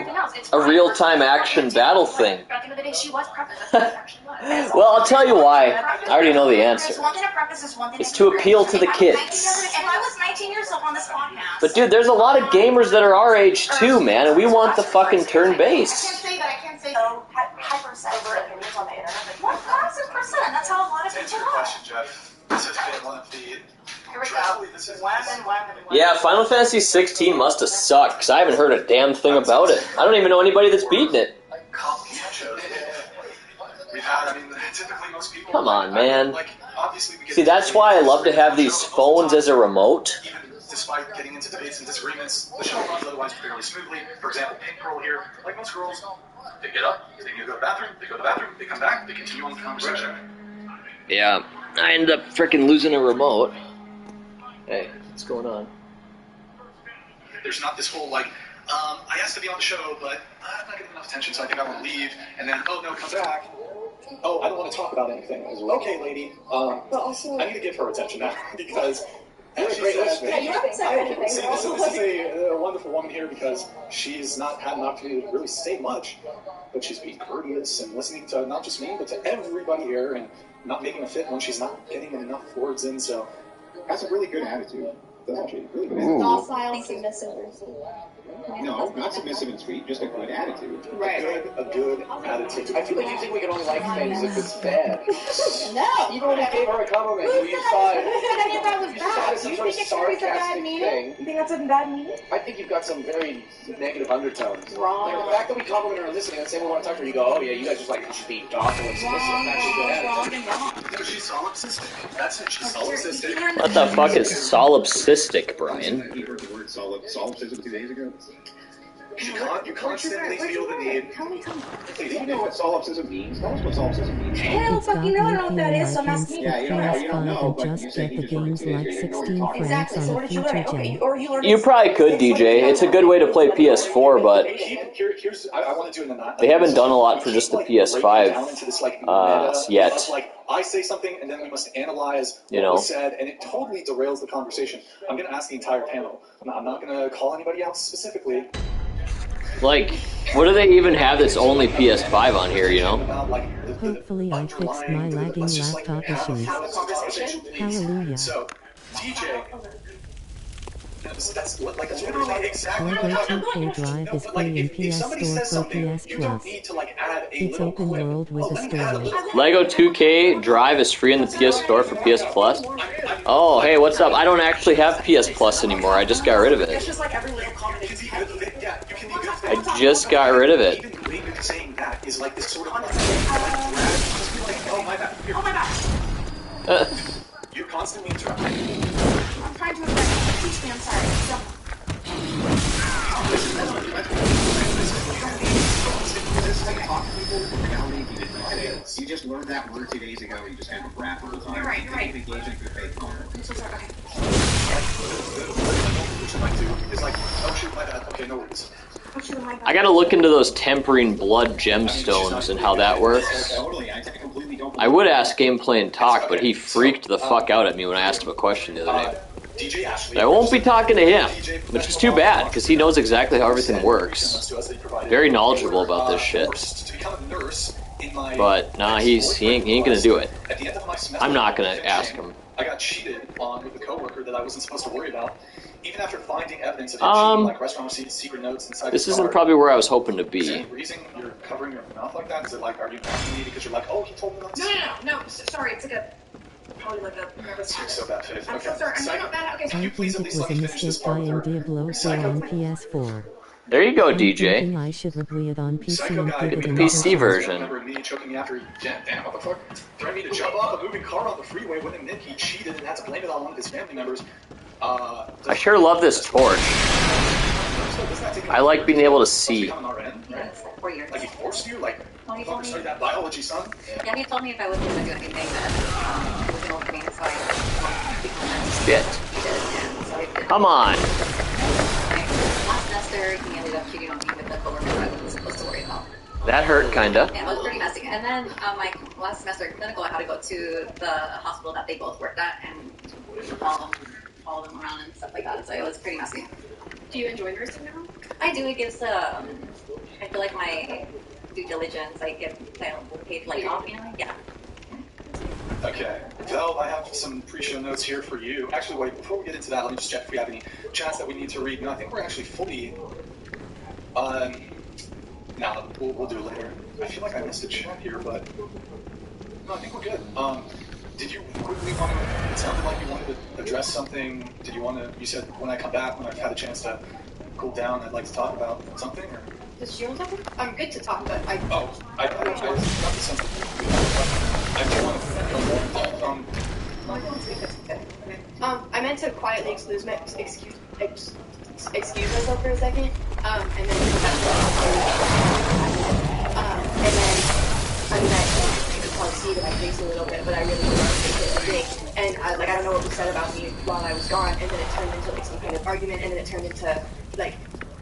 Speaker 2: a real-time action battle thing?
Speaker 22: Back in the day, she was prefaced. That's what it actually was.
Speaker 2: Well, I'll tell you why. I already know the answer.
Speaker 22: It's one thing to preface, it's one thing
Speaker 2: It's to appeal to the kids.
Speaker 22: If I was 19 years old on this podcast.
Speaker 2: But dude, there's a lot of gamers that are our age too, man, and we want the fucking turn-based.
Speaker 22: I can't say that. I can't say so. Hyper opinions on the internet. 1,000%. That's how a lot of
Speaker 18: To answer
Speaker 22: people
Speaker 18: your
Speaker 22: are.
Speaker 18: question, Jeff, this has been one of the.
Speaker 22: Here we go.
Speaker 2: Yeah, Final Fantasy 16 must have sucked, because I haven't heard a damn thing about it. I don't even know anybody that's beaten it.
Speaker 18: We've had, I mean, typically most people.
Speaker 2: Come on, man.
Speaker 18: Like, obviously we get.
Speaker 2: See, that's why I love to have these phones as a remote.
Speaker 18: Even despite getting into debates and disagreements, the show runs otherwise fairly smoothly. For example, Pink Girl here, like most girls, They get up, they need to go to the bathroom, they go to the bathroom, they come back, they continue on the conversation.
Speaker 2: Yeah, I ended up freaking losing a remote. Hey, what's going on?
Speaker 18: There's not this whole, like, I asked to be on the show, but I'm not getting enough attention, so I think I want to leave. And then, oh, no, come back. Oh, I don't want to talk about anything. Okay, lady. But also, I need to give her attention now, because... You're a great listener. Yeah, you haven't said anything. See, this is a wonderful woman here, because she's not had an opportunity to really say much, but she's being courteous and listening to not just me, but to everybody here, and not making a fit when she's not getting enough words in, so... That's a really good attitude, doesn't she? Really good attitude.
Speaker 12: Docile, submissive, and sweet.
Speaker 17: No, not submissive and sweet, just a good attitude.
Speaker 12: Right.
Speaker 3: A good attitude. I feel like you think we can only like things if it's bad.
Speaker 12: No.
Speaker 3: Even when you gave her a compliment, you saw it.
Speaker 12: I mean, that was
Speaker 3: You saw it
Speaker 12: bad.
Speaker 3: as some
Speaker 12: You
Speaker 3: sort of
Speaker 12: think it's always a bad
Speaker 3: sarcastic
Speaker 12: meaning?
Speaker 3: thing.
Speaker 12: You think that's a bad meaning?
Speaker 3: I think you've got some very negative undertones.
Speaker 12: Wrong.
Speaker 3: Like the fact that we compliment her on listening and say we want to talk to her, you go, oh yeah, you guys just like should be docile and submissive. That's a good attitude.
Speaker 18: No, she's solipsistic. That's it, she's solipsistic.
Speaker 2: What the fuck is solipsistic, Brian?
Speaker 17: You heard the word solipsism 2 days ago?
Speaker 18: You constantly feel the need.
Speaker 17: Do you know what solipsism means? Tell us what solipsism means.
Speaker 12: Hell,
Speaker 1: It's got
Speaker 12: fucking
Speaker 1: me
Speaker 12: no, I don't know what that
Speaker 1: feeling
Speaker 12: is, so I'm
Speaker 1: like
Speaker 12: asking
Speaker 1: games
Speaker 12: you.
Speaker 1: for
Speaker 17: Yeah, you don't know,
Speaker 1: PS5
Speaker 17: but
Speaker 1: and
Speaker 17: you
Speaker 1: just
Speaker 17: say
Speaker 1: get
Speaker 17: you
Speaker 1: the
Speaker 17: just wanted
Speaker 1: games
Speaker 17: to
Speaker 1: like
Speaker 17: say
Speaker 1: 16
Speaker 17: you're
Speaker 1: francs
Speaker 12: Exactly, so
Speaker 1: on
Speaker 12: what
Speaker 1: a
Speaker 12: did you learn?
Speaker 1: future
Speaker 12: Okay,
Speaker 1: gen.
Speaker 12: or you learned
Speaker 2: You probably could, DJ. It's a good way to play PS4, but
Speaker 18: Here's I want to do in the
Speaker 2: they haven't done a lot for just the PS5 yet.
Speaker 18: Like I say something and then we must analyze
Speaker 2: You
Speaker 18: what
Speaker 2: know?
Speaker 18: was said, and it totally derails the conversation. I'm going to ask the entire panel. I'm not going to call anybody out specifically.
Speaker 2: Like, what do they even have that's only PS5 on here, you know?
Speaker 1: Hopefully I fixed my lagging laptop issues. Hallelujah.
Speaker 18: So, DJ, that's literally exactly
Speaker 1: Lego
Speaker 18: what
Speaker 1: 2K Drive is free in PS Store for PS Plus. It's open world with a story.
Speaker 2: Lego 2K Drive is free in the PS Store for PS Plus. Oh, hey, what's up? I don't actually have PS Plus anymore. I just got rid of it.
Speaker 12: It's just like every little comment is
Speaker 2: I just got rid of it.
Speaker 18: Even the way you're saying that is like this sort of oh my bad. Here.
Speaker 12: Oh my god.
Speaker 18: You're constantly interrupting.
Speaker 12: I'm trying to teach me, I'm sorry.
Speaker 17: You just learned that word 2 days ago. You just kind of rap all the time.
Speaker 12: You're right.
Speaker 17: Engaging for fake comment.
Speaker 12: I'm so sorry.
Speaker 18: It's like, oh shoot, my bad. Okay, no worries.
Speaker 2: I gotta look into those tempering blood gemstones and how that works. I would ask Gameplay and Talk, but he freaked the fuck out at me when I asked him a question the other day. But I won't be talking to him, which is too bad, because he knows exactly how everything works. Very knowledgeable about this shit. But, nah, he ain't gonna do it. I'm not gonna ask him.
Speaker 18: I got cheated on with a coworker that I wasn't supposed to worry about. Even after finding evidence of him cheating, like restaurant receipts, secret notes inside
Speaker 2: This
Speaker 18: his
Speaker 2: isn't
Speaker 18: car.
Speaker 2: probably where I was hoping to
Speaker 18: Is there
Speaker 2: be.
Speaker 18: any reason you're covering your mouth like that? Is it like, are you asking me because you're like, oh, he told me not to?
Speaker 12: No, sorry, it's like a, probably like a nervous
Speaker 18: You're so bad faith.
Speaker 12: I'm so sorry, I'm not bad, okay.
Speaker 1: I think it was a mistake buying Diablo 4 on PS4.
Speaker 2: There you go,
Speaker 1: I'm
Speaker 2: DJ.
Speaker 1: thinking I should review it on PC
Speaker 18: Psycho
Speaker 1: and
Speaker 18: guy,
Speaker 1: give it
Speaker 18: the
Speaker 1: another
Speaker 2: PC
Speaker 1: shot.
Speaker 2: version.
Speaker 18: Remember me choking me after, damn, what the fuck? Threatened me to jump off a moving car on the freeway when admit he cheated and had to blame it on one of his family members.
Speaker 2: I sure love this torch. I like being able to see.
Speaker 14: Yeah, it's like 4 years.
Speaker 18: Like he forced you? Like,
Speaker 14: Well, he
Speaker 18: fucking
Speaker 14: told me.
Speaker 18: study that biology, son?
Speaker 14: Yeah, he told me if I wasn't going to do anything that was going to me, so I
Speaker 2: Shit.
Speaker 14: he did, yeah. So he did.
Speaker 2: Come on.
Speaker 14: Last semester, he ended up cheating on me with the coworker that I wasn't supposed to worry about.
Speaker 2: That hurt, kinda.
Speaker 14: Yeah, it was pretty messy. And then, like, last semester in clinical, I had to go to the hospital that they both worked at and follow them around and stuff like that. So it was pretty messy.
Speaker 12: Do you enjoy nursing now?
Speaker 14: I do. It gives, I feel like my due diligence, I get paid, like, off, you know? Yeah.
Speaker 18: Okay. Vel, I have some pre-show notes here for you. Actually, wait, before we get into that, let me just check if we have any chats that we need to read. No, I think we're actually fully... No, we'll do it later. I feel like I missed a chat here, but... No, I think we're good. Did you quickly want to... It sounded like you wanted to address something. Did you want to... You said, when I come back, when I've had a chance to cool down, I'd like to talk about something, or...
Speaker 12: Does she want something? I'm good to talk, but I...
Speaker 18: Oh, I got something. I do want to go more.
Speaker 12: I meant to quietly excuse myself for a second, and then
Speaker 22: face a little bit, but I really didn't want to take it a break. And I don't know what was said about me while I was gone, and then it turned into like some kind of argument, and then it turned into like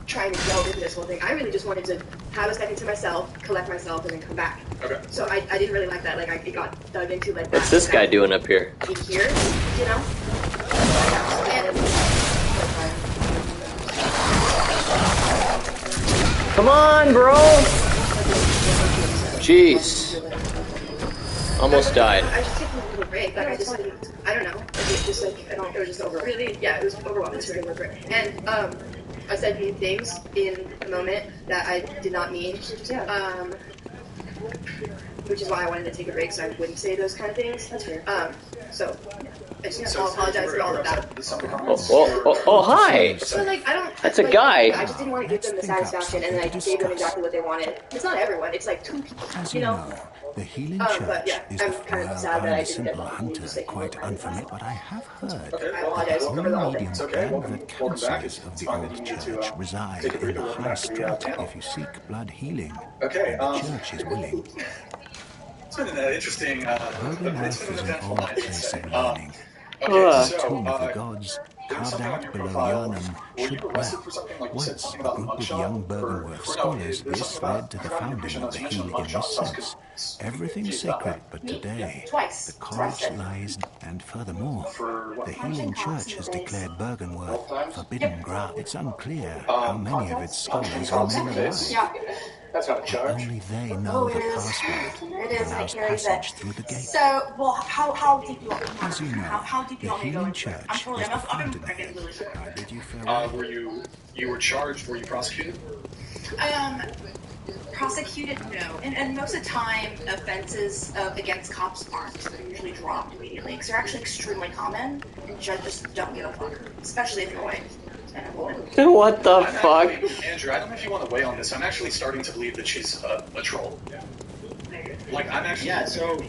Speaker 22: trying to delve into this whole thing. I really just wanted to have a second to myself, collect myself, and then come back.
Speaker 18: Okay.
Speaker 22: So I didn't really like that. Like it got dug into like.
Speaker 2: What's this guy doing up here?
Speaker 22: In here, you know.
Speaker 2: Come on, bro! Jeez. Almost died.
Speaker 22: I just took a little break. Like I don't know. It just like it was just overwhelming. Yeah, it was overwhelming. It's really great. And I said mean things in the moment that I did not mean. Which is why I wanted to take a break, so I wouldn't say those kind of things. That's fair. So I just apologize for all of that.
Speaker 2: Oh, hi!
Speaker 22: So like I don't.
Speaker 2: That's a guy.
Speaker 22: I just didn't want to give them the satisfaction, and then I gave them exactly what they wanted. It's not everyone. It's like 2 people.
Speaker 6: As you know, the Healing Church is the well, I'm a simple hunter, quite unfamiliar, but I have heard that the only mediums and the councillors of the old church reside in the high strata if you seek blood healing, and the church is willing.
Speaker 18: It's been an interesting,
Speaker 6: Earth is an old place of learning.
Speaker 18: Okay,
Speaker 6: The tomb of the gods, carved out below Yharnam, should dwell. Once, a group of young Bergenworth scholars, this led to the founding of the healing in this sense. Everything is sacred, but today, the college lies, and furthermore, the healing church has declared Bergenworth forbidden ground. It's unclear how many of its scholars remain alive.
Speaker 18: That's not a charge.
Speaker 6: Only they know the password that allows passage through the gate.
Speaker 22: So, well, how deep you want me to go?
Speaker 6: As you know,
Speaker 22: How deep you
Speaker 6: the
Speaker 22: want me to go
Speaker 6: healing
Speaker 22: into it?
Speaker 6: church
Speaker 22: I'm
Speaker 6: is
Speaker 22: totally,
Speaker 6: the fountainhead. I bid you farewell.
Speaker 18: Were you were charged? Were you prosecuted?
Speaker 22: Prosecuted, no. And most of the time, offenses against cops aren't. They're usually dropped immediately because they're actually extremely common, and judges don't give a fuck, especially if you're white.
Speaker 2: What the fuck?
Speaker 18: Andrew, I don't know if you want to weigh on this. I'm actually starting to believe that she's a troll. Like, I'm actually...
Speaker 17: Yeah, so I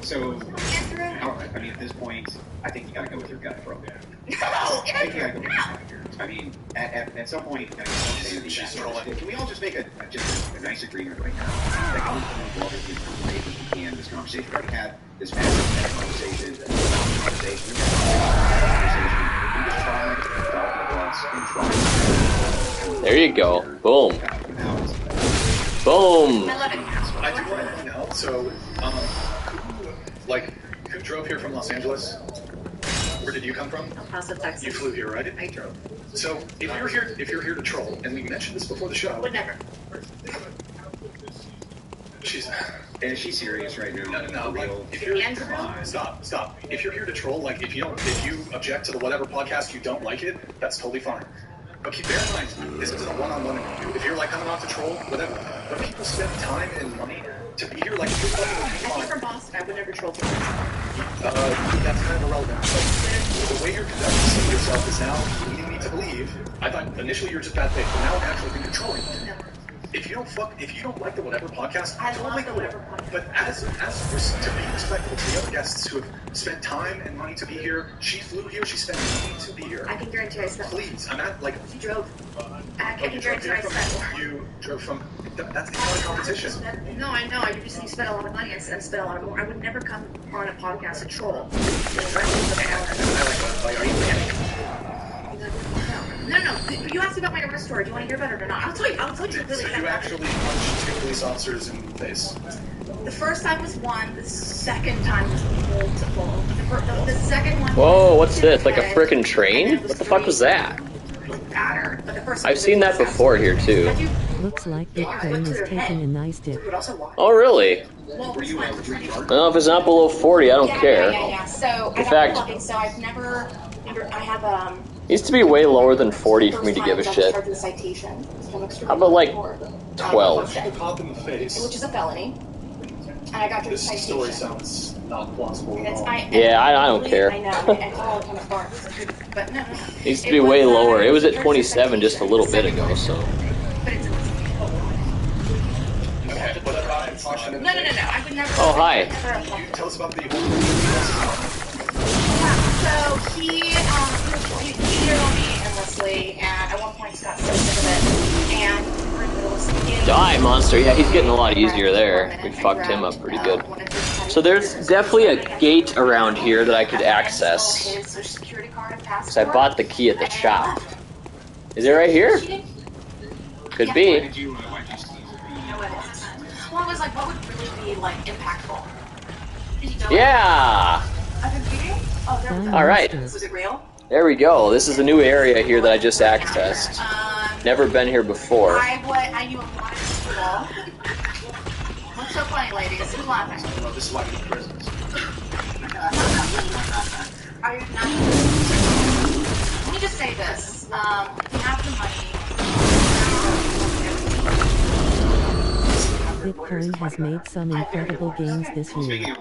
Speaker 17: mean, at this point, I think you gotta go with your gut, bro. I think you gotta go with your gut here. I mean, at some point, she's trolling. Can we all just make just a nice agreement right now? Like, I'm going to go over the information we can, this conversation we already had, this massive conversation, we just try to develop the thoughts and try.
Speaker 2: There you go. Boom. Boom.
Speaker 18: I do want to point out, so, like, who drove here from Los Angeles? Where did you come from?
Speaker 22: El Paso, Texas.
Speaker 18: You flew here, right?
Speaker 22: I drove.
Speaker 18: So, if you're here to troll, and we mentioned this before the show.
Speaker 22: Would never.
Speaker 17: Is she serious right now?
Speaker 18: No, like, if you're, stop. If you're here to troll, like, if you object to the whatever podcast, you don't like it, that's totally fine. But keep bear in mind, this isn't a one-on-one interview. If you're like coming out to troll, whatever. But people spend time and money to be here, like if you're fucking
Speaker 22: I'm from Boston. I would never troll people.
Speaker 18: That's kind of irrelevant. But the way you're conducting yourself is now leading me to believe. I thought initially you were just bad faith, but now I'm actually controlling you.
Speaker 22: No.
Speaker 18: If you don't like the whatever podcast,
Speaker 22: I
Speaker 18: don't
Speaker 22: love
Speaker 18: like
Speaker 22: the whatever podcast.
Speaker 18: But as to be respectful to the other guests who have spent time and money to be here, she flew here, she spent money to be here.
Speaker 22: I can guarantee I spent.
Speaker 18: Please, I'm not like.
Speaker 22: She drove. I can guarantee I spent.
Speaker 18: You drove from. That's the only competition.
Speaker 22: No, I know. I just spent a lot of money. I spent a lot of more. I would never come on a podcast to troll.
Speaker 18: Are you kidding?
Speaker 22: No. You asked about my arrest story. Do you want to hear about it or not? I'll tell you.
Speaker 18: So you actually punched 2 police officers in the face?
Speaker 22: The first time was one. The second time was multiple. The second one.
Speaker 2: Whoa, what's this? Like a frickin' train? What the fuck was that? I've seen that before here too.
Speaker 1: Looks like Big Crane is taking a nice dip.
Speaker 2: Oh really? Well, if it's not below 40, I don't care.
Speaker 22: Yeah. So
Speaker 2: In fact,
Speaker 22: I've never. I have
Speaker 2: it used to be way lower than 40 for me to give a shit. How about like 12?
Speaker 22: Which is a felony. And I got
Speaker 18: this story sounds not plausible at all.
Speaker 2: Yeah, I don't care.
Speaker 22: I know, but no.
Speaker 2: It used to be way lower. It was at 27 just a little bit ago, so.
Speaker 22: No. I would never.
Speaker 2: Oh, hi.
Speaker 18: Tell us about the.
Speaker 22: So he cheated on me endlessly, and at one point he got so sick of it, and we were in the middle of
Speaker 2: Die, monster. Yeah, he's getting a lot easier there. We fucked him up pretty good. So there's definitely a gate around here that I could access. Because I bought the key at the shop. Is it right here? Could be.
Speaker 19: Well, it was like, what would really be like impactful?
Speaker 2: Yeah! Alright.
Speaker 19: Was it real?
Speaker 2: There we go. This is a new area here that I just accessed. Never been here before.
Speaker 19: I knew a lot of school. What's so funny, ladies? Who's laughing?
Speaker 4: This is why we need prisons.
Speaker 19: Are you not? Let me just say this. You have the money.
Speaker 1: Bitcoin has made some incredible gains this year.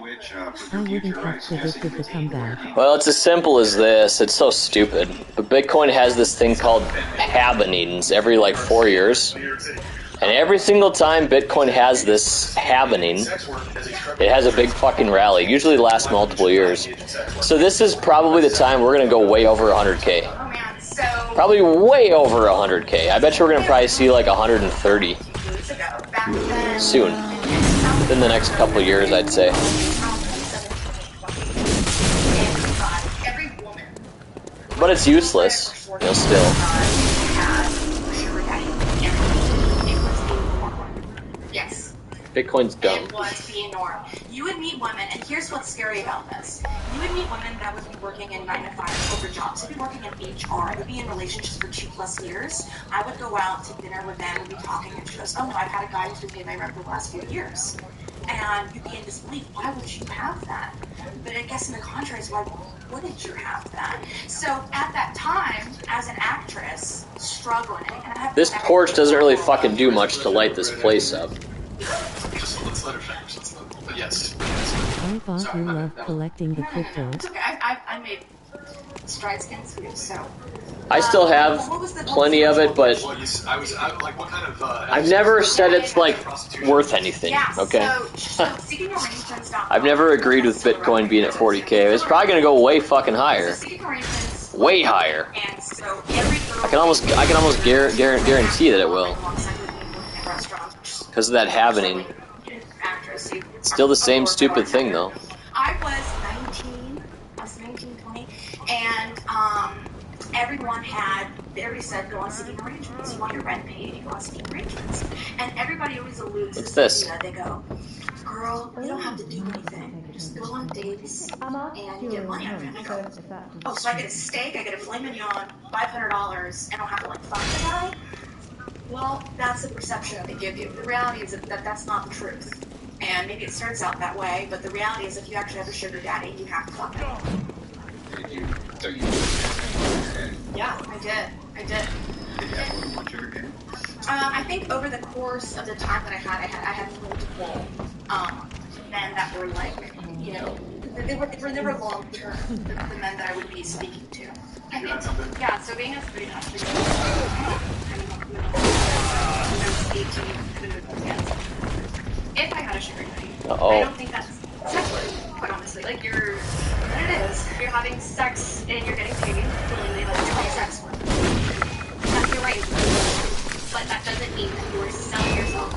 Speaker 1: I wouldn't have predicted the comeback.
Speaker 2: Well, it's as simple as this. It's so stupid. But Bitcoin has this thing called happenings every like 4 years. And every single time Bitcoin has this happening, it has a big fucking rally. Usually lasts multiple years. So this is probably the time we're going to go way over 100K. Probably way over 100K. I bet you we're going to probably see like 130 soon. Within the next couple years, I'd say. But it's useless, you know, still.
Speaker 19: Yes.
Speaker 2: Bitcoin's dumb.
Speaker 19: It was the norm. You would meet women, and here's what's scary about this. You would meet women that would be working in 9 to 5 corporate jobs. They'd be working in HR. They'd be in relationships for 2+ years. I would go out to dinner with them and be talking, and she goes, oh no, I've had a guy who's been paying my rent for the last few years. And you'd be in disbelief. Why would you have that? But I guess in the contrary is why wouldn't you have that? So at that time, as an actress, struggling, and I have
Speaker 2: This torch doesn't really fucking do much to light this place up.
Speaker 4: Let's let her finish. But yes.
Speaker 1: I thought you loved collecting the crypto.
Speaker 19: It's okay. I made strides against you, so.
Speaker 2: I still have plenty of it, but I've never said it's like worth anything, okay? I've never agreed with Bitcoin being at 40K. It's probably gonna go way fucking higher. Way higher. I can almost guarantee that it will. Because of that happening. It's still the same stupid thing though.
Speaker 19: I was 19, 20, and everyone said go on seeking arrangements. You want your rent paid, you go on seeking arrangements. And everybody always alludes
Speaker 2: What's
Speaker 19: to
Speaker 2: this?
Speaker 19: They go, girl, you don't have to do anything. Just go on dates and you get money out of it. And I go, oh, so I get a steak, I get a filet mignon, $500, and I don't have to like fuck the guy? Well, that's the perception that they give you. The reality is that that's not the truth. And maybe it starts out that way, but the reality is if you actually have a sugar daddy, you have to fuck him. Yeah, I did. I think over the course of the time that I had multiple men that were like, you know, they were long term, the men that I would be speaking to. I think, yeah, so being a 3 and a half years if I had a sugar daddy, I don't think that's sex work, quite honestly. Like you're having sex and you're getting paid willingly, like you're having sex work. That's your right. But that doesn't mean that you're selling yourself.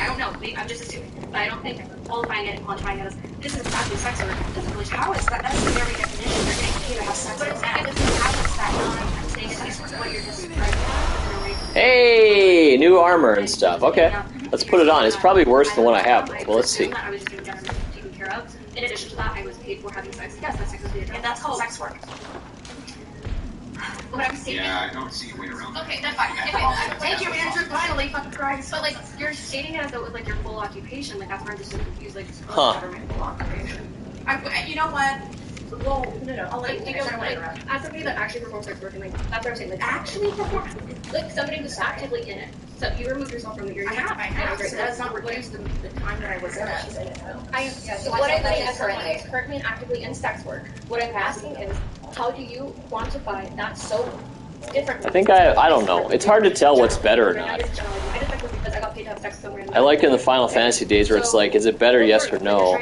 Speaker 19: I don't know, I'm just assuming. But I don't think qualifying it and quantifying it as this is exactly sex work doesn't really how is that? That's the very definition. You're getting paid to have sex with that. How is that not saying sex work? What you're describing.
Speaker 2: Hey, new armor and stuff. Okay, let's put it on. It's probably worse than what I have. Well, let's see.
Speaker 19: I was just being generally taken care of. In addition to that, I was paid for having sex. Yes, that's sex was paid. And that's called sex work. What I'm saying.
Speaker 17: Yeah, I don't see a way around.
Speaker 19: Okay, then fine. Thank you, Andrew. Finally, fucking Christ. But like, you're stating it as though it was like your full occupation. Like that's where I'm just so confused. Like, government full occupation. You know what? Well, no. I'll let you finish. As somebody that actually performs sex work, and like that's what I'm saying. Like actually perform, like somebody who's actively in it. So you remove yourself from the. I have. So that's not reduced the time that I was in it. So what I'm saying is currently and actively in sex work. What I'm asking is, how do you quantify that so differently?
Speaker 2: I think I don't know. It's hard to tell what's better or not. I like in the Final Fantasy days where it's like, is it better, yes or no?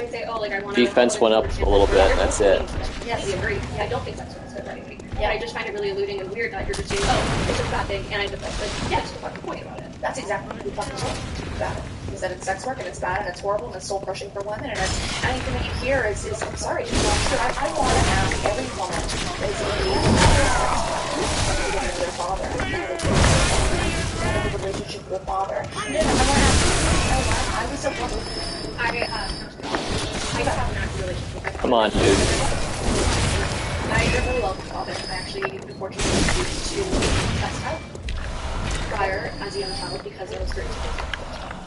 Speaker 2: Defense went up a little bit, and that's it.
Speaker 19: Yes, we agree. Yeah, I don't think sex work is good anyway. Yeah, I just find it really eluding and weird that you're just saying, oh, it's just a bad thing, and I just like, yeah, just a fucking point about it.
Speaker 22: That's exactly what we fucking talk about it. Is that it's sex work and it's bad and it's horrible and it's soul crushing for women and it's, anything that you hear is I'm sorry, you know, I want to ask every woman that is engaged in their father, have a relationship with their father. I want to ask, I was so lucky. I got to have an active relationship with my father.
Speaker 2: Come on, dude.
Speaker 22: I did really well with my father. I actually, unfortunately, used to test out prior as a young child because I was hurt.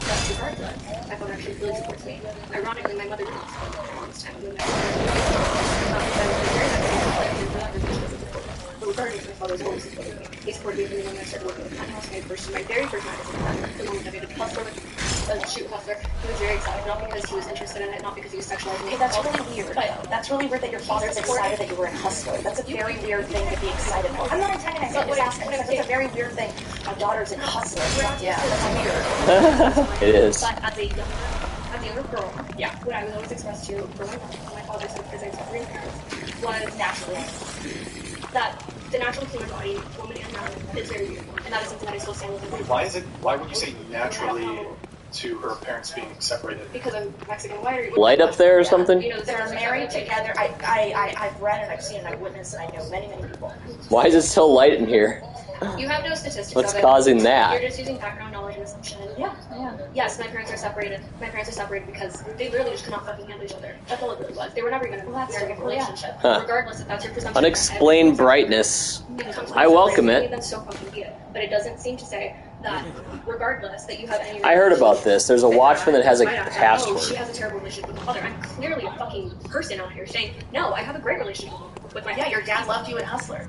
Speaker 22: But regardless, my father actually really supports me. Ironically, my mother didn't support me for the longest time. But regardless, my father's always supported me. He supported me from the moment I started working with my house. My very first magazine, the moment I made a hustler, shoot hustler, he was very excited, not because he was interested in it, not because he was sexualizing it. That's really weird. That's really weird that your father's excited that you were in Hustler. That's a very weird thing to be excited for. I'm not antagonizing. It's a very weird thing. My daughter's in Hustler. Yeah, that's weird.
Speaker 2: It is.
Speaker 22: But as a younger girl, yeah, what I was always expressed to growing up, my father said because I was green parents, was naturally that the natural human body, woman and man, is very beautiful, and that is something that I still stand with.
Speaker 18: Why would you say naturally to her parents being separated?
Speaker 22: Because I'm Mexican white.
Speaker 2: Light up there or something?
Speaker 22: You know, they're married together. I've read and I've seen and I've witnessed and I know many people.
Speaker 2: Why is it so light in here?
Speaker 22: You have no statistics.
Speaker 2: What's
Speaker 22: of it.
Speaker 2: causing that?
Speaker 22: You're just using background knowledge and assumption. Yeah. Yes, my parents are separated. My parents are separated because they literally just could not fucking handle each other. That's all it really was. They were never even in a marriage relationship.
Speaker 2: Huh.
Speaker 22: Regardless if that's your presumption.
Speaker 2: Unexplained brightness. I welcome it.
Speaker 22: Then so fucking be it. But it doesn't seem to say that regardless that you have any.
Speaker 2: I heard about this. There's a Watchman that has a password.
Speaker 22: She has a terrible relationship with my father. I'm clearly a fucking person out here saying, no, I have a great relationship with my father.
Speaker 9: Yeah, your dad loved you in Hustler.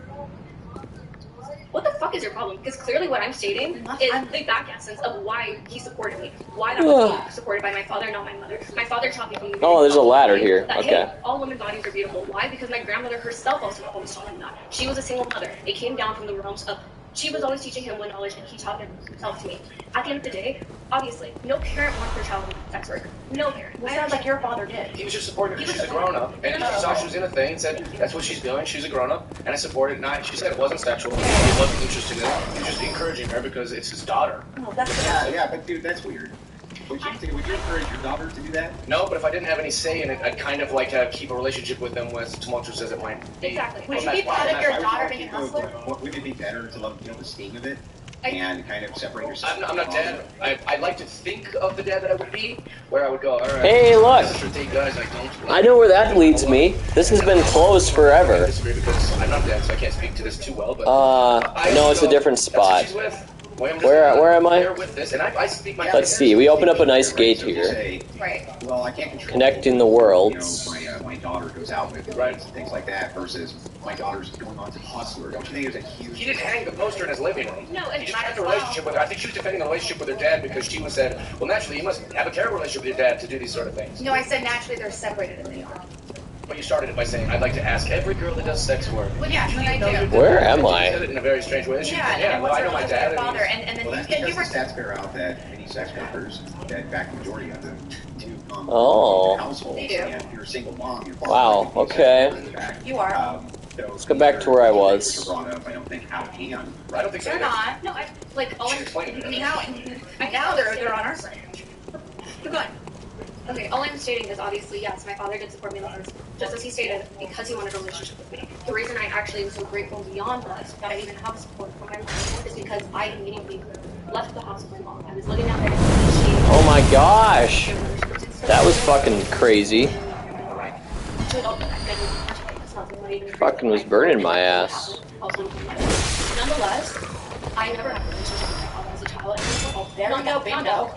Speaker 22: What the fuck is your problem? Because clearly what I'm stating is the back essence of why he supported me. Why that was being supported by my father, not my mother. My father taught me from the
Speaker 2: Oh, there's a ladder here.
Speaker 22: that,
Speaker 2: Okay.
Speaker 22: hey, all women bodies are beautiful. Why? Because my grandmother herself also always taught him that. She was a single mother. It came down from the realms of she was always teaching him one knowledge and he taught himself to me. At the end of the day, obviously, no parent wants their child in sex work. No parent.
Speaker 9: Well, sounds like your father did.
Speaker 3: He was just supporting her. She's a grown-up, and she saw she was in a thing and said, that's what she's doing. She's a grown-up, and I supported it. She said it wasn't sexual. He wasn't interested in it. He was just encouraging her because it's his daughter.
Speaker 9: Oh, that's
Speaker 17: yeah, but dude, that's weird. Would you encourage your daughter to do that?
Speaker 3: No, but if I didn't have any say in it, I'd kind of like to keep a relationship with them, as tumultuous as it might be.
Speaker 22: Exactly.
Speaker 9: Would you be proud of your daughter being a hustler?
Speaker 17: Would it be better to love the steam of it and kind of separate yourself?
Speaker 3: I'm not dad. I'd like to think of the dad that I would be, where I would go, all right.
Speaker 2: Hey, look.
Speaker 3: This is for date guys,
Speaker 2: I know where that leads me. This has been closed forever.
Speaker 3: Because I'm not dad, so I can't speak to this too well. But
Speaker 2: no, it's a different spot. Where am I? Let's see. We open up a nice gate here.
Speaker 9: Right.
Speaker 17: Well, I can't control
Speaker 2: Connecting the worlds.
Speaker 17: my daughter goes out with and things like that versus my daughter's going on to Hustler. Don't you think there's a huge...
Speaker 3: He didn't hang the poster in his living room.
Speaker 22: No, and
Speaker 3: he just kept a relationship with her. I think she was defending the relationship with her dad because she was said, well, naturally, you must have a terrible relationship with your dad to do these sort of things.
Speaker 9: No, I said naturally they're separated and they are.
Speaker 3: But you started it by saying, I'd like to ask every girl that does sex work.
Speaker 9: Well, yeah, I do.
Speaker 2: Where am I?
Speaker 3: She said it in a very strange way.
Speaker 9: Yeah,
Speaker 3: well, I know my dad.
Speaker 9: Father, and then
Speaker 17: well, that's because the stats bear out that many sex workers, that vast majority of them, do come from households.
Speaker 9: They do.
Speaker 17: And if you're a single mom, you're
Speaker 2: Wow, okay.
Speaker 9: You are.
Speaker 2: Let's go back to where I was.
Speaker 17: Brought up, I don't think out hand.
Speaker 3: I don't think so.
Speaker 9: They're not. No, now they're on our side.
Speaker 22: Keep going. Okay, all I'm stating is obviously, yes, my father did support me in the first, just as he stated, because he wanted a relationship with me. The reason I actually am so grateful beyond that I even have support from my mom, is because I immediately left the house with my mom. I was living out there.
Speaker 2: Oh my gosh! That was fucking crazy. Fucking was burning my ass.
Speaker 22: Nonetheless, I never had a relationship with my father as a child. Bingo.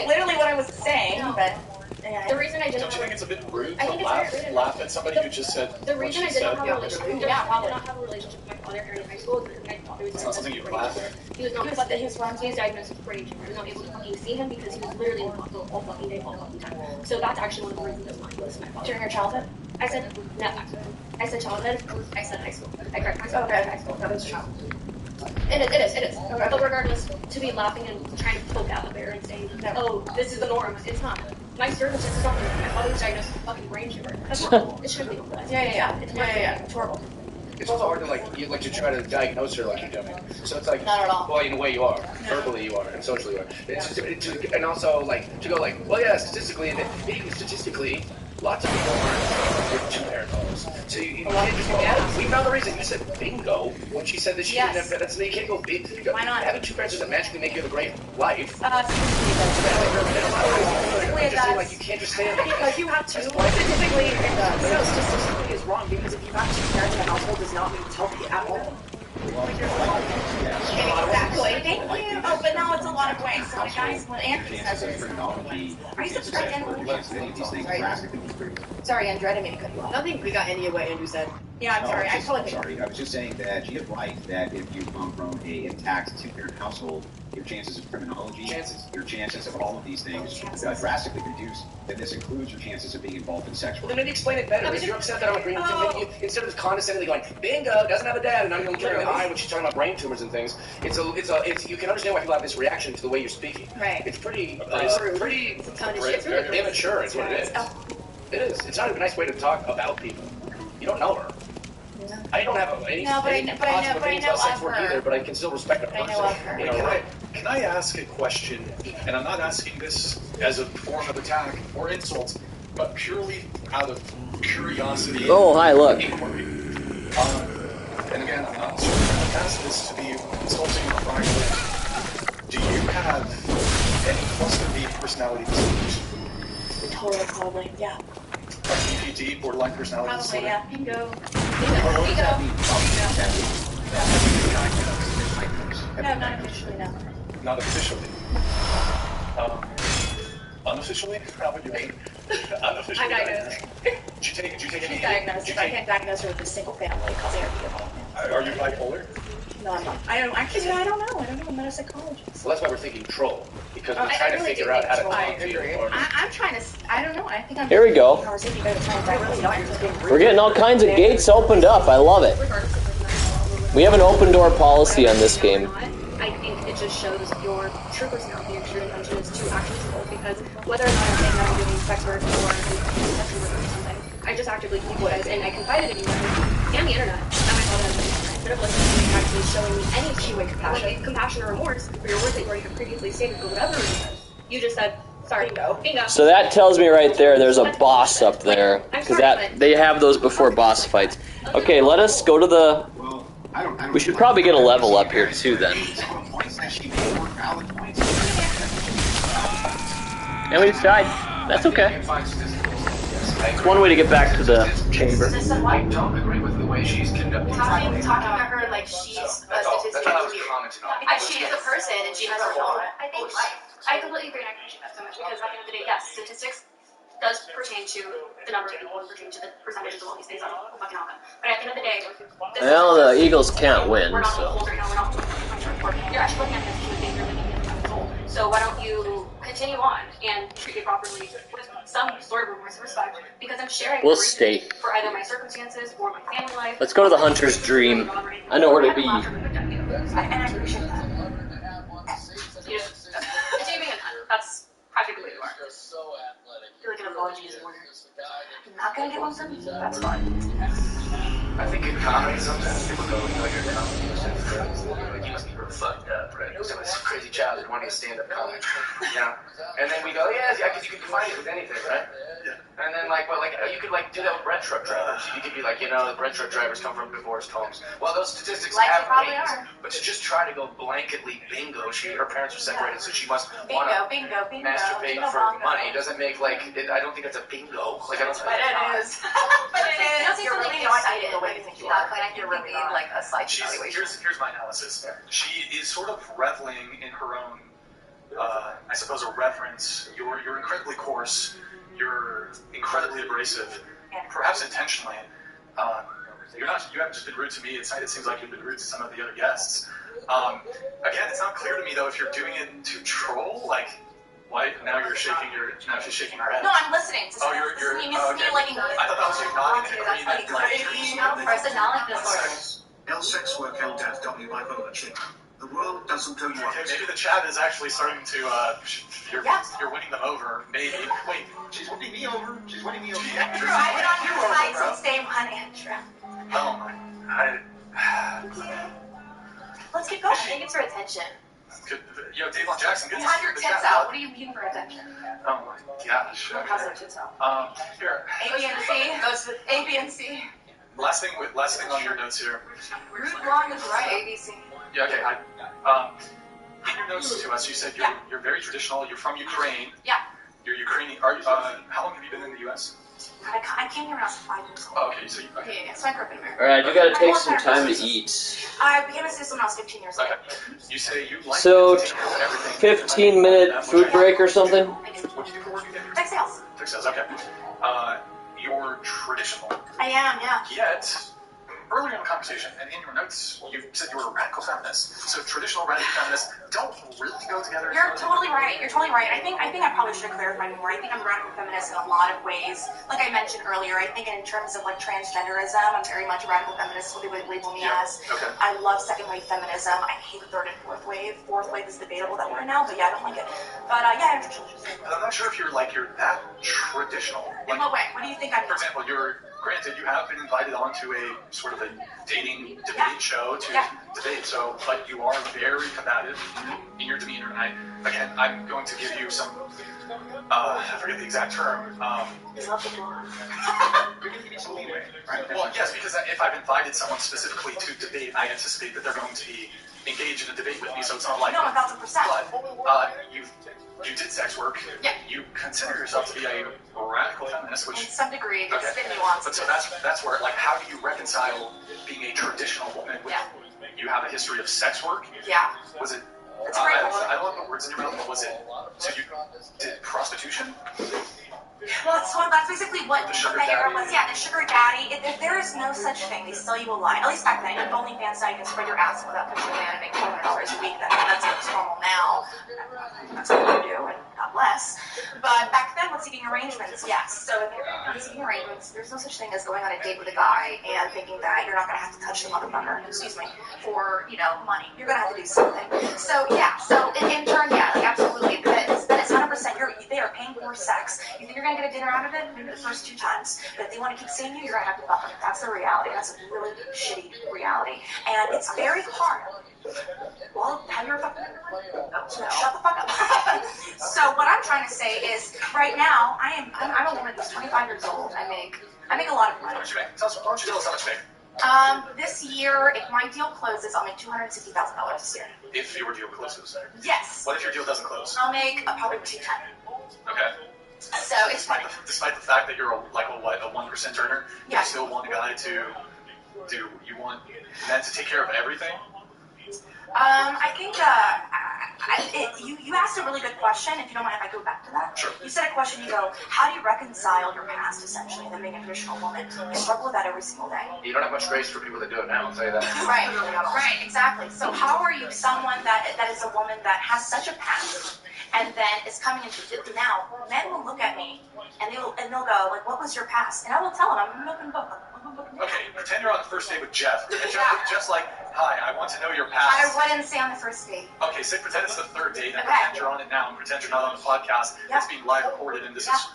Speaker 9: Literally what I was saying, but...
Speaker 22: The reason I didn't
Speaker 18: Don't you think it's a bit rude
Speaker 22: I
Speaker 18: to
Speaker 22: think it's very rude.
Speaker 18: laugh at somebody who just said
Speaker 22: The reason I did not have a relationship with my father during high school is because my father was
Speaker 18: It's not something you laugh at.
Speaker 22: He was not but he was diagnosed with brain tumor. I was not able to fucking see him because he was literally in the hospital all fucking day, all fucking time. So that's actually one of the reasons I was not close to my father.
Speaker 9: During your childhood?
Speaker 22: I said no. I said childhood. I said high school. I correct myself.
Speaker 9: Okay.
Speaker 22: High school. That was childhood. It is. Okay. But regardless, to be laughing and trying to poke out there and saying, oh, this is the norm. It's not. My circumstances don't. My father was diagnosed with fucking brain tumor. That's horrible. It shouldn't be normalized.
Speaker 9: Yeah. It's horrible.
Speaker 3: it's also hard to to try to diagnose her like you're doing. So it's like,
Speaker 8: Not at all.
Speaker 3: well, in a way you are, verbally you are, and socially you are. And also to go like, well, yeah, statistically, even statistically, lots of people aren't with two-parent homes. So you can't just go, oh, we found the reason. You said bingo when she said that she didn't have that's you can't go big.
Speaker 8: Why not?
Speaker 3: Having two parents doesn't magically make you have a great life.
Speaker 8: Statistically, it does.
Speaker 3: Like you can't just say it.
Speaker 22: Because you have two. Statistically, it does. No, statistically is wrong because if you have two parents in a household, does not mean it's healthy at all.
Speaker 8: Exactly. Thank you. Oh, but now it's a lot of ways. So, guys, when Andrew says it, are you subscribed to Andrew?
Speaker 22: Sorry, Andrew, I didn't mean to cut you off. I don't think we got any of what Andrew said.
Speaker 8: Yeah, I'm sorry. I totally
Speaker 17: sorry. I was just saying that she is right that if you come from an intact two-parent household, your chances of criminology, your chances of all of these things drastically reduce. And this includes your chances of being involved in sexual.
Speaker 3: Well, then maybe explain it better. If you're upset that I'm agreeing with you, instead of condescendingly going, bingo, doesn't have a dad, and not even looking her in the eye when she's talking about brain tumors and things, it's you can understand why people have this reaction to the way you're speaking.
Speaker 8: Right.
Speaker 3: It's pretty immature. Is what it is. It is. It's not a nice way to talk about people. You don't know her.
Speaker 8: No.
Speaker 3: I don't have any positive opinions about sex work either, but I can still respect a person.
Speaker 18: Can I ask a question? And I'm not asking this as a form of attack or insult, but purely out of curiosity.
Speaker 2: Oh, hi, look.
Speaker 18: Inquiry. And again, I'm not sure if I ask this to be insulting or prying. Do you have any cluster B personality disorders?
Speaker 22: Totally, probably, yeah.
Speaker 18: BPD, borderline personality
Speaker 8: Probably,
Speaker 18: disorder?
Speaker 8: yeah. Bingo. No, not officially, no.
Speaker 18: Not officially. Unofficially? How would you mean? Unofficially.
Speaker 22: I'm diagnosed.
Speaker 18: Did you take any?
Speaker 22: She's diagnosed. If I can't diagnose her with a single family, call therapy.
Speaker 18: Are you bipolar?
Speaker 22: No, I'm not. I don't know. I'm not a psychologist.
Speaker 3: Well, that's why we're thinking troll, because we're
Speaker 22: I
Speaker 3: trying to
Speaker 22: really
Speaker 3: figure
Speaker 22: do
Speaker 3: out
Speaker 22: think
Speaker 3: how to
Speaker 22: troll.
Speaker 3: talk to you.
Speaker 22: I'm trying to. I don't know. I think I'm.
Speaker 2: Here we go. We're getting all kinds of gates opened up. I love it. We have an open door policy on this game.
Speaker 22: I think it just shows your true personality, your true intentions to active people. Because whether or not I'm saying that I'm doing sex work or sexual work or something, I just actively keep what and I confided in you and the internet. And my father has instead of listening to me actually showing me any two-way compassion or remorse for your words that you already have previously stated for whatever reason, you just said, sorry, bingo.
Speaker 2: So that tells me right there's a boss up there, because they have those before boss fights. Okay, let us go to the. We should probably get a level up here too then. And we just died. That's okay. It's one way to get back to the chamber.
Speaker 3: I don't agree with the way she's conducting
Speaker 8: Talking about her like she's a statistic.
Speaker 3: She
Speaker 8: is a person and she has her own. I completely agree and I appreciate that so much because at the end of the day, yes, statistics does pertain to the number of people and pertain to the percentages of all these things that will fucking happen. But at the end of the day,
Speaker 2: Well, the Eagles can't win,
Speaker 8: we're not
Speaker 2: so.
Speaker 8: right now, we're not you're actually looking at this human being, you're looking at it as a whole. So why don't you continue on and treat me properly with some sort of remorse and respect because I'm sharing
Speaker 2: We'll stay.
Speaker 8: for either my circumstances or my family life.
Speaker 2: Let's go to the Hunter's Dream. I know where to be.
Speaker 8: And I appreciate that. It's you being a nut. That's practically what you are. I feel like an apology is in order. I'm not gonna get one from you. That's fine.
Speaker 3: I think in comedy sometimes people go, you're a comedy, like you must be really fucked up, right? So it's crazy childhood wanting to stand up comic, you know? And then we go, yeah, because you can combine it with anything, right? And then you could do that with bread truck drivers. You could be like, the bread truck drivers come from divorced homes. Well, those statistics have weight, but to just try to go blanketly bingo, her parents are separated, so she must want to masturbate for money. Doesn't make I don't think that's a bingo. I don't think
Speaker 8: it is. But it is. You're really excited the way you think you are. I think you really need a psych evaluation.
Speaker 18: Here's my analysis. She is sort of reveling in her own, I suppose, a reverence. You're incredibly coarse. You're incredibly abrasive, perhaps intentionally. You haven't just been rude to me. It seems like you've been rude to some of the other guests. Again, it's not clear to me though if you're doing it to troll. Why now she's shaking her head.
Speaker 8: No, I'm listening.
Speaker 18: Okay. I thought that was you nodding in agreement.
Speaker 8: I said not like this.
Speaker 20: El sex work el death W by ownership. The world doesn't owe you up.
Speaker 18: Okay, maybe the chat is actually starting to, you're winning them over. Maybe. Wait, she's winning me over. She's winning me over.
Speaker 8: Andrew, I went on your side to stay on Andrew.
Speaker 18: Oh my.
Speaker 8: Let's keep going. I think it's for attention.
Speaker 4: Good. Yo, Davon Jackson, good
Speaker 8: You
Speaker 4: to
Speaker 8: have
Speaker 4: see
Speaker 8: your
Speaker 4: you.
Speaker 8: tits out. What do you mean for attention?
Speaker 4: Oh my gosh. Okay.
Speaker 8: How's their tits out?
Speaker 4: Here.
Speaker 8: A, B, and C. Those A, B, and C.
Speaker 4: Last thing on your notes here.
Speaker 8: Rude blonde is right. A, B, C.
Speaker 4: Yeah, okay. In your notes to us, you said you're very traditional. You're from Ukraine.
Speaker 8: Yeah.
Speaker 4: You're Ukrainian. How long have you been in the U.S.?
Speaker 8: I came here when I was 5 years old.
Speaker 4: Oh, okay. So
Speaker 8: Yeah, so I grew up in America.
Speaker 2: Alright, you gotta take some time to eat.
Speaker 8: I became a citizen when I was 15 years old.
Speaker 4: Okay. You say you like
Speaker 2: So,
Speaker 4: to take care of everything.
Speaker 2: 15-minute food break or something?
Speaker 4: What do you do for work again?
Speaker 8: Tech sales.
Speaker 4: Tech sales, okay. You're traditional.
Speaker 8: I am, yeah.
Speaker 4: Yet, earlier in the conversation, and in your notes, you said you were a radical feminist. So traditional radical feminists don't really go together.
Speaker 8: You're totally right. You're totally right. I think I probably should have clarified more. I think I'm a radical feminist in a lot of ways. Like I mentioned earlier, I think in terms of like transgenderism, I'm very much a radical feminist, what they would label me as.
Speaker 4: Okay.
Speaker 8: I love second wave feminism. I hate the third and fourth wave. Fourth wave is debatable that we're in now, but yeah, I don't like it. But yeah, I'm traditional.
Speaker 4: I'm not sure if you're that traditional.
Speaker 8: In what way? What do you think I'm?
Speaker 4: For example, granted, you have been invited onto a sort of a dating debate show to debate, but you are very combative in your demeanor. And I'm going to give you some, I forget the exact term. Leeway, right? Well, yes, because if I've invited someone specifically to debate, I anticipate that they're going to be engaged in a debate with me, so it's not like.
Speaker 8: No, 1,000%.
Speaker 4: But you did sex work. Yeah. You consider yourself to be a radical feminist, which.
Speaker 8: In some degree, there's been nuance.
Speaker 4: But so that's where, like, how do you reconcile being a traditional woman with you have a history of sex work?
Speaker 8: Yeah.
Speaker 4: Was it?
Speaker 8: It's great.
Speaker 4: I don't want the words in your mouth, but was it? So you did prostitution?
Speaker 8: Well, that's basically what the era was. Yeah, the sugar daddy. There is no such thing. They sell you a lie. At least back then. You have OnlyFans now, you can spread your ass without pushing a man and make $400 a week. That's what's normal now. That's what you do, and God bless. But back then, with seeking arrangements, yes. So if you're not seeking arrangements, there's no such thing as going on a date with a guy and thinking that you're not going to have to touch the motherfucker, for, money. You're going to have to do something. So, yeah. So, in turn, yeah, like, absolutely. That is 100%. They are paying for sex. You think you're going to get a dinner out of it? Maybe the first 2 times. But if they want to keep seeing you, you're going to have to fuck them. That's the reality. That's a really shitty reality. And it's very hard. Well, have you ever fucked anyone? No. Shut the fuck up. So what I'm trying to say is, right now, I'm a woman who's 25 years old. I make a lot of money.
Speaker 4: How much you make? Why don't you tell us how much you make?
Speaker 8: This year, if my deal closes, I'll make $260,000 this year.
Speaker 4: If your deal closes?
Speaker 8: Yes.
Speaker 4: What if your deal doesn't close?
Speaker 8: I'll make probably $210,000.
Speaker 4: Okay.
Speaker 8: So it's fine.
Speaker 4: Despite the fact that you're a 1% earner, you still want a guy you want men to take care of everything?
Speaker 8: I think you asked a really good question. If you don't mind if I go back to that.
Speaker 4: Sure.
Speaker 8: You said a question, you go, how do you reconcile your past, essentially, than being a traditional woman? I struggle with that every single day.
Speaker 3: You don't have much grace for people that do it now, I'll tell you that.
Speaker 8: Right, exactly. So how are you someone that is a woman that has such a past and then is coming into now? Men will look at me and they'll go, like, what was your past? And I will tell them, I'm an open book.
Speaker 4: Okay, pretend you're on the first date with Jeff. And Jeff's like, hi, I want to know your past.
Speaker 8: I didn't say on the first date.
Speaker 4: Okay, so pretend it's the third date, and pretend you're on it now, and pretend you're not on the podcast. It's being live recorded, and this is...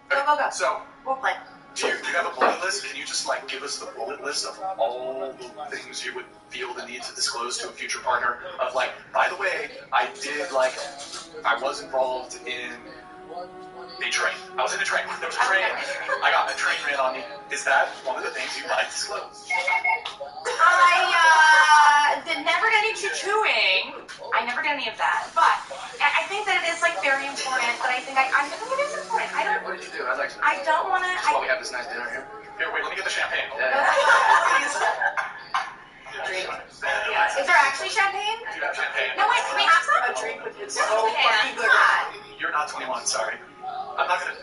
Speaker 8: Go.
Speaker 4: So,
Speaker 8: we'll play.
Speaker 4: Do you have a bullet list? Can you just, give us the bullet list of all the things you would feel the need to disclose to a future partner? Of, by the way, I was involved in a train. I was in a train. There was a train. I got a train ran on me. Is that one of the things you might disclose?
Speaker 8: I never did any chewing. I never did any of that. But I think that it is very important. But I think I think it is important.
Speaker 3: What did you do? I'd like to know.
Speaker 8: I don't want to.
Speaker 3: That's why we have this nice dinner here.
Speaker 4: Here, wait. Let me get the champagne.
Speaker 8: Is there actually champagne?
Speaker 4: Do you have champagne?
Speaker 8: No, wait. Can we have some?
Speaker 12: A drink with his
Speaker 4: You're not 21. Sorry. I'm not gonna.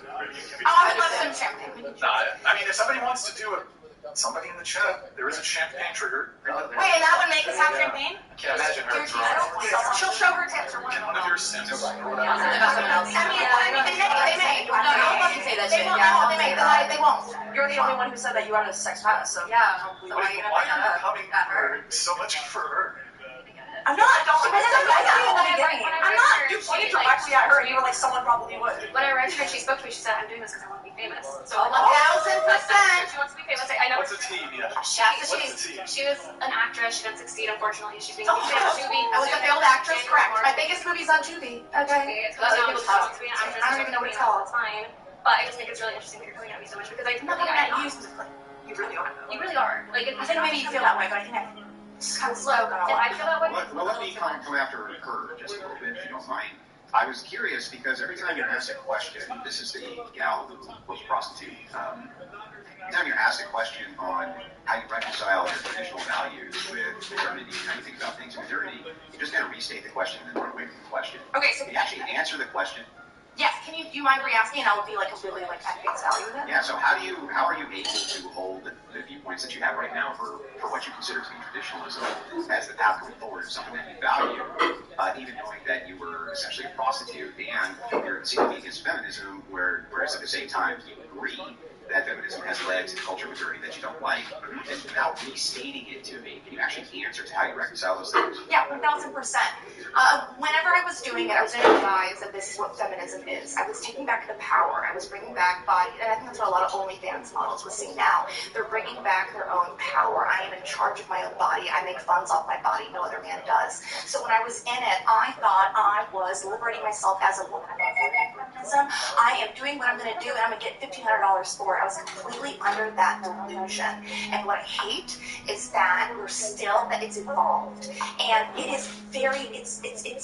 Speaker 8: I would love some champagne.
Speaker 4: I mean, if somebody wants to do it, somebody in the chat, there is a champagne trigger.
Speaker 8: Wait, that would make us have champagne?
Speaker 4: I can't imagine her.
Speaker 8: She'll show her tits or
Speaker 4: Can one of your Sims or whatever?
Speaker 8: I mean, they may. No, don't fucking say that shit. They won't. You're the only one who said that you are a sex past, so yeah.
Speaker 4: Why are you coming for so much for her?
Speaker 13: I'm not. Don't.
Speaker 19: When
Speaker 13: I'm not. You pointed directly at her, and you were like, someone probably would.
Speaker 19: When I read her and she spoke to me, she said, I'm doing this because I want to be famous. So
Speaker 13: 1,000%.
Speaker 19: She wants to be famous. I know.
Speaker 18: What's the team? Yeah.
Speaker 19: She was an actress. She didn't succeed, unfortunately. She's being famous.
Speaker 13: I was a failed actress, correct. My biggest movie's on Tubi. Okay.
Speaker 19: It's called She wants to be an actress.
Speaker 13: I don't even know what it's called.
Speaker 19: It's fine. But I just think it's really interesting that you're coming at me so much because
Speaker 13: I'm not coming at you specifically. You really are.
Speaker 19: You really are. Like,
Speaker 13: I think maybe you feel that way, but I think I just kind of slow.
Speaker 19: If I feel that way.
Speaker 17: Well, let me come after her just a little bit, if you don't mind. I was curious because every time you ask a question, this is the gal who was a prostitute. Every time you're asked a question on how you reconcile your traditional values with modernity and how you think about things in modernity, you just kind of restate the question and then run away from the question.
Speaker 13: Okay, so
Speaker 17: you actually answer the question.
Speaker 13: Yes, do you mind re-asking, and I'll be like completely like at face value with it?
Speaker 17: Yeah, so how are you able to hold the viewpoints that you have right now for what you consider to be traditionalism as the path going forward, something that you value, even knowing that you were essentially a prostitute and you're seeking against feminism, whereas at the same time you agree that feminism has led to the culture of modernity that you don't like, and without restating it to me, can you actually answer to how you reconcile those things?
Speaker 13: Yeah, 1,000%. Whenever I was doing it, I was in the guise that this is what feminism is. I was taking back the power. I was bringing back body, and I think that's what a lot of OnlyFans models will see now. They're bringing back their own power. I am in charge of my own body. I make funds off my body. No other man does. So when I was in it, I thought I was liberating myself as a woman. Feminism. I am doing what I'm going to do, and I'm going to get $1,500 for it. I was completely under that delusion. And what I hate is that it's evolved. And it is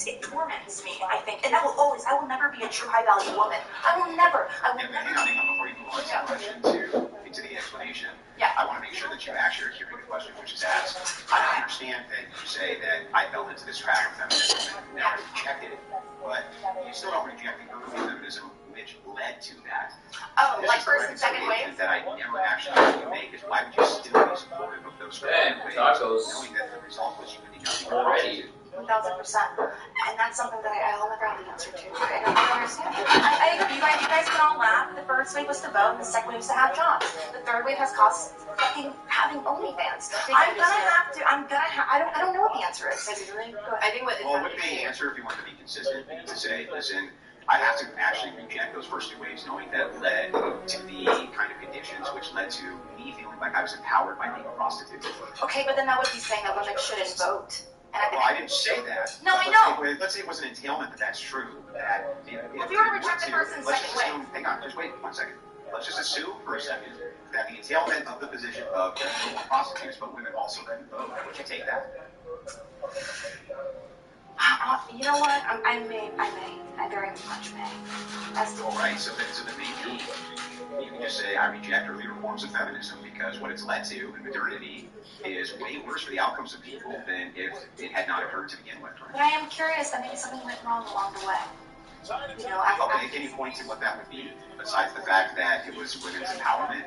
Speaker 13: it torments me, I think. And I will never be a true high value woman. I will never.
Speaker 17: Hang on, before you move on to the question into the explanation.
Speaker 13: Yeah.
Speaker 17: I want to make sure that you actually are hearing the question which is asked. I understand that you say that I fell into this trap of feminism and now I rejected it, but you still don't reject the early feminism which led to that.
Speaker 13: Oh, like first and second wave?
Speaker 17: That I never actually heard you make is why would you still be supportive of those early waves, knowing that the result was you ending up being prostitute?
Speaker 13: 1,000%. And that's something that I'll never have the answer to. I don't understand. I agree. You guys can all laugh. The first wave was to vote, and the second wave was to have jobs. The third wave has cost fucking having OnlyFans. I don't know what the answer is. I think
Speaker 17: wouldn't the answer, if you want to be consistent, be to say, listen, I have to actually reject those first two waves, knowing that led to the kind of conditions which led to me feeling like I was empowered by being a prostitute.
Speaker 13: Okay, but then that would be saying that women shouldn't vote.
Speaker 17: Well, I didn't say that.
Speaker 13: No, I know.
Speaker 17: Let's say it was an entailment that that's true. That
Speaker 13: if you were to reject the first and second wave.
Speaker 17: Hang on, just wait 1 second. Let's just assume for a second that the entailment of the position of prostitutes, but women also couldn't vote. Would you take that?
Speaker 13: You know what? I may. I very much may.
Speaker 17: All right. So then maybe you can just say I reject earlier forms of feminism because what it's led to in modernity is way worse for the outcomes of people than if it had not occurred to begin with.
Speaker 13: But I am curious that maybe something went wrong along the way.
Speaker 17: Okay, can you point to what that would be, besides the fact that it was women's empowerment?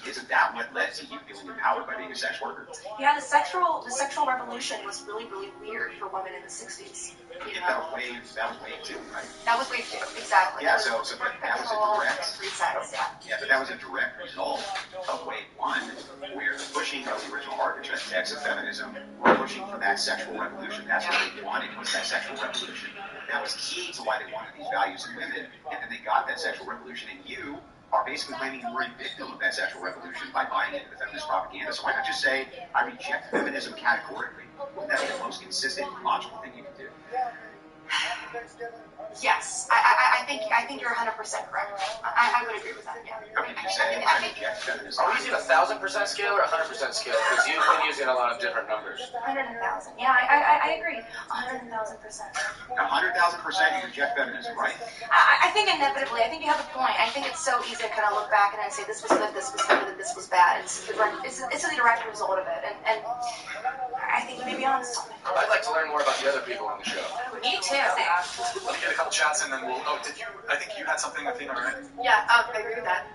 Speaker 17: Isn't that what led to you feeling empowered by being a sex worker?
Speaker 13: Yeah, the sexual revolution was really, really weird for women in the 60s.
Speaker 17: That was wave 2, right?
Speaker 13: That was wave 2, exactly.
Speaker 17: Yeah, so but that was a direct.
Speaker 13: Resets,
Speaker 17: yeah, but that was a direct result of wave 1, where the pushing of the original architects of feminism were pushing for that sexual revolution. That's what they wanted, was that sexual revolution. That was key to why they wanted these values in women, and then they got that sexual revolution, and you are basically claiming you were a victim of that sexual revolution by buying into the feminist propaganda. So why not just say, I reject feminism categorically? Wouldn't that be the most consistent and logical thing you can do?
Speaker 13: Yes, I think you're 100% correct. I would agree with that, yeah.
Speaker 17: Okay, you say I reject feminism.
Speaker 3: Are we using 1,000% scale or 100% scale? Because you've been using a lot of different numbers.
Speaker 13: 100,000. Yeah, I agree. 100,000%.
Speaker 17: 100,000% you reject feminism, right?
Speaker 13: I think inevitably, I think you have a point. I think it's so easy to kind of look back and say this was good, this was good, and this was bad. It's the direct result of it, and I think you may be honest.
Speaker 3: I'd like to learn more about the other people on the show.
Speaker 13: Me too.
Speaker 4: Let me get a couple chats and then we'll. Oh, I think you had something, Athena, right?
Speaker 22: Yeah, I agree with that.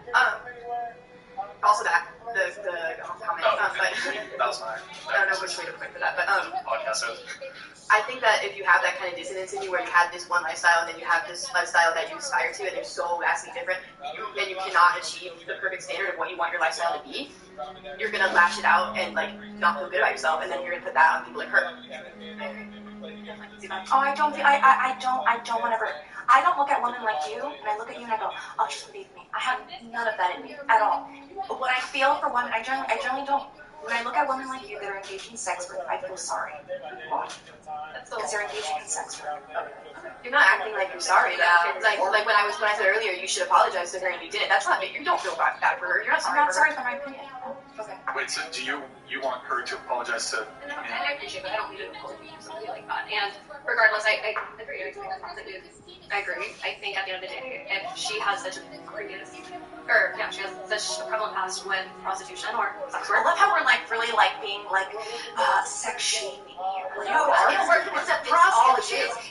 Speaker 22: Also that the comment. But
Speaker 4: that was mine.
Speaker 22: I don't know which way to point for that, but
Speaker 4: podcast host.
Speaker 22: I think that if you have that kind of dissonance in you, where you have this one lifestyle and then you have this lifestyle that you aspire to, and they're so vastly different, and you cannot achieve the perfect standard of what you want your lifestyle to be, you're gonna lash it out and like not feel good about yourself, and then you're gonna put that on people like her.
Speaker 13: Oh, I don't look at women like you, and I look at you and I go, oh, she's beneath me. I have none of that in me at all. But what I feel for women, I generally don't. When I look at women like you that are engaged in sex work, I feel sorry. Why? Because they're engaging in sex work.
Speaker 11: You're not acting like you're sorry, though. Like when I said earlier, you should apologize to her and you didn't. That's not, you don't feel bad for her. You're not sorry.
Speaker 13: I'm not sorry for my opinion.
Speaker 11: Okay.
Speaker 4: Wait, so do you want her to apologize to?
Speaker 19: And I appreciate that. I don't need to apologize for somebody like that. And regardless, I agree. I agree. I think at the end of the day, if she has such a previous, she has such a prevalent past with prostitution or sex work.
Speaker 13: I love how we're like really like being like sex shaming here. Like,
Speaker 11: No,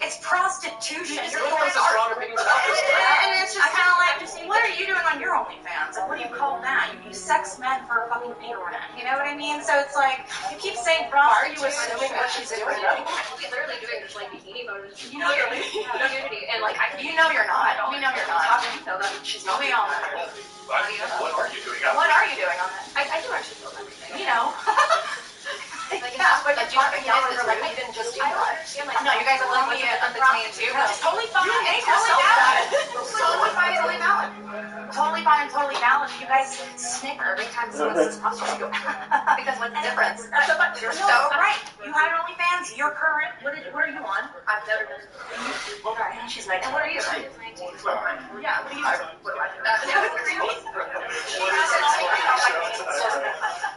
Speaker 13: it's prostitution.
Speaker 11: You're going to strong opinions about this.
Speaker 13: And it's just kind of like, what are you doing on your OnlyFans? Like, what do you call that? You sex men for a fucking pay rent. You know what I mean? So it's like, you keep saying prostitution.
Speaker 11: Are you assuming what she's doing?
Speaker 19: She's literally doing just like bikini photos.
Speaker 13: You know you're
Speaker 19: nudity, and like
Speaker 13: you know you're not. We know you're not.
Speaker 19: So that
Speaker 13: She's not. We all know.
Speaker 4: What are you doing?
Speaker 13: What are you doing on that?
Speaker 19: I do actually feel everything.
Speaker 13: You know. Yeah, but you're talking about her like you didn't just do that. No, you guys are loving me at the time too. It's totally fine. It's totally valid. Totally fine. Totally valid. Totally fine and totally valid. You guys snicker every time someone says prostitute. Because what's the difference? You're so right. You had an OnlyFans. You're current. What are you on? I've never been. Okay, she's 19. And what are you? She's 19. Yeah. What are you?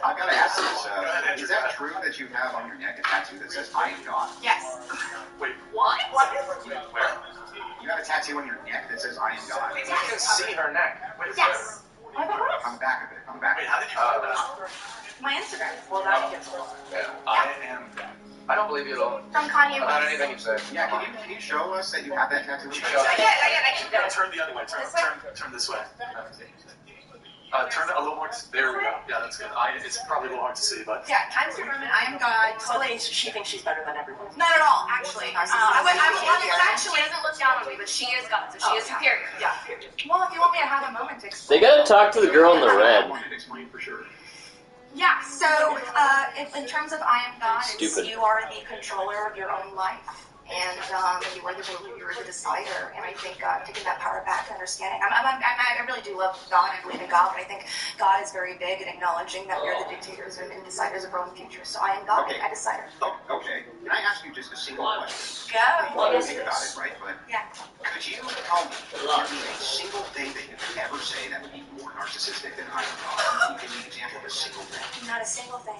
Speaker 17: I've got to ask this. Is that true that you have on your neck a tattoo that says "I am God"?
Speaker 13: Yes.
Speaker 4: Wait,
Speaker 13: what?
Speaker 4: where?
Speaker 17: You have a tattoo on your neck that says "I am God."
Speaker 4: You can see her neck. Wait,
Speaker 13: yes.
Speaker 17: On the back of it. On the back.
Speaker 4: Wait, how did you find that?
Speaker 13: My Instagram. Well, that gets
Speaker 4: Yeah, I am. I don't believe you at all.
Speaker 13: From Kanye West.
Speaker 4: About anything you say.
Speaker 17: Yeah, can you show us that you have that tattoo?
Speaker 13: I
Speaker 4: Turn the other way. Turn this way. Turn it a little more. There we go. Yeah, that's good. It's probably a little hard to see, but.
Speaker 13: Yeah, Times New Roman, I am God. Totally, she thinks she's better than everyone. Not at all, actually.
Speaker 19: She doesn't look down on me, but she is God, so she is superior.
Speaker 13: Yeah. Well, if you want me to have a moment to explain.
Speaker 2: They gotta talk to the girl in the red.
Speaker 17: Explain for sure.
Speaker 13: Yeah, so in terms of I am God,
Speaker 2: Stupid.
Speaker 13: you are the controller of your own life. And you are the ruler, you are the decider, and I think taking that power back and understanding. I really do love God, I believe in God, but I think God is very big in acknowledging that we're the dictators and deciders of our own future. So I am God, I decider.
Speaker 17: Okay. Can I ask you just a single question?
Speaker 13: Go.
Speaker 17: Think about it, right? But
Speaker 13: yeah.
Speaker 17: Could you tell me a single thing that you could ever say that would be more narcissistic than I am God? Can you give me an example of a single thing?
Speaker 13: Not a single thing.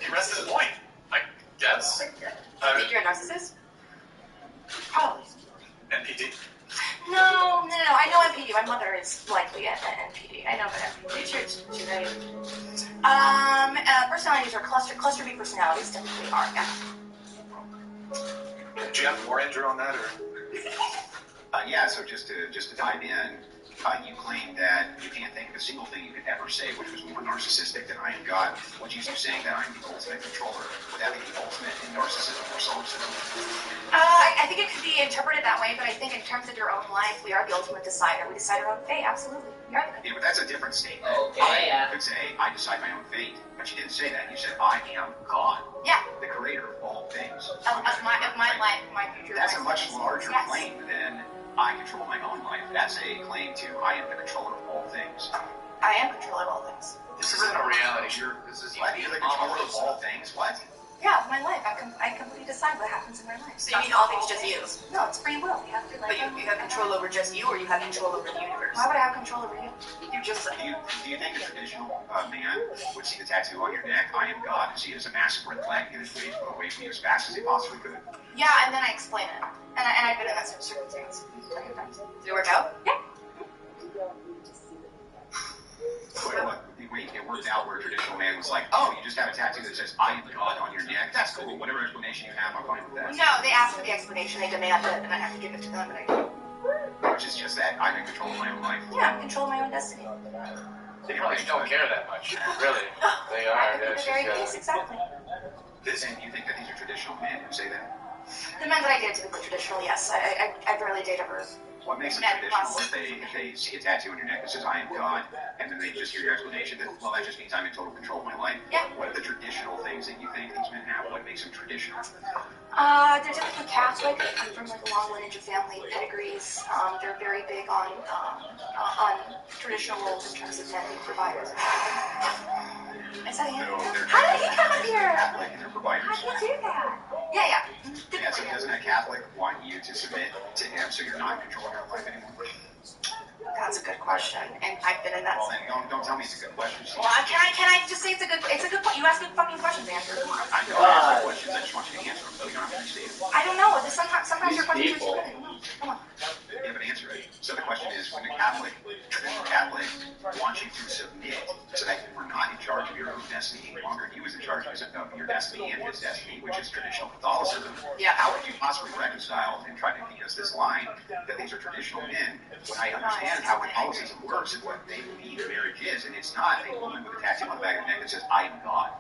Speaker 4: He rested his point. Yes.
Speaker 11: You think you're a narcissist?
Speaker 13: Probably.
Speaker 4: NPD?
Speaker 13: No. I know NPD. My mother is likely an NPD. I know that NPD. Personalities are cluster B personalities typically are. Yeah.
Speaker 4: Do you have more, Andrew, on that, or?
Speaker 17: Yeah. So just to dive in. You claim that you can't think of a single thing you could ever say which was more narcissistic than I am God. Would you saying that I'm the ultimate controller? Would that be the ultimate in narcissism or solipsism?
Speaker 13: I think it could be interpreted that way, but I think in terms of your own life, we are the ultimate decider. We decide our own fate, absolutely. Yeah,
Speaker 17: but that's a different statement. I could say, I decide my own fate, but you didn't say that. You said, I am God.
Speaker 13: Yeah.
Speaker 17: The creator of all things.
Speaker 13: Of my life, my future.
Speaker 17: That's a much larger claim than I control my own life. That's a claim to I am the controller of all things.
Speaker 13: I am controller of all things.
Speaker 4: This isn't a reality. This is
Speaker 17: what? You're the controller of all things? What?
Speaker 13: Yeah, my life. I completely decide what happens in my life.
Speaker 11: So you mean all things just you?
Speaker 13: No, it's free will. You have to
Speaker 11: But you have control over just you, or you have control over the universe?
Speaker 13: Why would I have control over you?
Speaker 11: You just said.
Speaker 17: Do you think a traditional man would see the tattoo on your neck, I am God, and see it as a massive red flag and his way to go away from you as fast as he possibly could?
Speaker 13: Yeah, and then I explain it. And I've been in that circumstance.
Speaker 11: Did it work out?
Speaker 13: Yeah.
Speaker 17: Wait, it worked out where a traditional man was like, oh, you just have a tattoo that says I am God on your neck? That's cool. Whatever explanation you have, I'm fine with that.
Speaker 13: No, they asked for the explanation. They demand it, and I have to give it to them, and I do.
Speaker 17: Which is just that I'm in control of my own life.
Speaker 13: Yeah, I'm in control of my own destiny.
Speaker 4: They probably don't care that much. Really. They are.
Speaker 13: At the very least, exactly.
Speaker 17: And you think that these are traditional men who say that?
Speaker 13: The men that I date are typically traditional, yes. I rarely date ever
Speaker 17: What makes it traditional if they see a tattoo on your neck that says "I am God," and then they just hear your explanation that, well, that just means I'm in total control of my life.
Speaker 13: Yeah.
Speaker 17: What are the traditional things that you think these men have? What makes them traditional?
Speaker 13: They're typically Catholic. They come from like a long lineage of family pedigrees. They're very big on traditional roles in terms of men being providers. Is that him?
Speaker 17: No,
Speaker 13: How did he come up here?
Speaker 17: Catholic and they're providers.
Speaker 13: How did you do that? Yeah.
Speaker 17: Yeah, so doesn't a Catholic want you to submit to him so you're not in control of your life anymore?
Speaker 13: That's a good question, and I've been in that.
Speaker 17: Well, then don't tell me it's a good question.
Speaker 13: Well, can I just say it's a good point? You ask good fucking questions, Andrew.
Speaker 17: I know I ask questions. I just want you to answer them, so you don't have to restate them.
Speaker 13: I don't know. Sometimes your questions are too good. Come on.
Speaker 17: You have an answer it. So the question is, when a traditional Catholic wants you to submit so that you were not in charge of your own destiny any longer, he was in charge of your destiny and his destiny, which is traditional Catholicism.
Speaker 13: Yeah.
Speaker 17: How would you possibly reconcile and try to feed us this line that these are traditional men when I understand how Catholicism works and what they believe marriage is, and it's not a woman with a tattoo on the back of the neck that says, I am God.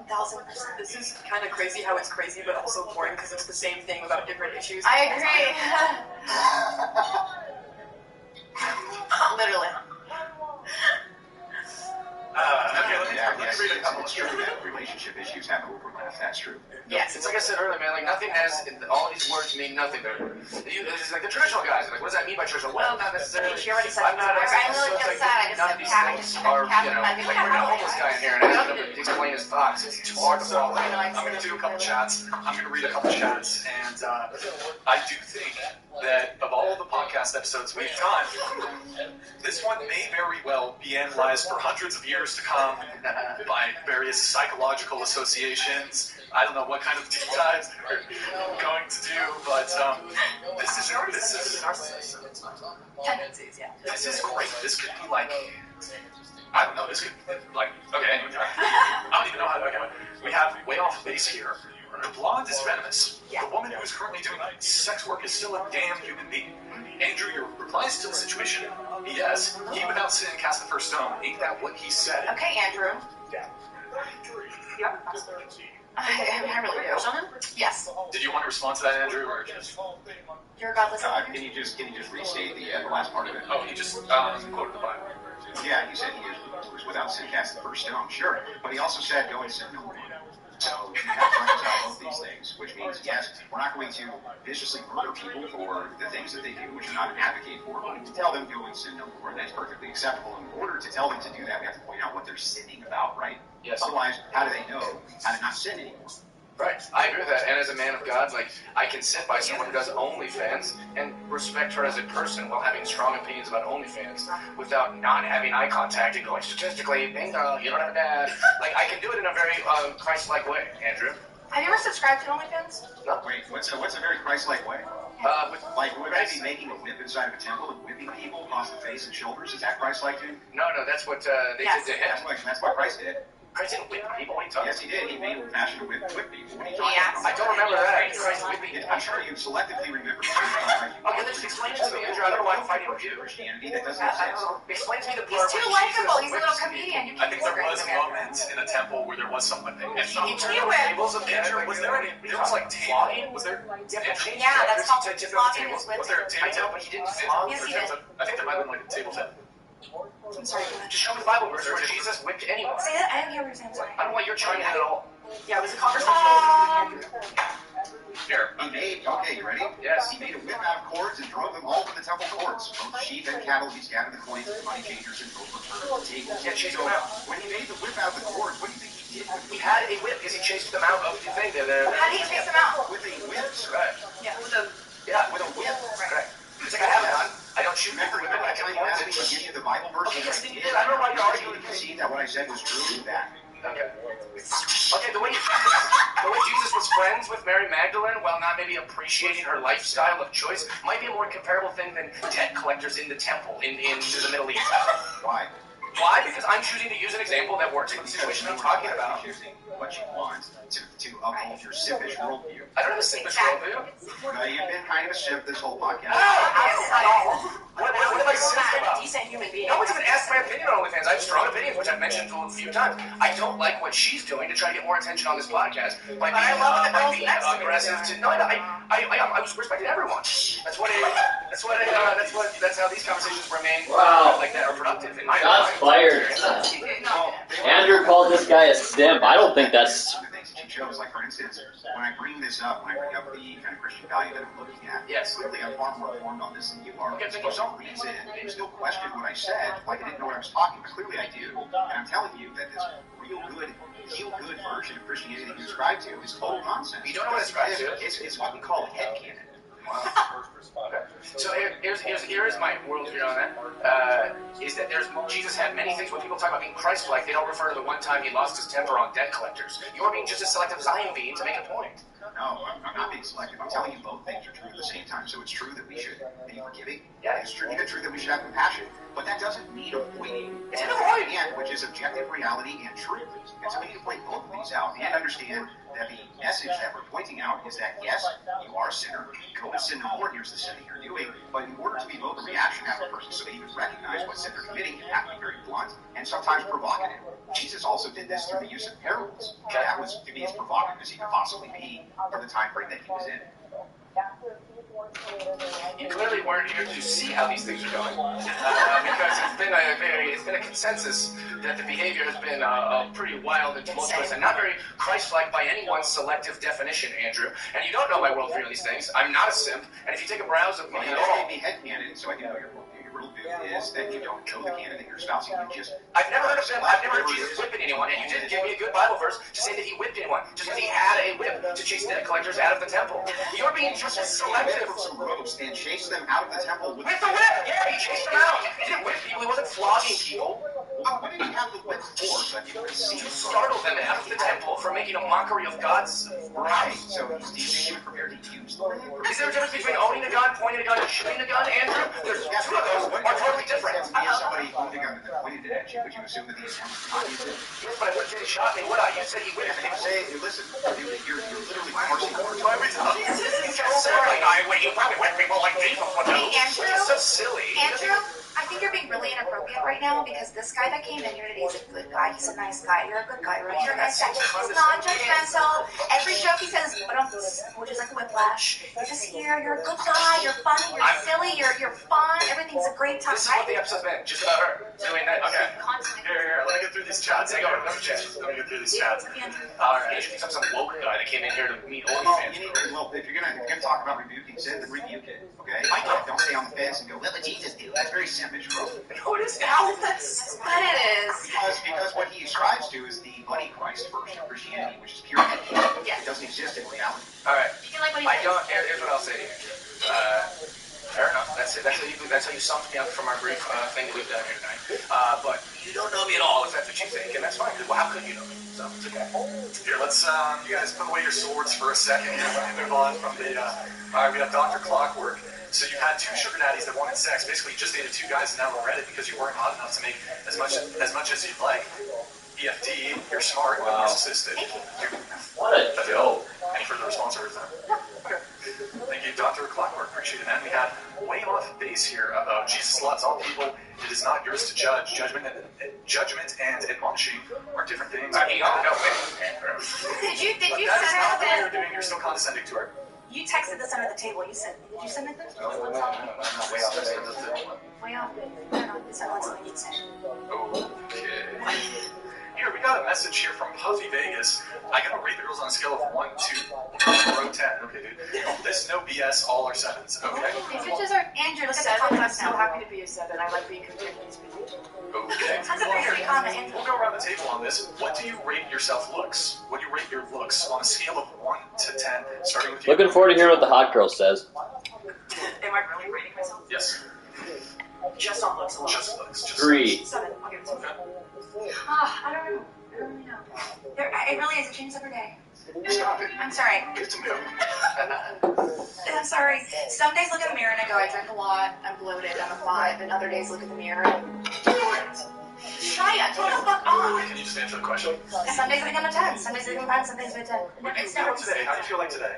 Speaker 13: 1000%.
Speaker 7: This is kind of crazy how it's crazy, but also boring because it's the same thing about different issues.
Speaker 13: I agree. Literally.
Speaker 4: Okay, let me read a couple
Speaker 17: It's true that relationship issues have overlap. That's true.
Speaker 4: Yes, it's like I said earlier, man. Like nothing has all these words mean nothing. It's like the traditional guys. Like, what does that mean by traditional? Well, not necessarily.
Speaker 13: She already said.
Speaker 4: I'm not.
Speaker 13: I really feel sad.
Speaker 4: None of these things are, you know, like bring a homeless guy in here and ask him to explain his thoughts. It's too hard to follow.
Speaker 18: I'm going to do a couple chats. I'm going to read a couple chats, and I do think that of all of the podcast episodes we've done, this one may very well be analyzed for hundreds of years to come by various psychological associations. I don't know what kind of deep dives they're going to do, but this is
Speaker 13: tendencies, yeah.
Speaker 18: This is great. This could be like, I don't know, this could be like, okay, anyway, I don't even know how to, okay, we have way off base here. The blonde is venomous.
Speaker 13: Yeah.
Speaker 18: The woman who is currently doing sex work is still a damn human being. Andrew, your replies to the situation, yes, he without sin cast the first stone. Ain't that what he said?
Speaker 13: Okay, Andrew.
Speaker 18: Yeah.
Speaker 13: Yep. I really do. Yes.
Speaker 18: Did you want to respond to that, Andrew, or just?
Speaker 13: You're a godless.
Speaker 17: Can you just restate the last part of it?
Speaker 18: Oh, he just quoted the Bible.
Speaker 17: Yeah, he said he was without sin cast the first stone. Sure, but he also said go and sin no more. So you have to reconcile both these things, which means, yes, we're not going to viciously murder people for the things that they do, which are not an advocate for, but to tell them go and sin no more, that's perfectly acceptable. In order to tell them to do that, we have to point out what they're sinning about, right?
Speaker 4: Yes.
Speaker 17: Otherwise, how do they know how to not sin anymore?
Speaker 4: Right, I agree with that. And as a man of God, like I can sit by someone who does OnlyFans and respect her as a person while having strong opinions about OnlyFans without not having eye contact and going statistically, bingo, you don't have a dad. Like I can do it in a very Christ-like way, Andrew.
Speaker 13: Have you ever subscribed to OnlyFans?
Speaker 4: No.
Speaker 17: Wait, what's a very Christ-like way? Would I be making a whip inside of a temple and whipping people across the face and shoulders? Is that Christ-like too?
Speaker 4: No, that's what they did to him.
Speaker 17: That's what Christ did.
Speaker 4: Christ didn't whip people. What are you talking about?
Speaker 17: Yes, he did. He made a fashion to whip people. What are you talking about?
Speaker 4: I don't remember that. Christ whipping.
Speaker 17: I'm sure you selectively remember.
Speaker 4: Okay, then just explain it to me, Andrew. I don't know why I'm fighting with you.
Speaker 17: Christianity that doesn't exist.
Speaker 4: Explain to me the
Speaker 13: He's
Speaker 4: part
Speaker 13: too
Speaker 4: where
Speaker 13: likable. He's a
Speaker 4: Jesus
Speaker 13: little
Speaker 4: whips
Speaker 13: comedian. You
Speaker 18: I
Speaker 13: can't
Speaker 18: think there was a moment in a temple where there was some whipping. And
Speaker 4: tables of
Speaker 18: Andrew, was there any? There was like flogging. Was there?
Speaker 13: Yeah, that's called flogging is
Speaker 18: Was there a table?
Speaker 4: I know, but he didn't flog.
Speaker 13: Yes, he did.
Speaker 18: I think there might have been like a table set.
Speaker 13: I'm sorry.
Speaker 4: Just show me the Bible verse where Jesus whipped anyone.
Speaker 13: Say that. I didn't hear what you're saying.
Speaker 4: I don't want your trying at all.
Speaker 13: Yeah, it was a conversation.
Speaker 17: Here, okay, you ready?
Speaker 4: Yes.
Speaker 17: He made a whip out of cords and drove them all to the temple courts. Both sheep and cattle, he scattered the coins and money changers and both returned the tables.
Speaker 4: Yeah, chased them out.
Speaker 17: When he made the whip out of the cords, what do you think he did with
Speaker 4: He had a whip because he chased them out of the thing.
Speaker 13: How did he chase them out?
Speaker 17: With a whip,
Speaker 4: Right.
Speaker 13: Yeah, with
Speaker 17: with a whip.
Speaker 4: Correct. It's like I have a gun. I don't shoot people with it. I
Speaker 17: Can
Speaker 4: can
Speaker 17: I ask you to give you the Bible verse?
Speaker 4: Okay, yes, you did. I don't know why you're arguing.
Speaker 17: You can see that what I said was true with that.
Speaker 4: Okay. Okay, the way Jesus was friends with Mary Magdalene while not maybe appreciating her lifestyle of choice might be a more comparable thing than debt collectors in the temple in the Middle East.
Speaker 17: Why?
Speaker 4: Why? Because I'm choosing to use an example that works for the situation I'm talking about.
Speaker 17: Choosing what you want to uphold your simpish worldview.
Speaker 4: I don't have a simpish worldview.
Speaker 17: You've been kind of a simp this whole podcast.
Speaker 4: What have I simped about?
Speaker 13: Decent human being.
Speaker 4: No one's even asked my opinion on OnlyFans. I have strong opinions, which I've mentioned a few times. I don't like what she's doing to try to get more attention on this podcast by being, aggressive. I was respecting everyone. That's what
Speaker 3: That's how these conversations remain like that are productive. In my
Speaker 2: Shots fired. Andrew called this guy a simp. I don't think that's.
Speaker 17: Like, for instance, when I bring this up, the kind of Christian value that I'm looking at, clearly I'm far more informed on this than you are. For some reason, you still question what I said, like I didn't know what I was talking, but clearly I do. And I'm telling you that this real good, feel-good version of Christianity that you ascribe to is total nonsense. You don't know what I ascribe to? It's what we call headcanon.
Speaker 3: So here's my worldview on that. Is that Jesus had many things. When people talk about being Christ-like, they don't refer to the one time he lost his temper on debt collectors. You're being just a selective Zion being to make a point.
Speaker 17: No, I'm not being selective. I'm telling you both things are true at the same time. So it's true that we should be forgiving. Yeah, it's true. It's true that we should have compassion. But that doesn't mean avoiding the end, which is objective reality and truth. And so we need to play both of these out and understand that the message that we're pointing out is that, yes, you are a sinner. Go and sin no more. Here's the sin that you're doing. But in order to be both a reaction out of a person so that he would recognize what sin they're committing, you have to be very blunt and sometimes provocative. Jesus also did this through the use of parables. That was to be as provocative as he could possibly be for the time frame that he was in.
Speaker 3: You clearly weren't here to see how these things are going, because it's been a consensus that the behavior has been pretty wild and tumultuous and not very Christ-like by anyone's selective definition, Andrew. And you don't know my worldview on these things. I'm not a simp. And if you take a browse of
Speaker 17: me, you gave me headcanon, so I can know your worldview. Your worldview is that you don't know the canon that you're espousing. You just.
Speaker 3: I've never heard Jesus whipping anyone, and you didn't give me a good Bible verse to say that he whipped anyone, just because he had a whip to chase debt collectors out of the temple. You're being just as selective.
Speaker 17: Some ropes and chase them out of the temple with
Speaker 3: the whip. Yeah, he chased them out. He didn't whip people. He wasn't flogging people.
Speaker 17: What did he have the whip for? So that people could see.
Speaker 3: To startle them out of the temple for making a mockery of God's
Speaker 17: right. So he's even prepared to use the whip.
Speaker 3: Is there a difference between owning a gun, pointing a gun, and shooting a gun, Andrew? There's two of those are totally different.
Speaker 17: If somebody owned a gun that pointed it at you, would you assume that the intent was not used?
Speaker 3: Yes, but I wouldn't say he shot me, would I? You said he whipped me.
Speaker 17: Listen, you're literally parsing words.
Speaker 3: Every time. You probably whip people like Jesus would do.
Speaker 13: Andrew?
Speaker 3: Which is so silly.
Speaker 13: Andrew? I think you're being really inappropriate right now because this guy that came in here today is a good guy. He's a nice guy. You're a good guy, right? You're a nice guy. He's non-judgmental. Every joke he says, which is like a whiplash. You're just here. You're a good guy. You're funny. You're silly. You're fun. Everything's a great time.
Speaker 3: This is what the episode's been. Just about her. Doing that. Okay. Here. Let me get through these chats. Hang on. Let me get through these chats. Alright. You think I'm some woke guy that came in here to meet OnlyFans.
Speaker 17: Well, if you're gonna talk about rebuking sin, then rebuke it. Okay? Don't stay on the fence and go, well, but Jesus did. That's very simpish, bro.
Speaker 3: No, it is now.
Speaker 13: But it is.
Speaker 17: Because what he ascribes to is the money Christ version of Christianity, which is pure headcanon.
Speaker 13: Yes.
Speaker 17: It doesn't exist in reality.
Speaker 3: Alright.
Speaker 13: You like what he says?
Speaker 3: Here's what I'll say to you. Fair enough. That's it. That's how you summed me up from our brief thing that we've done here tonight. But you don't know me at all, if that's what you think, and that's fine. Well, how could you know me? So it's okay.
Speaker 4: Here, let's you guys put away your swords for a second. Let me move on from the. All right, we have Dr. Clockwork. So you had two sugar daddies that wanted sex. Basically, you just dated two guys and now regret it because you weren't hot enough to make as much as you'd like. EFD, you're smart, but narcissistic.
Speaker 2: What a joke.
Speaker 4: Any further response or is that? Okay. Thank you, Dr. Clockwork. Appreciate it. And we had way off base here about Jesus loves all people. It is not yours to judge. Judgment and admonishing are different things.
Speaker 13: Did you
Speaker 4: that is not the way you're doing. You're still condescending to her.
Speaker 13: You texted this under the table. You said, did you send it this?
Speaker 3: No, I'm not way off base.
Speaker 13: Way off base. I don't know. This sounds like something you'd say.
Speaker 4: Okay. Here, we got a message here from Puffy Vegas. I gotta rate the girls on a scale of 1 to 10. Okay, dude. This no BS, all are 7s. Okay?
Speaker 13: These bitches are Andrew. Look at the
Speaker 22: I'm
Speaker 13: comments
Speaker 22: so
Speaker 13: now.
Speaker 22: happy to be a 7. I like being compared to these people.
Speaker 4: Okay.
Speaker 13: That's a very sweet comment, Andrew.
Speaker 4: We'll go around the table on this. What do you rate yourself looks? What do you rate your looks on a scale of 1 to 10, starting with you?
Speaker 2: Looking forward to hearing what the hot girl says.
Speaker 22: Am I really rating myself?
Speaker 4: Yes.
Speaker 22: Just on looks alone.
Speaker 4: Just looks.
Speaker 22: 3. 7. I'll give it 7.
Speaker 13: I don't know. I don't really know. It really is. It changes every day.
Speaker 4: Stop it.
Speaker 13: I'm sorry.
Speaker 4: Get to milk.
Speaker 13: I'm sorry. Some days look in the mirror and I go, I drink a lot, I'm bloated, I'm a 5. And other days look in the mirror and Shia, turn the fuck on.
Speaker 4: Can you just answer the question?
Speaker 13: Some days I think I'm a 10. Some days I think I'm 5. Some days I'm a 10. It's never
Speaker 4: today. How do you feel like today?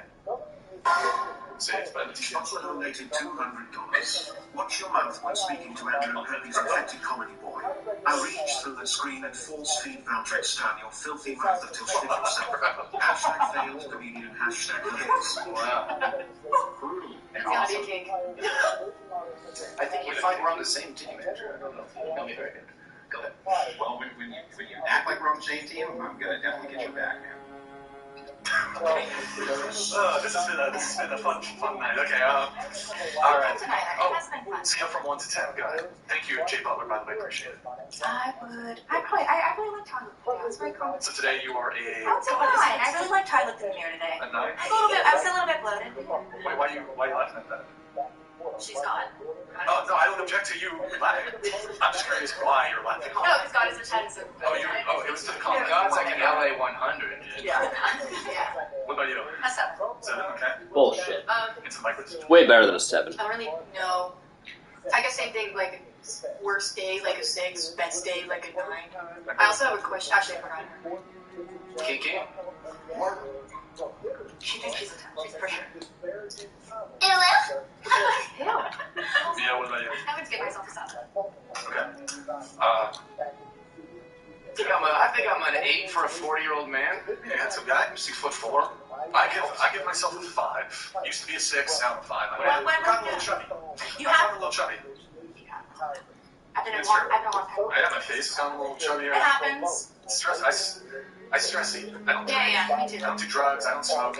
Speaker 4: Say it, but
Speaker 20: Sponsor donated $200. Watch your mouth when speaking to Andrew Herpes infected comedy boy. I reach through the screen and force feed Valtrex down your filthy mouth until shit yourself. Hashtag failed comedian. Hashtag hilarious.
Speaker 3: Wow.
Speaker 20: Brutal.
Speaker 11: It's gotta be a kink.
Speaker 17: I think you find we're on the same team, Andrew. I don't know if you know me very good. Go ahead. Well, when you act like we're on the same team, I'm gonna definitely get your back, man.
Speaker 4: This has been a fun night. Okay, all right. Oh, scale from 1 to 10. Go ahead. Thank you, Jay Butler, by the way. Appreciate it.
Speaker 13: I really like Tyler. Yeah, it's very cool.
Speaker 4: So today you are a...
Speaker 13: I would say 9. I really liked how I looked in the mirror today.
Speaker 4: A 9?
Speaker 13: I was a little bit bloated.
Speaker 4: Wait, why are you laughing at that?
Speaker 13: She's gone.
Speaker 4: Oh, no, I don't object to you laughing. I'm just curious why you're laughing.
Speaker 11: No, because God is a 10, so...
Speaker 4: Oh, it was to the comment.
Speaker 5: God's like an LA 100.
Speaker 11: Yeah.
Speaker 4: What about you?
Speaker 11: A 7.
Speaker 4: 7, okay.
Speaker 2: Bullshit.
Speaker 4: It's a micro.
Speaker 2: Way better than a 7.
Speaker 11: I don't really know. I guess same thing, like, worst day, like a 6, best day, like a 9. I also have a question. Actually, I forgot her.
Speaker 5: Kiki?
Speaker 11: She thinks she's a 10. She's for sure.
Speaker 13: Ew.
Speaker 4: Yeah, what about you?
Speaker 11: I would give myself a 7.
Speaker 4: Okay.
Speaker 5: I think I'm an 8 for a 40-year-old man.
Speaker 4: Yeah, handsome guy, 6'4". I give myself a 5. Used to be a 6, now I'm a 5. I've gotten a little chubby.
Speaker 11: You have
Speaker 4: a little chubby.
Speaker 11: I've been
Speaker 4: It's true.
Speaker 11: I
Speaker 4: My face has gotten a little chubbier.
Speaker 11: It happens.
Speaker 4: I stress eat. I don't drink.
Speaker 11: Yeah, me too.
Speaker 4: I don't do drugs. I don't smoke.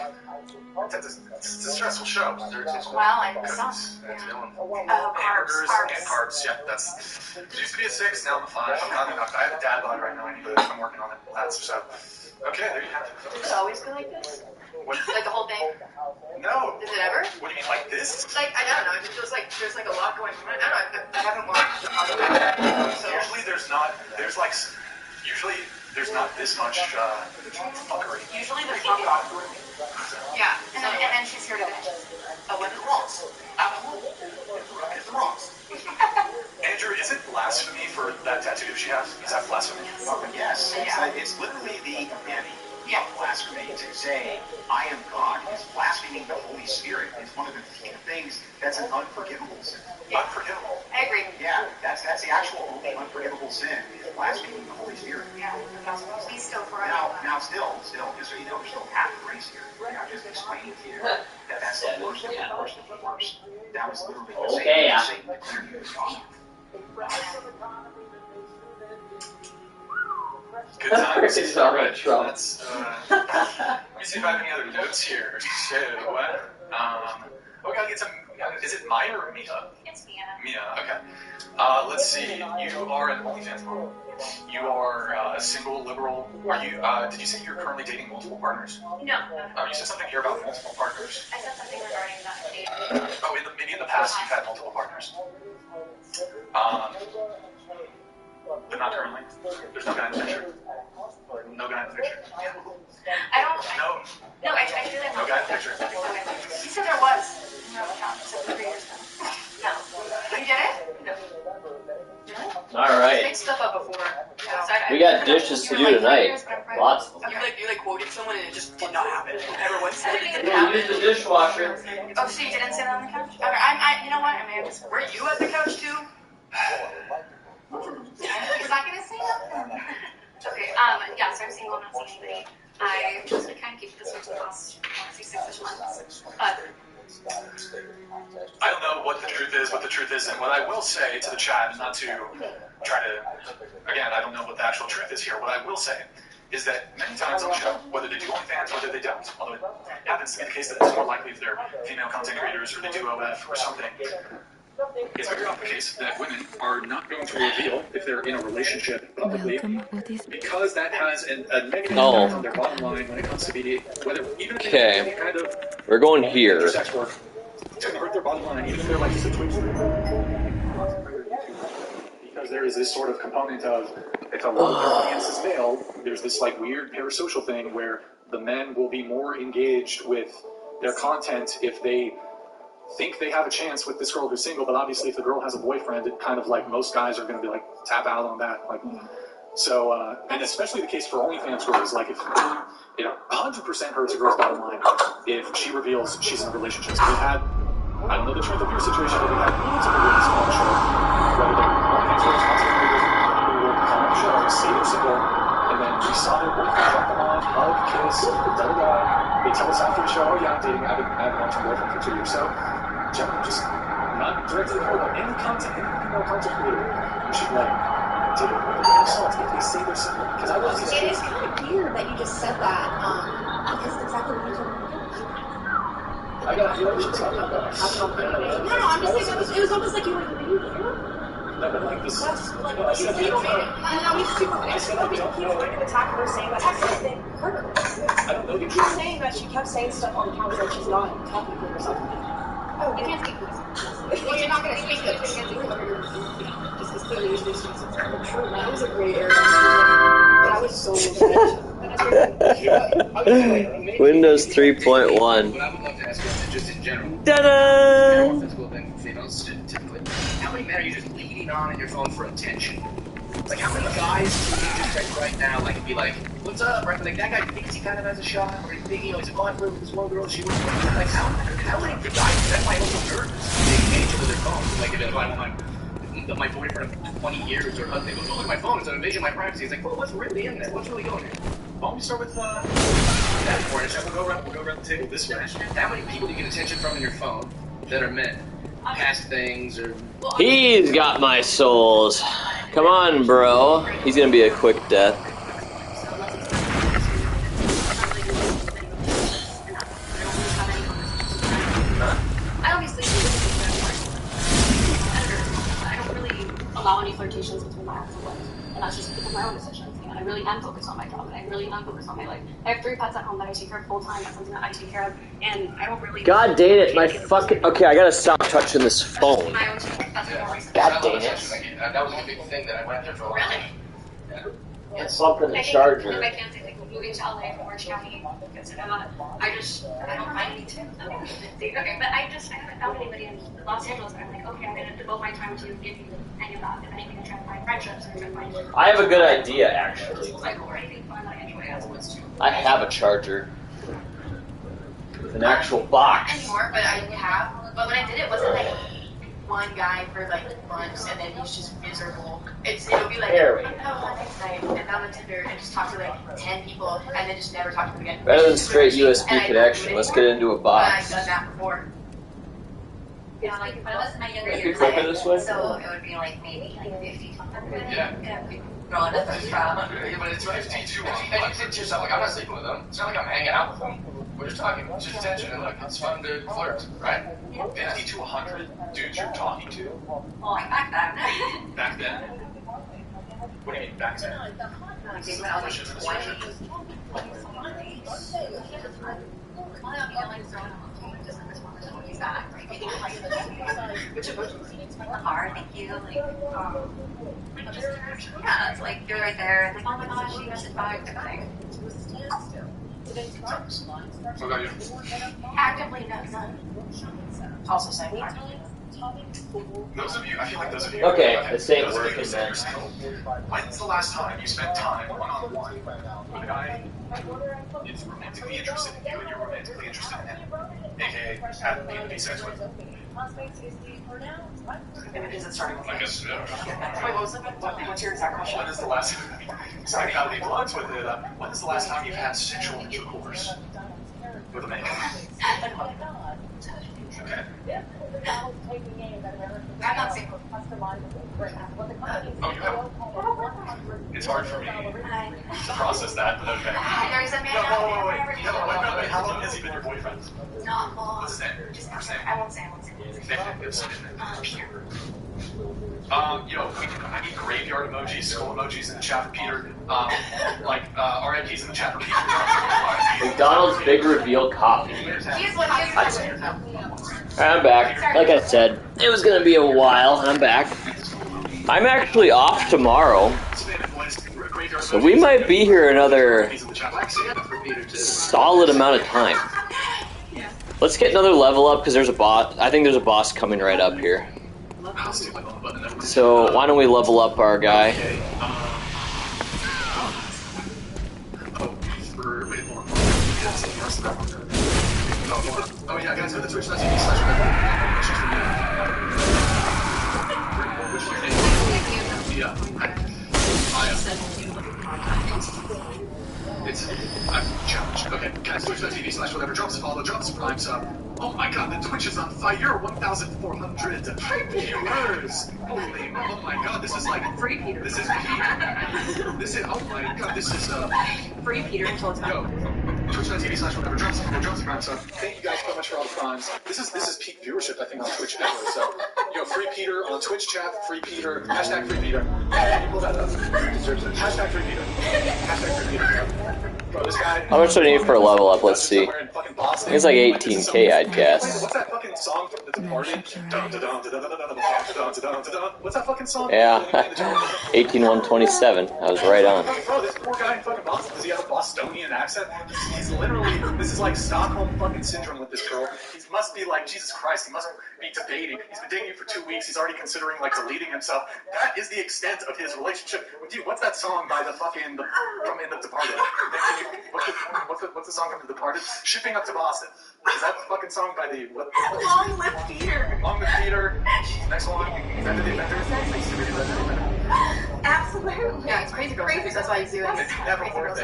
Speaker 4: It's a stressful show.
Speaker 11: Well, I'm some.
Speaker 4: Hamburgers and carbs. Yeah, that's. It used to be a 6, now I'm a 5. I have a dad bod right now. I'm working on it. That's so. Okay, there you have it.
Speaker 11: It's always been like this? Like the whole thing?
Speaker 4: No.
Speaker 11: Is it ever?
Speaker 4: What do you mean, like this?
Speaker 11: Like, I don't know. It feels like there's like a lot going on. I don't know. I haven't watched.
Speaker 4: So usually there's not this much fuckery.
Speaker 11: Usually there's not fuckery. Yeah, and then she's here today.
Speaker 4: Oh, what is wrong? It's the wrong. Andrew, is it blasphemy for that tattoo she has? Is that blasphemy?
Speaker 17: Yes. It's literally the epitome of blasphemy to say, I am God. It's blaspheming the Holy Spirit. It's one of the few things that's an unforgivable sin.
Speaker 4: Unforgivable?
Speaker 11: I agree.
Speaker 17: Yeah, that's the actual only unforgivable sin, is blaspheming the Holy Spirit.
Speaker 11: Yeah, he's still for it.
Speaker 17: Now, still, just so you know, there's still half the race here. I'm just explaining to you that that's the worst of the worst of the worst. That was literally Satan declared you as God.
Speaker 4: Good times. All right. Let's, let me see if I have any other notes here. So, we gotta get some. Is it Maya or Mia?
Speaker 11: It's Mia.
Speaker 4: Mia. Okay. Let's see. You are an OnlyFans model. You are a single liberal. Are you? Did you say you're currently dating multiple partners?
Speaker 11: No.
Speaker 4: You said something here about multiple partners.
Speaker 11: I said something regarding that date.
Speaker 4: Oh, maybe in the past you've had multiple partners. But not currently. There's no guy in the picture. No guy in the picture.
Speaker 11: I don't.
Speaker 4: No.
Speaker 11: No, I feel like.
Speaker 4: No guy in the picture.
Speaker 11: You said there was. No, except 3 years ago. No. You get it? No.
Speaker 2: All right.
Speaker 11: Made stuff up before.
Speaker 2: We got dishes to do tonight. Lots of them.
Speaker 11: You quoted someone and it just did not happen. Everyone said it.
Speaker 2: Yeah, use the dishwasher.
Speaker 11: Oh, so you didn't sit on the couch? Okay, you know what? Were you at the couch too?
Speaker 13: He's not gonna say nothing.
Speaker 19: Okay, yeah, so I'm single, I'm not seeing anybody. I just kind of keep this for the last, honestly, 6-ish months. But
Speaker 4: I don't know what the truth is, what the truth isn't. What I will say to the chat, not to try to, again, I don't know what the actual truth is here. What I will say is that many times on the show, whether they do OnlyFans, whether they don't, although it happens to be the case that it's more likely if they're female content creators or they do OF or something, it's very often the case that women are not going to reveal if they're in a relationship publicly because that has a negative impact on their bottom line when it comes to BD. Whether even if they do any kind of
Speaker 2: we're going here.
Speaker 4: Sex work, it's going to hurt their bottom line, even if they're like situated. Because there is this sort of component of if a lot of their audience is male, there's this like weird parasocial thing where the men will be more engaged with their content if they think they have a chance with this girl who's single, but obviously if the girl has a boyfriend, it kind of like most guys are going to be like tap out on that. Like, so, and especially the case for OnlyFans girls, like if, 100% hurts a girl's bottom line if she reveals she's in a relationship. So we've had, I don't know the truth of your situation, but we've had millions of women on the show, whether they're OnlyFans girls, content creators, who will come on the show, say they're single, and then we saw their boyfriend, drop them on, hug, kiss, da-da-da. They tell us after the show, oh yeah, I'm dating, I've had a long-term boyfriend for 2 years. So
Speaker 18: generally, just not directly to her, but any content, any female content creator, you should like take a look at their songs if they say they're similar. Because I love these
Speaker 13: It is kind of weird that you just said that, because it's exactly what you told me.
Speaker 18: I got you know what you're talking about.
Speaker 13: No, I'm just saying it was almost like you were reading.
Speaker 18: No, but like this.
Speaker 13: That's like
Speaker 18: No, I said I don't know.
Speaker 12: I said I don't know. Trying to attack her, saying that something hurt her.
Speaker 18: I don't know.
Speaker 12: You keep saying that she kept saying stuff on the couch that she's not talking to herself.
Speaker 13: Oh, you can't speak for this. Well, you're not going to speak for this. Just because clearly you're speaking true. That was a great area. That was so good.
Speaker 2: Windows 3.1.
Speaker 5: What I would love to ask you, just in general.
Speaker 2: Ta-da!
Speaker 5: Physical thing for females, typically. How many men are you just leading on in your phone for attention? Like, how many guys can you just text right now, like, and be like, what's up, right? Like, that guy thinks he kind of has a shot, or he's thinking, he's like, oh, I played with this one girl, she was like, how many guys, that's my whole nervous, they engage into their phone. Like, if I want my boyfriend of 20 years or something goes, oh, look at my phone, it's an invasion of my privacy. It's like, well, what's really in there? What's really going here? Why don't we start with that point? We'll go around the table this way. How many people do you get attention from in your phone that are men? Past things or...
Speaker 2: He's got my souls. Come on, bro. He's gonna be a quick death.
Speaker 19: I obviously I don't really allow any flirtations between my acts and life, and that's just because of my own decisions. And I really am focused on my job, and I really am focused on my life. I have 3 pets at home that I take care of full time. That's something that I take care of, and I don't really.
Speaker 2: God dang it, my fucking... Okay, I gotta stop touching this phone. God dang it.
Speaker 5: That was a big thing that I went there for a while.
Speaker 2: It's something the charger.
Speaker 19: My fiance, like, moving to LA from Orange County, I don't find any to. Okay, but I haven't found anybody in Los Angeles. I'm like, okay, I'm going to devote my time to giving any of that. If anything, I'm trying to find friendships, or trying to find...
Speaker 2: I have a good idea, actually.
Speaker 19: Like, or anything fun that I enjoy as opposed to...
Speaker 2: I have a charger. An actual box.
Speaker 13: Anymore, but I have. But when I did it, wasn't like one guy for like months, and then he's just miserable. It'll be like, oh, next night, and I'm on Tinder and just talk to like 10 people, and then just never talk to them again.
Speaker 2: Better than straight USB connection. Let's get into a box.
Speaker 13: I've done that before.
Speaker 19: Yeah, like, but it was my younger
Speaker 2: If you
Speaker 19: years.
Speaker 2: click it this way?
Speaker 19: So it would be like maybe like 50 to 100.
Speaker 5: Yeah.
Speaker 19: Growing up as a child.
Speaker 5: Yeah, but it's 52. And you think to yourself, like, I'm not sleeping with them. It's not like I'm hanging out with them. We're just talking. It's just attention. And look, it's fun to flirt, right? 50 to 100 dudes you're talking to.
Speaker 19: Well, like back then.
Speaker 5: Back then? What do you mean, back then?
Speaker 19: Like, when I was like 20. Which emotions are, thank you, like, just interaction. Yeah, it's like, you're right there, and like, oh my gosh, you messaged back, type of thing.
Speaker 5: What about you?
Speaker 13: Actively, none. Also saying
Speaker 5: Those of you, I feel like those of you.
Speaker 2: Okay, this ain't
Speaker 5: those of you
Speaker 2: working,
Speaker 5: who say
Speaker 2: man.
Speaker 5: yourself, when's the last time you spent time one-on-one with a guy is romantically interested in you and you're romantically interested in him? AKA, have be sex with.
Speaker 13: Is it starting with
Speaker 5: I guess, yeah.
Speaker 13: Wait, what was it? What's your exact question?
Speaker 5: When is the last starting out the bloods with it? When is the last time you've had sexual intercourse with a man? Okay.
Speaker 13: I'm not single.
Speaker 5: Oh, you have. It's hard for me to process that, but okay.
Speaker 13: There's a man
Speaker 5: No, wait. How long has he been your boyfriend?
Speaker 13: Not long.
Speaker 5: What's his name?
Speaker 13: Just I won't say.
Speaker 5: Peter. I need graveyard emojis, skull emojis in the chat for Peter. RIPs in the chat for Peter.
Speaker 2: McDonald's Big Reveal Coffee. I'm back. Like I said, it was gonna be a while, and I'm back. I'm actually off tomorrow, so we might be here another solid amount of time. Let's get another level up, because there's a boss. I think there's a boss coming right up here. So why don't we level up our guy?
Speaker 5: Oh yeah, guys, go to twitch.tv/. I'm challenged. Okay, guys, twitch.tv/whatever drops. Follow the drops. Prime sub
Speaker 4: Oh my god, the Twitch is on fire! 1,400 viewers! Holy, oh my god, this is like
Speaker 7: Free Peter.
Speaker 4: This is Peter. This is, oh my god, this is
Speaker 7: Free Peter until it's
Speaker 4: yo. Twitch.tv/whatever drops. So thank you guys so much for all the comments. This is peak viewership, I think, on Twitch ever. So yo, Free Peter on Twitch chat, Free Peter, hashtag Free Peter. Pull that up. Hashtag Free Peter. Hashtag Free Peter. Bro, this guy.
Speaker 2: How much do I need for a level up? Let's see. It's like 18k, I'd guess.
Speaker 4: What's that fucking song from The Departed? What's that fucking song?
Speaker 2: Yeah, 18127. I was right on.
Speaker 4: Bro, this poor guy in fucking Boston, does he have a Bostonian accent? He's literally, this is like Stockholm fucking syndrome with this girl. He must be like, Jesus Christ, he must be debating. He's been dating you for 2 weeks, he's already considering like deleting himself. That is the extent of his relationship with you. What's that song by the fucking, from In The Departed? What's the song from The Departed? Shipping Up to Boston. Is that the fucking song by the, what?
Speaker 7: Long Live Peter.
Speaker 4: Long Live Peter. Next one. Invented the Inventor.
Speaker 7: Absolutely.
Speaker 11: Yeah, it's crazy girl sex. That's why he's doing it.
Speaker 4: It's never worth it.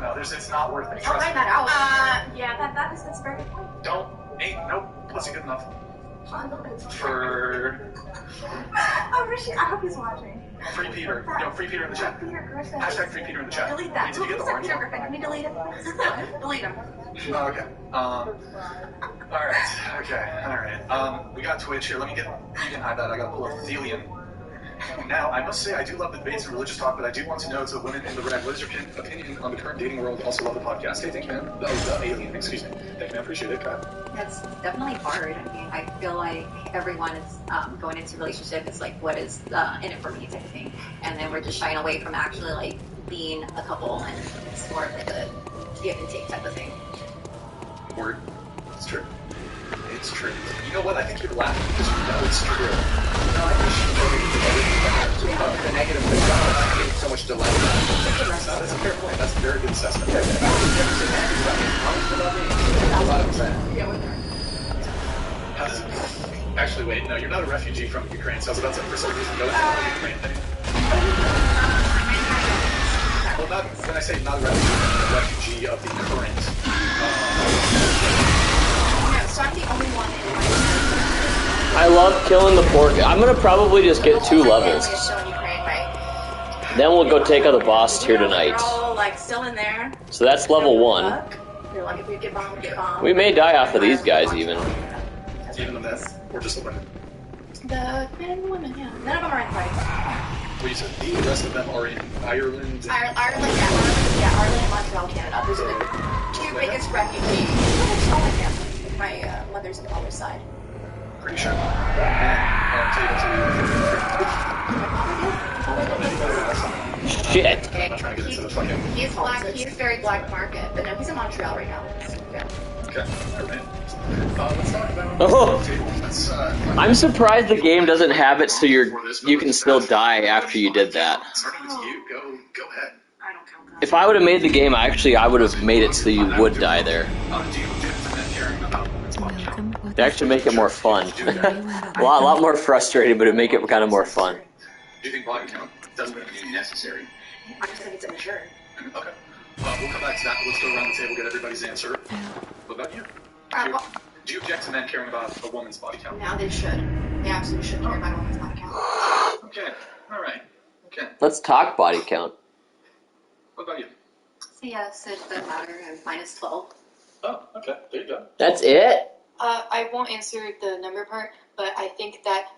Speaker 4: No. It's not worth it.
Speaker 11: Don't
Speaker 4: Trust
Speaker 11: write
Speaker 4: me.
Speaker 11: that out.
Speaker 7: Yeah, that's a very good point.
Speaker 4: Ain't no pussy good enough for
Speaker 7: I hope he's watching.
Speaker 4: Free Peter. Yo, Free Peter in the chat.
Speaker 7: Peter Griffin.
Speaker 4: Hashtag Free Peter in the chat.
Speaker 7: Delete that.
Speaker 4: Did you get the orange
Speaker 7: Peter
Speaker 4: one?
Speaker 7: Griffin. Can we delete him? Delete him.
Speaker 4: Oh, okay. Alright. We got Twitch here. Let me get, you can hide that. I gotta pull up Thelian. Now, I must say, I do love the debates and religious talk, but I do want to know to the women in the red, what is your opinion on the current dating world? Also love the podcast. Hey, thank you, man. The alien, excuse me. Thank you, man. Appreciate it, Pat.
Speaker 10: That's definitely hard. I mean, I feel like everyone is going into a relationship. It's like, what is in it for me type of thing. And then we're just shying away from actually like being a couple, and it's more of like a give and take type of thing.
Speaker 4: Word. It's true. It's true. You know what? I think you're laughing because you know it's true. No, I think
Speaker 5: the negative thing about it, so much dilemma.
Speaker 4: That's a fair point. That's a very good assessment. How does it... Actually, wait. No, you're not a refugee from Ukraine, so I was about to, for some reason, go into the Ukraine thing. Well, not, when I say not a refugee, I'm a refugee of the current...
Speaker 11: So I'm the only one in my
Speaker 2: I love killing the pork. I'm gonna probably just get 2 levels. Then we'll go take out the boss here tonight.
Speaker 11: They're all like still in there.
Speaker 2: So that's level 1.
Speaker 11: They're like, if we get bombed, we get bombed.
Speaker 2: We may die off of these guys even.
Speaker 4: Even the men, or just the women?
Speaker 11: The men and women, yeah. None of them are in fights.
Speaker 4: Well, you said the rest of them are in Ireland.
Speaker 11: Ireland, Ireland and Montreal, Canada. Those are the 2 biggest refugees. Oh my family. My mother's and father's side.
Speaker 4: Pretty sure.
Speaker 2: Shit.
Speaker 4: I'm not trying to get into the fucking...
Speaker 11: He's black, he's very black market, but no, he's in Montreal right now. Yeah.
Speaker 4: Okay, alright. Let's talk about...
Speaker 2: Oh. I'm surprised the game doesn't have it so you can still die after you did that.
Speaker 4: Starting with you, go ahead.
Speaker 11: I don't count that.
Speaker 2: If I would have made the game, I would have made it so you would die there.
Speaker 4: Do you caring about women's body count?
Speaker 2: It'd actually make it more fun. a lot more frustrating, but it'd make it kind of more fun.
Speaker 4: Do you think body count doesn't mean necessary?
Speaker 11: I just think it's immature.
Speaker 4: Okay. We'll come back to that, but let's go around the table, get everybody's answer. What about you? Do you object to men caring about a woman's body count?
Speaker 11: Now they should. They absolutely should care about a woman's body count.
Speaker 4: Okay, alright. Okay.
Speaker 2: Let's talk body count.
Speaker 4: What about you?
Speaker 10: So yes, it doesn't matter. I'm minus 12.
Speaker 4: Oh, okay. There you go.
Speaker 2: That's it?
Speaker 22: I won't answer the number part, but I think that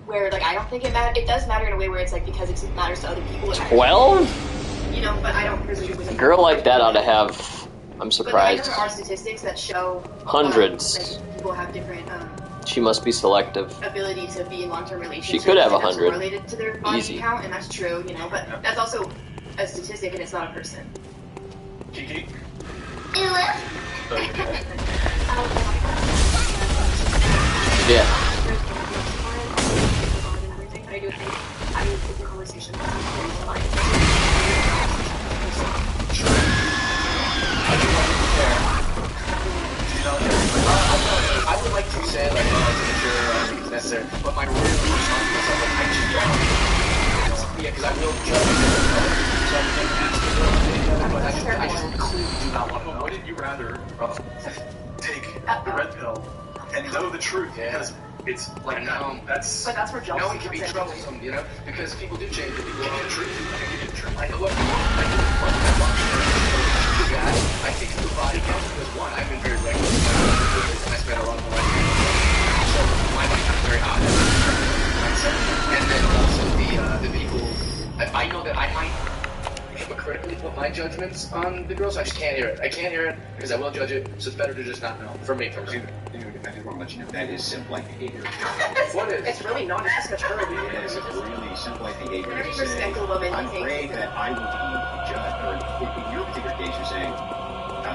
Speaker 22: where, like, I don't think it matters. It does matter in a way where it's, like, because it matters to other people.
Speaker 2: 12?
Speaker 22: You know, but I don't really believe
Speaker 2: A girl like that ought to have... I'm surprised.
Speaker 22: But there are statistics that show...
Speaker 2: Hundreds.
Speaker 22: That people have different...
Speaker 2: She must be selective.
Speaker 22: ability to be in long-term relationships.
Speaker 2: She could have 100.
Speaker 22: That's related to their body
Speaker 2: Easy.
Speaker 22: count, and that's true, you know, but that's also a statistic, and it's not a person.
Speaker 4: Kiki?
Speaker 2: Yeah.
Speaker 22: I do think having a conversation with someone is fine.
Speaker 5: I would like to say, like, I wasn't sure I think it's necessary, but my real response to myself, like, I just don't. Yeah, because I will judge it. So I'm going to ask you, but I just do not want to know.
Speaker 4: Why did you rather take the red pill and know the truth because it's like that's.
Speaker 22: But that's where jealousy
Speaker 5: No one can be
Speaker 22: comes in.
Speaker 5: troublesome, you know, because people do change. People
Speaker 4: Give me
Speaker 5: are
Speaker 4: the truth. Give me the truth.
Speaker 5: I know what I think the body count because one, I've been very regular and I spend a lot of my life so my body count is very high. And then also the people I know that I might hypocritically put my judgments on the girls. I just can't hear it. I can't hear it because I will judge it, so it's better to just not know. For me, for me.
Speaker 17: I just want to let you know that is simp-like behavior.
Speaker 5: What is?
Speaker 22: It's really not. It's just maturity.
Speaker 17: It is really simp-like behavior.
Speaker 22: Whenever you
Speaker 17: to say,
Speaker 22: respect a woman,
Speaker 17: I'm
Speaker 22: you think-
Speaker 17: afraid that I will be judged. Or in your particular case, you're saying,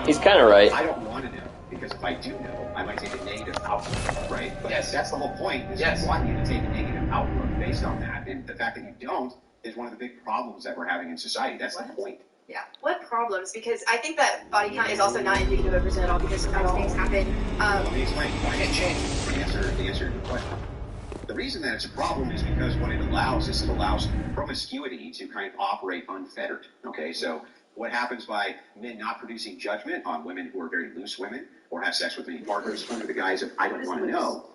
Speaker 2: He's kind of right.
Speaker 17: I don't want to know, because if I do know, I might take a negative outlook, right? But that's the whole point, is I want you to take a negative outlook based on that. And the fact that you don't is one of the big problems that we're having in society. That's the point.
Speaker 11: Yeah. What problems? Because I think that body count is also not indicative of person at all because sometimes things happen.
Speaker 17: Let me explain. Why it change? The answer to your question. The reason that it's a problem is because what it allows is it allows promiscuity to kind of operate unfettered. Okay, so what happens by men not producing judgment on women who are very loose women or have sex with many partners under the guise of I don't want to know,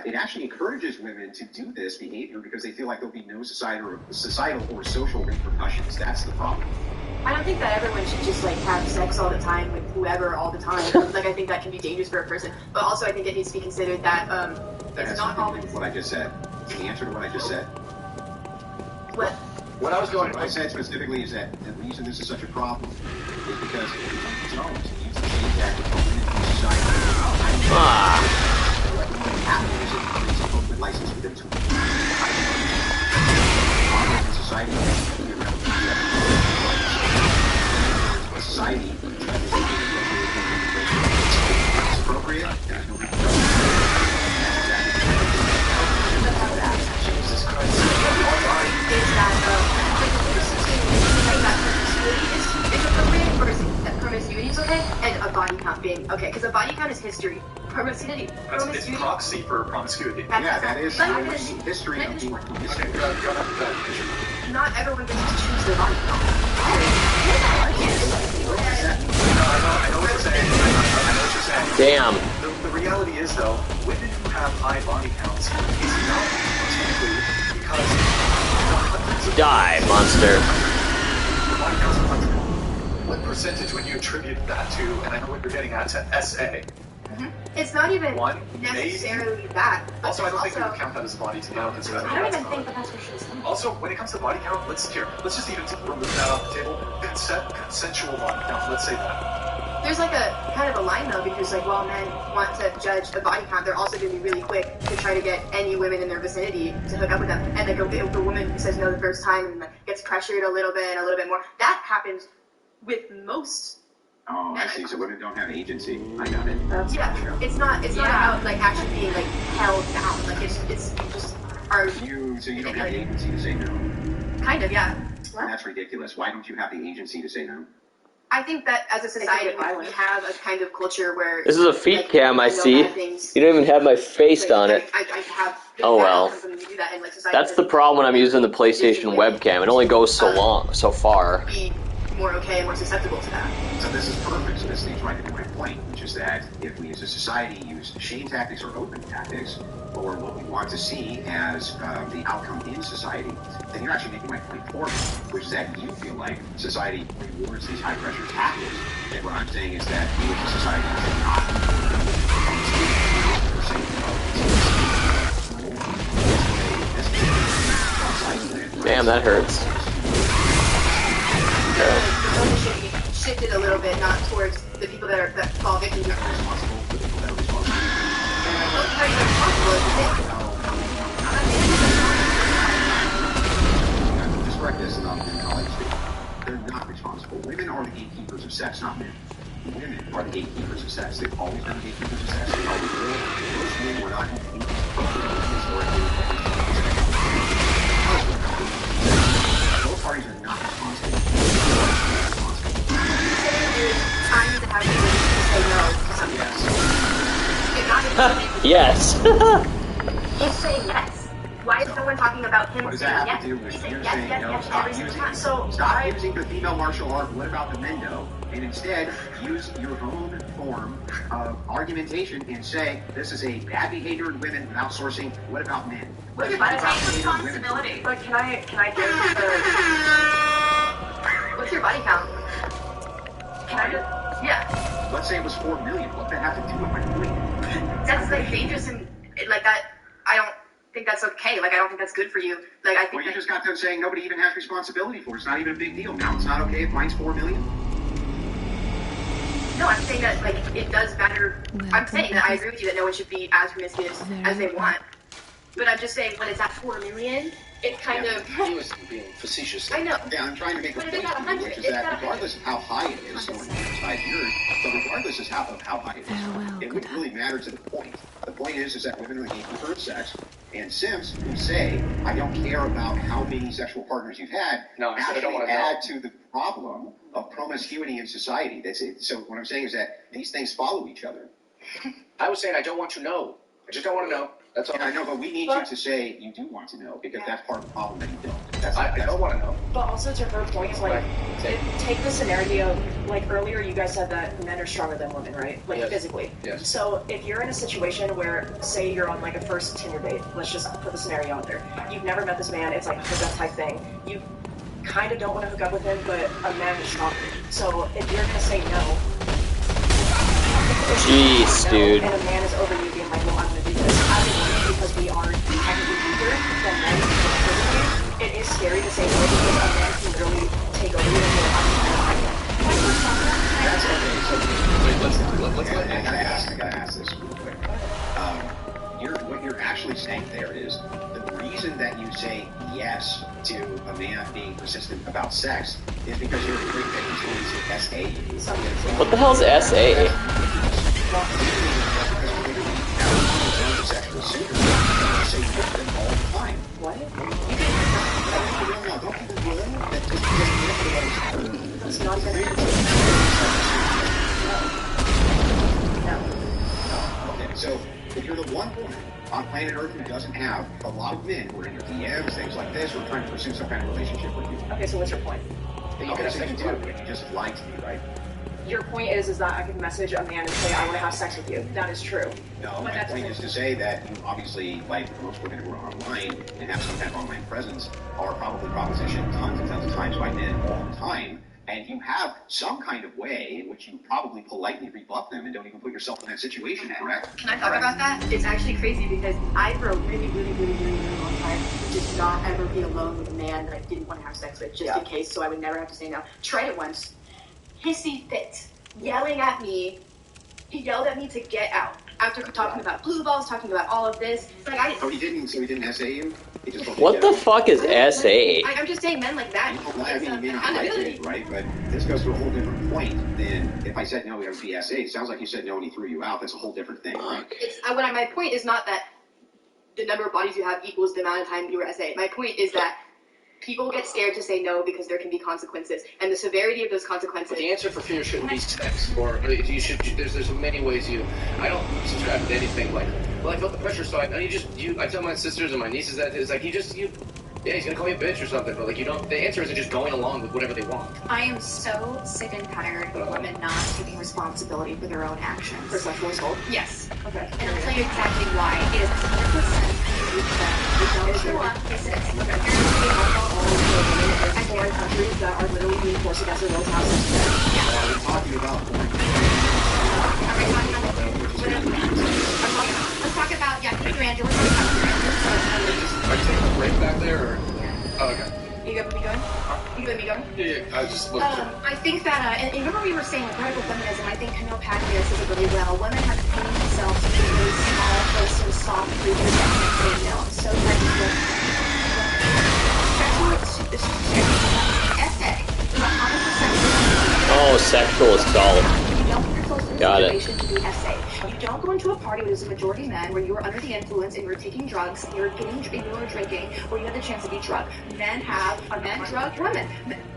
Speaker 17: it actually encourages women to do this behavior because they feel like there'll be no societal or social repercussions. That's the problem.
Speaker 22: I don't think that everyone should just like have sex all the time with whoever all the time. Like I think that can be dangerous for a person. But also I think it needs to be considered that it's not always
Speaker 17: what I just said. The answer to what I just said.
Speaker 22: What?
Speaker 5: What I was going
Speaker 17: What I said specifically is that the reason this is such a problem is because it's always used to change that with license for them to society. Society is appropriate.
Speaker 5: Jesus Christ.
Speaker 22: Is appropriate versus that promiscuity is okay and a body count being okay because a body count is history. Promiscuity.
Speaker 4: It's proxy for promiscuity.
Speaker 17: That is history of being
Speaker 22: Not everyone gets to choose their body count.
Speaker 4: I know what you're saying. I know what you're saying.
Speaker 2: Damn.
Speaker 4: The reality is, though, women who have high body counts is not typically because
Speaker 2: Die, monster.
Speaker 4: the body counts are hundred. What percentage would you attribute that to? And I know what you're getting at to SA.
Speaker 22: It's not even
Speaker 4: One,
Speaker 22: necessarily that. But
Speaker 4: Also, I don't think we would count that as a body count.
Speaker 22: I don't even think that that's what she's saying.
Speaker 4: Also, when it comes to body count, let's just even remove that off the table. Consensual body count. Let's say that.
Speaker 11: There's like a kind of a line though because like while men want to judge a body count, they're also going to be really quick to try to get any women in their vicinity to hook up with them. And like if the woman says no the first time and like, gets pressured a little bit more, that happens with most.
Speaker 17: Oh, I see. So women don't have agency. I got it.
Speaker 11: Yeah, it's not about like actually being like held down. Like it's just our.
Speaker 17: So you don't have the agency to say no.
Speaker 11: Kind of, yeah.
Speaker 17: That's ridiculous. Why don't you have the agency to say no?
Speaker 11: I think that as a society we have a kind of culture where
Speaker 2: This is a feet cam I see. You don't even have my face on it.
Speaker 11: I have
Speaker 2: Oh well.
Speaker 11: when you do that, and, like, society
Speaker 2: That's the problem when I'm using the PlayStation webcam. It only goes so far.
Speaker 11: be more okay and more susceptible to that.
Speaker 17: So this is perfect. So this leads right to my point, which is that if we as a society use shame tactics or open tactics, or what we want to see as the outcome in society, then you're actually making my point for me, which is that you feel like society rewards these high pressure tactics. And what I'm saying is that we as a society should not.
Speaker 2: Damn, that hurts.
Speaker 11: The ownership should be shifted a little bit, not towards the people that fall victim to responsible. Both parties are responsible
Speaker 17: Just correct this, and I'll let you speak. They're not responsible. Women are the gatekeepers of sex, not men. Women are the gatekeepers of sex. They've always been the gatekeepers of sex. They always will. Most men were not historically. Both parties are not responsible.
Speaker 11: Time to have people say no to something.
Speaker 2: Yes.
Speaker 11: He's saying yes. Why is no everyone talking about him
Speaker 17: What does
Speaker 11: saying
Speaker 17: that
Speaker 11: yes.
Speaker 17: have to do with
Speaker 11: He said
Speaker 17: you
Speaker 11: yes,
Speaker 17: saying
Speaker 11: yes,
Speaker 17: no?
Speaker 11: yes,
Speaker 17: Stop
Speaker 11: every single
Speaker 17: using,
Speaker 11: time. So
Speaker 17: stop using the female martial art. What about the men, though? And instead use your own form of argumentation and say this is a bad behavior in women with outsourcing. What about men?
Speaker 11: What's your body count?
Speaker 7: Responsibility. But can I get the?
Speaker 11: What's your body count?
Speaker 7: Can I just? Yeah.
Speaker 17: Let's say it was 4 million. What does that have to do with my point?
Speaker 11: That's like dangerous and like that. I don't think that's okay. Like I don't think that's good for you. Like I think.
Speaker 17: Well, you just got done saying nobody even has responsibility for it. It's not even a big deal. Now it's not okay if mine's 4 million.
Speaker 11: No, I'm saying that like it does matter. I'm saying that I agree with you that no one should be as promiscuous as they want. But I'm just saying when it's at 4 million, it kind of.
Speaker 5: He was being facetious.
Speaker 11: I know.
Speaker 17: Yeah, I'm trying to make a
Speaker 11: But
Speaker 17: point
Speaker 11: if it's at
Speaker 17: to you,
Speaker 11: 100,
Speaker 17: which is
Speaker 11: it's
Speaker 17: that
Speaker 11: at
Speaker 17: regardless of how high it is, someone can decide yours, but regardless of how high it is, it wouldn't really matter to the point. The point is that women are the gatekeeper of sex, and simps who say, I don't care about how many sexual partners you've had, actually add to the problem of promiscuity in society. That's it. So what I'm saying is that these things follow each other.
Speaker 5: I was saying I don't want to know. I just don't want to know. That's all.
Speaker 17: I know, but we need you to say you do want to know, because that's part of the problem that you don't.
Speaker 5: I don't want to know.
Speaker 22: But also to her point, like, take the scenario, like earlier you guys said that men are stronger than women, right? Like physically.
Speaker 5: Yes.
Speaker 22: So if you're in a situation where, say you're on like a first Tinder date, let's just put the scenario out there. You've never met this man, it's like a hookup type thing. You kind of don't want to hook up with him, but a man is stronger. So if you're going to say no,
Speaker 2: jeez, dude.
Speaker 22: And a man is over you being like, well, I'm going to do this. As a woman, because we are technically weaker than men physically, it is scary to say no because a man can literally take over you and be like,
Speaker 5: That's okay. So, wait, let's
Speaker 17: I gotta ask this real quick. What you're actually saying there is the reason that you say yes to a man being persistent about sex is because you're afraid that he's going to SA you.
Speaker 2: What the hell's SA?
Speaker 17: Sexual suitors say you them all the time.
Speaker 22: What?
Speaker 17: That's not even Okay, so if you're the one woman on planet Earth who doesn't have a lot of men who are in your DMs, things like this, or trying to pursue some kind of relationship with you.
Speaker 22: Okay, so what's your point?
Speaker 17: Okay, so you do. You just lied to me, right?
Speaker 22: Your point is that I can message a man and say, I want to have sex with you. That is true.
Speaker 17: No, my point is to say that you obviously, like most women who are online and have some kind of online presence, are probably propositioned tons and tons of times by men all the time, and you have some kind of way in which you probably politely rebuff them and don't even put yourself in that situation, correct?
Speaker 11: Can I talk about that? It's actually crazy because I, for a really, really, really, really, really long time, would just not ever be alone with a man that I didn't want to have sex with, just in case, so I would never have to say no. Tried it once. Hissy fit, yelling at me. He yelled at me to get out. After talking about blue balls, talking about all of this, like
Speaker 17: So he didn't SA you? He just
Speaker 2: What the fuck is SA?
Speaker 11: I'm just saying, men like that.
Speaker 17: I mean, you may not like it, right? But this goes to a whole different point than if I said no, it would be SA. It sounds like you said no and he threw you out. That's a whole different thing, right?
Speaker 11: My point is not that the number of bodies you have equals the amount of time you were SA. My point is that people get scared to say no because there can be consequences, and the severity of those consequences.
Speaker 5: But the answer for fear shouldn't be sex, or you should. There's many ways you. I don't subscribe to anything like. Well, I felt the pressure, so I tell my sisters and my nieces that it's like yeah, he's gonna call me a bitch or something, but like you don't. The answer isn't just going along with whatever they want.
Speaker 10: I am so sick and tired of women not taking responsibility for their own actions.
Speaker 22: For sexual assault?
Speaker 10: Yes.
Speaker 22: Okay.
Speaker 10: And I'll tell you exactly why. It is 100% true. Yes, it is.
Speaker 22: And foreign countries that are literally being forced against their wills to have sex with them.
Speaker 17: Are we talking about
Speaker 11: Let's talk about, Durandra. We're talking about Durandra.
Speaker 5: Are you taking a break back there, or? Oh, okay.
Speaker 11: You good with me going? You good with me going?
Speaker 5: Yeah, I just looked.
Speaker 11: I think that, and remember we were saying with radical feminism, I think Camille Paglia says it really well. Women have to paint themselves to be really small, or so soft, through their definite no. I'm so glad you did.
Speaker 2: Oh, sexual assault. Got it.
Speaker 11: You don't go into a party where there's a majority men, where you are under the influence and you're taking drugs, you're drinking, or you have the chance to be drugged. Men drug women.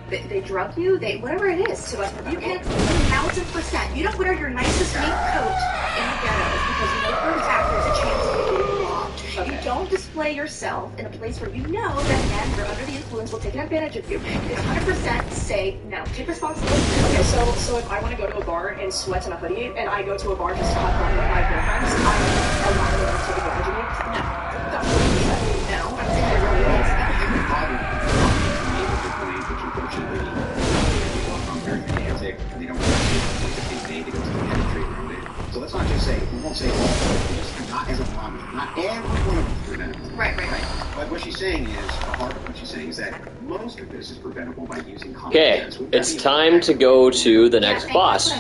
Speaker 11: They drug you, whatever it is. So you can't 1,000%. You don't wear your nicest mink coat in the ghettos because you know for a fact there's a chance of it getting robbed. You don't display play yourself in a place where you know that men who are under the influence will take advantage of you, you can 100% say no. Take responsibility.
Speaker 12: Okay, so if I want to go to a bar in sweats and a hoodie, and I go to a bar just to have fun with my girlfriends, I'm not going to take advantage of me? No. That's what you said. No, I'm saying there really is.
Speaker 17: Very pedantic, and they don't they go to the penetrate around it. So let's not just say, we won't say all, just not as a problem. Not every one of them is preventable.
Speaker 11: Right.
Speaker 17: But what she's saying is, the heart of what she's saying is that most of this is preventable by using common
Speaker 2: Okay,
Speaker 17: sense.
Speaker 2: it's time to go to the next boss.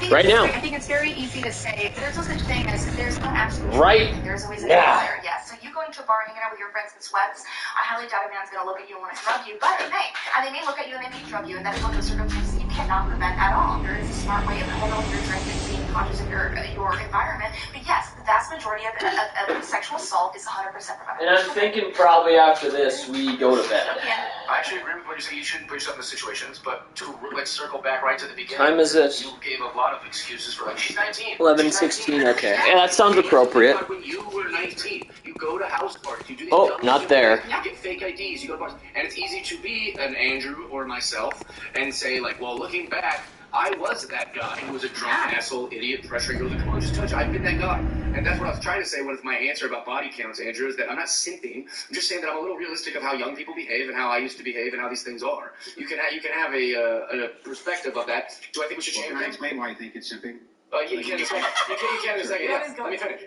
Speaker 2: Right now.
Speaker 13: I think it's very easy to say there's no such thing as there's no absolute
Speaker 2: Right
Speaker 13: truth. There's always an
Speaker 2: now.
Speaker 13: out there. Yes. So you going to a bar, hanging out with your friends in sweats, I highly doubt a man's going to look at you and want to drug you, but they may. And they may look at you and they may drug you, and that is one of the circumstances you cannot prevent at all. There is a smart way of handling your drink and being conscious of your environment. But yes, the vast majority of sexual assault is 100% preventable.
Speaker 2: And I'm thinking probably after this we go to bed.
Speaker 5: I actually agree with what you say. You shouldn't put yourself in the situations, but to circle back right to the beginning.
Speaker 2: Time is it?
Speaker 5: You gave a lot of excuses for she's 19.
Speaker 2: 11:16. Okay. Yeah, that sounds appropriate.
Speaker 5: When you were 19, you go to house parties. You do these
Speaker 2: Oh, not there.
Speaker 5: You get fake IDs. You go to bars, and it's easy to be an Andrew or myself and say like, well, looking back, I was that guy who was a drunk asshole, idiot, pressuring girls. Come on, just touch. I've been that guy. And that's what I was trying to say with my answer about body counts, Andrew, is that I'm not simping. I'm just saying that I'm a little realistic of how young people behave and how I used to behave and how these things are. You can have a perspective of that. Do I think we should change?
Speaker 17: Can I explain why I think it's simping?
Speaker 5: You can in a second. Yeah, let me finish.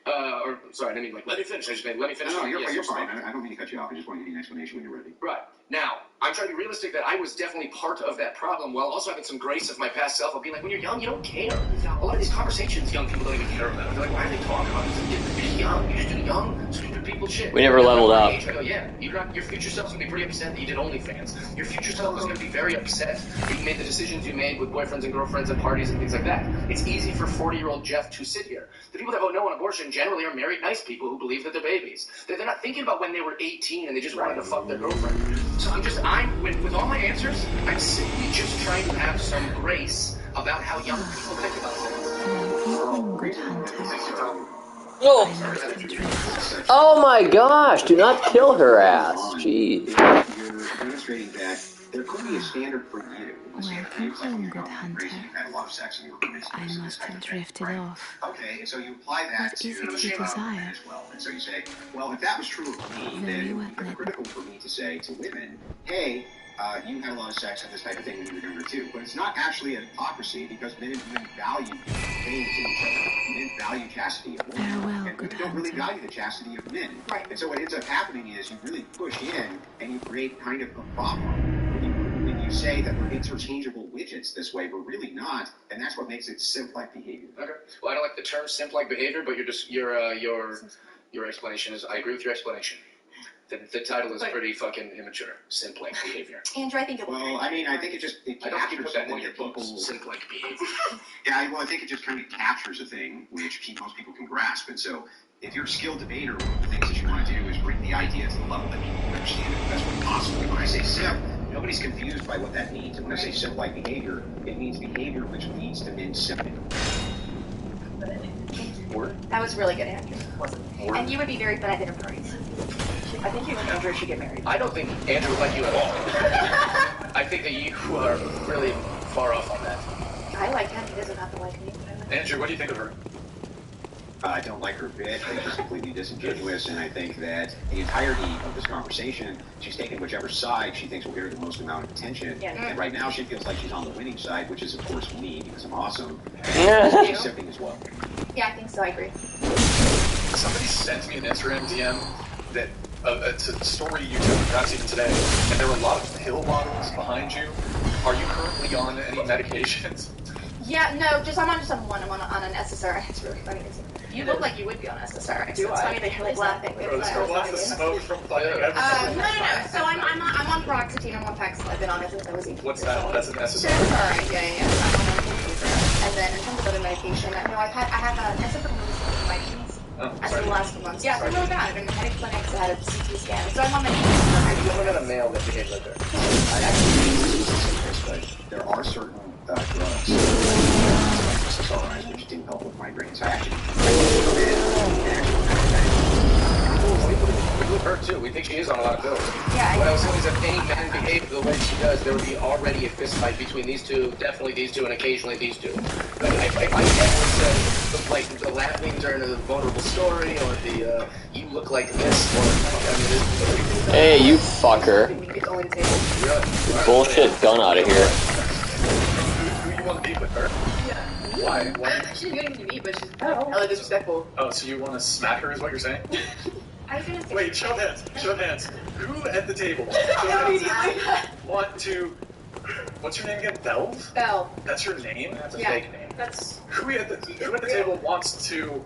Speaker 5: Or sorry, I didn't mean let me finish. Let me finish.
Speaker 17: No, you're fine. I don't mean to cut you off. I just want to give you an explanation when you're ready.
Speaker 5: Right. Now, I'm trying to be realistic that I was definitely part of that problem while also having some grace of my past self of being like, when you're young, you don't care. A lot of these conversations young people don't even care about. They're like, why are they talking about this? You're just young. You just do young, stupid people shit.
Speaker 2: We never leveled up.
Speaker 5: I go, yeah, your future self's going to be pretty upset that you did OnlyFans. Your future self is going to be very upset that you made the decisions you made with boyfriends and girlfriends and parties and things like that. It's easy for 40-year-old Jeff to sit here. The people that vote no on abortion generally are married, nice people who believe that they're babies. They're not thinking about when they were 18 and they just wanted to fuck their girlfriend. So with all my answers, I'm simply just trying to have some grace about how young people think about things.
Speaker 2: Oh my gosh, do not kill her ass. Jeez.
Speaker 17: You're demonstrating that there could be a standard for you.
Speaker 1: Welcome, good hunter. I must have drifted off.
Speaker 17: Okay, and so you apply that
Speaker 1: What is it you desire?
Speaker 17: as well. And so you say, well, if that was true of me, then it would be critical for me to say to women, hey, you had a lot of sex and this type of thing when you were younger too. But it's not actually a hypocrisy because men and women value things in each other. Men value chastity of women.
Speaker 1: Farewell,
Speaker 17: And
Speaker 1: good
Speaker 17: women don't really
Speaker 1: hunter.
Speaker 17: value the chastity of men. Right. And so what ends up happening is you really push in and you create kind of a problem. When you say that we're interchangeable widgets this way, we're really not, and that's what makes it simp-like behavior.
Speaker 5: Okay. Well, I don't like the term simp-like behavior, but your explanation is. I agree with your explanation. The title is pretty fucking immature. Simp-like behavior.
Speaker 11: Andrew, I think it
Speaker 17: Well, I mean, I think it
Speaker 5: I don't think you
Speaker 17: captures
Speaker 5: put that in
Speaker 17: something
Speaker 5: your
Speaker 17: that people.
Speaker 5: books. Simp-like behavior.
Speaker 17: Yeah, well, I think it just kind of captures a thing which most people can grasp, and so if you're a skilled debater, one of the things that you want to do is bring the idea to the level that people understand it the best way possible. When I say simp, nobody's confused by what that means. And when I say simp-like behavior, it means behavior which leads to men simping.
Speaker 11: That was really good, Andrew. And you would be very fun at dinner parties.
Speaker 12: I think you and Andrew should get married.
Speaker 5: I don't think Andrew would like you at all. I think that you are really far off on that.
Speaker 11: I like him. He doesn't have to like me.
Speaker 5: Andrew, what do you think of her?
Speaker 17: I don't like her bit. I think she's completely disingenuous, and I think that the entirety of this conversation, she's taken whichever side she thinks will get her the most amount of attention.
Speaker 11: Yeah.
Speaker 17: And right now, she feels like she's on the winning side, which is, of course, me, because I'm awesome.
Speaker 2: Yeah.
Speaker 17: And she's sipping as well.
Speaker 11: Yeah, I think so. I agree.
Speaker 18: Somebody sent me an Instagram DM that it's a story you took, perhaps even today, and there were a lot of pill bottles behind you. Are you currently on any medications?
Speaker 11: Yeah, no, I'm on an SSRI. It's really funny. You look like you would be on SSRI. So it's funny that you're like laughing.
Speaker 18: Bro, this girl wants to smoke from fucking
Speaker 11: No. So I'm on paroxetine. I'm on Paxil. I've been on it since I was 18.
Speaker 18: What's that? That's an SSRI.
Speaker 11: SSRI. Yeah. I'm on it. And then in terms of other medication, no, I have except for vitamins. As for the last few months. Yeah, they're really bad. I've been in clinics. I had a CT scan. So I'm on medication.
Speaker 5: You ever got a male that behaves like that?
Speaker 17: I actually but there are certain drugs, like SSRIs, which didn't help with migraines. I actually
Speaker 5: with her too. We think she is on a lot of pills.
Speaker 10: Yeah,
Speaker 5: What I was saying is if any man behaved the way she does, there would be already a fist fight between these two, definitely these two, and occasionally these two. But if I ever said, like, the laughing turn of the vulnerable story, or the, you look like this, or, I mean,
Speaker 2: Hey, you fucker. Bullshit gun out of here.
Speaker 18: Who you want to be with her?
Speaker 12: Yeah.
Speaker 18: Why?
Speaker 12: She didn't do anything to me, but she's hella disrespectful.
Speaker 18: Oh, so you want to smack her is what you're saying?
Speaker 12: I was gonna say.
Speaker 18: Wait, show of hands. Show of hands. Who at the table? Show of hands. Want to... What's your name again? Belv?
Speaker 12: Belle.
Speaker 18: That's your name? That's a
Speaker 12: Yeah,
Speaker 18: fake name.
Speaker 12: That's...
Speaker 18: Who at the table wants to...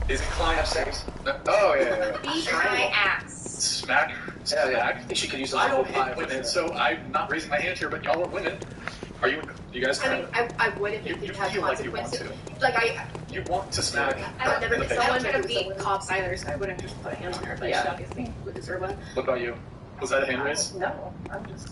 Speaker 18: Is inclined to have sex?
Speaker 5: Oh, yeah.
Speaker 10: Beat my ass.
Speaker 18: Smack? Smack?
Speaker 5: I think she could use
Speaker 18: I
Speaker 5: level
Speaker 18: don't
Speaker 5: 5
Speaker 18: hit women, so I'm not raising my hand here, but y'all are women. Are you... You guys...
Speaker 12: I mean, I would if it didn't have
Speaker 18: feel like you want
Speaker 12: consequences.
Speaker 18: to.
Speaker 12: Like,
Speaker 18: You want to smack...
Speaker 12: I would never
Speaker 18: in the
Speaker 12: get
Speaker 18: face.
Speaker 12: someone to beat cops either, so I wouldn't just put a hand on her, but she obviously would deserve one.
Speaker 18: What about you? Was that a hand raise?
Speaker 12: No, I'm just...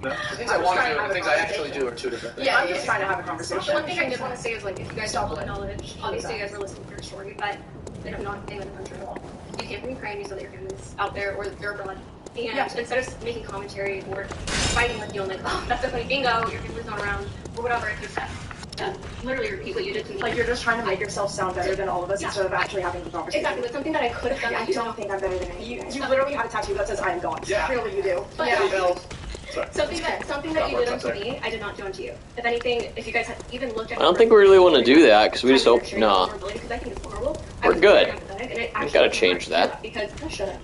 Speaker 18: No?
Speaker 5: The things I want to do and the things I actually do are two different things.
Speaker 12: Yeah, I'm just trying to have a conversation.
Speaker 19: The one thing I did want to say is, like, if you guys don't have knowledge, obviously you guys were listening to her story, but they don't know anything in the country at all. You came from Ukraine, you said that your family's out there, or they're abroad. And instead of making commentary or fighting with you and like, oh, that's so funny, bingo, your family's not around, or whatever, if you said, literally repeat what you did to me.
Speaker 22: Like, you're just trying to make yourself sound better than all of us instead of actually having the conversation.
Speaker 19: Exactly, that's something that I could have done.
Speaker 22: I don't think I'm better than any of you. You literally have a tattoo that says I am God.
Speaker 18: Yeah.
Speaker 22: Really, you do.
Speaker 19: But something that you did unto
Speaker 18: sorry.
Speaker 19: me, I did not do unto you. If anything, if you guys had even looked at
Speaker 2: I don't think we really want to do that, because we just hope... Nah.
Speaker 19: because I think it's horrible.
Speaker 2: We're good.
Speaker 19: We
Speaker 2: gotta change that.
Speaker 19: Because shut up.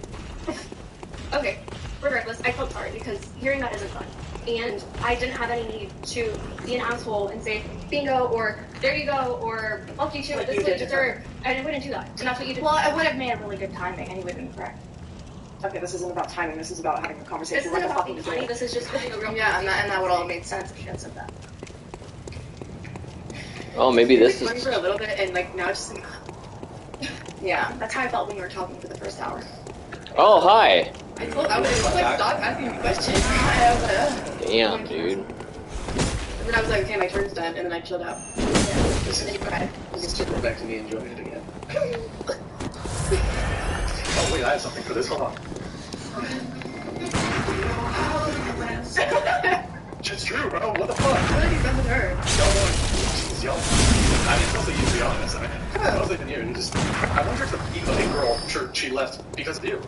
Speaker 19: Okay, regardless, I felt sorry because hearing that isn't fun. And I didn't have any need to be an asshole and say, bingo, or there you go, or fuck you too, this is what you deserve. I wouldn't do that. And that's what you did.
Speaker 22: Well, I would have made a really good timing anyway, than correct. Okay, this isn't about timing, this is about having a conversation.
Speaker 19: This isn't about being funny, this is just having a real
Speaker 12: and that would all have made sense if she had said that.
Speaker 2: Oh, maybe this
Speaker 12: Funny
Speaker 2: is...
Speaker 12: for a little bit, and like now it's just like... Yeah, that's how I felt when we were talking for the first hour.
Speaker 2: Oh, hi.
Speaker 12: I was like, stop asking me questions.
Speaker 2: Damn, dude.
Speaker 12: And then I was like, okay, my turn's done, and then I chilled out.
Speaker 5: This is cried. Just go back to me enjoying it again.
Speaker 18: Oh, wait, I have something for this. Hold on. It's true, bro. What the fuck?
Speaker 12: What have you done with her?
Speaker 18: She's young. I mean, mostly you, to be honest. I mean, mostly been you. You just... I wonder if the girl, sure, she left because of you.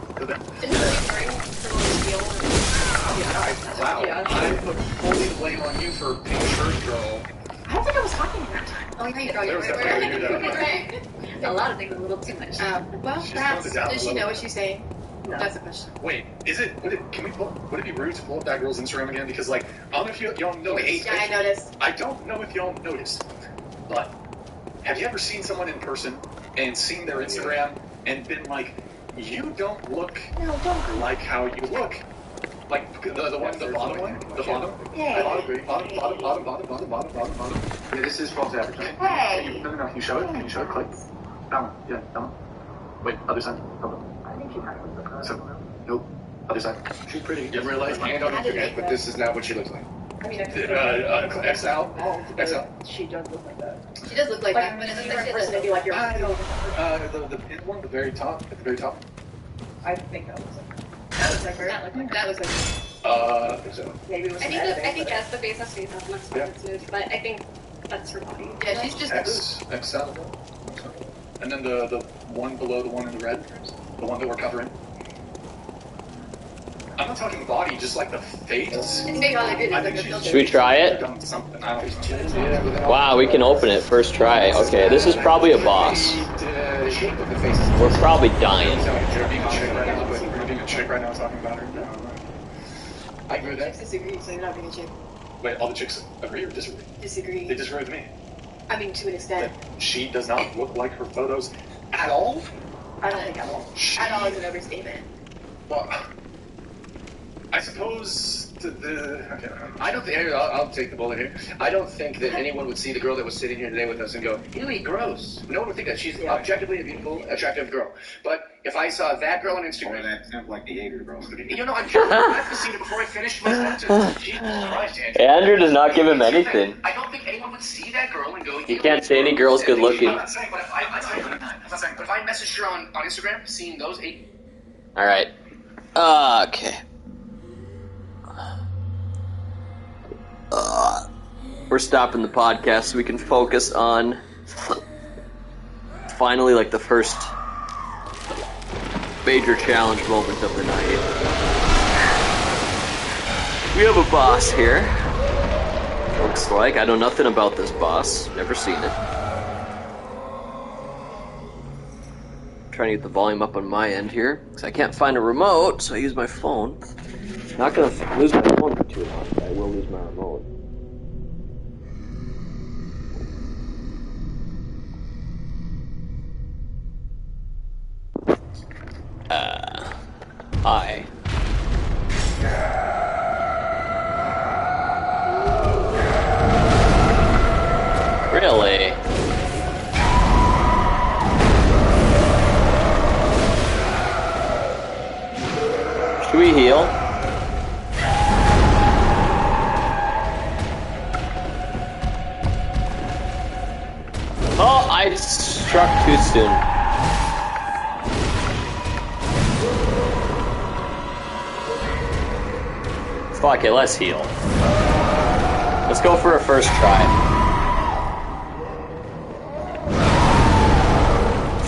Speaker 18: Wow. I put fully the blame on you for pink shirt girl.
Speaker 12: I don't think I was talking at that time. Oh, yeah,
Speaker 18: There was definitely
Speaker 12: a lot of things a little too much. Well, perhaps. Does she know what she's saying? No. That's the question.
Speaker 18: Wait, would it be rude to pull up that girl's Instagram again? Because, like, I don't know if y'all noticed.
Speaker 12: Yeah, I noticed.
Speaker 18: I don't know if y'all noticed, but have you ever seen someone in person and seen their Instagram and been like, you don't look like how you look? Like, the bottom one? The bottom?
Speaker 14: Yeah.
Speaker 18: Bottom. Yeah, this is false advertising.
Speaker 14: Hey.
Speaker 18: No, can you show it? Can you show it? Click. That one. Yeah, that one. Wait, other side. Hold on.
Speaker 14: I think she might look
Speaker 18: So, nope. Other side. She's pretty. You realize
Speaker 5: I don't forget, but this is not what she looks like.
Speaker 12: I mean,
Speaker 18: XL.
Speaker 22: She does look like that.
Speaker 12: She does look like that, but it's like
Speaker 22: person to be like your.
Speaker 18: The pinned one, the very top, at the very top.
Speaker 22: I think that looks like her.
Speaker 12: That looks like her. That looks like her.
Speaker 18: I think so.
Speaker 22: Maybe it was
Speaker 19: I think yes, the face has face up, and that's fine, it's smooth, but I think that's her body.
Speaker 12: Yeah, she's just
Speaker 18: XL. And then the one below the one in the red, the one that we're covering. I'm not talking body, just like the face.
Speaker 12: It's big on it.
Speaker 2: Should we try it? Wow, we can open it first try. Okay, this is probably a boss. We're probably dying.
Speaker 18: You're being a chick right now talking about her. I agree with that.
Speaker 12: Disagree, so you're not being a chick.
Speaker 18: Wait, all the chicks agree or disagree?
Speaker 12: Disagree.
Speaker 18: They disagree with me.
Speaker 12: I mean, to an extent.
Speaker 18: That she does not look like her photos at all?
Speaker 12: I don't think at all. At all is an overstatement.
Speaker 18: Well, I suppose okay.
Speaker 5: I don't think, I'll take the bullet here. I don't think that anyone would see the girl that was sitting here today with us and go, ew, gross. No one would think that. She's objectively a beautiful, attractive girl. But if I saw that girl on Instagram...
Speaker 17: Or that simp like behavior girl.
Speaker 5: You know, I'm sure I have to see it before I finish my sentence. Jesus Christ,
Speaker 2: Andrew does not give him anything.
Speaker 5: I don't think anyone would see that girl and go...
Speaker 2: He can't say any girl's good looking.
Speaker 5: I'm not saying, but if I messaged her on Instagram, seeing those 8
Speaker 2: Alright. Okay. We're stopping the podcast so we can focus on finally like the first major challenge moment of the night. We have a boss here. Looks like. I know nothing about this boss. Never seen it. Trying to get the volume up on my end here because I can't find a remote, so I use my phone. Not gonna lose my phone for too long, but I will lose my remote. Hi. Really? Should we heal? Oh, I struck too soon. Fuck it, let's heal. Let's go for a first try.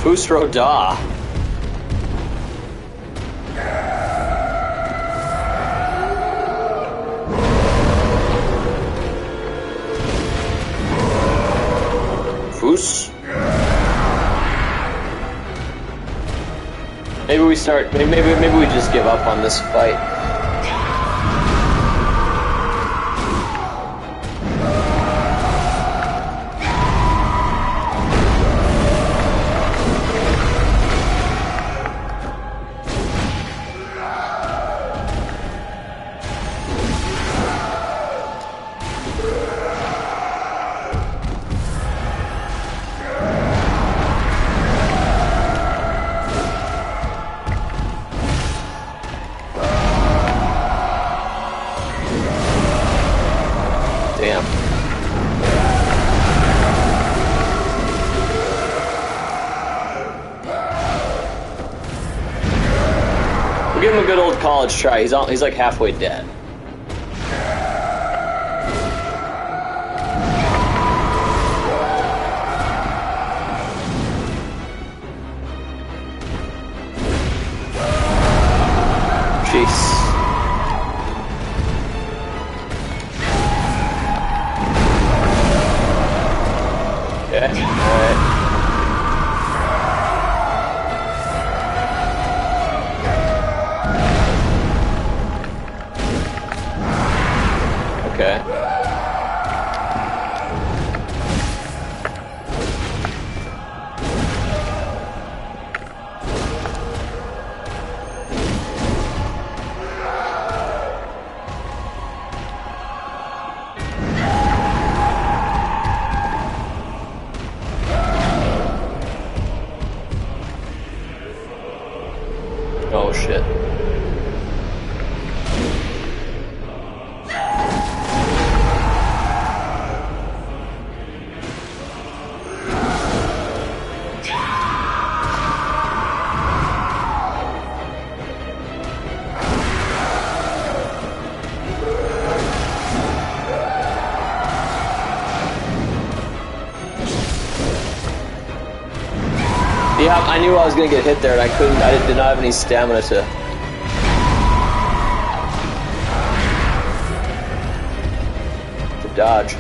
Speaker 2: Fusro Da. Fus? Maybe we start. Maybe we just give up on this fight. Give him a good old college try. He's like halfway dead. Jeez. Okay. All right. Okay. Oh shit. Yeah, I knew I was gonna get hit there, and I did not have any stamina to dodge.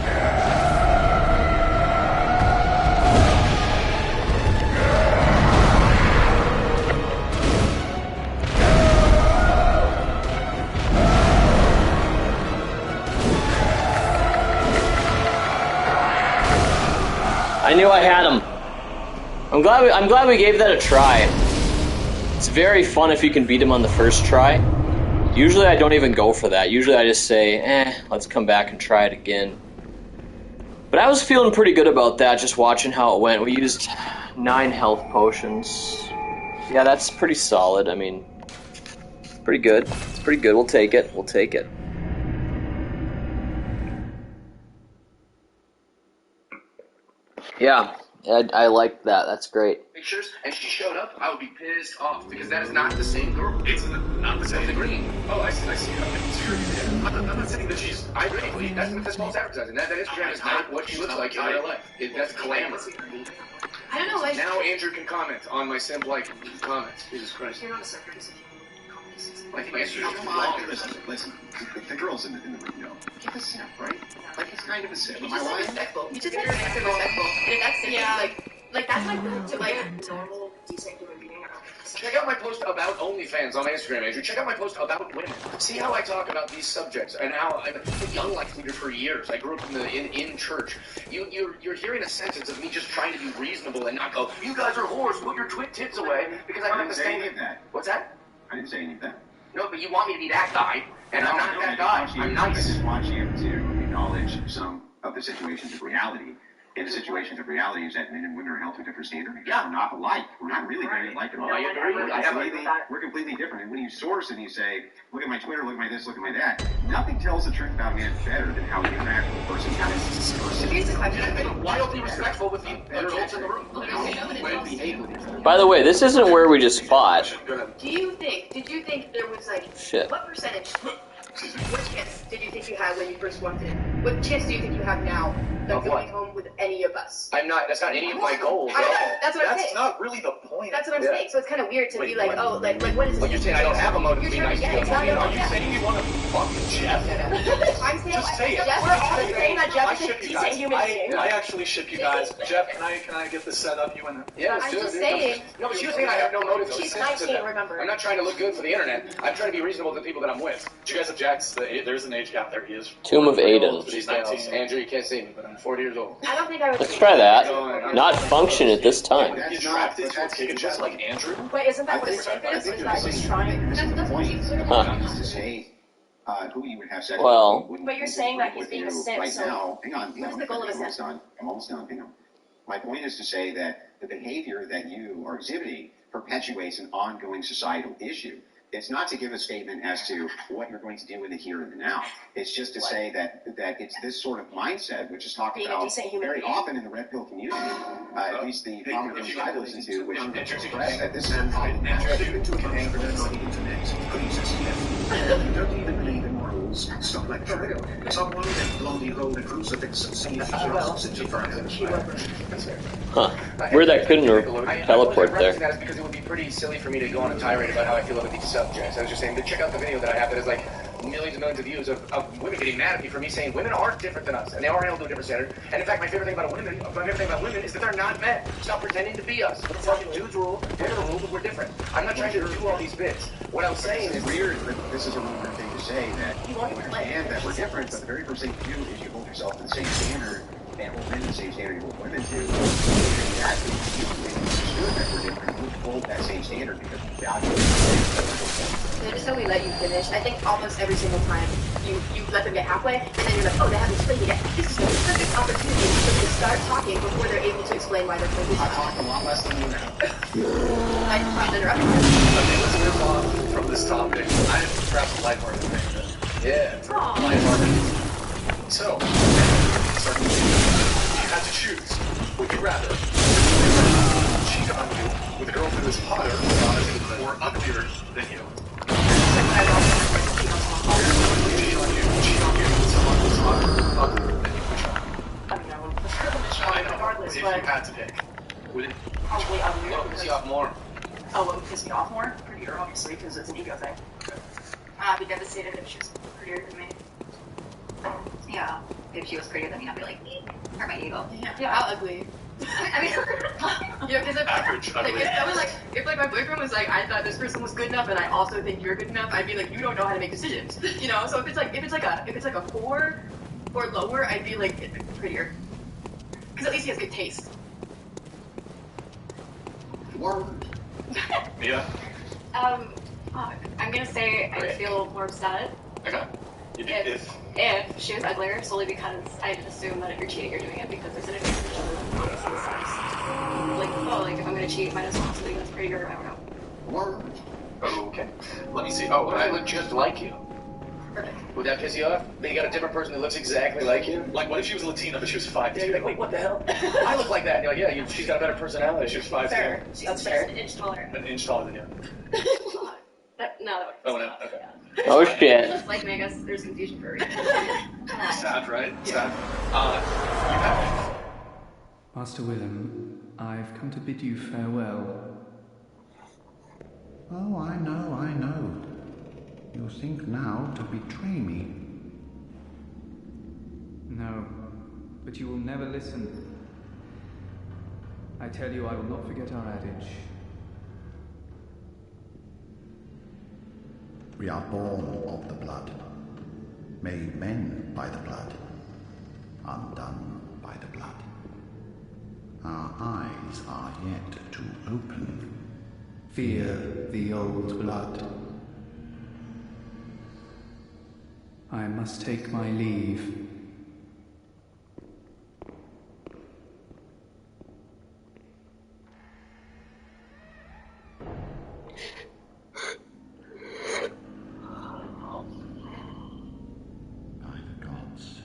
Speaker 2: I knew I had him. I'm glad we gave that a try. It's very fun if you can beat him on the first try. Usually I don't even go for that. Usually I just say, let's come back and try it again. But I was feeling pretty good about that, just watching how it went. We used 9 health potions. Yeah, that's pretty solid. I mean, it's pretty good. It's pretty good. We'll take it. We'll take it. Yeah. I like that. That's great.
Speaker 5: Pictures, and she showed up, I would be pissed off because that is not the same girl. It's not the same green.
Speaker 4: Oh, I see. Okay. So I'm not saying that she's.
Speaker 5: I agree. That's false advertising. That Instagram is not what she looks like in real life. That's glamour.
Speaker 13: I don't know. Like,
Speaker 5: Now Andrew can comment on my simp like comments.
Speaker 4: Jesus Christ.
Speaker 13: You're not a circus.
Speaker 5: Like my answer is
Speaker 17: Come on, listen. The girls in the room know. Give a sip, right? Like it's kind of a sip.
Speaker 13: You just said respectful. You just said respectful. And if that's like that's like to like normal, decent human being.
Speaker 5: Check out my post about OnlyFans on Instagram, Andrew. Check out my post about women. See how I talk about these subjects and how I'm a young life leader for years. I grew up in church. You're hearing a sentence of me just trying to be reasonable and not go, you guys are whores, put your twit tits away, because I don't have the same. What's that?
Speaker 17: I didn't say any of that.
Speaker 5: No, but you want me to be that guy, and I'm not that guy. I'm nice.
Speaker 17: I just want you to acknowledge some of the situations of reality. And the situations of reality is that men and women are held to a different standard because we're not alike. We're not really very alike at all.
Speaker 5: I agree.
Speaker 17: We're completely different. And when you source and you say, look at my Twitter, look at my this, look at my that, nothing tells the truth about a man better than how he interacts with a person.
Speaker 5: Here's the question. I've been wildly respectful with the adults in the room.
Speaker 2: By the way, this isn't where we just fought.
Speaker 12: Did you think there was like,
Speaker 2: Shit.
Speaker 12: what percentage, what chance did you think you had when you first walked in? What chance do you think you have now of going home with any of us?
Speaker 5: That's not any of my goals.
Speaker 12: That's what I'm saying.
Speaker 4: That's not really the point.
Speaker 12: That's what I'm saying. So it's kind of weird to be like, oh, like what is it?
Speaker 5: Well, you're saying I don't have a motive to be nice to you.
Speaker 4: Are you saying you want to fuck Jeff?
Speaker 12: I'm saying,
Speaker 4: Just say it.
Speaker 12: Jeff, we're all saying that Jeff is a decent human being.
Speaker 4: I actually ship you guys. Jeff, can I get this set up? You and
Speaker 5: yeah,
Speaker 12: I'm just saying.
Speaker 5: No, but she was saying I have no motive to be
Speaker 12: She's 19, remember.
Speaker 5: I'm not trying to look good for the internet. I'm trying to be reasonable to the people that I'm with.
Speaker 4: Do you guys have Jack's? There's an age gap there. He is.
Speaker 2: Tomb of Aiden.
Speaker 5: She's 19. Andrew, you can't see me, but I'm 40 years old.
Speaker 12: I don't think I would.
Speaker 2: Let's try that. Not function at this time.
Speaker 4: You trapped into a cage just like Andrew?
Speaker 12: Wait, isn't that what a simp is? Is that just trying? That's what you said.
Speaker 17: To say who you would have sex with.
Speaker 12: But you're saying that he's being a simp.
Speaker 17: Right now, hang on.
Speaker 12: What's the goal of a simp?
Speaker 17: I'm almost done. Hang on. My point is to say that the behavior that you are exhibiting perpetuates an ongoing societal issue. It's not to give a statement as to what you're going to do in the here and the now. It's just to say that it's this sort of mindset, which is talked about very often in the red pill community, at least the prominent ones I listen to, which express that this is a problem.
Speaker 20: You don't even believe in morals. Stop lecturing. Someone let Blondie hold a crucifix and see if she lasts into fire.
Speaker 2: Huh. Weird that couldn't teleport there.
Speaker 5: That is because it would be pretty silly for me to go on a tirade about how I feel about these subjects. I was just saying, check out the video that I have that has like millions and millions of views of women getting mad at me for me saying women are different than us and they are held to a different standard. And in fact, my favorite thing about women is that they're not men. Stop pretending to be us. Dudes rule, women rule, but we're different. I'm not trying to do all these bits. What I'm saying is
Speaker 17: weird that this is a weird thing to say that you understand that we're different, but the very first thing you do is you hold yourself to the same standard and hold men to the same standard you hold women to. That's what you do. It's good that we're different. We hold that same standard because we value it.
Speaker 12: Just so we let you finish, I think almost every single time you let them get halfway, and then you're like, oh, they haven't explained it yet. This is the perfect opportunity for them to start talking before they're able to explain why they're confused.
Speaker 17: I talk a lot less than you now.
Speaker 12: I just want to interrupt you.
Speaker 4: Okay, let's move on from this topic. I have perhaps a lighthearted thing.
Speaker 5: Yeah.
Speaker 4: Lighthearted. So, you had to choose. Would you rather cheat on you with a girl who is hotter or uglier than you? If you had to pick, would it?
Speaker 12: Probably uglier.
Speaker 5: What would piss you off more?
Speaker 12: Oh, what would piss me off more? Prettier, obviously, because it's an ego thing. I'd be devastated if she was prettier than me.
Speaker 10: Yeah, if she was prettier than me, I'd be like, hurt my ego.
Speaker 12: Yeah, how ugly. I mean, yeah, because if my boyfriend was like, I thought this person was good enough, and I also think you're good enough, I'd be like, you don't know how to make decisions, you know. So if it's like a 4 or lower, I'd be like prettier, because at least he has good taste.
Speaker 17: Word.
Speaker 4: Yeah.
Speaker 19: I'm gonna say I feel more upset.
Speaker 4: Okay.
Speaker 19: If she was uglier, solely because I'd assume that if you're cheating, you're doing it because there's an advantage of opposite sex. Like, if I'm gonna cheat, might as well somebody that's prettier, I don't know.
Speaker 17: Word.
Speaker 5: Okay. Let me see. Oh, I look just like you.
Speaker 19: Perfect.
Speaker 5: With Would that piss you off? Then you got a different person who looks exactly like you?
Speaker 4: Like, what if she was Latina, but she was 5'2"?
Speaker 5: Yeah, you're like, wait, what the hell? I look like that. And you're like, yeah, she's got a better personality.
Speaker 4: She was 5'2".
Speaker 12: Fair.
Speaker 8: That's fair. An inch taller.
Speaker 4: An inch taller than you.
Speaker 12: That would
Speaker 4: Oh, no, okay.
Speaker 2: Oh, shit.
Speaker 12: Just like me, I guess there's confusion for a reason.
Speaker 4: Sad, right? Sad. You have
Speaker 15: Master Willem, I've come to bid you farewell.
Speaker 6: Oh, I know. You think now to betray me.
Speaker 15: No, but you will never listen. I tell you, I will not forget our adage.
Speaker 6: We are born of the blood, made men by the blood, undone by the blood. Our eyes are yet to open.
Speaker 15: Fear the old blood. I must take my leave.
Speaker 6: By the gods,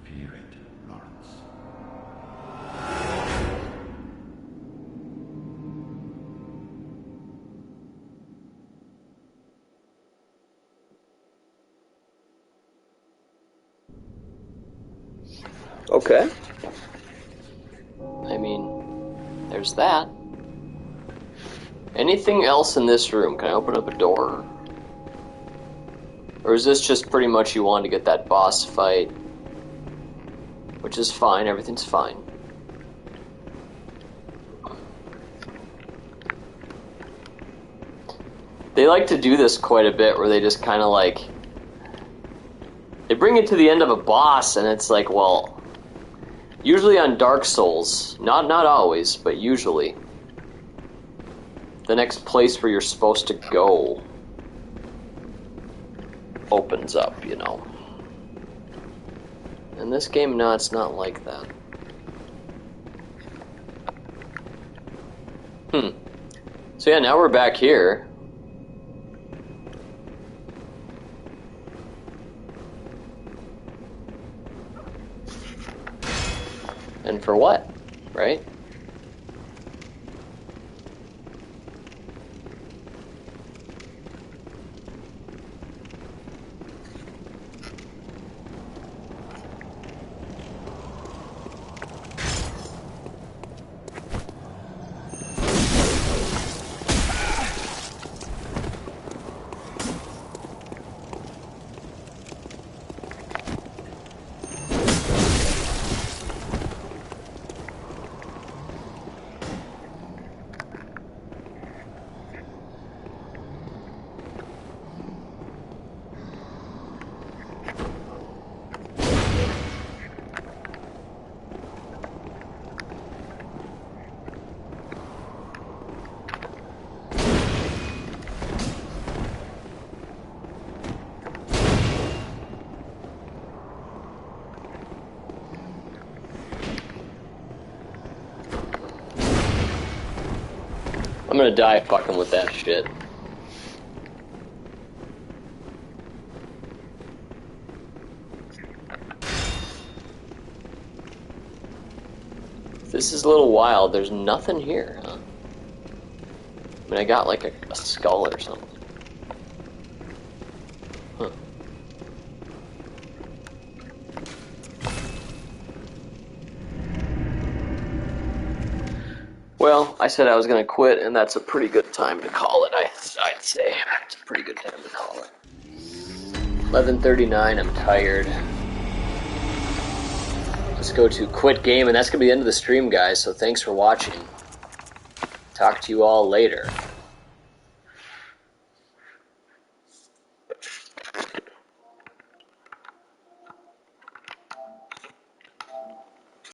Speaker 6: fear it, Lawrence.
Speaker 2: Okay. I mean, there's that. Anything else in this room? Can I open up a door? Or is this just pretty much you want to get that boss fight? Which is fine, everything's fine. They like to do this quite a bit, where they just kind of like... They bring it to the end of a boss, and it's like, well... Usually on Dark Souls, not always, but usually, the next place where you're supposed to go opens up, you know. In this game, no, it's not like that. So yeah, now we're back here. And for what, right? I'm gonna die fucking with that shit. This is a little wild. There's nothing here, huh? I mean, I got like a skull or something. Huh. Well, I said I was going to quit, and that's a pretty good time to call it, I'd say. It's a pretty good time to call it. 11:39, I'm tired. Let's go to quit game, and that's going to be the end of the stream, guys, so thanks for watching. Talk to you all later.